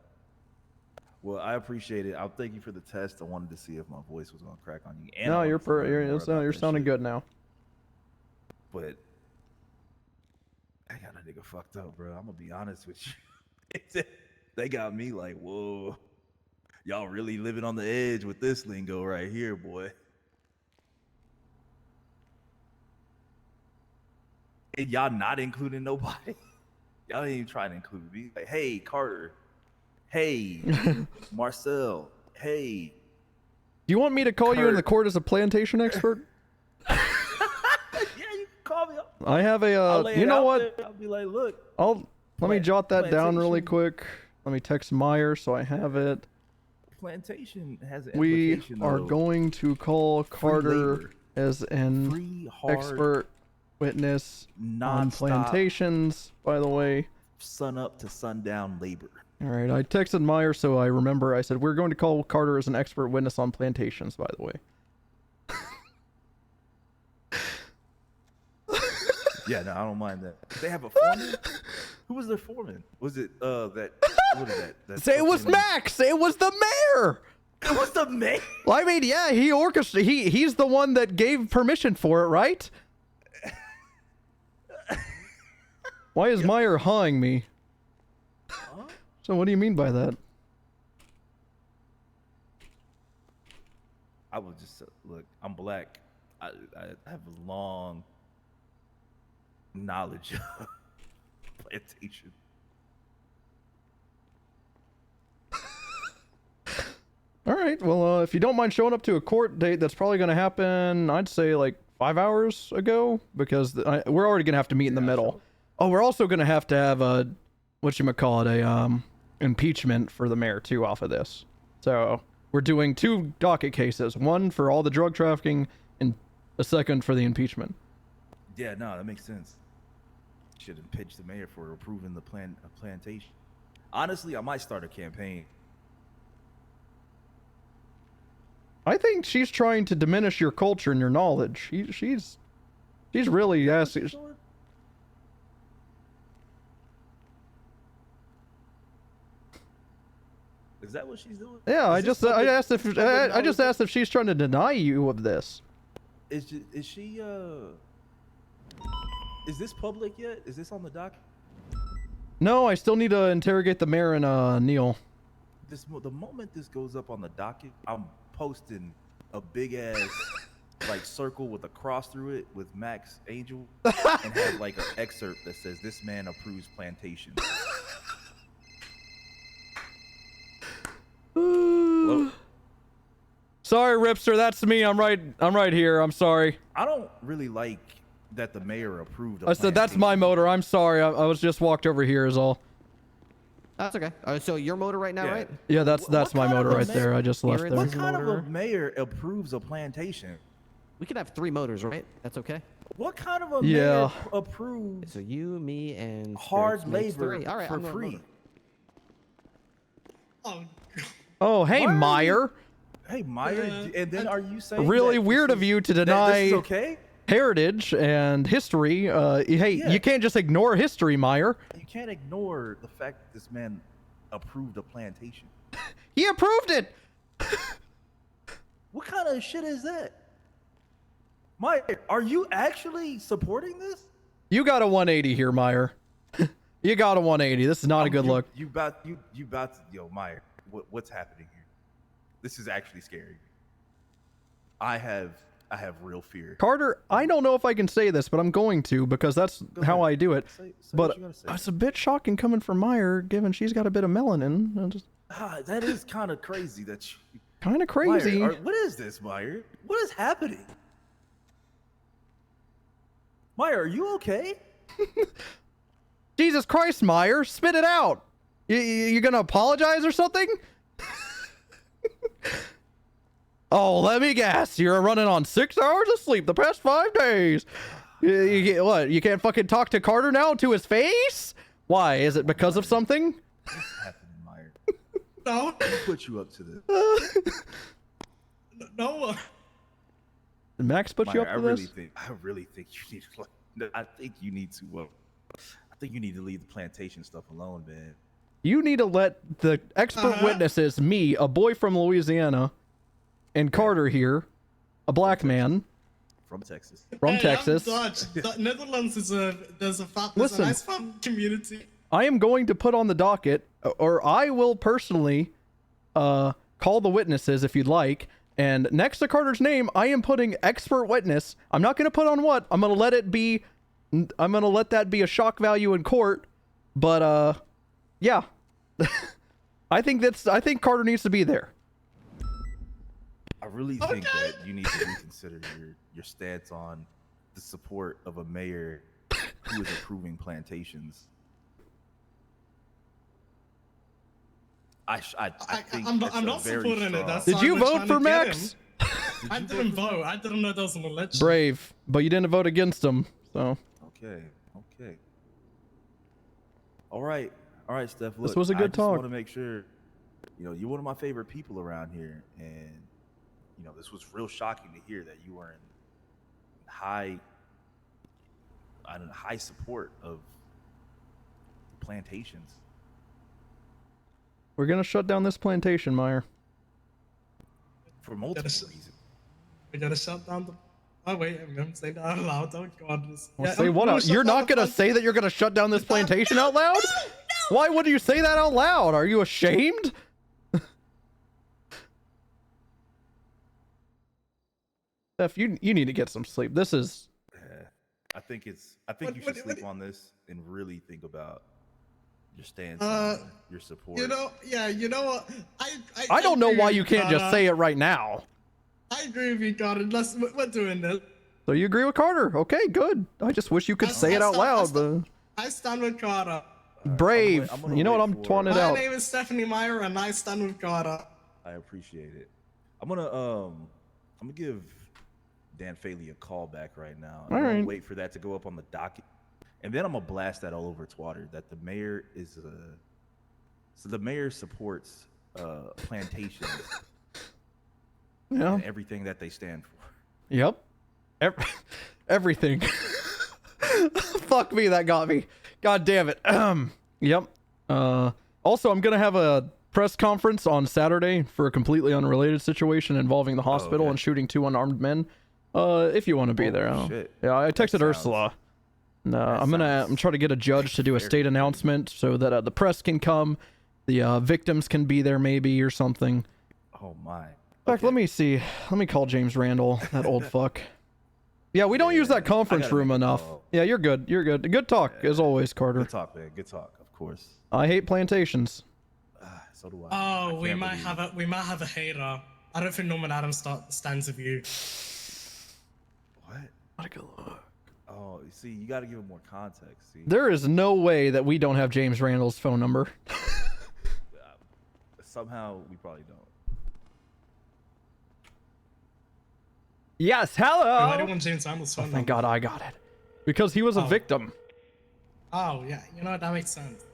Well, I appreciate it. I'll thank you for the test. I wanted to see if my voice was gonna crack on you. And No, I you're wanted to learn more about you're that sounding shit. good now. But I got a nigga fucked up, bro. I'm gonna be honest with you. They got me like, whoa, y'all really living on the edge with this lingo right here, boy. And y'all not including nobody. Y'all ain't even trying to include me. Like, hey, Carter. Hey, Marcel. Hey. Do you want me to call you in the court as a plantation expert? Yeah, you can call me up. I have a you know what? I'll be like, look. Let me jot that down really plantation. quick. Let me text Meyer so I have it. Plantation has an We implication, are though. going to call Carter labor. as an Free, hard, expert witness on nonstop, plantations, by the way. sun up to sundown labor. All right, I texted Meyer so I remember. I said, we're going to call Carter as an expert witness on plantations, by the way. Yeah, no, I don't mind that. They have a foreman? Who was their foreman? Was it what is that? Say it was Max. It was the mayor. It was the mayor. Well, I mean, yeah, he orchestrated. He's the one that gave permission for it, right? Why is Meyer hawing me? Huh? So what do you mean by that? I will just look. I'm black. I have a long knowledge of plantation. All right. Well, if you don't mind showing up to a court date, that's probably going to happen. I'd say like 5 hours ago, because we're already going to have to meet in the middle. Oh, we're also going to have a whatchamacallit, a impeachment for the mayor too off of this. So we're doing 2 docket cases, one for all the drug trafficking and a second for the impeachment. Yeah, no, that makes sense. Should impeach the mayor for approving the plantation. Honestly, I might start a campaign. I think she's trying to diminish your culture and your knowledge. She's really asking. Is that what she's doing? Yeah, I just asked if she's trying to deny you of this. Is she is this public yet? Is this on the docket? No, I still need to interrogate the mayor and Neil. The moment this goes up on the docket, I'm posting a big ass like circle with a cross through it with Max Angel and have like an excerpt that says this man approves plantation. Sorry, Ripster, that's me. I'm right here. I'm sorry. I don't really like that the mayor approved. I said that's my motor. I'm sorry. I was just walked over here is all. That's okay. So your motor right now, right? Yeah, that's my motor right there. I just left there. What kind of a mayor approves a plantation? We could have 3 motors, right? That's okay. What kind of a mayor approves? So you, me, and hard labor All right, for free? Oh, hey, Meyer. Hey, Meyer, and then are you saying really weird of you to deny this is okay? heritage and history? Hey, you can't just ignore history, Meyer. You can't ignore the fact that this man approved a plantation. He approved it. What kind of shit is that? Meyer, are you actually supporting this? You got a 180 here, Meyer. You got a 180. This is not a good look. You about to, yo, Meyer, what's happening here? This is actually scary. I have real fear. Carter, I don't know if I can say this, but I'm going to because that's how I do it. Say but it's a bit shocking coming from Meyer, given she's got a bit of melanin. That is kind of crazy. Kind of crazy. Meyer, what is this, Meyer? What is happening? Meyer, are you okay? Jesus Christ, Meyer, spit it out. You gonna apologize or something? Oh, let me guess. You're running on 6 hours of sleep the past 5 days. What? You can't fucking talk to Carter now to his face? Why? Is it because of something? What's happening, Meyer? No. Who put you up to this? No. Did Max put Meyer, you up to this? I really think you need to. I think you need to. I think you need to leave the plantation stuff alone, man. You need to let the expert witnesses, me, a boy from Louisiana, and Carter here, a black man from Texas. From Texas. I'm Dutch. Netherlands is there's a nice farm community. I am going to put on the docket, or I will personally call the witnesses if you'd like. And next to Carter's name, I am putting expert witness. I'm not going to put on what. I'm going to let it be. I'm going to let that be a shock value in court. But yeah, I think Carter needs to be there. I really think that you need to reconsider your stance on the support of a mayor who is approving plantations. I think I'm not supporting it. That's Did you vote for Max? I didn't vote. I didn't know there was an election. Brave, but you didn't vote against him, so. Okay. All right, Steph. Look, this was a good talk. I just want to make sure, you're one of my favorite people around here, and this was real shocking to hear that you were in high support of plantations. We're gonna shut down this plantation, Meyer. For multiple reasons. We gotta shut down the. Oh wait, I'm gonna say that out loud. Oh God. Say what out? You're not gonna say that you're gonna shut down this plantation out loud? No. Why would you say that out loud? Are you ashamed? Steph, you need to get some sleep. This is. I think you should sleep on this and really think about your stance, your support. You know what? I don't know why you can't just say it right now. I agree with you, Carter. We're doing this. So you agree with Carter? Okay, good. I just wish you could say it out loud. I stand with Carter. Brave. You know what? I'm twatting it out. My name is Stephanie Meyer, and I stand with Carter. I appreciate it. I'm gonna give Dan Faley a call back right now. I'm gonna wait for that to go up on the docket, and then I'm gonna blast that all over Twitter that the mayor is so the mayor supports plantations. Yeah. And everything that they stand for. Yep. Everything. Fuck me, that got me. God damn it. Yep. Also, I'm gonna have a press conference on Saturday for a completely unrelated situation involving the hospital and shooting 2 unarmed men. If you want to be there. Shit. Yeah, I texted Ursula. No, I'm trying to get a judge to do a state announcement so that the press can come, the victims can be there maybe or something. Oh my. In fact, let me see. Let me call James Randall, that old fuck. Yeah, we don't use that conference room enough. Yeah, you're good. You're good. Good talk as always, Carter. Good talk, man. Good talk, of course. I hate plantations. So do I. Oh, we might have a hater. I don't think Norman Adams stands with you. What? What a good look. Oh, you see, you got to give him more context. See? There is no way that we don't have James Randall's phone number. Somehow, we probably don't. Yes, hello. Why do you want James Randall's phone number? Thank God I got it. Because he was a victim. Oh, yeah. You know what? That makes sense.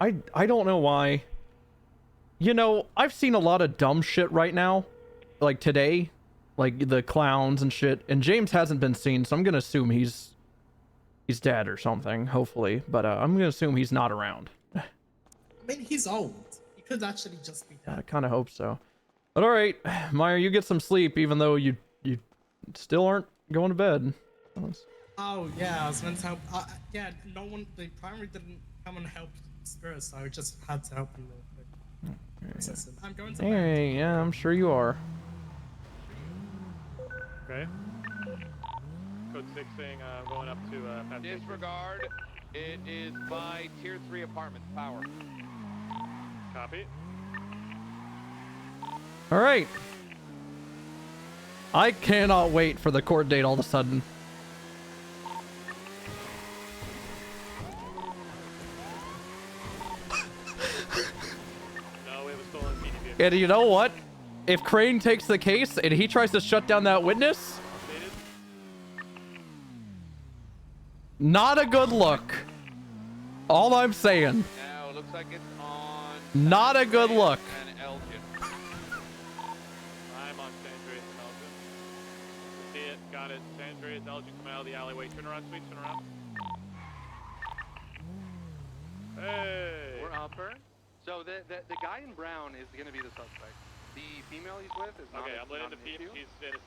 I don't know why. You know, I've seen a lot of dumb shit right now. Like today. Like the clowns and shit. And James hasn't been seen, so I'm going to assume he's dead or something, hopefully. But I'm going to assume he's not around. I mean, he's old. He could actually just be dead. I kind of hope so. But alright, Meyer, you get some sleep even though you still aren't going to bed. Oh, yeah, I was meant to help. Yeah, no one, the primary didn't come and help Spirit, so I just had to help him real quick. I'm going to bed. Hey, yeah, I'm sure you are. Okay. Code 6 saying going up to Disregard. It is by Tier 3 apartments. Power. Copy. Alright. I cannot wait for the court date all of a sudden. No, we have a stolen PD vehicle. And you know what? If Crane takes the case and he tries to shut down that witness, not a good look. All I'm saying. Now, it looks like it's on... Not a good look. And Elgin. I'm on San Andreas and Elgin. See it, got it. San Andreas, Elgin coming out of the alleyway. Turn around, sweet, turn around. Hey! We're upper. So the guy in brown is going to be the suspect. The female he's with is not. Okay, I'm letting the issue. She's in a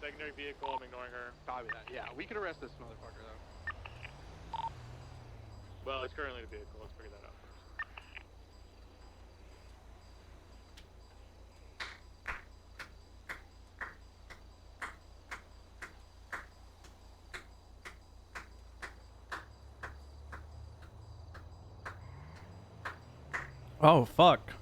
secondary vehicle. I'm ignoring her. Copy that. Yeah, we could arrest this motherfucker though. Well, it's currently the vehicle. Let's figure that out first. Oh fuck.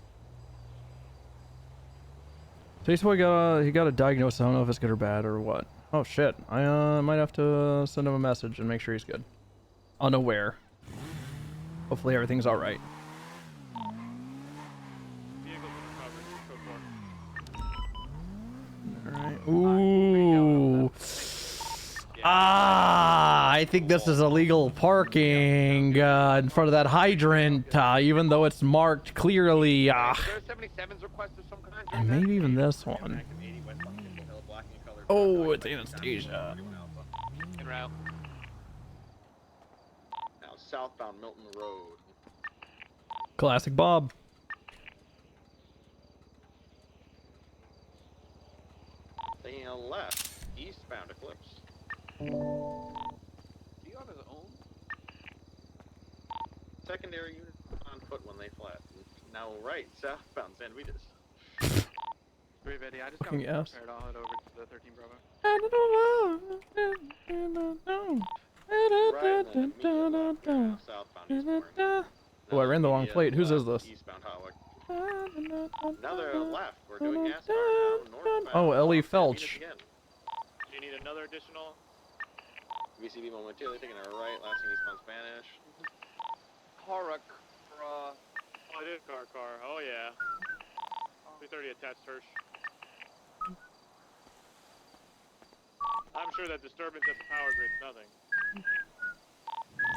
So he got a diagnosis. I don't know if it's good or bad or what. Oh shit. I might have to send him a message and make sure he's good. Unaware. Hopefully everything's alright. Alright. Ooh. I think this is illegal parking in front of that hydrant, even though it's marked clearly. And maybe even this one. Oh, it's Anastasia. En route. Now southbound Milton Road. Classic Bob. Taking a left, eastbound Eclipse. Do you have his own? Secondary unit on foot when they fled. Now right, southbound San Luis. Pretty ready. I just got prepared. I'll head over to the 13 Bravo. Oh, I ran the wrong plate. Whose is this? Eastbound Hotwick. Now they're left. We're doing gas car now. Northbound. Oh, Ellie Felch. Do you need another additional? VCD momentarily taking a right, last thing eastbound Spanish. Oh, I did car. Oh, yeah. 330 attached Hirsch. I'm sure that disturbance at the power grid's nothing.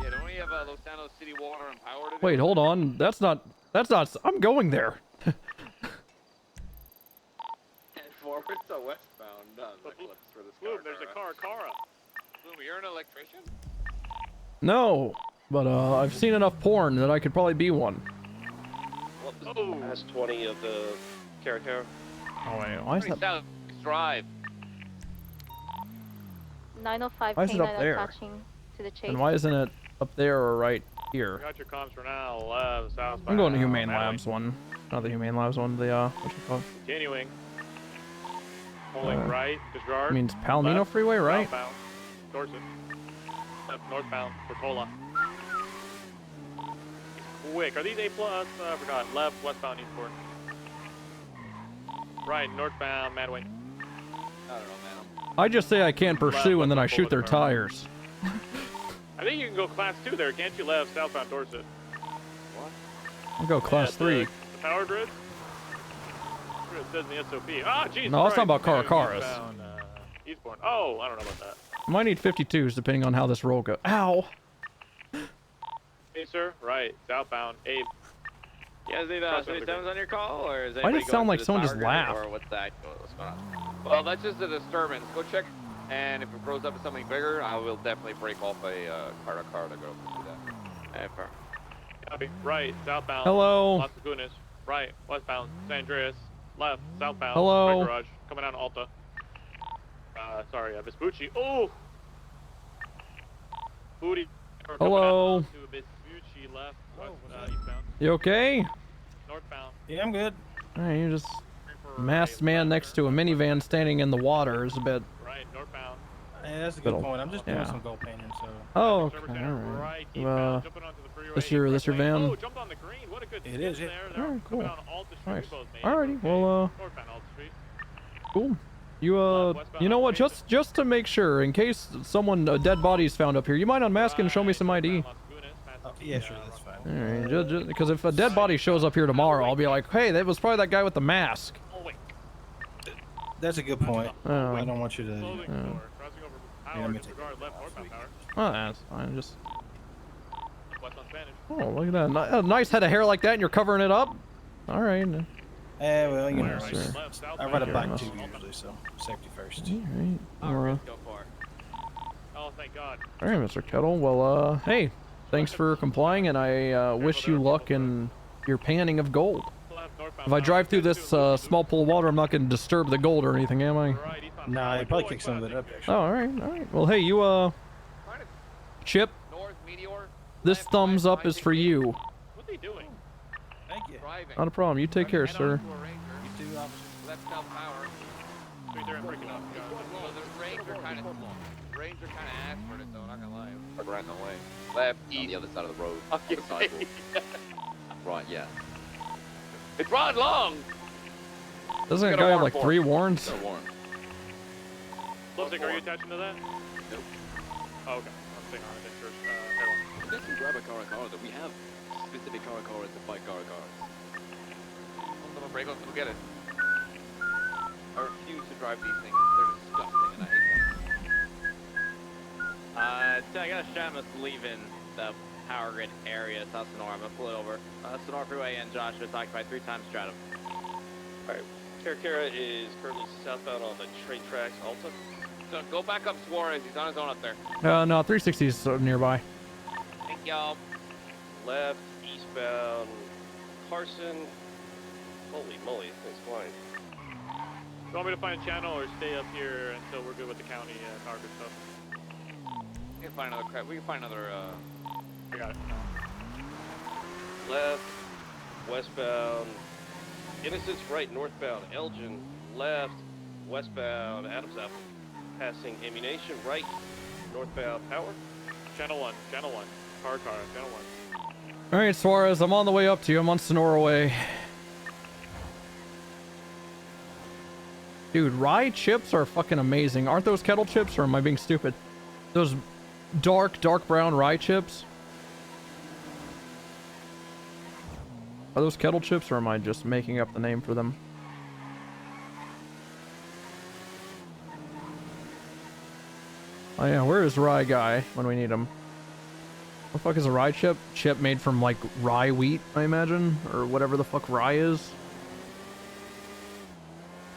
Yeah, don't we have Los Santos City Water and Power today? Wait, hold on. That's not, I'm going there. And forward to westbound, Eclipse for this Bloom, there's a car, Cara. Bloom, you're an electrician? No, but I've seen enough porn that I could probably be one. Oh. That's 20 of the Caracara. Oh wait, why is that? South Drive. 905 Why is it up K9 there? attaching to the chase. And why isn't it up there or right We here? got your comms for now. Left, southbound. I'm going to Humane Madeline. Labs one. Not the Humane Labs one, the, what's it called? Continuing. Pulling right, disregard. Means Palomino Left, Freeway, right? Southbound. Dorset. Left, northbound, Portola. Quick. Are these A+? I forgot. Left, westbound, Eastport. Right, northbound, Madway. I don't know, man. I just say I can't pursue and then I shoot their tires. I think you can go class 2 there, can't you? Left, southbound, Dorset. I'll go class 3. The power grid? It says in the SOP. Ah, jeez. No, it's not about Caracaras. Eastbound, Eastbourne. Oh, I don't know about that. Might need 52s depending on how this roll goes. Ow! Hey, sir. Right, southbound, Abe. You guys need 77s on your call, or is Why anybody did it sound going like to the someone power just grid, laughed? Or what's that? What's going on? Well, that's just a disturbance. Go check, and if it grows up to something bigger, I will definitely break off a car to go do that. Hey, fair. Copy. Right, southbound. Hello. Las Lagunas. Right, westbound, San Andreas. Left, southbound. Hello. Red Garage. Coming down to Alta. Sorry, Vespucci. Oh! Booty. Hello. To Vespucci left, eastbound. You okay? Northbound. Yeah, I'm good. Alright, you're just masked man next to a minivan standing in the water is a bit. Right, northbound. Yeah, that's a good Little- point. I'm just doing yeah. some gold painting, so. Oh, okay, alright. This your van? Oh, jumped on the green. What a good It is, yeah. there. Alright, cool. Coming down Alta Street, Nice. both made. Alrighty, well, Northbound Alta Street. cool. You know what? Just to make sure, in case a dead body is found up here, you mind unmasking and show me some ID? Yeah, sure, that's fine. Alright, just because if a dead body shows up here tomorrow, I'll be like, hey, that was probably that guy with the mask. That's a good point. Oh. I don't want you to. Power, disregard left, northbound power. Oh, that's fine. Just. West on Spanish. Oh, look at that. A nice head of hair like that, and you're covering it up. All right. Well, you know, Yes, sir. I ride a Thank you bike very too much. usually, so safety first. All right. Go for it. Oh, thank God. All right, Mr. Kettle. Well, hey, thanks for complying, and I wish you luck in your panning of gold. If I drive through this small pool of water, I'm not going to disturb the gold or anything, am I? Nah, you probably kick some of it up. Actually. Oh, all right, all right. Well, hey, you Chip. This thumbs up is for you. What are they doing? Thank you. Not a problem. You take care, sir. You too, officer. Left south power. Wait, they're breaking up. So the Ranger kind of Ranger kind of asked for it though. Not gonna lie. Like right in the way. Left east. On the other side of the road. Okay. Right, yeah. It's Ron Long. Doesn't a Get a guy have warrant like for 3 it. warrants? Got a warrant. Lipstick, are you attaching to that? Nope. Oh, okay. I'm staying on it. Sure. Let's grab a Caracara that we have specific Caracaras to fight Caracaras. I'm gonna break up. Go get it. I refuse to drive these things. They're disgusting and I hate them. So I got a Shamus leaving the power grid area, South Sonora. I'm gonna pull it over. Sonora Freeway and Josh is occupied 3 times Stratum. Alright, Caracara is currently southbound on the train tracks, Alta. So go back up Suarez. He's on his own up there. No, 360 is nearby. Thank y'all. Left, eastbound, Carson. Holy moly, it's flying. You want me to find a channel or stay up here until we're good with the county power grid stuff? We can find another crap. We can find another. I got it. Left, westbound, Innocence right, northbound, Elgin, left, westbound, Adams Apple. Passing Ammunition, right, northbound, Power. Channel 1, channel 1. Car, channel 1. All right, Suarez, I'm on the way up to you. I'm on Sonora Way. Dude, rye chips are fucking amazing. Aren't those kettle chips, or am I being stupid? Those dark brown rye chips? Are those kettle chips, or am I just making up the name for them? Oh yeah, where is Rye Guy when we need him? What the fuck is a rye chip? Chip made from like rye wheat, I imagine? Or whatever the fuck rye is?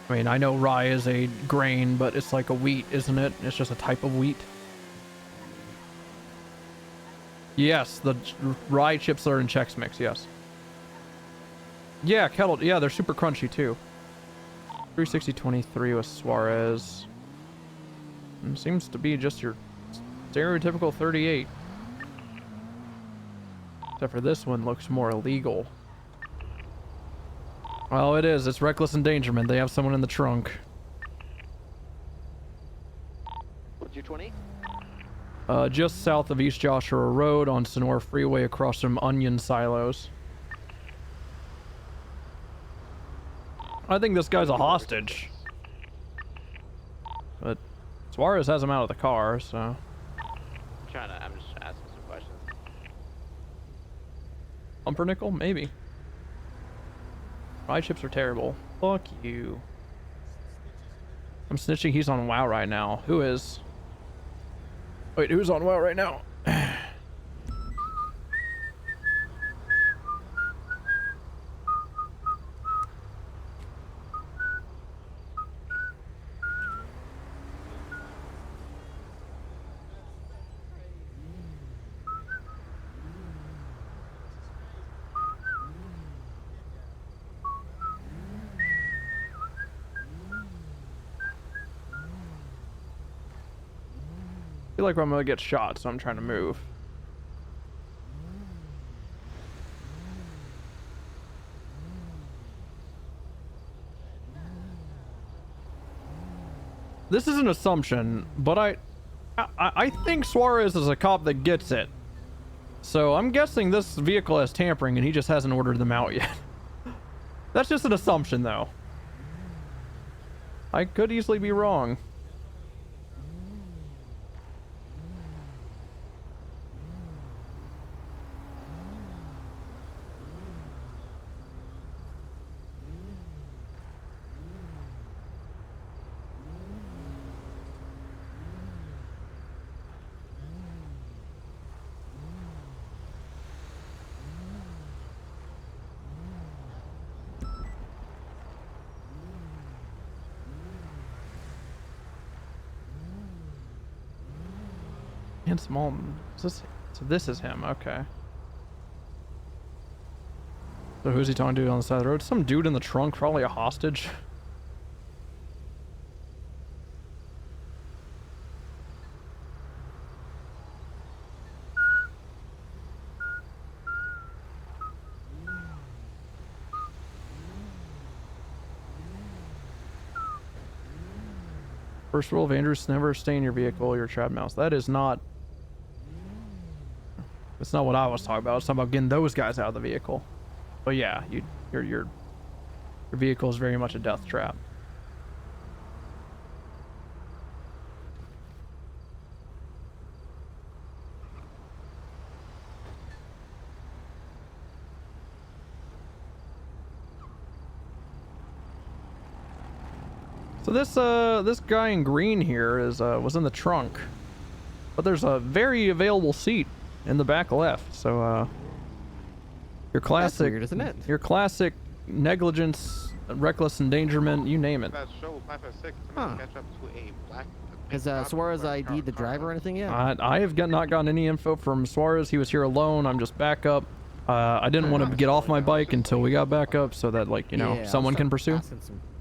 I mean, I know rye is a grain, but it's like a wheat, isn't it? It's just a type of wheat. Yes, the rye chips are in Chex Mix, yes. Yeah, kettle, yeah, they're super crunchy too. 360-23 with Suarez. Seems to be just your Stereotypical 38. Except for this one looks more illegal. Well, it is. It's reckless endangerment. They have someone in the trunk. What's your 20? Just south of East Joshua Road on Sonora Freeway across from onion silos. I think this guy's a hostage. But Suarez has him out of the car, so... I'm just asking some questions. Pumpernickel? Maybe. Ride chips are terrible. Fuck you. I'm snitching. He's on WoW right now. Who is? Wait, who's on WoW right now? I feel like I'm gonna get shot, so I'm trying to move. This is an assumption, but I think Suarez is a cop that gets it. So I'm guessing this vehicle has tampering and he just hasn't ordered them out yet. That's just an assumption, though. I could easily be wrong. Small. So this is him. Okay. So who's he talking to on the side of the road? Some dude in the trunk, probably a hostage. First rule of Andrews: never stay in your vehicle or your trap mouse. That is not. That's not what I was talking about. I was talking about getting those guys out of the vehicle. But yeah, your vehicle is very much a death trap. So this guy in green here was in the trunk, but there's a very available seat in the back left. So your classic, that's weird, isn't it? Your classic negligence, reckless endangerment, you name it. That show 556 catch up to a black. Has Suarez ID'd the driver or anything yet? I have not gotten any info from Suarez. He was here alone. I'm just back up. I didn't want to get off my bike until we got back up, so that, like, you know, someone can pursue.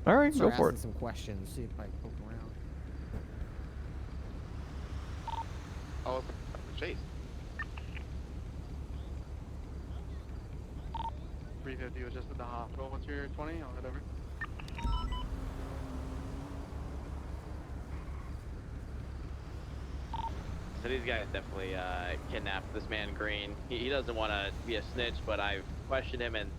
All right, go for it. Some questions. See if I can poke around. Oh, chase. 350 was just at the hospital. What's your 20? I'll head over. So these guys definitely kidnapped this man Green. He doesn't want to be a snitch, but I've questioned him, and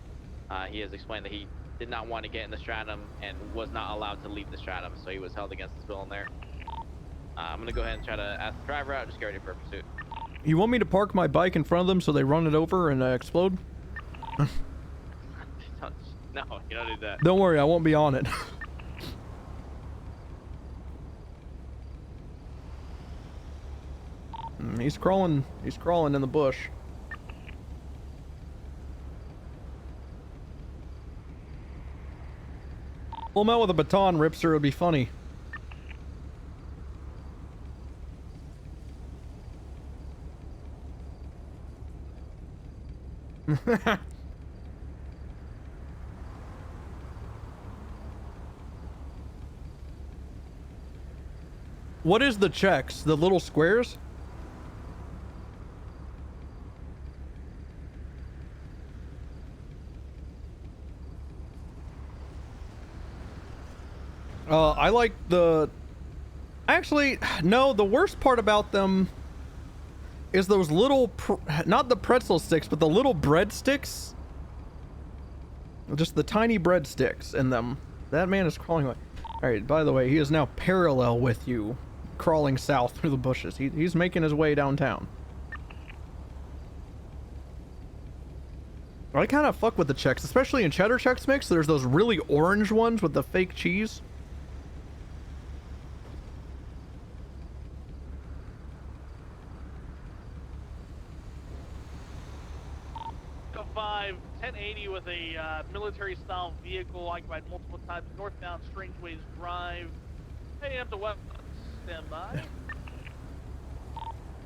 he has explained that he did not want to get in the stratum and was not allowed to leave the stratum, so he was held against his will in there. I'm going to go ahead and try to ask the driver out. Just get ready for a pursuit. You want me to park my bike in front of them so they run it over and explode? No, you don't do that. Don't worry, I won't be on it. He's crawling in the bush. Pull him out with a baton, Ripster, it'd be funny. What is the checks? The little squares? I like the... Actually, no, the worst part about them is those little... Not the pretzel sticks, but the little bread sticks. Just the tiny bread sticks in them. That man is crawling away. Alright, by the way, he is now parallel with you, crawling south through the bushes. He's making his way downtown. I kind of fuck with the checks, especially in cheddar Chex Mix. There's those really orange ones with the fake cheese. Go 5, 1080 with a military-style vehicle occupied multiple times northbound Strangeways Drive. Heading up to west, stand by.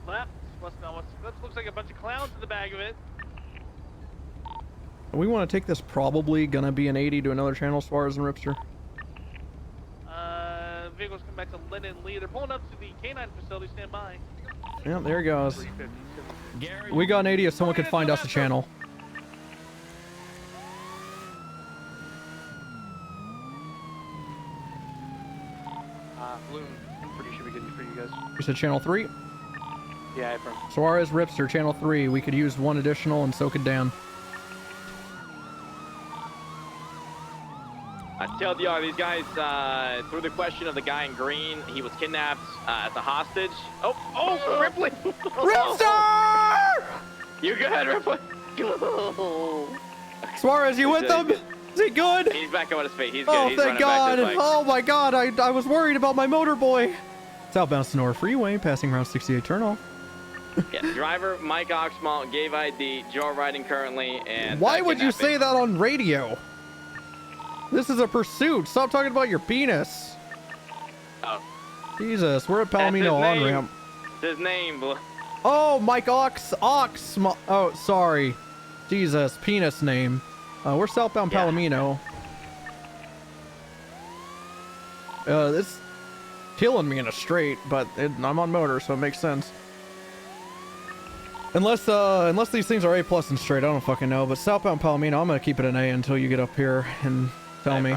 Left, westbound, west. Looks like a bunch of clowns in the back of it. We want to take this, probably gonna be an 80 to another channel, Suarez and Ripster. Vehicles come back to Linden Lee. They're pulling up to the K9 facility. Stand by. Yep, there he goes. We got an 80 if someone could find us a channel. Balloon, pretty should be good for you guys. You said channel 3? Yeah, from Suarez, Ripster, channel 3. We could use one additional, and so could Dan. I tell you, these guys, through the question of the guy in green, he was kidnapped as a hostage. Oh, Ripley! Ripster! You good, Ripley? Suarez, you with them? Is he good? He's back on his feet. He's good. Oh, He's thank running back to God. his bike. Oh my God, I was worried about my motor boy. Southbound Sonora Freeway, passing around 68 turnoff. Yeah, driver Mike Oxmalt gave ID, Joe riding currently, and why would you say that on radio? This is a pursuit. Stop talking about your penis. Oh. Jesus, we're at Palomino on ramp. It's his name. Oh, Mike Ox. Oh, sorry. Jesus, penis name. We're southbound Palomino. It's killing me in a straight, but I'm on motor, so it makes sense. Unless these things are A+ and straight, I don't fucking know. But southbound Palomino, I'm gonna keep it an A until you get up here and tell me.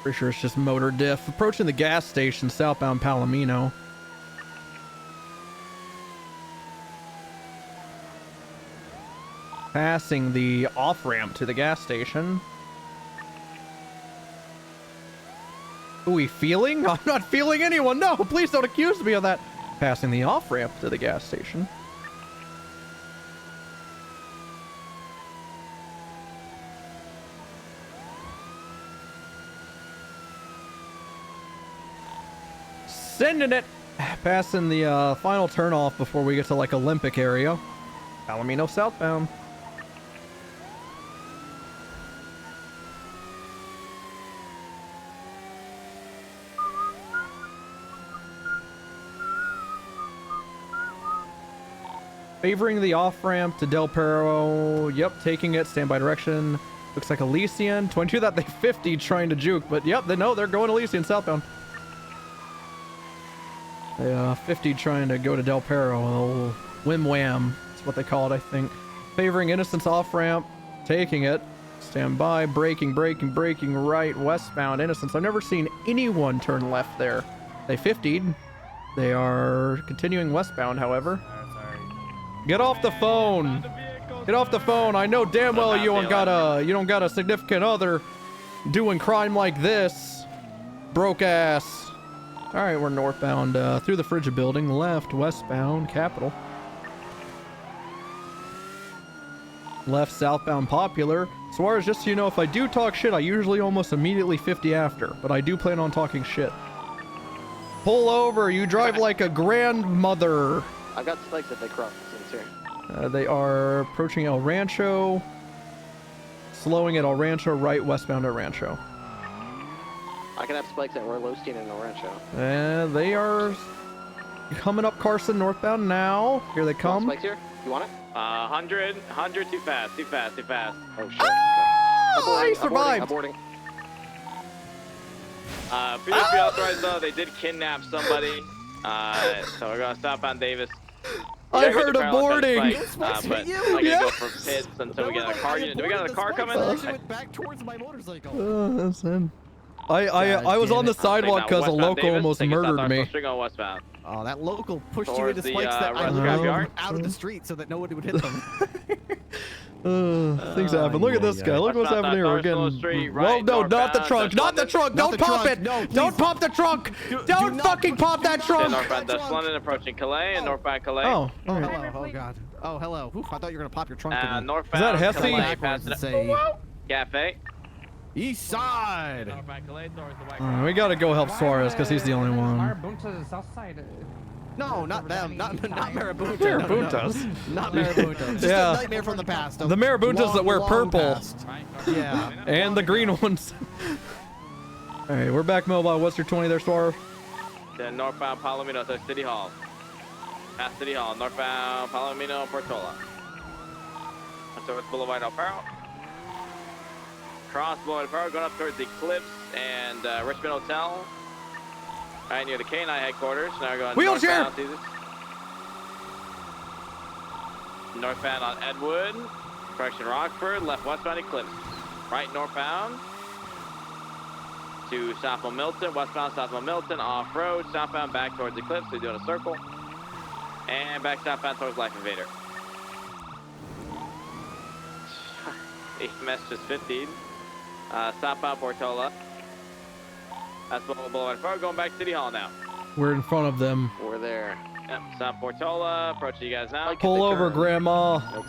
Pretty sure it's just motor diff. Approaching the gas station, southbound Palomino. Passing the off-ramp to the gas station. Are we feeling? I'm not feeling anyone. No, please don't accuse me of that. Passing the off-ramp to the gas station. Sending it. Passing the final turnoff before we get to like Olympic area. Palomino southbound. Favoring the off-ramp to Del Perro. Yep, taking it. Standby direction. Looks like Elysian. 22 that they 50 trying to juke, but yep, they know they're going Elysian southbound. They 50 trying to go to Del Perro. Whim wham. That's what they call it, I think. Favoring Innocence off-ramp. Taking it. Standby. Braking right westbound. Innocence. I've never seen anyone turn left there. They 50'd. They are continuing westbound, however. Get off the phone. Get off the phone. I know damn well you don't got a significant other doing crime like this. Broke ass. All right, we're northbound through the Frigid building, left westbound Capitol. Left southbound Popular. Suarez, just so you know, if I do talk shit, I usually almost immediately 50 after, but I do plan on talking shit. Pull over. You drive like a grandmother. I've got spikes if they cross. They are approaching El Rancho, slowing at El Rancho, right westbound El Rancho. I can have spikes at Orlowstein and El Rancho. They are coming up Carson northbound now. Here they come. Spikes here? You want it? 100 too fast. Oh shit. Oh, he survived. Aborting. Previously authorized though, they did kidnap somebody. So we're gonna stop on Davis. I heard aborting. But I can go for pits until we get a car unit. Do we got a car coming? I went back towards my motorcycle. That's him. I was on the sidewalk because a local almost murdered me. Westbound. Oh, that local pushed you Towards into the, spikes that I Red literally Scrapyard. moved out of the street so that nobody would hit them. Things happen. Look at this guy. Look what's happening here. We're getting. Whoa, no, not the trunk. Not the trunk. Don't pop it. Don't pop the trunk. Don't fucking pop that trunk. Northbound Dutch London approaching Calais and northbound Calais. Oh, hello. Oh, God. Oh, hello. Oof, I thought you were going to pop your trunk. Northbound Is that Hesse? Calais, passing Cafe. East side. Northbound Calais towards the we gotta go help Suarez because he's the only one. Marabunta's south side. No, not them. Not Marabunta. Marabuntas. Not Marabuntas. Just a nightmare from the past. The Marabuntas that wear purple. Yeah. And the green ones. Alright, we're back mobile. What's your 20 there, Suarez? Then northbound Palomino to City Hall. Past City Hall, northbound Palomino, Portola. Towards Boulevard El Perro. Cross Boulevard El Perro, going up towards the Eclipse and Richmond Hotel. Right near the K9 headquarters. Now we're going wheelchair! Northbound on Edwood. Correction Rockford. Left westbound Eclipse. Right northbound to southbound Milton. Westbound southbound Milton. Off-road. Southbound back towards Eclipse. They're doing a circle. And back southbound towards Life Invader. EMS just 15. Southbound Portola. That's Boulevard Far. Going back to City Hall now. We're in front of them. We're there. Yep. South Portola. Approaching you guys now. Pull over, Grandma. Nope.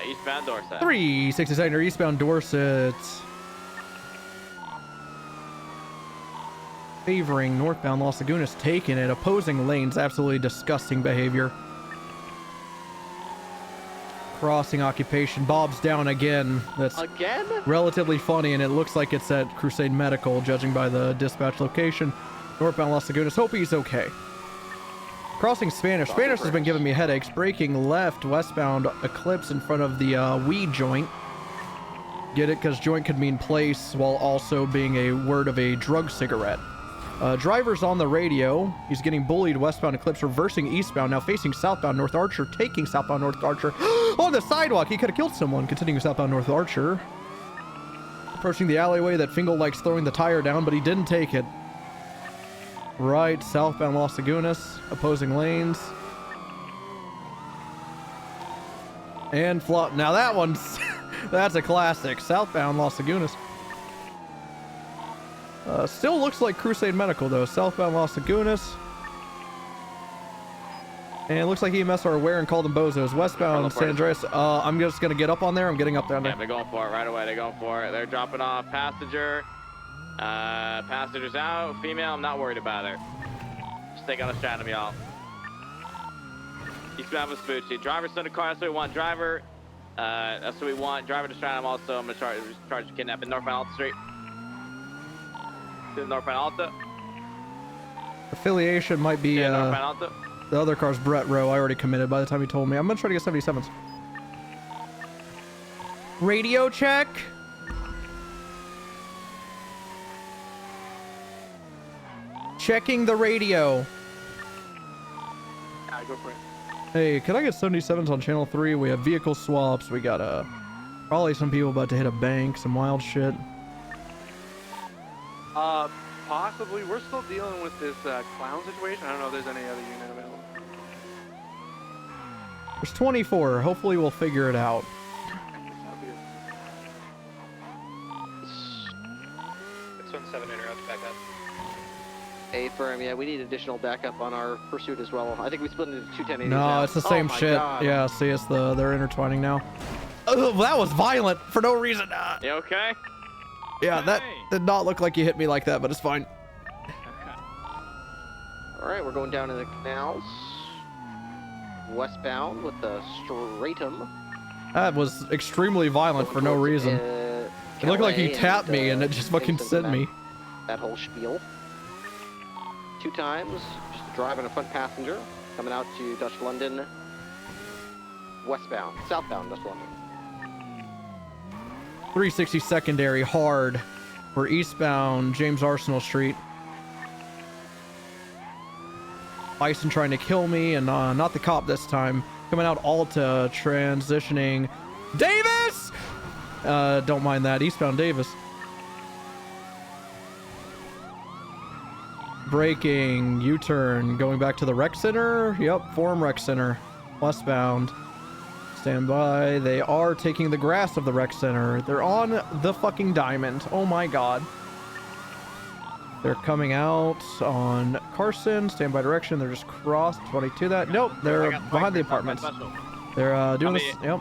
Eastbound Dorset. 362 or eastbound Dorset. Favoring northbound Los Lagunas, taking it. Opposing lanes, absolutely disgusting behavior. Crossing occupation. Bob's down again. That's again relatively funny, and it looks like it's at Crusade Medical, judging by the dispatch location. Northbound Los Lagunas. Hope he's okay. Crossing Spanish. Spanish has been giving me headaches. Braking left, westbound Eclipse in front of the weed joint. Get it? Because joint could mean place while also being a word of a drug cigarette. Driver's on the radio. He's getting bullied westbound Eclipse, reversing eastbound, now facing southbound North Archer, taking southbound North Archer on the sidewalk. He could have killed someone. Continuing southbound North Archer. Approaching the alleyway that Fingal likes throwing the tire down, but he didn't take it. Right, southbound Los Lagunas, opposing lanes. And flop. Now that one's, that's a classic. Southbound Los Lagunas. Still looks like Crusade Medical though. Southbound Los Lagunas. And it looks like EMS are aware and called them bozos. Westbound San Andreas. I'm just going to get up on there. I'm getting up down there. Yeah, they're going for it right away. They're going for it. They're dropping off passenger. Passengers out. Female, I'm not worried about her. Just take on a stratum, y'all. Eastbound Vespucci. Driver's in the car. That's what we want. Driver. That's what we want. Driver to stratum also. I'm going to charge kidnapping. Northbound Alta Street. To Northbound Alta. Affiliation might be Northbound Alta. The other car's Brett Rowe. I already committed by the time he told me. I'm going to try to get 77s. Radio check. Checking the radio. Yeah, go for it. Hey, can I get 77s on channel 3? We have vehicle swaps. We got probably some people about to hit a bank, some wild shit. Possibly. We're still dealing with this clown situation. I don't know if there's any other unit available. There's 24. Hopefully we'll figure it out. 617 interrupt back up. A firm, yeah, we need additional backup on our pursuit as well. I think we split into two 1080s. No, now. it's the same shit. God. Yeah, see, it's they're intertwining now. Oh, that was violent for no reason. You okay? Yeah, that did not look like you hit me like that, but it's fine. All right, we're going down to the canals. Westbound with the stratum. That was extremely violent for no reason. It looked like he tapped me and it just fucking sent me. That whole spiel. 2 times, just driving a front passenger, coming out to Dutch London. Westbound, southbound Dutch London. 360 secondary hard. We're eastbound James Arsenal Street. Bison trying to kill me, and not the cop this time. Coming out Alta, transitioning. Davis! Don't mind that. Eastbound Davis. braking, U-turn, going back to the rec center. Yep, Forum Rec Center, westbound. Stand by. They are taking the grass of the rec center. They're on the fucking diamond. Oh my god. They're coming out on Carson. Stand by direction. They're just crossed 22 that. Nope, they're behind the apartments. They're doing this. Yep.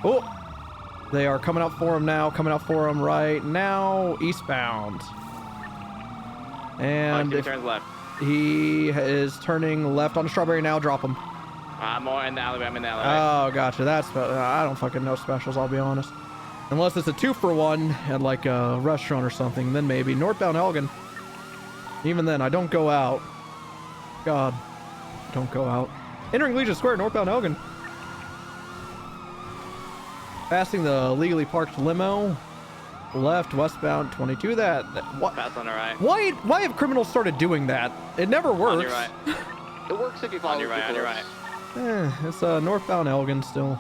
Oh, they are coming out Forum now. Coming out Forum right now. Eastbound. And turns left. He is turning left on Strawberry now. Drop him. I'm more in the alleyway. I'm in the alleyway. Oh, gotcha. That's I don't fucking know specials. I'll be honest. Unless it's a 2-for-1 at like a restaurant or something, then maybe. Northbound Elgin. Even then, I don't go out. God, don't go out. Entering Legion Square, northbound Elgin. Passing the legally parked limo. Left, westbound 22. What? Pass on the right. Why have criminals started doing that? It never works. On your right. It works if you follow on your right. On your right. It's northbound Elgin still.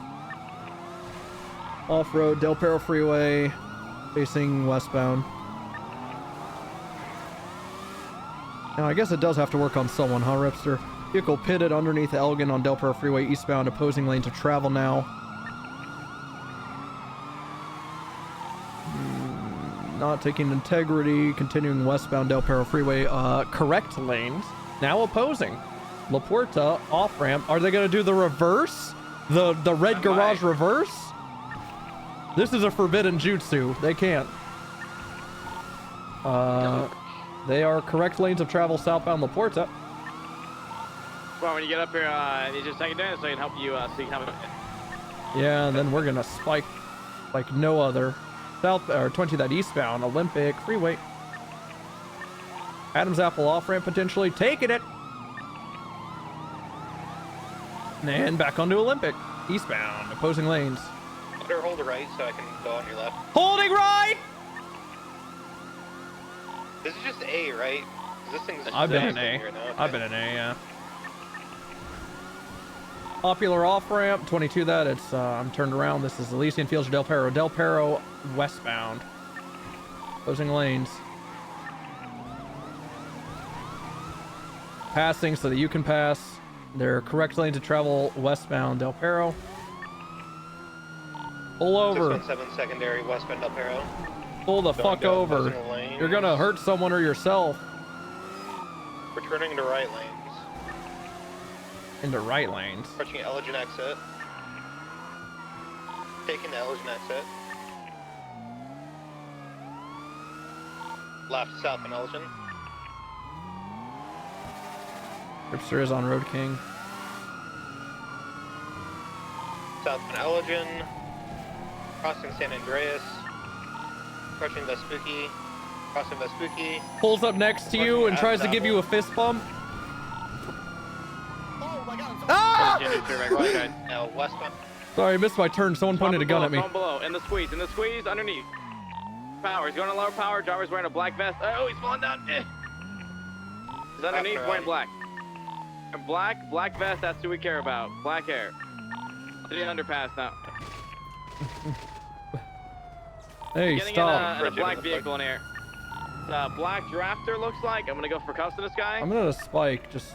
Off-road Del Perro Freeway, facing westbound. Now I guess it does have to work on someone, huh, Ripster? Vehicle pitted underneath Elgin on Del Perro Freeway, eastbound, opposing lanes of travel now. Not taking integrity, continuing westbound Del Perro Freeway, correct lanes, now opposing. La Puerta, off-ramp. Are they going to do the reverse? The red garage reverse? This is a forbidden jutsu. They can't. They are correct lanes of travel southbound La Puerta. Well, when you get up here, you just take it down so I can help you so you can have it. Yeah, and then we're going to spike like no other. South or 20 that eastbound Olympic Freeway. Adams Apple off-ramp potentially. Taking it. And back onto Olympic. Eastbound. Opposing lanes. Better hold right so I can go on your left. Holding right! This is just A, right? This thing's I've been an A. I've been an A, yeah. Popular off-ramp, 22 that. It's, I'm turned around. This is Elysian Fields, Del Perro. Del Perro westbound. Closing lanes. Passing so that you can pass. They're correct lane to travel westbound Del Perro. Pull over. 617 secondary westbound Del Perro. Pull the fuck over. You're gonna hurt someone or yourself. Returning into right lanes. Into right lanes. Approaching Elgin exit. Taking the Elgin exit. Left south on Elgin. Ripster is on Road King. South on Elgin. Crossing San Andreas. Approaching Vespucci. Crossing Vespucci. Pulls up next to you and tries to give you a fist bump. Ah! Now westbound. Sorry, I missed my turn. Someone pointed a gun at me. Below, in the squeeze, underneath. Power, he's going to lower power. Driver's wearing a black vest. Oh, he's falling down. He's underneath, wearing black. Black vest, that's who we care about. Black hair. To the underpass now. Hey, getting stop. in a black vehicle in here. Black drafter looks like. I'm gonna go for custom this guy. I'm gonna spike, just...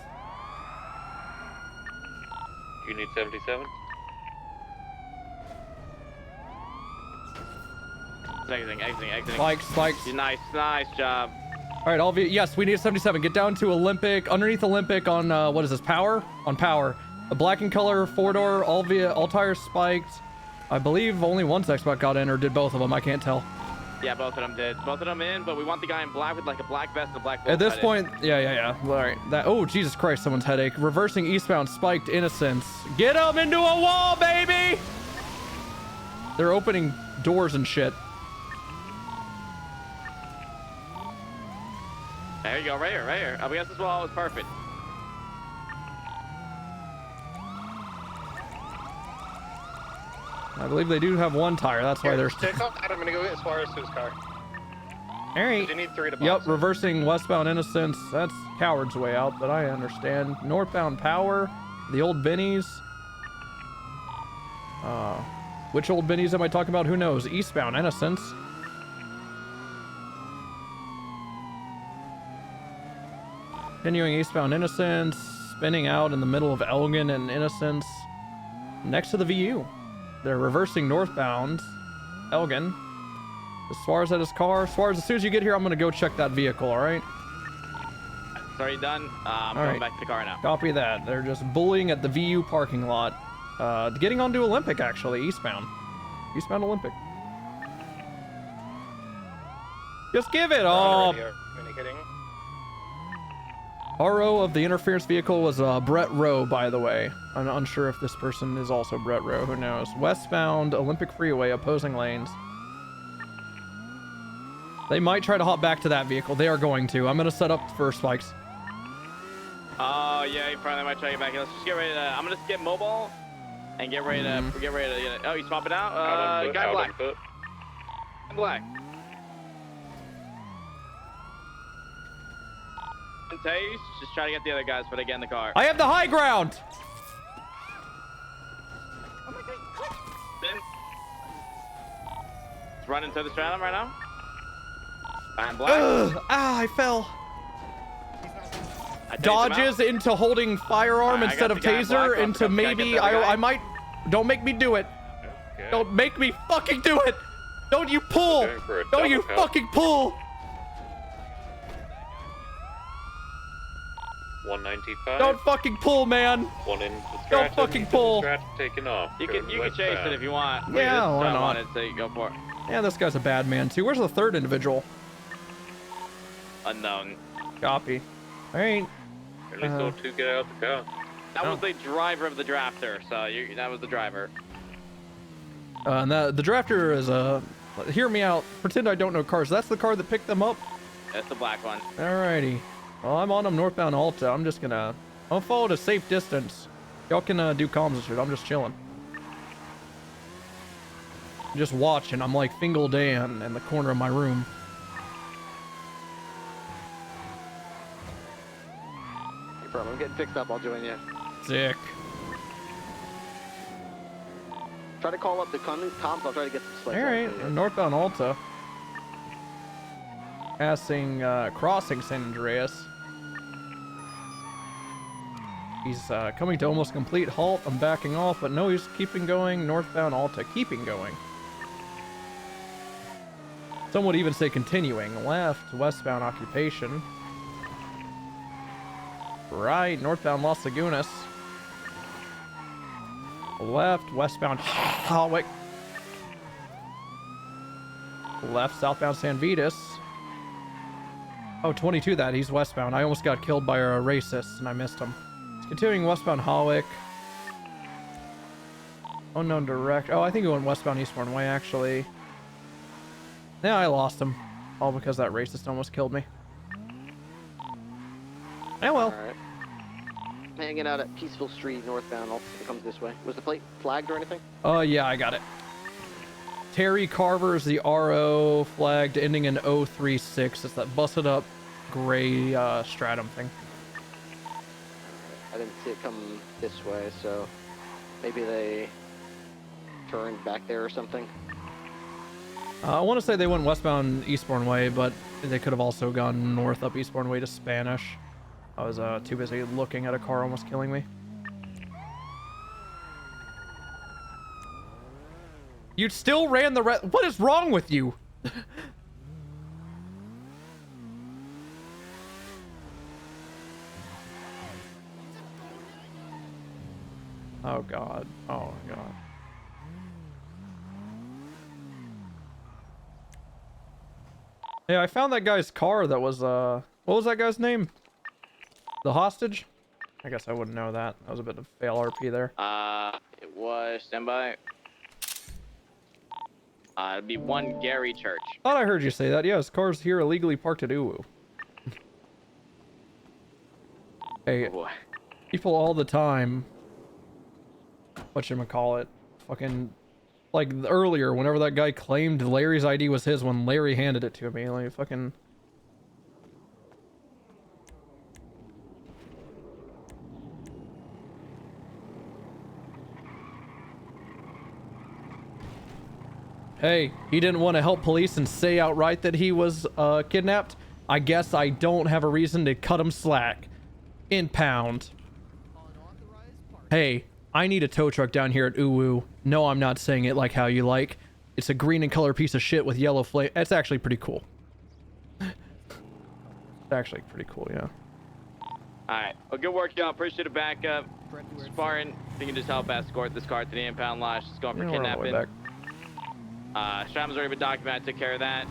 You need 77? Exiting. Spikes. Nice job. All right, yes, we need a 77. Get down to Olympic, underneath Olympic on, what is this, Power? On Power. A black in color, 4-door, all tires spiked. I believe only one suspect got in, or did both of them, I can't tell. Yeah, both of them did. Both of them in, but we want the guy in black with like a black vest and a black... At this point, yeah. All right, oh, Jesus Christ, someone's headache. Reversing eastbound, spiked, innocence. Get them into a wall, baby! They're opening doors and shit. There you go, right here. Up against this wall is perfect. I believe they do have one tire. That's why they're... Take off. I'm gonna go get Suarez to his car. All right. You need 3 to box. Yep, reversing westbound Innocence. That's Coward's way out, but I understand. Northbound Power, the old Bennies. Which old Bennies am I talking about? Who knows? Eastbound Innocence. Continuing eastbound Innocence, spinning out in the middle of Elgin and Innocence, next to the VU. They're reversing northbound Elgin. Is Suarez at his car? Suarez, as soon as you get here, I'm gonna go check that vehicle, alright? It's already done. I'm going back to the car now. Copy that. They're just bullying at the VU parking lot. Getting onto Olympic, actually, eastbound. Eastbound Olympic. Just give it up! RO of the interference vehicle was Brett Rowe, by the way. I'm unsure if this person is also Brett Rowe, who knows. Westbound Olympic Freeway, opposing lanes. They might try to hop back to that vehicle. They are going to. I'm going to set up for spikes. Oh, yeah, he probably might try to get back. Let's just get ready to... I'm going to skip mobile and get ready to... Oh, he's swapping out? Guy black. Black. Taze, just try to get the other guys, but I get in the car. I have the high ground! Let's run into the stratum right now. I'm black. I fell. Dodges into holding firearm instead of taser into maybe I might. Don't make me do it. Okay. Don't make me fucking do it. Don't you pull. Don't you fucking pull. 195. Don't fucking pull, man. One in the Don't fucking pull. Taking off. You can chase it if you want. Yeah, why not? So you go for it. Yeah, this guy's a bad man too. Where's the third individual? Unknown. Copy. All right. At least those two get out the car. That was the driver of the drafter, so that was the driver. And the drafter is hear me out. Pretend I don't know cars. That's the car that picked them up. That's the black one. Alrighty. Well, I'm on them northbound Alta. I'm just gonna... I'll follow at a safe distance. Y'all can do comms and shit. I'm just chilling. Just watching. I'm like Fingal Dan in the corner of my room. No problem. I'm getting fixed up. I'll join you. Sick. Try to call up the comms. I'll try to get some slides. Alright. Northbound Alta. Passing, crossing San Andreas. He's coming to almost complete halt. I'm backing off, but no, he's keeping going. Northbound Alta, keeping going. Some would even say continuing. Left, westbound occupation. Right, northbound Las Lagunas. Left, westbound Hawick. Left, southbound San Vitas. Oh, 22 that. He's westbound. I almost got killed by a racist, and I missed him. Continuing westbound Hawick. Unknown direct. Oh, I think he went westbound Eastbourne Way, actually. Yeah, I lost him. All because that racist almost killed me. Yeah, well. Alright. Hanging out at Peaceful Street, northbound. It comes this way. Was the plate flagged or anything? Oh, yeah, I got it. Terry Carver's the RO flagged ending in 036. It's that busted up gray stratum thing. I didn't see it come this way, so maybe they turned back there or something. I want to say they went westbound Eastbourne Way, but they could have also gone north up Eastbourne Way to Spanish. I was too busy looking at a car almost killing me. You still ran the What is wrong with you? Oh god. Oh my god. Yeah, I found that guy's car that was what was that guy's name? The hostage? I guess I wouldn't know that. That was a bit of fail RP there. It was standby. It'd be one Gary Church. Thought I heard you say that. Yeah, his car's here illegally parked at Uwu. Hey, oh boy. People all the time. Whatchamacallit? Fucking, like earlier, whenever that guy claimed Larry's ID was his when Larry handed it to me, like fucking. Hey, he didn't want to help police and say outright that he was kidnapped. I guess I don't have a reason to cut him slack. Impound. Hey, I need a tow truck down here at Uwu. No, I'm not saying it like how you like. It's a green and color piece of shit with yellow flame. It's actually pretty cool. It's actually pretty cool, yeah. Alright, well, good work, y'all. Appreciate the backup. Spartan, if you can just help escort this car to the impound lodge. It's going for kidnapping. Stratham's already been documented. I took care of that.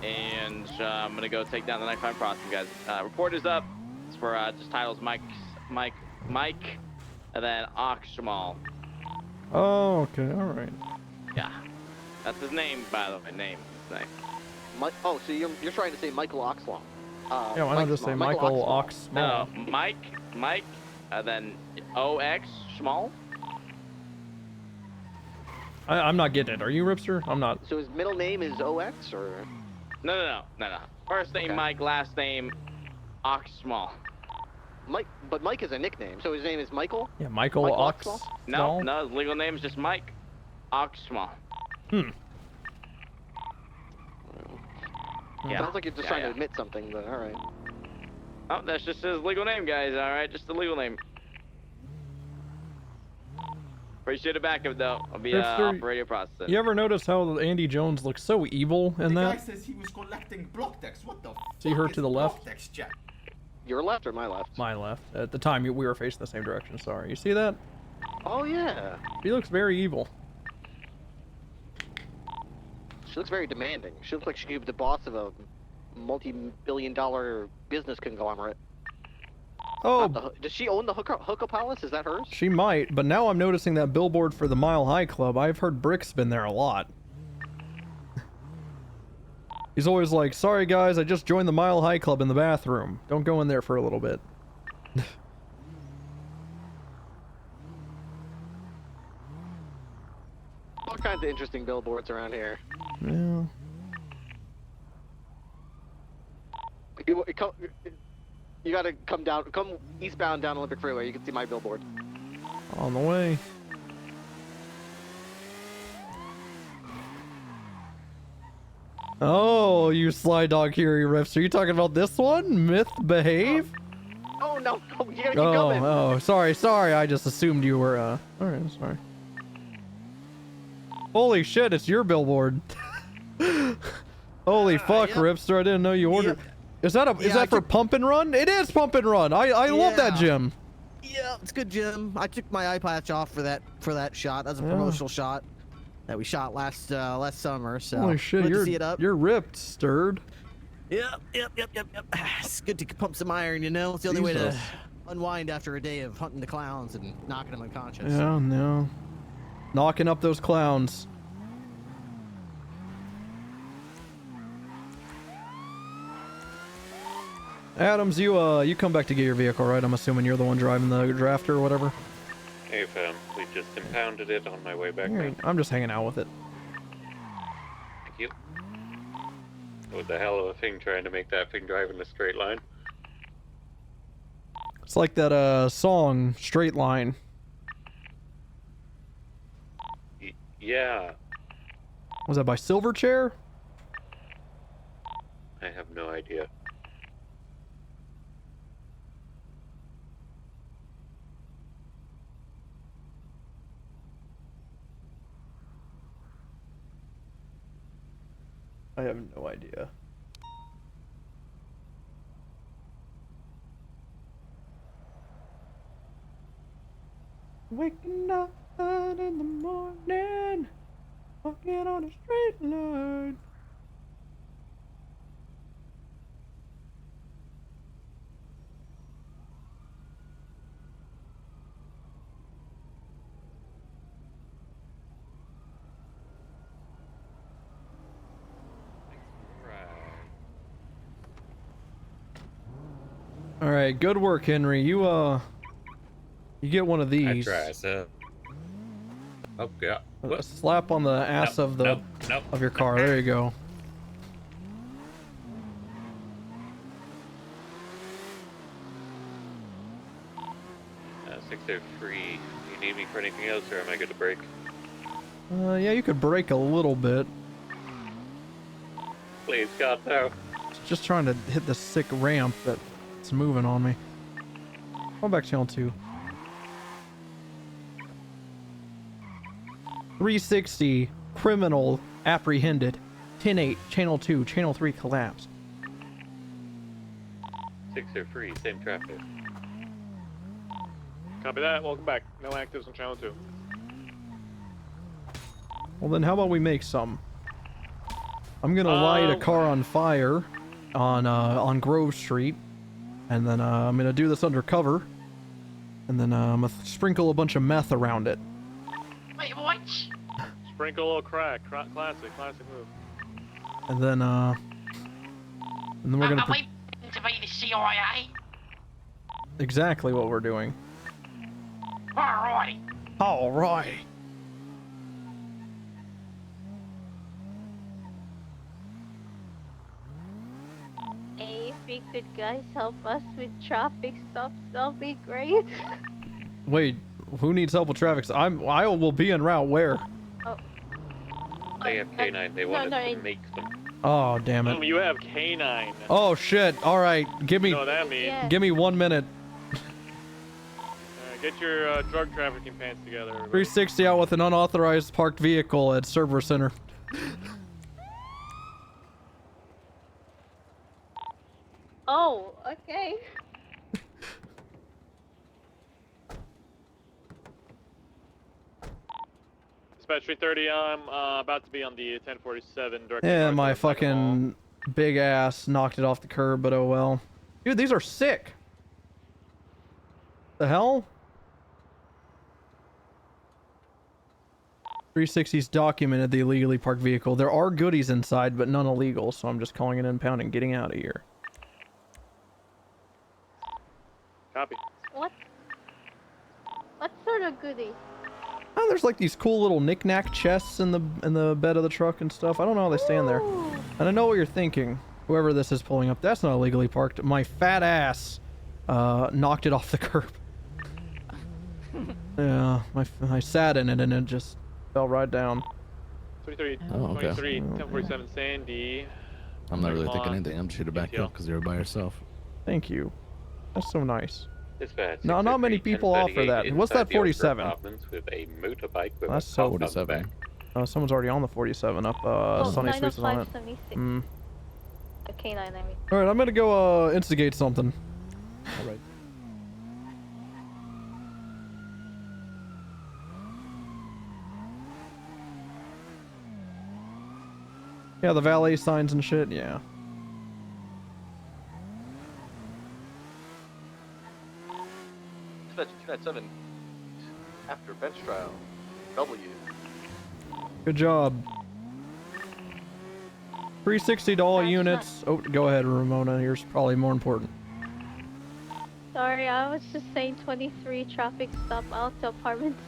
And I'm going to go take down the next time crossing, guys. Report is up. It's for just titles Mike, and then Oxjamal. Oh, okay, alright. Yeah. That's his name, by the way. His name. Oh, so you're trying to say Michael Oxlaw. Yeah, why not just say Michael Ox? No, Mike, then O-X, Schmal. I'm not getting it. Are you, Ripster? I'm not. So his middle name is O-X, or? No. First name Okay. Mike, last name Oxmal. Mike, but Mike is a nickname, so his name is Michael? Yeah, Michael Ox. No, his legal name is just Mike Oxmal. Yeah. Sounds like you're just trying to admit something, but alright. Oh, that's just his legal name, guys. Alright, just the legal name. Appreciate the backup, though. I'll be off radio processing. You ever notice how Andy Jones looks so evil in that? The guy says he was collecting block decks. What the See her to the left? block decks, Jack? Your left or my left? My left. At the time, we were facing the same direction. Sorry. You see that? Oh, yeah. He looks very evil. She looks very demanding. She looks like she could be the boss of a multi-billion-dollar business conglomerate. Oh. Does she own the Hookah Palace? Is that hers? She might, but now I'm noticing that billboard for the Mile High Club. I've heard Brick's been there a lot. He's always like, sorry guys, I just joined the Mile High Club in the bathroom. Don't go in there for a little bit. All kinds of interesting billboards around here. Yeah. You gotta come eastbound down Olympic Freeway. You can see my billboard. On the way. Oh, you sly dog Curie riffs. Are you talking about this one? Myth Behave? Oh, no. You gotta keep going. Oh, sorry. I just assumed you were, Alright, sorry. Holy shit, it's your billboard. Holy fuck, yep. Ripster, I didn't know you ordered. Yep. Is that for Pump and Run? It is Pump and Run. I love that gym. Yeah, it's a good gym. I took my eye patch off for that shot. That's a promotional shot that we shot last summer. So holy shit, you're ripped, stirred. Yep. It's good to pump some iron, you know. It's the only way to unwind after a day of hunting the clowns and knocking them unconscious. Yeah, no. Knocking up those clowns. Adams, you come back to get your vehicle, right? I'm assuming you're the one driving the drafter or whatever. Hey fam, we just impounded it on my way back. Right. I'm just hanging out with it. Thank you. It was a hell of a thing trying to make that thing drive in a straight line. It's like that song, Straight Line. Yeah. Was that by Silverchair? I have no idea. I have no idea. Waking up in the morning, walking on a straight line. All right, good work, Henry. You get one of these. I try, so. Oh god. A slap on the ass of the of your car. There you go. 603. Do you need me for anything else, or am I good to brake? Yeah, you could brake a little bit. Please, God, no. Just trying to hit the sick ramp that's moving on me. Go back to channel 2. 360 criminal apprehended. 10-8 channel 2 channel 3 collapsed. 603, same traffic. Copy that. Welcome back. No actives on channel 2. Well then, how about we make some? I'm gonna light a car on fire on Grove Street, and then I'm gonna do this undercover, and then I'm gonna sprinkle a bunch of meth around it. Wait, what? Sprinkle a little crack. Classic move. And then we're gonna. Wait to be the CIA. Exactly what we're doing. Alrighty. Alright. Hey, if you could guys help us with traffic stops, that'll be great. Wait, who needs help with traffic? I will be en route. Where? Oh. They have K9. They want us to make them. Oh damn it! You have K9. Oh shit! All right, give me. You know what that means? Give me 1 minute. Get your drug trafficking pants together. Everybody. 360 out with an unauthorized parked vehicle at Server Center. Oh, okay. Dispatch 330, I'm about to be on the 1047 direct. Yeah, my fucking big ass knocked it off the curb, but oh well. Dude, these are sick. The hell? 360's documented the illegally parked vehicle. There are goodies inside, but none illegal, so I'm just calling it impound and getting out of here. Copy. What sort of goodie? Oh, there's like these cool little knick-knack chests in the bed of the truck and stuff. I don't know how they stand there. And I know what you're thinking. Whoever this is pulling up, that's not illegally parked. My fat ass knocked it off the curb. Yeah, I sat in it and it just fell right down. 23, Oh, okay. 23, 1047 Sandy. I'm not really thinking anything. I'm just here to back you up because you're by yourself. Thank you. That's so nice. Dispatch, No, not many people offer that. What's that 47? With a motorbike with That's a so cop on the back. someone's already on the 47 up Sunny Suites is on it. 90576. K9, I mean. Alright, I'm gonna go instigate something. Alright. Yeah, the valet signs and shit, yeah. Dispatch 297 after bench trial. W. Good job. 360 to all units. Oh, go ahead, Ramona. Yours probably more important. Sorry, I was just saying 23 traffic stop out to apartments.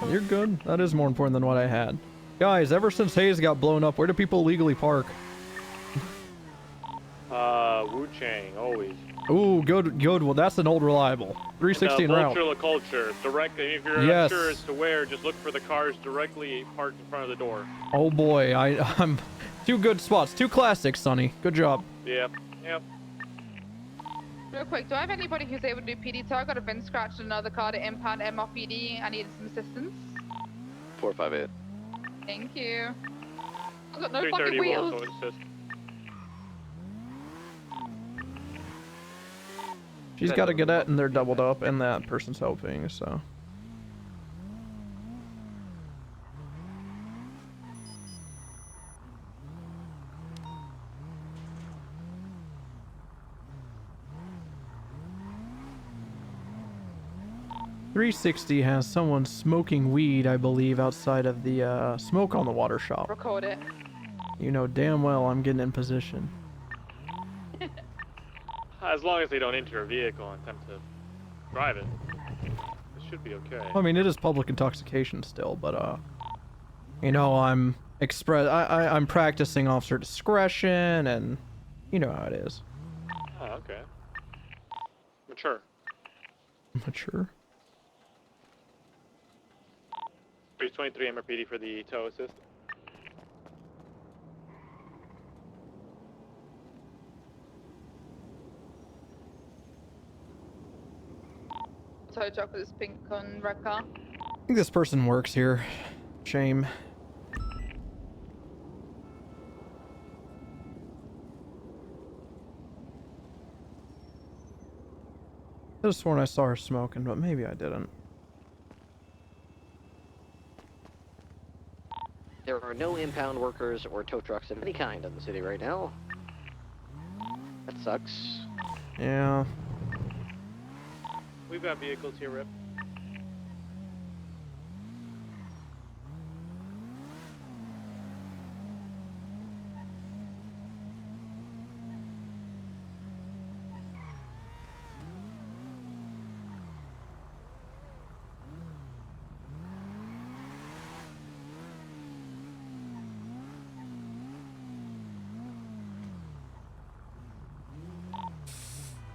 You're good. That is more important than what I had. Guys, ever since Hayes got blown up, where do people legally park? Wu Chang, always. Ooh, good. Well, that's an old reliable. 360 en route. Vulture La Culture. Directly, if you're unsure as to where, just look for the cars directly parked in front of the door. Oh boy, I'm two good spots, two classics, Sonny. Good job. Yep. Real quick, do I have anybody who's able to do PD tag? I got a bin scratched in another car to impound MRPD. I need some assistance. 458. Thank you. I've got no 330 fucking will wheels. also insist. She's got a cadet and they're doubled up and that person's helping, so. .360 has someone smoking weed, I believe, outside of the smoke on the water shop. Record it. You know damn well I'm getting in position. As long as they don't enter a vehicle and attempt to drive it, it should be okay. I mean, it is public intoxication still, but you know, I'm practicing officer discretion, and you know how it is. Oh, okay. Mature. Mature. 323 MRPD for the tow assist. tow truck with this pink on red car. I think this person works here. Shame. I just sworn I saw her smoking, but maybe I didn't. There are no impound workers or tow trucks of any kind in the city right now. That sucks. Yeah. We've got vehicles here, Rip.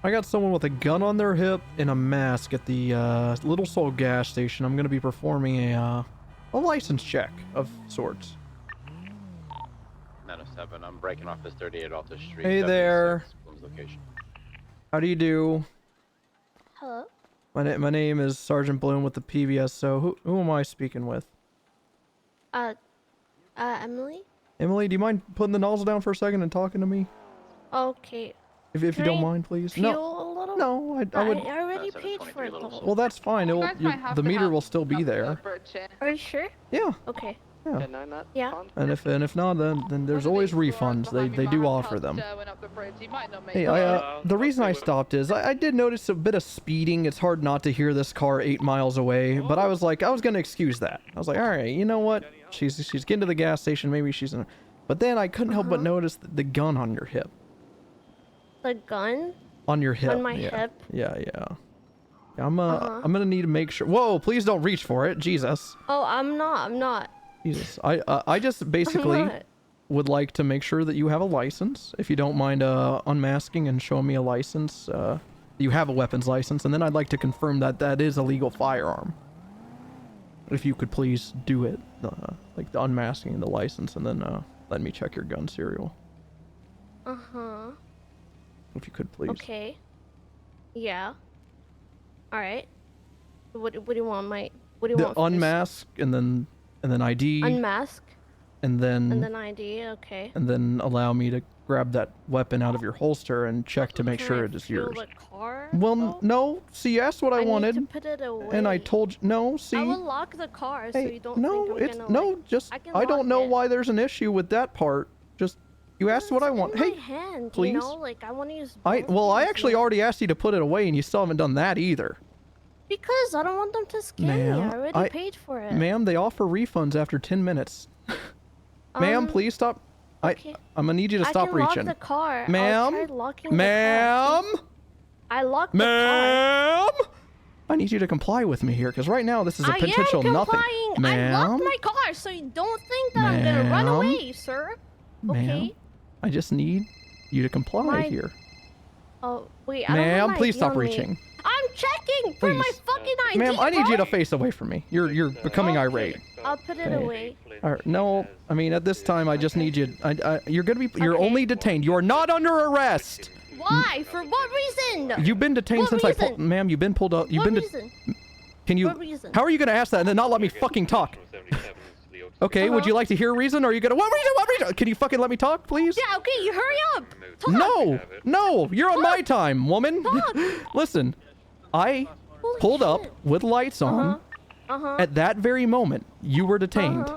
I got someone with a gun on their hip and a mask at the Little Soul gas station. I'm going to be performing a license check of sorts. 907, I'm breaking off this 38 off the street. Hey there. Location. How do you do? Hello? My name is Sergeant Bloom with the PVSO. Who am I speaking with? Emily? Emily, do you mind putting the nozzle down for a second and talking to me? Okay. If you don't mind, please. Peel a little? No, I would. I already paid for it though. Well, that's fine. The meter will still be there. Are you sure? Yeah. Okay. Yeah. Yeah. And if not, then there's always refunds. They do offer them. Hey, the reason I stopped is I did notice a bit of speeding. It's hard not to hear this car 8 miles away, but I was gonna excuse that. I was like, all right, you know what? She's getting to the gas station. Maybe she's in. But then I couldn't help but notice the gun on your hip. The gun? On your hip. On my hip? Yeah. I'm gonna need to make sure. Whoa! Please don't reach for it. Jesus. Oh, I'm not. Jesus. I just basically would like to make sure that you have a license. If you don't mind unmasking and showing me a license, you have a weapons license, and then I'd like to confirm that that is a legal firearm. If you could please do it, like the unmasking and the license, and then let me check your gun serial. If you could please. Okay. Yeah. All right. What do you want? What do you want? Unmask and then ID. Unmask. And then ID. Okay. And then allow me to grab that weapon out of your holster and check to make sure it is yours. The car, well, no. See, you asked what I wanted. Need to put it away. And I told you no. See. I will lock the car so you don't. No, think I'm gonna, just I don't know why there's an issue with that part. Just. You asked what I want. Hey, hand, please. You know, like I want to use. I actually already asked you to put it away, and you still haven't done that either. Because I don't want them to scam me. I already paid for it. Ma'am, they offer refunds after 10 minutes. Ma'am, please stop. Okay. I'm gonna need you to stop reaching. Lock the car. Ma'am. Ma'am. I locked the car. I need you to comply with me here, because right now this is a potential nothing. Ma'am. I locked my car, so you don't think that I'm gonna run away, sir. Okay. I just need you to comply here. Oh, wait, ma'am, please stop reaching. I'm checking for my fucking ID. Ma'am, I need you to face away from me. You're becoming irate. I'll put it away. All right, no, I mean at this time I just need you. You're only detained. You are not under arrest. Why? For what reason? You've been detained since ma'am, you've been pulled up. What reason? Can you? What reason? How are you gonna ask that and then not let me fucking talk? Okay, would you like to hear a reason, or are you gonna what reason? Can you fucking let me talk, please? Yeah, okay, you hurry up. Talk. No, you're on my time, woman. Listen, I pulled up with lights on. At that very moment, you were detained.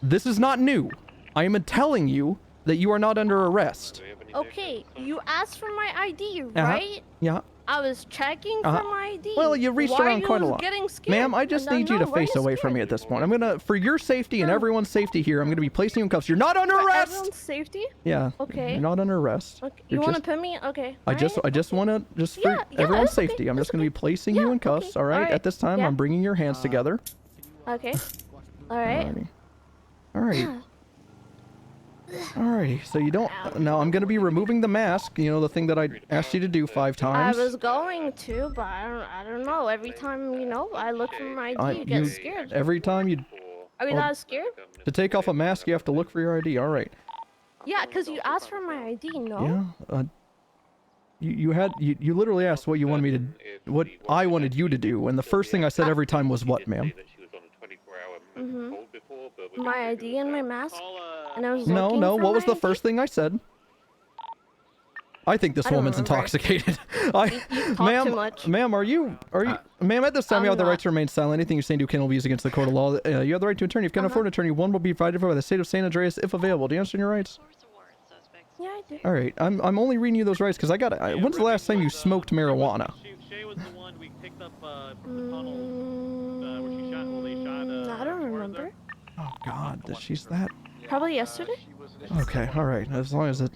This is not new. I am telling you that you are not under arrest. Okay, you asked for my ID, right? Yeah. I was checking for my ID. Well, you reached around quite a lot. Ma'am, I just need you to face away from me at this point. I'm gonna, for your safety and everyone's safety here, I'm gonna be placing you in cuffs. You're not under arrest! Everyone's safety? Yeah. Okay. You're not under arrest. Okay. You want to put me? Okay. I just want to, for everyone's safety, I'm just gonna be placing you in cuffs, alright? At this time, I'm bringing your hands together. Okay. Alright. Alright. Alrighty, so you don't. Now I'm gonna be removing the mask. You know, the thing that I asked you to do 5 times. I was going to, but I don't know. Every time, you know, I look for my ID, you get scared. Every time you. Are you not scared? To take off a mask, you have to look for your ID. All right. Yeah, because you asked for my ID, no? Yeah. You literally asked what you wanted me to, what I wanted you to do, and the first thing I said every time was what, ma'am? My ID and my mask, and I was No, looking no. for What was my the first thing I said? I think this I don't woman's remember. intoxicated. You talk too much. Ma'am, are you, ma'am? At this time, you have the right to remain silent. Anything you say and do can be used against the court of law. You have the right to an attorney. If you can't afford an attorney, one will be provided for by the state of San Andreas if available. Do you understand your rights? Yeah, I do. All right, I'm only reading you those rights because I got. When's the last time you smoked marijuana? Shay was the one we picked up from the tunnel where she shot. Well, they shot. I don't remember. Oh God, she's that. Probably yesterday. Okay, all right. As long as it.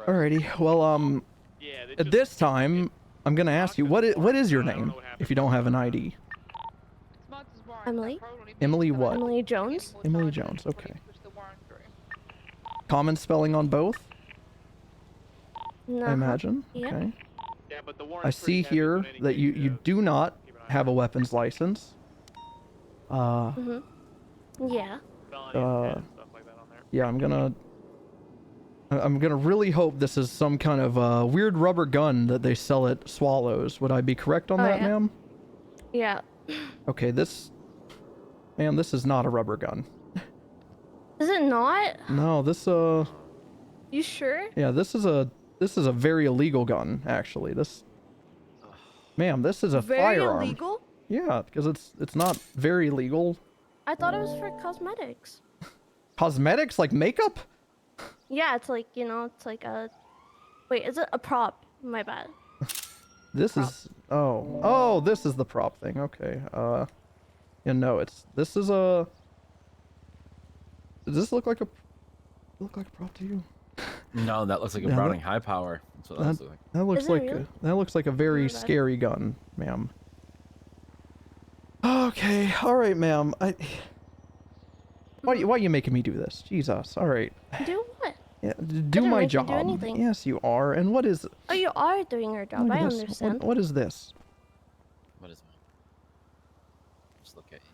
Alrighty. Well, at this time, I'm gonna ask you what is your name if you don't have an ID. Emily. Emily what? Emily Jones. Emily Jones. Okay. Common spelling on both? No. I imagine. Yeah. Okay. I see here that you do not have a weapons license. Yeah. Yeah, I'm gonna really hope this is some kind of weird rubber gun that they sell at Swallows. Would I be correct on that, yeah. ma'am? Yeah. Okay, ma'am, this is not a rubber gun. Is it not? No, this You sure? yeah, this is a very illegal gun, actually. Ma'am, this is a Very firearm. illegal? Yeah, because it's not very legal. I thought it was for cosmetics. Cosmetics, like makeup? Yeah, it's like, it's like a... Wait, is it a prop? My bad. This is this is the prop thing. Okay. Yeah, no, this is a. Does this look like a prop to you? No, that looks like a Yeah, Browning high power. That's what that looks like. That looks Is it like really? that looks like a very scary gun, ma'am. Okay, all right, ma'am. Why are you making me do this? Jesus. All right. Do what? Yeah, do didn't my make you job. do anything. Yes, you are. And what is? Oh, you are doing your job. Look at I this. understand. What is this? What is it? Just look at you.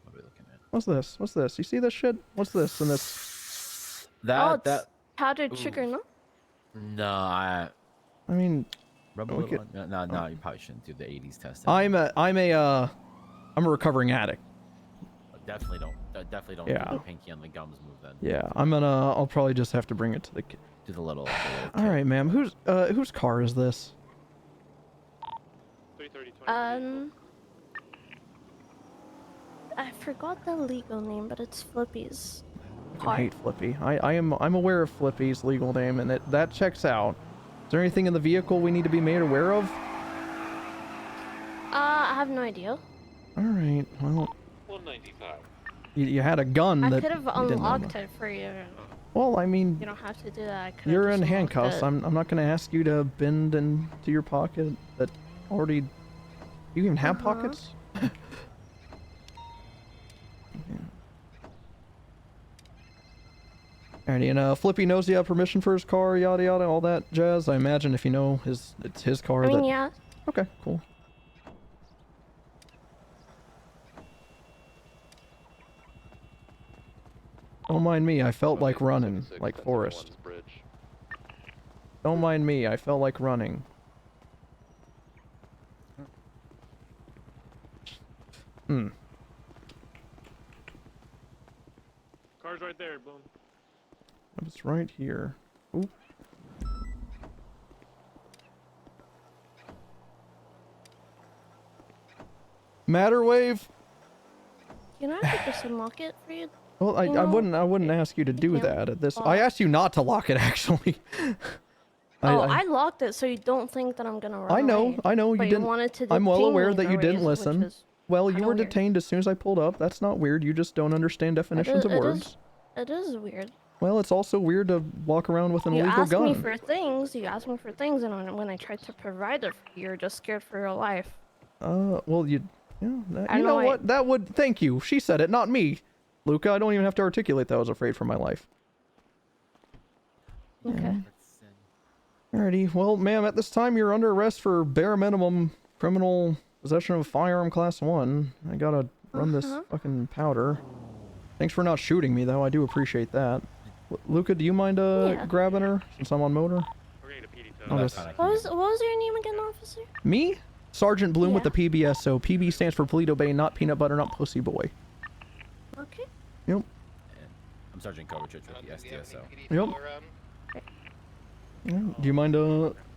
What are we looking at? What's this? What's this? You see this shit? What's this and this? It's powdered sugar, no? No, I mean, rub a we little could- on- No, you probably shouldn't do the 80s test. I'm a recovering addict. Definitely don't Yeah. do the pinky on the gums move then. Yeah, I'll probably just have to bring it to the. Do the little. All right, ma'am. Whose car is this? I forgot the legal name, but it's Flippy's I car. hate Flippy. I'm aware of Flippy's legal name, and that checks out. Is there anything in the vehicle we need to be made aware of? I have no idea. All right. Well, 195. you had a gun I that. could have you didn't know unlocked about. it for you. Well, I mean, You don't have to do that. I could've you're just in unlocked handcuffs. it. I'm not gonna ask you to bend into your pocket that already. You even have pockets? Alrighty, and Flippy knows you have permission for his car, yada yada, all that jazz. I imagine if you know it's his car. I mean, that... yeah. Okay, cool. Don't mind me, I felt like running, like Forrest. Don't mind me, I felt like running. Car's right there, boom. It's right here. Oop. Matter wave. Can I just unlock it for you? Well, I wouldn't ask you to do that at this. I asked you not to lock it actually. I locked it so you don't think that I'm gonna run I know, away. I know you But didn't. wanted to I'm well detain aware me that for you a didn't reason, which listen. was Well, you kinda were weird. detained as soon as I pulled up. That's not weird. You just don't understand definitions of words. It is weird. Well, it's also weird to walk around with an You illegal asked gun. me for things. You asked me for things, and when I tried to provide it for you, you're just scared for your life. Well, you I know know what? That would. Thank you. She said it, not me. Luca, I don't even have to articulate that I was afraid for my life. Okay. Alrighty. Well, ma'am, at this time you're under arrest for bare minimum criminal possession of a firearm class 1. I gotta run this fucking powder. Thanks for not shooting me, though. I do appreciate that. Luca, do you mind grabbing her since I'm on motor? I'll just... What was your name again, officer? Me? Sergeant Bloom with the PBSO. PB stands for Polito Bay, not peanut butter, not pussy boy. Okay. Yep. I'm Sergeant Kovacic with the SDSO. Yep. Do you mind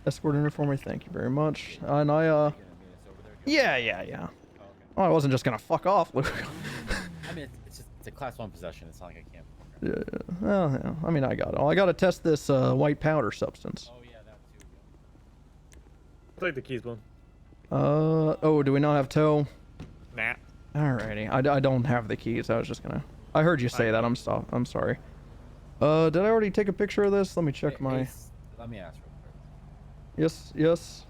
escorting her for me? Thank you very much. And I yeah. Oh, I wasn't just gonna fuck off, Luke. I mean, it's a class 1 possession. It's not like I can't. Yeah. Well, yeah. I mean, I got it. I gotta test this white powder substance. Oh yeah, that too. Take the keys, Bloom. Oh, do we not have tow? Nah. Alrighty. I don't have the keys. I was just gonna. I heard you say that. I'm sorry. Did I already take a picture of this? Let me check my. Let me ask real quick. Yes. Is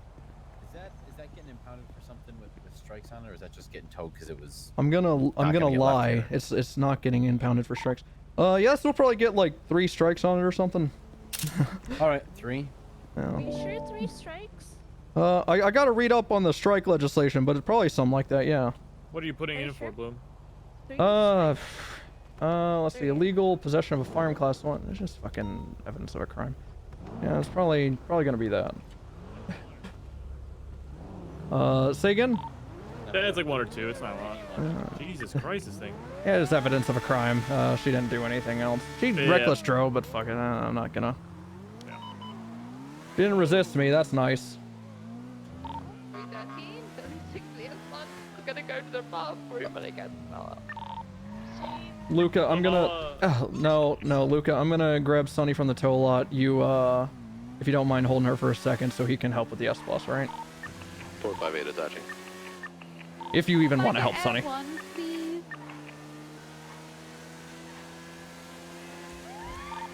that getting impounded for something with strikes on it, or is that just getting towed because it was? I'm gonna lie. It's not getting impounded for strikes. Yes, we'll probably get like 3 strikes on it or something. All right, 3. Yeah. Are you sure 3 strikes? I gotta read up on the strike legislation, but it's probably something like that. Yeah. What are you putting in for, Bloom? Let's see. Illegal possession of a firearm class 1. It's just fucking evidence of a crime. Yeah, it's probably gonna be that. Say again? Yeah, it's like 1 or 2. It's not a lot. Jesus Christ, this thing. Yeah, it's evidence of a crime. She didn't do anything else. She reckless drove, but fuck it, I'm not gonna. Yeah. She didn't resist me. That's nice. 3:13, 36 I'm gonna go to the bathroom and I get smell up. Luca, I'm gonna. No, Luca, I'm gonna grab Sunny from the tow lot. You, if you don't mind holding her for a second, so he can help with the S plus, right? 458 attaching. If you even want to help Sunny.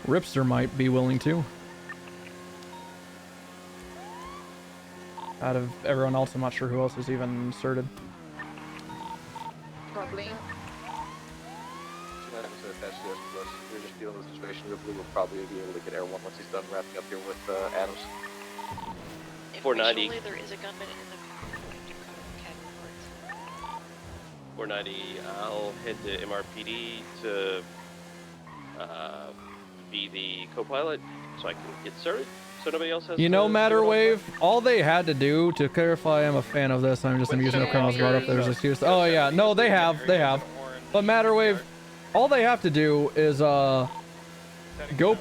Ripster might be willing to. Out of everyone else, I'm not sure who else is even inserted. Probably. We're just dealing with the situation. Ripley will probably be able to get Air 1 once he's done wrapping up here with Adams. 490. There is a gunman in the 490, I'll head to MRPD to be the co-pilot so I can get started. So nobody else has You know, Matterwave, all they had to do, to clarify, I'm a fan of this, I'm using the criminals brought up there's excuse. Oh yeah, no, they have. But Matterwave, all they have to do is go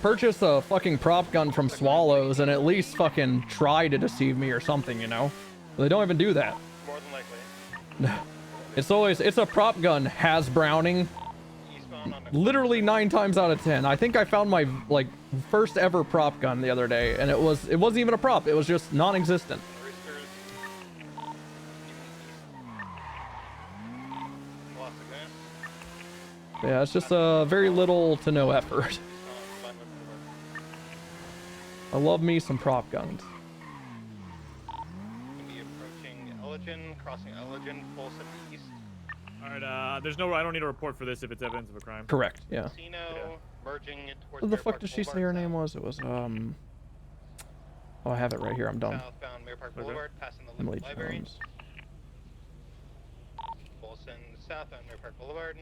purchase a fucking prop gun from Swallows and at least fucking try to deceive me or something, you know? They don't even do that. More than likely. It's a prop gun, has Browning. Literally 9 times out of 10. I think I found my like first ever prop gun the other day, and it wasn't even a prop. It was just non-existent. Yeah, it's just very little to no effort. I love me some prop guns. Approaching Elgin, crossing Elgin, Folsom East. Alright, I don't need a report for this if it's evidence of a crime. Correct, yeah. Casino, merging towards What the fuck did she say her name was? It was, oh, I have it right here, I'm dumb. Southbound Mirror Park Boulevard, passing the Emily library. Jones. Folsom, southbound Mirror Park Boulevard.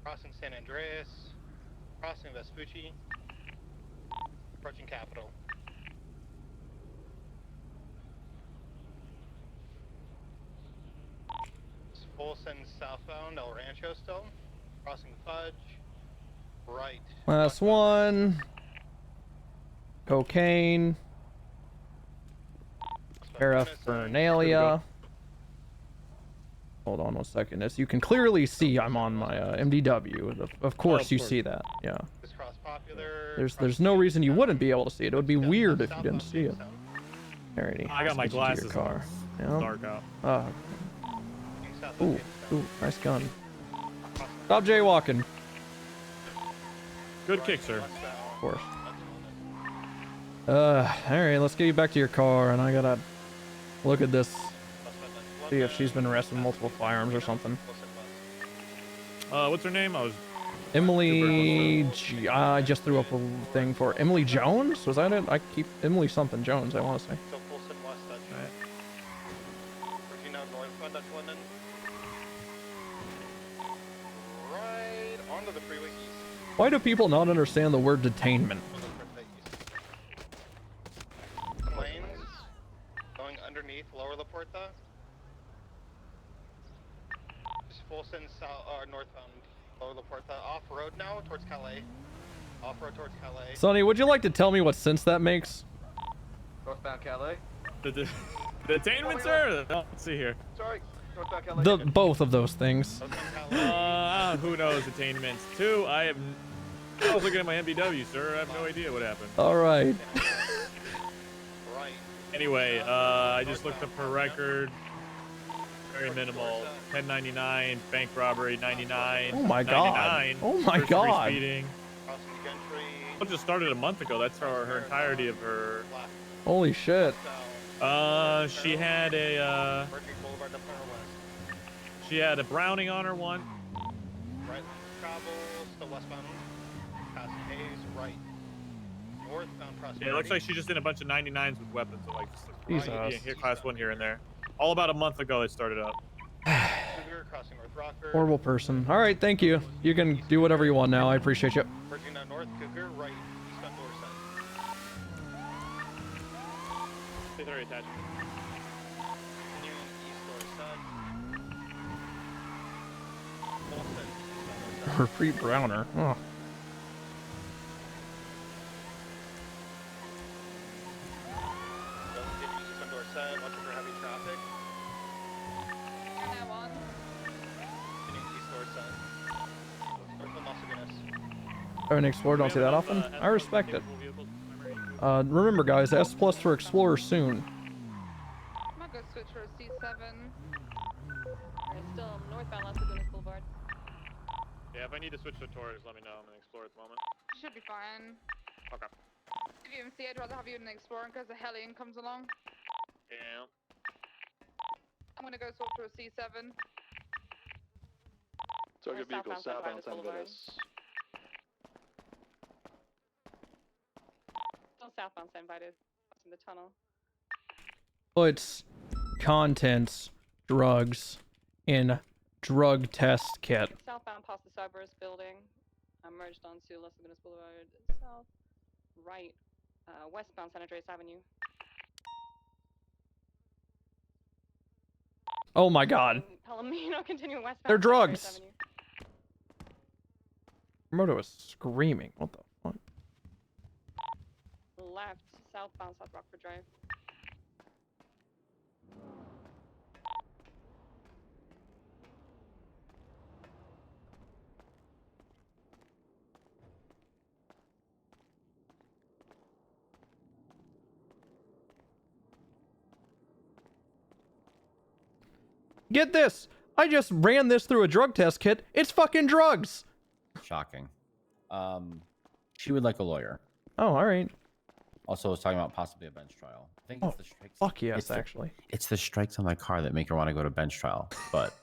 Crossing San Andreas, crossing Vespucci, approaching Capitol. Folsom southbound El Rancho still, crossing Fudge, right. Last one. Cocaine. Paraphernalia. Hold on 1 second. As you can clearly see, I'm on my MDW. Of course you see that. Yeah. There's no reason you wouldn't be able to see it. It would be weird if you didn't see it. Alrighty. I got my glasses car. on. Yeah. Dark out. Ooh, nice gun. Stop jaywalking. Good kick, sir. Of course. Alright, let's get you back to your car, and I gotta look at this. See if she's been arrested with multiple firearms or something. What's her name? Emily I just threw up a thing for Emily Jones? Was that it? I keep Emily something Jones, I want to say. So Folsom West, that's right. Virginia northbound, that's London. Right onto the freeway east. Why do people not understand the word detainment? Calais. Off-road towards Calais. Sonny, would you like to tell me what sense that makes? Northbound Calais. The detainment, sir? Oh, let's see here. Sorry. Northbound Calais. Both of those things. Who knows attainments? 2, I was looking at my MBW, sir. I have no idea what happened. All right. Anyway, I just looked up her record. Very minimal. 1099, bank robbery 99. Oh my god. 99, Oh my first degree god. Speeding. It just started a month ago. That's her entirety of her. Holy shit. She had a Browning on her one. Right, travel, still westbound, past Hayes, right. Northbound Prosperity. Yeah, it looks like she just did a bunch of 99s with weapons. So like, Jesus. here, class 1 here and there. All about a month ago they started up. Crossing North Rocker. Horrible person. All right, thank you. You can do whatever you want now. I appreciate you. Merging down north, Cougar, right, eastbound Dorset. Stay 30 attachment. Continuing east Dorset. Repeat Browner. Oh. Eastbound Dorset, watching for heavy traffic. Continuing east Dorset. Northbound Las Vegas. I haven't explored, don't see that often. I respect it. Remember guys, S+ for Explorer soon. I'm gonna go switch for a C7. We're still northbound Las Lagunas Boulevard. Yeah, if I need to switch to Taurus, let me know. I'm gonna explore at the moment. Should be fine. Okay. If you MC, I'd rather have you in the Explorer in case the Hellion comes along. Yeah. I'm gonna go swap to a C7. Target vehicle southbound San Vitus. Still southbound San Vitus. In the tunnel. Puts contents, drugs in drug test kit. Southbound past the Cerberus building. Merged onto Las Lagunas Boulevard. South. Right. Westbound San Andreas Avenue. Oh my god. Palomino continuing westbound. They're San Andreas drugs. Avenue. Moto is screaming. What the fuck? Left. Southbound South Rockford Drive. Get this! I just ran this through a drug test kit. It's fucking drugs! Shocking. She would like a lawyer. Oh, alright. Also, I was talking about possibly a bench trial. I think it's the strikes. Fuck yes, it's actually. It's the strikes on my car that make her want to go to bench trial. But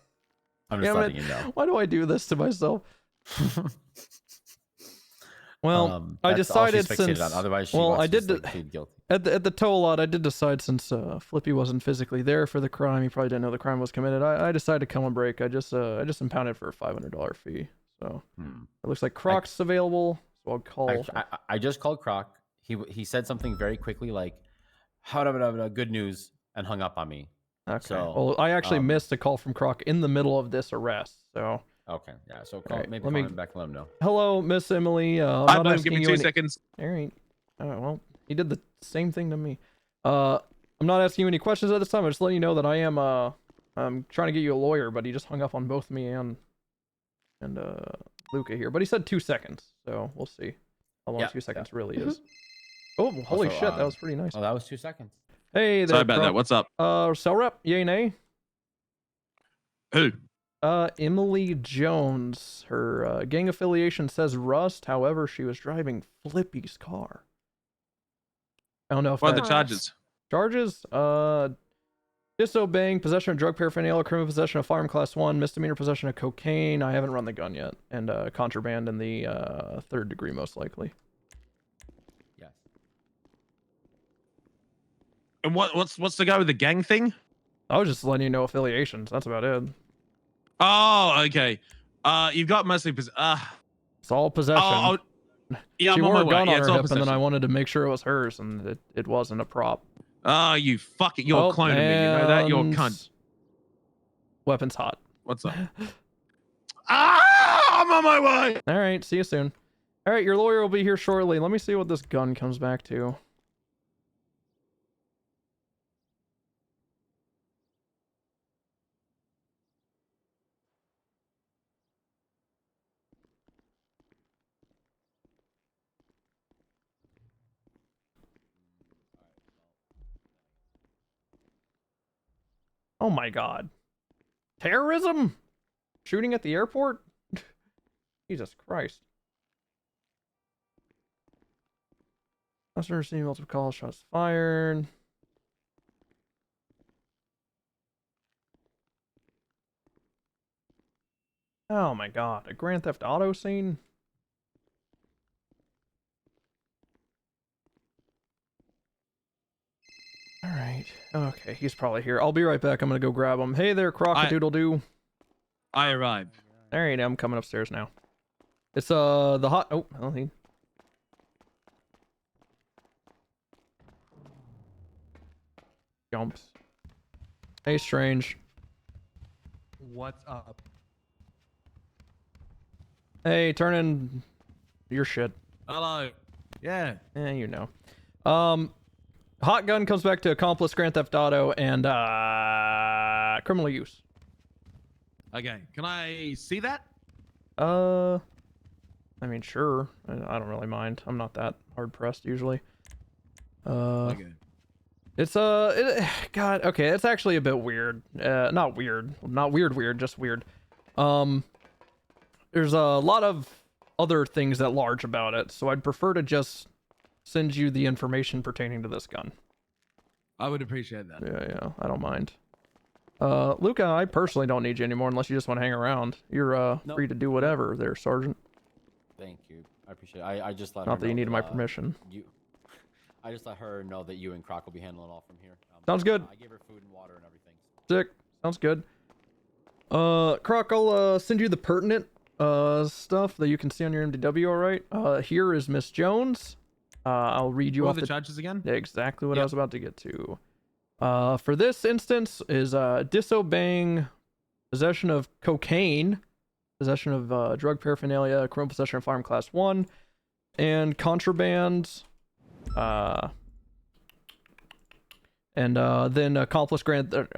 I'm just Damn letting it. you know. Why do I do this to myself? Well, I That's all she's decided fixated since on. Otherwise, she well, wants I to did just, like, plead guilty. at the tow lot. I did decide since Flippy wasn't physically there for the crime, he probably didn't know the crime was committed. I decided to come on break. I just impounded for a $500 fee. So it looks like Croc's available. So I'll call. I just called Croc. He said something very quickly like, "How good news," and hung up on me. Okay. So, well, I actually missed a call from Croc in the middle of this arrest. So. Okay. Yeah. So call, Right, maybe let call me- him back and let him know. Hello, Miss Emily. I'm Hi, not Boom. asking Give me you 2 any- seconds. All right. Well, he did the same thing to me. I'm not asking you any questions at this time. I'm just letting you know that I am I'm trying to get you a lawyer, but he just hung up on both me and Luca here. But he said 2 seconds, so we'll see how long 2 seconds really is. Oh, holy Also, shit, that was pretty nice. Oh, that was 2 seconds. Hey there. Sorry about Croc. that. What's up? Cell rep, yay nay? Who? Emily Jones. Her gang affiliation says Rust. However, she was driving Flippy's car. I don't know if What are the that- charges? Charges? Disobeying, possession of drug paraphernalia, criminal possession of firearm class 1, misdemeanor possession of cocaine. I haven't run the gun yet, and contraband in the 3rd degree most likely. Yes. And what's the go with the gang thing? I was just letting you know affiliations. That's about it. Oh, okay. You've got mostly It's all possession. yeah, she I'm on wore my a way. gun Yeah, on it's her all hip, and then possession. I wanted to make sure it was hers, and it wasn't a prop. Oh, you fucking, you're Oh, cloning me. You know that? You're a and cunt. Weapons hot. What's up? I'm on my way. All right, see you soon. All right, your lawyer will be here shortly. Let me see what this gun comes back to. Oh my god. Terrorism? Shooting at the airport? Jesus Christ. Officer receiving multiple calls, shots fired. Oh my god, a Grand Theft Auto scene? Alright. Okay, he's probably here. I'll be right back. I'm gonna go grab him. Hey there, Crocodoodle-doo. I arrived. Alright, I'm coming upstairs now. It's, the hot... Oh, I don't think... Jumps. Hey, Strange. What's up? Hey, turn in your shit. Hello. Yeah. You know. Hot gun comes back to accomplice Grand Theft Auto and criminal use. Okay. Can I see that? I mean, sure. I don't really mind. I'm not that hard pressed usually. Okay. It's God. Okay, it's actually a bit weird. Not weird. Not weird. Just weird. There's a lot of other things at large about it, so I'd prefer to just send you the information pertaining to this gun. I would appreciate that. Yeah, I don't mind. Luca, I personally don't need you anymore unless you just want to hang around. You're free to do whatever there, Sergeant. Thank you. I appreciate it. I just let Not her that you know needed my permission. I just let her know that you and Croc will be handling all from here. Sounds good. I gave her food and water and everything. Sick. Sounds good. Croc, I'll send you the pertinent stuff that you can see on your MDW, alright? Here is Miss Jones. I'll read you What off are the charges again? Exactly what I was about to get to. For this instance is disobeying possession of cocaine, possession of drug paraphernalia, criminal possession of firearm class 1, and contraband, and then accomplice Grand Theft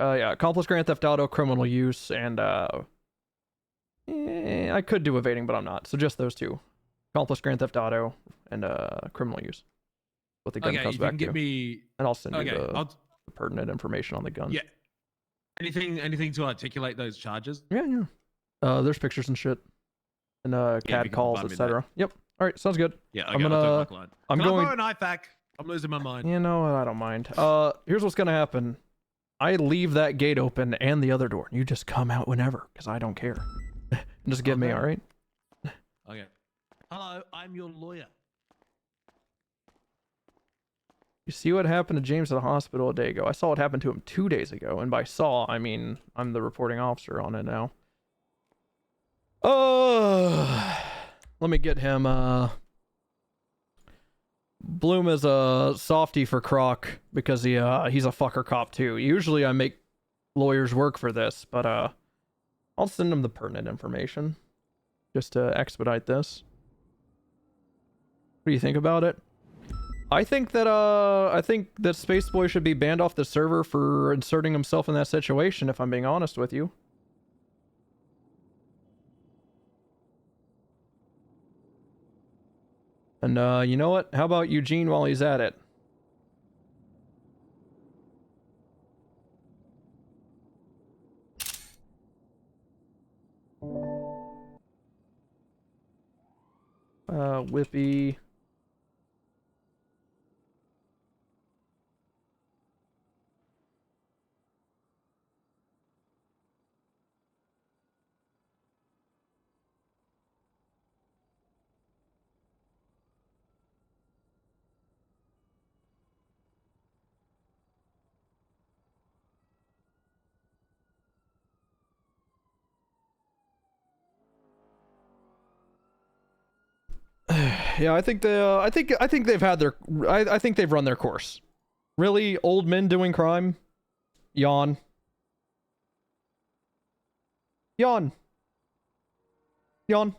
Auto, criminal use, and I could do evading, but I'm not. So just those two. Accomplice Grand Theft Auto and criminal use. What the gun comes back to. Me... And I'll send you the pertinent information on the gun. Yeah. Anything to articulate those charges? Yeah. There's pictures and shit. And CAD calls, etc. Yep. All right, sounds good. Yeah, okay, I'm gonna. I'm going. Can I borrow an IFAC? I'm losing my mind. You know what? I don't mind. Here's what's gonna happen. I leave that gate open and the other door. You just come out whenever, because I don't care. Just get me, all right? Okay. Hello, I'm your lawyer. You see what happened to James at the hospital a day ago? I saw what happened to him 2 days ago, and by saw, I mean I'm the reporting officer on it now. Let me get him. Bloom is a softie for Croc because he's a fucker cop too. Usually I make lawyers work for this, but I'll send him the pertinent information just to expedite this. What do you think about it? I think that Spaceboy should be banned off the server for inserting himself in that situation, if I'm being honest with you. And you know what? How about Eugene while he's at it? Whippy. Yeah, I think they've had their I think they've run their course. Really, old men doing crime? Yawn. Yawn. Yawn.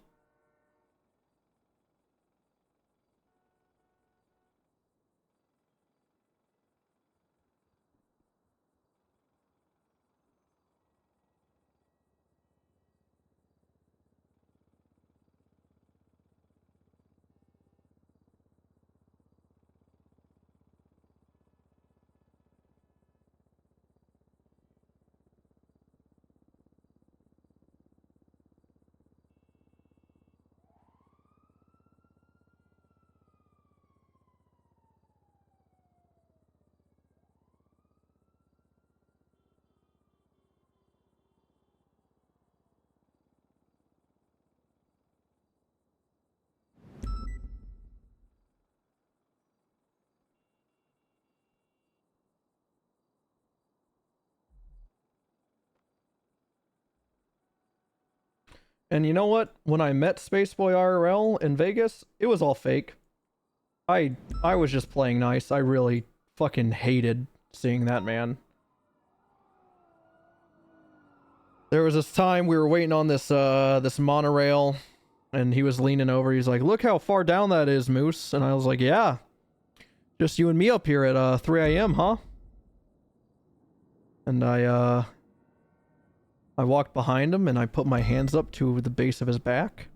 And you know what? When I met Spaceboy IRL in Vegas, it was all fake. I was just playing nice. I really fucking hated seeing that man. There was this time we were waiting on this this monorail, and he was leaning over. He's like, "Look how far down that is, Moose." And I was like, "Yeah, just you and me up here at 3 a.m., huh?" And I walked behind him and I put my hands up to the base of his back,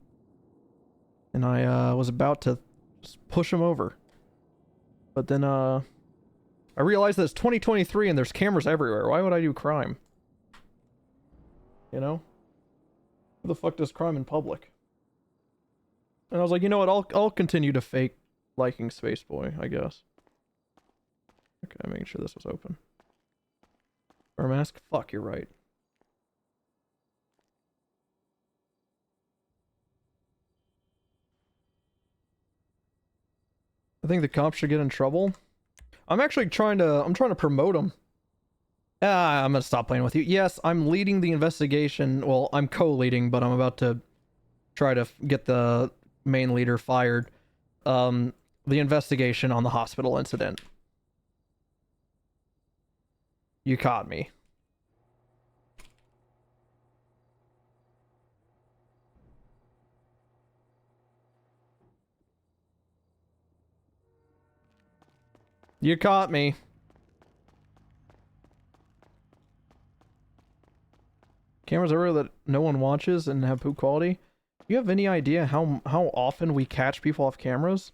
and I was about to just push him over, but then I realized that it's 2023 and there's cameras everywhere. Why would I do crime? You know? Who the fuck does crime in public? And I was like, you know what? I'll continue to fake liking Spaceboy, I guess. Okay, making sure this was open. Or mask? Fuck, you're right. I think the cops should get in trouble. I'm actually trying to promote them. I'm gonna stop playing with you. Yes, I'm leading the investigation. Well, I'm co-leading, but I'm about to try to get the main leader fired. The investigation on the hospital incident. You caught me. You caught me. Cameras everywhere that no one watches and have poop quality. Do you have any idea how often we catch people off cameras?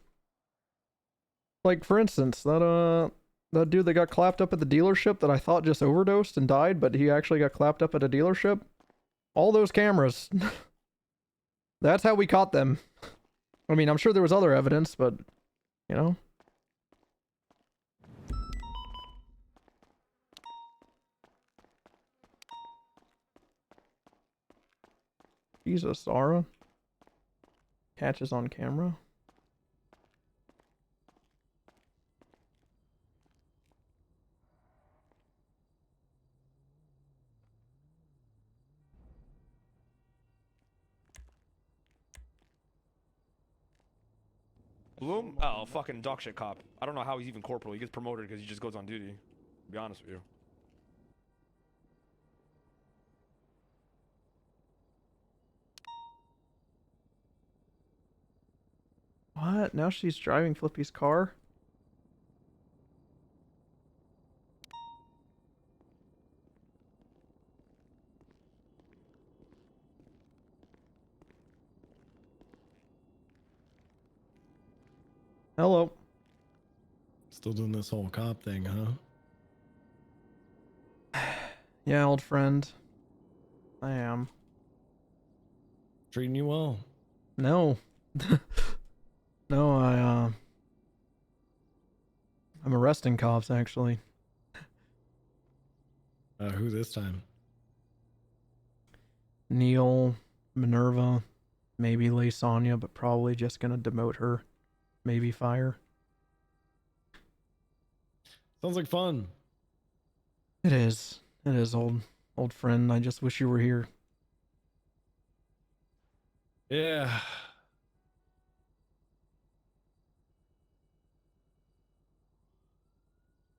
Like, for instance, that dude that got clapped up at the dealership that I thought just overdosed and died, but he actually got clapped up at a dealership. All those cameras. That's how we caught them. I mean, I'm sure there was other evidence, but, you know. Jesus, Zara. Catches on camera. Bloom? Oh, fucking dog shit cop. I don't know how he's even corporal. He gets promoted because he just goes on duty. To be honest with you. What? Now she's driving Flippy's car? Hello. Still doing this whole cop thing, huh? Yeah, old friend. I am. Treating you well? No. No, I'm arresting cops, actually. Who this time? Neil, Minerva, maybe Lasagna, but probably just gonna demote her. Maybe fire. Sounds like fun. It is. It is, old friend. I just wish you were here. Yeah.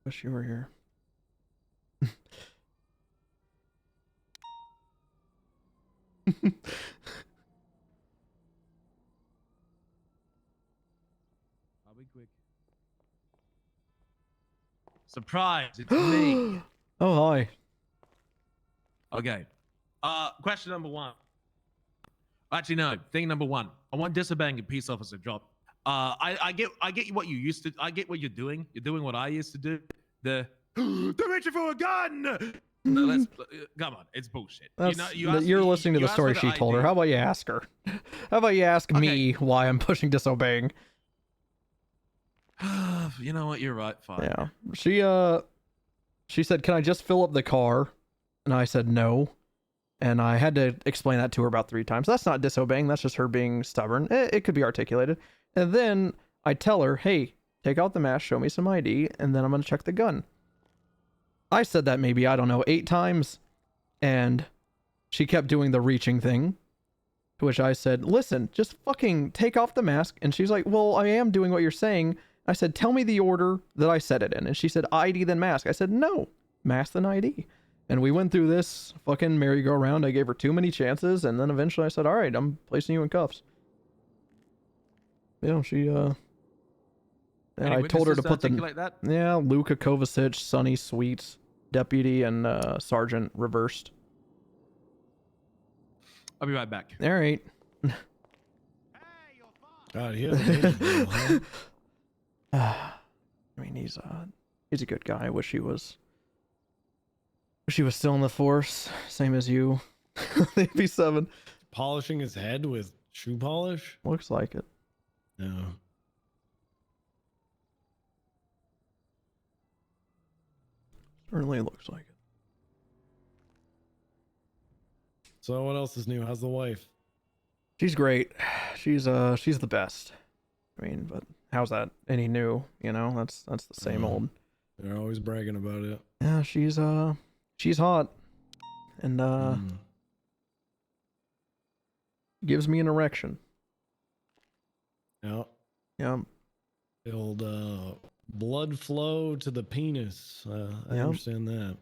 Wish you were here. I'll be quick. Surprise! It's me. Oh, hi. Okay. Question number one. Actually, no. Thing number one. I want disobeying a peace officer job. I get what you used to. I get what you're doing. You're doing what I used to do. They're reaching for a gun. No, let's come on. It's bullshit. You're listening to the story she told her. How about you ask her? How about you ask me why I'm pushing disobeying? You know what? You're right. Fine. Yeah. She said, "Can I just fill up the car?" And I said no. And I had to explain that to her about 3 times. That's not disobeying. That's just her being stubborn. It could be articulated. And then I tell her, "Hey, take out the mask, show me some ID, and then I'm going to check the gun." I said that maybe, I don't know, 8 times. And she kept doing the reaching thing. To which I said, listen, just fucking take off the mask. And she's like, well, I am doing what you're saying. I said, tell me the order that I said it in. And she said, ID then mask. I said, no, mask then ID. And we went through this fucking merry-go-round. I gave her too many chances. And then eventually I said, all right, I'm placing you in cuffs. You know, she, and I told her to put that? Yeah, Luka Kovacic, Sonny Sweets, deputy, and sergeant reversed. I'll be right back. All right. God, he has I mean, he's a good guy. I wish he was still in the force, same as you. The AP7. Polishing his head with shoe polish? Looks like it. Yeah. Certainly looks like it. So what else is new? How's the wife? She's great. She's the best. I mean, but how's that any new? You know, that's the same old. They're always bragging about it. Yeah, she's hot, and gives me an erection. Yeah. Yeah. The old blood flow to the penis. I understand that.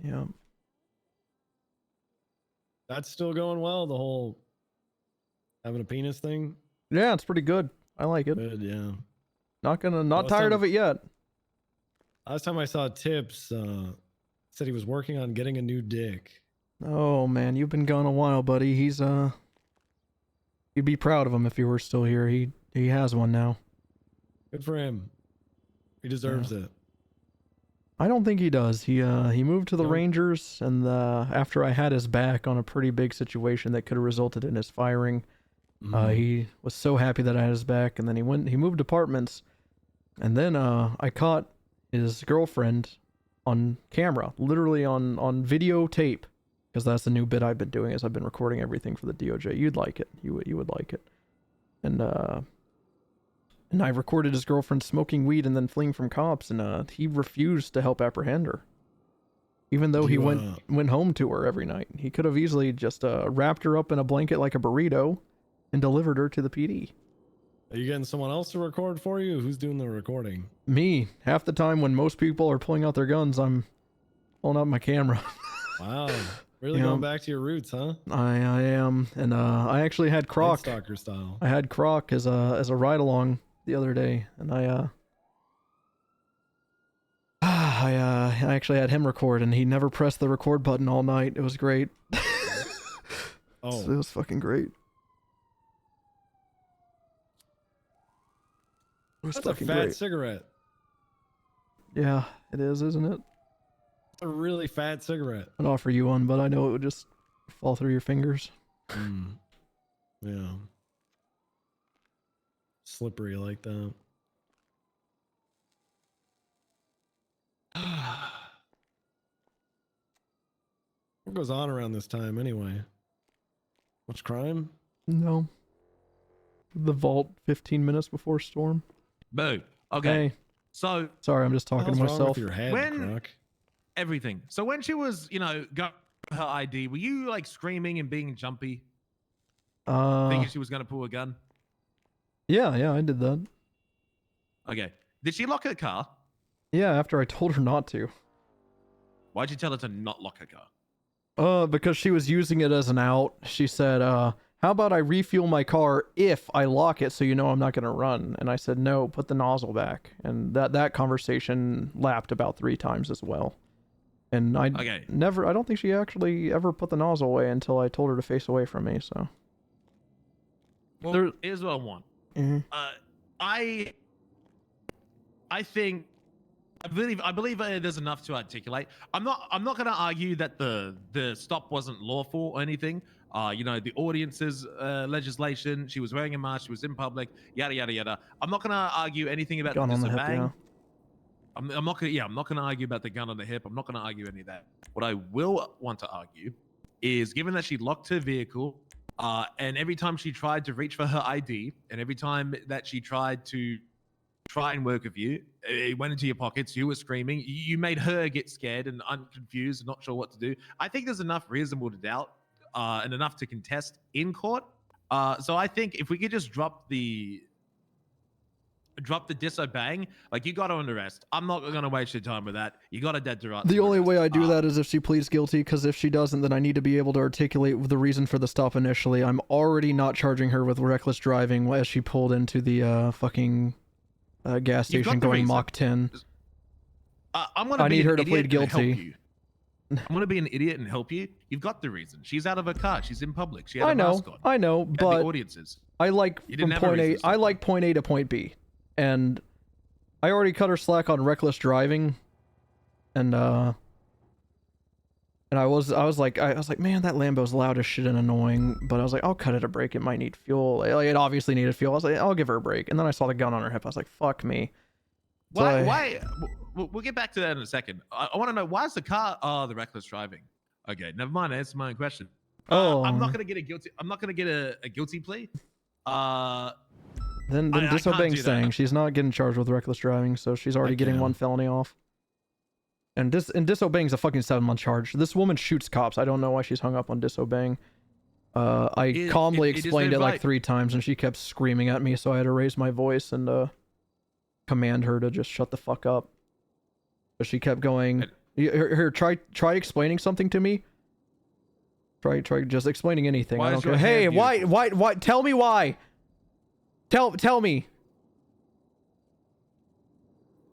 Yeah. That's still going well, the whole having a penis thing? Yeah, it's pretty good. I like it. Good, yeah. Not tired of it yet. Last time I saw Tips, said he was working on getting a new dick. Oh man, you've been gone a while, buddy. He's you'd be proud of him if he were still here. He has one now. Good for him. He deserves it. I don't think he does. He moved to the Rangers, and after I had his back on a pretty big situation that could have resulted in his firing, he was so happy that I had his back, and then he moved apartments, and then I caught his girlfriend on camera, literally on videotape, because that's the new bit I've been doing, is I've been recording everything for the DOJ. You'd like it. You would like it. And I recorded his girlfriend smoking weed and then fleeing from cops, and he refused to help apprehend her. Even though he went home to her every night. He could have easily just wrapped her up in a blanket like a burrito and delivered her to the PD. Are you getting someone else to record for you? Who's doing the recording? Me. Half the time when most people are pulling out their guns, I'm pulling out my camera. Wow. Really going back to your roots, huh? I am. And I actually had Croc. Stalker style. I had Croc as a ride along the other day, and I actually had him record, and he never pressed the record button all night. It was great. Oh, it was fucking great. That's a fat cigarette. Yeah, it is, isn't it? It's a really fat cigarette. I'd offer you one, but I know it would just fall through your fingers. Yeah. Slippery like that. What goes on around this time anyway? Much crime? No. The vault 15 minutes before storm. Boo. Okay. Hey. So sorry, I'm just talking to myself. Your head, Croc? Everything. So when she was, got her ID, were you like screaming and being jumpy? Thinking she was gonna pull a gun? Yeah, I did that. Okay. Did she lock her car? Yeah, after I told her not to. Why'd you tell her to not lock her car? Because she was using it as an out. She said, how about I refuel my car if I lock it so you know I'm not going to run? And I said, no, put the nozzle back. And that conversation lapped about 3 times as well. And I don't think she actually ever put the nozzle away until I told her to face away from me, so. Well, here's what I want. I believe there's enough to articulate. I'm not going to argue that the stop wasn't lawful or anything. The audience's legislation. She was wearing a mask. She was in public. Yada yada yada. I'm not going to argue anything about the disobeying. Yeah. I'm not going to argue about the gun on the hip. I'm not going to argue any of that. What I will want to argue is, given that she locked her vehicle, and every time she tried to reach for her ID, and every time that she tried to and work with you, it went into your pockets, you were screaming, you made her get scared and unconfused, not sure what to do. I think there's enough reasonable doubt and enough to contest in court. So I think if we could just drop the disobeying, like you got her under arrest. I'm not gonna waste your time with that. You got a dead to rights. The only way I do that is if she pleads guilty, because if she doesn't, then I need to be able to articulate the reason for the stop initially. I'm already not charging her with reckless driving as she pulled into the fucking gas station going Mach 10. I need her to plead guilty. I'm gonna be an idiot and help you. You've got the reason. She's out of her car. She's in public. She had a mask on. I know, but the audiences. I like from point A. I like point A to point B, and I already cut her slack on reckless driving, and I was like, man, that Lambo's loud as shit and annoying. But I was like, I'll cut it a break. It might need fuel. Like, it obviously needed fuel. I was like, I'll give her a break. And then I saw the gun on her hip. I was like, fuck me. So Why? We'll get back to that in a second. I want to know, why is the car? Oh, the reckless driving. Okay, never mind. Answer my own question. I'm not gonna get a guilty. I'm not gonna get a guilty plea. Then disobeying staying. She's not getting charged with reckless driving, so she's already getting one felony off. And disobeying is a fucking 7-month charge. This woman shoots cops. I don't know why she's hung up on disobeying. I calmly explained it like 3 times, and she kept screaming at me, so I had to raise my voice and command her to just shut the fuck up. But she kept going. Here, try explaining something to me. Try just explaining anything. I don't care. Hey, why? Tell me why. Tell me.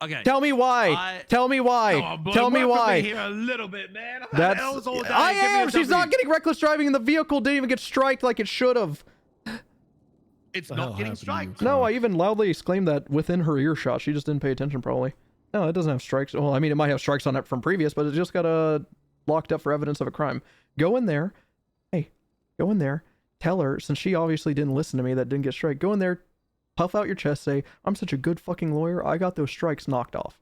Okay. Tell me why. Tell me why. Oh, tell me why. Here a little bit, man. I am. She's not getting reckless driving, and the vehicle didn't even get striked like it should have. It's not getting striked. No, I even loudly exclaimed that within her earshot. She just didn't pay attention, probably. No, it doesn't have strikes. Well, I mean, it might have strikes on it from previous, but it just got locked up for evidence of a crime. Go in there. Hey, go in there. Tell her, since she obviously didn't listen to me, that didn't get strike. Go in there, puff out your chest, say, I'm such a good fucking lawyer. I got those strikes knocked off.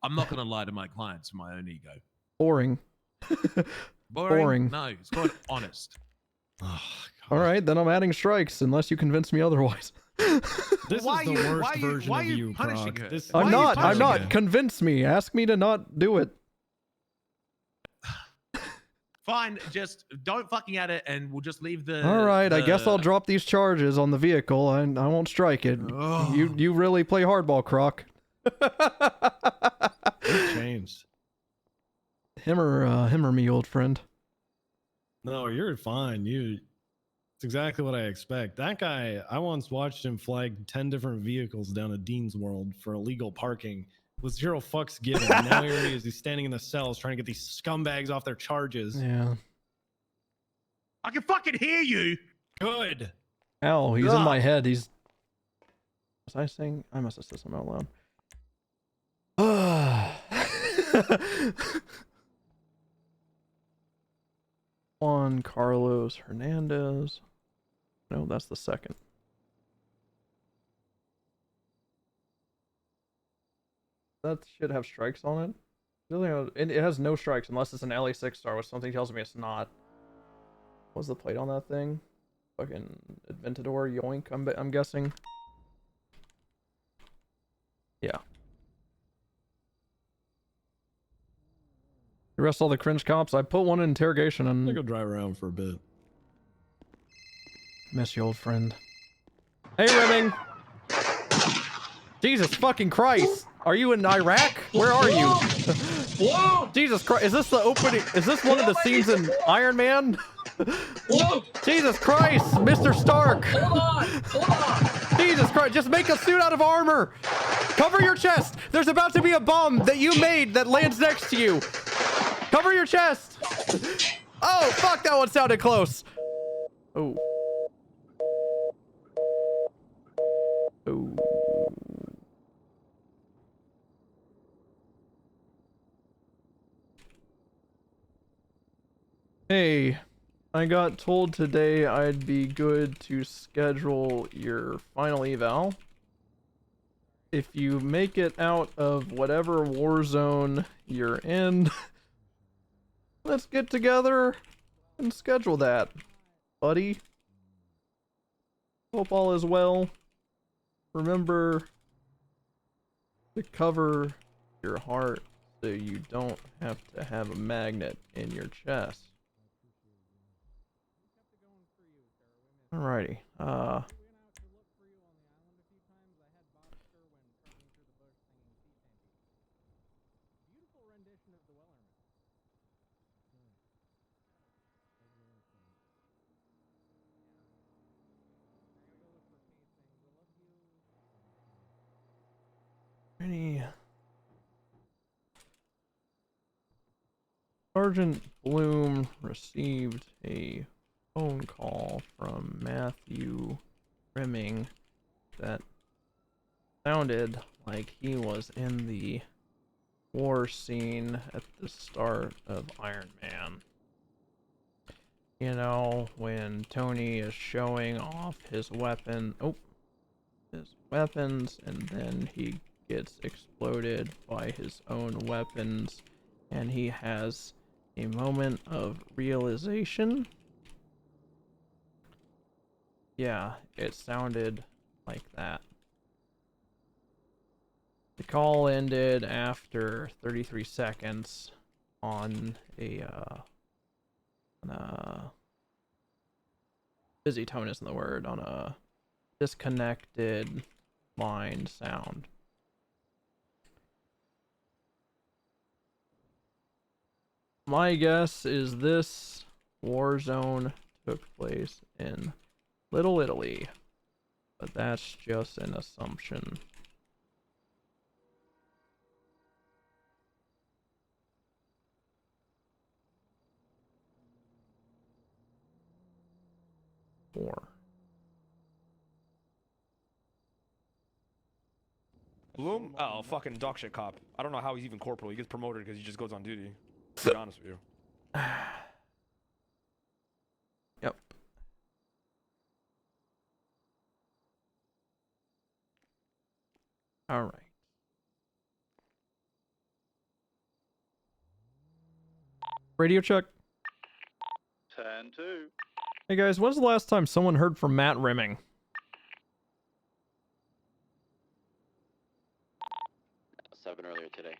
I'm not going to lie to my clients for my own ego. Boring. Boring. No, it's called honest. All right, then I'm adding strikes, unless you convince me otherwise. This is the worst version of you, Proc. I'm not. Convince me. Ask me to not do it. Fine, just don't fucking at it, and we'll just leave the... All right, I guess I'll drop these charges on the vehicle, and I won't strike it. Oh. You really play hardball, Croc. It's changed. Him or me, old friend. No, you're fine. It's exactly what I expect. That guy, I once watched him flag 10 different vehicles down at Dean's World for illegal parking with 0 fucks given. Now here he is. He's standing in the cells trying to get these scumbags off their charges. Yeah. I can fucking hear you. Good. Ow, he's in my head. Was I saying? I must have said something out loud. Juan Carlos Hernandez. No, that's the second. That should have strikes on it. It has no strikes unless it's an LA6 star, which something tells me it's not. What's the plate on that thing? Fucking Aventador yoink, I'm guessing. Yeah. Arrest all the cringe cops. I put one in interrogation and... I'm gonna go drive around for a bit. Miss you, old friend. Hey, Rimming! Jesus fucking Christ! Are you in Iraq? Where are you? Whoa! Jesus Christ! Is this the opening? Is this one of the scenes in Iron Man? Whoa! Jesus Christ! Mr. Stark! Hold on! Jesus Christ! Just make a suit out of armor! Cover your chest! There's about to be a bomb that you made that lands next to you! Cover your chest! Oh, fuck, that one sounded close! Oh. Oh. Hey, I got told today I'd be good to schedule your final eval. If you make it out of whatever war zone you're in, let's get together and schedule that, buddy. Hope all is well. Remember to cover your heart so you don't have to have a magnet in your chest. Alrighty. Sergeant Bloom received a phone call from Matthew Rimming that sounded like he was in the war scene at the start of Iron Man. You know, when Tony is showing off his weapons, and then he gets exploded by his own weapons, and he has a moment of realization. Yeah, it sounded like that. The call ended after 33 seconds on a busy tone isn't the word, on a disconnected line sound. My guess is this war zone took place in Little Italy, but that's just an assumption. Bloom? Oh, fucking dog shit cop. I don't know how he's even corporal. He gets promoted because he just goes on duty. To be honest with you. Yep. All right. Radio check. 10-2. Hey guys, when's the last time someone heard from Matt Rimming? 7 earlier today.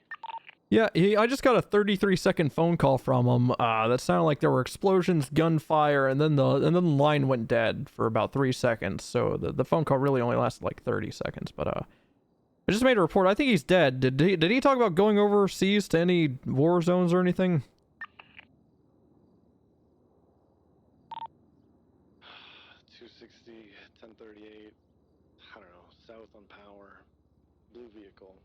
Yeah, I just got a 33-second phone call from him. That sounded like there were explosions, gunfire, and then the line went dead for about 3 seconds. So the phone call really only lasted like 30 seconds. But I just made a report. I think he's dead. Did he talk about going overseas to any war zones or anything? I don't know, south on power, blue vehicle.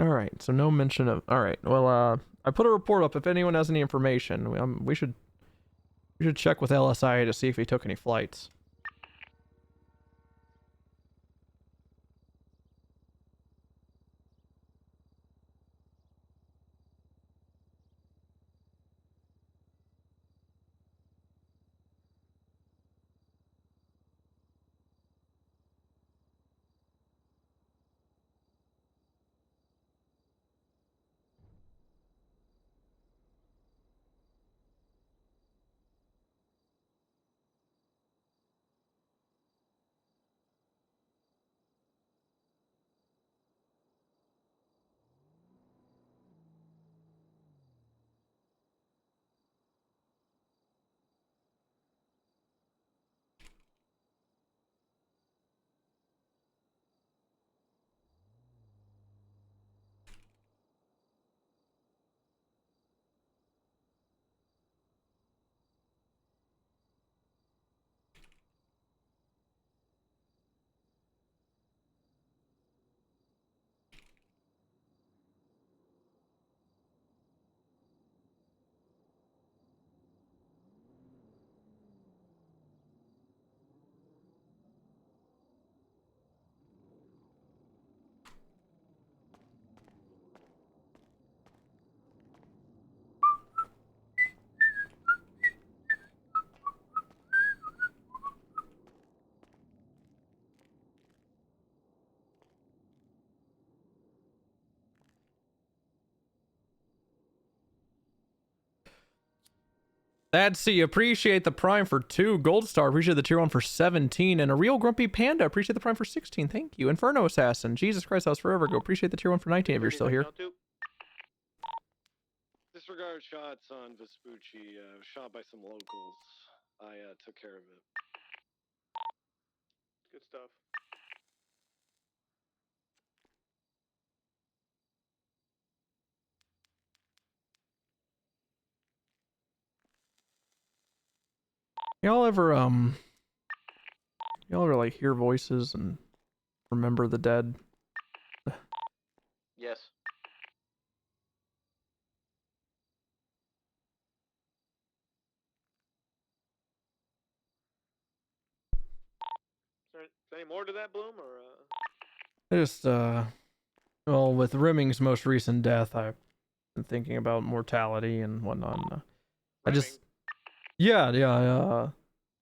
Alright, so no mention of... Alright, well, I put a report up if anyone has any information. We should check with LSI to see if he took any flights. That's C. Appreciate the Prime for 2. Gold Star. Appreciate the tier 1 for 17. And a real Grumpy Panda. Appreciate the Prime for 16. Thank you. Inferno Assassin. Jesus Christ, that was forever ago. Appreciate the tier 1 for 19 if you're still here. Disregard shots on Vespucci. Shot by some locals. I took care of it. Good stuff. Y'all ever like hear voices and remember the dead? Yes. Is there any more to that, Bloom, or? I just well, with Rimming's most recent death, I've been thinking about mortality and whatnot. I just, yeah, I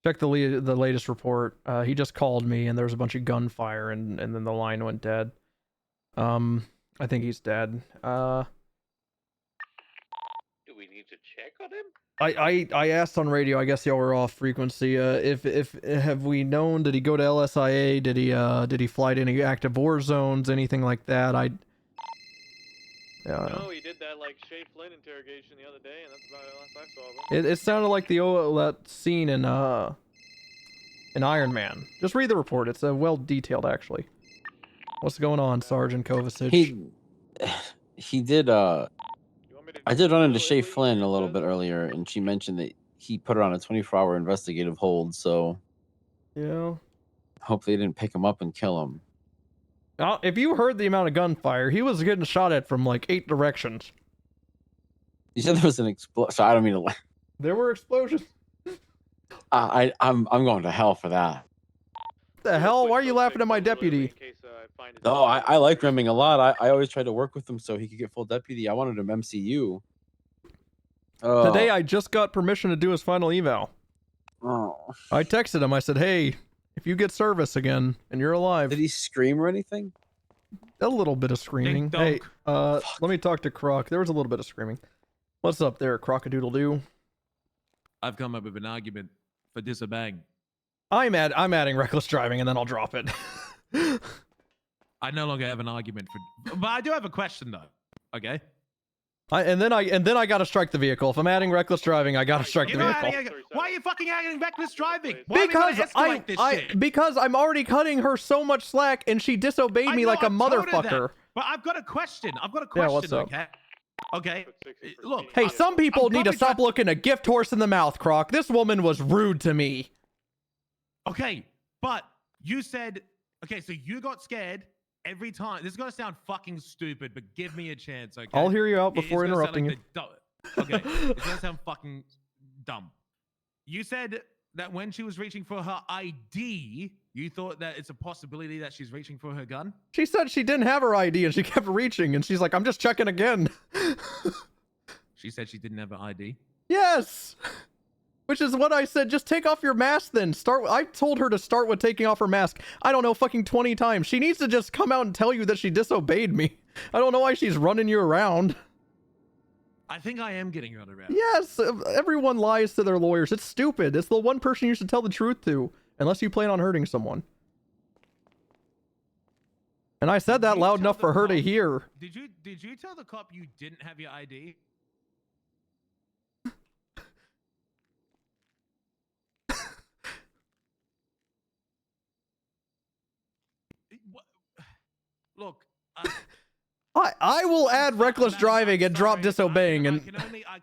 checked the latest report. He just called me, and there was a bunch of gunfire, and then the line went dead. I think he's dead. Do we need to check on him? I asked on radio. I guess y'all were off frequency. If have we known? Did he go to LSIA? Did he fly to any active war zones? Anything like that? No, he did that like Shay Flynn interrogation the other day, and that's about the last I saw of him. It sounded like that scene in Iron Man. Just read the report. It's well detailed, actually. What's going on, Sergeant Kovacic? He did. I did run into Shay Flynn a little bit earlier, and she mentioned that he put her on a 24-hour investigative hold. So, yeah. Hopefully, they didn't pick him up and kill him. Now, if you heard the amount of gunfire, he was getting shot at from like 8 directions. You said there was an explosion. So I don't mean to. There were explosions. I'm going to hell for that. The hell? Why are you laughing at my deputy? No, I like Rimming a lot. I always tried to work with him so he could get full deputy. I wanted him MCU. Today I just got permission to do his final eval. Oh. I texted him. I said, "Hey, if you get service again and you're alive." Did he scream or anything? A little bit of screaming. Hey, let me talk to Croc. There was a little bit of screaming. What's up there, Crocodoodle-doo? I've come up with an argument for disobeying. I'm adding reckless driving, and then I'll drop it. I no longer have an argument for, but I do have a question though. Okay. And then I gotta strike the vehicle. If I'm adding reckless driving, I gotta strike the vehicle. Why are you fucking adding reckless driving? Because I'm already cutting her so much slack, and she disobeyed me like a motherfucker. But I've got a question. Yeah, what's up? Okay. Look. Hey, some people need to stop looking a gift horse in the mouth, Croc. This woman was rude to me. Okay, but you said, okay, so you got scared every time. This is gonna sound fucking stupid, but give me a chance, okay? I'll hear you out before interrupting you. Okay, it's gonna sound fucking dumb. You said that when she was reaching for her ID, you thought that it's a possibility that she's reaching for her gun? She said she didn't have her ID, and she kept reaching, and she's like, "I'm just checking again." She said she didn't have her ID? Yes! Which is what I said, just take off your mask then. I told her to start with taking off her mask, I don't know, fucking 20 times. She needs to just come out and tell you that she disobeyed me. I don't know why she's running you around. I think I am getting run around. Yes, everyone lies to their lawyers. It's stupid. It's the one person you should tell the truth to, unless you plan on hurting someone. And I said that loud enough for her to hear. Did you tell the cop you didn't have your ID? Look, I will add reckless driving and drop disobeying, and I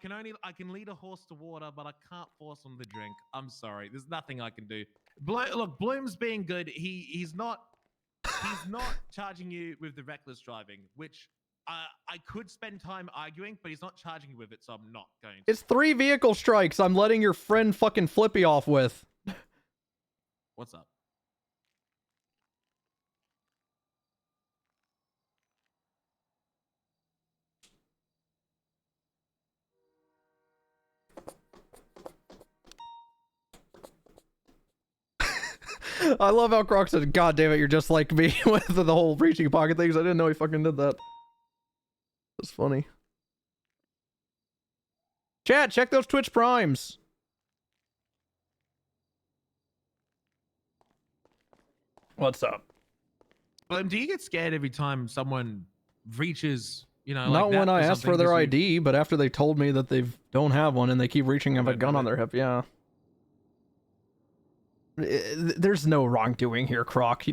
can lead a horse to water, but I can't force him to drink. I'm sorry, there's nothing I can do. Look, Bloom's being good. He's not charging you with the reckless driving, which I could spend time arguing, but he's not charging you with it, so I'm not going to. It's 3 vehicle strikes I'm letting your friend fucking Flippy off with. What's up? I love how Croc said, "God damn it, you're just like me," with the whole reaching pocket things. I didn't know he fucking did that. That's funny. Chat, check those Twitch primes. What's up? Do you get scared every time someone reaches, You know, not like when that I or asked for something, their 'cause you- ID, but after they told me that they don't have one and they keep reaching have a gun on their hip, yeah. There's no wrongdoing here, Croc.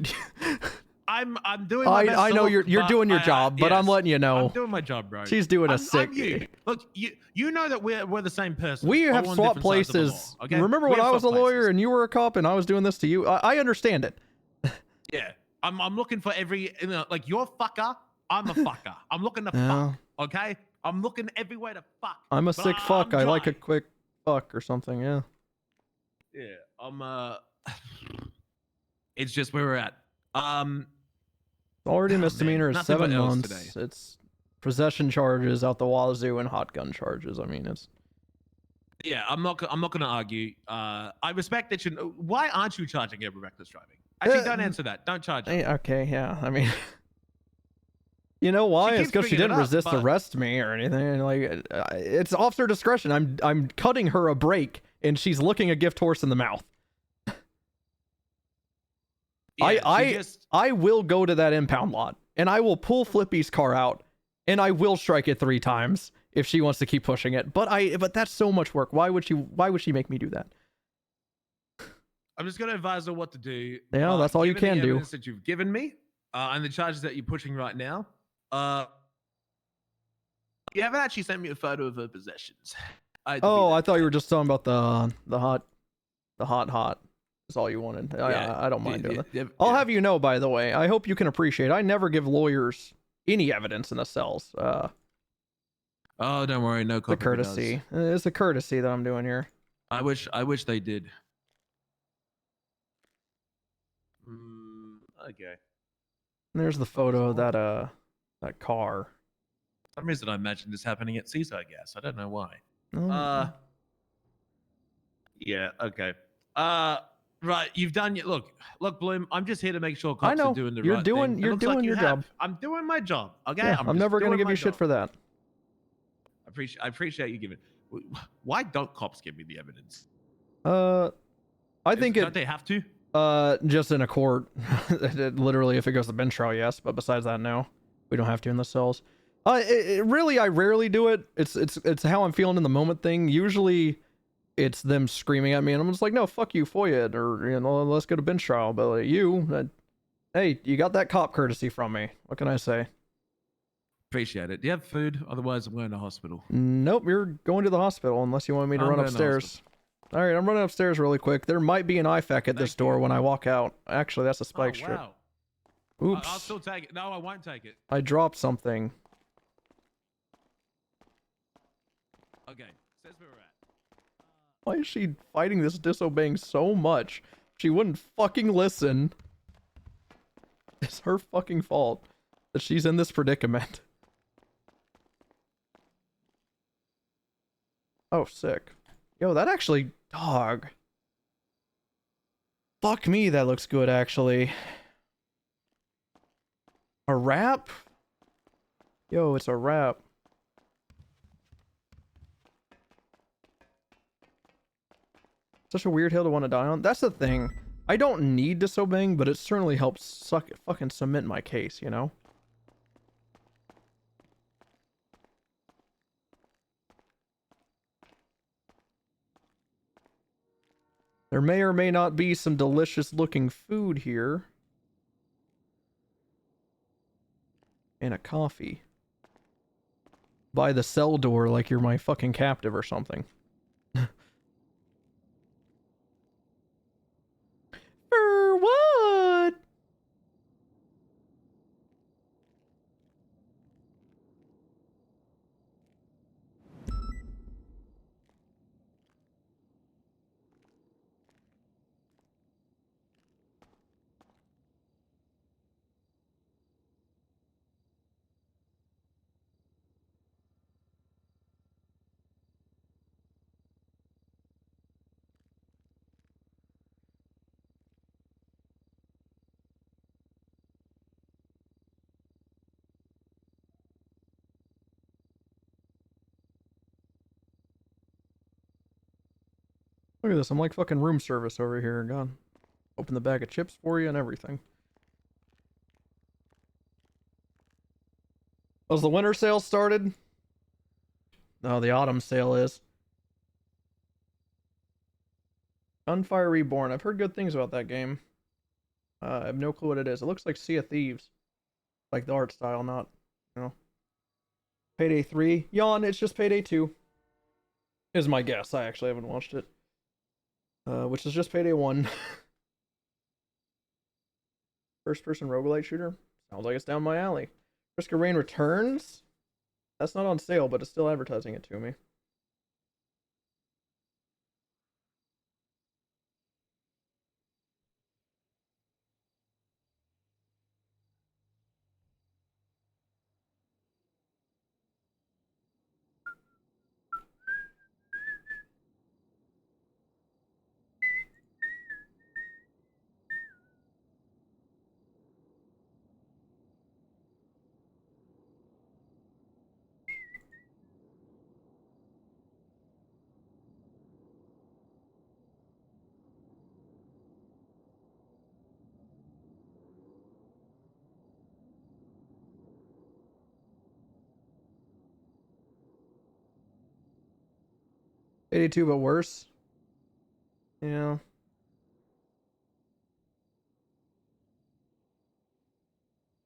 I'm doing my best I to know look, you're but doing your job, but I'm yes, letting you know. I'm doing my job, bro. She's doing a I'm sick. you. Look, you know that we're the same person. We but have we're on swapped different sides of the places. law, okay? Remember We when have I was a swapped lawyer and you were a cop and I was doing this to you? I understand it. Yeah, I'm looking for every, you know, like you're a fucker, I'm a fucker. I'm looking to Yeah. fuck, okay? I'm looking everywhere to fuck. I'm a but sick fuck. I'm I like a trying. quick fuck or something. Yeah. Yeah, it's just where we're at. Already misdemeanor is nothing but 7 L's months. today. It's possession charges out the wazoo and hot gun charges. I mean, it's Yeah, I'm not gonna argue. I respect that you. Why aren't you charging her with reckless driving? Actually, don't answer that. Don't charge her. okay. Yeah. I mean, you know why? She It's keeps because she bringing it didn't up, resist but- arrest me or anything. Like, it's officer discretion. I'm cutting her a break and she's looking a gift horse in the mouth. Yeah, I will go to that impound lot and I will pull Flippy's car out and I will strike it 3 times if she wants to keep pushing it. But that's so much work. Why would she make me do that? I'm just gonna advise her what to do. Yeah, that's all you given can the do. evidence that you've given me, and the charges that you're pushing right now. You haven't actually sent me a photo of her possessions. I thought you were just talking about the hot. Is all you wanted. Yeah, I don't mind doing that. yeah, I'll have you know, by the way, I hope you can appreciate, I never give lawyers any evidence in the cells. Oh, don't worry, no The courtesy. It's a courtesy that I'm doing here. I wish they did. Okay. And there's the photo of that car. For some reason, I imagine this happening at Seaside Gas. I don't know why. Oh. Yeah. Okay. Right. You've done your look, Bloom. I'm just here to make sure cops I know. are doing the You're right doing- thing. It you're looks like doing you your have. job. I'm doing my job. Okay. Yeah, I'm I'm just never gonna doing give my you shit job. for that. I appreciate you giving. Why don't cops give me the evidence? I think don't they have to? Just in a court. Literally, if it goes to bench trial, yes. But besides that, no. We don't have to in the cells. Really, I rarely do it. It's how I'm feeling in the moment thing. Usually, it's them screaming at me, and I'm just like, no, fuck you, FOIA, or let's go to bench trial. But like, hey, you got that cop courtesy from me. What can I say? Appreciate it. Do you have food? Otherwise, I'm going to hospital. Nope, you're going to the hospital unless you want me to I'm run going to upstairs. All right, I'm running upstairs really quick. There might be an IFAC at this door when I walk out. Actually, that's a spike strip. Wow. Oops. I'll still take it. No, I won't take it. I dropped something. Okay. Says where we're at. Why is she fighting this disobeying so much? She wouldn't fucking listen. It's her fucking fault that she's in this predicament. Oh, sick. Yo, that actually, dog. Fuck me, that looks good, actually. A wrap? Yo, it's a wrap. Such a weird hill to want to die on. That's the thing. I don't need disobeying, but it certainly helps fucking cement my case, you know? There may or may not be some delicious looking food here. And a coffee. By the cell door like you're my fucking captive or something. For what? Look at this, I'm like fucking room service over here. God. Open the bag of chips for you and everything. Was the winter sale started? No, the autumn sale is. Gunfire Reborn. I've heard good things about that game. I have no clue what it is. It looks like Sea of Thieves. Like the art style, not, you know. Payday 3. Yawn, it's just Payday 2. Is my guess. I actually haven't watched it. Which is just Payday 1. First-person roguelite shooter. Sounds like it's down my alley. Risk of Rain Returns? That's not on sale, but it's still advertising it to me. '82, but worse. Yeah.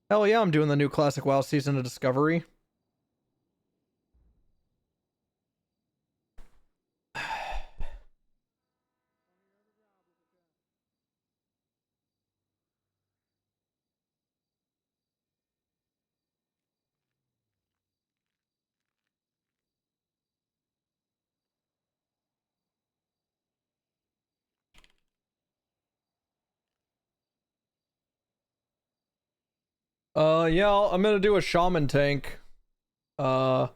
Hell yeah, I'm doing the new Classic WoW Season of Discovery. Yeah, I'm gonna do a shaman tank. Sounds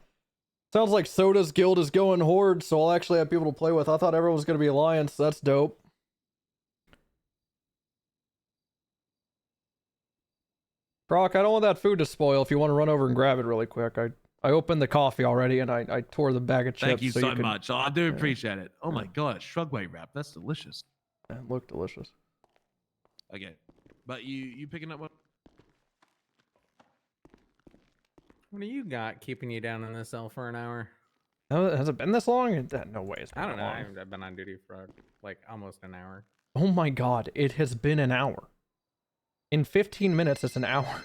like Soda's guild is going horde, so I'll actually have people to play with. I thought everyone was gonna be alliance. That's dope. Brock, I don't want that food to spoil. If you want to run over and grab it really quick, I opened the coffee already and I tore the bag of chips. Thank you so can, much. I do appreciate it. Oh my god, shrugway wrap. That's delicious. It looked delicious. Okay, but you picking up what? What do you got keeping you down in the cell for an hour? Has it been this long? No way. It's been I don't know. long. I've been on duty for like almost an hour. Oh my god, it has been an hour. In 15 minutes, it's an hour.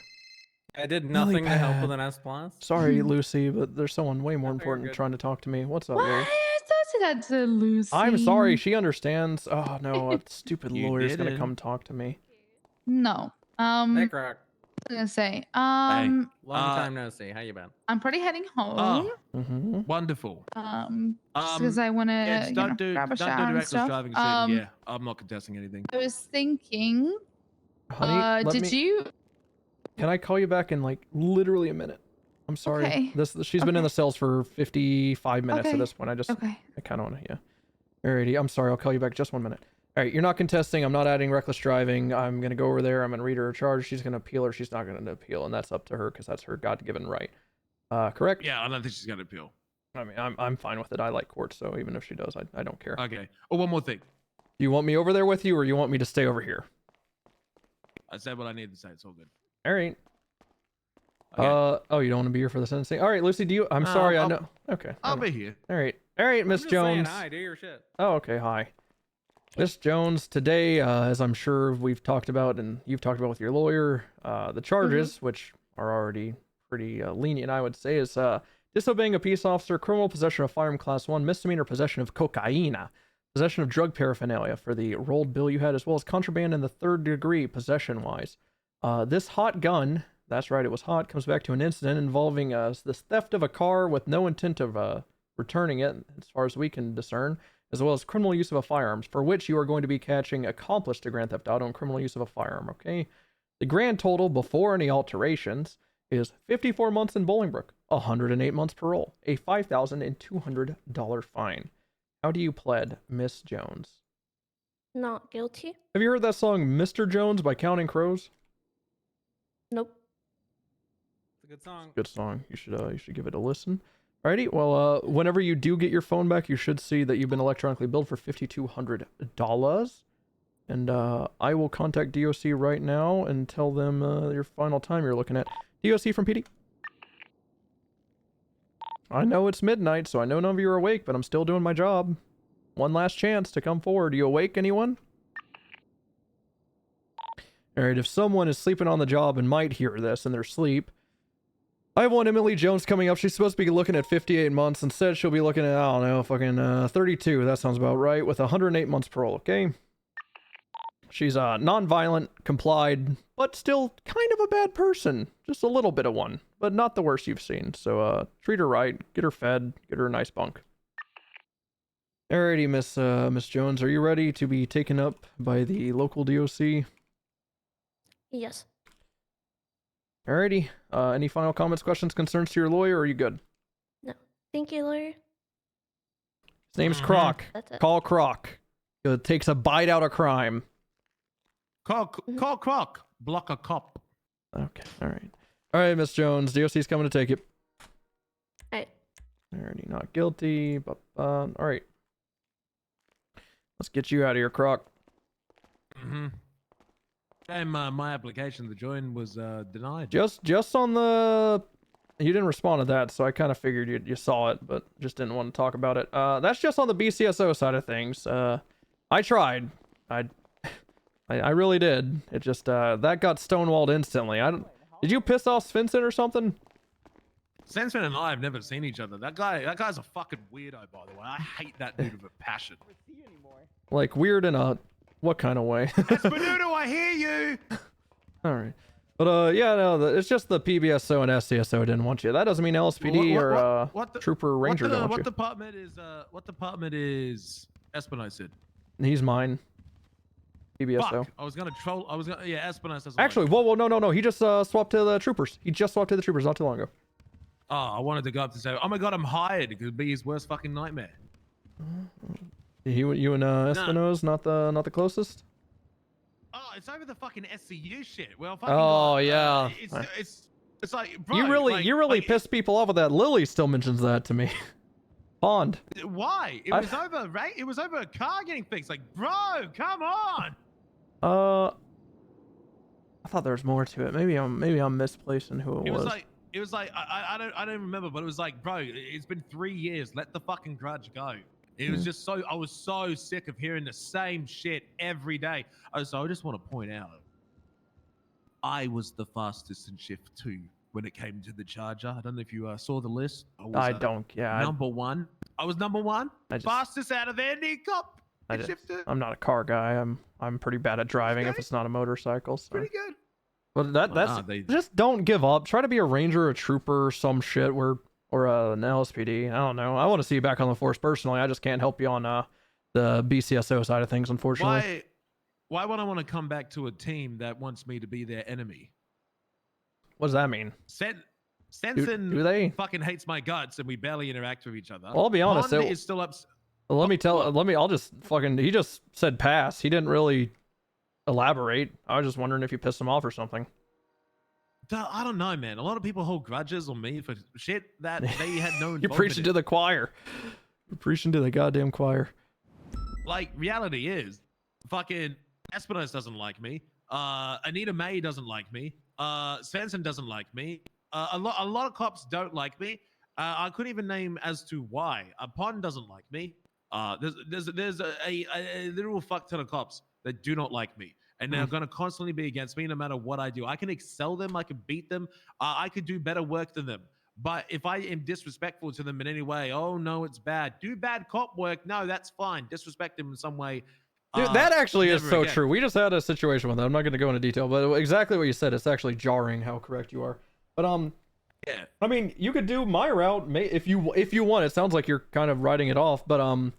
I did nothing to help with an S+. Sorry, Lucy, but there's someone way more important trying to talk to me. What's up, Lou? Don't say that to Lucy. I'm sorry, she understands. Oh no, a stupid You lawyer's gonna didn't. come talk to me. No. Hey, Croc. I was gonna say, Long time no see. How you been? I'm pretty heading home. Oh, Mm-hmm. wonderful. Just because I want to grab a shower and reckless stuff. driving shit. Yeah, I'm not contesting anything. I was thinking, Honey, let did me- you? Can I call you back in like literally a minute? I'm sorry. Okay. She's been in the cells for 55 minutes Okay. at this point. I Okay. kind of want to, yeah. Alrighty, I'm sorry. I'll call you back just 1 minute. All right, you're not contesting. I'm not adding reckless driving. I'm gonna go over there. I'm gonna read her a charge. She's gonna appeal or she's not gonna appeal, and that's up to her because that's her God-given right. Correct? Yeah, I don't think she's gonna appeal. I mean, I'm fine with it. I like court, so even if she does, I don't care. Okay. Oh, one more thing. Do you want me over there with you, or you want me to stay over here? I said what I needed to say. It's all good. All right. Okay. Oh, you don't want to be here for the sentencing? All right, Lucy. Do you? I'm sorry. I know. Okay. I'll never be mind. here. All right, Miss I'm just saying Jones. hi, do your shit. Oh, okay. Hi. Miss Jones, today, as I'm sure we've talked about and you've talked about with your lawyer, the charges, which are already pretty lenient, I would say, is disobeying a peace officer, criminal possession of firearm class 1, misdemeanor possession of cocaine, possession of drug paraphernalia for the rolled bill you had, as well as contraband in the 3rd degree possession-wise. This hot gun, that's right, it was hot, comes back to an incident involving this theft of a car with no intent of returning it, as far as we can discern, as well as criminal use of a firearm, for which you are going to be catching accomplice to Grand Theft Auto and criminal use of a firearm, okay? The grand total before any alterations is 54 months in Bolingbrook, 108 months parole, a $5,200 fine. How do you plead, Miss Jones? Not guilty. Have you heard that song Mr. Jones by Counting Crows? Nope. It's a good song. Good song. You should give it a listen. Alrighty, well, whenever you do get your phone back, you should see that you've been electronically billed for $5,200. And I will contact DOC right now and tell them your final time you're looking at. DOC from PD. I know it's midnight, so I know none of you are awake, but I'm still doing my job. One last chance to come forward. Are you awake, anyone? Alright, if someone is sleeping on the job and might hear this in their sleep, I have one Emily Jones coming up. She's supposed to be looking at 58 months. Instead, she'll be looking at, I don't know, fucking 32. That sounds about right, with 108 months parole, okay? She's non-violent, complied, but still kind of a bad person. Just a little bit of one, but not the worst you've seen. So treat her right, get her fed, get her a nice bunk. Alrighty, Miss Jones, are you ready to be taken up by the local DOC? Yes. Alrighty. Any final comments, questions, concerns to your lawyer, or are you good? No. Thank you, lawyer. His name's Croc. That's it. Call Croc. It takes a bite out of crime. Call Croc. Block a cop. Okay, alright. Alright, Miss Jones, DOC's coming to take you. Alright. Alrighty, not guilty. Alright. Let's get you out of here, Croc. And my application to join was denied. Just on the... You didn't respond to that, so I kind of figured you saw it, but just didn't want to talk about it. That's just on the BCSO side of things. I tried. I really did. It just, that got stonewalled instantly. Did you piss off Svensson or something? Svensson and I have never seen each other. That guy's a fucking weirdo, by the way. I hate that dude with a passion. Like, weird in a... What kind of way? Espanudo, I hear you! Alright. But, yeah, no, it's just the PBSO and SCSO didn't want you. That doesn't mean LSPD Trooper Ranger don't want you. What department is Espinosa said? He's mine. PBSO. Fuck. I was gonna troll. Yeah, Espinosa doesn't Actually, like no. He just swapped to the Troopers. He just swapped to the Troopers not too long ago. Oh, I wanted to go up to say, oh my god, I'm hired. It could be his worst fucking nightmare. You and Espinosa not the closest? Oh, it's over the fucking SCU shit. Well, yeah. It's like, bro, you really pissed people off with that. Lily still mentions that to me. Pond. Why? It was over, right? It was over a car getting fixed. Like, bro, come on. I thought there was more to it. Maybe I'm misplacing who it was. It was like I don't remember, but it was like, bro, it's been 3 years. Let the fucking grudge go. It was just I was so sick of hearing the same shit every day. So I just want to point out, I was the fastest in shift 2 when it came to the Charger. I don't know if you saw the list. I don't. Yeah. Number one. I was number one. Fastest out of any cop. I'm not a car guy. I'm pretty bad at driving if it's not a motorcycle. So. Pretty good. But that's just don't give up. Try to be a ranger, a trooper, or some shit or an LSPD. I don't know. I want to see you back on the force personally. I just can't help you on the BCSO side of things, unfortunately. Why would I want to come back to a team that wants me to be their enemy? What does that mean? Stenson do they fucking hates my guts and we barely interact with each other. Well, I'll be honest. Pond is still up. I'll just fucking, he just said pass. He didn't really elaborate. I was just wondering if you pissed him off or something. I don't know, man. A lot of people hold grudges on me for shit that they had no involvement You're preaching to the choir. You're preaching to the goddamn choir. Like, reality is, fucking Espinosa doesn't like me. Anita May doesn't like me. Svensson doesn't like me. A lot of cops don't like me. I couldn't even name as to why. Pond doesn't like me. There's a literal fuck ton of cops that do not like me. And they're going to constantly be against me no matter what I do. I can excel them. I can beat them. I could do better work than them. But if I am disrespectful to them in any way, oh, no, it's bad. Do bad cop work. No, that's fine. Disrespect them in some way. Dude, that actually is so true. We just had a situation with that. I'm not going to go into detail, but exactly what you said. It's actually jarring how correct you are. But, yeah. I mean, you could do my route if you want. It sounds like you're kind of writing it off, but,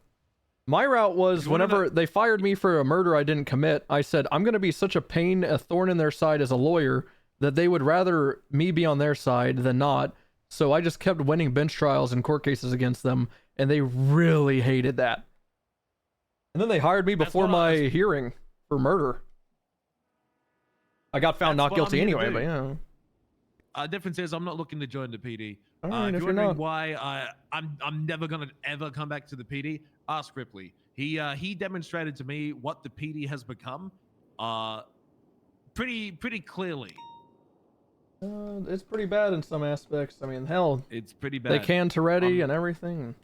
my route was whenever they fired me for a murder I didn't commit, I said, I'm going to be such a pain, a thorn in their side as a lawyer that they would rather me be on their side than not. So I just kept winning bench trials and court cases against them, and they really hated that. And then they hired me before my hearing for murder. I got found not guilty anyway, but yeah. Difference is I'm not looking to join the PD. All right, if you're wondering why I'm never gonna ever come back to the PD, ask Ripley. He demonstrated to me what the PD has become, pretty clearly. It's pretty bad in some aspects. I mean, hell, It's pretty bad. they can Toretti and everything.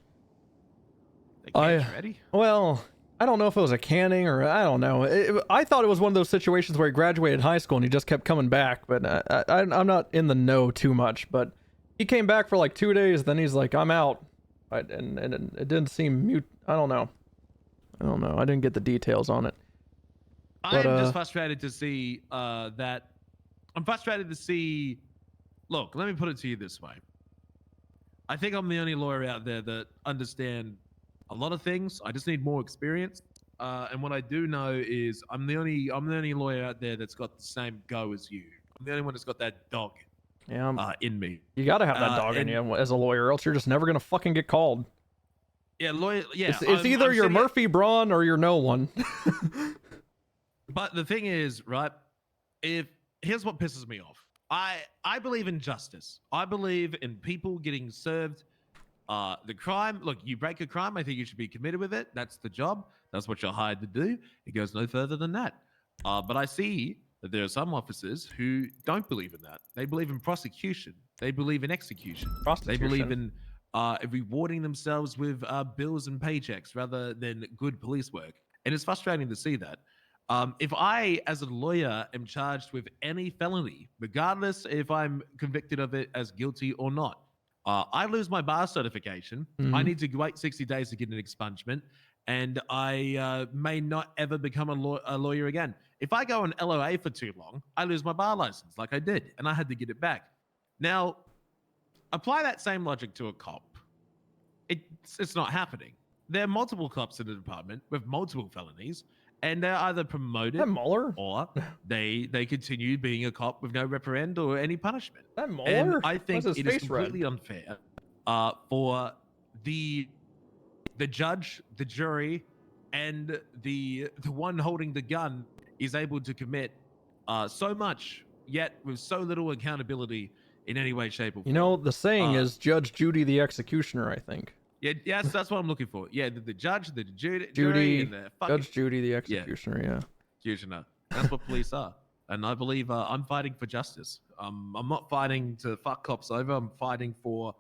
They can Toretti? Well, I don't know if it was a canning or I don't know. I thought it was one of those situations where he graduated high school and he just kept coming back, but I'm not in the know too much. But he came back for like 2 days, then he's like, I'm out. And it didn't seem mute. I don't know. I didn't get the details on it. I'm just frustrated to see that. I'm frustrated to see. Look, let me put it to you this way. I think I'm the only lawyer out there that understand a lot of things. I just need more experience. And what I do know is I'm the only lawyer out there that's got the same go as you. I'm the only one that's got that dog. In me. You gotta have that dog in you as a lawyer, else you're just never gonna fucking get called. Yeah, lawyer. Yeah, it's either you're Murphy Braun or you're no one. But the thing is, right? Here's what pisses me off. I believe in justice. I believe in people getting served. The crime. Look, you break a crime. I think you should be committed with it. That's the job. That's what you're hired to do. It goes no further than that. But I see that there are some officers who don't believe in that. They believe in prosecution. They believe in execution. They believe in rewarding themselves with bills and paychecks rather than good police work. And it's frustrating to see that. If I, as a lawyer, am charged with any felony, regardless if I'm convicted of it as guilty or not, I lose my bar certification. I need to wait 60 days to get an expungement, and I may not ever become a lawyer again. If I go on LOA for too long, I lose my bar license like I did, and I had to get it back. Now, apply that same logic to a cop. It's not happening. There are multiple cops in the department with multiple felonies, and they're either promoted or they continue being a cop with no reprimand or any punishment. And I think it is completely unfair for the judge, the jury, and the one holding the gun is able to commit so much, yet with so little accountability in any way, shape, or form. You know, the saying is Judge Judy the executioner, I think. Yeah, yes, that's what I'm looking for. Yeah, the judge, the jury, and the fucking... Judge Judy the executioner, yeah. Executioner. That's what police are. And I believe I'm fighting for justice. I'm not fighting to fuck cops over. I'm fighting for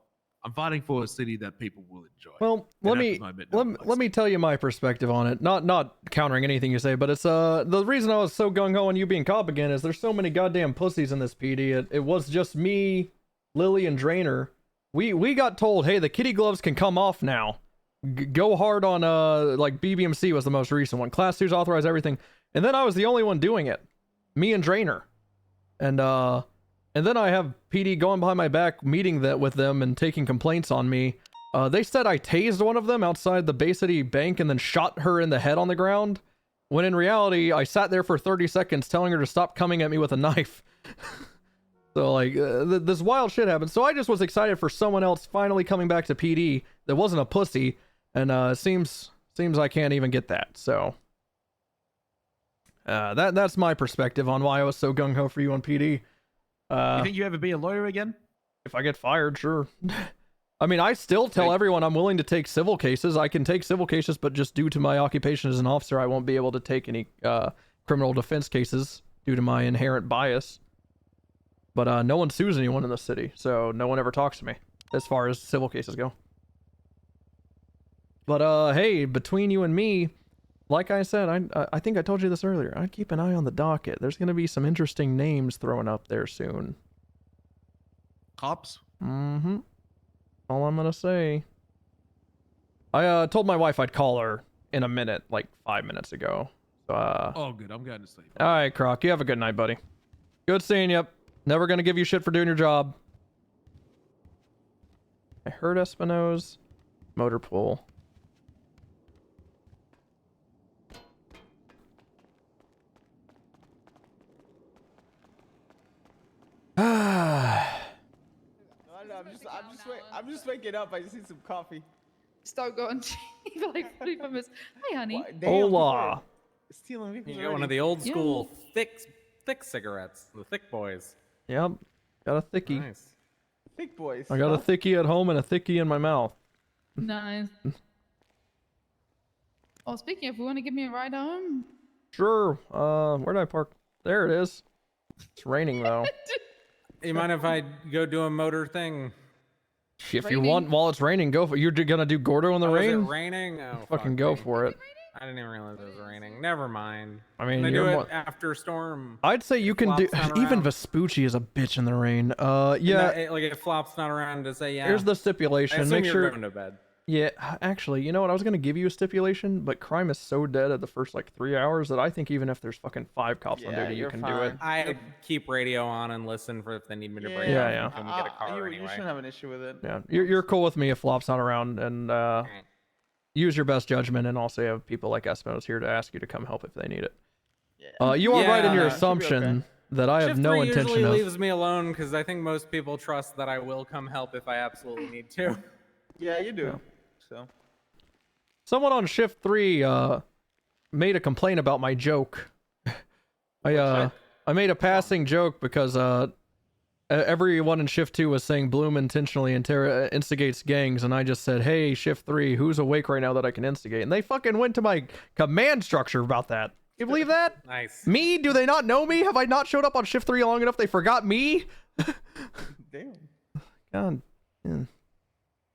a city that people will enjoy. Well, let me tell you my perspective on it. Not countering anything you say, but it's the reason I was so gung ho on you being cop again is there's so many goddamn pussies in this PD. It was just me, Lily, and Drainer. We got told, hey, the kitty gloves can come off now. Go hard on like BBMC was the most recent one. Class 2s authorize everything, and then I was the only one doing it. Me and Drainer, and then I have PD going behind my back, meeting that with them and taking complaints on me. They said I tased one of them outside the Bay City Bank and then shot her in the head on the ground, when in reality I sat there for 30 seconds telling her to stop coming at me with a knife. So like this wild shit happened. So I just was excited for someone else finally coming back to PD that wasn't a pussy, and seems I can't even get that. So that's my perspective on why I was so gung ho for you on PD. You think you ever be a lawyer again? If I get fired, sure. I mean, I still tell everyone I'm willing to take civil cases. I can take civil cases, but just due to my occupation as an officer, I won't be able to take any criminal defense cases due to my inherent bias. But no one sues anyone in the city, so no one ever talks to me as far as civil cases go. But hey, between you and me, like I said, I think I told you this earlier, I'd keep an eye on the docket. There's going to be some interesting names thrown up there soon. Cops? Mm-hmm. All I'm going to say. I told my wife I'd call her in a minute, like 5 minutes ago. So, oh, good. I'm going to sleep. All right, Croc. You have a good night, buddy. Good seeing you. Never going to give you shit for doing your job. I heard Espino's motor pool. I'm just waking up. I just need some coffee. Start going for like 45 minutes. Hi, honey. Hola. Stealing You got one of the old school thick cigarettes, the thick boys. Yep, got a thickie. Nice. Thick boys. I got a thickie at home and a thickie in my mouth. Nice. Oh, speaking of, you want to give me a ride home? Sure. Where did I park? There it is. It's raining though. You mind if I go do a motor thing? If you want, while it's raining, go for it. You're gonna do Gordo in the Is it rain? raining? Oh, Fucking go for it. I didn't even realize it was raining. Never mind. I mean, Can I you're do more- it after storm. I'd say you can do. Flop's not Even around. Vespucci is a bitch in the rain. No, Yeah. like if Flop's not around to say yeah. Here's the I stipulation. assume Make you're sure. going to bed. Yeah, actually, you know what? I was gonna give you a stipulation, but crime is so dead at the first like 3 hours that I think even if there's fucking 5 cops on duty, you can do it. I keep radio on and listen for if they need me to break Yeah, off yeah. and come get a car You anyway. shouldn't have an issue with it. Yeah, you're cool with me if Flop's not around, and use your best judgment, and also have people like Espino's here to ask you to come help if they need it. You are right in your assumption that I have Shift no 3 intention usually of. leaves me alone because I think most people trust that I will come help if I absolutely need to. Yeah, you do. Yeah. So. Someone on shift 3 made a complaint about my joke. I made a passing joke because everyone in shift 2 was saying Bloom intentionally instigates gangs, and I just said, "Hey, shift 3, who's awake right now that I can instigate?" And they fucking went to my command structure about that. You believe that? Nice. Me? Do they not know me? Have I not showed up on shift 3 long enough they forgot me? Damn. God. Yeah.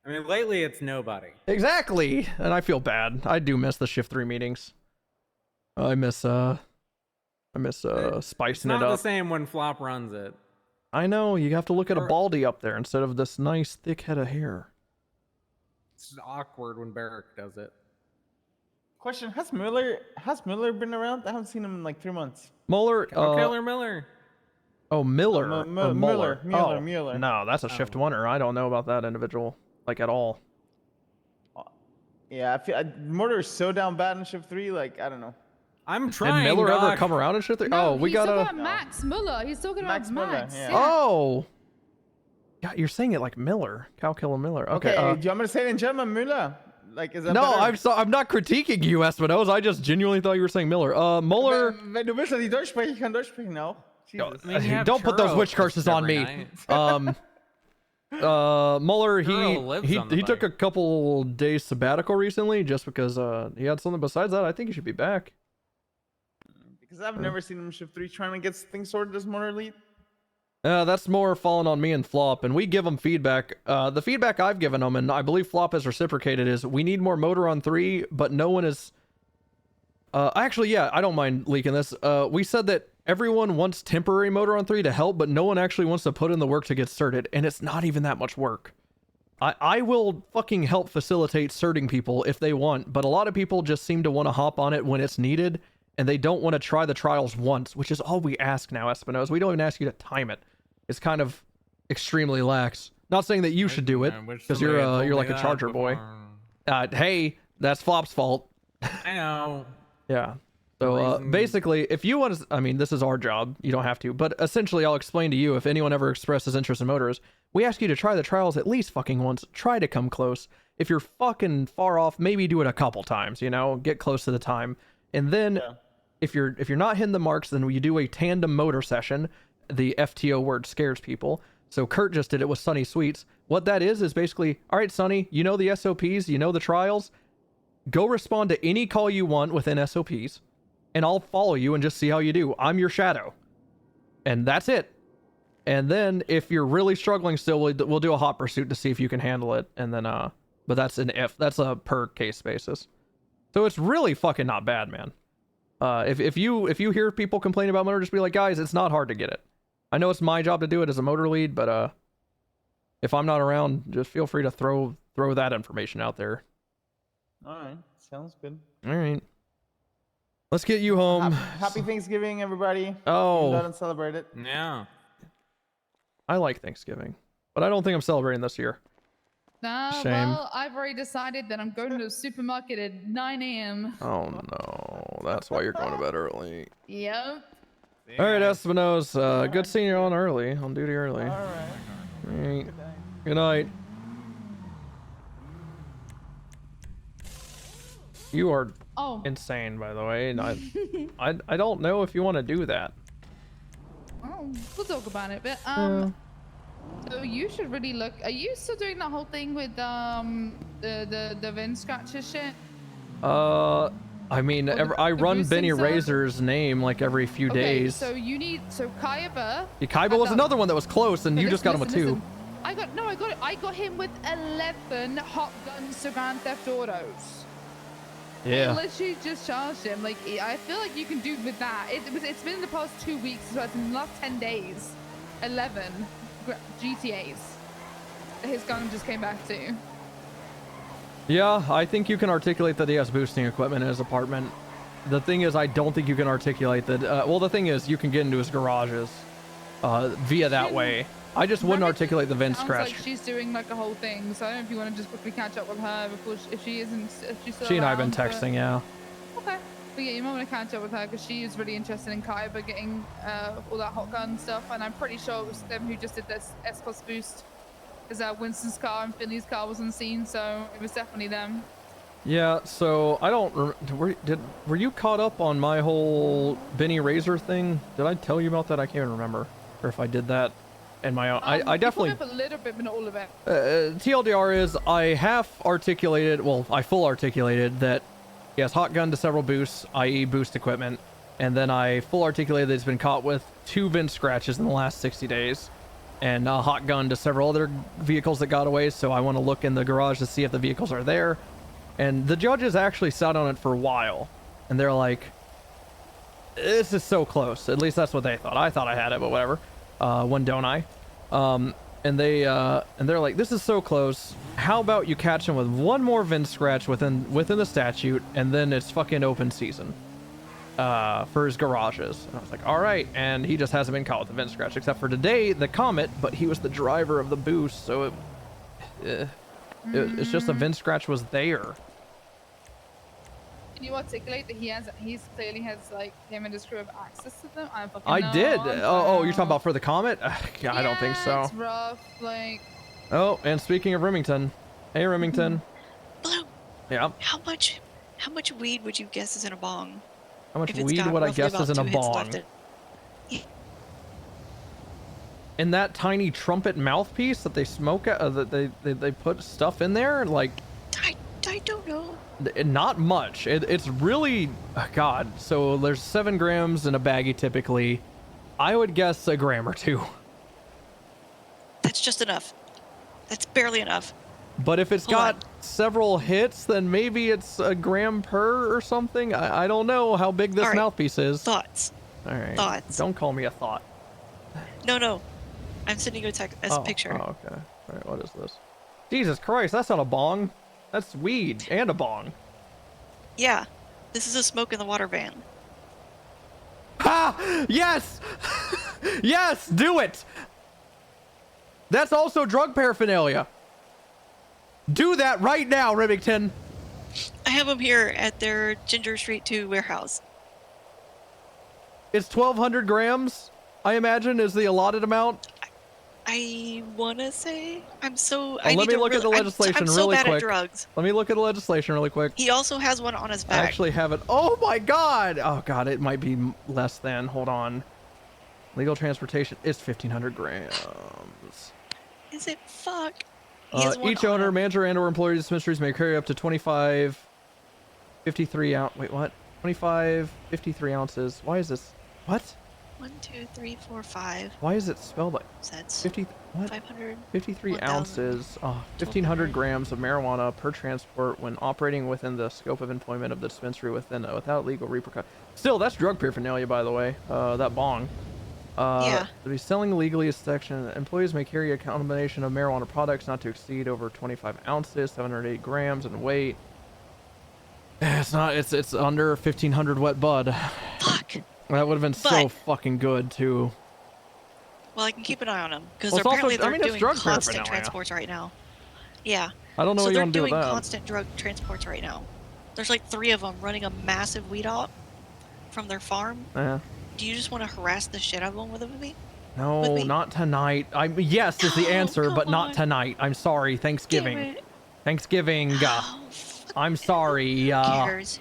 I mean, lately it's nobody. Exactly, and I feel bad. I do miss the shift 3 meetings. I miss It's spicing not it the up. same when Flop runs it. I know, you have to look at a baldy up there instead of this nice thick head of hair. It's awkward when Barrick does it. Question: Has Miller been around? I haven't seen him in like 3 months. Mueller. Taylor Miller. Oh, Miller. Oh, or Mueller, Mueller. Mueller, Oh, Mueller. No, that's a shift oneer. I don't know about that individual like at all. Yeah, I feel Murder is so down bad in shift 3. Like I don't know. I'm trying. Did Miller ever Doc. come around in shift 3? No, Oh, we he's talking gotta. about Max Muller. He's talking Max about Muller, Max. yeah. Oh. God, you're saying it like Miller. Cow killer Miller. Okay. Okay, do you want me to say it in German, Müller? Like, is that No, better? I'm not critiquing you, Espinosa. I just genuinely thought you were saying Miller. Mueller. Wenn du willst, dass ich Deutsch spreche, ich kann Deutsch sprechen auch. Jesus. Don't put those witch curses on me. Mueller, he took a couple days sabbatical recently just because he had something. Besides that, I think he should be back. Because I've never seen him in shift 3 trying to get things sorted as Motor Elite. That's more falling on me and Flop, and we give him feedback. The feedback I've given him, and I believe Flop has reciprocated, is we need more motor on 3, but no one is... actually, yeah, I don't mind leaking this. We said that everyone wants temporary motor on 3 to help, but no one actually wants to put in the work to get certed, and it's not even that much work. I will fucking help facilitate certing people if they want, but a lot of people just seem to want to hop on it when it's needed, and they don't want to try the trials once, which is all we ask now, Espinosa. We don't even ask you to time it. It's kind of extremely lax. Not saying that you should do it, because you're like a Charger boy. Hey, that's Flop's fault. I know. Yeah. So basically, if you want to, I mean, this is our job. You don't have to, but essentially, I'll explain to you. If anyone ever expresses interest in motors, we ask you to try the trials at least fucking once. Try to come close. If you're fucking far off, maybe do it a couple times. You know, get close to the time, and then if you're not hitting the marks, then you do a tandem motor session. The FTO word scares people. So Kurt just did it with Sunny Sweets. What that is basically, all right, Sunny, you know the SOPs, you know the trials. Go respond to any call you want within SOPs, and I'll follow you and just see how you do. I'm your shadow. And that's it. And then if you're really struggling still, we'll do a hot pursuit to see if you can handle it. And then, but that's that's a per case basis. So it's really fucking not bad, man. If you hear people complain about motor, just be like, guys, it's not hard to get it. I know it's my job to do it as a motor lead, but if I'm not around, just feel free to throw that information out there. All right, sounds good. All right. Let's get you home. Happy Thanksgiving, everybody. Oh. Go and celebrate it. Yeah. I like Thanksgiving, but I don't think I'm celebrating this year. Nah, Shame. well, I've already decided that I'm going to the supermarket at 9 a.m. Oh no, that's why you're going to bed early. Yep. All right, Espinosa. Good seeing you on duty early. All right. Good night. You are insane, by the way. And I don't know if you want to do that. Oh, we'll talk about it, but so you should really look. Are you still doing that whole thing with the VIN scratcher shit? I mean, I run Benny Razor's name like every few days. So you need Kaiba. Yeah, Kaiba was another one that was close, and you just got him with 2. I got him with 11 hot guns to Grand Theft Autos. Yeah. I literally just charged him. Like, I feel like you can do with that. It's been in the past 2 weeks, so it's in the last 10 days. 11 GTAs. His gun just came back to. Yeah, I think you can articulate that he has boosting equipment in his apartment. The thing is, I don't think you can articulate that. Well, the thing is, you can get into his garages via that way. I just wouldn't articulate the VIN scratch. Sounds like she's doing like a whole thing, so I don't know if you want to just quickly catch up with her before if she's still She and I have been around, texting, yeah. Okay. But yeah, you might want to catch up with her because she is really interested in Kaiba getting all that hot gun stuff, and I'm pretty sure it was them who just did this S-Class boost. Because Winston's car and Finley's car was on scene, so it was definitely them. Yeah, so I don't. Were you caught up on my whole Benny Razor thing? Did I tell you about that? I can't even remember, or if I did that in my own. I definitely. Up a little bit, but not all of it. TLDR is I half articulated. Well, I full articulated that he has hot gun to several boosts, i.e., boost equipment, and then I full articulated that he's been caught with 2 VIN scratches in the last 60 days. And a hot gun to several other vehicles that got away, so I want to look in the garage to see if the vehicles are there. And the judges actually sat on it for a while, and they're like, this is so close. At least that's what they thought. I thought I had it, but whatever. When don't I? And they're like, this is so close. How about you catch him with 1 more VIN scratch within the statute, and then it's fucking open season for his garages. And I was like, all right. And he just hasn't been caught with a VIN scratch, except for today, the Comet, but he was the driver of the boost, so it's just a VIN scratch was there. Can you articulate that he clearly has like him and his crew have access to them? I did. Oh, you're talking about for the Comet? Yeah, I don't think so. It's rough, like. Oh, and speaking of Remington, hey Remington. Blue. Yeah. How much weed would you guess is in a bong? How much weed would I guess is in a bong? In that tiny trumpet mouthpiece that they smoke that they put stuff in there, like. I don't know. Not much. It's really, God. So there's 7 grams in a baggie typically. I would guess a gram or 2. That's just enough. That's barely enough. But if it's got several hits, then maybe it's a gram per or something. I don't know how big this mouthpiece is. Thoughts. All right. Thoughts. Don't call me a thought. No. I'm sending you a picture. Oh, okay. All right. What is this? Jesus Christ, that's not a bong. That's weed and a bong. Yeah. This is a smoke in the water van. Ha! Yes! Yes! Do it! That's also drug paraphernalia. Do that right now, Remington. I have them here at their Ginger Street 2 warehouse. It's 1,200 grams, I imagine, is the allotted amount. I want to say. I'm so. Let me look at the legislation I'm really so bad quick. At drugs. Let me look at the legislation really quick. He also has one on his back. I actually have it. Oh my God! Oh God, it might be less than. Hold on. Legal transportation is 1,500 grams. Is it? Fuck. Each owner, manager, and/or employee of dispensaries may carry up to 25, 53 ounce. Wait, what? 25, 53 ounces. Why is this? What? 1, 2, 3, 4, 5. Why is it spelled like Sets. 50? What? 500. 53 1, ounces. 1,500 grams of marijuana per transport when operating within the scope of employment of the dispensary without legal repercussion. Still, that's drug paraphernalia, by the way. That bong. Yeah. To be selling legally a section, employees may carry a combination of marijuana products not to exceed over 25 ounces, 708 grams in weight. It's not. It's under 1,500 wet bud. Fuck. That would have been so fucking good too. Well, I can keep an eye on them because Well, apparently also- I they're mean, it's doing drug constant paraphernalia. transports right now. Yeah. I don't know so what you they're want to do with doing that. constant drug transports right now. There's like 3 of them running a massive weed op from their farm. Yeah. Do you just want to harass the shit out of them with me? No, With me? not tonight. Yes is the answer, but not tonight. I'm sorry. Thanksgiving. Damn it. Thanksgiving. I'm sorry. Who cares?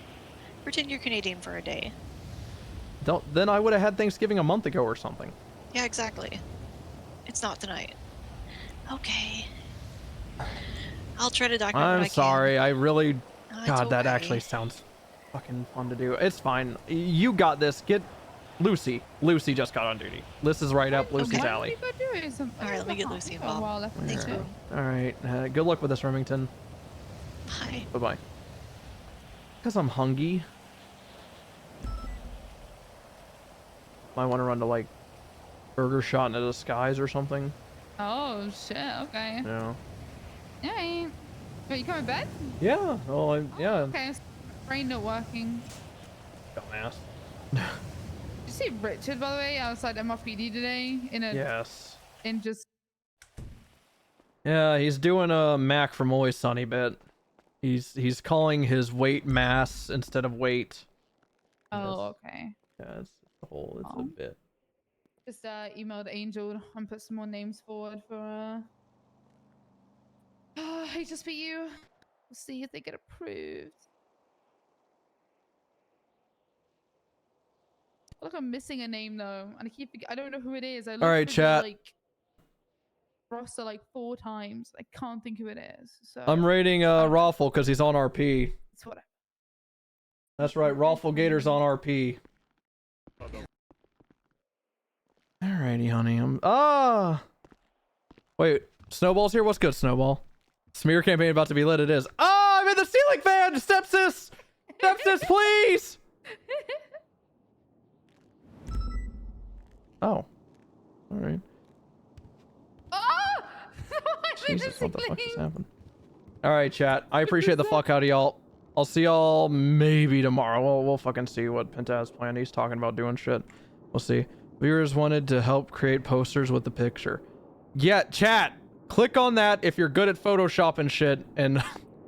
Pretend you're Canadian for a day. Then I would have had Thanksgiving a month ago or something. Yeah, exactly. It's not tonight. Okay. I'll try to document what I I'm can. sorry. I really. No, it's God, that okay. actually sounds fucking fun to do. It's fine. You got this. Get Lucy. Lucy just got on duty. This is right up Lucy's alley. Alright, let me get Lucy involved. Thanks, bro. All right. Good luck with this, Remington. Bye. Bye-bye. Because I'm hungry. Might want to run to like Burger Shot into the skies or something. Oh shit. Okay. Yeah. Alright. Wait, you coming back? Yeah. Well, yeah. Okay. Brain not working. Dumbass. Did you see Richard, by the way, outside MRPD today? Yes. In just. Yeah, he's doing a Mac from Always Sunny bit. He's calling his weight mass instead of weight. Oh, okay. Yeah, it's a bit. Just emailed Angel and put some more names forward for HSPU. We'll see if they get approved. I feel like I'm missing a name though, and I don't know who it is. I All right, chat. Like roster like 4 times. I can't think who it is. So I'm rating Raffle because he's on RP. That's what. That's right. Raffle Gator's on RP. Alrighty, honey. Wait, Snowball's here? What's good, Snowball? Smear campaign about to be lit. It is. I'm in the ceiling fan! Stepsis! Stepsis, please! Oh. Alright. Jesus, what the fuck just happened? Alright, chat. I appreciate the fuck out of y'all. I'll see y'all maybe tomorrow. We'll fucking see what Penta has planned. He's talking about doing shit. We'll see. Viewers wanted to help create posters with the picture. Yeah, chat. Click on that if you're good at Photoshop and shit, and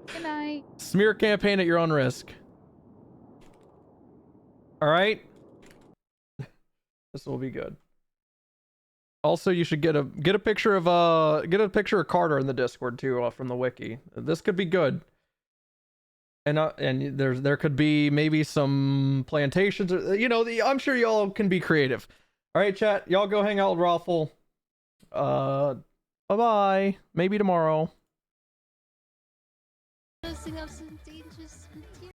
Good night. smear campaign at your own risk. All right. This will be good. Also, you should get a picture of Carter in the Discord too, from the wiki. This could be good. And there could be maybe some plantations, or, I'm sure y'all can be creative. All right, chat. Y'all go hang out with Raffle. Bye-bye. Maybe tomorrow. Sing up some